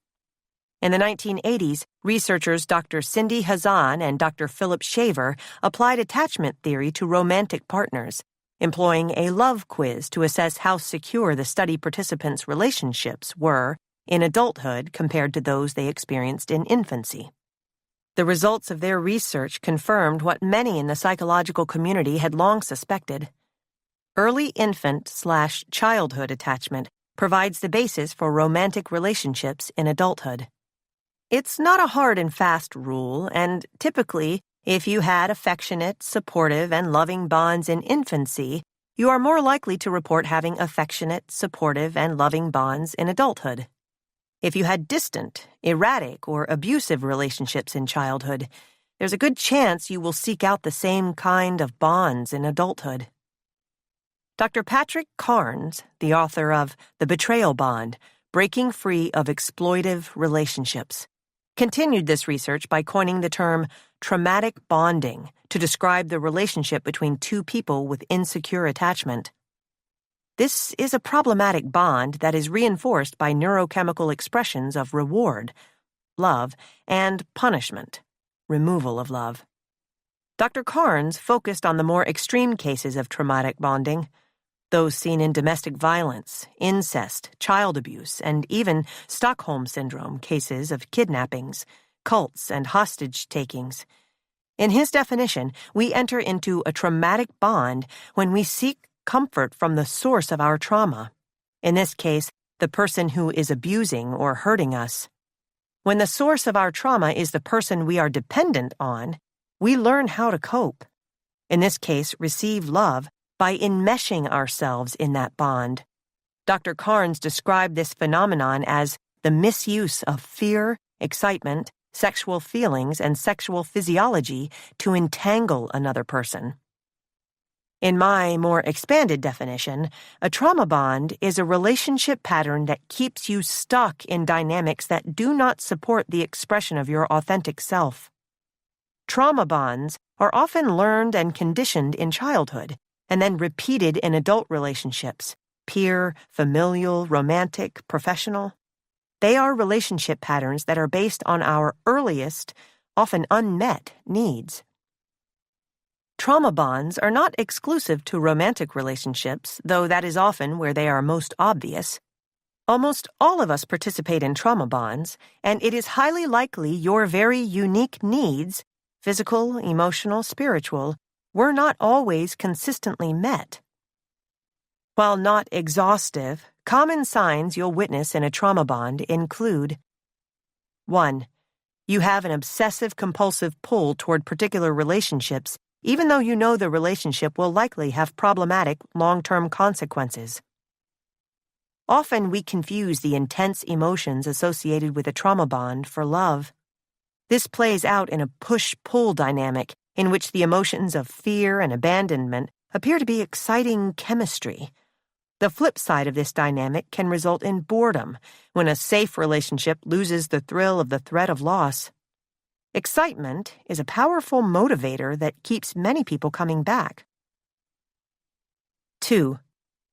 In the 1980s, researchers Dr. Cindy Hazan and Dr. Philip Shaver applied attachment theory to romantic partners, employing a love quiz to assess how secure the study participants' relationships were in adulthood compared to those they experienced in infancy. The results of their research confirmed what many in the psychological community had long suspected. Early infant/childhood attachment provides the basis for romantic relationships in adulthood. It's not a hard and fast rule, and typically, if you had affectionate, supportive, and loving bonds in infancy, you are more likely to report having affectionate, supportive, and loving bonds in adulthood. If you had distant, erratic, or abusive relationships in childhood, there's a good chance you will seek out the same kind of bonds in adulthood. Dr. Patrick Carnes, the author of The Betrayal Bond, Breaking Free of Exploitive Relationships, continued this research by coining the term traumatic bonding to describe the relationship between two people with insecure attachment. This is a problematic bond that is reinforced by neurochemical expressions of reward, love, and punishment, removal of love. Dr. Carnes focused on the more extreme cases of traumatic bonding, those seen in domestic violence, incest, child abuse, and even Stockholm Syndrome cases of kidnappings, cults, and hostage-takings. In his definition, we enter into a traumatic bond when we seek comfort from the source of our trauma, in this case, the person who is abusing or hurting us. When the source of our trauma is the person we are dependent on, we learn how to cope, in this case, receive love, by enmeshing ourselves in that bond. Dr. Carnes described this phenomenon as the misuse of fear, excitement, sexual feelings, and sexual physiology to entangle another person. In my more expanded definition, a trauma bond is a relationship pattern that keeps you stuck in dynamics that do not support the expression of your authentic self. Trauma bonds are often learned and conditioned in childhood, and then repeated in adult relationships, peer, familial, romantic, professional. They are relationship patterns that are based on our earliest, often unmet, needs. Trauma bonds are not exclusive to romantic relationships, though that is often where they are most obvious. Almost all of us participate in trauma bonds, and it is highly likely your very unique needs, physical, emotional, spiritual, were not always consistently met. While not exhaustive, common signs you'll witness in a trauma bond include: 1. You have an obsessive-compulsive pull toward particular relationships, even though you know the relationship will likely have problematic long-term consequences. Often we confuse the intense emotions associated with a trauma bond for love. This plays out in a push-pull dynamic in which the emotions of fear and abandonment appear to be exciting chemistry. The flip side of this dynamic can result in boredom, when a safe relationship loses the thrill of the threat of loss. Excitement is a powerful motivator that keeps many people coming back. 2.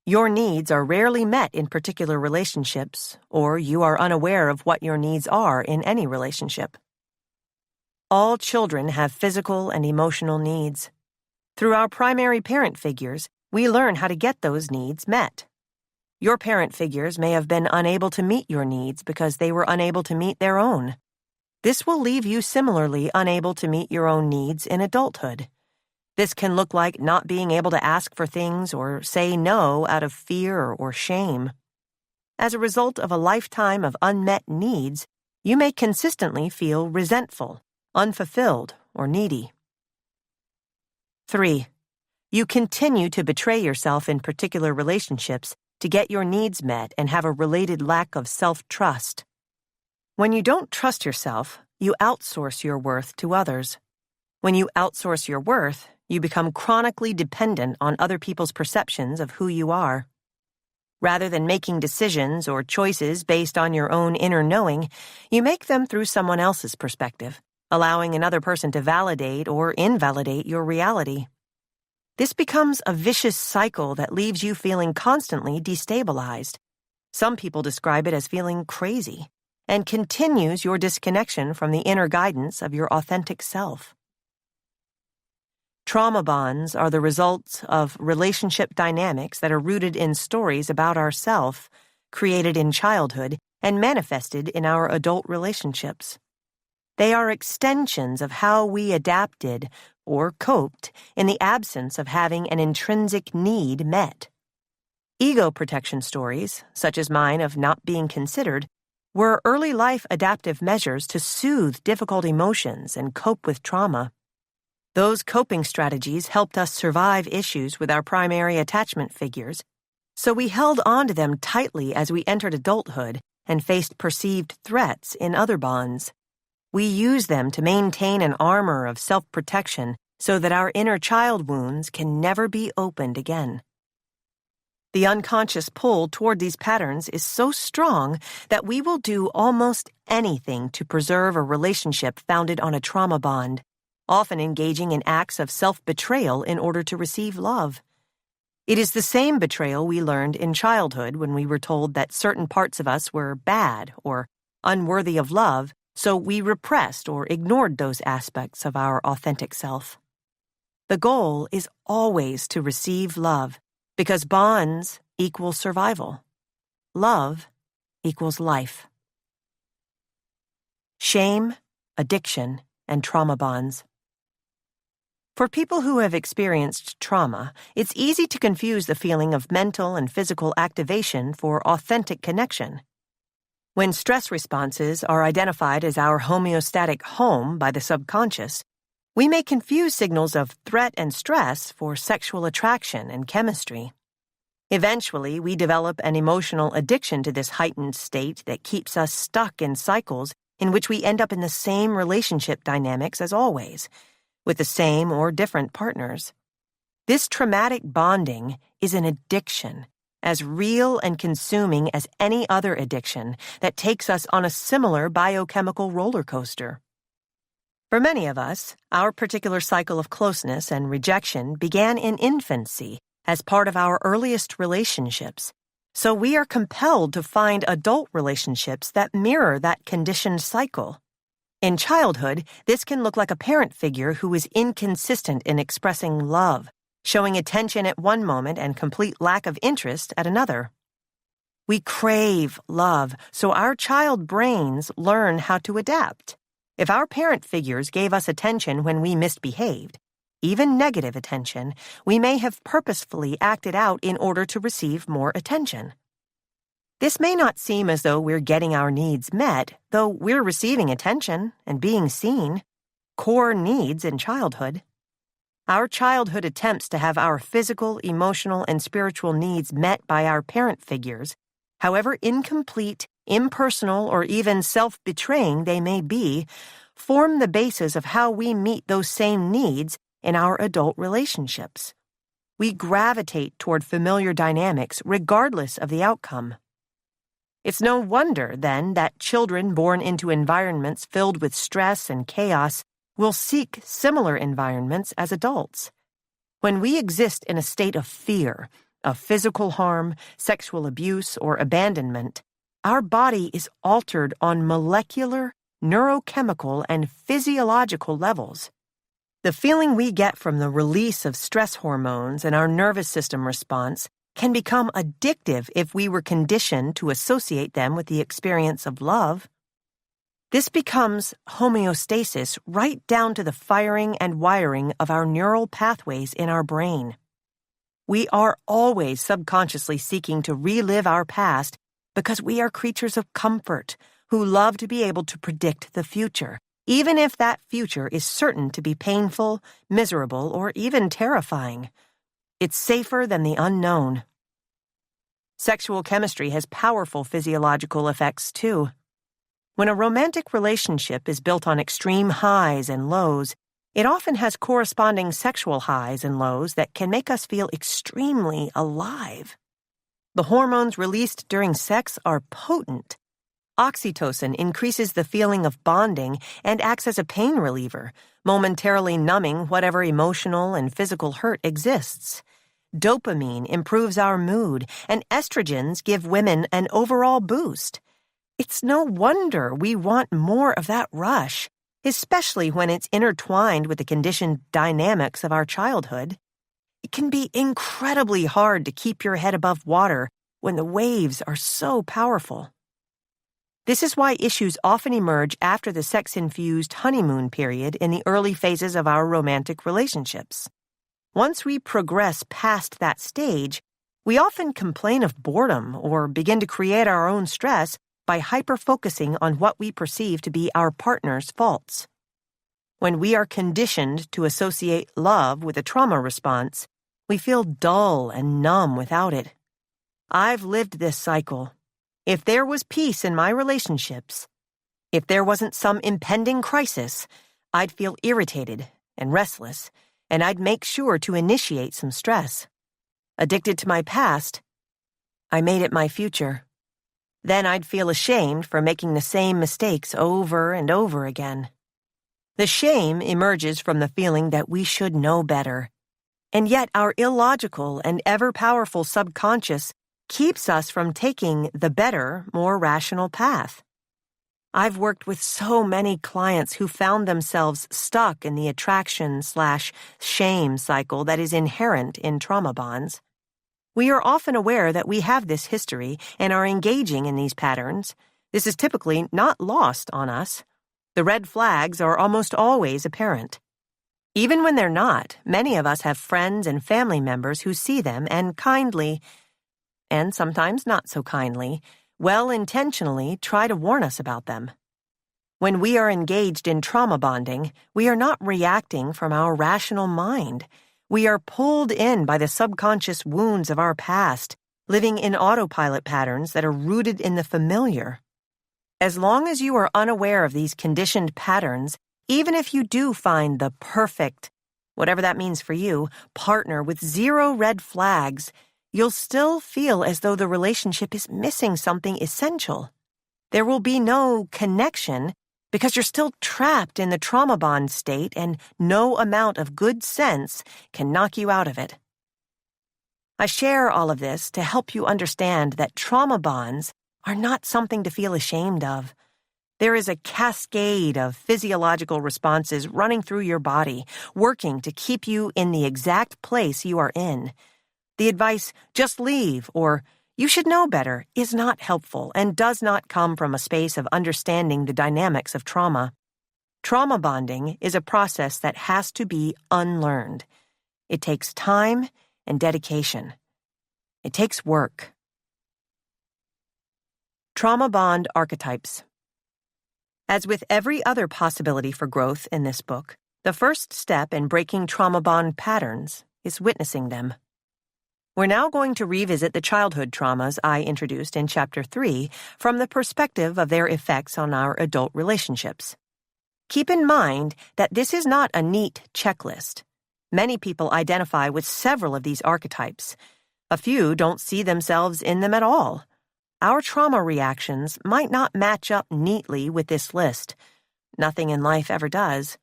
Your needs are rarely met in particular relationships, or you are unaware of what your needs are in any relationship. All children have physical and emotional needs. Through our primary parent figures, we learn how to get those needs met. Your parent figures may have been unable to meet your needs because they were unable to meet their own. This will leave you similarly unable to meet your own needs in adulthood. This can look like not being able to ask for things or say no out of fear or shame. As a result of a lifetime of unmet needs, you may consistently feel resentful, unfulfilled, or needy. 3. You continue to betray yourself in particular relationships to get your needs met and have a related lack of self-trust. When you don't trust yourself, you outsource your worth to others. When you outsource your worth, you become chronically dependent on other people's perceptions of who you are. Rather than making decisions or choices based on your own inner knowing, you make them through someone else's perspective, allowing another person to validate or invalidate your reality. This becomes a vicious cycle that leaves you feeling constantly destabilized. Some people describe it as feeling crazy, and continues your disconnection from the inner guidance of your authentic self. Trauma bonds are the results of relationship dynamics that are rooted in stories about ourself, created in childhood and manifested in our adult relationships. They are extensions of how we adapted or coped in the absence of having an intrinsic need met. Ego protection stories, such as mine of not being considered, were early life adaptive measures to soothe difficult emotions and cope with trauma. Those coping strategies helped us survive issues with our primary attachment figures, so we held on to them tightly as we entered adulthood and faced perceived threats in other bonds. We use them to maintain an armor of self-protection so that our inner child wounds can never be opened again. The unconscious pull toward these patterns is so strong that we will do almost anything to preserve a relationship founded on a trauma bond, often engaging in acts of self-betrayal in order to receive love. It is the same betrayal we learned in childhood when we were told that certain parts of us were bad or unworthy of love, so we repressed or ignored those aspects of our authentic self. The goal is always to receive love, because bonds equal survival. Love equals life. Shame, addiction, and trauma bonds. For people who have experienced trauma, it's easy to confuse the feeling of mental and physical activation for authentic connection. When stress responses are identified as our homeostatic home by the subconscious, we may confuse signals of threat and stress for sexual attraction and chemistry. Eventually, we develop an emotional addiction to this heightened state that keeps us stuck in cycles in which we end up in the same relationship dynamics as always, with the same or different partners. This traumatic bonding is an addiction, as real and consuming as any other addiction that takes us on a similar biochemical roller coaster. For many of us, our particular cycle of closeness and rejection began in infancy as part of our earliest relationships, so we are compelled to find adult relationships that mirror that conditioned cycle. In childhood, this can look like a parent figure who is inconsistent in expressing love, showing attention at one moment and complete lack of interest at another. We crave love, so our child brains learn how to adapt. If our parent figures gave us attention when we misbehaved, even negative attention, we may have purposefully acted out in order to receive more attention. This may not seem as though we're getting our needs met, though we're receiving attention and being seen, core needs in childhood. Our childhood attempts to have our physical, emotional, and spiritual needs met by our parent figures, however incomplete, impersonal, or even self-betraying they may be, form the basis of how we meet those same needs in our adult relationships. We gravitate toward familiar dynamics regardless of the outcome. It's no wonder, then, that children born into environments filled with stress and chaos will seek similar environments as adults. When we exist in a state of fear, of physical harm, sexual abuse, or abandonment, our body is altered on molecular, neurochemical, and physiological levels. The feeling we get from the release of stress hormones and our nervous system response can become addictive if we were conditioned to associate them with the experience of love. This becomes homeostasis right down to the firing and wiring of our neural pathways in our brain. We are always subconsciously seeking to relive our past because we are creatures of comfort who love to be able to predict the future, even if that future is certain to be painful, miserable, or even terrifying. It's safer than the unknown. Sexual chemistry has powerful physiological effects, too. When a romantic relationship is built on extreme highs and lows, it often has corresponding sexual highs and lows that can make us feel extremely alive. The hormones released during sex are potent. Oxytocin increases the feeling of bonding and acts as a pain reliever, momentarily numbing whatever emotional and physical hurt exists. Dopamine improves our mood, and estrogens give women an overall boost. It's no wonder we want more of that rush, especially when it's intertwined with the conditioned dynamics of our childhood. It can be incredibly hard to keep your head above water when the waves are so powerful. This is why issues often emerge after the sex-infused honeymoon period in the early phases of our romantic relationships. Once we progress past that stage, we often complain of boredom or begin to create our own stress by hyper-focusing on what we perceive to be our partner's faults. When we are conditioned to associate love with a trauma response, we feel dull and numb without it. I've lived this cycle. If there was peace in my relationships, if there wasn't some impending crisis, I'd feel irritated and restless, and I'd make sure to initiate some stress. Addicted to my past, I made it my future. Then I'd feel ashamed for making the same mistakes over and over again. The shame emerges from the feeling that we should know better. And yet our illogical and ever-powerful subconscious keeps us from taking the better, more rational path. I've worked with so many clients who found themselves stuck in the attraction/shame cycle that is inherent in trauma bonds. We are often aware that we have this history and are engaging in these patterns. This is typically not lost on us. The red flags are almost always apparent. Even when they're not, many of us have friends and family members who see them and kindly, and sometimes not so kindly, well-intentionally try to warn us about them. When we are engaged in trauma bonding, we are not reacting from our rational mind. We are pulled in by the subconscious wounds of our past, living in autopilot patterns that are rooted in the familiar. As long as you are unaware of these conditioned patterns, even if you do find the perfect, whatever that means for you, partner with zero red flags, you'll still feel as though the relationship is missing something essential. There will be no connection because you're still trapped in the trauma bond state and no amount of good sense can knock you out of it. I share all of this to help you understand that trauma bonds are not something to feel ashamed of. There is a cascade of physiological responses running through your body, working to keep you in the exact place you are in. The advice, just leave, or you should know better, is not helpful and does not come from a space of understanding the dynamics of trauma. Trauma bonding is a process that has to be unlearned. It takes time and dedication. It takes work. Trauma bond archetypes. As with every other possibility for growth in this book, the first step in breaking trauma bond patterns is witnessing them. We're now going to revisit the childhood traumas I introduced in Chapter 3 from the perspective of their effects on our adult relationships. Keep in mind that this is not a neat checklist. Many people identify with several of these archetypes. A few don't see themselves in them at all. our trauma reactions might not match up neatly with this list. Nothing in life ever does.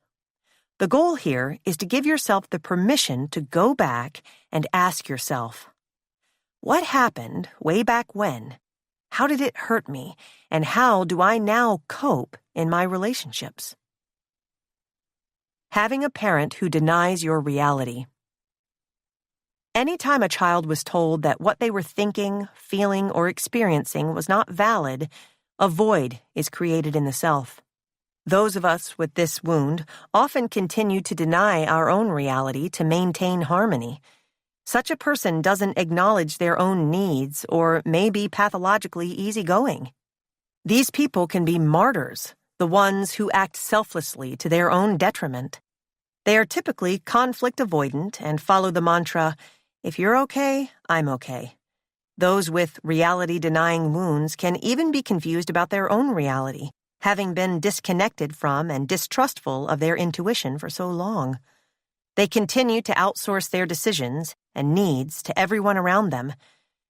The goal here is to give yourself the permission to go back and ask yourself, what happened way back when? How did it hurt me? And how do I now cope in my relationships? Having a parent who denies your reality. Anytime a child was told that what they were thinking, feeling, or experiencing was not valid, a void is created in the self. Those of us with this wound often continue to deny our own reality to maintain harmony. Such a person doesn't acknowledge their own needs or may be pathologically easygoing. These people can be martyrs, the ones who act selflessly to their own detriment. They are typically conflict avoidant and follow the mantra, if you're okay, I'm okay. Those with reality-denying wounds can even be confused about their own reality, having been disconnected from and distrustful of their intuition for so long. They continue to outsource their decisions and needs to everyone around them.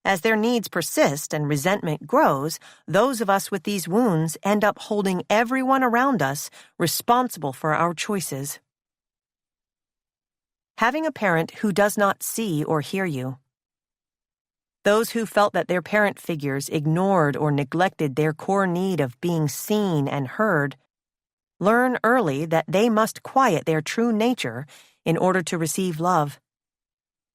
As their needs persist and resentment grows, those of us with these wounds end up holding everyone around us responsible for our choices. Having a parent who does not see or hear you. Those who felt that their parent figures ignored or neglected their core need of being seen and heard learn early that they must quiet their true nature in order to receive love.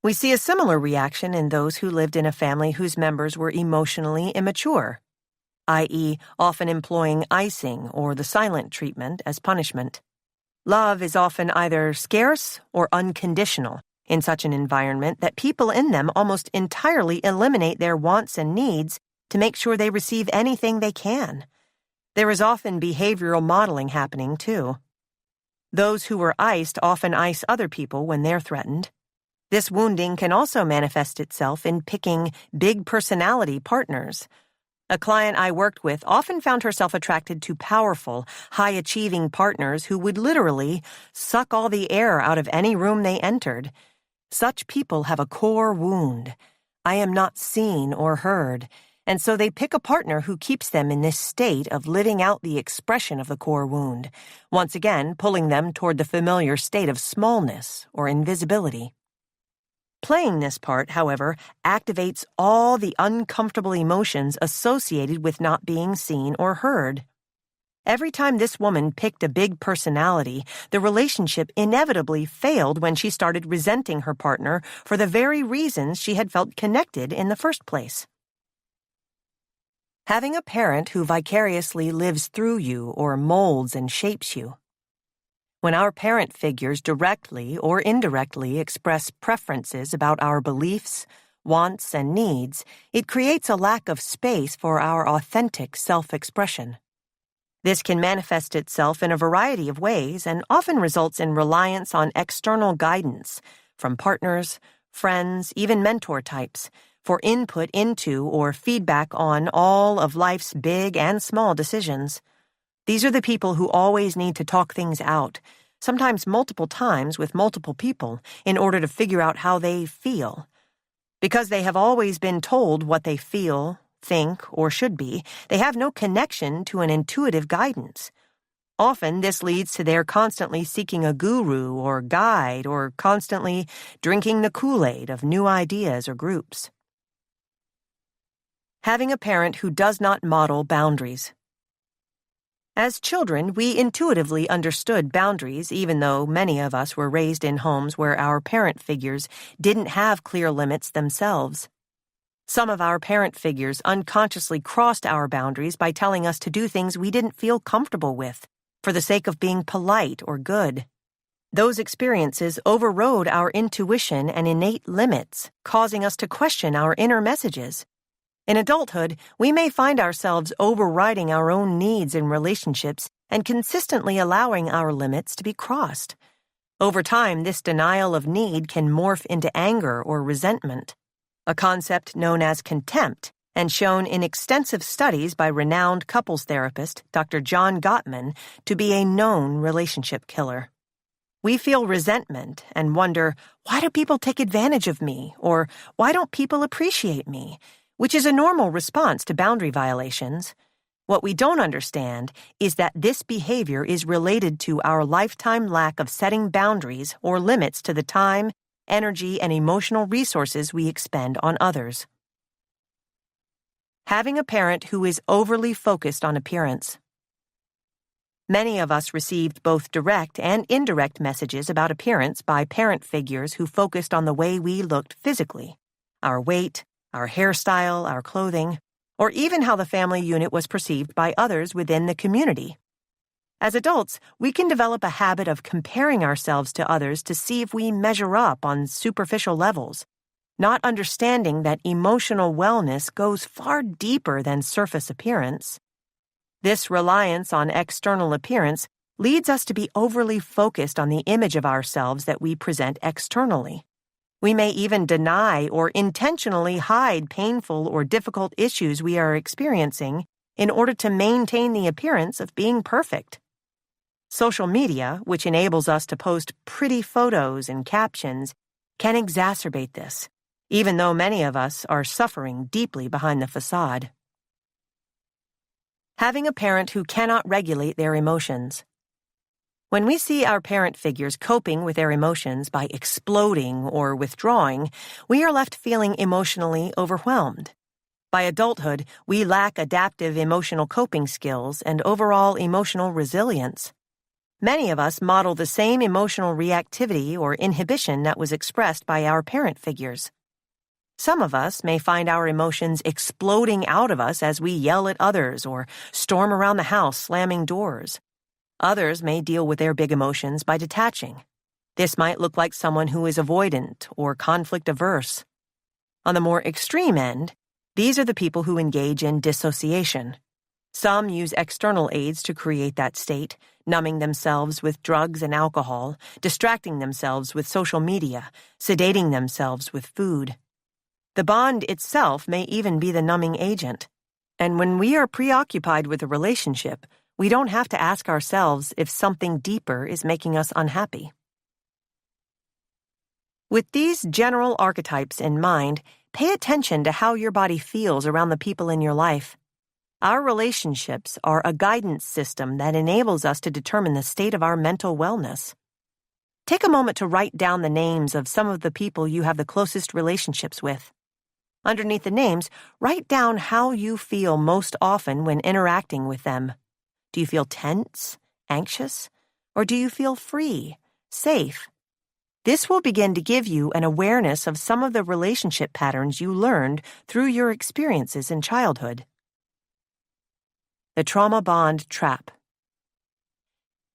We see a similar reaction in those who lived in a family whose members were emotionally immature, i.e., often employing icing or the silent treatment as punishment. Love is often either scarce or unconditional in such an environment that people in them almost entirely eliminate their wants and needs to make sure they receive anything they can. There is often behavioral modeling happening, too. Those who were iced often ice other people when they're threatened. This wounding can also manifest itself in picking big personality partners. A client I worked with often found herself attracted to powerful, high-achieving partners who would literally suck all the air out of any room they entered. Such people have a core wound. I am not seen or heard, and so they pick a partner who keeps them in this state of living out the expression of the core wound, once again pulling them toward the familiar state of smallness or invisibility. Playing this part, however, activates all the uncomfortable emotions associated with not being seen or heard. Every time this woman picked a big personality, the relationship inevitably failed when she started resenting her partner for the very reasons she had felt connected in the first place. Having a parent who vicariously lives through you or molds and shapes you. When our parent figures directly or indirectly express preferences about our beliefs, wants, and needs, it creates a lack of space for our authentic self-expression. This can manifest itself in a variety of ways and often results in reliance on external guidance from partners, friends, even mentor types, for input into or feedback on all of life's big and small decisions. These are the people who always need to talk things out, sometimes multiple times with multiple people, in order to figure out how they feel. Because they have always been told what they feel, think, or should be, they have no connection to an intuitive guidance. Often, this leads to their constantly seeking a guru or guide or constantly drinking the Kool-Aid of new ideas or groups. Having a parent who does not model boundaries. As children, we intuitively understood boundaries, even though many of us were raised in homes where our parent figures didn't have clear limits themselves. Some of our parent figures unconsciously crossed our boundaries by telling us to do things we didn't feel comfortable with, for the sake of being polite or good. Those experiences overrode our intuition and innate limits, causing us to question our inner messages. In adulthood, we may find ourselves overriding our own needs in relationships and consistently allowing our limits to be crossed. Over time, this denial of need can morph into anger or resentment, a concept known as contempt and shown in extensive studies by renowned couples therapist Dr. John Gottman to be a known relationship killer. We feel resentment and wonder, why do people take advantage of me? Or why don't people appreciate me? which is a normal response to boundary violations. What we don't understand is that this behavior is related to our lifetime lack of setting boundaries or limits to the time, energy, and emotional resources we expend on others. Having a parent who is overly focused on appearance. Many of us received both direct and indirect messages about appearance by parent figures who focused on the way we looked physically, our weight, our hairstyle, our clothing, or even how the family unit was perceived by others within the community. As adults, we can develop a habit of comparing ourselves to others to see if we measure up on superficial levels, not understanding that emotional wellness goes far deeper than surface appearance. This reliance on external appearance leads us to be overly focused on the image of ourselves that we present externally. We may even deny or intentionally hide painful or difficult issues we are experiencing in order to maintain the appearance of being perfect. Social media, which enables us to post pretty photos and captions, can exacerbate this, even though many of us are suffering deeply behind the facade. Having a parent who cannot regulate their emotions. When we see our parent figures coping with their emotions by exploding or withdrawing, we are left feeling emotionally overwhelmed. By adulthood, we lack adaptive emotional coping skills and overall emotional resilience. Many of us model the same emotional reactivity or inhibition that was expressed by our parent figures. Some of us may find our emotions exploding out of us as we yell at others or storm around the house slamming doors. Others may deal with their big emotions by detaching. This might look like someone who is avoidant or conflict-averse. On the more extreme end, these are the people who engage in dissociation. Some use external aids to create that state, numbing themselves with drugs and alcohol, distracting themselves with social media, sedating themselves with food. The bond itself may even be the numbing agent. And when we are preoccupied with a relationship, we don't have to ask ourselves if something deeper is making us unhappy. With these general archetypes in mind, pay attention to how your body feels around the people in your life. Our relationships are a guidance system that enables us to determine the state of our mental wellness. Take a moment to write down the names of some of the people you have the closest relationships with. Underneath the names, write down how you feel most often when interacting with them. Do you feel tense, anxious, or do you feel free, safe? This will begin to give you an awareness of some of the relationship patterns you learned through your experiences in childhood. The trauma bond trap.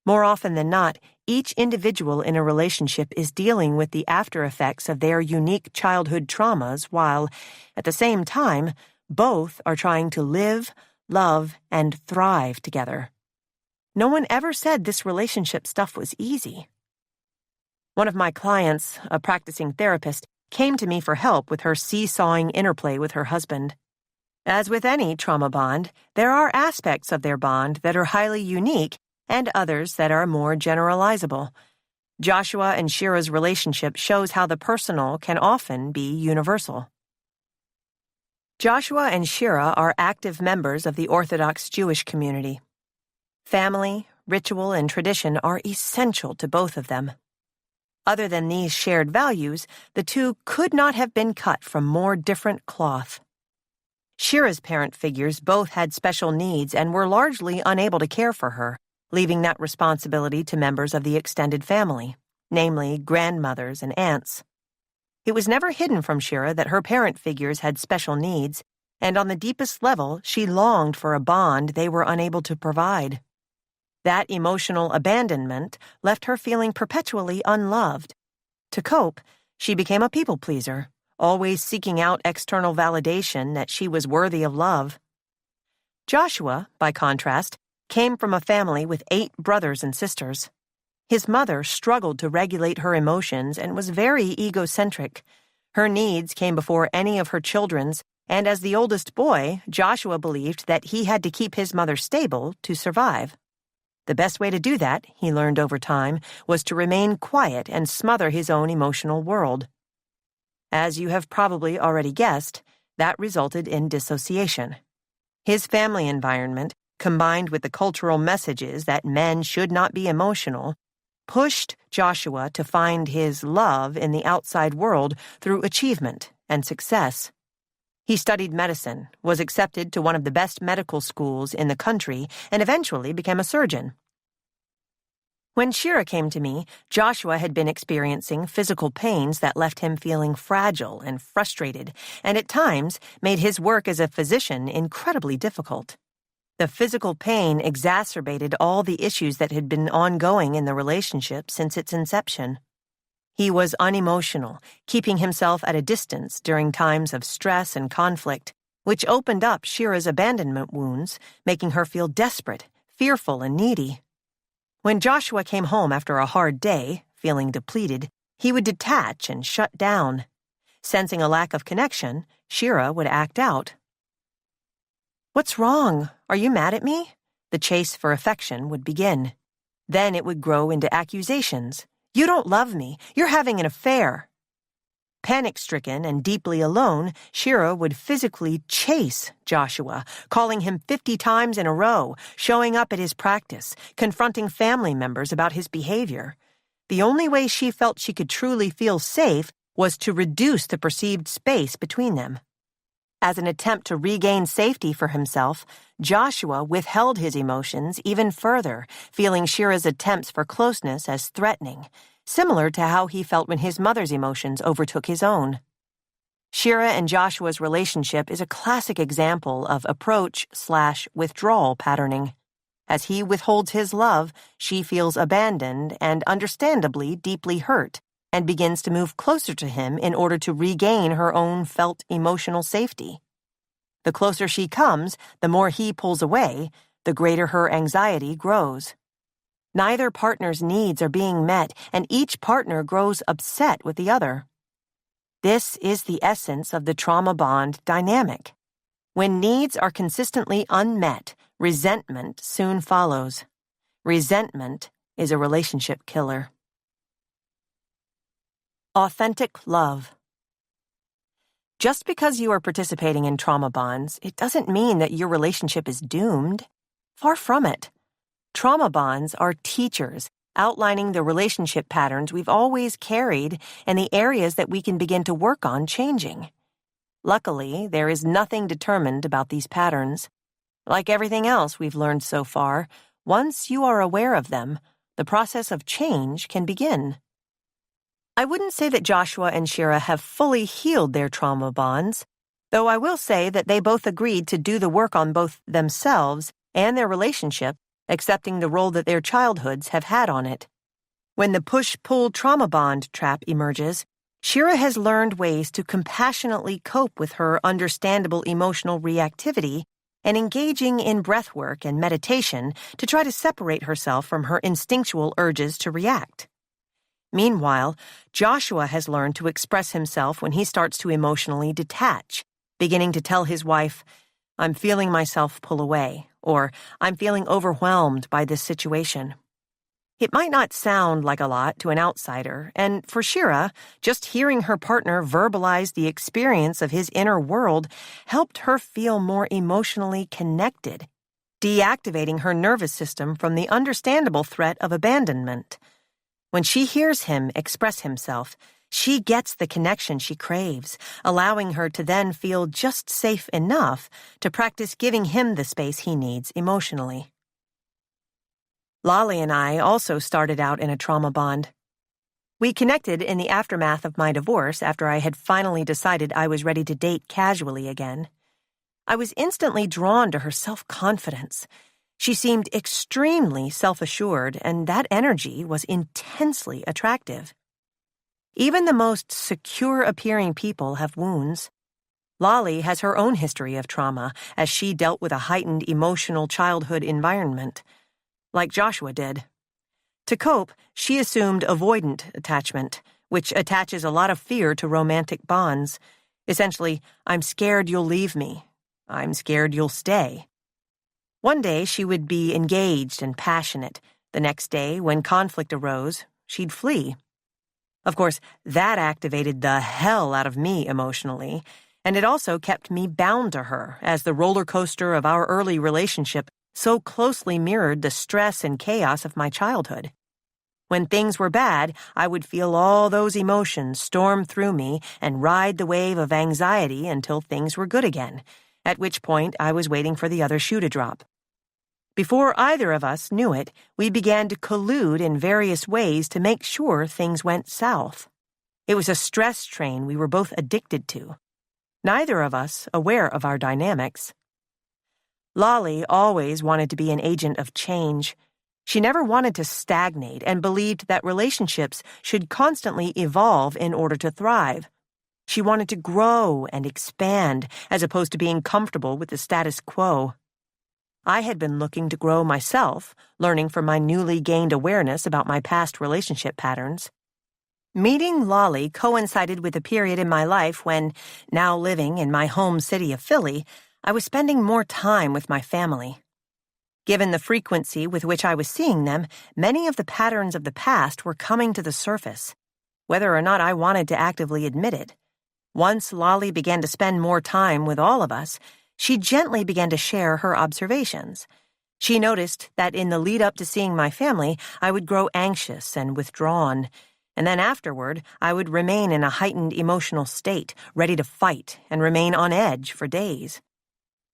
More often than not, each individual in a relationship is dealing with the after effects of their unique childhood traumas while, at the same time, both are trying to live, love, and thrive together. No one ever said this relationship stuff was easy. One of my clients, a practicing therapist, came to me for help with her seesawing interplay with her husband. As with any trauma bond, there are aspects of their bond that are highly unique and others that are more generalizable. Joshua and Shira's relationship shows how the personal can often be universal. Joshua and Shira are active members of the Orthodox Jewish community. Family, ritual, and tradition are essential to both of them. Other than these shared values, the two could not have been cut from more different cloth. Shira's parent figures both had special needs and were largely unable to care for her, leaving that responsibility to members of the extended family, namely grandmothers and aunts. It was never hidden from Shira that her parent figures had special needs, and on the deepest level, she longed for a bond they were unable to provide. That emotional abandonment left her feeling perpetually unloved. To cope, she became a people pleaser, always seeking out external validation that she was worthy of love. Joshua, by contrast, came from a family with 8 brothers and sisters. His mother struggled to regulate her emotions and was very egocentric. Her needs came before any of her children's, and as the oldest boy, Joshua believed that he had to keep his mother stable to survive. The best way to do that, he learned over time, was to remain quiet and smother his own emotional world. As you have probably already guessed, That resulted in dissociation. His family environment, combined with the cultural messages that men should not be emotional, pushed Joshua to find his love in the outside world through achievement and success. He studied medicine, was accepted to one of the best medical schools in the country, and eventually became a surgeon. When Shira came to me, Joshua had been experiencing physical pains that left him feeling fragile and frustrated, and at times made his work as a physician incredibly difficult. The physical pain exacerbated all the issues that had been ongoing in the relationship since its inception. He was unemotional, keeping himself at a distance during times of stress and conflict, which opened up Shira's abandonment wounds, making her feel desperate, fearful, and needy. When Joshua came home after a hard day, feeling depleted, he would detach and shut down. Sensing a lack of connection, Shira would act out. "What's wrong? Are you mad at me?" The chase for affection would begin. Then it would grow into accusations. "You don't love me. You're having an affair." Panic-stricken and deeply alone, Shira would physically chase Joshua, calling him 50 times in a row, showing up at his practice, confronting family members about his behavior. The only way she felt she could truly feel safe was to reduce the perceived space between them. As an attempt to regain safety for himself, Joshua withheld his emotions even further, feeling Shira's attempts for closeness as threatening, similar to how he felt when his mother's emotions overtook his own. Shira and Joshua's relationship is a classic example of approach/withdrawal patterning. As he withholds his love, she feels abandoned and understandably deeply hurt, and begins to move closer to him in order to regain her own felt emotional safety. The closer she comes, the more he pulls away, the greater her anxiety grows. Neither partner's needs are being met, and each partner grows upset with the other. This is the essence of the trauma bond dynamic. When needs are consistently unmet, resentment soon follows. Resentment is a relationship killer. Authentic love. Just because you are participating in trauma bonds, it doesn't mean that your relationship is doomed. Far from it. Trauma bonds are teachers, outlining the relationship patterns we've always carried and the areas that we can begin to work on changing. Luckily, there is nothing determined about these patterns. Like everything else we've learned so far, once you are aware of them, the process of change can begin. I wouldn't say that Joshua and Shira have fully healed their trauma bonds, though I will say that they both agreed to do the work on both themselves and their relationship, accepting the role that their childhoods have had on it. When the push-pull trauma bond trap emerges, Shira has learned ways to compassionately cope with her understandable emotional reactivity and engaging in breathwork and meditation to try to separate herself from her instinctual urges to react. Meanwhile, Joshua has learned to express himself when he starts to emotionally detach, beginning to tell his wife, "I'm feeling myself pull away," or "I'm feeling overwhelmed by this situation." It might not sound like a lot to an outsider, and for Shira, just hearing her partner verbalize the experience of his inner world helped her feel more emotionally connected, deactivating her nervous system from the understandable threat of abandonment. When she hears him express himself, she gets the connection she craves, allowing her to then feel just safe enough to practice giving him the space he needs emotionally. Lolly and I also started out in a trauma bond. We connected in the aftermath of my divorce after I had finally decided I was ready to date casually again. I was instantly drawn to her self-confidence. She seemed extremely self-assured, and that energy was intensely attractive. Even the most secure-appearing people have wounds. Lolly has her own history of trauma, as she dealt with a heightened emotional childhood environment, like Joshua did. To cope, she assumed avoidant attachment, which attaches a lot of fear to romantic bonds. Essentially, "I'm scared you'll leave me. I'm scared you'll stay." One day, she would be engaged and passionate. The next day, when conflict arose, she'd flee. Of course, that activated the hell out of me emotionally, and it also kept me bound to her, as the roller coaster of our early relationship so closely mirrored the stress and chaos of my childhood. When things were bad, I would feel all those emotions storm through me and ride the wave of anxiety until things were good again, at which point I was waiting for the other shoe to drop. Before either of us knew it, we began to collude in various ways to make sure things went south. It was a stress train we were both addicted to, neither of us aware of our dynamics. Lolly always wanted to be an agent of change. She never wanted to stagnate and believed that relationships should constantly evolve in order to thrive. She wanted to grow and expand as opposed to being comfortable with the status quo. I had been looking to grow myself, learning from my newly gained awareness about my past relationship patterns. Meeting Lolly coincided with a period in my life when, now living in my home city of Philly, I was spending more time with my family. Given the frequency with which I was seeing them, many of the patterns of the past were coming to the surface, whether or not I wanted to actively admit it. Once Lolly began to spend more time with all of us, she gently began to share her observations. She noticed that in the lead-up to seeing my family, I would grow anxious and withdrawn, and then afterward, I would remain in a heightened emotional state, ready to fight and remain on edge for days.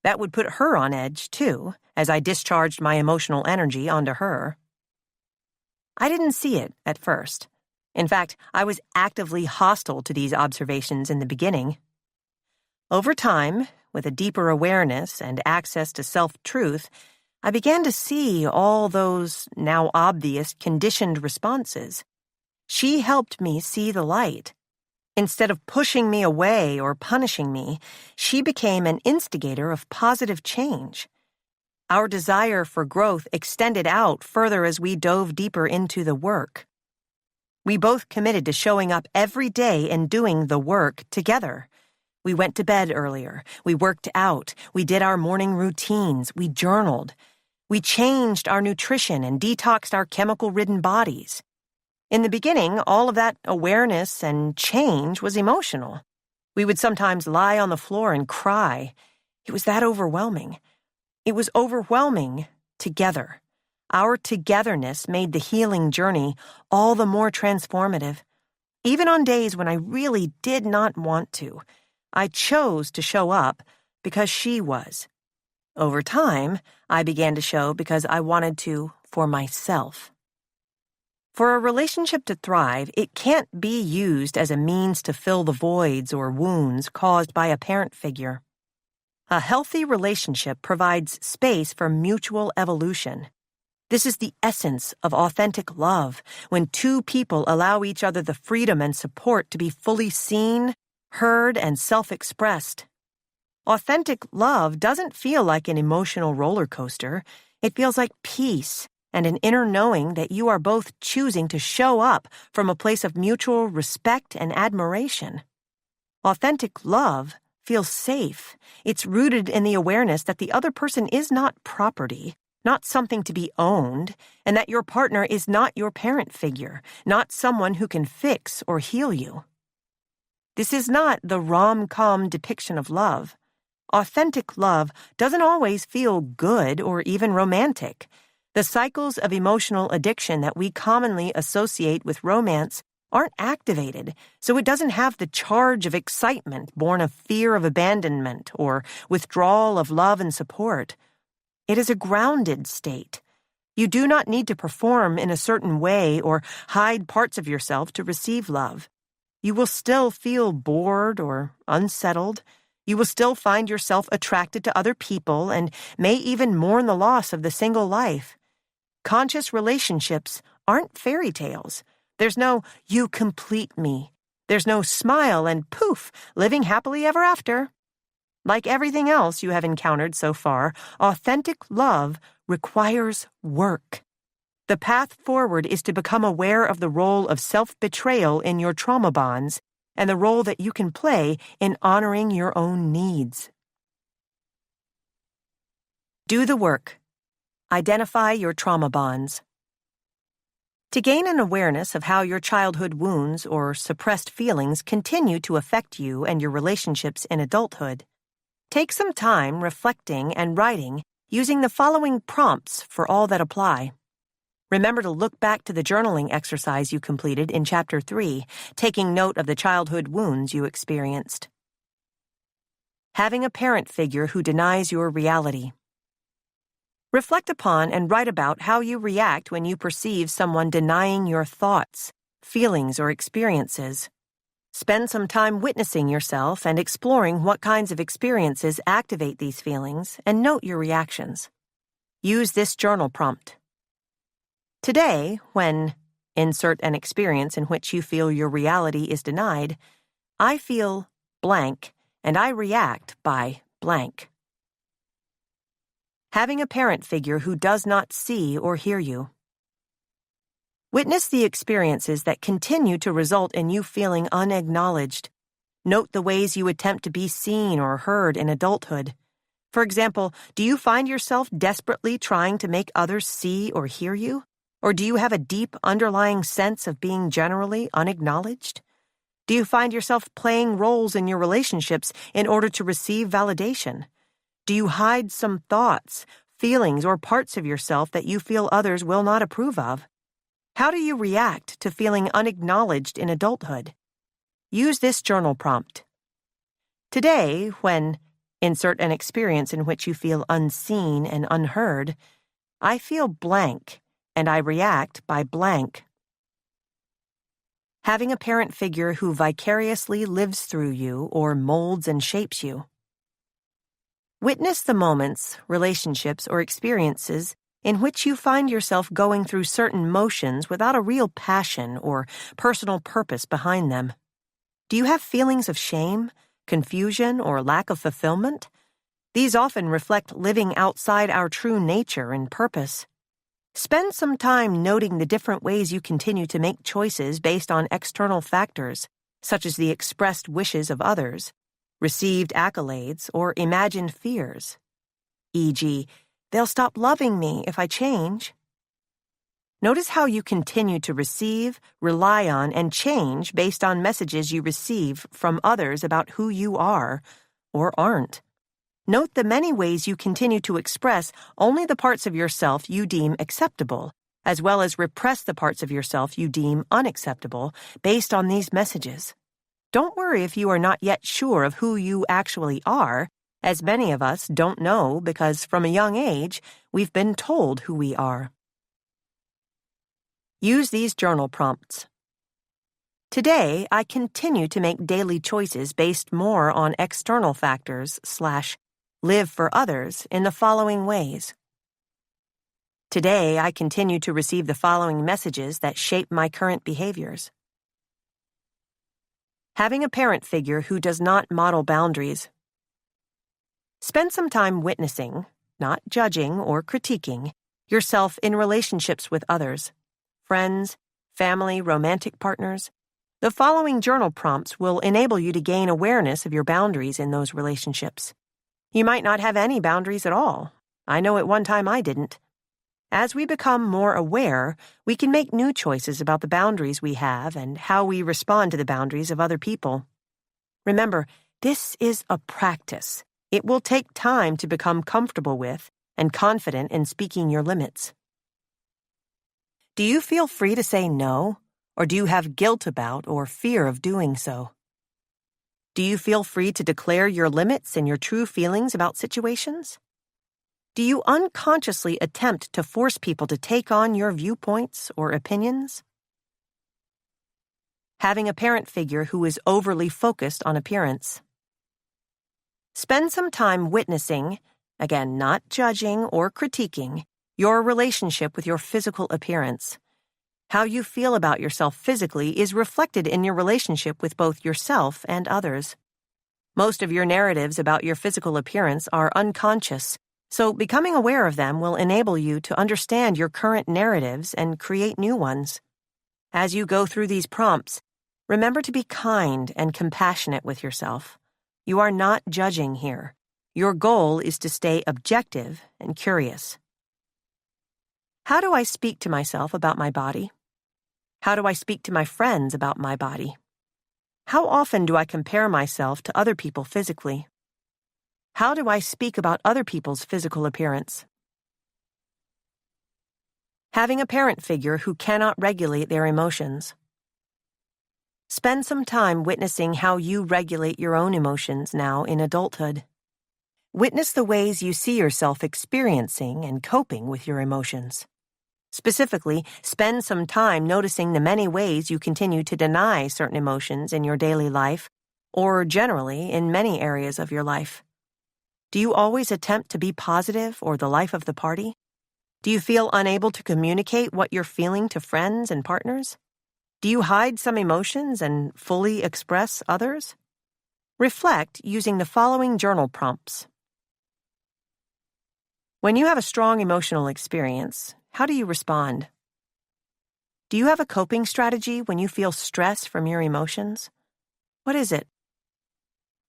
That would put her on edge, too, as I discharged my emotional energy onto her. I didn't see it at first. In fact, I was actively hostile to these observations in the beginning. Over time, with a deeper awareness and access to self-truth, I began to see all those, now obvious, conditioned responses. She helped me see the light. Instead of pushing me away or punishing me, she became an instigator of positive change. Our desire for growth extended out further as we dove deeper into the work. We both committed to showing up every day and doing the work together. We went to bed earlier. We worked out. We did our morning routines. We journaled. We changed our nutrition and detoxed our chemical-ridden bodies. In the beginning, all of that awareness and change was emotional. We would sometimes lie on the floor and cry. It was that overwhelming. It was overwhelming together. Our togetherness made the healing journey all the more transformative. Even on days when I really did not want to, I chose to show up because she was. Over time, I began to show because I wanted to for myself. For a relationship to thrive, it can't be used as a means to fill the voids or wounds caused by a parent figure. A healthy relationship provides space for mutual evolution. This is the essence of authentic love, when two people allow each other the freedom and support to be fully seen, heard, and self-expressed. Authentic love doesn't feel like an emotional roller coaster. It feels like peace and an inner knowing that you are both choosing to show up from a place of mutual respect and admiration. Authentic love feels safe. It's rooted in the awareness that the other person is not property, not something to be owned, and that your partner is not your parent figure, not someone who can fix or heal you. This is not the rom-com depiction of love. Authentic love doesn't always feel good or even romantic. The cycles of emotional addiction that we commonly associate with romance aren't activated, so it doesn't have the charge of excitement born of fear of abandonment or withdrawal of love and support. It is a grounded state. You do not need to perform in a certain way or hide parts of yourself to receive love. You will still feel bored or unsettled. You will still find yourself attracted to other people and may even mourn the loss of the single life. Conscious relationships aren't fairy tales. There's no, you complete me. There's no smile and poof, living happily ever after. Like everything else you have encountered so far, authentic love requires work. The path forward is to become aware of the role of self-betrayal in your trauma bonds and the role that you can play in honoring your own needs. Do the work. Identify your trauma bonds. To gain an awareness of how your childhood wounds or suppressed feelings continue to affect you and your relationships in adulthood, take some time reflecting and writing using the following prompts for all that apply. Remember to look back to the journaling exercise you completed in Chapter 3, taking note of the childhood wounds you experienced. Having a parent figure who denies your reality. Reflect upon and write about how you react when you perceive someone denying your thoughts, feelings, or experiences. Spend some time witnessing yourself and exploring what kinds of experiences activate these feelings, and note your reactions. Use this journal prompt. Today, when insert an experience in which you feel your reality is denied, I feel blank and I react by blank. Having a parent figure who does not see or hear you. Witness the experiences that continue to result in you feeling unacknowledged. Note the ways you attempt to be seen or heard in adulthood. For example, do you find yourself desperately trying to make others see or hear you? Or do you have a deep underlying sense of being generally unacknowledged? Do you find yourself playing roles in your relationships in order to receive validation? Do you hide some thoughts, feelings, or parts of yourself that you feel others will not approve of? How do you react to feeling unacknowledged in adulthood? Use this journal prompt. Today, when insert an experience in which you feel unseen and unheard, I feel blank and I react by blank. Having a parent figure who vicariously lives through you or molds and shapes you. Witness the moments, relationships, or experiences in which you find yourself going through certain motions without a real passion or personal purpose behind them. Do you have feelings of shame, confusion, or lack of fulfillment? These often reflect living outside our true nature and purpose. Spend some time noting the different ways you continue to make choices based on external factors, such as the expressed wishes of others, received accolades, or imagined fears. E.g., they'll stop loving me if I change. Notice how you continue to receive, rely on, and change based on messages you receive from others about who you are or aren't. Note the many ways you continue to express only the parts of yourself you deem acceptable, as well as repress the parts of yourself you deem unacceptable based on these messages. Don't worry if you are not yet sure of who you actually are, as many of us don't know because from a young age, we've been told who we are. Use these journal prompts. Today, I continue to make daily choices based more on external factors / live for others in the following ways. Today, I continue to receive the following messages that shape my current behaviors. Having a parent figure who does not model boundaries. Spend some time witnessing, not judging or critiquing, yourself in relationships with others, friends, family, romantic partners. The following journal prompts will enable you to gain awareness of your boundaries in those relationships. You might not have any boundaries at all. I know at one time I didn't. As we become more aware, we can make new choices about the boundaries we have and how we respond to the boundaries of other people. Remember, this is a practice. It will take time to become comfortable with and confident in speaking your limits. Do you feel free to say no, or do you have guilt about or fear of doing so? Do you feel free to declare your limits and your true feelings about situations? Do you unconsciously attempt to force people to take on your viewpoints or opinions? Having a parent figure who is overly focused on appearance. Spend some time witnessing, again, not judging or critiquing, your relationship with your physical appearance. How you feel about yourself physically is reflected in your relationship with both yourself and others. Most of your narratives about your physical appearance are unconscious, so becoming aware of them will enable you to understand your current narratives and create new ones. As you go through these prompts, remember to be kind and compassionate with yourself. You are not judging here. Your goal is to stay objective and curious. How do I speak to myself about my body? How do I speak to my friends about my body? How often do I compare myself to other people physically? How do I speak about other people's physical appearance? Having a parent figure who cannot regulate their emotions. Spend some time witnessing how you regulate your own emotions now in adulthood. Witness the ways you see yourself experiencing and coping with your emotions. Specifically, spend some time noticing the many ways you continue to deny certain emotions in your daily life, or generally in many areas of your life. Do you always attempt to be positive or the life of the party? Do you feel unable to communicate what you're feeling to friends and partners? Do you hide some emotions and fully express others? Reflect using the following journal prompts. When you have a strong emotional experience, how do you respond? Do you have a coping strategy when you feel stress from your emotions? What is it?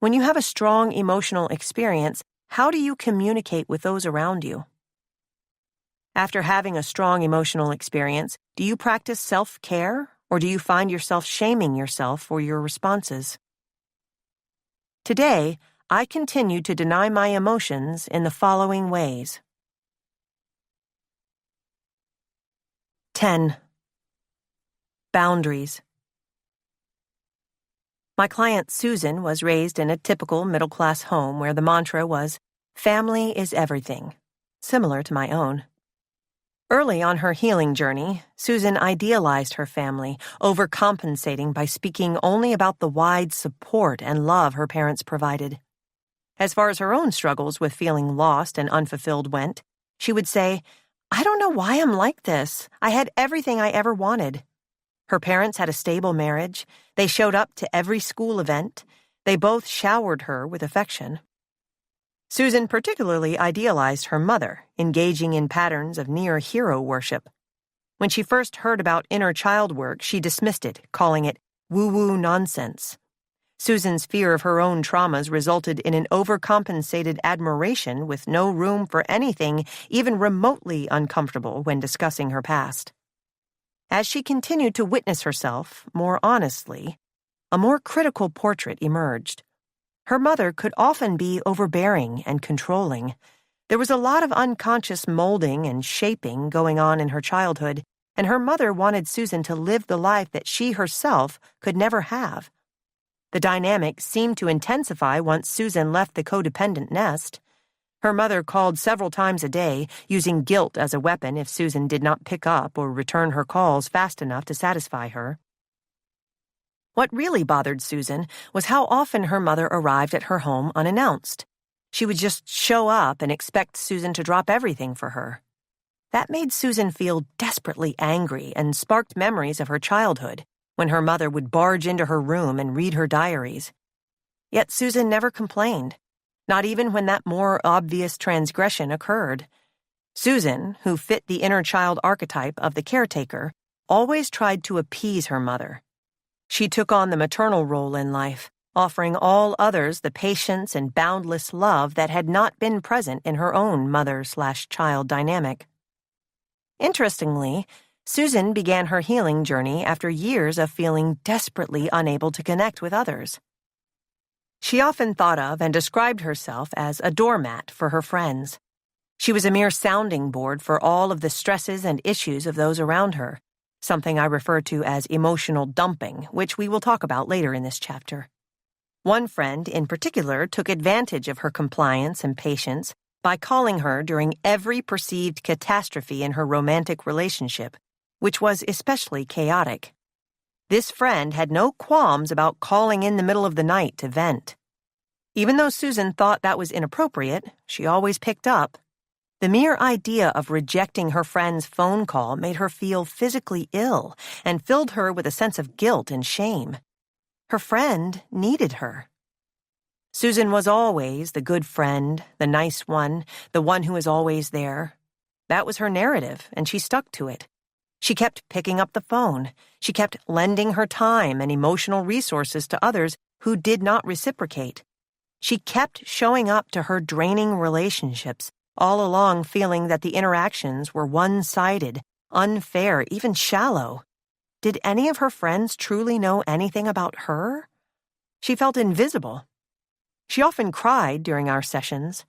When you have a strong emotional experience, how do you communicate with those around you? After having a strong emotional experience, do you practice self-care, or do you find yourself shaming yourself for your responses? Today, I continue to deny my emotions in the following ways. 10. Boundaries. My client Susan was raised in a typical middle-class home where the mantra was, "Family is everything," similar to my own. Early on her healing journey, Susan idealized her family, overcompensating by speaking only about the wide support and love her parents provided. As far as her own struggles with feeling lost and unfulfilled went, she would say, "I don't know why I'm like this. I had everything I ever wanted." Her parents had a stable marriage. They showed up to every school event. They both showered her with affection. Susan particularly idealized her mother, engaging in patterns of near-hero worship. When she first heard about inner child work, she dismissed it, calling it woo-woo nonsense. Susan's fear of her own traumas resulted in an overcompensated admiration with no room for anything even remotely uncomfortable when discussing her past. As she continued to witness herself more honestly, a more critical portrait emerged. Her mother could often be overbearing and controlling. There was a lot of unconscious molding and shaping going on in her childhood, and her mother wanted Susan to live the life that she herself could never have. The dynamic seemed to intensify once Susan left the codependent nest. Her mother called several times a day, using guilt as a weapon if Susan did not pick up or return her calls fast enough to satisfy her. What really bothered Susan was how often her mother arrived at her home unannounced. She would just show up and expect Susan to drop everything for her. That made Susan feel desperately angry and sparked memories of her childhood, when her mother would barge into her room and read her diaries. Yet Susan never complained, not even when that more obvious transgression occurred. Susan, who fit the inner child archetype of the caretaker, always tried to appease her mother. She took on the maternal role in life, offering all others the patience and boundless love that had not been present in her own mother/child dynamic. Interestingly, Susan began her healing journey after years of feeling desperately unable to connect with others. She often thought of and described herself as a doormat for her friends. She was a mere sounding board for all of the stresses and issues of those around her, something I refer to as emotional dumping, which we will talk about later in this chapter. One friend in particular took advantage of her compliance and patience by calling her during every perceived catastrophe in her romantic relationship, which was especially chaotic. This friend had no qualms about calling in the middle of the night to vent. Even though Susan thought that was inappropriate, she always picked up. The mere idea of rejecting her friend's phone call made her feel physically ill and filled her with a sense of guilt and shame. Her friend needed her. Susan was always the good friend, the nice one, the one who was always there. That was her narrative, and she stuck to it. She kept picking up the phone. She kept lending her time and emotional resources to others who did not reciprocate. She kept showing up to her draining relationships, all along feeling that the interactions were one-sided, unfair, even shallow. Did any of her friends truly know anything about her? She felt invisible. She often cried during our sessions.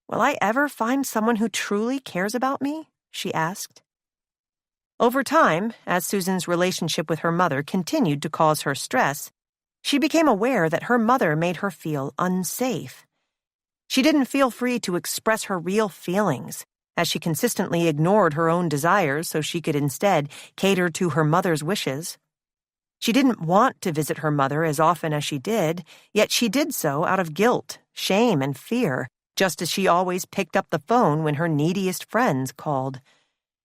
Will I ever find someone who truly cares about me? She asked. Over time, as Susan's relationship with her mother continued to cause her stress, she became aware that her mother made her feel unsafe. She didn't feel free to express her real feelings, as she consistently ignored her own desires so she could instead cater to her mother's wishes. She didn't want to visit her mother as often as she did, yet she did so out of guilt, shame, and fear, just as she always picked up the phone when her neediest friends called.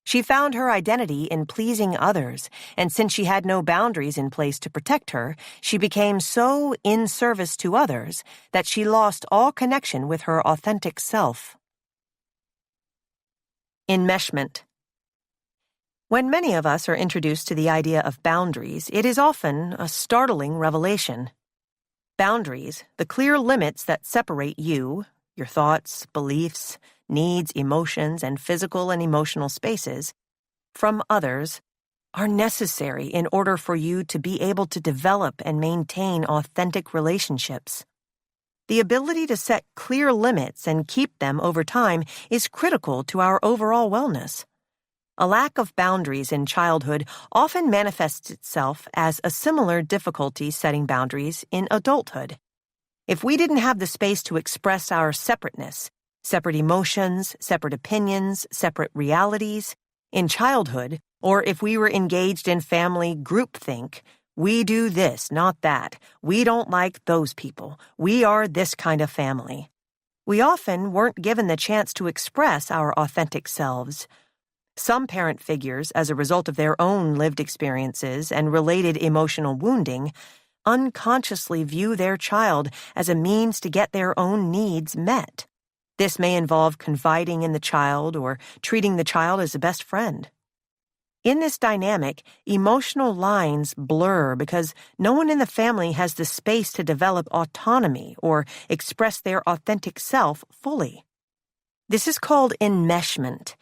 She found her identity in pleasing others, and since she had no boundaries in place to protect her, she became so in service to others that she lost all connection with her authentic self. Enmeshment. When many of us are introduced to the idea of boundaries, it is often a startling revelation. Boundaries, the clear limits that separate you, your thoughts, beliefs, needs, emotions, and physical and emotional spaces, from others, are necessary in order for you to be able to develop and maintain authentic relationships. The ability to set clear limits and keep them over time is critical to our overall wellness. A lack of boundaries in childhood often manifests itself as a similar difficulty setting boundaries in adulthood. If we didn't have the space to express our separateness, separate emotions, separate opinions, separate realities, in childhood, or if we were engaged in family groupthink, we do this, not that, we don't like those people, we are this kind of family. We often weren't given the chance to express our authentic selves. Some parent figures, as a result of their own lived experiences and related emotional wounding, unconsciously view their child as a means to get their own needs met. This may involve confiding in the child or treating the child as a best friend. In this dynamic, emotional lines blur because no one in the family has the space to develop autonomy or express their authentic self fully. This is called enmeshment.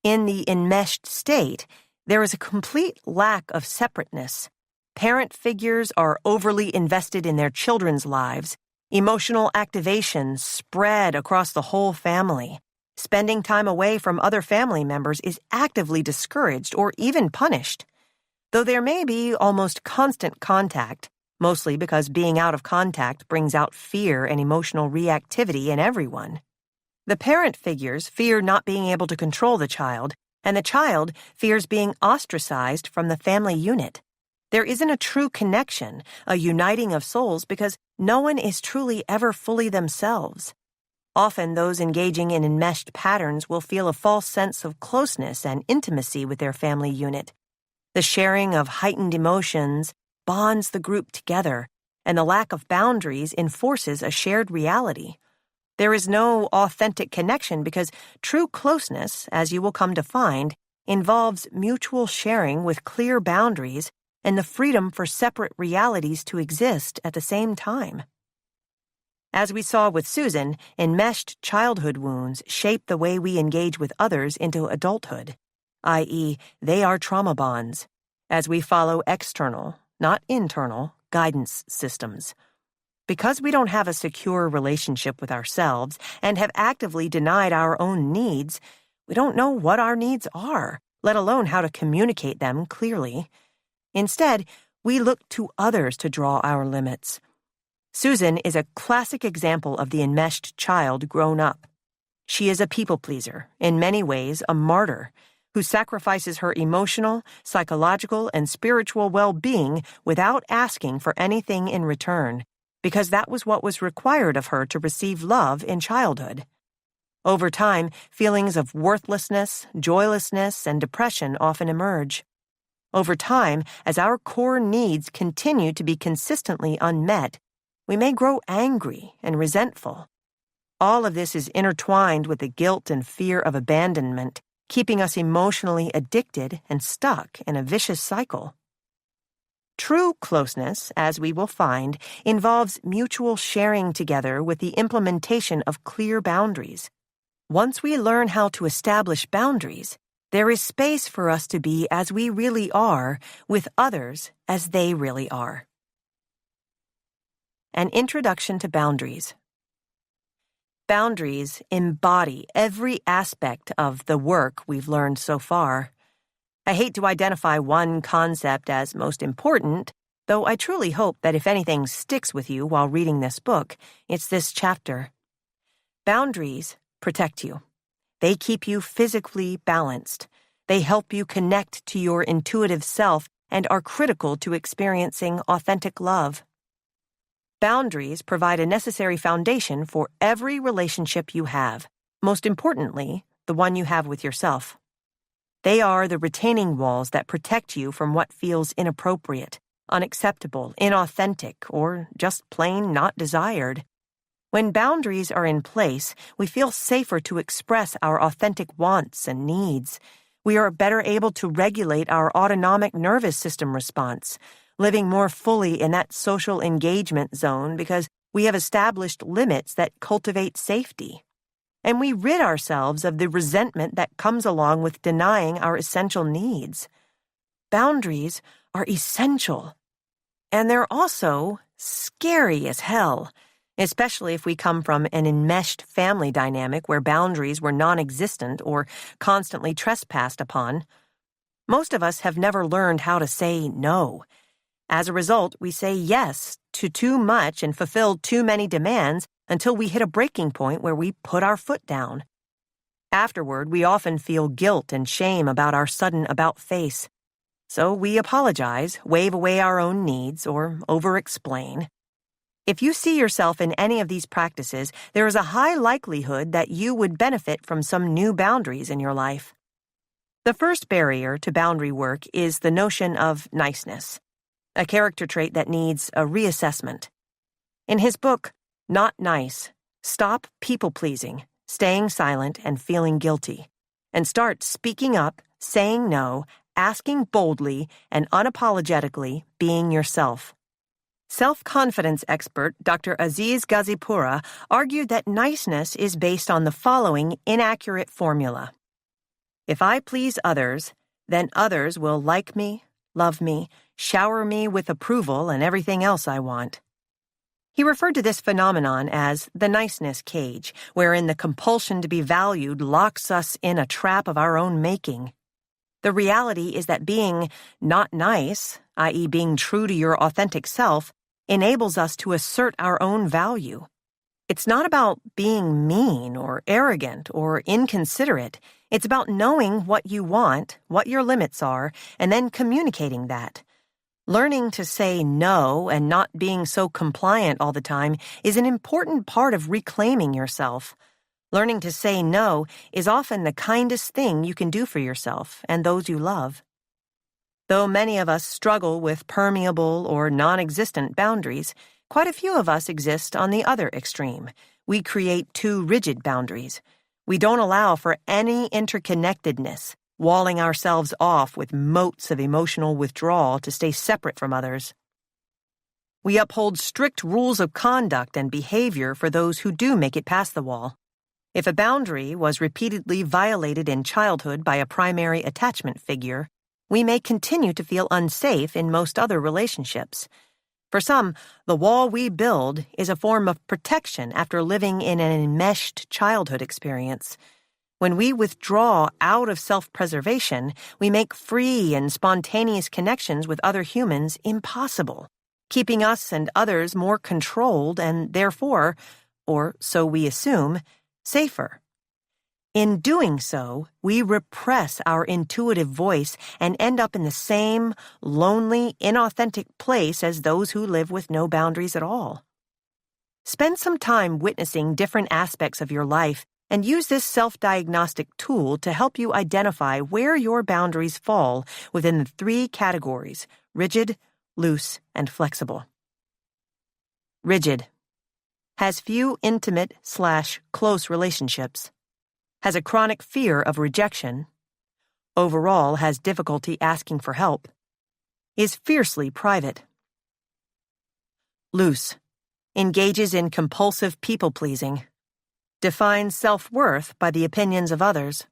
In the enmeshed state, there is a complete lack of separateness. Parent figures are overly invested in their children's lives. Emotional activation spread across the whole family. Spending time away from other family members is actively discouraged or even punished. Though there may be almost constant contact, mostly because being out of contact brings out fear and emotional reactivity in everyone. The parent figures fear not being able to control the child, and the child fears being ostracized from the family unit. There isn't a true connection, a uniting of souls, because no one is truly ever fully themselves. Often those engaging in enmeshed patterns will feel a false sense of closeness and intimacy with their family unit. The sharing of heightened emotions bonds the group together, and the lack of boundaries enforces a shared reality. There is no authentic connection because true closeness, as you will come to find, involves mutual sharing with clear boundaries and the freedom for separate realities to exist at the same time. As we saw with Susan, enmeshed childhood wounds shape the way we engage with others into adulthood, i.e., they are trauma bonds, as we follow external, not internal, guidance systems. Because we don't have a secure relationship with ourselves and have actively denied our own needs, we don't know what our needs are, let alone how to communicate them clearly. Instead, we look to others to draw our limits. Susan is a classic example of the enmeshed child grown up. She is a people pleaser, in many ways a martyr, who sacrifices her emotional, psychological, and spiritual well-being without asking for anything in return, because that was what was required of her to receive love in childhood. Over time, feelings of worthlessness, joylessness, and depression often emerge. Over time, as our core needs continue to be consistently unmet, we may grow angry and resentful. All of this is intertwined with the guilt and fear of abandonment, keeping us emotionally addicted and stuck in a vicious cycle. True closeness, as we will find, involves mutual sharing together with the implementation of clear boundaries. Once we learn how to establish boundaries, There is space for us to be as we really are, with others as they really are. An Introduction to Boundaries. Boundaries embody every aspect of the work we've learned so far. I hate to identify one concept as most important, though I truly hope that if anything sticks with you while reading this book, it's this chapter. Boundaries protect you. They keep you physically balanced. They help you connect to your intuitive self and are critical to experiencing authentic love. Boundaries provide a necessary foundation for every relationship you have, most importantly, the one you have with yourself. They are the retaining walls that protect you from what feels inappropriate, unacceptable, inauthentic, or just plain not desired. When boundaries are in place, we feel safer to express our authentic wants and needs. We are better able to regulate our autonomic nervous system response, living more fully in that social engagement zone because we have established limits that cultivate safety. And we rid ourselves of the resentment that comes along with denying our essential needs. Boundaries are essential. And they're also scary as hell, especially if we come from an enmeshed family dynamic where boundaries were non-existent or constantly trespassed upon. Most of us have never learned how to say no. As a result, we say yes to too much and fulfill too many demands until we hit a breaking point where we put our foot down. Afterward, we often feel guilt and shame about our sudden about-face. So we apologize, wave away our own needs, or over-explain. If you see yourself in any of these practices, there is a high likelihood that you would benefit from some new boundaries in your life. The first barrier to boundary work is the notion of niceness, a character trait that needs a reassessment. In his book, Not Nice, stop people-pleasing, staying silent and feeling guilty, and start speaking up, saying no, asking boldly, and unapologetically being yourself. Self-confidence expert Dr. Aziz Ghazipura argued that niceness is based on the following inaccurate formula. If I please others, then others will like me, love me, shower me with approval and everything else I want. He referred to this phenomenon as the niceness cage, wherein the compulsion to be valued locks us in a trap of our own making. The reality is that being not nice, i.e. being true to your authentic self, enables us to assert our own value. It's not about being mean or arrogant or inconsiderate. It's about knowing what you want, what your limits are, and then communicating that. Learning to say no and not being so compliant all the time is an important part of reclaiming yourself. Learning to say no is often the kindest thing you can do for yourself and those you love. Though many of us struggle with permeable or non-existent boundaries, quite a few of us exist on the other extreme. We create too rigid boundaries. We don't allow for any interconnectedness, walling ourselves off with moats of emotional withdrawal to stay separate from others. We uphold strict rules of conduct and behavior for those who do make it past the wall. If a boundary was repeatedly violated in childhood by a primary attachment figure, we may continue to feel unsafe in most other relationships. For some, the wall we build is a form of protection after living in an enmeshed childhood experience. When we withdraw out of self-preservation, we make free and spontaneous connections with other humans impossible, keeping us and others more controlled and therefore, or so we assume, safer. In doing so, we repress our intuitive voice and end up in the same lonely, inauthentic place as those who live with no boundaries at all. Spend some time witnessing different aspects of your life and use this self-diagnostic tool to help you identify where your boundaries fall within the 3 categories: rigid, loose, and flexible. Rigid. Has few intimate/close relationships. Has a chronic fear of rejection. Overall has difficulty asking for help. Is fiercely private. Loose. Engages in compulsive people-pleasing. Defines self-worth by the opinions of others.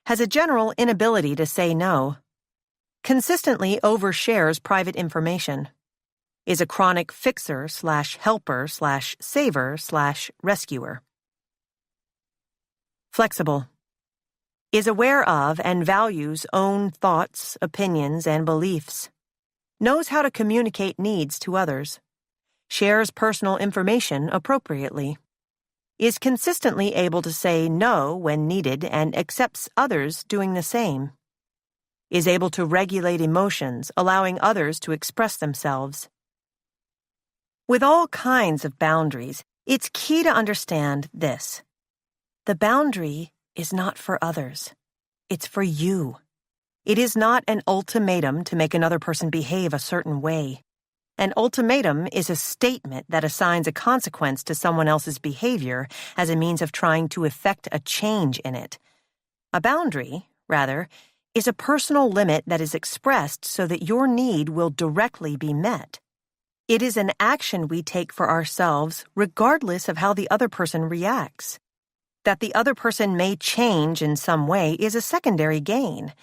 has a general inability to say no, consistently overshares private information, is a chronic fixer/helper/saver/rescuer. Flexible. Is aware of and values own thoughts, opinions, and beliefs. Knows how to communicate needs to others. Shares personal information appropriately. Is consistently able to say no when needed and accepts others doing the same. Is able to regulate emotions, allowing others to express themselves. With all kinds of boundaries, it's key to understand this. The boundary is not for others. It's for you. It is not an ultimatum to make another person behave a certain way. An ultimatum is a statement that assigns a consequence to someone else's behavior as a means of trying to effect a change in it. A boundary, rather, is a personal limit that is expressed so that your need will directly be met. It is an action we take for ourselves regardless of how the other person reacts. That the other person may change in some way is a secondary gain.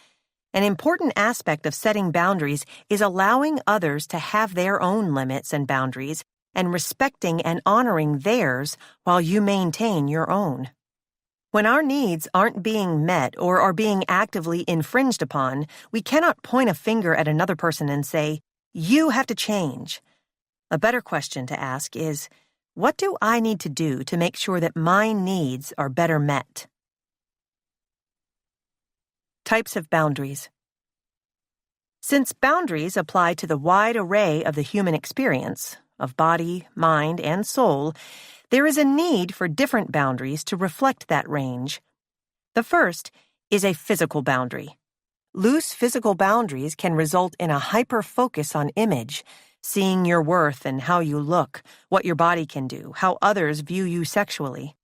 An important aspect of setting boundaries is allowing others to have their own limits and boundaries and respecting and honoring theirs while you maintain your own. When our needs aren't being met or are being actively infringed upon, we cannot point a finger at another person and say, "You have to change." A better question to ask is, what do I need to do to make sure that my needs are better met? Types of boundaries. Since boundaries apply to the wide array of the human experience, of body, mind, and soul, there is a need for different boundaries to reflect that range. The first is a physical boundary. Loose physical boundaries can result in a hyper-focus on image, seeing your worth and how you look, what your body can do, how others view you sexually.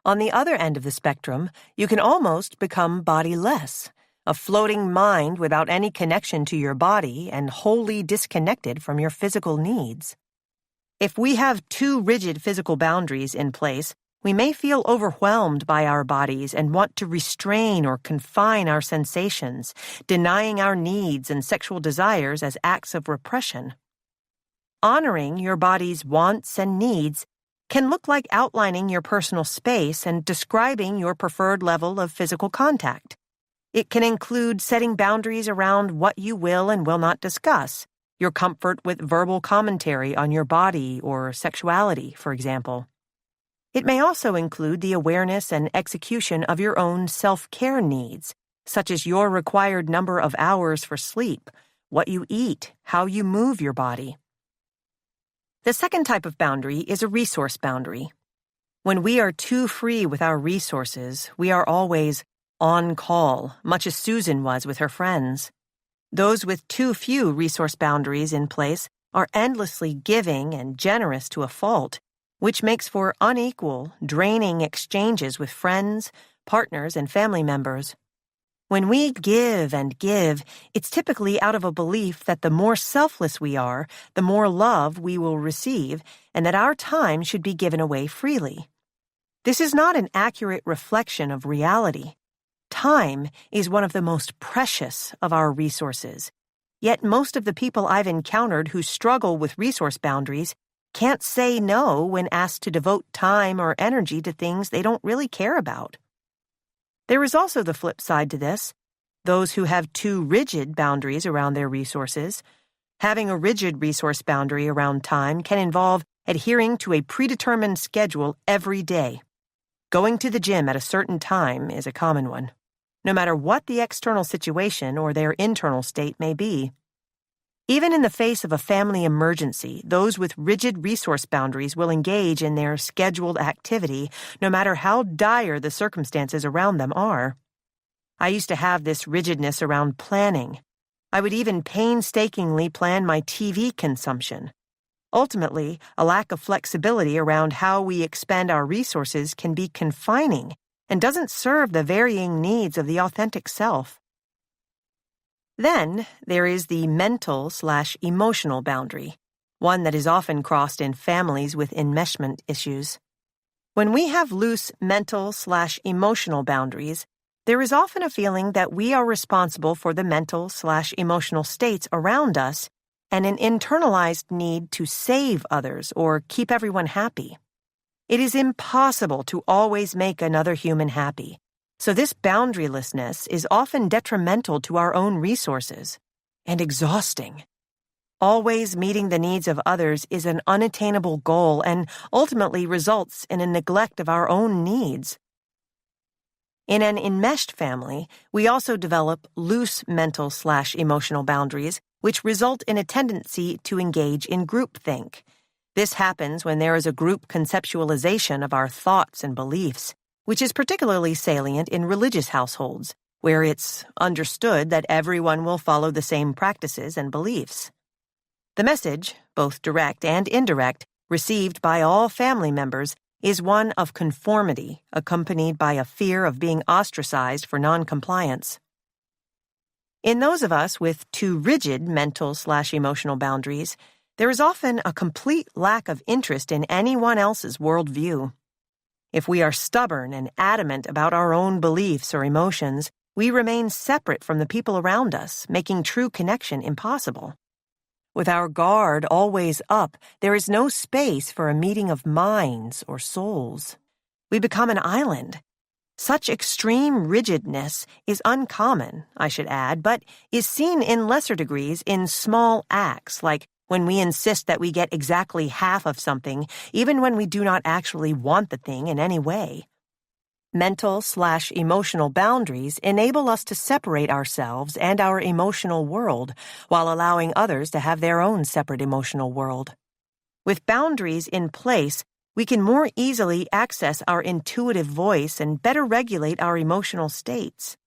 On the other end of the spectrum, you can almost become bodiless, a floating mind without any connection to your body and wholly disconnected from your physical needs. If we have too rigid physical boundaries in place, we may feel overwhelmed by our bodies and want to restrain or confine our sensations, denying our needs and sexual desires as acts of repression. Honoring your body's wants and needs can look like outlining your personal space and describing your preferred level of physical contact. It can include setting boundaries around what you will and will not discuss, your comfort with verbal commentary on your body or sexuality, for example. It may also include the awareness and execution of your own self-care needs, such as your required number of hours for sleep, what you eat, how you move your body. The second type of boundary is a resource boundary. When we are too free with our resources, we are always on call, much as Susan was with her friends. Those with too few resource boundaries in place are endlessly giving and generous to a fault, which makes for unequal, draining exchanges with friends, partners, and family members. When we give and give, it's typically out of a belief that the more selfless we are, the more love we will receive, and that our time should be given away freely. This is not an accurate reflection of reality. Time is one of the most precious of our resources. Yet most of the people I've encountered who struggle with resource boundaries can't say no when asked to devote time or energy to things they don't really care about. There is also the flip side to this, those who have too rigid boundaries around their resources. Having a rigid resource boundary around time can involve adhering to a predetermined schedule every day. Going to the gym at a certain time is a common one, no matter what the external situation or their internal state may be. Even in the face of a family emergency, those with rigid resource boundaries will engage in their scheduled activity, no matter how dire the circumstances around them are. I used to have this rigidness around planning. I would even painstakingly plan my TV consumption. Ultimately, a lack of flexibility around how we expend our resources can be confining and doesn't serve the varying needs of the authentic self. Then there is the mental/emotional boundary, one that is often crossed in families with enmeshment issues. When we have loose mental/emotional boundaries, There is often a feeling that we are responsible for the mental/emotional states around us and an internalized need to save others or keep everyone happy. It is impossible to always make another human happy, so this boundarylessness is often detrimental to our own resources and exhausting. Always meeting the needs of others is an unattainable goal and ultimately results in a neglect of our own needs. In an enmeshed family, we also develop loose mental/emotional boundaries, which result in a tendency to engage in groupthink. This happens when there is a group conceptualization of our thoughts and beliefs, which is particularly salient in religious households, where it's understood that everyone will follow the same practices and beliefs. The message, both direct and indirect, received by all family members is one of conformity, accompanied by a fear of being ostracized for noncompliance. In those of us with too rigid mental/emotional boundaries, there is often a complete lack of interest in anyone else's worldview. If we are stubborn and adamant about our own beliefs or emotions, we remain separate from the people around us, making true connection impossible. With our guard always up, there is no space for a meeting of minds or souls. We become an island. Such extreme rigidness is uncommon, I should add, but is seen in lesser degrees in small acts, like when we insist that we get exactly half of something, even when we do not actually want the thing in any way. Mental/emotional boundaries enable us to separate ourselves and our emotional world while allowing others to have their own separate emotional world. With boundaries in place, we can more easily access our intuitive voice and better regulate our emotional states.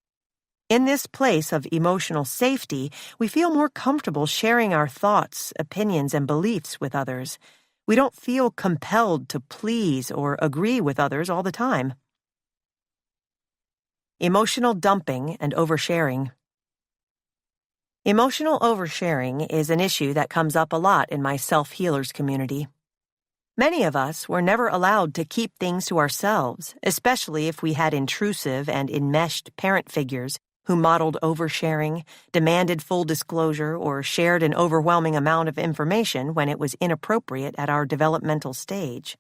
In this place of emotional safety, we feel more comfortable sharing our thoughts, opinions, and beliefs with others. We don't feel compelled to please or agree with others all the time. Emotional dumping and oversharing. Emotional oversharing is an issue that comes up a lot in my self-healers community. Many of us were never allowed to keep things to ourselves, especially if we had intrusive and enmeshed parent figures who modeled oversharing, demanded full disclosure, or shared an overwhelming amount of information when it was inappropriate at our developmental stage.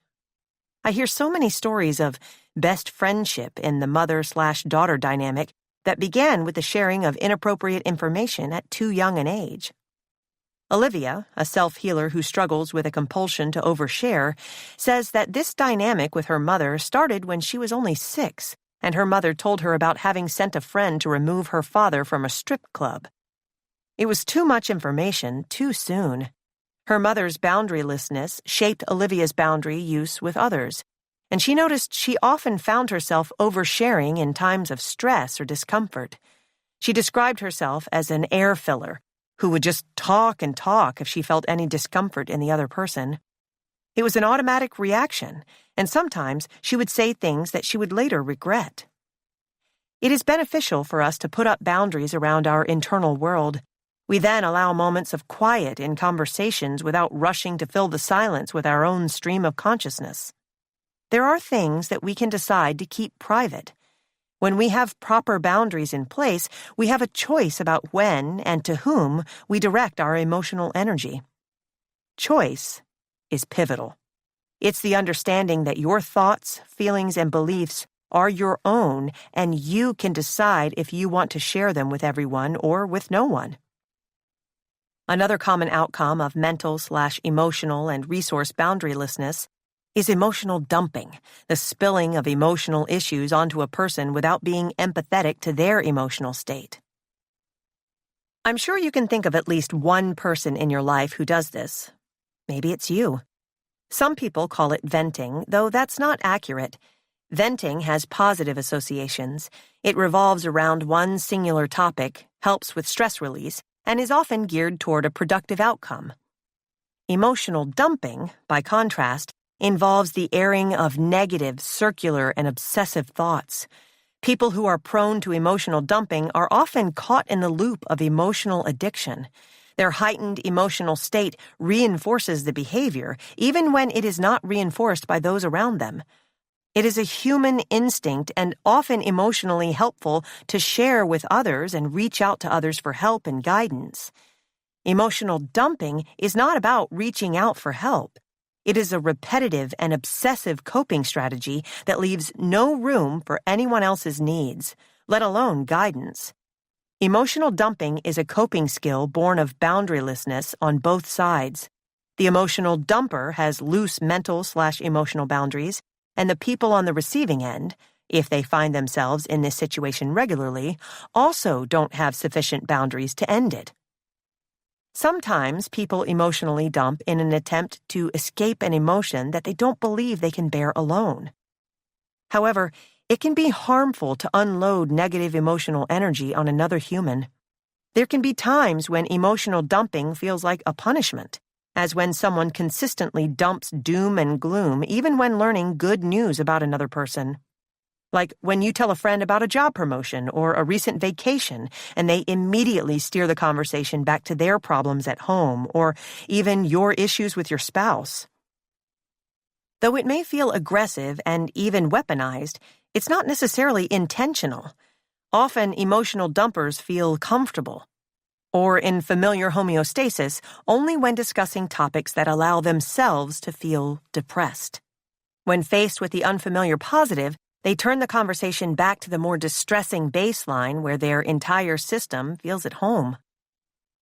I hear so many stories of best friendship in the mother/daughter dynamic that began with the sharing of inappropriate information at too young an age. Olivia, a self-healer who struggles with a compulsion to overshare, says that this dynamic with her mother started when she was only 6, and her mother told her about having sent a friend to remove her father from a strip club. It was too much information too soon. Her mother's boundarylessness shaped Olivia's boundary use with others, and she noticed she often found herself oversharing in times of stress or discomfort. She described herself as an air filler who would just talk and talk if she felt any discomfort in the other person. It was an automatic reaction, and sometimes she would say things that she would later regret. It is beneficial for us to put up boundaries around our internal world. We then allow moments of quiet in conversations without rushing to fill the silence with our own stream of consciousness. There are things that we can decide to keep private. When we have proper boundaries in place, we have a choice about when and to whom we direct our emotional energy. Choice is pivotal. It's the understanding that your thoughts, feelings, and beliefs are your own, and you can decide if you want to share them with everyone or with no one. Another common outcome of mental/emotional and resource boundarylessness is emotional dumping, the spilling of emotional issues onto a person without being empathetic to their emotional state. I'm sure you can think of at least one person in your life who does this. Maybe it's you. Some people call it venting, though that's not accurate. Venting has positive associations. It revolves around one singular topic, helps with stress release, and is often geared toward a productive outcome. Emotional dumping, by contrast, involves the airing of negative, circular, and obsessive thoughts. People who are prone to emotional dumping are often caught in the loop of emotional addiction. Their heightened emotional state reinforces the behavior, even when it is not reinforced by those around them. It is a human instinct and often emotionally helpful to share with others and reach out to others for help and guidance. Emotional dumping is not about reaching out for help. It is a repetitive and obsessive coping strategy that leaves no room for anyone else's needs, let alone guidance. Emotional dumping is a coping skill born of boundarylessness on both sides. The emotional dumper has loose mental/emotional boundaries, and the people on the receiving end, if they find themselves in this situation regularly, also don't have sufficient boundaries to end it. Sometimes people emotionally dump in an attempt to escape an emotion that they don't believe they can bear alone. However, it can be harmful to unload negative emotional energy on another human. There can be times when emotional dumping feels like a punishment, as when someone consistently dumps doom and gloom even when learning good news about another person. Like when you tell a friend about a job promotion or a recent vacation and they immediately steer the conversation back to their problems at home or even your issues with your spouse. Though it may feel aggressive and even weaponized, it's not necessarily intentional. Often emotional dumpers feel comfortable, or in familiar homeostasis only when discussing topics that allow themselves to feel depressed. When faced with the unfamiliar positive, they turn the conversation back to the more distressing baseline where their entire system feels at home.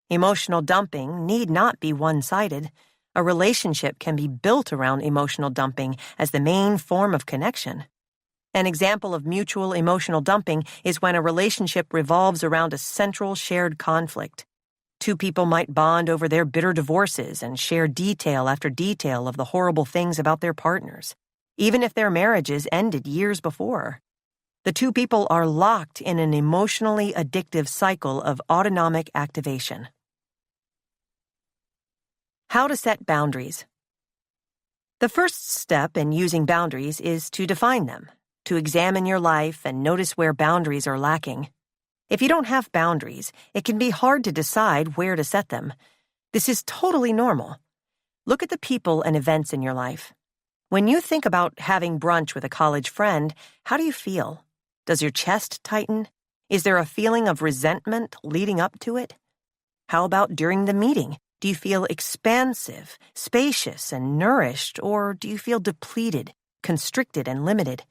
Emotional dumping need not be one-sided. A relationship can be built around emotional dumping as the main form of connection. An example of mutual emotional dumping is when a relationship revolves around a central shared conflict. Two people might bond over their bitter divorces and share detail after detail of the horrible things about their partners, even if their marriages ended years before. The two people are locked in an emotionally addictive cycle of autonomic activation. How to set boundaries. The first step in using boundaries is to define them, to examine your life and notice where boundaries are lacking. If you don't have boundaries, it can be hard to decide where to set them. This is totally normal. Look at the people and events in your life. When you think about having brunch with a college friend, how do you feel? Does your chest tighten? Is there a feeling of resentment leading up to it? How about during the meeting? Do you feel expansive, spacious, and nourished, or do you feel depleted, constricted, and limited?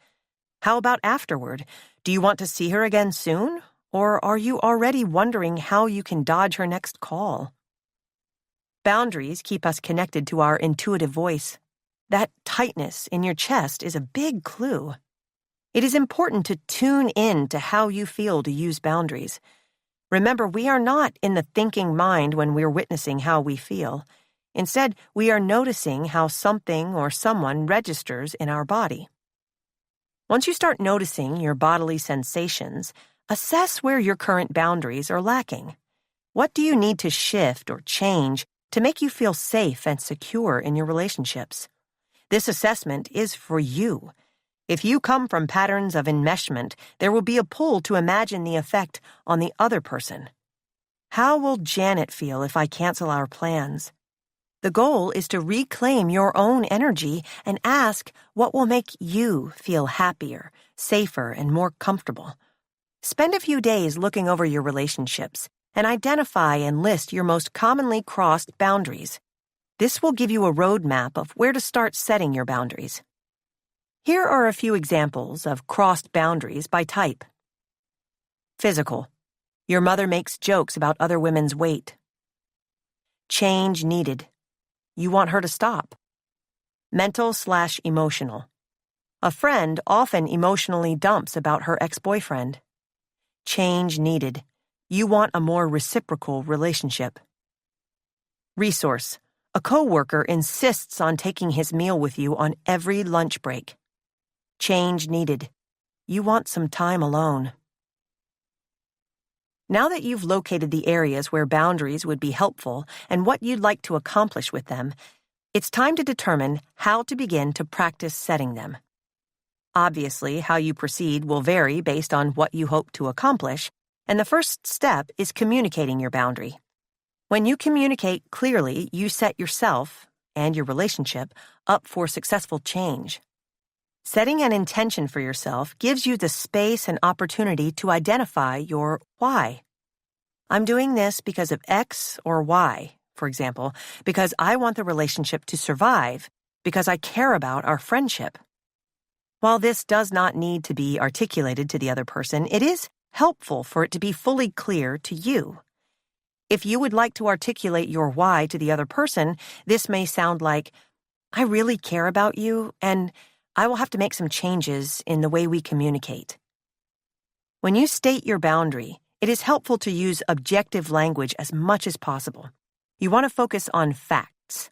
How about afterward? Do you want to see her again soon? Or are you already wondering how you can dodge her next call? Boundaries keep us connected to our intuitive voice. That tightness in your chest is a big clue. It is important to tune in to how you feel to use boundaries. Remember, we are not in the thinking mind when we're witnessing how we feel. Instead, we are noticing how something or someone registers in our body. Once you start noticing your bodily sensations, assess where your current boundaries are lacking. What do you need to shift or change to make you feel safe and secure in your relationships? This assessment is for you. If you come from patterns of enmeshment, there will be a pull to imagine the effect on the other person. How will Janet feel if I cancel our plans? The goal is to reclaim your own energy and ask what will make you feel happier, safer, and more comfortable. Spend a few days looking over your relationships and identify and list your most commonly crossed boundaries. This will give you a roadmap of where to start setting your boundaries. Here are a few examples of crossed boundaries by type. Physical. Your mother makes jokes about other women's weight. Change needed. You want her to stop. Mental/emotional. A friend often emotionally dumps about her ex-boyfriend. Change needed. You want a more reciprocal relationship. Resource. A coworker insists on taking his meal with you on every lunch break. Change needed. You want some time alone. Now that you've located the areas where boundaries would be helpful and what you'd like to accomplish with them, it's time to determine how to begin to practice setting them. Obviously, how you proceed will vary based on what you hope to accomplish, and the first step is communicating your boundary. When you communicate clearly, you set yourself and your relationship up for successful change. Setting an intention for yourself gives you the space and opportunity to identify your why. I'm doing this because of X or Y, for example, because I want the relationship to survive, because I care about our friendship. While this does not need to be articulated to the other person, it is helpful for it to be fully clear to you. If you would like to articulate your why to the other person, this may sound like, I really care about you, and I will have to make some changes in the way we communicate. When you state your boundary, it is helpful to use objective language as much as possible. You want to focus on facts.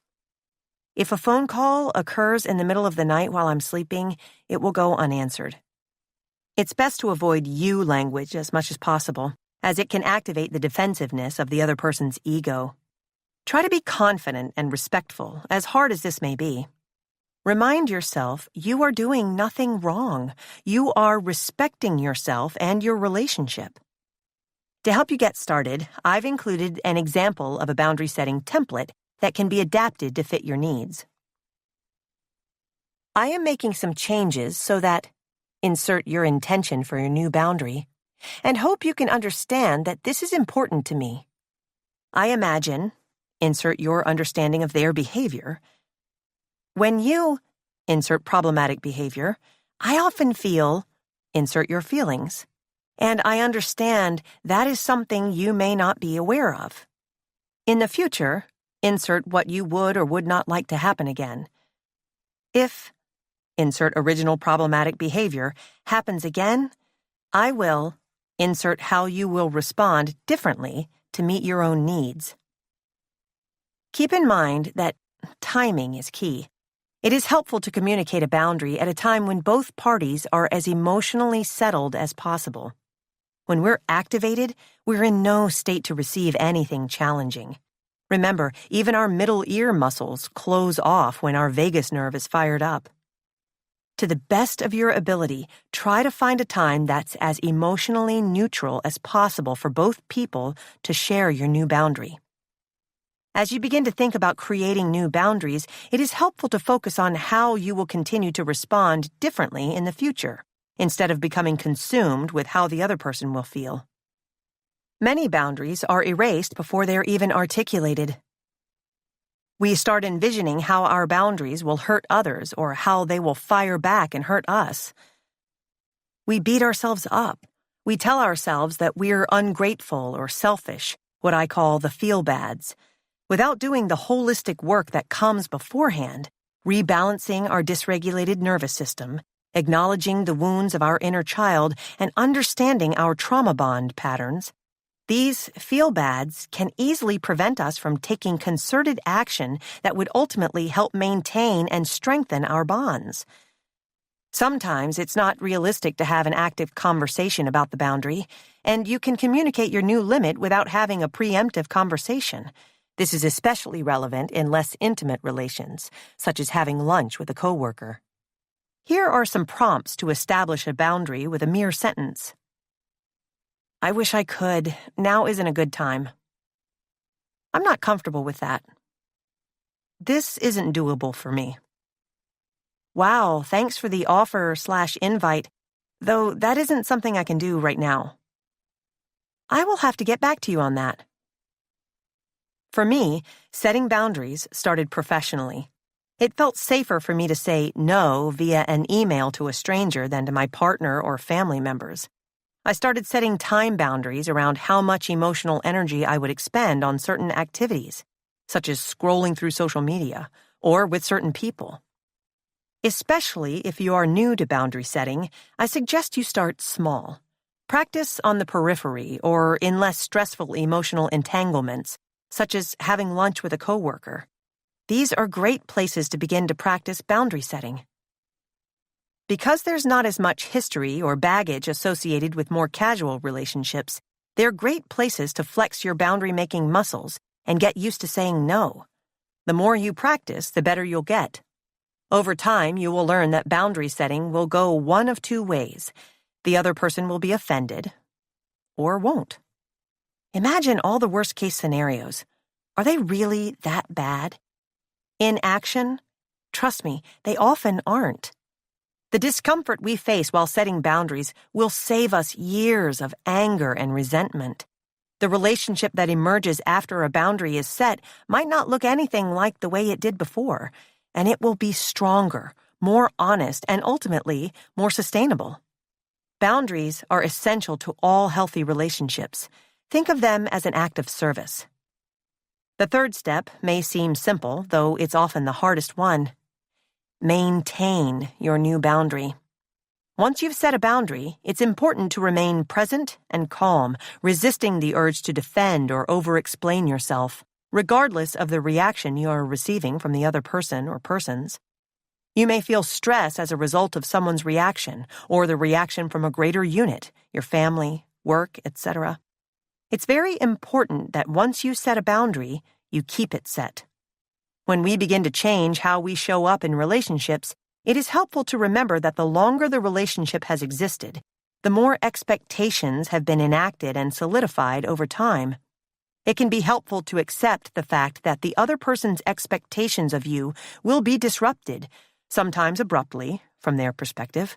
If a phone call occurs in the middle of the night while I'm sleeping, it will go unanswered. It's best to avoid you language as much as possible, as it can activate the defensiveness of the other person's ego. Try to be confident and respectful, as hard as this may be. Remind yourself you are doing nothing wrong. You are respecting yourself and your relationship. To help you get started, I've included an example of a boundary setting template that can be adapted to fit your needs. I am making some changes so that, insert your intention for your new boundary, and hope you can understand that this is important to me. I imagine, insert your understanding of their behavior. When you, insert problematic behavior, I often feel, insert your feelings. And I understand that is something you may not be aware of. In the future, insert what you would or would not like to happen again. If, insert original problematic behavior, happens again, I will, insert how you will respond differently to meet your own needs. Keep in mind that timing is key. It is helpful to communicate a boundary at a time when both parties are as emotionally settled as possible. When we're activated, we're in no state to receive anything challenging. Remember, even our middle ear muscles close off when our vagus nerve is fired up. To the best of your ability, try to find a time that's as emotionally neutral as possible for both people to share your new boundary. As you begin to think about creating new boundaries, it is helpful to focus on how you will continue to respond differently in the future, instead of becoming consumed with how the other person will feel. Many boundaries are erased before they're even articulated. We start envisioning how our boundaries will hurt others or how they will fire back and hurt us. We beat ourselves up. We tell ourselves that we're ungrateful or selfish, what I call the feel-bads, without doing the holistic work that comes beforehand, rebalancing our dysregulated nervous system, acknowledging the wounds of our inner child, and understanding our trauma bond patterns. These feel-bads can easily prevent us from taking concerted action that would ultimately help maintain and strengthen our bonds. Sometimes it's not realistic to have an active conversation about the boundary, and you can communicate your new limit without having a preemptive conversation. This is especially relevant in less intimate relations, such as having lunch with a coworker. Here are some prompts to establish a boundary with a mere sentence. I wish I could. Now isn't a good time. I'm not comfortable with that. This isn't doable for me. Wow, thanks for the offer/invite, though that isn't something I can do right now. I will have to get back to you on that. For me, setting boundaries started professionally. It felt safer for me to say no via an email to a stranger than to my partner or family members. I started setting time boundaries around how much emotional energy I would expend on certain activities, such as scrolling through social media or with certain people. Especially if you are new to boundary setting, I suggest you start small. Practice on the periphery or in less stressful emotional entanglements, such as having lunch with a coworker. These are great places to begin to practice boundary setting. Because there's not as much history or baggage associated with more casual relationships, they're great places to flex your boundary-making muscles and get used to saying no. The more you practice, the better you'll get. Over time, you will learn that boundary setting will go one of two ways. The other person will be offended, or won't. Imagine all the worst-case scenarios. Are they really that bad? In action, trust me, they often aren't. The discomfort we face while setting boundaries will save us years of anger and resentment. The relationship that emerges after a boundary is set might not look anything like the way it did before, and it will be stronger, more honest, and ultimately more sustainable. Boundaries are essential to all healthy relationships. Think of them as an act of service. The third step may seem simple, though it's often the hardest one. Maintain your new boundary. Once you've set a boundary, it's important to remain present and calm, resisting the urge to defend or over-explain yourself, regardless of the reaction you are receiving from the other person or persons. You may feel stress as a result of someone's reaction or the reaction from a greater unit, your family, work, etc. It's very important that once you set a boundary, you keep it set. When we begin to change how we show up in relationships, it is helpful to remember that the longer the relationship has existed, the more expectations have been enacted and solidified over time. It can be helpful to accept the fact that the other person's expectations of you will be disrupted, sometimes abruptly, from their perspective.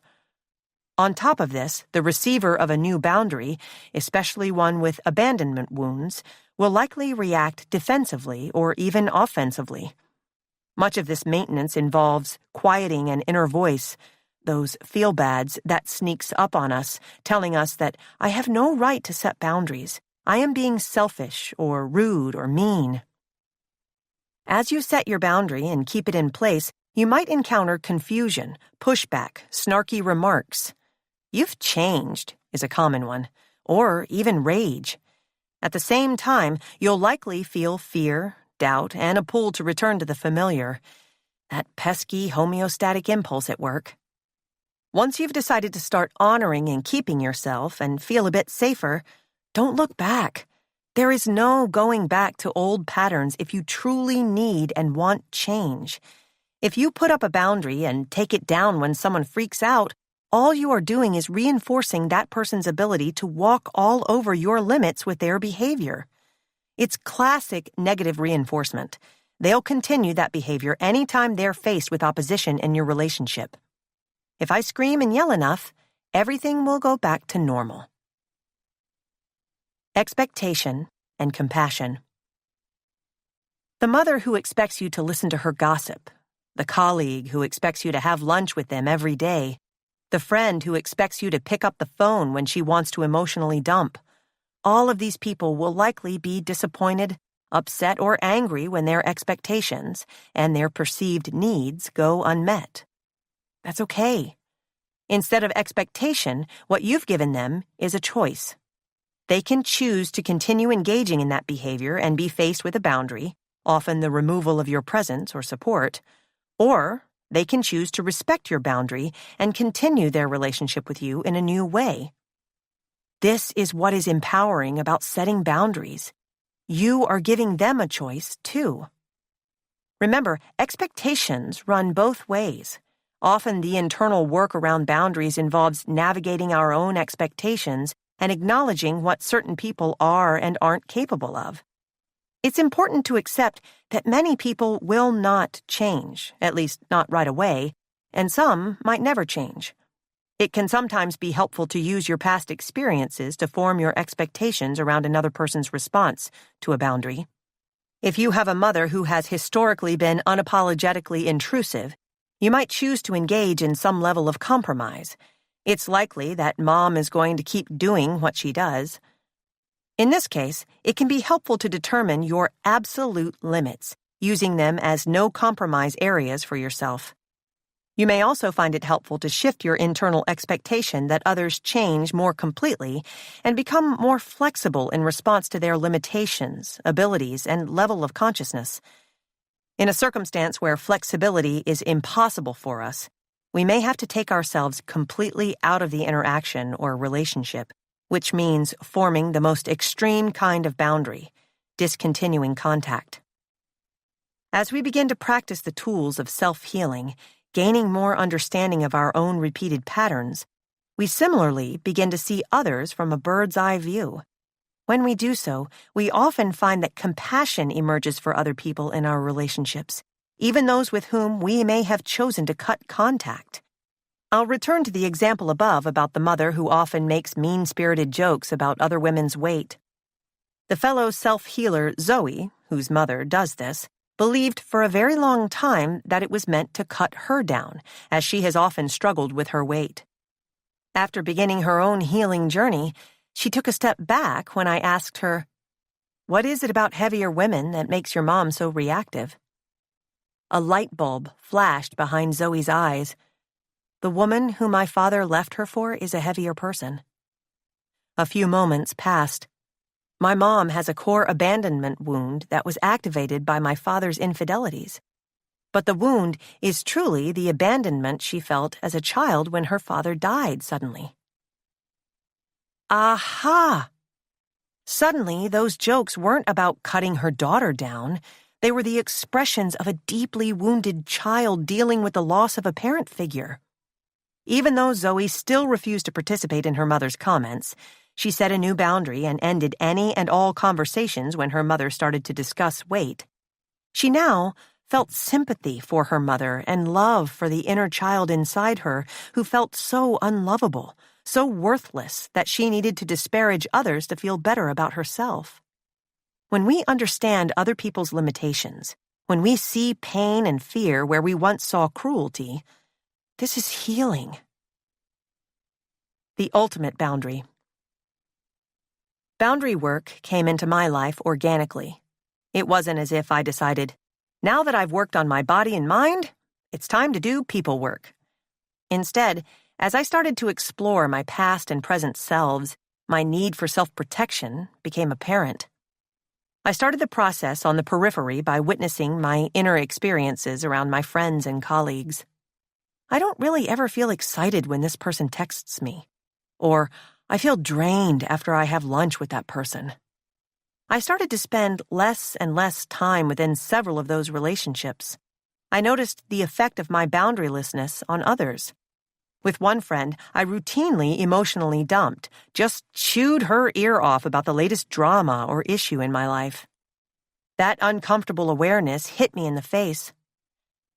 On top of this, the receiver of a new boundary, especially one with abandonment wounds, will likely react defensively or even offensively. Much of this maintenance involves quieting an inner voice, those feel-bads that sneaks up on us, telling us that I have no right to set boundaries. I am being selfish or rude or mean. As you set your boundary and keep it in place, you might encounter confusion, pushback, snarky remarks. "You've changed" is a common one, or even rage. At the same time, you'll likely feel fear, doubt, and a pull to return to the familiar, that pesky homeostatic impulse at work. Once you've decided to start honoring and keeping yourself and feel a bit safer, don't look back. There is no going back to old patterns if you truly need and want change. If you put up a boundary and take it down when someone freaks out, all you are doing is reinforcing that person's ability to walk all over your limits with their behavior. It's classic negative reinforcement. They'll continue that behavior anytime they're faced with opposition in your relationship. If I scream and yell enough, everything will go back to normal. Expectation and compassion. The mother who expects you to listen to her gossip, the colleague who expects you to have lunch with them every day, the friend who expects you to pick up the phone when she wants to emotionally dump. All of these people will likely be disappointed, upset, or angry when their expectations and their perceived needs go unmet. That's okay. Instead of expectation, what you've given them is a choice. They can choose to continue engaging in that behavior and be faced with a boundary, often the removal of your presence or support, or they can choose to respect your boundary and continue their relationship with you in a new way. This is what is empowering about setting boundaries. You are giving them a choice, too. Remember, expectations run both ways. Often the internal work around boundaries involves navigating our own expectations and acknowledging what certain people are and aren't capable of. It's important to accept that many people will not change, at least not right away, and some might never change. It can sometimes be helpful to use your past experiences to form your expectations around another person's response to a boundary. If you have a mother who has historically been unapologetically intrusive, you might choose to engage in some level of compromise. It's likely that mom is going to keep doing what she does. In this case, it can be helpful to determine your absolute limits, using them as no-compromise areas for yourself. You may also find it helpful to shift your internal expectation that others change more completely and become more flexible in response to their limitations, abilities, and level of consciousness. In a circumstance where flexibility is impossible for us, we may have to take ourselves completely out of the interaction or relationship, which means forming the most extreme kind of boundary, discontinuing contact. As we begin to practice the tools of self-healing, gaining more understanding of our own repeated patterns, we similarly begin to see others from a bird's-eye view. When we do so, we often find that compassion emerges for other people in our relationships, even those with whom we may have chosen to cut contact. I'll return to the example above about the mother who often makes mean-spirited jokes about other women's weight. The fellow self-healer Zoe, whose mother does this, believed for a very long time that it was meant to cut her down, as she has often struggled with her weight. After beginning her own healing journey, she took a step back when I asked her, "What is it about heavier women that makes your mom so reactive?" A light bulb flashed behind Zoe's eyes. The woman who my father left her for is a heavier person. A few moments passed. My mom has a core abandonment wound that was activated by my father's infidelities. But the wound is truly the abandonment she felt as a child when her father died suddenly. Aha! Suddenly, those jokes weren't about cutting her daughter down. They were the expressions of a deeply wounded child dealing with the loss of a parent figure. Even though Zoe still refused to participate in her mother's comments, she set a new boundary and ended any and all conversations when her mother started to discuss weight. She now felt sympathy for her mother and love for the inner child inside her who felt so unlovable, so worthless that she needed to disparage others to feel better about herself. When we understand other people's limitations, when we see pain and fear where we once saw cruelty, this is healing. The ultimate boundary. Boundary work came into my life organically. It wasn't as if I decided, now that I've worked on my body and mind, it's time to do people work. Instead, as I started to explore my past and present selves, my need for self-protection became apparent. I started the process on the periphery by witnessing my inner experiences around my friends and colleagues. I don't really ever feel excited when this person texts me, or I feel drained after I have lunch with that person. I started to spend less and less time within several of those relationships. I noticed the effect of my boundarylessness on others. With one friend, I routinely emotionally dumped, just chewed her ear off about the latest drama or issue in my life. That uncomfortable awareness hit me in the face.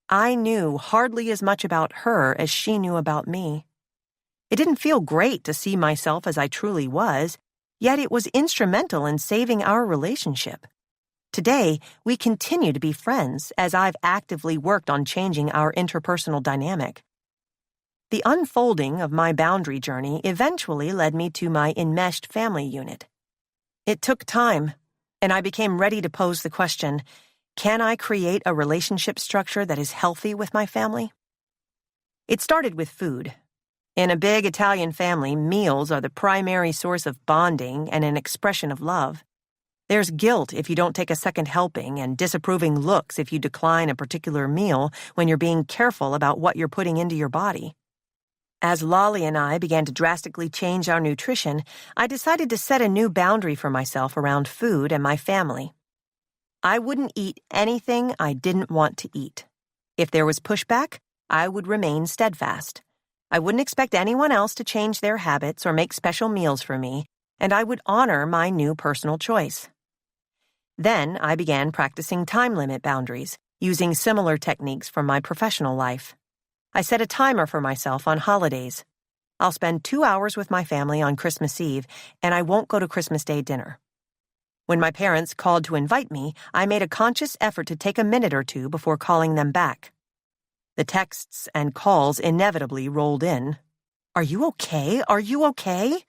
I knew hardly as much about her as she knew about me. It didn't feel great to see myself as I truly was, yet it was instrumental in saving our relationship. Today, we continue to be friends as I've actively worked on changing our interpersonal dynamic. The unfolding of my boundary journey eventually led me to my enmeshed family unit. It took time, and I became ready to pose the question, can I create a relationship structure that is healthy with my family? It started with food. In a big Italian family, meals are the primary source of bonding and an expression of love. There's guilt if you don't take a second helping and disapproving looks if you decline a particular meal when you're being careful about what you're putting into your body. As Lolly and I began to drastically change our nutrition, I decided to set a new boundary for myself around food and my family. I wouldn't eat anything I didn't want to eat. If there was pushback, I would remain steadfast. I wouldn't expect anyone else to change their habits or make special meals for me, and I would honor my new personal choice. Then I began practicing time limit boundaries, using similar techniques from my professional life. I set a timer for myself on holidays. I'll spend 2 hours with my family on Christmas Eve, and I won't go to Christmas Day dinner. When my parents called to invite me, I made a conscious effort to take a minute or two before calling them back. The texts and calls inevitably rolled in. "Are you okay? Are you okay?"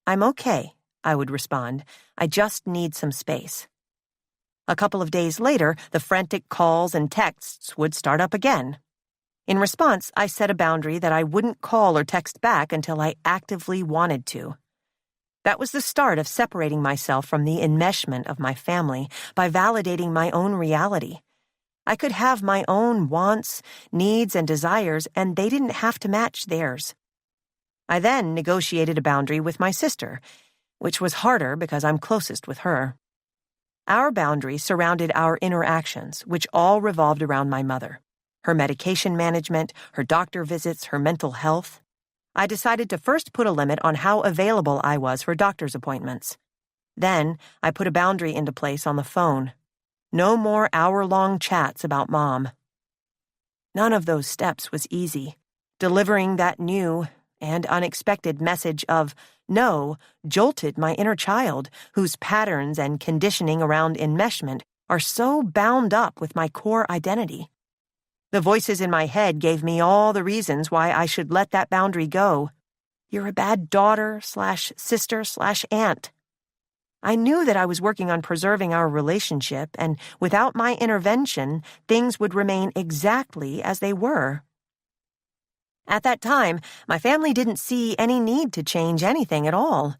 "I'm okay," I would respond. "I just need some space." A couple of days later, the frantic calls and texts would start up again. In response, I set a boundary that I wouldn't call or text back until I actively wanted to. That was the start of separating myself from the enmeshment of my family by validating my own reality. I could have my own wants, needs, and desires, and they didn't have to match theirs. I then negotiated a boundary with my sister, which was harder because I'm closest with her. Our boundary surrounded our interactions, which all revolved around my mother. Her medication management, her doctor visits, her mental health. I decided to first put a limit on how available I was for doctor's appointments. Then I put a boundary into place on the phone. No more hour-long chats about Mom. None of those steps was easy. Delivering that new and unexpected message of no jolted my inner child, whose patterns and conditioning around enmeshment are so bound up with my core identity. The voices in my head gave me all the reasons why I should let that boundary go. You're a bad daughter/sister/aunt. I knew that I was working on preserving our relationship, and without my intervention, things would remain exactly as they were. At that time, my family didn't see any need to change anything at all.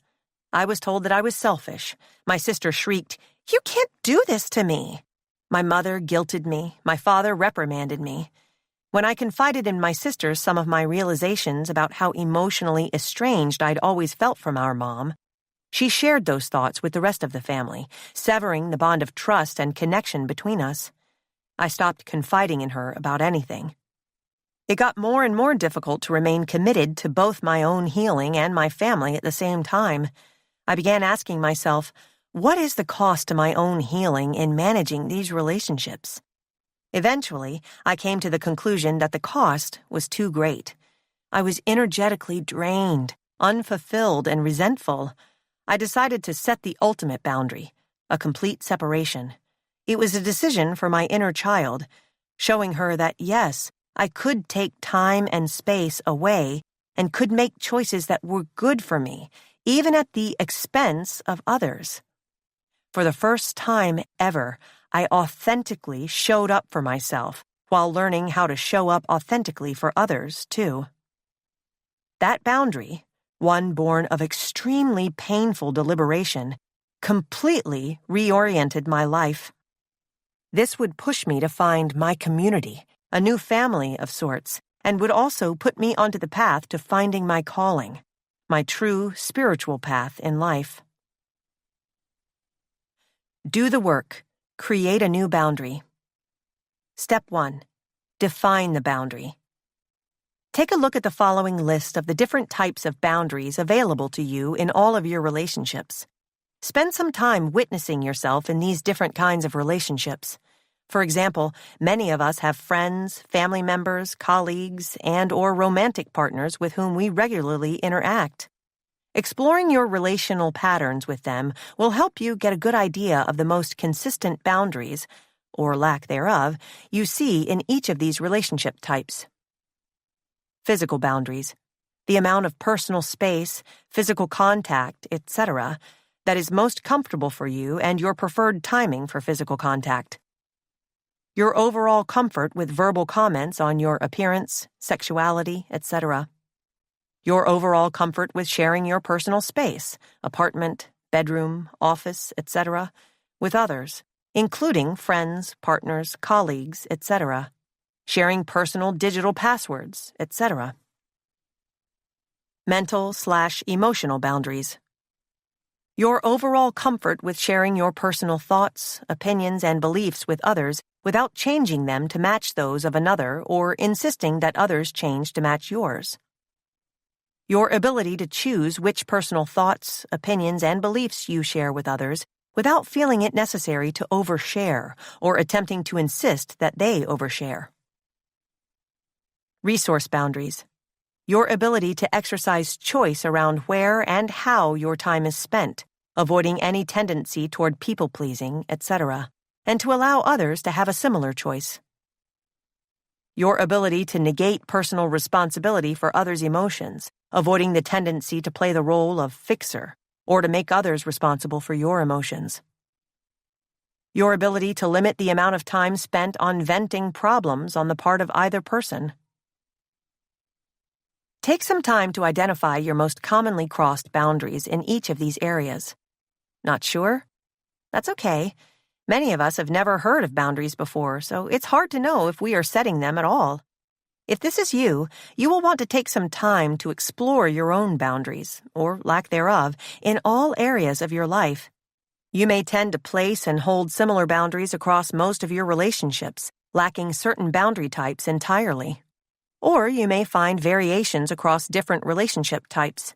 I was told that I was selfish. My sister shrieked, "You can't do this to me!" My mother guilted me. My father reprimanded me. When I confided in my sister some of my realizations about how emotionally estranged I'd always felt from our mom, she shared those thoughts with the rest of the family, severing the bond of trust and connection between us. I stopped confiding in her about anything. It got more and more difficult to remain committed to both my own healing and my family at the same time. I began asking myself, what is the cost to my own healing in managing these relationships? Eventually, I came to the conclusion that the cost was too great. I was energetically drained, unfulfilled, and resentful. I decided to set the ultimate boundary, a complete separation. It was a decision for my inner child, showing her that, yes, I could take time and space away and could make choices that were good for me, even at the expense of others. For the first time ever, I authentically showed up for myself while learning how to show up authentically for others, too. That boundary, one born of extremely painful deliberation, completely reoriented my life. This would push me to find my community, a new family of sorts, and would also put me onto the path to finding my calling, my true spiritual path in life. Do the work. Create a new boundary. Step 1. Define the boundary. Take a look at the following list of the different types of boundaries available to you in all of your relationships. Spend some time witnessing yourself in these different kinds of relationships. For example, many of us have friends, family members, colleagues, and/or romantic partners with whom we regularly interact. Exploring your relational patterns with them will help you get a good idea of the most consistent boundaries, or lack thereof, you see in each of these relationship types. Physical boundaries. The amount of personal space, physical contact, etc., that is most comfortable for you and your preferred timing for physical contact. Your overall comfort with verbal comments on your appearance, sexuality, etc. Your overall comfort with sharing your personal space, apartment, bedroom, office, etc., with others, including friends, partners, colleagues, etc. Sharing personal digital passwords, etc. Mental/emotional boundaries. Your overall comfort with sharing your personal thoughts, opinions, and beliefs with others without changing them to match those of another or insisting that others change to match yours. Your ability to choose which personal thoughts, opinions, and beliefs you share with others without feeling it necessary to overshare or attempting to insist that they overshare. Resource boundaries. Your ability to exercise choice around where and how your time is spent, avoiding any tendency toward people-pleasing, etc., and to allow others to have a similar choice. Your ability to negate personal responsibility for others' emotions, avoiding the tendency to play the role of fixer or to make others responsible for your emotions. Your ability to limit the amount of time spent on venting problems on the part of either person. Take some time to identify your most commonly crossed boundaries in each of these areas. Not sure? That's okay. Many of us have never heard of boundaries before, so it's hard to know if we are setting them at all. If this is you, you will want to take some time to explore your own boundaries, or lack thereof, in all areas of your life. You may tend to place and hold similar boundaries across most of your relationships, lacking certain boundary types entirely. Or you may find variations across different relationship types.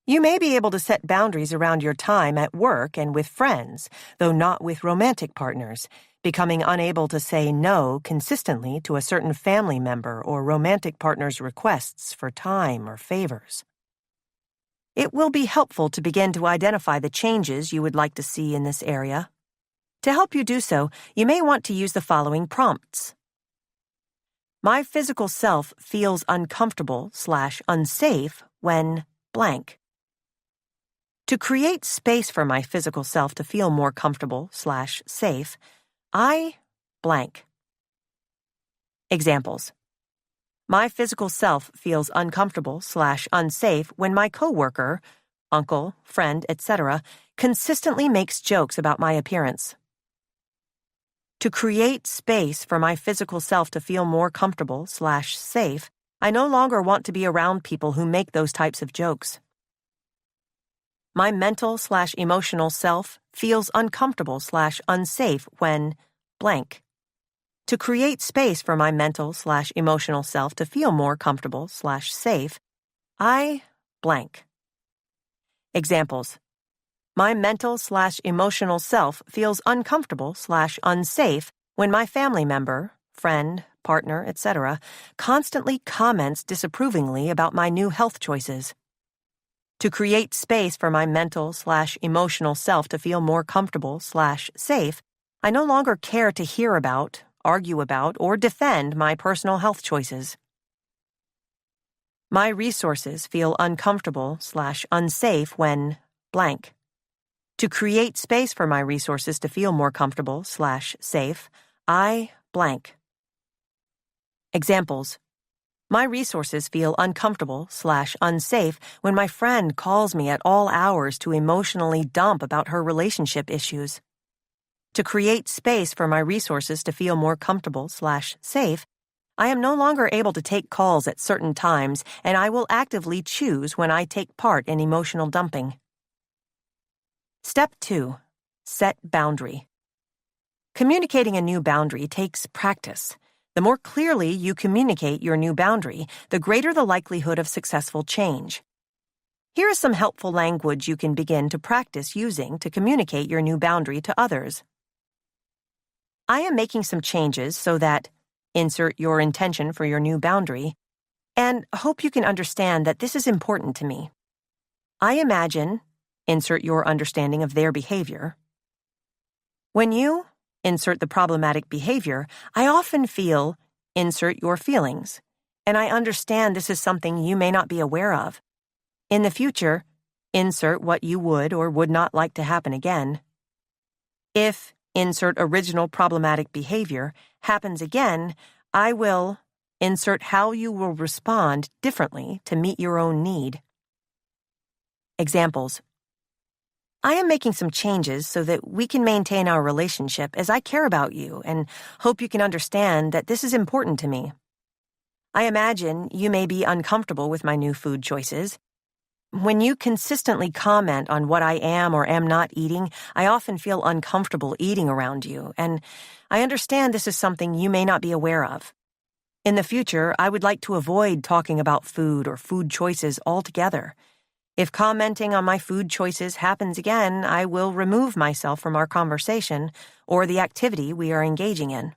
You may be able to set boundaries around your time at work and with friends, though not with romantic partners, becoming unable to say no consistently to a certain family member or romantic partner's requests for time or favors. It will be helpful to begin to identify the changes you would like to see in this area. To help you do so, you may want to use the following prompts. My physical self feels uncomfortable/unsafe when blank. To create space for my physical self to feel more comfortable/safe, I blank. Examples. My physical self feels uncomfortable/unsafe when my coworker, uncle, friend, etc., consistently makes jokes about my appearance. To create space for my physical self to feel more comfortable/safe, I no longer want to be around people who make those types of jokes. My mental/emotional self feels uncomfortable/unsafe when blank. To create space for my mental/emotional self to feel more comfortable/safe, I blank. Examples. My mental/emotional self feels uncomfortable/unsafe when my family member, friend, partner, etc., constantly comments disapprovingly about my new health choices. To create space for my mental/emotional self to feel more comfortable/safe, I no longer care to hear about, argue about, or defend my personal health choices. My resources feel uncomfortable/unsafe when blank. To create space for my resources to feel more comfortable/safe, I blank. Examples. My resources feel uncomfortable/unsafe when my friend calls me at all hours to emotionally dump about her relationship issues. To create space for my resources to feel more comfortable/safe, I am no longer able to take calls at certain times, and I will actively choose when I take part in emotional dumping. Step 2. Set boundary. Communicating a new boundary takes practice. The more clearly you communicate your new boundary, the greater the likelihood of successful change. Here is some helpful language you can begin to practice using to communicate your new boundary to others. I am making some changes so that, insert your intention for your new boundary, and hope you can understand that this is important to me. I imagine, insert your understanding of their behavior. When you, insert the problematic behavior, I often feel, insert your feelings, and I understand this is something you may not be aware of. In the future, insert what you would or would not like to happen again. If, insert original problematic behavior, happens again, I will, insert how you will respond differently to meet your own need. Examples. I am making some changes so that we can maintain our relationship as I care about you and hope you can understand that this is important to me. I imagine you may be uncomfortable with my new food choices. When you consistently comment on what I am or am not eating, I often feel uncomfortable eating around you, and I understand this is something you may not be aware of. In the future, I would like to avoid talking about food or food choices altogether. If commenting on my food choices happens again, I will remove myself from our conversation or the activity we are engaging in.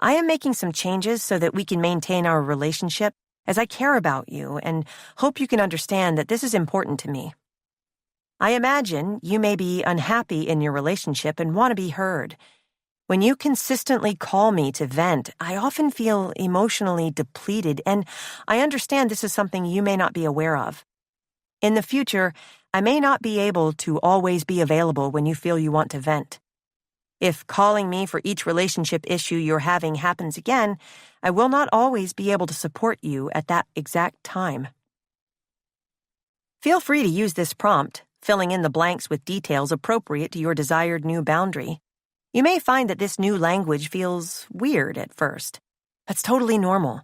I am making some changes so that we can maintain our relationship as I care about you and hope you can understand that this is important to me. I imagine you may be unhappy in your relationship and want to be heard. When you consistently call me to vent, I often feel emotionally depleted, and I understand this is something you may not be aware of. In the future, I may not be able to always be available when you feel you want to vent. If calling me for each relationship issue you're having happens again, I will not always be able to support you at that exact time. Feel free to use this prompt, filling in the blanks with details appropriate to your desired new boundary. You may find that this new language feels weird at first. That's totally normal.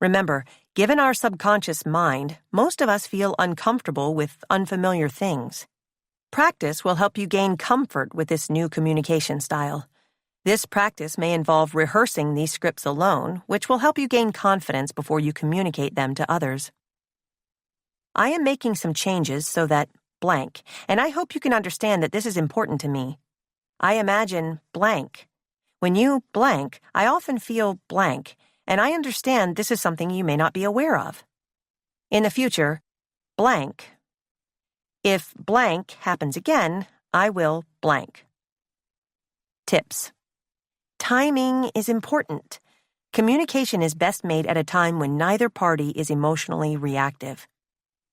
Remember, given our subconscious mind, most of us feel uncomfortable with unfamiliar things. Practice will help you gain comfort with this new communication style. This practice may involve rehearsing these scripts alone, which will help you gain confidence before you communicate them to others. I am making some changes so that blank, and I hope you can understand that this is important to me. I imagine blank. When you blank, I often feel blank, and I understand this is something you may not be aware of. In the future, blank. If blank happens again, I will blank. Tips. Timing is important. Communication is best made at a time when neither party is emotionally reactive.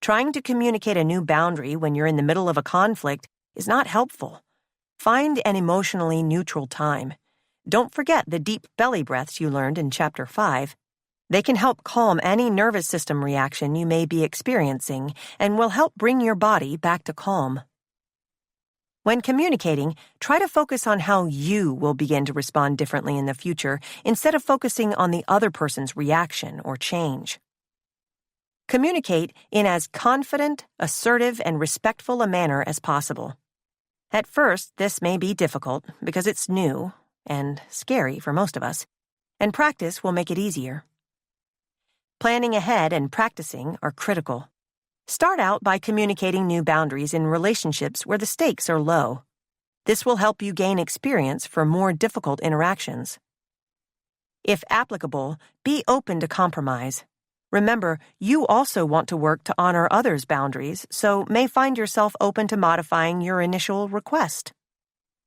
Trying to communicate a new boundary when you're in the middle of a conflict is not helpful. Find an emotionally neutral time. Don't forget the deep belly breaths you learned in Chapter 5. They can help calm any nervous system reaction you may be experiencing and will help bring your body back to calm. When communicating, try to focus on how you will begin to respond differently in the future instead of focusing on the other person's reaction or change. Communicate in as confident, assertive, and respectful a manner as possible. At first, this may be difficult because it's new and scary for most of us, and practice will make it easier. Planning ahead and practicing are critical. Start out by communicating new boundaries in relationships where the stakes are low. This will help you gain experience for more difficult interactions. If applicable, be open to compromise. Remember, you also want to work to honor others' boundaries, so may find yourself open to modifying your initial request.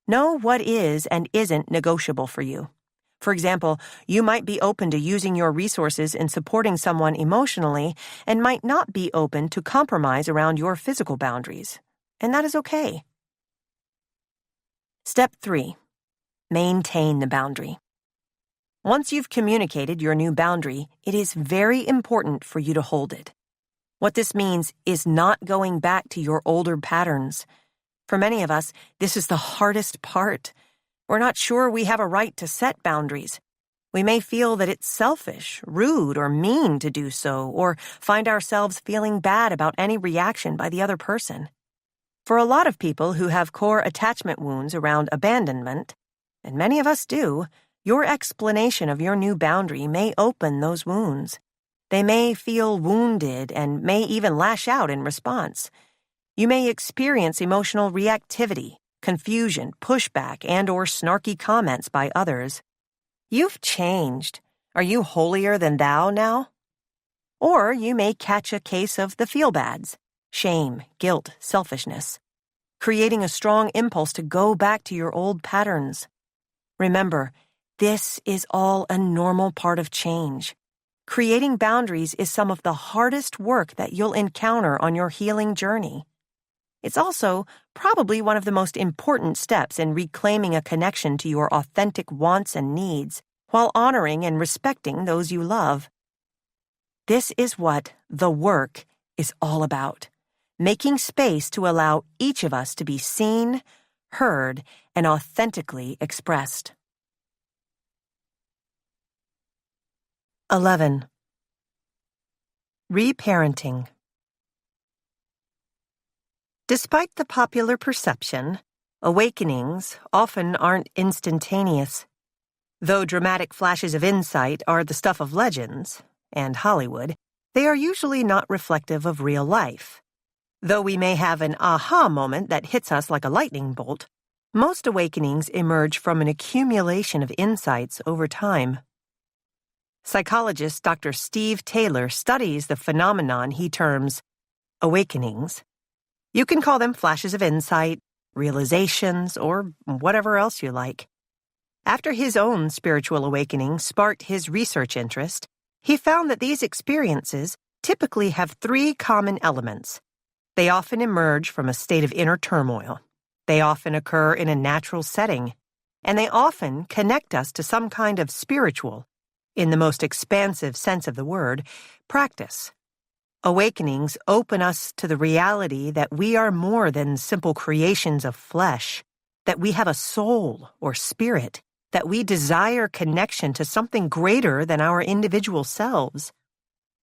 Know what is and isn't negotiable for you. For example, you might be open to using your resources in supporting someone emotionally and might not be open to compromise around your physical boundaries, and that is okay. Step 3. Maintain the boundary. Once you've communicated your new boundary, it is very important for you to hold it. What this means is not going back to your older patterns. For many of us, this is the hardest part. We're not sure we have a right to set boundaries. We may feel that it's selfish, rude, or mean to do so, or find ourselves feeling bad about any reaction by the other person. For a lot of people who have core attachment wounds around abandonment, and many of us do, your explanation of your new boundary may open those wounds. They may feel wounded and may even lash out in response. You may experience emotional reactivity, confusion, pushback, and/or snarky comments by others. You've changed. Are you holier than thou now? Or you may catch a case of the feel-bads, shame, guilt, selfishness, creating a strong impulse to go back to your old patterns. Remember, this is all a normal part of change. Creating boundaries is some of the hardest work that you'll encounter on your healing journey. It's also probably one of the most important steps in reclaiming a connection to your authentic wants and needs while honoring and respecting those you love. This is what the work is all about, making space to allow each of us to be seen, heard, and authentically expressed. 11. Reparenting. Despite the popular perception, awakenings often aren't instantaneous. Though dramatic flashes of insight are the stuff of legends and Hollywood, they are usually not reflective of real life. Though we may have an aha moment that hits us like a lightning bolt, most awakenings emerge from an accumulation of insights over time. Psychologist Dr. Steve Taylor studies the phenomenon he terms awakenings. You can call them flashes of insight, realizations, or whatever else you like. After his own spiritual awakening sparked his research interest, he found that these experiences typically have 3 common elements. They often emerge from a state of inner turmoil. They often occur in a natural setting. And they often connect us to some kind of spiritual, in the most expansive sense of the word, practice. Awakenings open us to the reality that we are more than simple creations of flesh, that we have a soul or spirit, that we desire connection to something greater than our individual selves.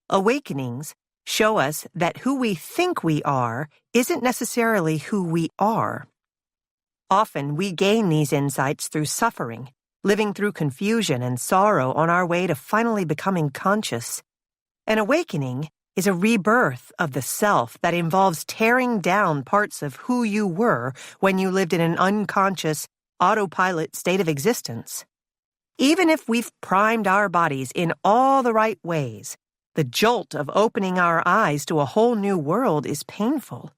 Awakenings show us that who we think we are isn't necessarily who we are. Often we gain these insights through suffering, living through confusion and sorrow on our way to finally becoming conscious. An awakening is a rebirth of the self that involves tearing down parts of who you were when you lived in an unconscious, autopilot state of existence. Even if we've primed our bodies in all the right ways, the jolt of opening our eyes to a whole new world is painful.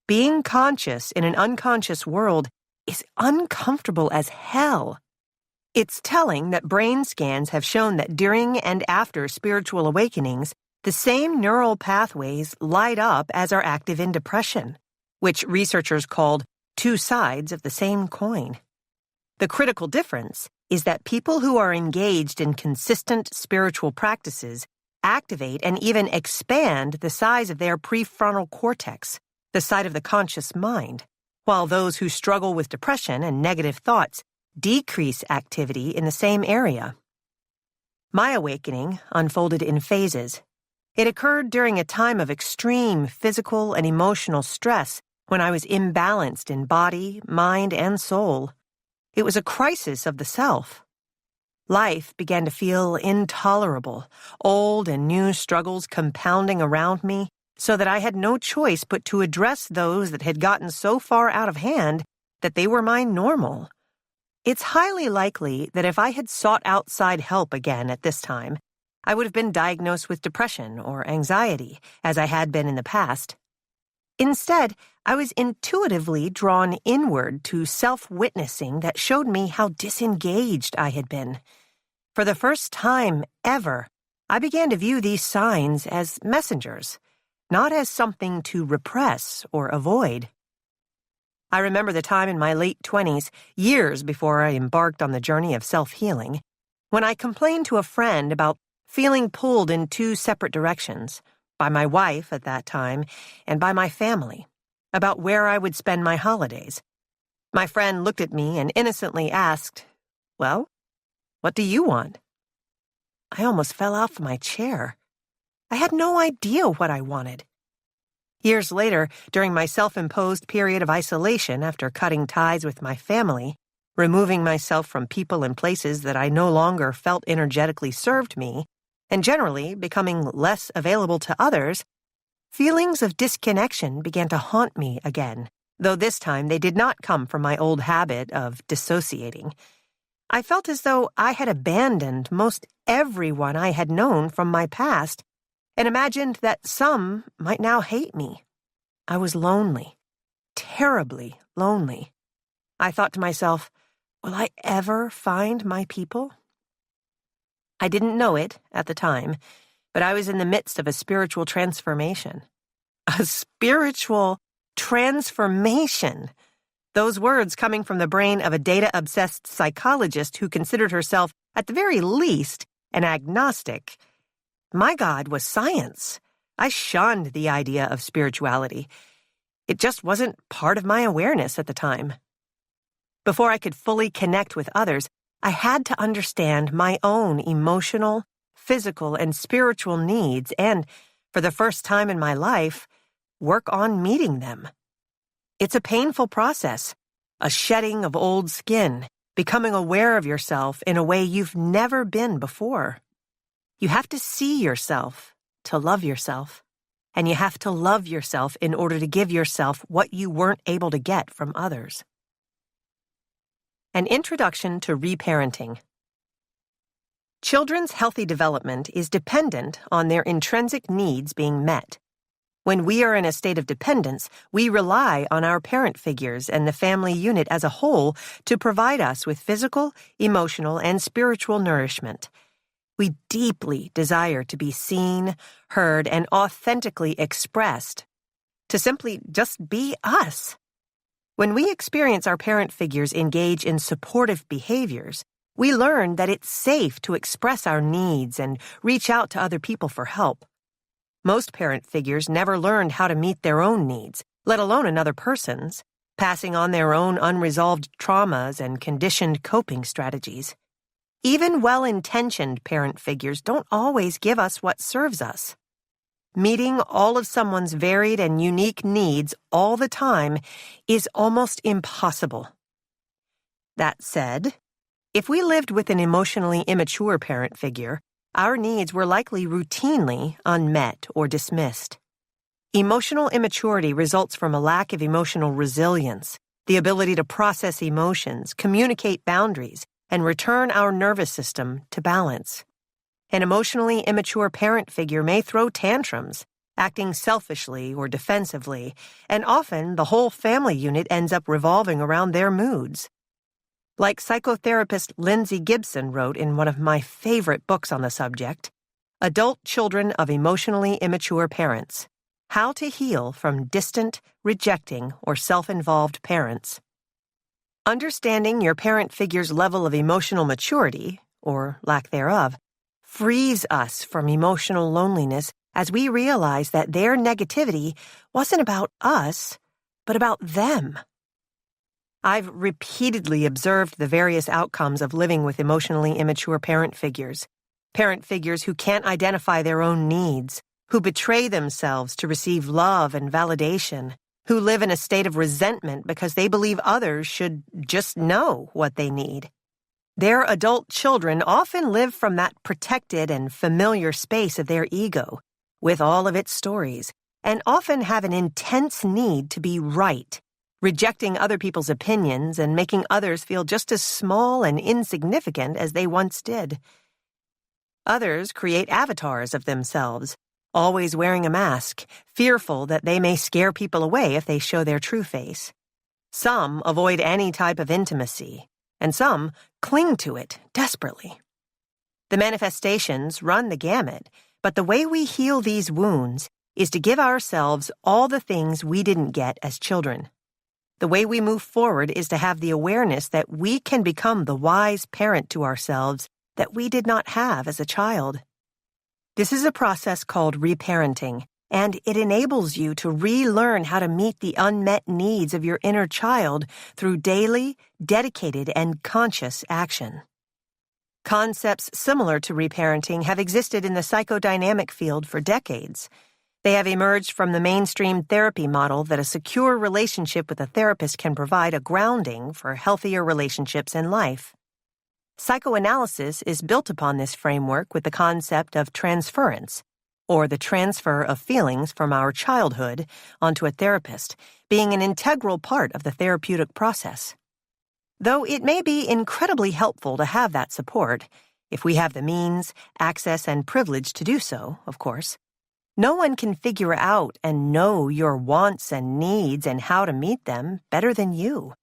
Being conscious in an unconscious world is uncomfortable as hell. It's telling that brain scans have shown that during and after spiritual awakenings, the same neural pathways light up as are active in depression, which researchers called two sides of the same coin. The critical difference is that people who are engaged in consistent spiritual practices activate and even expand the size of their prefrontal cortex, the side of the conscious mind, while those who struggle with depression and negative thoughts decrease activity in the same area. My awakening unfolded in phases. It occurred during a time of extreme physical and emotional stress when I was imbalanced in body, mind, and soul. It was a crisis of the self. Life began to feel intolerable, old and new struggles compounding around me, so that I had no choice but to address those that had gotten so far out of hand that they were my normal. It's highly likely that if I had sought outside help again at this time, I would have been diagnosed with depression or anxiety, as I had been in the past. Instead, I was intuitively drawn inward to self-witnessing that showed me how disengaged I had been. For the first time ever, I began to view these signs as messengers, not as something to repress or avoid. I remember the time in my late 20s, years before I embarked on the journey of self-healing, when I complained to a friend about feeling pulled in two separate directions, by my wife at that time and by my family, about where I would spend my holidays. My friend looked at me and innocently asked, "Well, what do you want?" I almost fell off my chair. I had no idea what I wanted. Years later, during my self-imposed period of isolation after cutting ties with my family, removing myself from people and places that I no longer felt energetically served me, and generally becoming less available to others, feelings of disconnection began to haunt me again, though this time they did not come from my old habit of dissociating. I felt as though I had abandoned most everyone I had known from my past and imagined that some might now hate me. I was lonely, terribly lonely. I thought to myself, will I ever find my people? I didn't know it at the time, but I was in the midst of a spiritual transformation. A spiritual transformation! Those words coming from the brain of a data-obsessed psychologist who considered herself, at the very least, an agnostic. My God was science. I shunned the idea of spirituality. It just wasn't part of my awareness at the time. Before I could fully connect with others, I had to understand my own emotional, physical, and spiritual needs and, for the first time in my life, work on meeting them. It's a painful process, a shedding of old skin, becoming aware of yourself in a way you've never been before. You have to see yourself to love yourself, and you have to love yourself in order to give yourself what you weren't able to get from others. An introduction to reparenting. Children's healthy development is dependent on their intrinsic needs being met. When we are in a state of dependence, we rely on our parent figures and the family unit as a whole to provide us with physical, emotional, and spiritual nourishment. We deeply desire to be seen, heard, and authentically expressed, to simply just be us. When we experience our parent figures engage in supportive behaviors, we learn that it's safe to express our needs and reach out to other people for help. Most parent figures never learned how to meet their own needs, let alone another person's, passing on their own unresolved traumas and conditioned coping strategies. Even well-intentioned parent figures don't always give us what serves us. Meeting all of someone's varied and unique needs all the time is almost impossible. That said, if we lived with an emotionally immature parent figure, our needs were likely routinely unmet or dismissed. Emotional immaturity results from a lack of emotional resilience, the ability to process emotions, communicate boundaries, and return our nervous system to balance. An emotionally immature parent figure may throw tantrums, acting selfishly or defensively, and often the whole family unit ends up revolving around their moods. Like psychotherapist Lindsay Gibson wrote in one of my favorite books on the subject, Adult Children of Emotionally Immature Parents: How to Heal from Distant, Rejecting, or Self-Involved Parents. Understanding your parent figure's level of emotional maturity, or lack thereof, frees us from emotional loneliness as we realize that their negativity wasn't about us, but about them. I've repeatedly observed the various outcomes of living with emotionally immature parent figures who can't identify their own needs, who betray themselves to receive love and validation, who live in a state of resentment because they believe others should just know what they need. Their adult children often live from that protected and familiar space of their ego, with all of its stories, and often have an intense need to be right, rejecting other people's opinions and making others feel just as small and insignificant as they once did. Others create avatars of themselves, always wearing a mask, fearful that they may scare people away if they show their true face. Some avoid any type of intimacy, and some cling to it desperately. The manifestations run the gamut, but the way we heal these wounds is to give ourselves all the things we didn't get as children. The way we move forward is to have the awareness that we can become the wise parent to ourselves that we did not have as a child. This is a process called reparenting, and it enables you to relearn how to meet the unmet needs of your inner child through daily, dedicated, and conscious action. Concepts similar to reparenting have existed in the psychodynamic field for decades. They have emerged from the mainstream therapy model that a secure relationship with a therapist can provide a grounding for healthier relationships in life. Psychoanalysis is built upon this framework with the concept of transference, or the transfer of feelings from our childhood onto a therapist, being an integral part of the therapeutic process. Though it may be incredibly helpful to have that support, if we have the means, access, and privilege to do so, of course, no one can figure out and know your wants and needs and how to meet them better than you.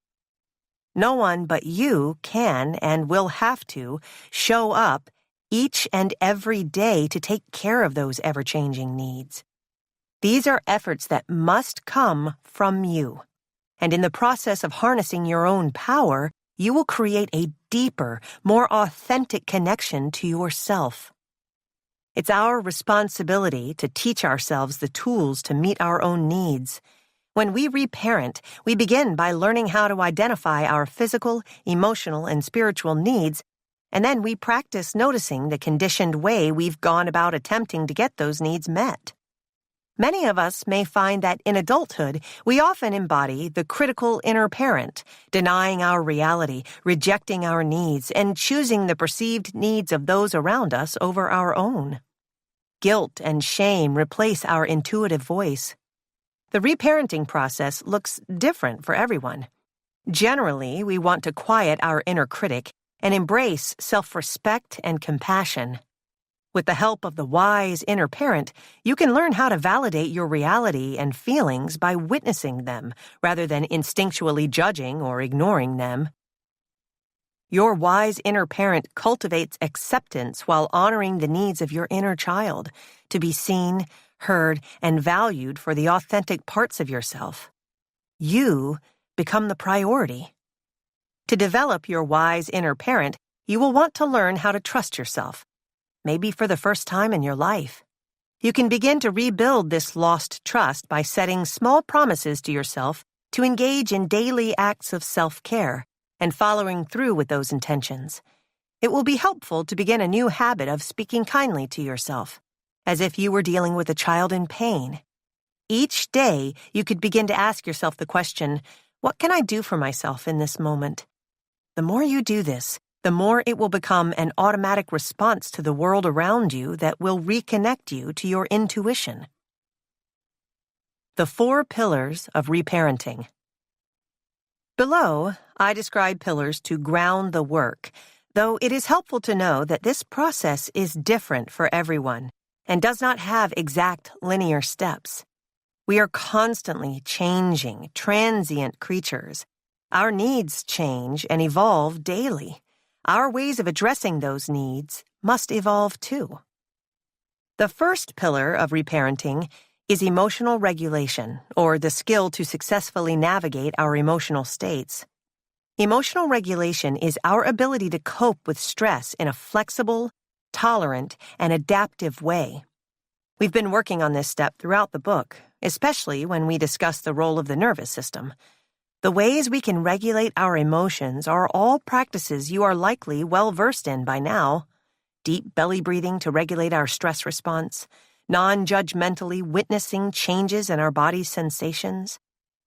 No one but you can and will have to show up each and every day to take care of those ever-changing needs. These are efforts that must come from you. And in the process of harnessing your own power, you will create a deeper, more authentic connection to yourself. It's our responsibility to teach ourselves the tools to meet our own needs. When we reparent, we begin by learning how to identify our physical, emotional, and spiritual needs, and then we practice noticing the conditioned way we've gone about attempting to get those needs met. Many of us may find that in adulthood, we often embody the critical inner parent, denying our reality, rejecting our needs, and choosing the perceived needs of those around us over our own. Guilt and shame replace our intuitive voice. The reparenting process looks different for everyone. Generally, we want to quiet our inner critic and embrace self-respect and compassion. With the help of the wise inner parent, you can learn how to validate your reality and feelings by witnessing them, rather than instinctually judging or ignoring them. Your wise inner parent cultivates acceptance while honoring the needs of your inner child, to be seen, heard, and valued for the authentic parts of yourself. You become the priority. To develop your wise inner parent, you will want to learn how to trust yourself, maybe for the first time in your life. You can begin to rebuild this lost trust by setting small promises to yourself to engage in daily acts of self-care and following through with those intentions. It will be helpful to begin a new habit of speaking kindly to yourself, as if you were dealing with a child in pain. Each day, you could begin to ask yourself the question, what can I do for myself in this moment? The more you do this, the more it will become an automatic response to the world around you that will reconnect you to your intuition. The 4 pillars of reparenting. Below, I describe pillars to ground the work, though it is helpful to know that this process is different for everyone and does not have exact linear steps. We are constantly changing, transient creatures. Our needs change and evolve daily. Our ways of addressing those needs must evolve too. The first pillar of reparenting is emotional regulation, or the skill to successfully navigate our emotional states. Emotional regulation is our ability to cope with stress in a flexible, tolerant, and adaptive way. We've been working on this step throughout the book, especially when we discuss the role of the nervous system. The ways we can regulate our emotions are all practices you are likely well versed in by now. Deep belly breathing to regulate our stress response, non-judgmentally witnessing changes in our body's sensations,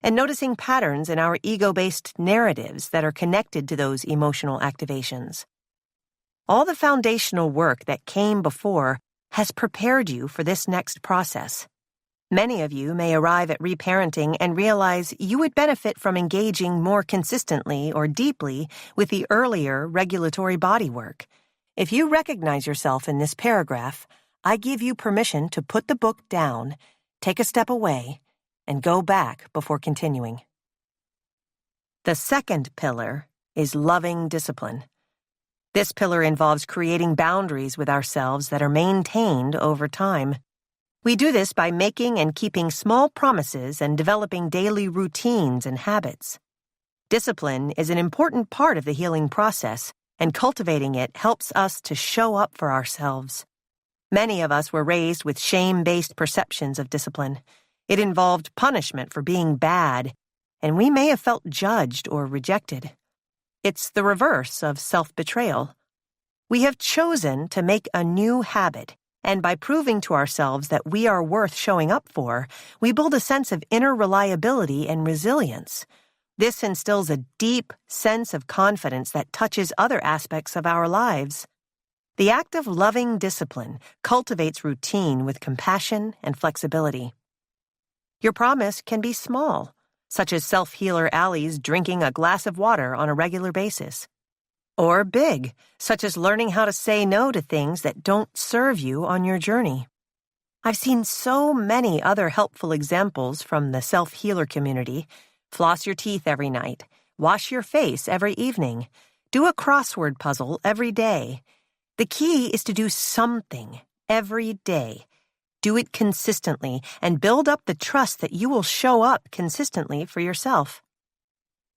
and noticing patterns in our ego-based narratives that are connected to those emotional activations. All the foundational work that came before has prepared you for this next process. Many of you may arrive at reparenting and realize you would benefit from engaging more consistently or deeply with the earlier regulatory body work. If you recognize yourself in this paragraph, I give you permission to put the book down, take a step away, and go back before continuing. The second pillar is loving discipline. This pillar involves creating boundaries with ourselves that are maintained over time. We do this by making and keeping small promises and developing daily routines and habits. Discipline is an important part of the healing process, and cultivating it helps us to show up for ourselves. Many of us were raised with shame-based perceptions of discipline. It involved punishment for being bad, and we may have felt judged or rejected. It's the reverse of self-betrayal. We have chosen to make a new habit, and by proving to ourselves that we are worth showing up for, we build a sense of inner reliability and resilience. This instills a deep sense of confidence that touches other aspects of our lives. The act of loving discipline cultivates routine with compassion and flexibility. Your promise can be small, such as self-healer Allie's drinking a glass of water on a regular basis. Or big, such as learning how to say no to things that don't serve you on your journey. I've seen so many other helpful examples from the self-healer community. Floss your teeth every night. Wash your face every evening. Do a crossword puzzle every day. The key is to do something every day. Do it consistently and build up the trust that you will show up consistently for yourself.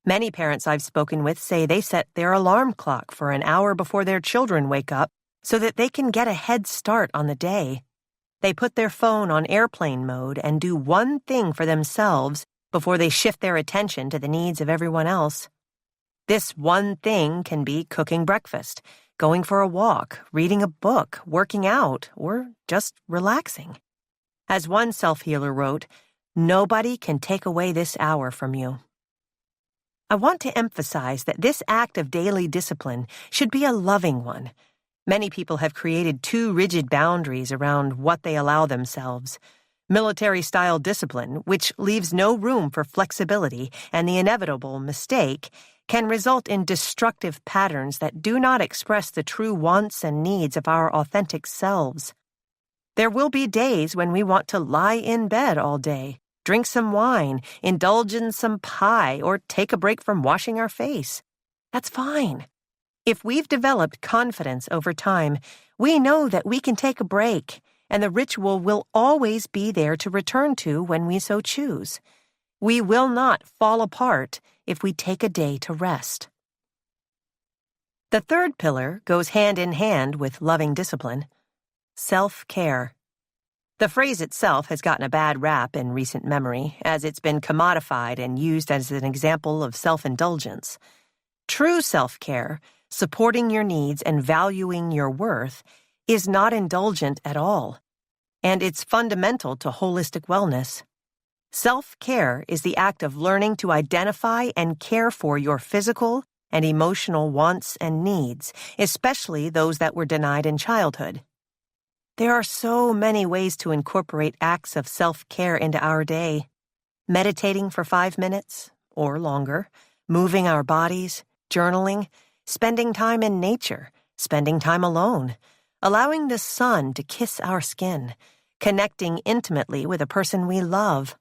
Many parents I've spoken with say they set their alarm clock for an hour before their children wake up so that they can get a head start on the day. They put their phone on airplane mode and do one thing for themselves before they shift their attention to the needs of everyone else. This one thing can be cooking breakfast, going for a walk, reading a book, working out, or just relaxing. As one self-healer wrote, "Nobody can take away this hour from you." I want to emphasize that this act of daily discipline should be a loving one. Many people have created too rigid boundaries around what they allow themselves. Military-style discipline, which leaves no room for flexibility and the inevitable mistake, can result in destructive patterns that do not express the true wants and needs of our authentic selves. There will be days when we want to lie in bed all day, drink some wine, indulge in some pie, or take a break from washing our face. That's fine. If we've developed confidence over time, we know that we can take a break, and the ritual will always be there to return to when we so choose. We will not fall apart if we take a day to rest. The third pillar goes hand in hand with loving discipline: self-care. The phrase itself has gotten a bad rap in recent memory, as it's been commodified and used as an example of self-indulgence. True self-care, supporting your needs and valuing your worth, is not indulgent at all, and it's fundamental to holistic wellness. Self-care is the act of learning to identify and care for your physical and emotional wants and needs, especially those that were denied in childhood. There are so many ways to incorporate acts of self-care into our day. Meditating for 5 minutes, or longer, moving our bodies, journaling, spending time in nature, spending time alone, allowing the sun to kiss our skin, connecting intimately with a person we love.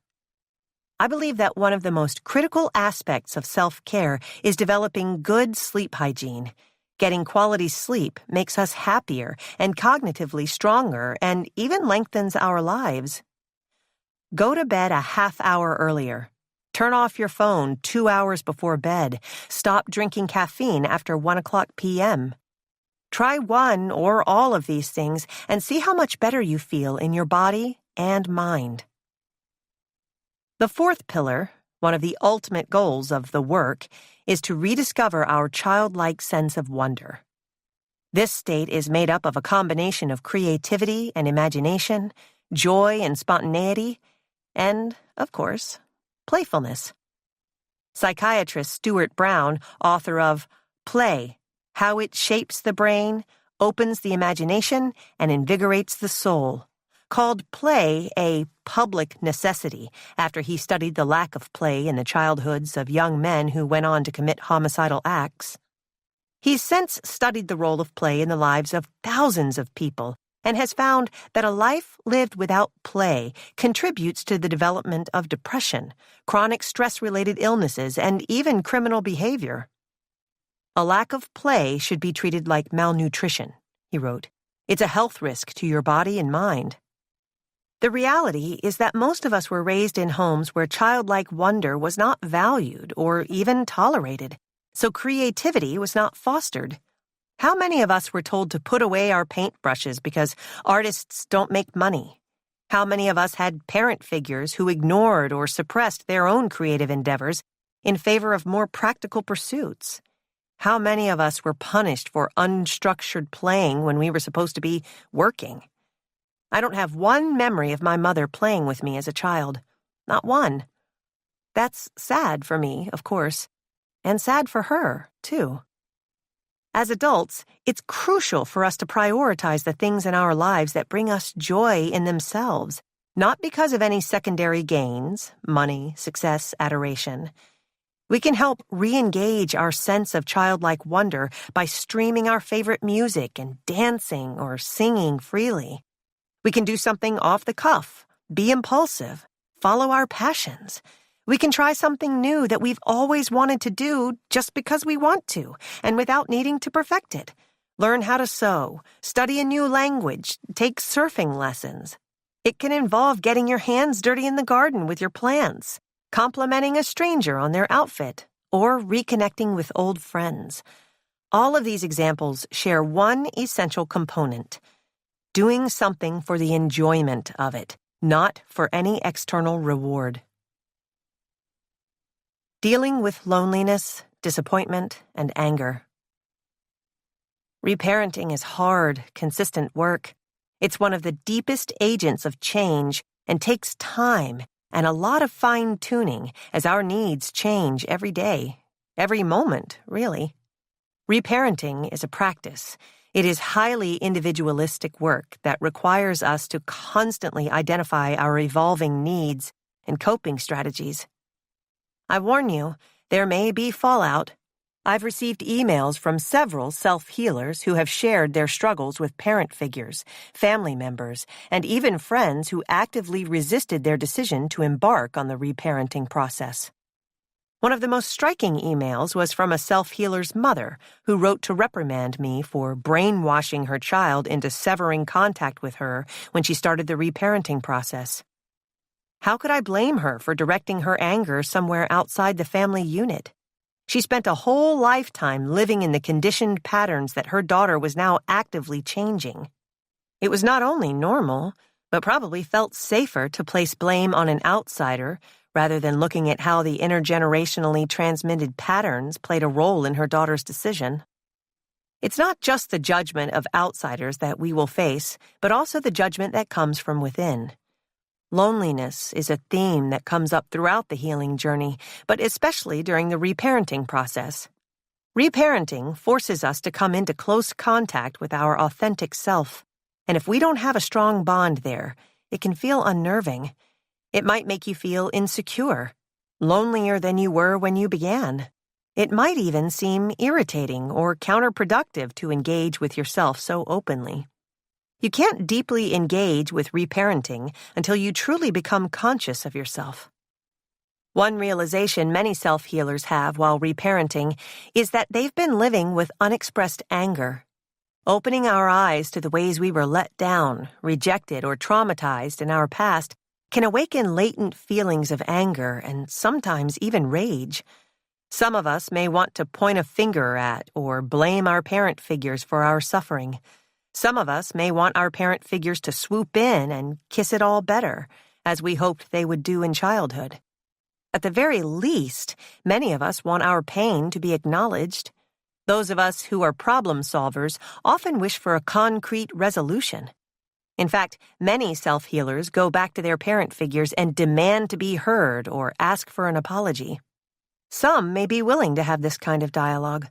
I believe that one of the most critical aspects of self-care is developing good sleep hygiene. Getting quality sleep makes us happier and cognitively stronger and even lengthens our lives. Go to bed a half hour earlier. Turn off your phone 2 hours before bed. Stop drinking caffeine after 1 o'clock p.m. Try one or all of these things and see how much better you feel in your body and mind. The fourth pillar, one of the ultimate goals of the work, is to rediscover our childlike sense of wonder. This state is made up of a combination of creativity and imagination, joy and spontaneity, and, of course, playfulness. Psychiatrist Stuart Brown, author of Play: How It Shapes the Brain, Opens the Imagination, and Invigorates the Soul, called play a public necessity after he studied the lack of play in the childhoods of young men who went on to commit homicidal acts. He's since studied the role of play in the lives of thousands of people and has found that a life lived without play contributes to the development of depression, chronic stress-related illnesses, and even criminal behavior. A lack of play should be treated like malnutrition, he wrote. It's a health risk to your body and mind. The reality is that most of us were raised in homes where childlike wonder was not valued or even tolerated, so creativity was not fostered. How many of us were told to put away our paintbrushes because artists don't make money? How many of us had parent figures who ignored or suppressed their own creative endeavors in favor of more practical pursuits? How many of us were punished for unstructured playing when we were supposed to be working? I don't have one memory of my mother playing with me as a child. Not one. That's sad for me, of course, and sad for her, too. As adults, it's crucial for us to prioritize the things in our lives that bring us joy in themselves, not because of any secondary gains, money, success, adoration. We can help re-engage our sense of childlike wonder by streaming our favorite music and dancing or singing freely. We can do something off the cuff, be impulsive, follow our passions. We can try something new that we've always wanted to do just because we want to, and without needing to perfect it. Learn how to sew, study a new language, take surfing lessons. It can involve getting your hands dirty in the garden with your plants, complimenting a stranger on their outfit, or reconnecting with old friends. All of these examples share one essential component: doing something for the enjoyment of it, not for any external reward. Dealing with loneliness, disappointment, and anger. Reparenting is hard, consistent work. It's one of the deepest agents of change and takes time and a lot of fine-tuning as our needs change every day, every moment, really. Reparenting is a practice. It is highly individualistic work that requires us to constantly identify our evolving needs and coping strategies. I warn you, there may be fallout. I've received emails from several self-healers who have shared their struggles with parent figures, family members, and even friends who actively resisted their decision to embark on the reparenting process. One of the most striking emails was from a self-healer's mother who wrote to reprimand me for brainwashing her child into severing contact with her when she started the reparenting process. How could I blame her for directing her anger somewhere outside the family unit? She spent a whole lifetime living in the conditioned patterns that her daughter was now actively changing. It was not only normal, but probably felt safer to place blame on an outsider rather than looking at how the intergenerationally transmitted patterns played a role in her daughter's decision. It's not just the judgment of outsiders that we will face, but also the judgment that comes from within. Loneliness is a theme that comes up throughout the healing journey, but especially during the reparenting process. Reparenting forces us to come into close contact with our authentic self, and if we don't have a strong bond there, it can feel unnerving. It might make you feel insecure, lonelier than you were when you began. It might even seem irritating or counterproductive to engage with yourself so openly. You can't deeply engage with reparenting until you truly become conscious of yourself. One realization many self-healers have while reparenting is that they've been living with unexpressed anger. Opening our eyes to the ways we were let down, rejected, or traumatized in our past can awaken latent feelings of anger and sometimes even rage. Some of us may want to point a finger at or blame our parent figures for our suffering. Some of us may want our parent figures to swoop in and kiss it all better, as we hoped they would do in childhood. At the very least, many of us want our pain to be acknowledged. Those of us who are problem solvers often wish for a concrete resolution. In fact, many self-healers go back to their parent figures and demand to be heard or ask for an apology. Some may be willing to have this kind of dialogue.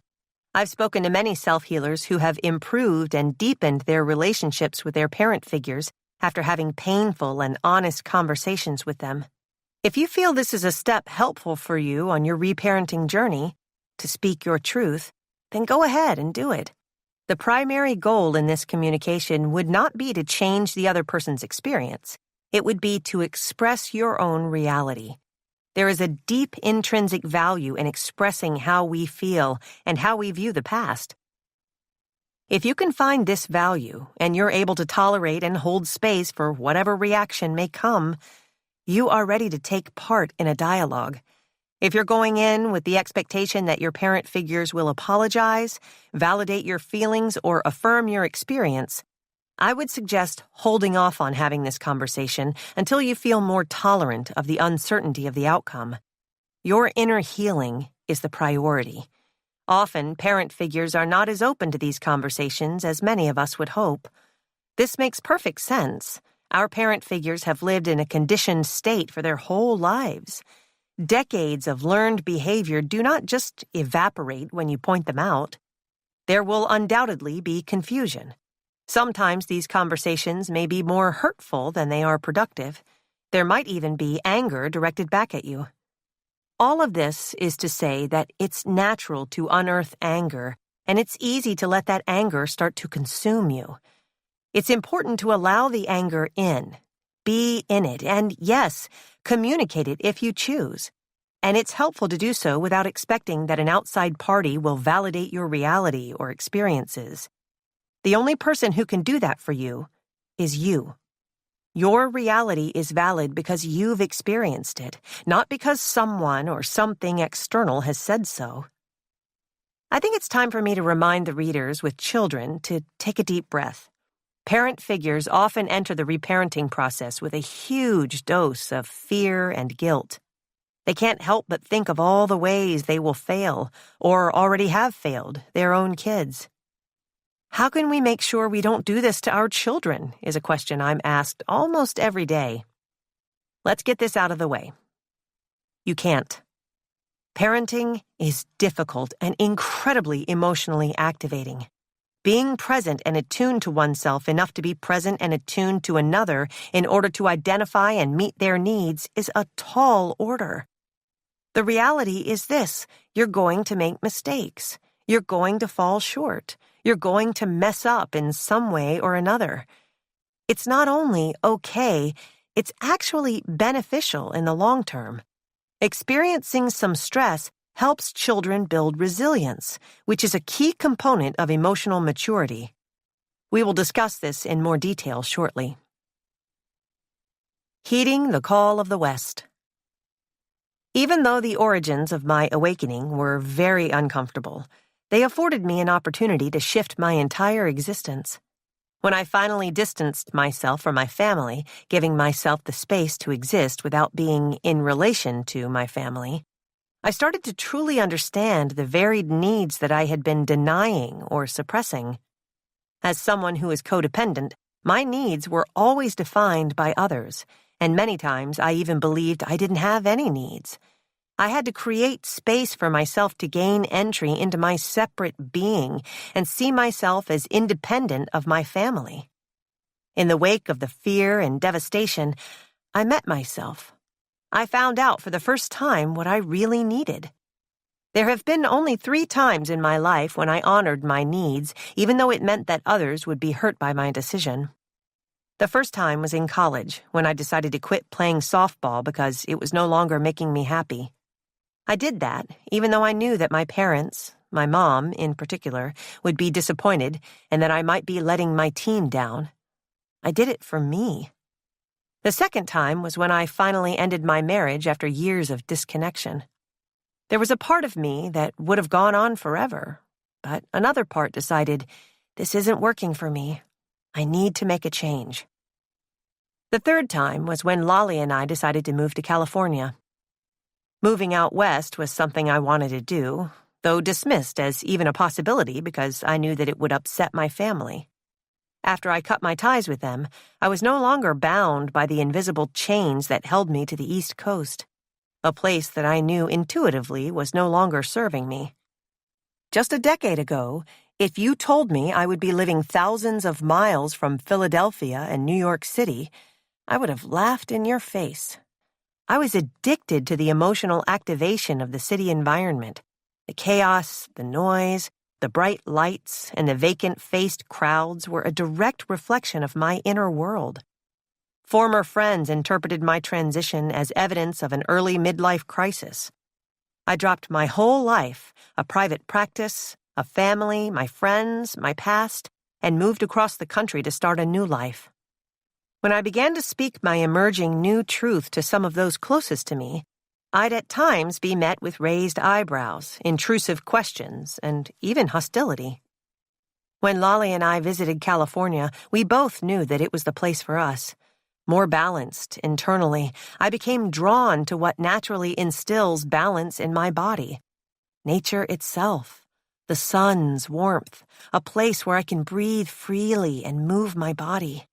I've spoken to many self-healers who have improved and deepened their relationships with their parent figures after having painful and honest conversations with them. If you feel this is a step helpful for you on your reparenting journey, to speak your truth, then go ahead and do it. The primary goal in this communication would not be to change the other person's experience. It would be to express your own reality. There is a deep intrinsic value in expressing how we feel and how we view the past. If you can find this value and you're able to tolerate and hold space for whatever reaction may come, you are ready to take part in a dialogue. If you're going in with the expectation that your parent figures will apologize, validate your feelings, or affirm your experience, I would suggest holding off on having this conversation until you feel more tolerant of the uncertainty of the outcome. Your inner healing is the priority. Often, parent figures are not as open to these conversations as many of us would hope. This makes perfect sense. Our parent figures have lived in a conditioned state for their whole lives. Decades of learned behavior do not just evaporate when you point them out. There will undoubtedly be confusion. Sometimes these conversations may be more hurtful than they are productive. There might even be anger directed back at you. All of this is to say that it's natural to unearth anger, and it's easy to let that anger start to consume you. It's important to allow the anger in, be in it, and yes, communicate it if you choose. And it's helpful to do so without expecting that an outside party will validate your reality or experiences. The only person who can do that for you is you. Your reality is valid because you've experienced it, not because someone or something external has said so. I think it's time for me to remind the readers with children to take a deep breath. Parent figures often enter the reparenting process with a huge dose of fear and guilt. They can't help but think of all the ways they will fail, or already have failed, their own kids. How can we make sure we don't do this to our children, is a question I'm asked almost every day. Let's get this out of the way. You can't. Parenting is difficult and incredibly emotionally activating. Being present and attuned to oneself enough to be present and attuned to another in order to identify and meet their needs is a tall order. The reality is this: you're going to make mistakes. You're going to fall short. You're going to mess up in some way or another. It's not only okay, it's actually beneficial in the long term. Experiencing some stress helps children build resilience, which is a key component of emotional maturity. We will discuss this in more detail shortly. Heeding the Call of the West. Even though the origins of my awakening were very uncomfortable, they afforded me an opportunity to shift my entire existence. When I finally distanced myself from my family, giving myself the space to exist without being in relation to my family, I started to truly understand the varied needs that I had been denying or suppressing. As someone who is codependent, my needs were always defined by others, and many times I even believed I didn't have any needs. I had to create space for myself to gain entry into my separate being and see myself as independent of my family. In the wake of the fear and devastation, I met myself. I found out for the first time what I really needed. There have been only 3 times in my life when I honored my needs, even though it meant that others would be hurt by my decision. The first time was in college, when I decided to quit playing softball because it was no longer making me happy. I did that, even though I knew that my parents, my mom in particular, would be disappointed and that I might be letting my team down. I did it for me. The second time was when I finally ended my marriage after years of disconnection. There was a part of me that would have gone on forever, but another part decided, this isn't working for me. I need to make a change. The third time was when Lolly and I decided to move to California. Moving out west was something I wanted to do, though dismissed as even a possibility because I knew that it would upset my family. After I cut my ties with them, I was no longer bound by the invisible chains that held me to the East Coast, a place that I knew intuitively was no longer serving me. Just a decade ago, if you told me I would be living thousands of miles from Philadelphia and New York City, I would have laughed in your face. I was addicted to the emotional activation of the city environment, the chaos, the noise, the bright lights, and the vacant-faced crowds were a direct reflection of my inner world. Former friends interpreted my transition as evidence of an early midlife crisis. I dropped my whole life, a private practice, a family, my friends, my past, and moved across the country to start a new life. When I began to speak my emerging new truth to some of those closest to me, I'd at times be met with raised eyebrows, intrusive questions, and even hostility. When Lolly and I visited California, we both knew that it was the place for us. More balanced internally, I became drawn to what naturally instills balance in my body. Nature itself, the sun's warmth, a place where I can breathe freely and move my body.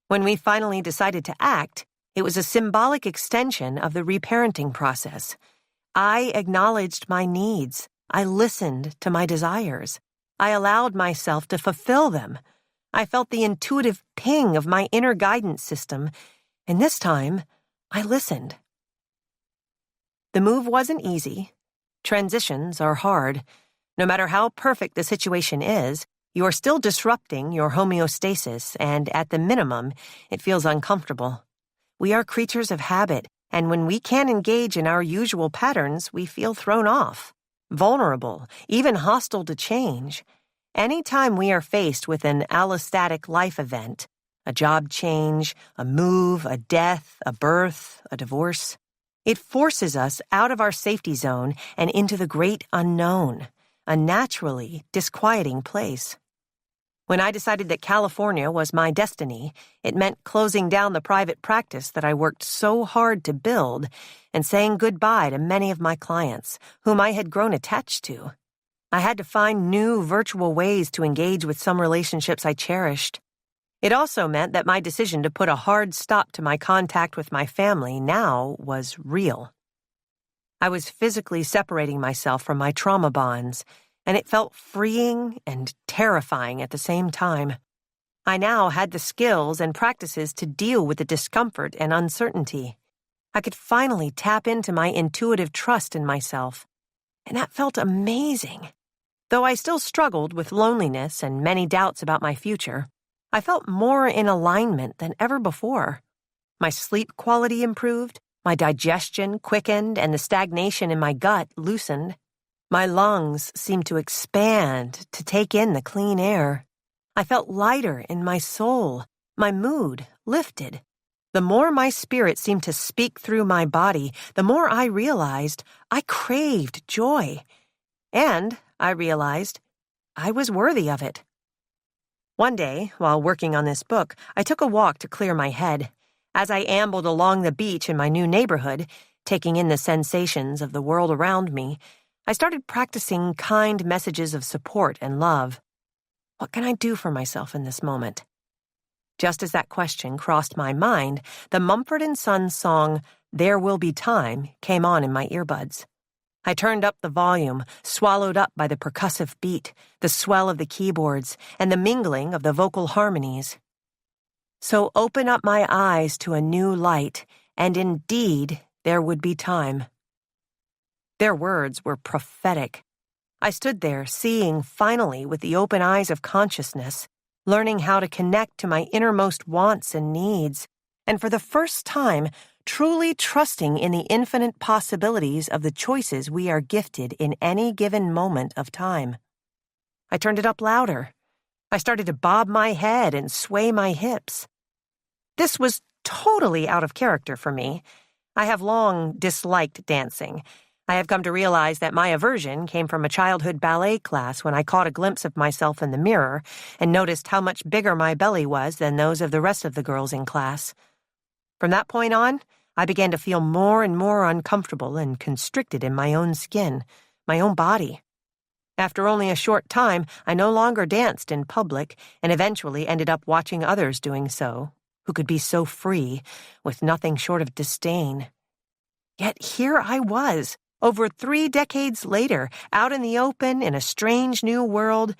When we finally decided to act, it was a symbolic extension of the reparenting process. I acknowledged my needs. I listened to my desires. I allowed myself to fulfill them. I felt the intuitive ping of my inner guidance system, and this time, I listened. The move wasn't easy. Transitions are hard. No matter how perfect the situation is, you are still disrupting your homeostasis, and at the minimum, it feels uncomfortable. We are creatures of habit, and when we can't engage in our usual patterns, we feel thrown off, vulnerable, even hostile to change. Anytime we are faced with an allostatic life event, a job change, a move, a death, a birth, a divorce, it forces us out of our safety zone and into the great unknown, a naturally disquieting place. When I decided that California was my destiny, it meant closing down the private practice that I worked so hard to build and saying goodbye to many of my clients, whom I had grown attached to. I had to find new virtual ways to engage with some relationships I cherished. It also meant that my decision to put a hard stop to my contact with my family now was real. I was physically separating myself from my trauma bonds, and it felt freeing and terrifying at the same time. I now had the skills and practices to deal with the discomfort and uncertainty. I could finally tap into my intuitive trust in myself, and that felt amazing. Though I still struggled with loneliness and many doubts about my future, I felt more in alignment than ever before. My sleep quality improved, my digestion quickened, and the stagnation in my gut loosened. My lungs seemed to expand to take in the clean air. I felt lighter in my soul, my mood lifted. The more my spirit seemed to speak through my body, the more I realized I craved joy. And I realized I was worthy of it. One day, while working on this book, I took a walk to clear my head. As I ambled along the beach in my new neighborhood, taking in the sensations of the world around me, I started practicing kind messages of support and love. What can I do for myself in this moment? Just as that question crossed my mind, the Mumford & Sons song, There Will Be Time, came on in my earbuds. I turned up the volume, swallowed up by the percussive beat, the swell of the keyboards, and the mingling of the vocal harmonies. So open up my eyes to a new light, and indeed there would be time. Their words were prophetic. I stood there, seeing finally with the open eyes of consciousness, learning how to connect to my innermost wants and needs, and for the first time, truly trusting in the infinite possibilities of the choices we are gifted in any given moment of time. I turned it up louder. I started to bob my head and sway my hips. This was totally out of character for me. I have long disliked dancing. I have come to realize that my aversion came from a childhood ballet class when I caught a glimpse of myself in the mirror and noticed how much bigger my belly was than those of the rest of the girls in class. From that point on, I began to feel more and more uncomfortable and constricted in my own skin, my own body. After only a short time, I no longer danced in public and eventually ended up watching others doing so, who could be so free, with nothing short of disdain. Yet here I was, over 3 decades later, out in the open in a strange new world,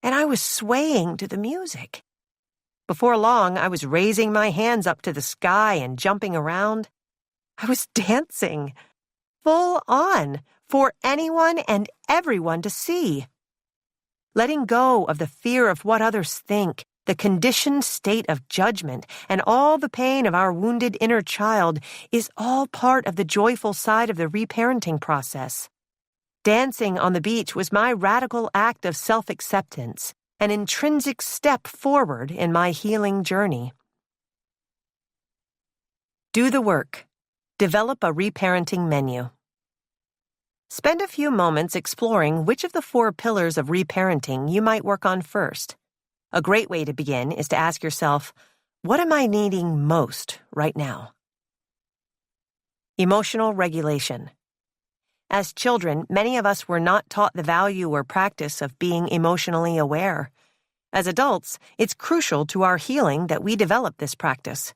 and I was swaying to the music. Before long, I was raising my hands up to the sky and jumping around. I was dancing, full on, for anyone and everyone to see. Letting go of the fear of what others think, the conditioned state of judgment, and all the pain of our wounded inner child is all part of the joyful side of the reparenting process. Dancing on the beach was my radical act of self-acceptance, an intrinsic step forward in my healing journey. Do the work. Develop a reparenting menu. Spend a few moments exploring which of the 4 pillars of reparenting you might work on first. A great way to begin is to ask yourself, what am I needing most right now? Emotional regulation. As children, many of us were not taught the value or practice of being emotionally aware. As adults, it's crucial to our healing that we develop this practice.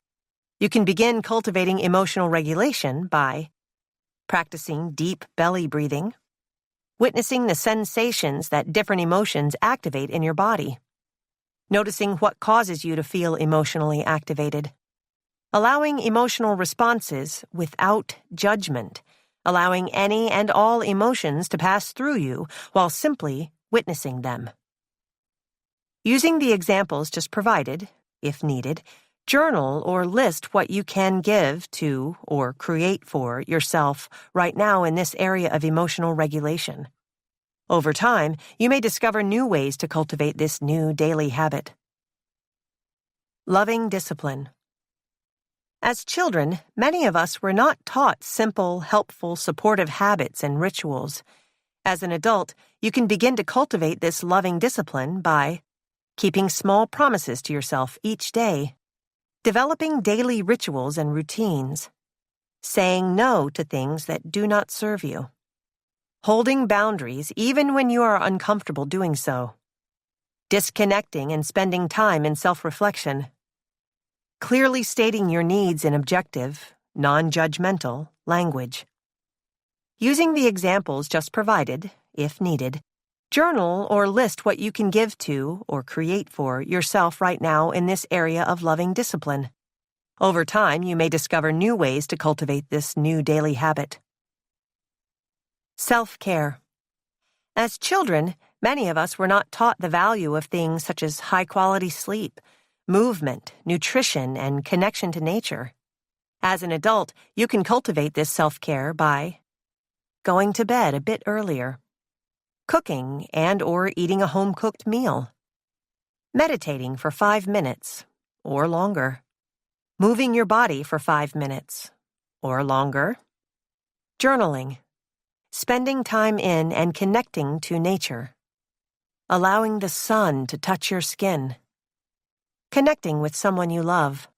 You can begin cultivating emotional regulation by practicing deep belly breathing, witnessing the sensations that different emotions activate in your body, noticing what causes you to feel emotionally activated, allowing emotional responses without judgment, allowing any and all emotions to pass through you while simply witnessing them. Using the examples just provided, if needed, journal or list what you can give to or create for yourself right now in this area of emotional regulation. Over time, you may discover new ways to cultivate this new daily habit. Loving discipline. As children, many of us were not taught simple, helpful, supportive habits and rituals. As an adult, you can begin to cultivate this loving discipline by keeping small promises to yourself each day, developing daily rituals and routines, saying no to things that do not serve you, holding boundaries even when you are uncomfortable doing so, disconnecting and spending time in self-reflection, clearly stating your needs in objective, non-judgmental language. Using the examples just provided, if needed, journal or list what you can give to or create for yourself right now in this area of loving discipline. Over time, you may discover new ways to cultivate this new daily habit. Self-care. As children, many of us were not taught the value of things such as high-quality sleep, movement, nutrition, and connection to nature. As an adult, you can cultivate this self-care by going to bed a bit earlier, cooking and or eating a home-cooked meal, meditating for 5 minutes or longer, moving your body for 5 minutes or longer, journaling, spending time in and connecting to nature, allowing the sun to touch your skin, connecting with someone you love.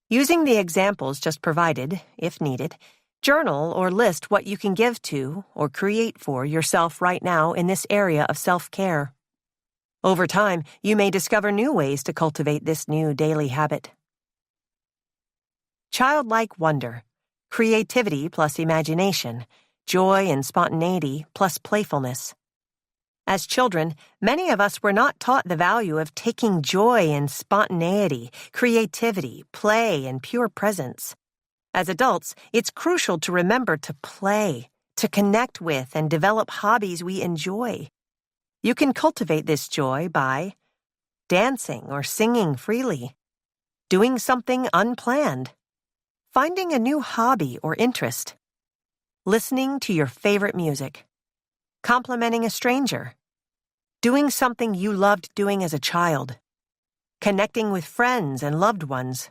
Using the examples just provided, if needed, journal or list what you can give to or create for yourself right now in this area of self-care. Over time, you may discover new ways to cultivate this new daily habit. Childlike wonder, creativity plus imagination, joy and spontaneity plus playfulness. As children, many of us were not taught the value of taking joy in spontaneity, creativity, play, and pure presence. As adults, it's crucial to remember to play, to connect with and develop hobbies we enjoy. You can cultivate this joy by dancing or singing freely, doing something unplanned, finding a new hobby or interest, listening to your favorite music, complimenting a stranger, doing something you loved doing as a child, connecting with friends and loved ones.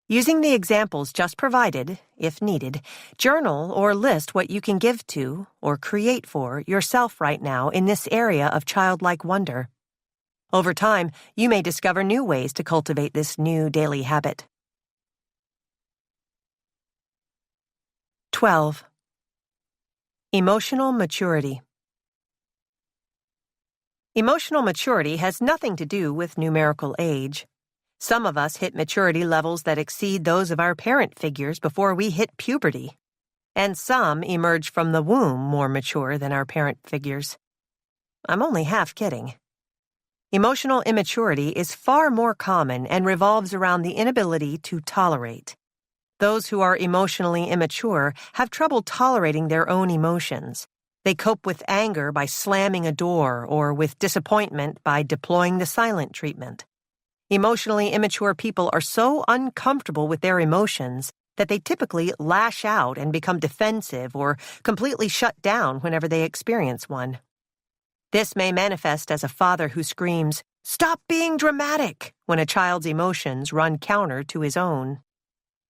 Using the examples just provided, if needed, journal or list what you can give to or create for yourself right now in this area of childlike wonder. Over time, you may discover new ways to cultivate this new daily habit. 12. Emotional maturity. Emotional maturity has nothing to do with numerical age. Some of us hit maturity levels that exceed those of our parent figures before we hit puberty, and some emerge from the womb more mature than our parent figures. I'm only half kidding. Emotional immaturity is far more common and revolves around the inability to tolerate. Those who are emotionally immature have trouble tolerating their own emotions. They cope with anger by slamming a door or with disappointment by deploying the silent treatment. Emotionally immature people are so uncomfortable with their emotions that they typically lash out and become defensive or completely shut down whenever they experience one. This may manifest as a father who screams, "Stop being dramatic," when a child's emotions run counter to his own.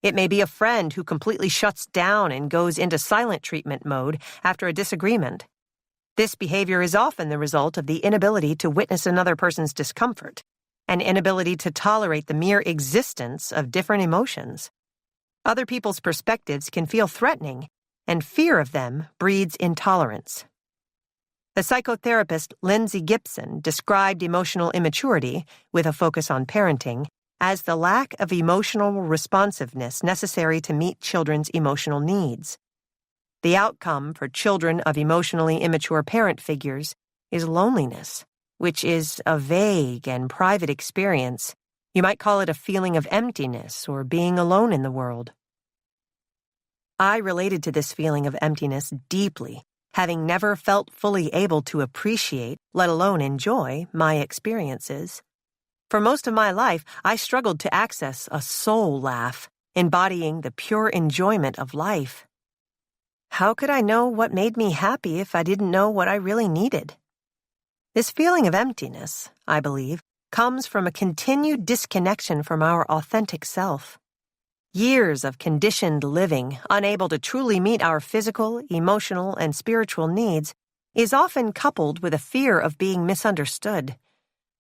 It may be a friend who completely shuts down and goes into silent treatment mode after a disagreement. This behavior is often the result of the inability to witness another person's discomfort, an inability to tolerate the mere existence of different emotions. Other people's perspectives can feel threatening, and fear of them breeds intolerance. The psychotherapist Lindsay Gibson described emotional immaturity, with a focus on parenting, as the lack of emotional responsiveness necessary to meet children's emotional needs. The outcome for children of emotionally immature parent figures is loneliness, which is a vague and private experience. You might call it a feeling of emptiness or being alone in the world. I related to this feeling of emptiness deeply, having never felt fully able to appreciate, let alone enjoy, my experiences. For most of my life, I struggled to access a soul laugh, embodying the pure enjoyment of life. How could I know what made me happy if I didn't know what I really needed? This feeling of emptiness, I believe, comes from a continued disconnection from our authentic self. Years of conditioned living, unable to truly meet our physical, emotional, and spiritual needs, is often coupled with a fear of being misunderstood.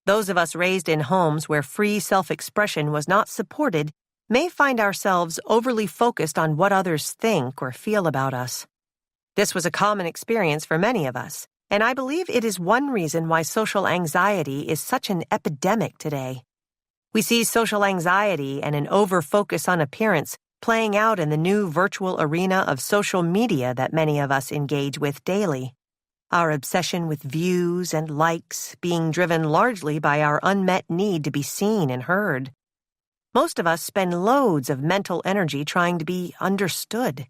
Those of us raised in homes where free self-expression was not supported may find ourselves overly focused on what others think or feel about us. This was a common experience for many of us, and I believe it is one reason why social anxiety is such an epidemic today. We see social anxiety and an over-focus on appearance playing out in the new virtual arena of social media that many of us engage with daily. Our obsession with views and likes being driven largely by our unmet need to be seen and heard. Most of us spend loads of mental energy trying to be understood.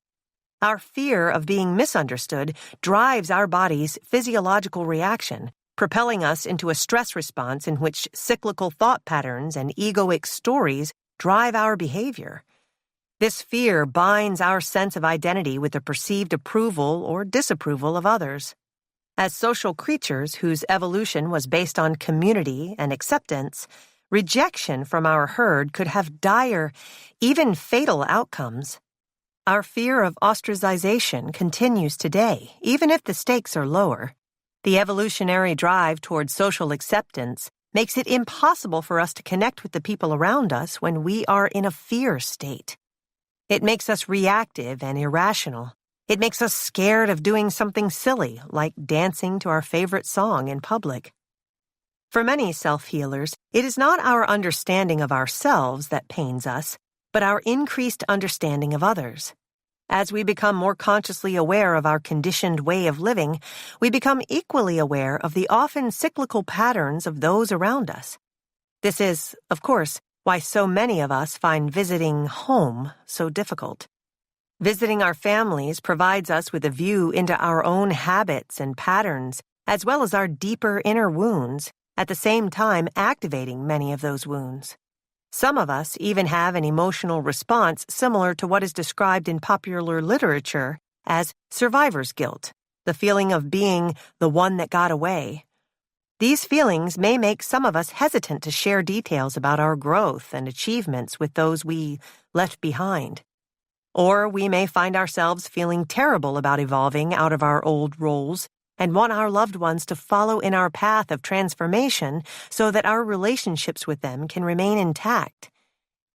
Our fear of being misunderstood drives our body's physiological reaction, propelling us into a stress response in which cyclical thought patterns and egoic stories drive our behavior. This fear binds our sense of identity with the perceived approval or disapproval of others. As social creatures whose evolution was based on community and acceptance, rejection from our herd could have dire, even fatal outcomes. Our fear of ostracization continues today, even if the stakes are lower. The evolutionary drive toward social acceptance makes it impossible for us to connect with the people around us when we are in a fear state. It makes us reactive and irrational. It makes us scared of doing something silly, like dancing to our favorite song in public. For many self-healers, it is not our understanding of ourselves that pains us, but our increased understanding of others. As we become more consciously aware of our conditioned way of living, we become equally aware of the often cyclical patterns of those around us. This is, of course, why so many of us find visiting home so difficult. Visiting our families provides us with a view into our own habits and patterns, as well as our deeper inner wounds, at the same time activating many of those wounds. Some of us even have an emotional response similar to what is described in popular literature as survivor's guilt, the feeling of being the one that got away. These feelings may make some of us hesitant to share details about our growth and achievements with those we left behind. Or we may find ourselves feeling terrible about evolving out of our old roles and want our loved ones to follow in our path of transformation so that our relationships with them can remain intact.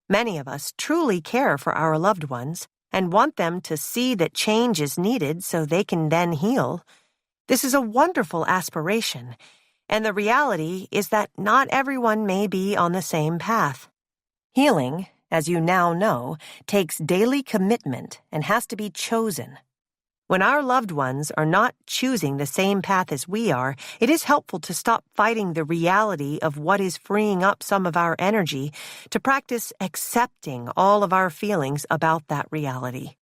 Many of us truly care for our loved ones and want them to see that change is needed so they can then heal. This is a wonderful aspiration, and the reality is that not everyone may be on the same path. Healing, as you now know, takes daily commitment and has to be chosen. When our loved ones are not choosing the same path as we are, it is helpful to stop fighting the reality of what is freeing up some of our energy to practice accepting all of our feelings about that reality.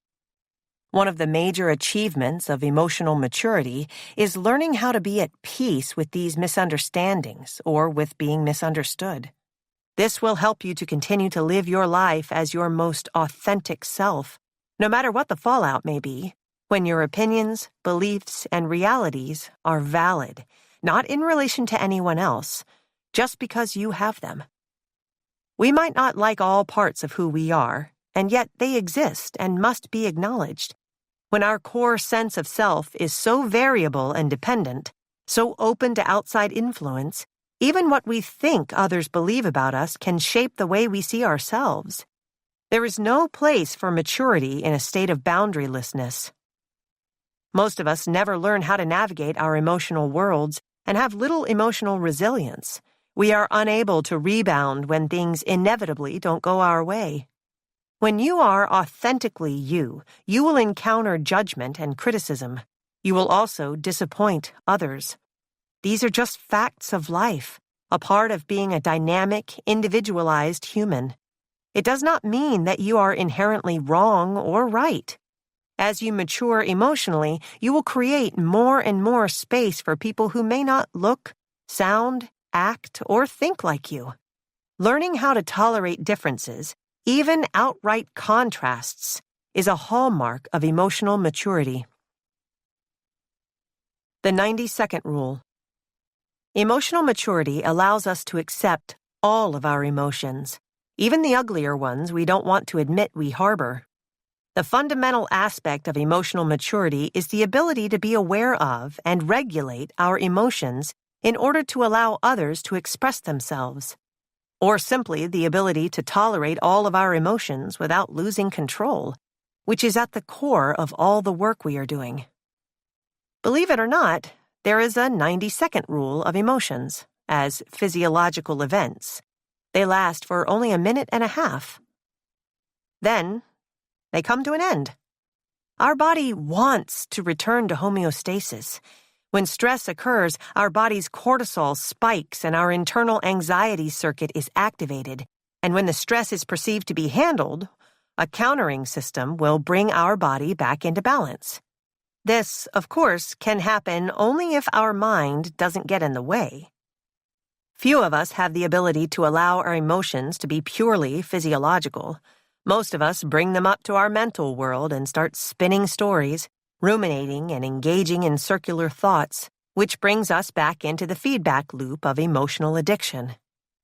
One of the major achievements of emotional maturity is learning how to be at peace with these misunderstandings or with being misunderstood. This will help you to continue to live your life as your most authentic self, no matter what the fallout may be, when your opinions, beliefs, and realities are valid, not in relation to anyone else, just because you have them. We might not like all parts of who we are, and yet they exist and must be acknowledged. When our core sense of self is so variable and dependent, so open to outside influence, even what we think others believe about us can shape the way we see ourselves. There is no place for maturity in a state of boundarylessness. Most of us never learn how to navigate our emotional worlds and have little emotional resilience. We are unable to rebound when things inevitably don't go our way. When you are authentically you, you will encounter judgment and criticism. You will also disappoint others. These are just facts of life, a part of being a dynamic, individualized human. It does not mean that you are inherently wrong or right. As you mature emotionally, you will create more and more space for people who may not look, sound, act, or think like you. Learning how to tolerate differences, even outright contrasts, is a hallmark of emotional maturity. The 90-second rule. Emotional maturity allows us to accept all of our emotions, even the uglier ones we don't want to admit we harbor. The fundamental aspect of emotional maturity is the ability to be aware of and regulate our emotions in order to allow others to express themselves, or simply the ability to tolerate all of our emotions without losing control, which is at the core of all the work we are doing. Believe it or not, there is a 90-second rule of emotions as physiological events. They last for only a minute and a half. Then, they come to an end. Our body wants to return to homeostasis. When stress occurs, our body's cortisol spikes and our internal anxiety circuit is activated. And when the stress is perceived to be handled, a countering system will bring our body back into balance. This, of course, can happen only if our mind doesn't get in the way. Few of us have the ability to allow our emotions to be purely physiological. Most of us bring them up to our mental world and start spinning stories, ruminating and engaging in circular thoughts, which brings us back into the feedback loop of emotional addiction.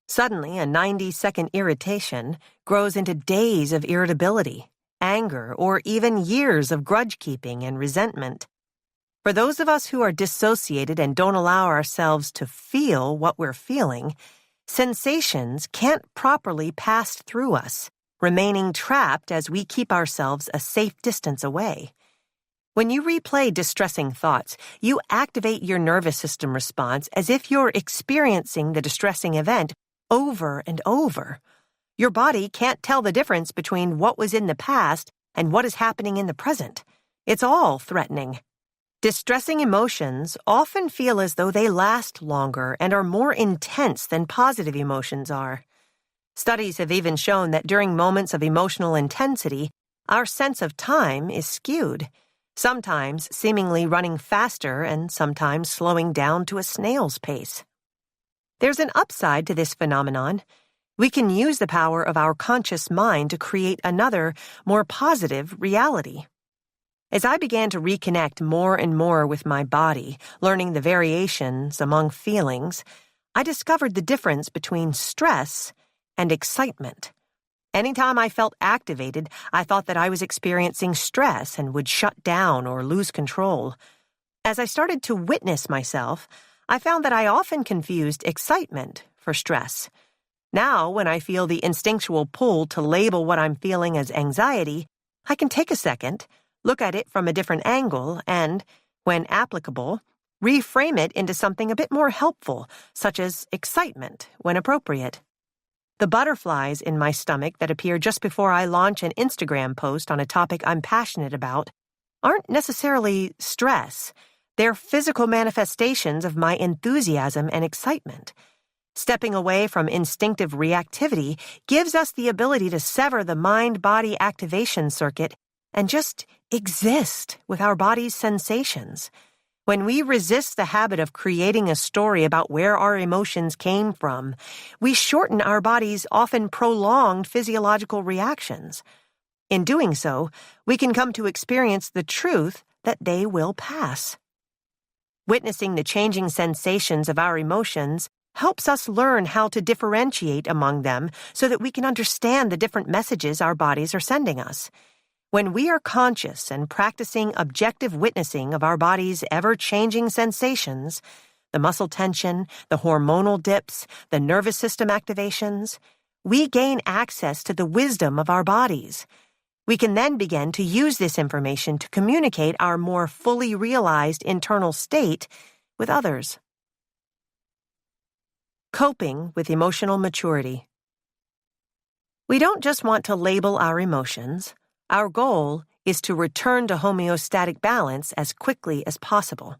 Suddenly, a 90-second irritation grows into days of irritability, anger, or even years of grudge-keeping and resentment. For those of us who are dissociated and don't allow ourselves to feel what we're feeling, sensations can't properly pass through us, remaining trapped as we keep ourselves a safe distance away. When you replay distressing thoughts, you activate your nervous system response as if you're experiencing the distressing event over and over. Your body can't tell the difference between what was in the past and what is happening in the present. It's all threatening. Distressing emotions often feel as though they last longer and are more intense than positive emotions are. Studies have even shown that during moments of emotional intensity, our sense of time is skewed, sometimes seemingly running faster and sometimes slowing down to a snail's pace. There's an upside to this phenomenon. We can use the power of our conscious mind to create another, more positive reality. As I began to reconnect more and more with my body, learning the variations among feelings, I discovered the difference between stress and excitement. Anytime I felt activated, I thought that I was experiencing stress and would shut down or lose control. As I started to witness myself, I found that I often confused excitement for stress. Now, when I feel the instinctual pull to label what I'm feeling as anxiety, I can take a second, look at it from a different angle, and, when applicable, reframe it into something a bit more helpful, such as excitement when appropriate. The butterflies in my stomach that appear just before I launch an Instagram post on a topic I'm passionate about aren't necessarily stress. They're physical manifestations of my enthusiasm and excitement. Stepping away from instinctive reactivity gives us the ability to sever the mind-body activation circuit and just exist with our body's sensations. When we resist the habit of creating a story about where our emotions came from, we shorten our body's often prolonged physiological reactions. In doing so, we can come to experience the truth that they will pass. Witnessing the changing sensations of our emotions helps us learn how to differentiate among them so that we can understand the different messages our bodies are sending us. When we are conscious and practicing objective witnessing of our body's ever-changing sensations, the muscle tension, the hormonal dips, the nervous system activations, we gain access to the wisdom of our bodies. We can then begin to use this information to communicate our more fully realized internal state with others. Coping with emotional maturity. We don't just want to label our emotions. Our goal is to return to homeostatic balance as quickly as possible.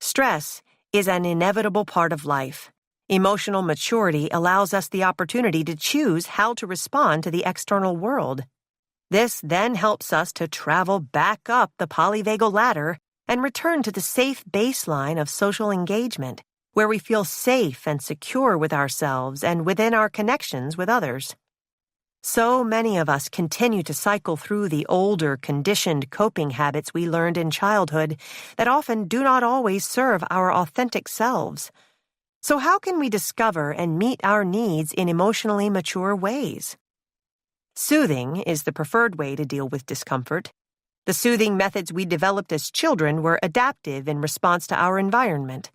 Stress is an inevitable part of life. Emotional maturity allows us the opportunity to choose how to respond to the external world. This then helps us to travel back up the polyvagal ladder and return to the safe baseline of social engagement, where we feel safe and secure with ourselves and within our connections with others. So many of us continue to cycle through the older, conditioned coping habits we learned in childhood that often do not always serve our authentic selves. So how can we discover and meet our needs in emotionally mature ways? Soothing is the preferred way to deal with discomfort. The soothing methods we developed as children were adaptive in response to our environment.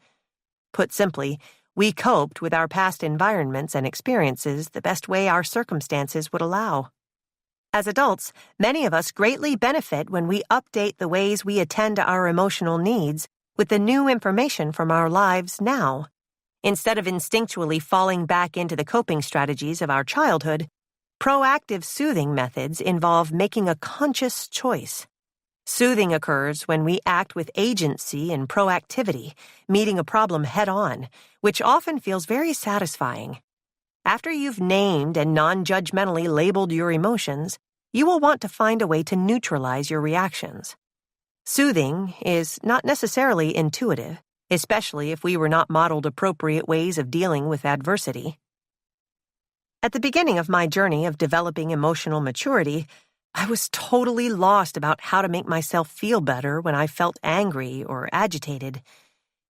Put simply, we coped with our past environments and experiences the best way our circumstances would allow. As adults, many of us greatly benefit when we update the ways we attend to our emotional needs with the new information from our lives now. Instead of instinctually falling back into the coping strategies of our childhood, proactive soothing methods involve making a conscious choice. Soothing occurs when we act with agency and proactivity, meeting a problem head-on, which often feels very satisfying. After you've named and non-judgmentally labeled your emotions, you will want to find a way to neutralize your reactions. Soothing is not necessarily intuitive, especially if we were not modeled appropriate ways of dealing with adversity. At the beginning of my journey of developing emotional maturity, I was totally lost about how to make myself feel better when I felt angry or agitated.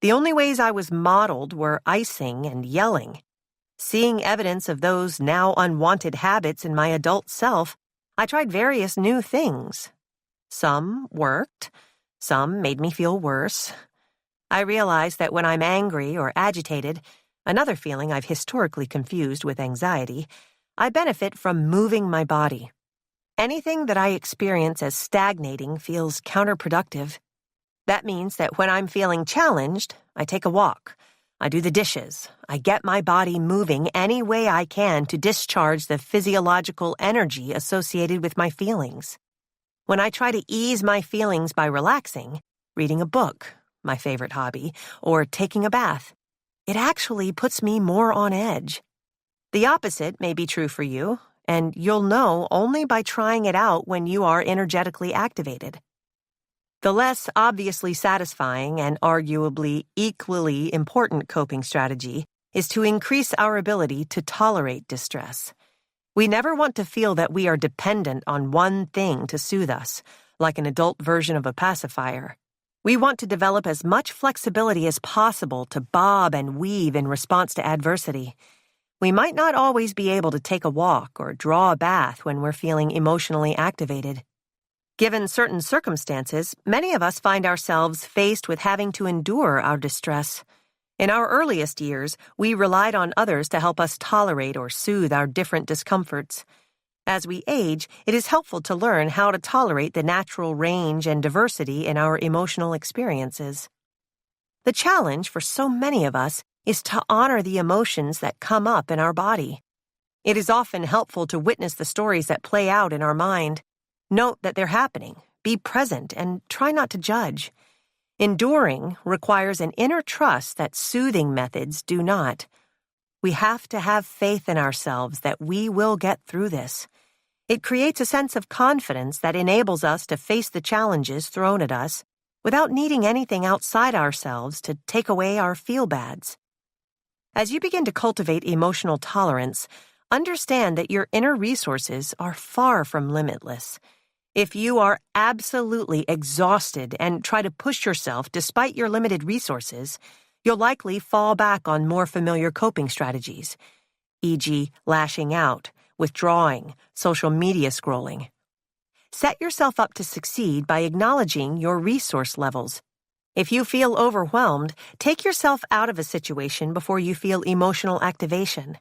The only ways I was modeled were icing and yelling. Seeing evidence of those now unwanted habits in my adult self, I tried various new things. Some worked, some made me feel worse. I realized that when I'm angry or agitated, another feeling I've historically confused with anxiety, I benefit from moving my body. Anything that I experience as stagnating feels counterproductive. That means that when I'm feeling challenged, I take a walk. I do the dishes. I get my body moving any way I can to discharge the physiological energy associated with my feelings. When I try to ease my feelings by relaxing, reading a book, my favorite hobby, or taking a bath, it actually puts me more on edge. The opposite may be true for you, and you'll know only by trying it out when you are energetically activated. The less obviously satisfying and arguably equally important coping strategy is to increase our ability to tolerate distress. We never want to feel that we are dependent on one thing to soothe us, like an adult version of a pacifier. We want to develop as much flexibility as possible to bob and weave in response to adversity. We might not always be able to take a walk or draw a bath when we're feeling emotionally activated. Given certain circumstances, many of us find ourselves faced with having to endure our distress. In our earliest years, we relied on others to help us tolerate or soothe our different discomforts. As we age, it is helpful to learn how to tolerate the natural range and diversity in our emotional experiences. The challenge for so many of us is to honor the emotions that come up in our body. It is often helpful to witness the stories that play out in our mind. Note that they're happening, be present, and try not to judge. Enduring requires an inner trust that soothing methods do not. We have to have faith in ourselves that we will get through this. It creates a sense of confidence that enables us to face the challenges thrown at us without needing anything outside ourselves to take away our feel-bads. As you begin to cultivate emotional tolerance, understand that your inner resources are far from limitless. If you are absolutely exhausted and try to push yourself despite your limited resources, you'll likely fall back on more familiar coping strategies, e.g., lashing out, withdrawing, social media scrolling. Set yourself up to succeed by acknowledging your resource levels. If you feel overwhelmed, take yourself out of a situation before you feel emotional activation.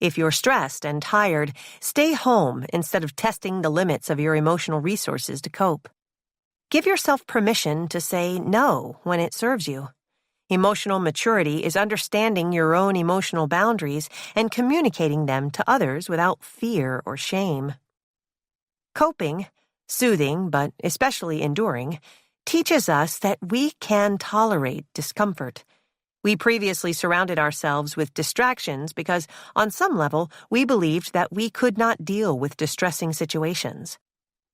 If you're stressed and tired, stay home instead of testing the limits of your emotional resources to cope. Give yourself permission to say no when it serves you. Emotional maturity is understanding your own emotional boundaries and communicating them to others without fear or shame. Coping, soothing, but especially enduring, teaches us that we can tolerate discomfort. We previously surrounded ourselves with distractions because, on some level, we believed that we could not deal with distressing situations.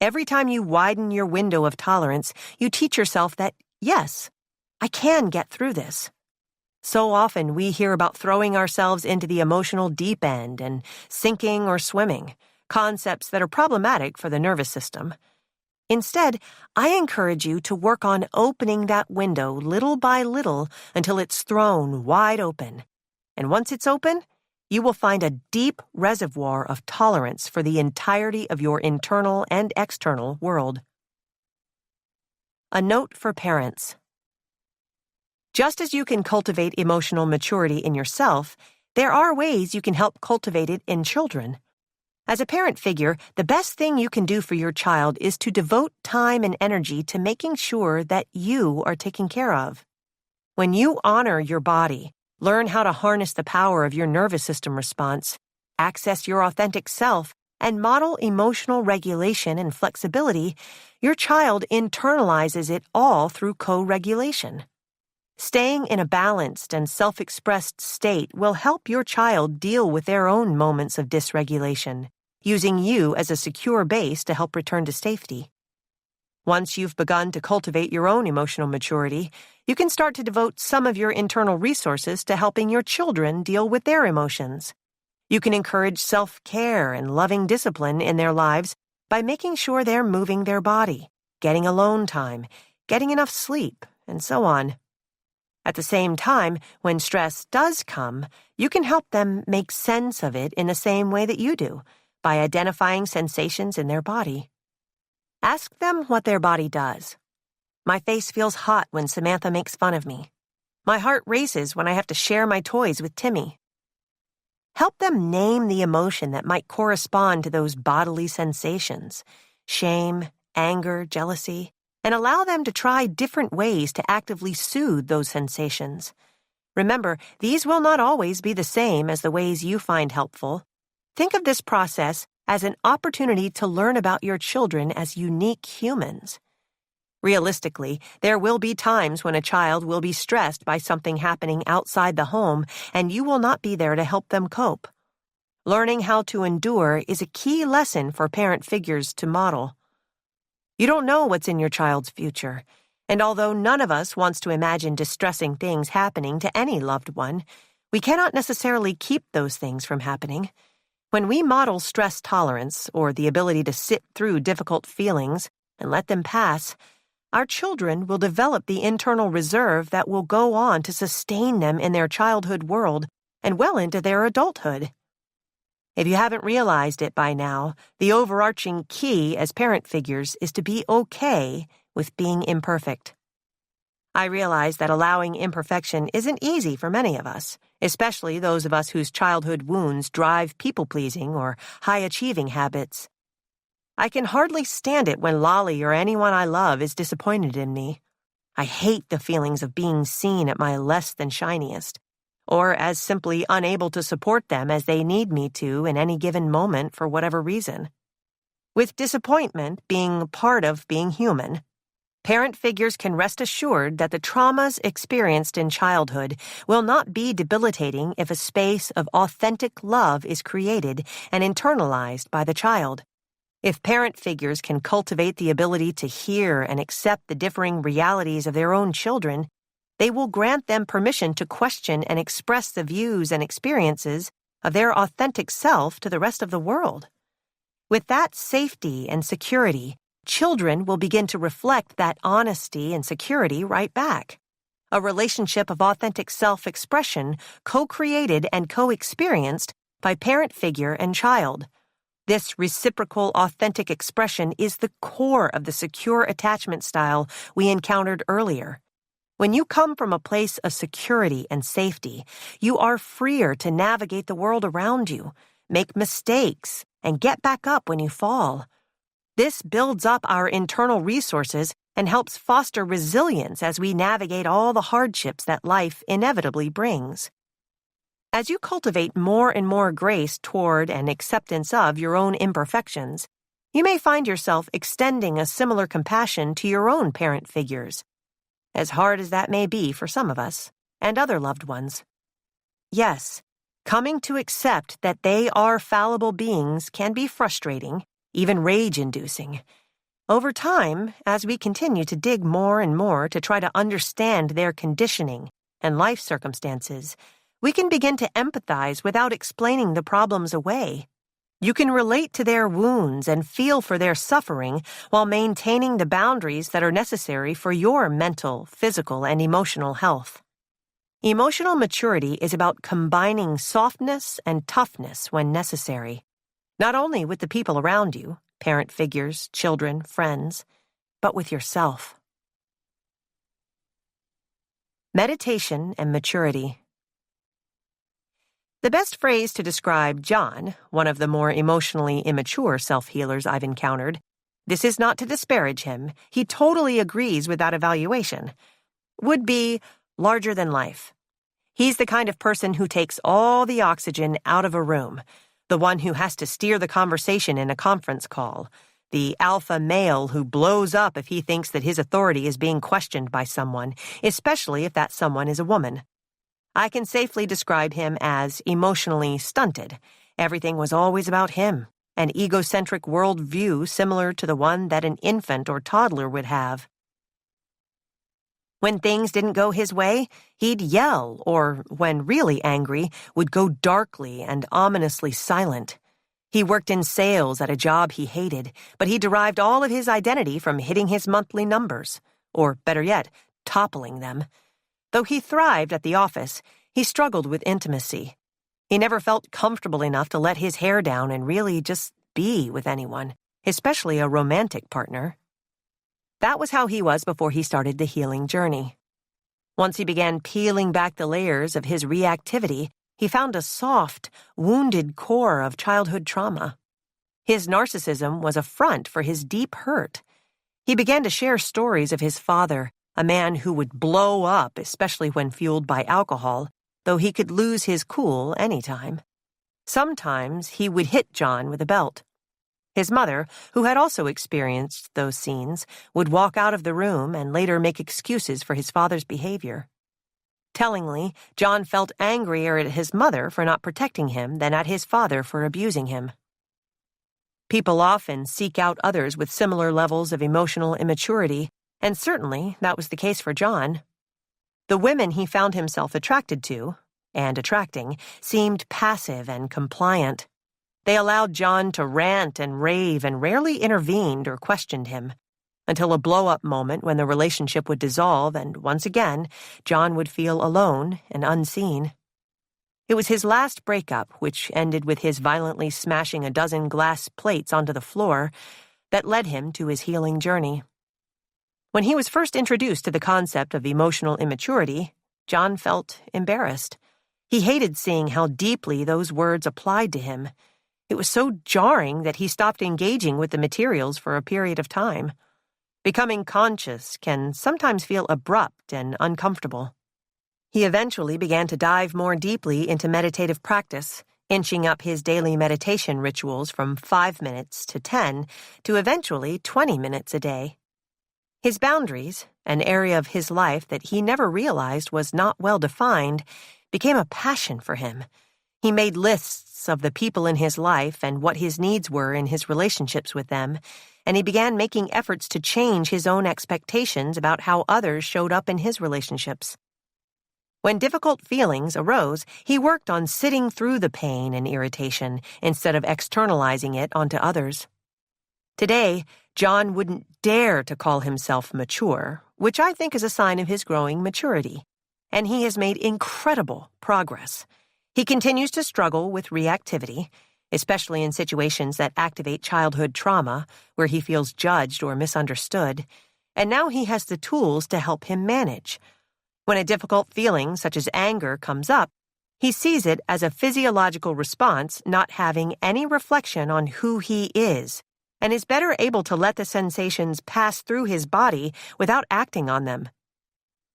Every time you widen your window of tolerance, you teach yourself that, yes, I can get through this. So often we hear about throwing ourselves into the emotional deep end and sinking or swimming, concepts that are problematic for the nervous system. Instead, I encourage you to work on opening that window little by little until it's thrown wide open. And once it's open, you will find a deep reservoir of tolerance for the entirety of your internal and external world. A note for parents. Just as you can cultivate emotional maturity in yourself, there are ways you can help cultivate it in children. As a parent figure, the best thing you can do for your child is to devote time and energy to making sure that you are taken care of. When you honor your body, learn how to harness the power of your nervous system response, access your authentic self, and model emotional regulation and flexibility, your child internalizes it all through co-regulation. Staying in a balanced and self-expressed state will help your child deal with their own moments of dysregulation, using you as a secure base to help return to safety. Once you've begun to cultivate your own emotional maturity, you can start to devote some of your internal resources to helping your children deal with their emotions. You can encourage self-care and loving discipline in their lives by making sure they're moving their body, getting alone time, getting enough sleep, and so on. At the same time, when stress does come, you can help them make sense of it in the same way that you do, by identifying sensations in their body. Ask them what their body does. My face feels hot when Samantha makes fun of me. My heart races when I have to share my toys with Timmy. Help them name the emotion that might correspond to those bodily sensations, shame, anger, jealousy, and allow them to try different ways to actively soothe those sensations. Remember, these will not always be the same as the ways you find helpful. Think of this process as an opportunity to learn about your children as unique humans. Realistically, there will be times when a child will be stressed by something happening outside the home, and you will not be there to help them cope. Learning how to endure is a key lesson for parent figures to model. You don't know what's in your child's future, and although none of us wants to imagine distressing things happening to any loved one, we cannot necessarily keep those things from happening. When we model stress tolerance or the ability to sit through difficult feelings and let them pass, our children will develop the internal reserve that will go on to sustain them in their childhood world and well into their adulthood. If you haven't realized it by now, the overarching key as parent figures is to be okay with being imperfect. I realize that allowing imperfection isn't easy for many of us, especially those of us whose childhood wounds drive people-pleasing or high-achieving habits. I can hardly stand it when Lolly or anyone I love is disappointed in me. I hate the feelings of being seen at my less than shiniest, or as simply unable to support them as they need me to in any given moment for whatever reason. With disappointment being part of being human, parent figures can rest assured that the traumas experienced in childhood will not be debilitating if a space of authentic love is created and internalized by the child. If parent figures can cultivate the ability to hear and accept the differing realities of their own children, they will grant them permission to question and express the views and experiences of their authentic self to the rest of the world. With that safety and security, children will begin to reflect that honesty and security right back. A relationship of authentic self-expression co-created and co-experienced by parent figure and child. This reciprocal, authentic expression is the core of the secure attachment style we encountered earlier. When you come from a place of security and safety, you are freer to navigate the world around you, make mistakes, and get back up when you fall. This builds up our internal resources and helps foster resilience as we navigate all the hardships that life inevitably brings. As you cultivate more and more grace toward and acceptance of your own imperfections, you may find yourself extending a similar compassion to your own parent figures, as hard as that may be for some of us and other loved ones. Yes, coming to accept that they are fallible beings can be frustrating, even rage-inducing. Over time, as we continue to dig more and more to try to understand their conditioning and life circumstances, we can begin to empathize without explaining the problems away. You can relate to their wounds and feel for their suffering while maintaining the boundaries that are necessary for your mental, physical, and emotional health. Emotional maturity is about combining softness and toughness when necessary, not only with the people around you, parent figures, children, friends, but with yourself. Meditation and maturity. The best phrase to describe John, one of the more emotionally immature self-healers I've encountered, this is not to disparage him, he totally agrees with that evaluation, would be larger than life. He's the kind of person who takes all the oxygen out of a room, the one who has to steer the conversation in a conference call, the alpha male who blows up if he thinks that his authority is being questioned by someone, especially if that someone is a woman. I can safely describe him as emotionally stunted. Everything was always about him, an egocentric worldview similar to the one that an infant or toddler would have. When things didn't go his way, he'd yell, or, when really angry, would go darkly and ominously silent. He worked in sales at a job he hated, but he derived all of his identity from hitting his monthly numbers, or, better yet, toppling them. Though he thrived at the office, he struggled with intimacy. He never felt comfortable enough to let his hair down and really just be with anyone, especially a romantic partner. That was how he was before he started the healing journey. Once he began peeling back the layers of his reactivity, he found a soft, wounded core of childhood trauma. His narcissism was a front for his deep hurt. He began to share stories of his father, a man who would blow up, especially when fueled by alcohol, though he could lose his cool anytime. Sometimes he would hit John with a belt. His mother, who had also experienced those scenes, would walk out of the room and later make excuses for his father's behavior. Tellingly, John felt angrier at his mother for not protecting him than at his father for abusing him. People often seek out others with similar levels of emotional immaturity, and certainly that was the case for John. The women he found himself attracted to, and attracting, seemed passive and compliant. They allowed John to rant and rave and rarely intervened or questioned him, until a blow-up moment when the relationship would dissolve and, once again, John would feel alone and unseen. It was his last breakup, which ended with his violently smashing a dozen glass plates onto the floor, that led him to his healing journey. When he was first introduced to the concept of emotional immaturity, John felt embarrassed. He hated seeing how deeply those words applied to him. It was so jarring that he stopped engaging with the materials for a period of time. Becoming conscious can sometimes feel abrupt and uncomfortable. He eventually began to dive more deeply into meditative practice, inching up his daily meditation rituals from 5 minutes to 10 to eventually 20 minutes a day. His boundaries, an area of his life that he never realized was not well defined, became a passion for him. He made lists of the people in his life and what his needs were in his relationships with them, and he began making efforts to change his own expectations about how others showed up in his relationships. When difficult feelings arose, he worked on sitting through the pain and irritation instead of externalizing it onto others. Today, John wouldn't dare to call himself mature, which I think is a sign of his growing maturity, and he has made incredible progress. He continues to struggle with reactivity, especially in situations that activate childhood trauma, where he feels judged or misunderstood, and now he has the tools to help him manage. When a difficult feeling, such as anger, comes up, he sees it as a physiological response not having any reflection on who he is, and is better able to let the sensations pass through his body without acting on them.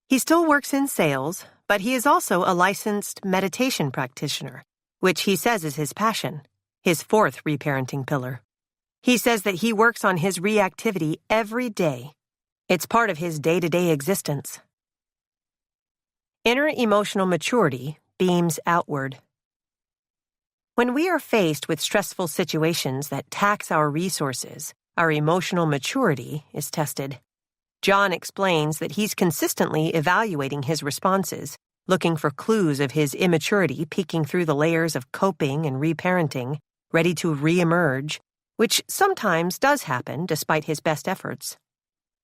He still works in sales, but he is also a licensed meditation practitioner, which he says is his passion, his fourth reparenting pillar. He says that he works on his reactivity every day. It's part of his day-to-day existence. Inner emotional maturity beams outward. When we are faced with stressful situations that tax our resources, our emotional maturity is tested. John explains that he's consistently evaluating his responses, looking for clues of his immaturity peeking through the layers of coping and reparenting, ready to reemerge, which sometimes does happen despite his best efforts.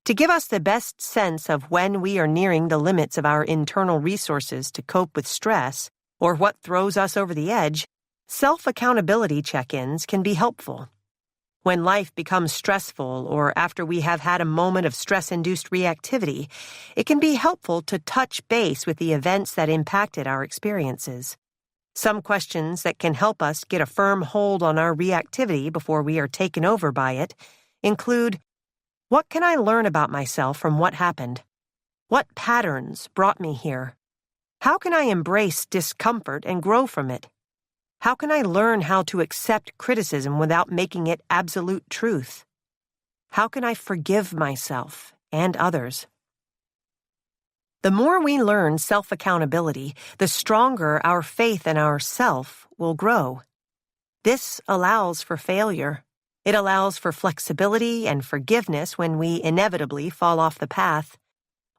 To give us the best sense of when we are nearing the limits of our internal resources to cope with stress, or what throws us over the edge, self-accountability check-ins can be helpful. When life becomes stressful or after we have had a moment of stress-induced reactivity, it can be helpful to touch base with the events that impacted our experiences. Some questions that can help us get a firm hold on our reactivity before we are taken over by it include: what can I learn about myself from what happened? What patterns brought me here? How can I embrace discomfort and grow from it? How can I learn how to accept criticism without making it absolute truth? How can I forgive myself and others? The more we learn self-accountability, the stronger our faith in ourself will grow. This allows for failure. It allows for flexibility and forgiveness when we inevitably fall off the path.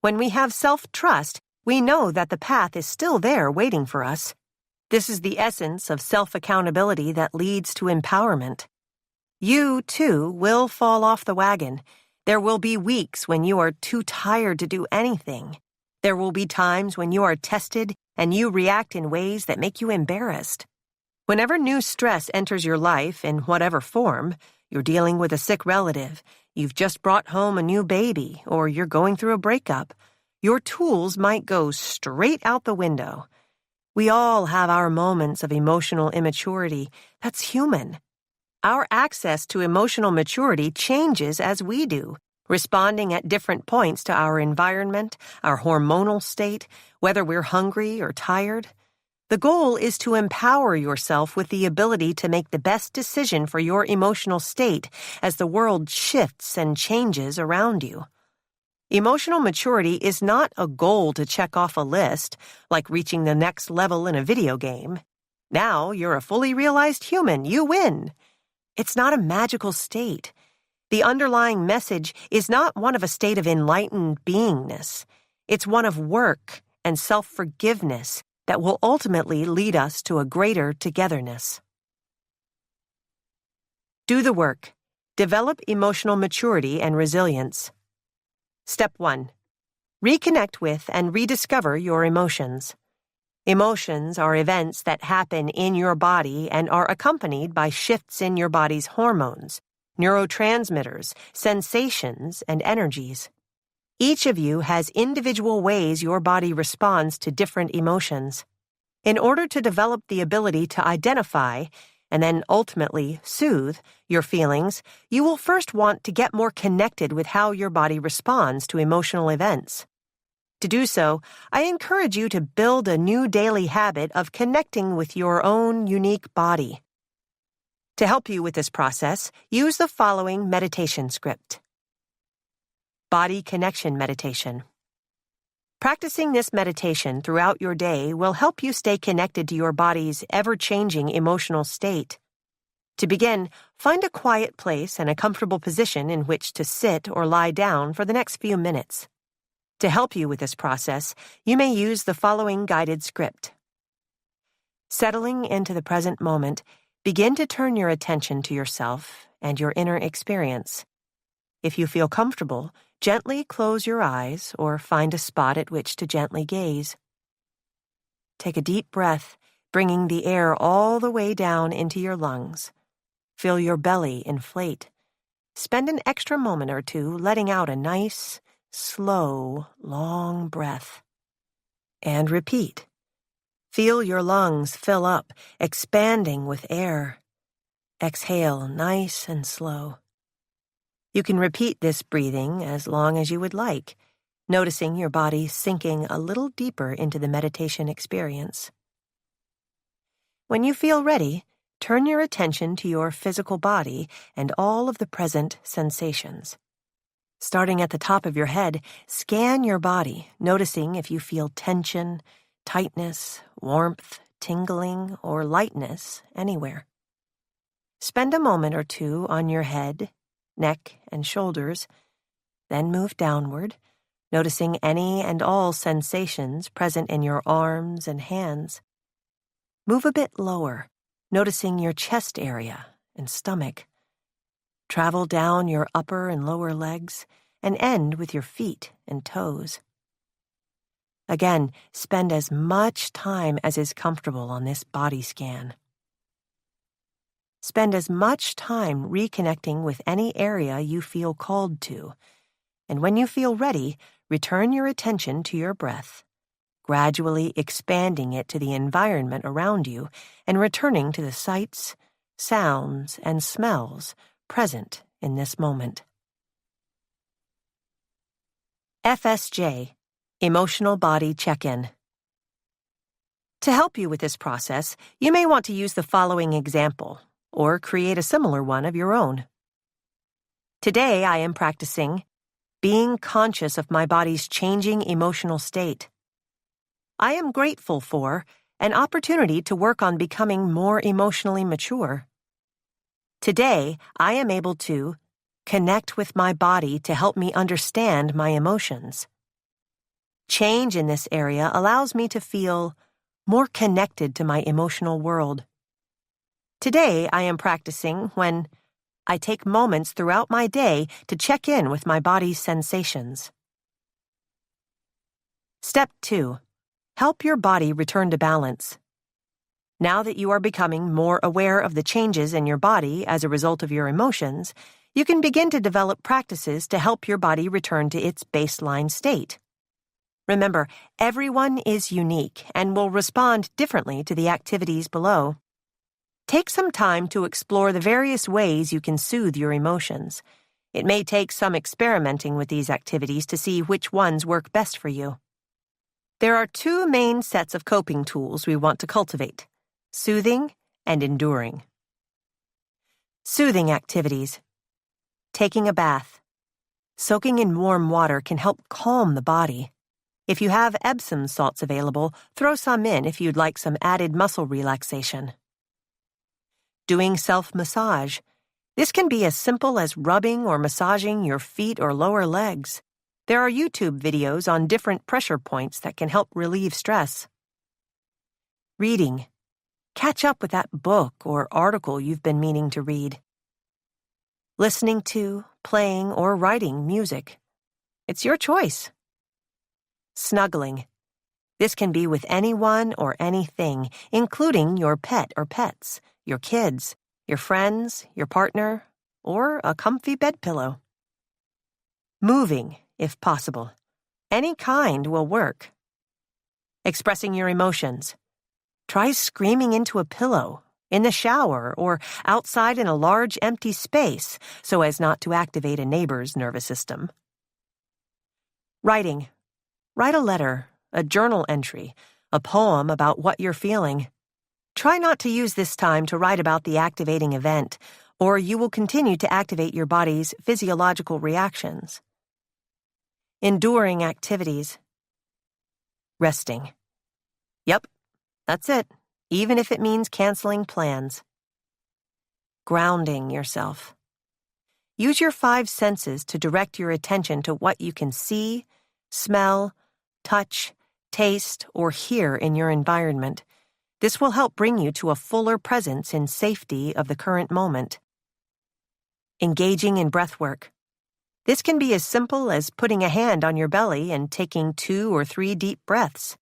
When we have self-trust, we know that the path is still there waiting for us. This is the essence of self-accountability that leads to empowerment. You, too, will fall off the wagon. There will be weeks when you are too tired to do anything. There will be times when you are tested and you react in ways that make you embarrassed. Whenever new stress enters your life in whatever form, you're dealing with a sick relative, you've just brought home a new baby, or you're going through a breakup, your tools might go straight out the window. We all have our moments of emotional immaturity. That's human. Our access to emotional maturity changes as we do, responding at different points to our environment, our hormonal state, whether we're hungry or tired. The goal is to empower yourself with the ability to make the best decision for your emotional state as the world shifts and changes around you. Emotional maturity is not a goal to check off a list, like reaching the next level in a video game. Now you're a fully realized human. You win. It's not a magical state. The underlying message is not one of a state of enlightened beingness. It's one of work and self-forgiveness that will ultimately lead us to a greater togetherness. Do the work. Develop emotional maturity and resilience. Step 1. Reconnect with and rediscover your emotions. Emotions are events that happen in your body and are accompanied by shifts in your body's hormones, neurotransmitters, sensations, and energies. Each of you has individual ways your body responds to different emotions. In order to develop the ability to identify and then ultimately soothe your feelings, you will first want to get more connected with how your body responds to emotional events. To do so, I encourage you to build a new daily habit of connecting with your own unique body. To help you with this process, use the following meditation script. Body Connection Meditation. Practicing this meditation throughout your day will help you stay connected to your body's ever-changing emotional state. To begin, find a quiet place and a comfortable position in which to sit or lie down for the next few minutes. To help you with this process, you may use the following guided script. Settling into the present moment, begin to turn your attention to yourself and your inner experience. If you feel comfortable, gently close your eyes or find a spot at which to gently gaze. Take a deep breath, bringing the air all the way down into your lungs. Feel your belly inflate. Spend an extra moment or two letting out a nice, slow, long breath. And repeat. Feel your lungs fill up, expanding with air. Exhale nice and slow. You can repeat this breathing as long as you would like, noticing your body sinking a little deeper into the meditation experience. When you feel ready, turn your attention to your physical body and all of the present sensations. Starting at the top of your head, scan your body, noticing if you feel tension, tightness, warmth, tingling, or lightness anywhere. Spend a moment or two on your head, neck, and shoulders, then move downward, noticing any and all sensations present in your arms and hands. Move a bit lower, noticing your chest area and stomach. Travel down your upper and lower legs and end with your feet and toes. Again, spend as much time as is comfortable on this body scan. Spend as much time reconnecting with any area you feel called to, and when you feel ready, return your attention to your breath, gradually expanding it to the environment around you and returning to the sights, sounds, and smells present in this moment. FSJ, Emotional Body Check-In. To help you with this process, you may want to use the following example, or create a similar one of your own. Today I am practicing being conscious of my body's changing emotional state. I am grateful for an opportunity to work on becoming more emotionally mature. Today I am able to connect with my body to help me understand my emotions. Change in this area allows me to feel more connected to my emotional world. Today, I am practicing when I take moments throughout my day to check in with my body's sensations. Step 2. Help your body return to balance. Now that you are becoming more aware of the changes in your body as a result of your emotions, you can begin to develop practices to help your body return to its baseline state. Remember, everyone is unique and will respond differently to the activities below. Take some time to explore the various ways you can soothe your emotions. It may take some experimenting with these activities to see which ones work best for you. There are two main sets of coping tools we want to cultivate: soothing and enduring. Soothing activities. Taking a bath. Soaking in warm water can help calm the body. If you have Epsom salts available, throw some in if you'd like some added muscle relaxation. Doing self-massage. This can be as simple as rubbing or massaging your feet or lower legs. There are YouTube videos on different pressure points that can help relieve stress. Reading. Catch up with that book or article you've been meaning to read. Listening to, playing, or writing music. It's your choice. Snuggling. This can be with anyone or anything, including your pet or pets, your kids, your friends, your partner, or a comfy bed pillow. Moving, if possible. Any kind will work. Expressing your emotions. Try screaming into a pillow, in the shower, or outside in a large empty space so as not to activate a neighbor's nervous system. Writing. Write a letter, a journal entry, a poem about what you're feeling. Try not to use this time to write about the activating event, or you will continue to activate your body's physiological reactions. Enduring activities. Resting. Yep, that's it, even if it means canceling plans. Grounding yourself. Use your 5 senses to direct your attention to what you can see, smell, touch, taste, or hear in your environment. This will help bring you to a fuller presence in safety of the current moment. Engaging in breath work. This can be as simple as putting a hand on your belly and taking 2 or 3 deep breaths,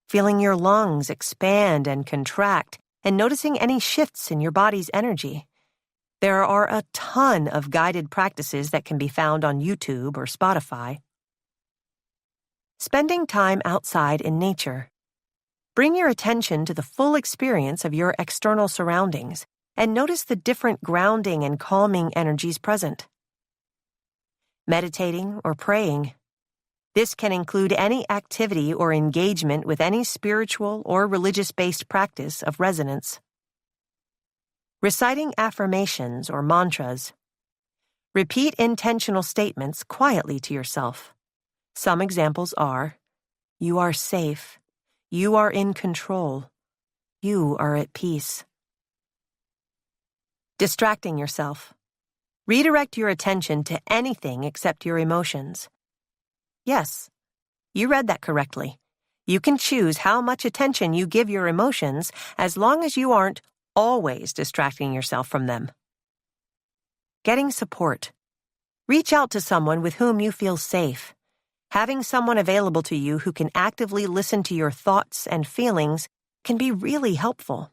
feeling your lungs expand and contract, and noticing any shifts in your body's energy. There are a ton of guided practices that can be found on YouTube or Spotify. Spending time outside in nature. Bring your attention to the full experience of your external surroundings and notice the different grounding and calming energies present. Meditating or praying. This can include any activity or engagement with any spiritual or religious-based practice of resonance. Reciting affirmations or mantras. Repeat intentional statements quietly to yourself. Some examples are, you are safe, you are in control, you are at peace. Distracting yourself. Redirect your attention to anything except your emotions. Yes, you read that correctly. You can choose how much attention you give your emotions as long as you aren't always distracting yourself from them. Getting support. Reach out to someone with whom you feel safe. Having someone available to you who can actively listen to your thoughts and feelings can be really helpful.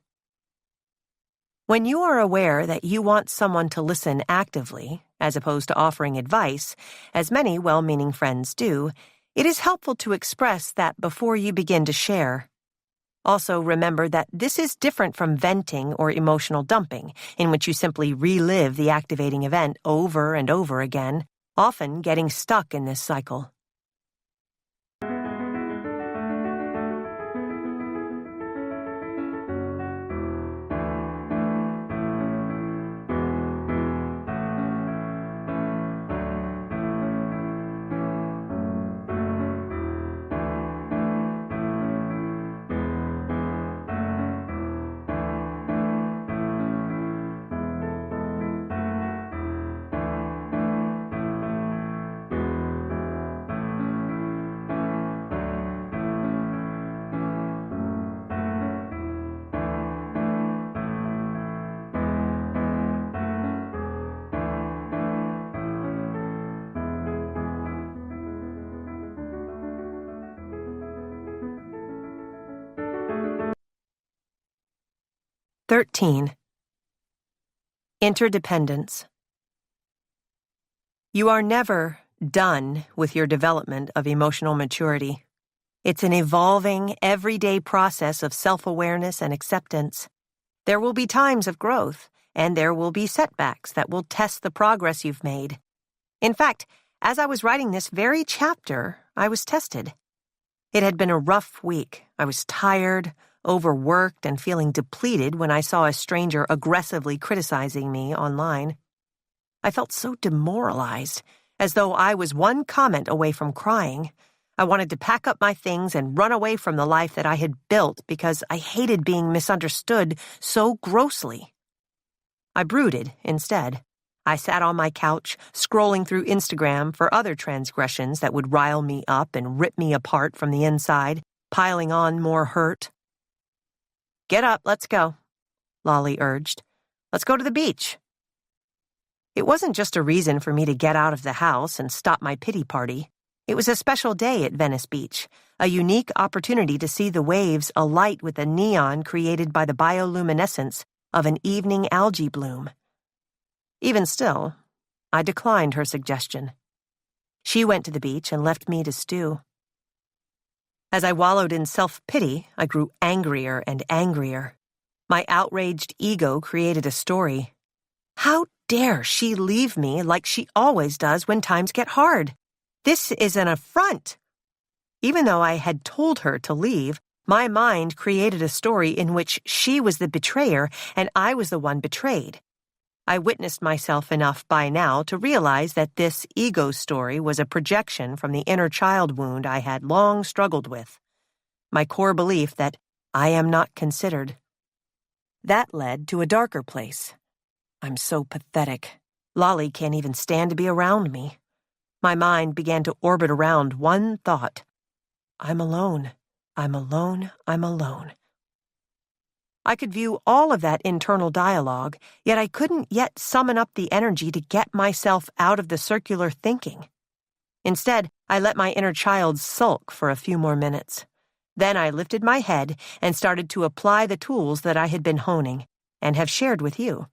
When you are aware that you want someone to listen actively, as opposed to offering advice, as many well-meaning friends do, it is helpful to express that before you begin to share. Also, remember that this is different from venting or emotional dumping, in which you simply relive the activating event over and over again, often getting stuck in this cycle. (13) Interdependence. You are never done with your development of emotional maturity. It's an evolving, everyday process of self-awareness and acceptance. There will be times of growth, and there will be setbacks that will test the progress you've made. In fact, as I was writing this very chapter, I was tested. It had been a rough week. I was tired, overworked, and feeling depleted when I saw a stranger aggressively criticizing me online. I felt so demoralized, as though I was one comment away from crying. I wanted to pack up my things and run away from the life that I had built because I hated being misunderstood so grossly. I brooded instead. I sat on my couch, scrolling through Instagram for other transgressions that would rile me up and rip me apart from the inside, piling on more hurt. "Get up, let's go," Lolly urged. "Let's go to the beach." It wasn't just a reason for me to get out of the house and stop my pity party. It was a special day at Venice Beach, a unique opportunity to see the waves alight with the neon created by the bioluminescence of an evening algae bloom. Even still, I declined her suggestion. She went to the beach and left me to stew. As I wallowed in self-pity, I grew angrier and angrier. My outraged ego created a story. How dare she leave me like she always does when times get hard? This is an affront. Even though I had told her to leave, my mind created a story in which she was the betrayer and I was the one betrayed. I witnessed myself enough by now to realize that this ego story was a projection from the inner child wound I had long struggled with. My core belief that I am not considered. That led to a darker place. I'm so pathetic. Lolly can't even stand to be around me. My mind began to orbit around one thought. I'm alone. I'm alone. I'm alone. I could view all of that internal dialogue, yet I couldn't yet summon up the energy to get myself out of the circular thinking. Instead, I let my inner child sulk for a few more minutes. Then I lifted my head and started to apply the tools that I had been honing and have shared with you.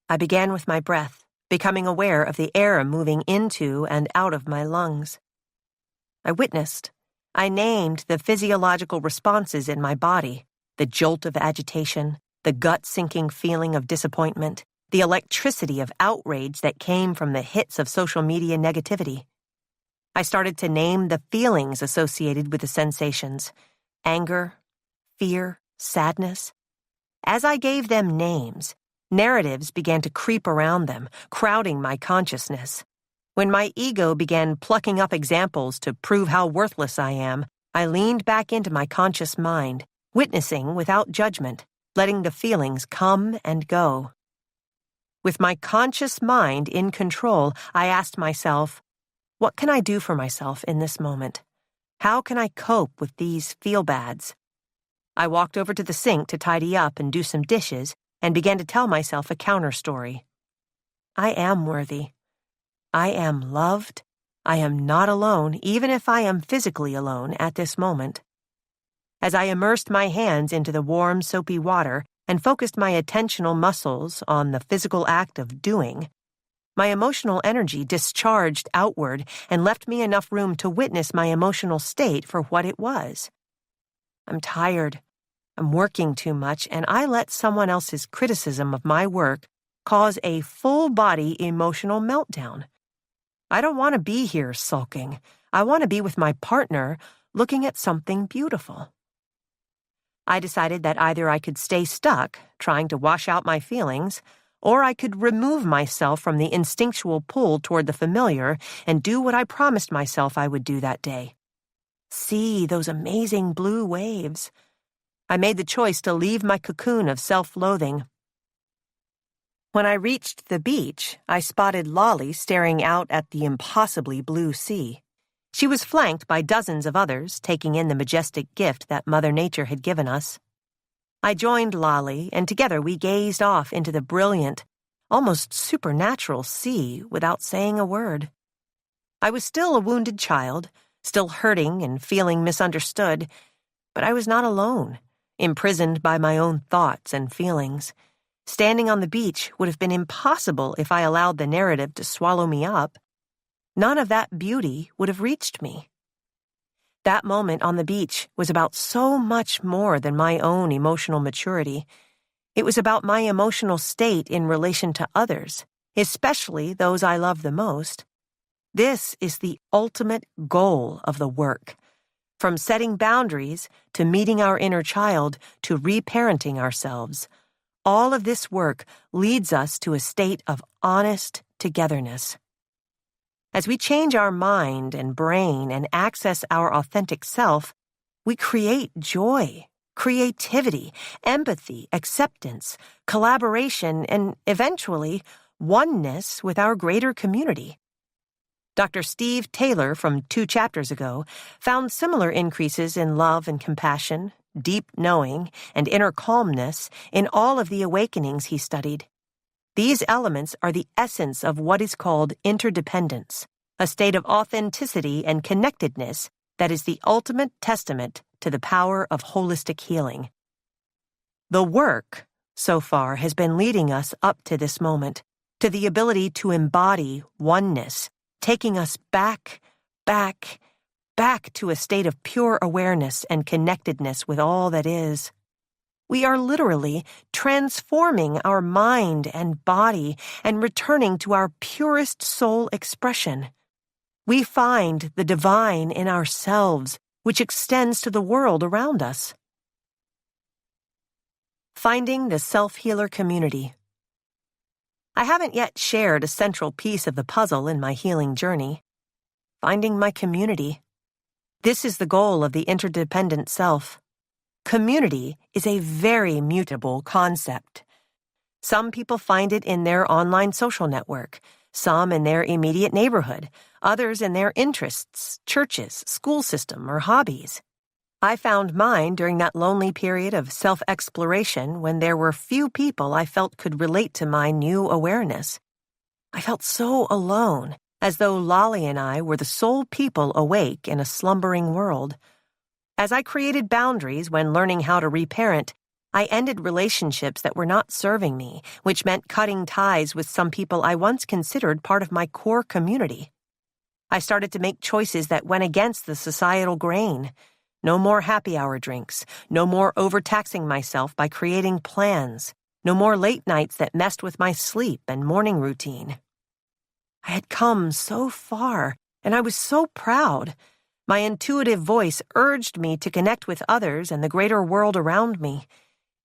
I began with my breath, becoming aware of the air moving into and out of my lungs. I witnessed. I named the physiological responses in my body, the jolt of agitation, the gut-sinking feeling of disappointment, the electricity of outrage that came from the hits of social media negativity. I started to name the feelings associated with the sensations: anger, fear, sadness. As I gave them names, narratives began to creep around them, crowding my consciousness. When my ego began plucking up examples to prove how worthless I am, I leaned back into my conscious mind, witnessing without judgment, letting the feelings come and go. With my conscious mind in control, I asked myself, what can I do for myself in this moment? How can I cope with these feel-bads? I walked over to the sink to tidy up and do some dishes and began to tell myself a counter story. I am worthy. I am loved. I am not alone, even if I am physically alone at this moment. As I immersed my hands into the warm, soapy water and focused my attentional muscles on the physical act of doing, my emotional energy discharged outward and left me enough room to witness my emotional state for what it was. I'm tired. I'm working too much, and I let someone else's criticism of my work cause a full-body emotional meltdown. I don't want to be here sulking. I want to be with my partner, looking at something beautiful. I decided that either I could stay stuck, trying to wash out my feelings, or I could remove myself from the instinctual pull toward the familiar and do what I promised myself I would do that day. See those amazing blue waves. I made the choice to leave my cocoon of self-loathing. When I reached the beach, I spotted Lolly staring out at the impossibly blue sea. She was flanked by dozens of others, taking in the majestic gift that Mother Nature had given us. I joined Lolly, and together we gazed off into the brilliant, almost supernatural sea without saying a word. I was still a wounded child, still hurting and feeling misunderstood, but I was not alone, imprisoned by my own thoughts and feelings. Standing on the beach would have been impossible if I allowed the narrative to swallow me up. None of that beauty would have reached me. That moment on the beach was about so much more than my own emotional maturity. It was about my emotional state in relation to others, especially those I love the most. This is the ultimate goal of the work. From setting boundaries to meeting our inner child to reparenting ourselves, all of this work leads us to a state of honest togetherness. As we change our mind and brain and access our authentic self, we create joy, creativity, empathy, acceptance, collaboration, and eventually, oneness with our greater community. Dr. Steve Taylor from 2 chapters ago found similar increases in love and compassion, deep knowing, and inner calmness in all of the awakenings he studied. These elements are the essence of what is called interdependence, a state of authenticity and connectedness that is the ultimate testament to the power of holistic healing. The work, so far, has been leading us up to this moment, to the ability to embody oneness, taking us back to a state of pure awareness and connectedness with all that is. We are literally transforming our mind and body and returning to our purest soul expression. We find the divine in ourselves, which extends to the world around us. Finding the self-healer community. I haven't yet shared a central piece of the puzzle in my healing journey. Finding my community. This is the goal of the interdependent self. Community is a very mutable concept. Some people find it in their online social network, some in their immediate neighborhood, others in their interests, churches, school system, or hobbies. I found mine during that lonely period of self-exploration when there were few people I felt could relate to my new awareness. I felt so alone, as though Lolly and I were the sole people awake in a slumbering world. As I created boundaries when learning how to reparent, I ended relationships that were not serving me, which meant cutting ties with some people I once considered part of my core community. I started to make choices that went against the societal grain. No more happy hour drinks, no more overtaxing myself by creating plans, no more late nights that messed with my sleep and morning routine. I had come so far, and I was so proud. My intuitive voice urged me to connect with others and the greater world around me.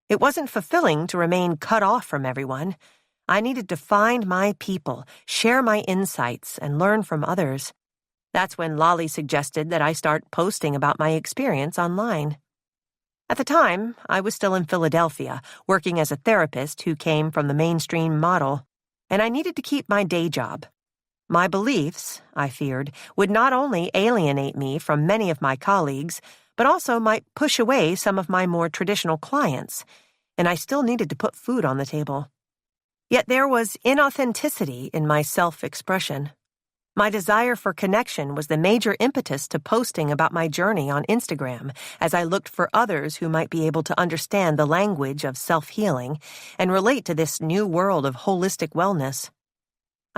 It wasn't fulfilling to remain cut off from everyone. I needed to find my people, share my insights, and learn from others. That's when Lolly suggested that I start posting about my experience online. At the time, I was still in Philadelphia, working as a therapist who came from the mainstream model, and I needed to keep my day job. My beliefs, I feared, would not only alienate me from many of my colleagues, but also might push away some of my more traditional clients, and I still needed to put food on the table. Yet there was inauthenticity in my self-expression. My desire for connection was the major impetus to posting about my journey on Instagram as I looked for others who might be able to understand the language of self-healing and relate to this new world of holistic wellness.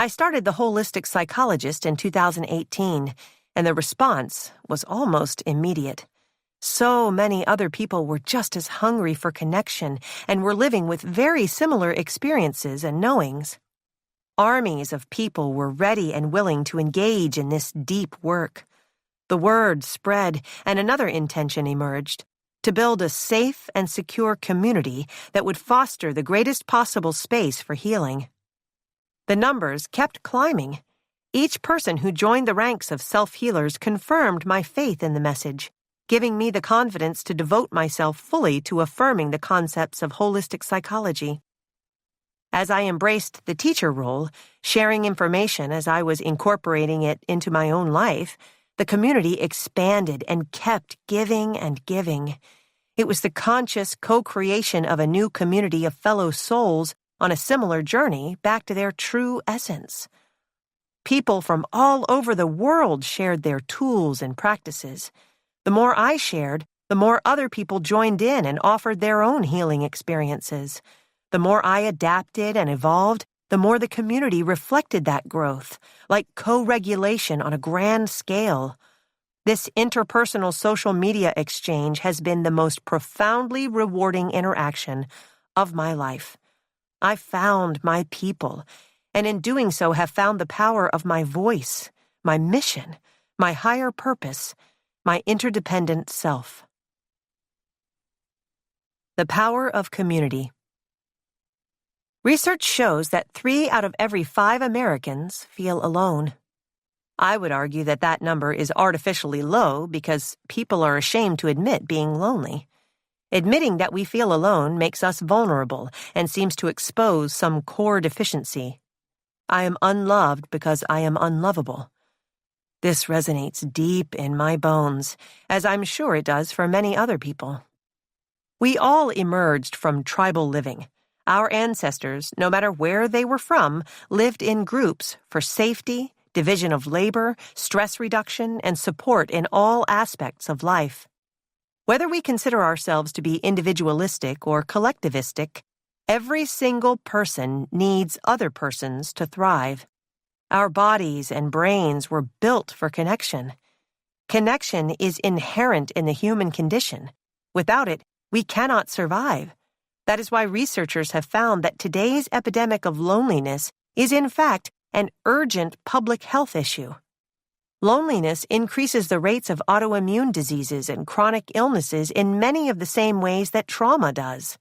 I started The Holistic Psychologist in 2018, and the response was almost immediate. So many other people were just as hungry for connection and were living with very similar experiences and knowings. Armies of people were ready and willing to engage in this deep work. The word spread, and another intention emerged: to build a safe and secure community that would foster the greatest possible space for healing. The numbers kept climbing. Each person who joined the ranks of self-healers confirmed my faith in the message, giving me the confidence to devote myself fully to affirming the concepts of holistic psychology. As I embraced the teacher role, sharing information as I was incorporating it into my own life, the community expanded and kept giving and giving. It was the conscious co-creation of a new community of fellow souls on a similar journey back to their true essence. People from all over the world shared their tools and practices. The more I shared, the more other people joined in and offered their own healing experiences. The more I adapted and evolved, the more the community reflected that growth, like co-regulation on a grand scale. This interpersonal social media exchange has been the most profoundly rewarding interaction of my life. I found my people, and in doing so have found the power of my voice, my mission, my higher purpose, my interdependent self. The power of community. Research shows that 3 out of every 5 Americans feel alone. I would argue that that number is artificially low because people are ashamed to admit being lonely. Admitting that we feel alone makes us vulnerable and seems to expose some core deficiency. I am unloved because I am unlovable. This resonates deep in my bones, as I'm sure it does for many other people. We all emerged from tribal living. Our ancestors, no matter where they were from, lived in groups for safety, division of labor, stress reduction, and support in all aspects of life. Whether we consider ourselves to be individualistic or collectivistic, every single person needs other persons to thrive. Our bodies and brains were built for connection. Connection is inherent in the human condition. Without it, we cannot survive. That is why researchers have found that today's epidemic of loneliness is in fact an urgent public health issue. Loneliness increases the rates of autoimmune diseases and chronic illnesses in many of the same ways that trauma does.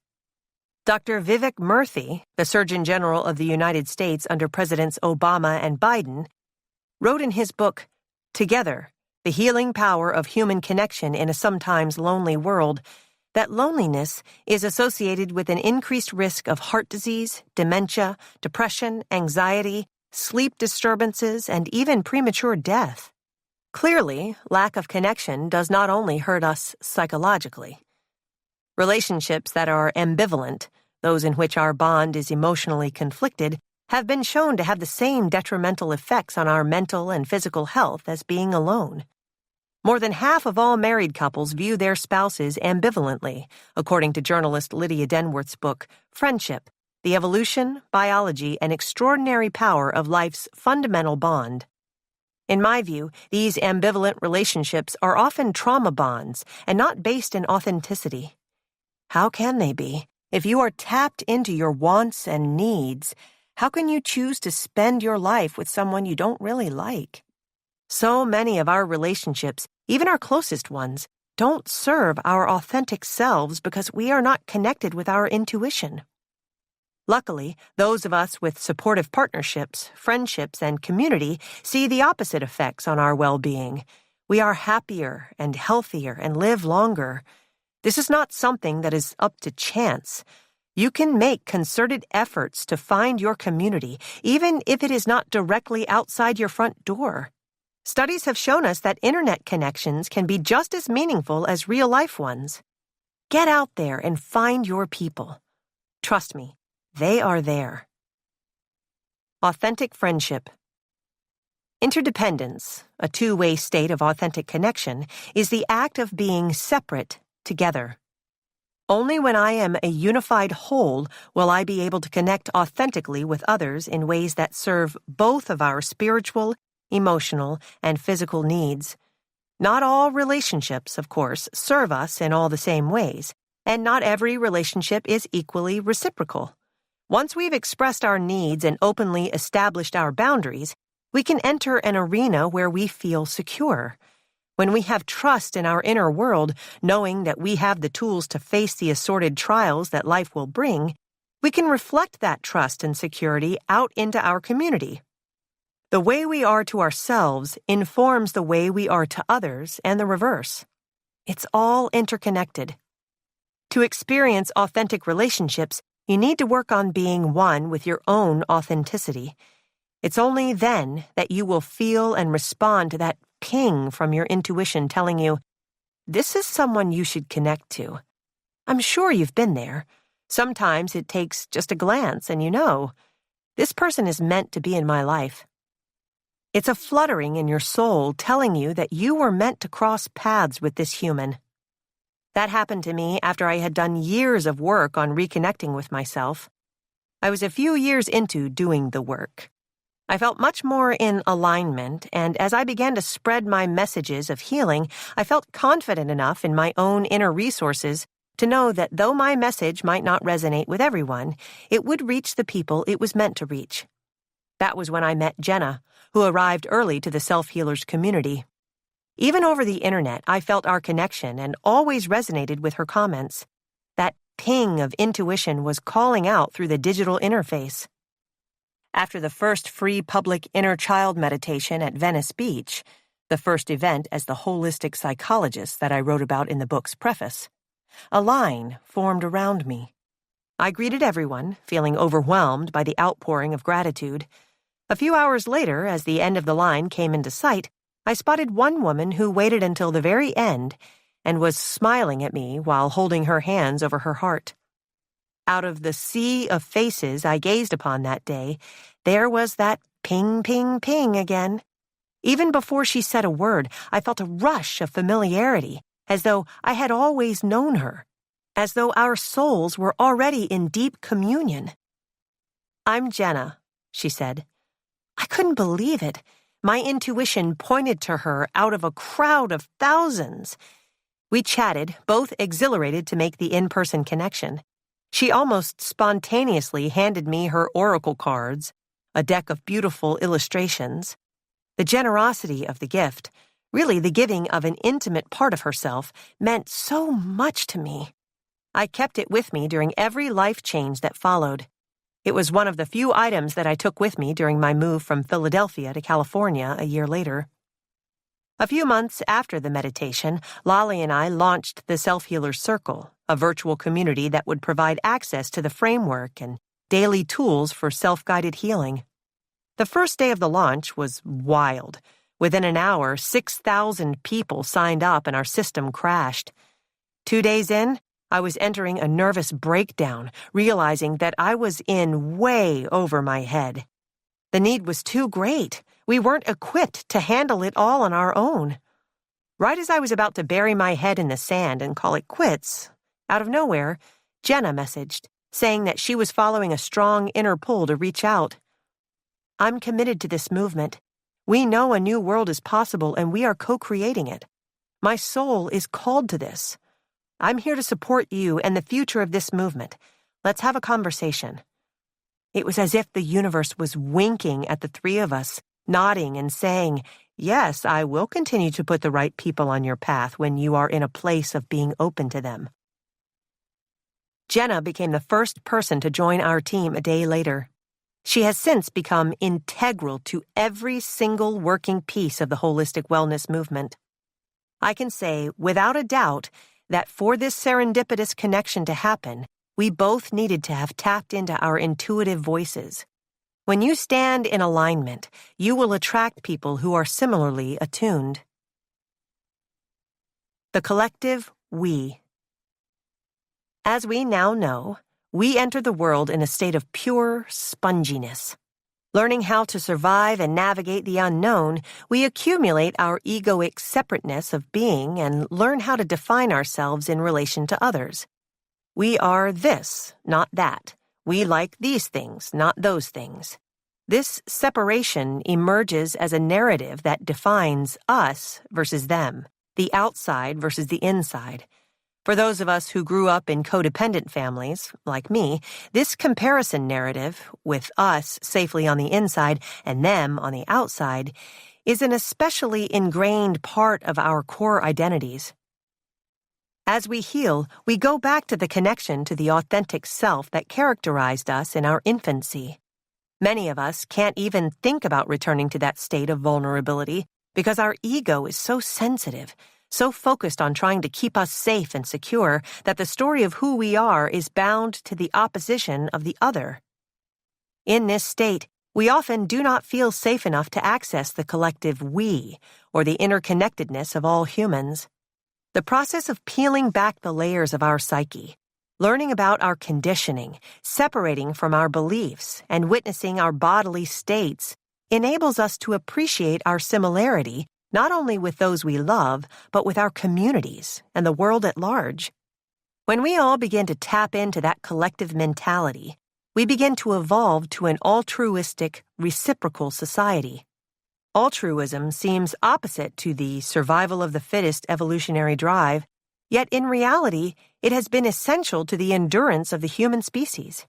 Dr. Vivek Murthy, the Surgeon General of the United States under Presidents Obama and Biden, wrote in his book, Together, The Healing Power of Human Connection in a Sometimes Lonely World, that loneliness is associated with an increased risk of heart disease, dementia, depression, anxiety, sleep disturbances, and even premature death. Clearly, lack of connection does not only hurt us psychologically. Relationships that are ambivalent, those in which our bond is emotionally conflicted, have been shown to have the same detrimental effects on our mental and physical health as being alone. More than half of all married couples view their spouses ambivalently, according to journalist Lydia Denworth's book, Friendship, The Evolution, Biology, and Extraordinary Power of Life's Fundamental Bond. In my view, these ambivalent relationships are often trauma bonds and not based in authenticity. How can they be? If you are tapped into your wants and needs, how can you choose to spend your life with someone you don't really like? So many of our relationships, even our closest ones, don't serve our authentic selves because we are not connected with our intuition. Luckily, those of us with supportive partnerships, friendships, and community see the opposite effects on our well-being. We are happier and healthier and live longer. This is not something that is up to chance. You can make concerted efforts to find your community, even if it is not directly outside your front door. Studies have shown us that internet connections can be just as meaningful as real-life ones. Get out there and find your people. Trust me, they are there. Authentic friendship. Interdependence, a two-way state of authentic connection, is the act of being separate together. Only when I am a unified whole will I be able to connect authentically with others in ways that serve both of our spiritual, emotional, and physical needs. Not all relationships, of course, serve us in all the same ways, and not every relationship is equally reciprocal. Once we've expressed our needs and openly established our boundaries, we can enter an arena where we feel secure. When we have trust in our inner world, knowing that we have the tools to face the assorted trials that life will bring, we can reflect that trust and security out into our community. The way we are to ourselves informs the way we are to others and the reverse. It's all interconnected. To experience authentic relationships, you need to work on being one with your own authenticity. It's only then that you will feel and respond to that ping from your intuition telling you, this is someone you should connect to. I'm sure you've been there. Sometimes it takes just a glance and you know, this person is meant to be in my life. It's a fluttering in your soul telling you that you were meant to cross paths with this human. That happened to me after I had done years of work on reconnecting with myself. I was a few years into doing the work. I felt much more in alignment, and as I began to spread my messages of healing, I felt confident enough in my own inner resources to know that though my message might not resonate with everyone, it would reach the people it was meant to reach. That was when I met Jenna, who arrived early to the Self-Healers community. Even over the internet, I felt our connection and always resonated with her comments. That ping of intuition was calling out through the digital interface. After the first free public inner child meditation at Venice Beach, the first event as the holistic psychologist that I wrote about in the book's preface, a line formed around me. I greeted everyone, feeling overwhelmed by the outpouring of gratitude. A few hours later, as the end of the line came into sight, I spotted one woman who waited until the very end and was smiling at me while holding her hands over her heart. Out of the sea of faces I gazed upon that day, there was that ping, ping, ping again. Even before she said a word, I felt a rush of familiarity, as though I had always known her, as though our souls were already in deep communion. "I'm Jenna," she said. I couldn't believe it. My intuition pointed to her out of a crowd of thousands. We chatted, both exhilarated to make the in-person connection. She almost spontaneously handed me her oracle cards, a deck of beautiful illustrations. The generosity of the gift, really the giving of an intimate part of herself, meant so much to me. I kept it with me during every life change that followed. It was one of the few items that I took with me during my move from Philadelphia to California a year later. A few months after the meditation, Lolly and I launched the Self-Healer Circle, a virtual community that would provide access to the framework and daily tools for self-guided healing. The first day of the launch was wild. Within an hour, 6,000 people signed up and our system crashed. 2 days in, I was entering a nervous breakdown, realizing that I was in way over my head. The need was too great. We weren't equipped to handle it all on our own. Right as I was about to bury my head in the sand and call it quits, out of nowhere, Jenna messaged, saying that she was following a strong inner pull to reach out. "I'm committed to this movement. We know a new world is possible and we are co-creating it. My soul is called to this. I'm here to support you and the future of this movement. Let's have a conversation." It was as if the universe was winking at the three of us, nodding and saying, "Yes, I will continue to put the right people on your path when you are in a place of being open to them." Jenna became the first person to join our team a day later. She has since become integral to every single working piece of the holistic wellness movement. I can say, without a doubt, that for this serendipitous connection to happen, we both needed to have tapped into our intuitive voices. When you stand in alignment, you will attract people who are similarly attuned. The collective we. As we now know, we enter the world in a state of pure sponginess. Learning how to survive and navigate the unknown, we accumulate our egoic separateness of being and learn how to define ourselves in relation to others. We are this, not that. We like these things, not those things. This separation emerges as a narrative that defines us versus them, the outside versus the inside. For those of us who grew up in codependent families, like me, this comparison narrative, with us safely on the inside and them on the outside, is an especially ingrained part of our core identities. As we heal, we go back to the connection to the authentic self that characterized us in our infancy. Many of us can't even think about returning to that state of vulnerability because our ego is so sensitive, so focused on trying to keep us safe and secure that the story of who we are is bound to the opposition of the other. In this state, we often do not feel safe enough to access the collective we, or the interconnectedness of all humans. The process of peeling back the layers of our psyche, learning about our conditioning, separating from our beliefs, and witnessing our bodily states enables us to appreciate our similarity not only with those we love, but with our communities and the world at large. When we all begin to tap into that collective mentality, we begin to evolve to an altruistic, reciprocal society. Altruism seems opposite to the survival of the fittest evolutionary drive, yet in reality, it has been essential to the endurance of the human species.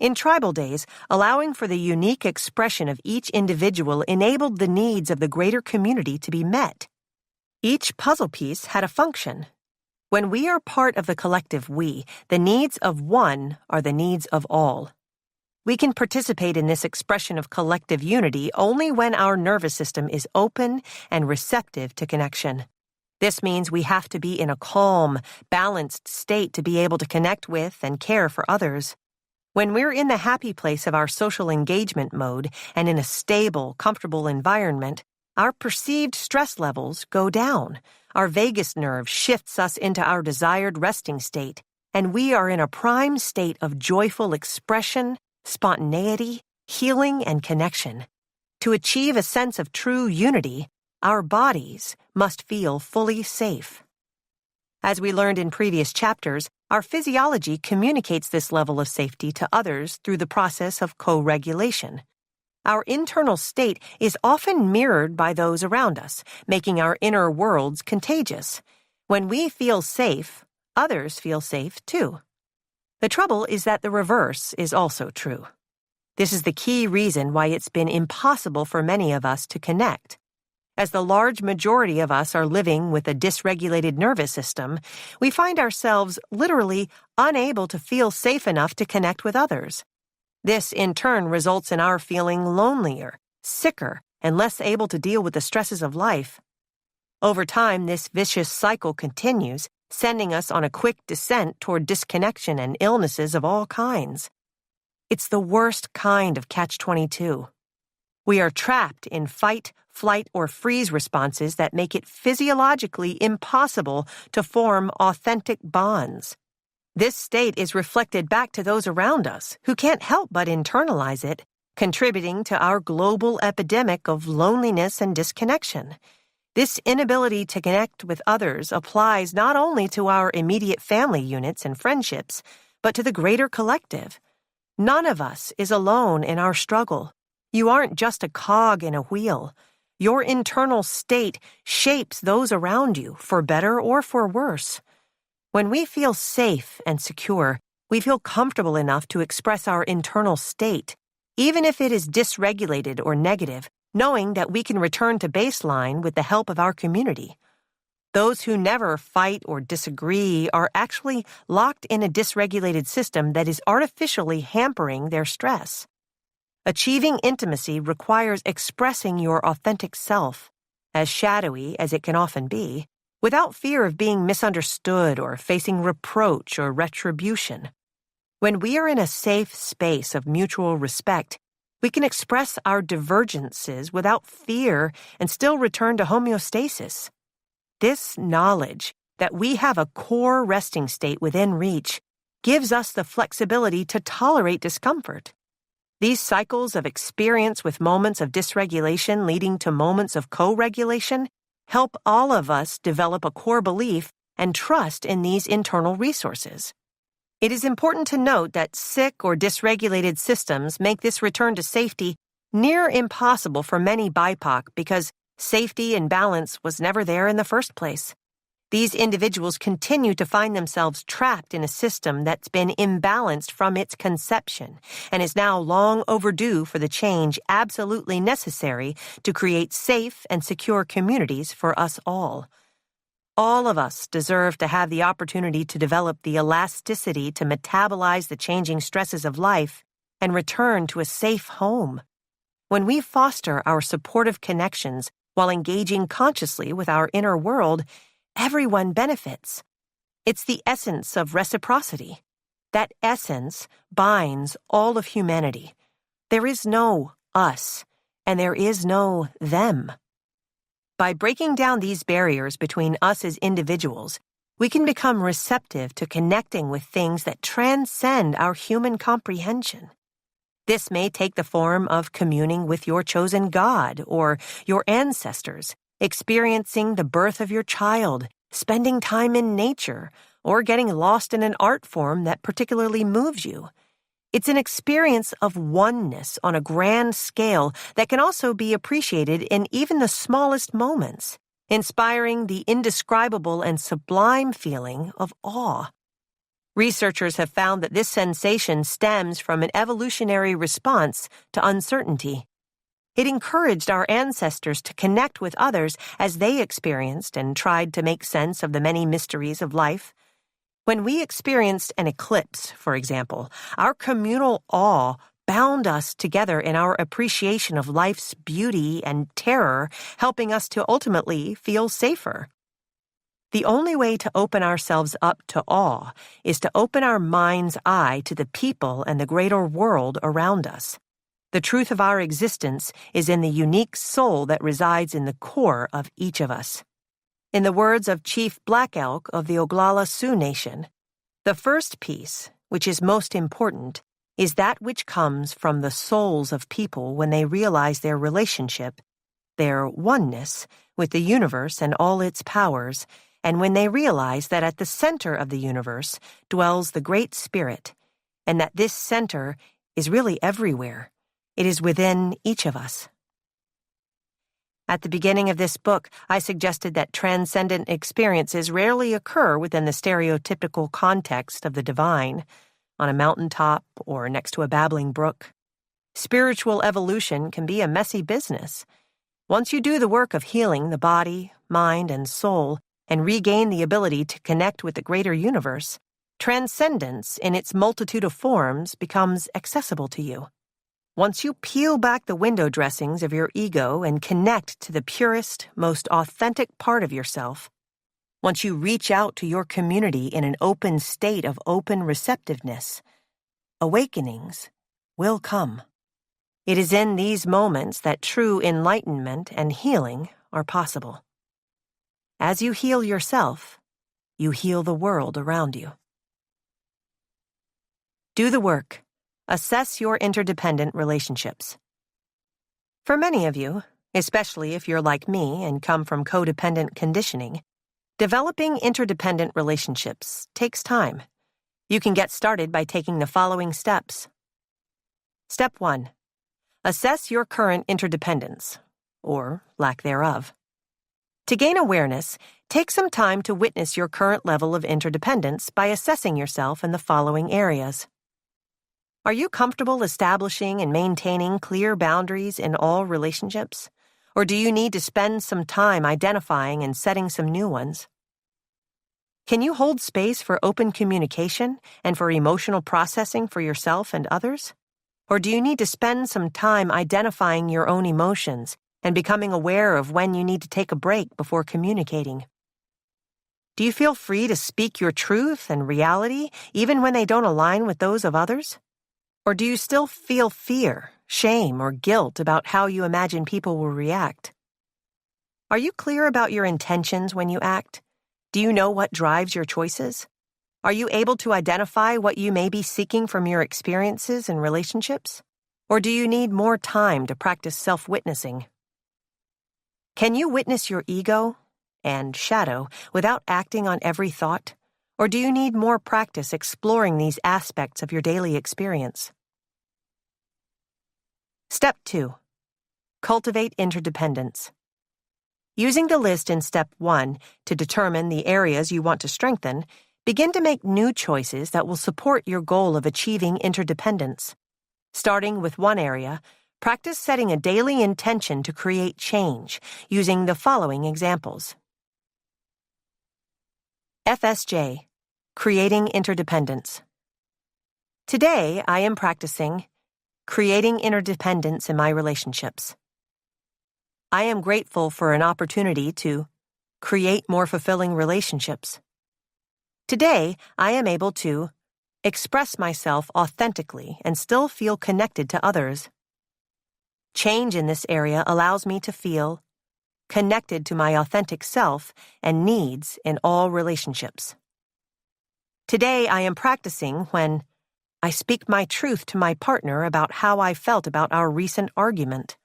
In tribal days, allowing for the unique expression of each individual enabled the needs of the greater community to be met. Each puzzle piece had a function. When we are part of the collective we, the needs of one are the needs of all. We can participate in this expression of collective unity only when our nervous system is open and receptive to connection. This means we have to be in a calm, balanced state to be able to connect with and care for others. When we're in the happy place of our social engagement mode and in a stable, comfortable environment, our perceived stress levels go down. Our vagus nerve shifts us into our desired resting state, and we are in a prime state of joyful expression, spontaneity, healing, and connection. To achieve a sense of true unity, our bodies must feel fully safe. As we learned in previous chapters, our physiology communicates this level of safety to others through the process of co-regulation. Our internal state is often mirrored by those around us, making our inner worlds contagious. When we feel safe, others feel safe too. The trouble is that the reverse is also true. This is the key reason why it's been impossible for many of us to connect. As the large majority of us are living with a dysregulated nervous system, we find ourselves literally unable to feel safe enough to connect with others. This, in turn, results in our feeling lonelier, sicker, and less able to deal with the stresses of life. Over time, this vicious cycle continues, sending us on a quick descent toward disconnection and illnesses of all kinds. It's the worst kind of catch-22. We are trapped in fight, flight, or freeze responses that make it physiologically impossible to form authentic bonds. This state is reflected back to those around us who can't help but internalize it, contributing to our global epidemic of loneliness and disconnection. This inability to connect with others applies not only to our immediate family units and friendships, but to the greater collective. None of us is alone in our struggle. You aren't just a cog in a wheel. Your internal state shapes those around you, for better or for worse. When we feel safe and secure, we feel comfortable enough to express our internal state, even if it is dysregulated or negative, knowing that we can return to baseline with the help of our community. Those who never fight or disagree are actually locked in a dysregulated system that is artificially hampering their stress. Achieving intimacy requires expressing your authentic self, as shadowy as it can often be, without fear of being misunderstood or facing reproach or retribution. When we are in a safe space of mutual respect, we can express our divergences without fear and still return to homeostasis. This knowledge that we have a core resting state within reach gives us the flexibility to tolerate discomfort. These cycles of experience with moments of dysregulation leading to moments of co-regulation help all of us develop a core belief and trust in these internal resources. It is important to note that sick or dysregulated systems make this return to safety near impossible for many BIPOC because safety and balance was never there in the first place. These individuals continue to find themselves trapped in a system that's been imbalanced from its conception and is now long overdue for the change absolutely necessary to create safe and secure communities for us all. All of us deserve to have the opportunity to develop the elasticity to metabolize the changing stresses of life and return to a safe home. When we foster our supportive connections while engaging consciously with our inner world, everyone benefits. It's the essence of reciprocity. That essence binds all of humanity. There is no us, and there is no them. By breaking down these barriers between us as individuals, we can become receptive to connecting with things that transcend our human comprehension. This may take the form of communing with your chosen God or your ancestors, experiencing the birth of your child, spending time in nature, or getting lost in an art form that particularly moves you. It's an experience of oneness on a grand scale that can also be appreciated in even the smallest moments, inspiring the indescribable and sublime feeling of awe. Researchers have found that this sensation stems from an evolutionary response to uncertainty. It encouraged our ancestors to connect with others as they experienced and tried to make sense of the many mysteries of life. When we experienced an eclipse, for example, our communal awe bound us together in our appreciation of life's beauty and terror, helping us to ultimately feel safer. The only way to open ourselves up to awe is to open our mind's eye to the people and the greater world around us. The truth of our existence is in the unique soul that resides in the core of each of us. In the words of Chief Black Elk of the Oglala Sioux Nation, the first piece, which is most important, is that which comes from the souls of people when they realize their relationship, their oneness with the universe and all its powers, and when they realize that at the center of the universe dwells the Great Spirit, and that this center is really everywhere. It is within each of us. At the beginning of this book, I suggested that transcendent experiences rarely occur within the stereotypical context of the divine, on a mountaintop or next to a babbling brook. Spiritual evolution can be a messy business. Once you do the work of healing the body, mind, and soul, and regain the ability to connect with the greater universe, transcendence in its multitude of forms becomes accessible to you. Once you peel back the window dressings of your ego and connect to the purest, most authentic part of yourself, once you reach out to your community in an open state of open receptiveness, awakenings will come. It is in these moments that true enlightenment and healing are possible. As you heal yourself, you heal the world around you. Do the work. Assess your interdependent relationships. For many of you, especially if you're like me and come from codependent conditioning, developing interdependent relationships takes time. You can get started by taking the following steps. Step 1. Assess your current interdependence, or lack thereof. To gain awareness, take some time to witness your current level of interdependence by assessing yourself in the following areas. Are you comfortable establishing and maintaining clear boundaries in all relationships? Or do you need to spend some time identifying and setting some new ones? Can you hold space for open communication and for emotional processing for yourself and others? Or do you need to spend some time identifying your own emotions and becoming aware of when you need to take a break before communicating? Do you feel free to speak your truth and reality even when they don't align with those of others? Or do you still feel fear, shame, or guilt about how you imagine people will react? Are you clear about your intentions when you act? Do you know what drives your choices? Are you able to identify what you may be seeking from your experiences and relationships? Or do you need more time to practice self-witnessing? Can you witness your ego and shadow without acting on every thought? Or do you need more practice exploring these aspects of your daily experience? Step 2. Cultivate interdependence. Using the list in Step 1 to determine the areas you want to strengthen, begin to make new choices that will support your goal of achieving interdependence. Starting with one area, practice setting a daily intention to create change using the following examples. FSJ, Creating Interdependence. Today, I am practicing creating interdependence in my relationships. I am grateful for an opportunity to create more fulfilling relationships. Today, I am able to express myself authentically and still feel connected to others. Change in this area allows me to feel connected to my authentic self and needs in all relationships. Today, I am practicing when I speak my truth to my partner about how I felt about our recent argument.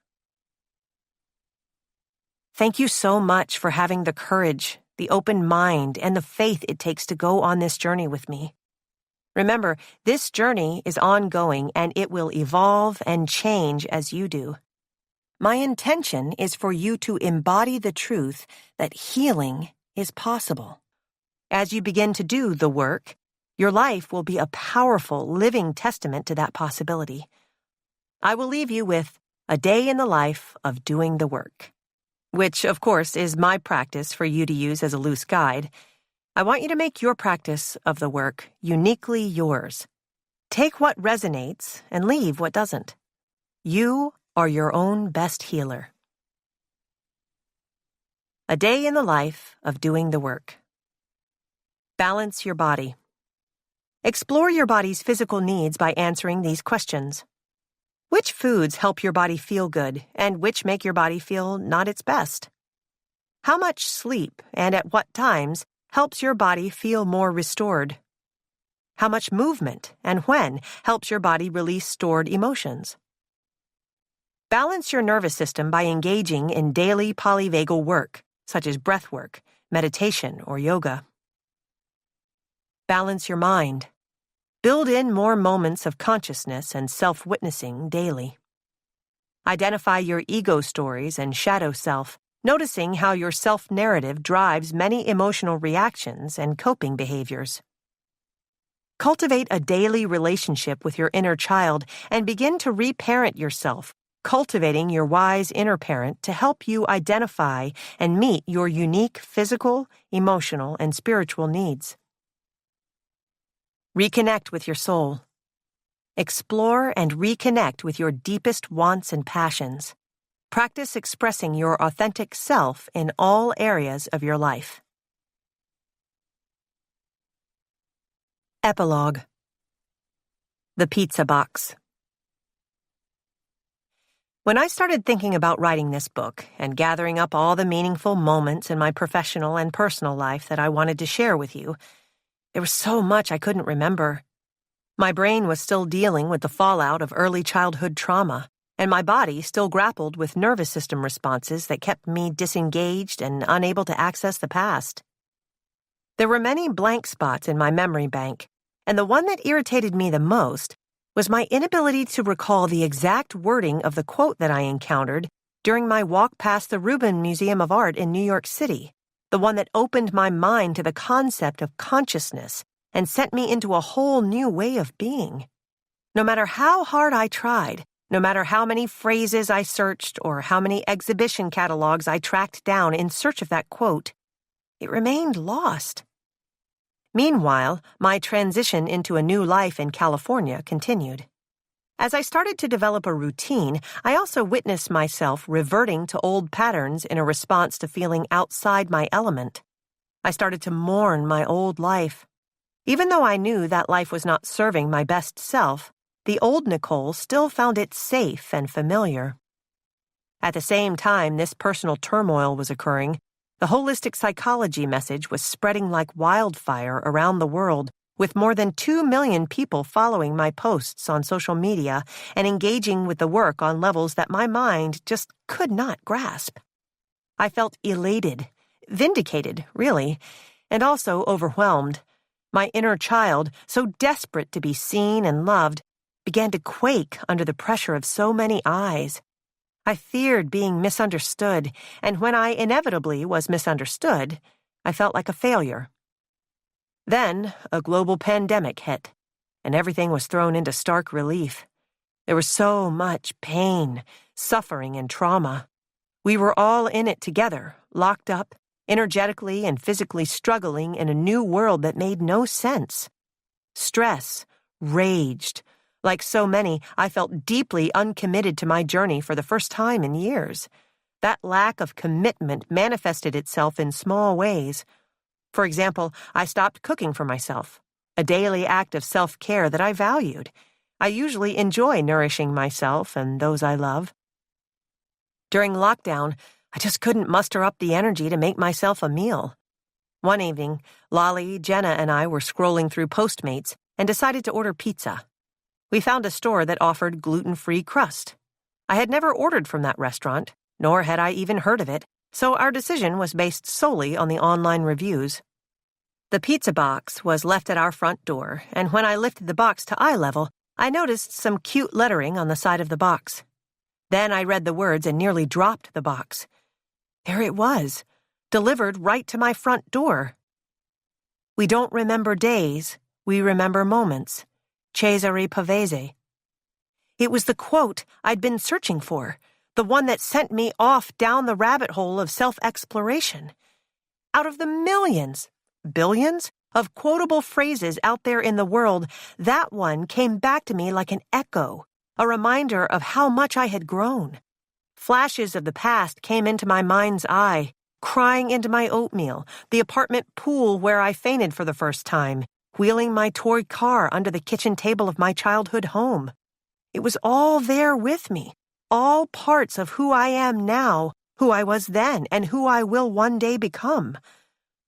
Thank you so much for having the courage, the open mind, and the faith it takes to go on this journey with me. Remember, this journey is ongoing and it will evolve and change as you do. My intention is for you to embody the truth that healing is possible. As you begin to do the work, your life will be a powerful, living testament to that possibility. I will leave you with a day in the life of doing the work, which, of course, is my practice for you to use as a loose guide. I want you to make your practice of the work uniquely yours. Take what resonates and leave what doesn't. You are your own best healer. A day in the life of doing the work. Balance your body. Explore your body's physical needs by answering these questions. Which foods help your body feel good and which make your body feel not its best? How much sleep and at what times helps your body feel more restored? How much movement and when helps your body release stored emotions? Balance your nervous system by engaging in daily polyvagal work, such as breath work, meditation, or yoga. Balance your mind. Build in more moments of consciousness and self-witnessing daily. Identify your ego stories and shadow self, noticing how your self-narrative drives many emotional reactions and coping behaviors. Cultivate a daily relationship with your inner child and begin to reparent yourself, cultivating your wise inner parent to help you identify and meet your unique physical, emotional, and spiritual needs. Reconnect with your soul. Explore and reconnect with your deepest wants and passions. Practice expressing your authentic self in all areas of your life. Epilogue. The Pizza Box. When I started thinking about writing this book and gathering up all the meaningful moments in my professional and personal life that I wanted to share with you, there was so much I couldn't remember. My brain was still dealing with the fallout of early childhood trauma, and my body still grappled with nervous system responses that kept me disengaged and unable to access the past. There were many blank spots in my memory bank, and the one that irritated me the most was my inability to recall the exact wording of the quote that I encountered during my walk past the Rubin Museum of Art in New York City, the one that opened my mind to the concept of consciousness and sent me into a whole new way of being. No matter how hard I tried, no matter how many phrases I searched or how many exhibition catalogs I tracked down in search of that quote, it remained lost. Meanwhile, my transition into a new life in California continued. As I started to develop a routine, I also witnessed myself reverting to old patterns in a response to feeling outside my element. I started to mourn my old life. Even though I knew that life was not serving my best self, the old Nicole still found it safe and familiar. At the same time this personal turmoil was occurring, the holistic psychology message was spreading like wildfire around the world, with more than 2 million people following my posts on social media and engaging with the work on levels that my mind just could not grasp. I felt elated, vindicated, really, and also overwhelmed. My inner child, so desperate to be seen and loved, began to quake under the pressure of so many eyes. I feared being misunderstood, and when I inevitably was misunderstood, I felt like a failure. Then, a global pandemic hit, and everything was thrown into stark relief. There was so much pain, suffering, and trauma. We were all in it together, locked up, energetically and physically struggling in a new world that made no sense. Stress raged. Like so many, I felt deeply uncommitted to my journey for the first time in years. That lack of commitment manifested itself in small ways. For example, I stopped cooking for myself, a daily act of self-care that I valued. I usually enjoy nourishing myself and those I love. During lockdown, I just couldn't muster up the energy to make myself a meal. One evening, Lolly, Jenna, and I were scrolling through Postmates and decided to order pizza. We found a store that offered gluten-free crust. I had never ordered from that restaurant, nor had I even heard of it, so our decision was based solely on the online reviews. The pizza box was left at our front door, and when I lifted the box to eye level, I noticed some cute lettering on the side of the box. Then I read the words and nearly dropped the box. There it was, delivered right to my front door. We don't remember days, we remember moments. Cesare Pavese. It was the quote I'd been searching for, the one that sent me off down the rabbit hole of self-exploration. Out of the millions, billions, Of quotable phrases out there in the world, that one came back to me like an echo, a reminder of how much I had grown. Flashes of the past came into my mind's eye, crying into my oatmeal, the apartment pool where I fainted for the first time, wheeling my toy car under the kitchen table of my childhood home. It was all there with me, all parts of who I am now, who I was then, and who I will one day become.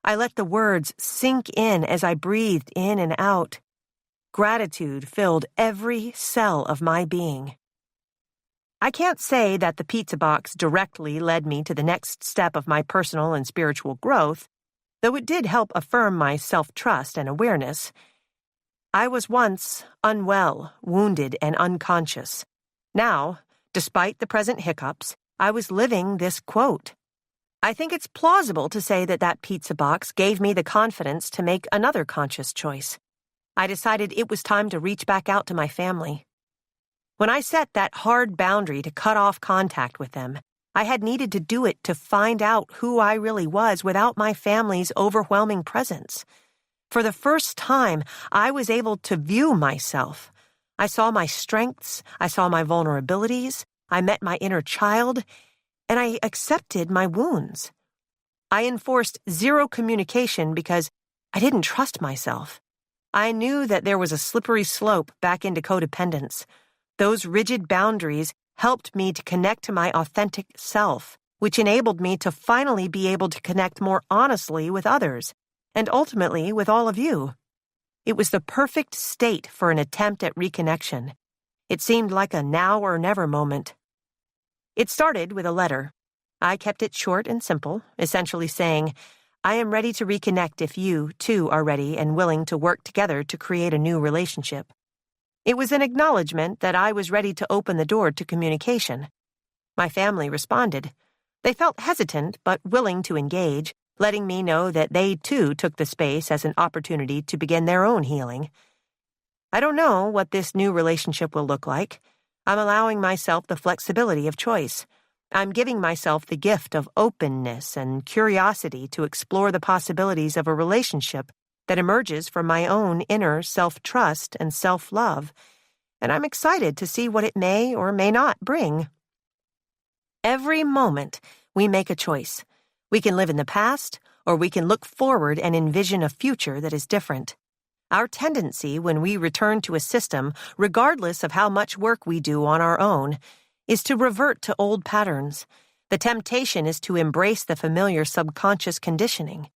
I let the words sink in as I breathed in and out. Gratitude filled every cell of my being. I can't say that the pizza box directly led me to the next step of my personal and spiritual growth, though it did help affirm my self-trust and awareness. I was once unwell, wounded, and unconscious. Now, despite the present hiccups, I was living this quote. I think it's plausible to say that that pizza box gave me the confidence to make another conscious choice. I decided it was time to reach back out to my family. When I set that hard boundary to cut off contact with them, I had needed to do it to find out who I really was without my family's overwhelming presence. For the first time, I was able to view myself. I saw my strengths, I saw my vulnerabilities, I met my inner child, and I accepted my wounds. I enforced zero communication because I didn't trust myself. I knew that there was a slippery slope back into codependence. Those rigid boundaries helped me to connect to my authentic self, which enabled me to finally be able to connect more honestly with others, and ultimately with all of you. It was the perfect state for an attempt at reconnection. It seemed like a now or never moment. It started with a letter. I kept it short and simple, essentially saying, I am ready to reconnect if you, too, are ready and willing to work together to create a new relationship. It was an acknowledgement that I was ready to open the door to communication. My family responded. They felt hesitant but willing to engage, letting me know that they, too, took the space as an opportunity to begin their own healing. I don't know what this new relationship will look like. I'm allowing myself the flexibility of choice. I'm giving myself the gift of openness and curiosity to explore the possibilities of a relationship that emerges from my own inner self-trust and self-love, and I'm excited to see what it may or may not bring. Every moment, we make a choice. We can live in the past, or we can look forward and envision a future that is different. Our tendency when we return to a system, regardless of how much work we do on our own, is to revert to old patterns. The temptation is to embrace the familiar subconscious conditioning.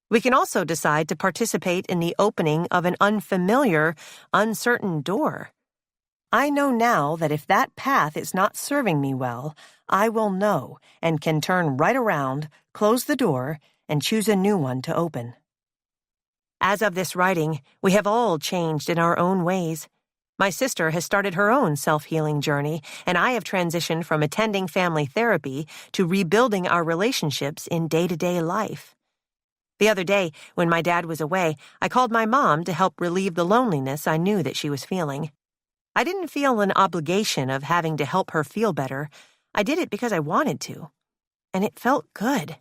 We can also decide to participate in the opening of an unfamiliar, uncertain door. I know now that if that path is not serving me well, I will know and can turn right around, close the door, and choose a new one to open. As of this writing, we have all changed in our own ways. My sister has started her own self-healing journey, and I have transitioned from attending family therapy to rebuilding our relationships in day-to-day life. The other day, when my dad was away, I called my mom to help relieve the loneliness I knew that she was feeling. I didn't feel an obligation of having to help her feel better. I did it because I wanted to, and it felt good.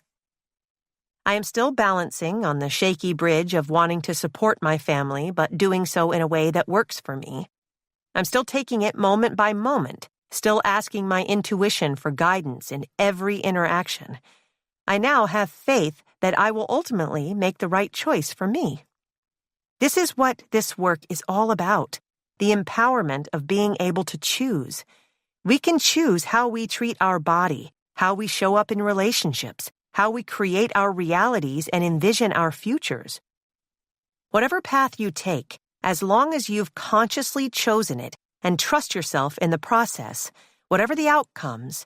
I am still balancing on the shaky bridge of wanting to support my family, but doing so in a way that works for me. I'm still taking it moment by moment, still asking my intuition for guidance in every interaction. I now have faith that I will ultimately make the right choice for me. This is what this work is all about, the empowerment of being able to choose. We can choose how we treat our body, how we show up in relationships, how we create our realities and envision our futures. Whatever path you take, as long as you've consciously chosen it and trust yourself in the process, whatever the outcomes,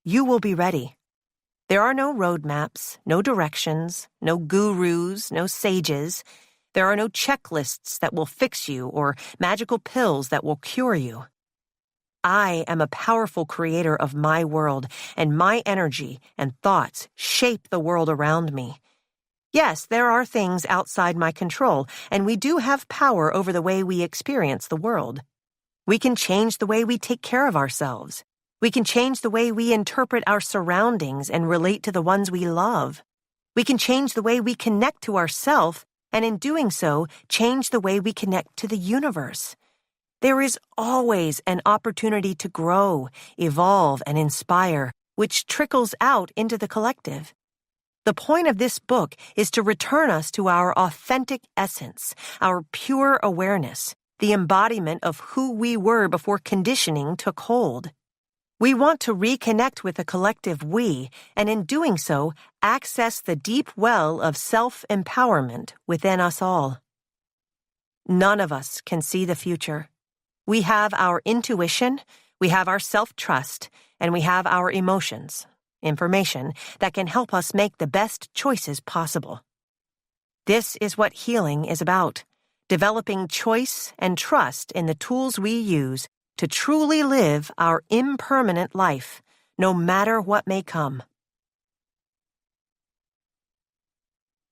you will be ready. There are no roadmaps, no directions, no gurus, no sages. There are no checklists that will fix you or magical pills that will cure you. I am a powerful creator of my world, and my energy and thoughts shape the world around me. Yes, there are things outside my control, and we do have power over the way we experience the world. We can change the way we take care of ourselves. We can change the way we interpret our surroundings and relate to the ones we love. We can change the way we connect to ourselves and in doing so, change the way we connect to the universe. There is always an opportunity to grow, evolve, and inspire, which trickles out into the collective. The point of this book is to return us to our authentic essence, our pure awareness, the embodiment of who we were before conditioning took hold. We want to reconnect with the collective we, and in doing so, access the deep well of self-empowerment within us all. None of us can see the future. We have our intuition, we have our self-trust, and we have our emotions, information that can help us make the best choices possible. This is what healing is about, developing choice and trust in the tools we use to truly live our impermanent life, no matter what may come.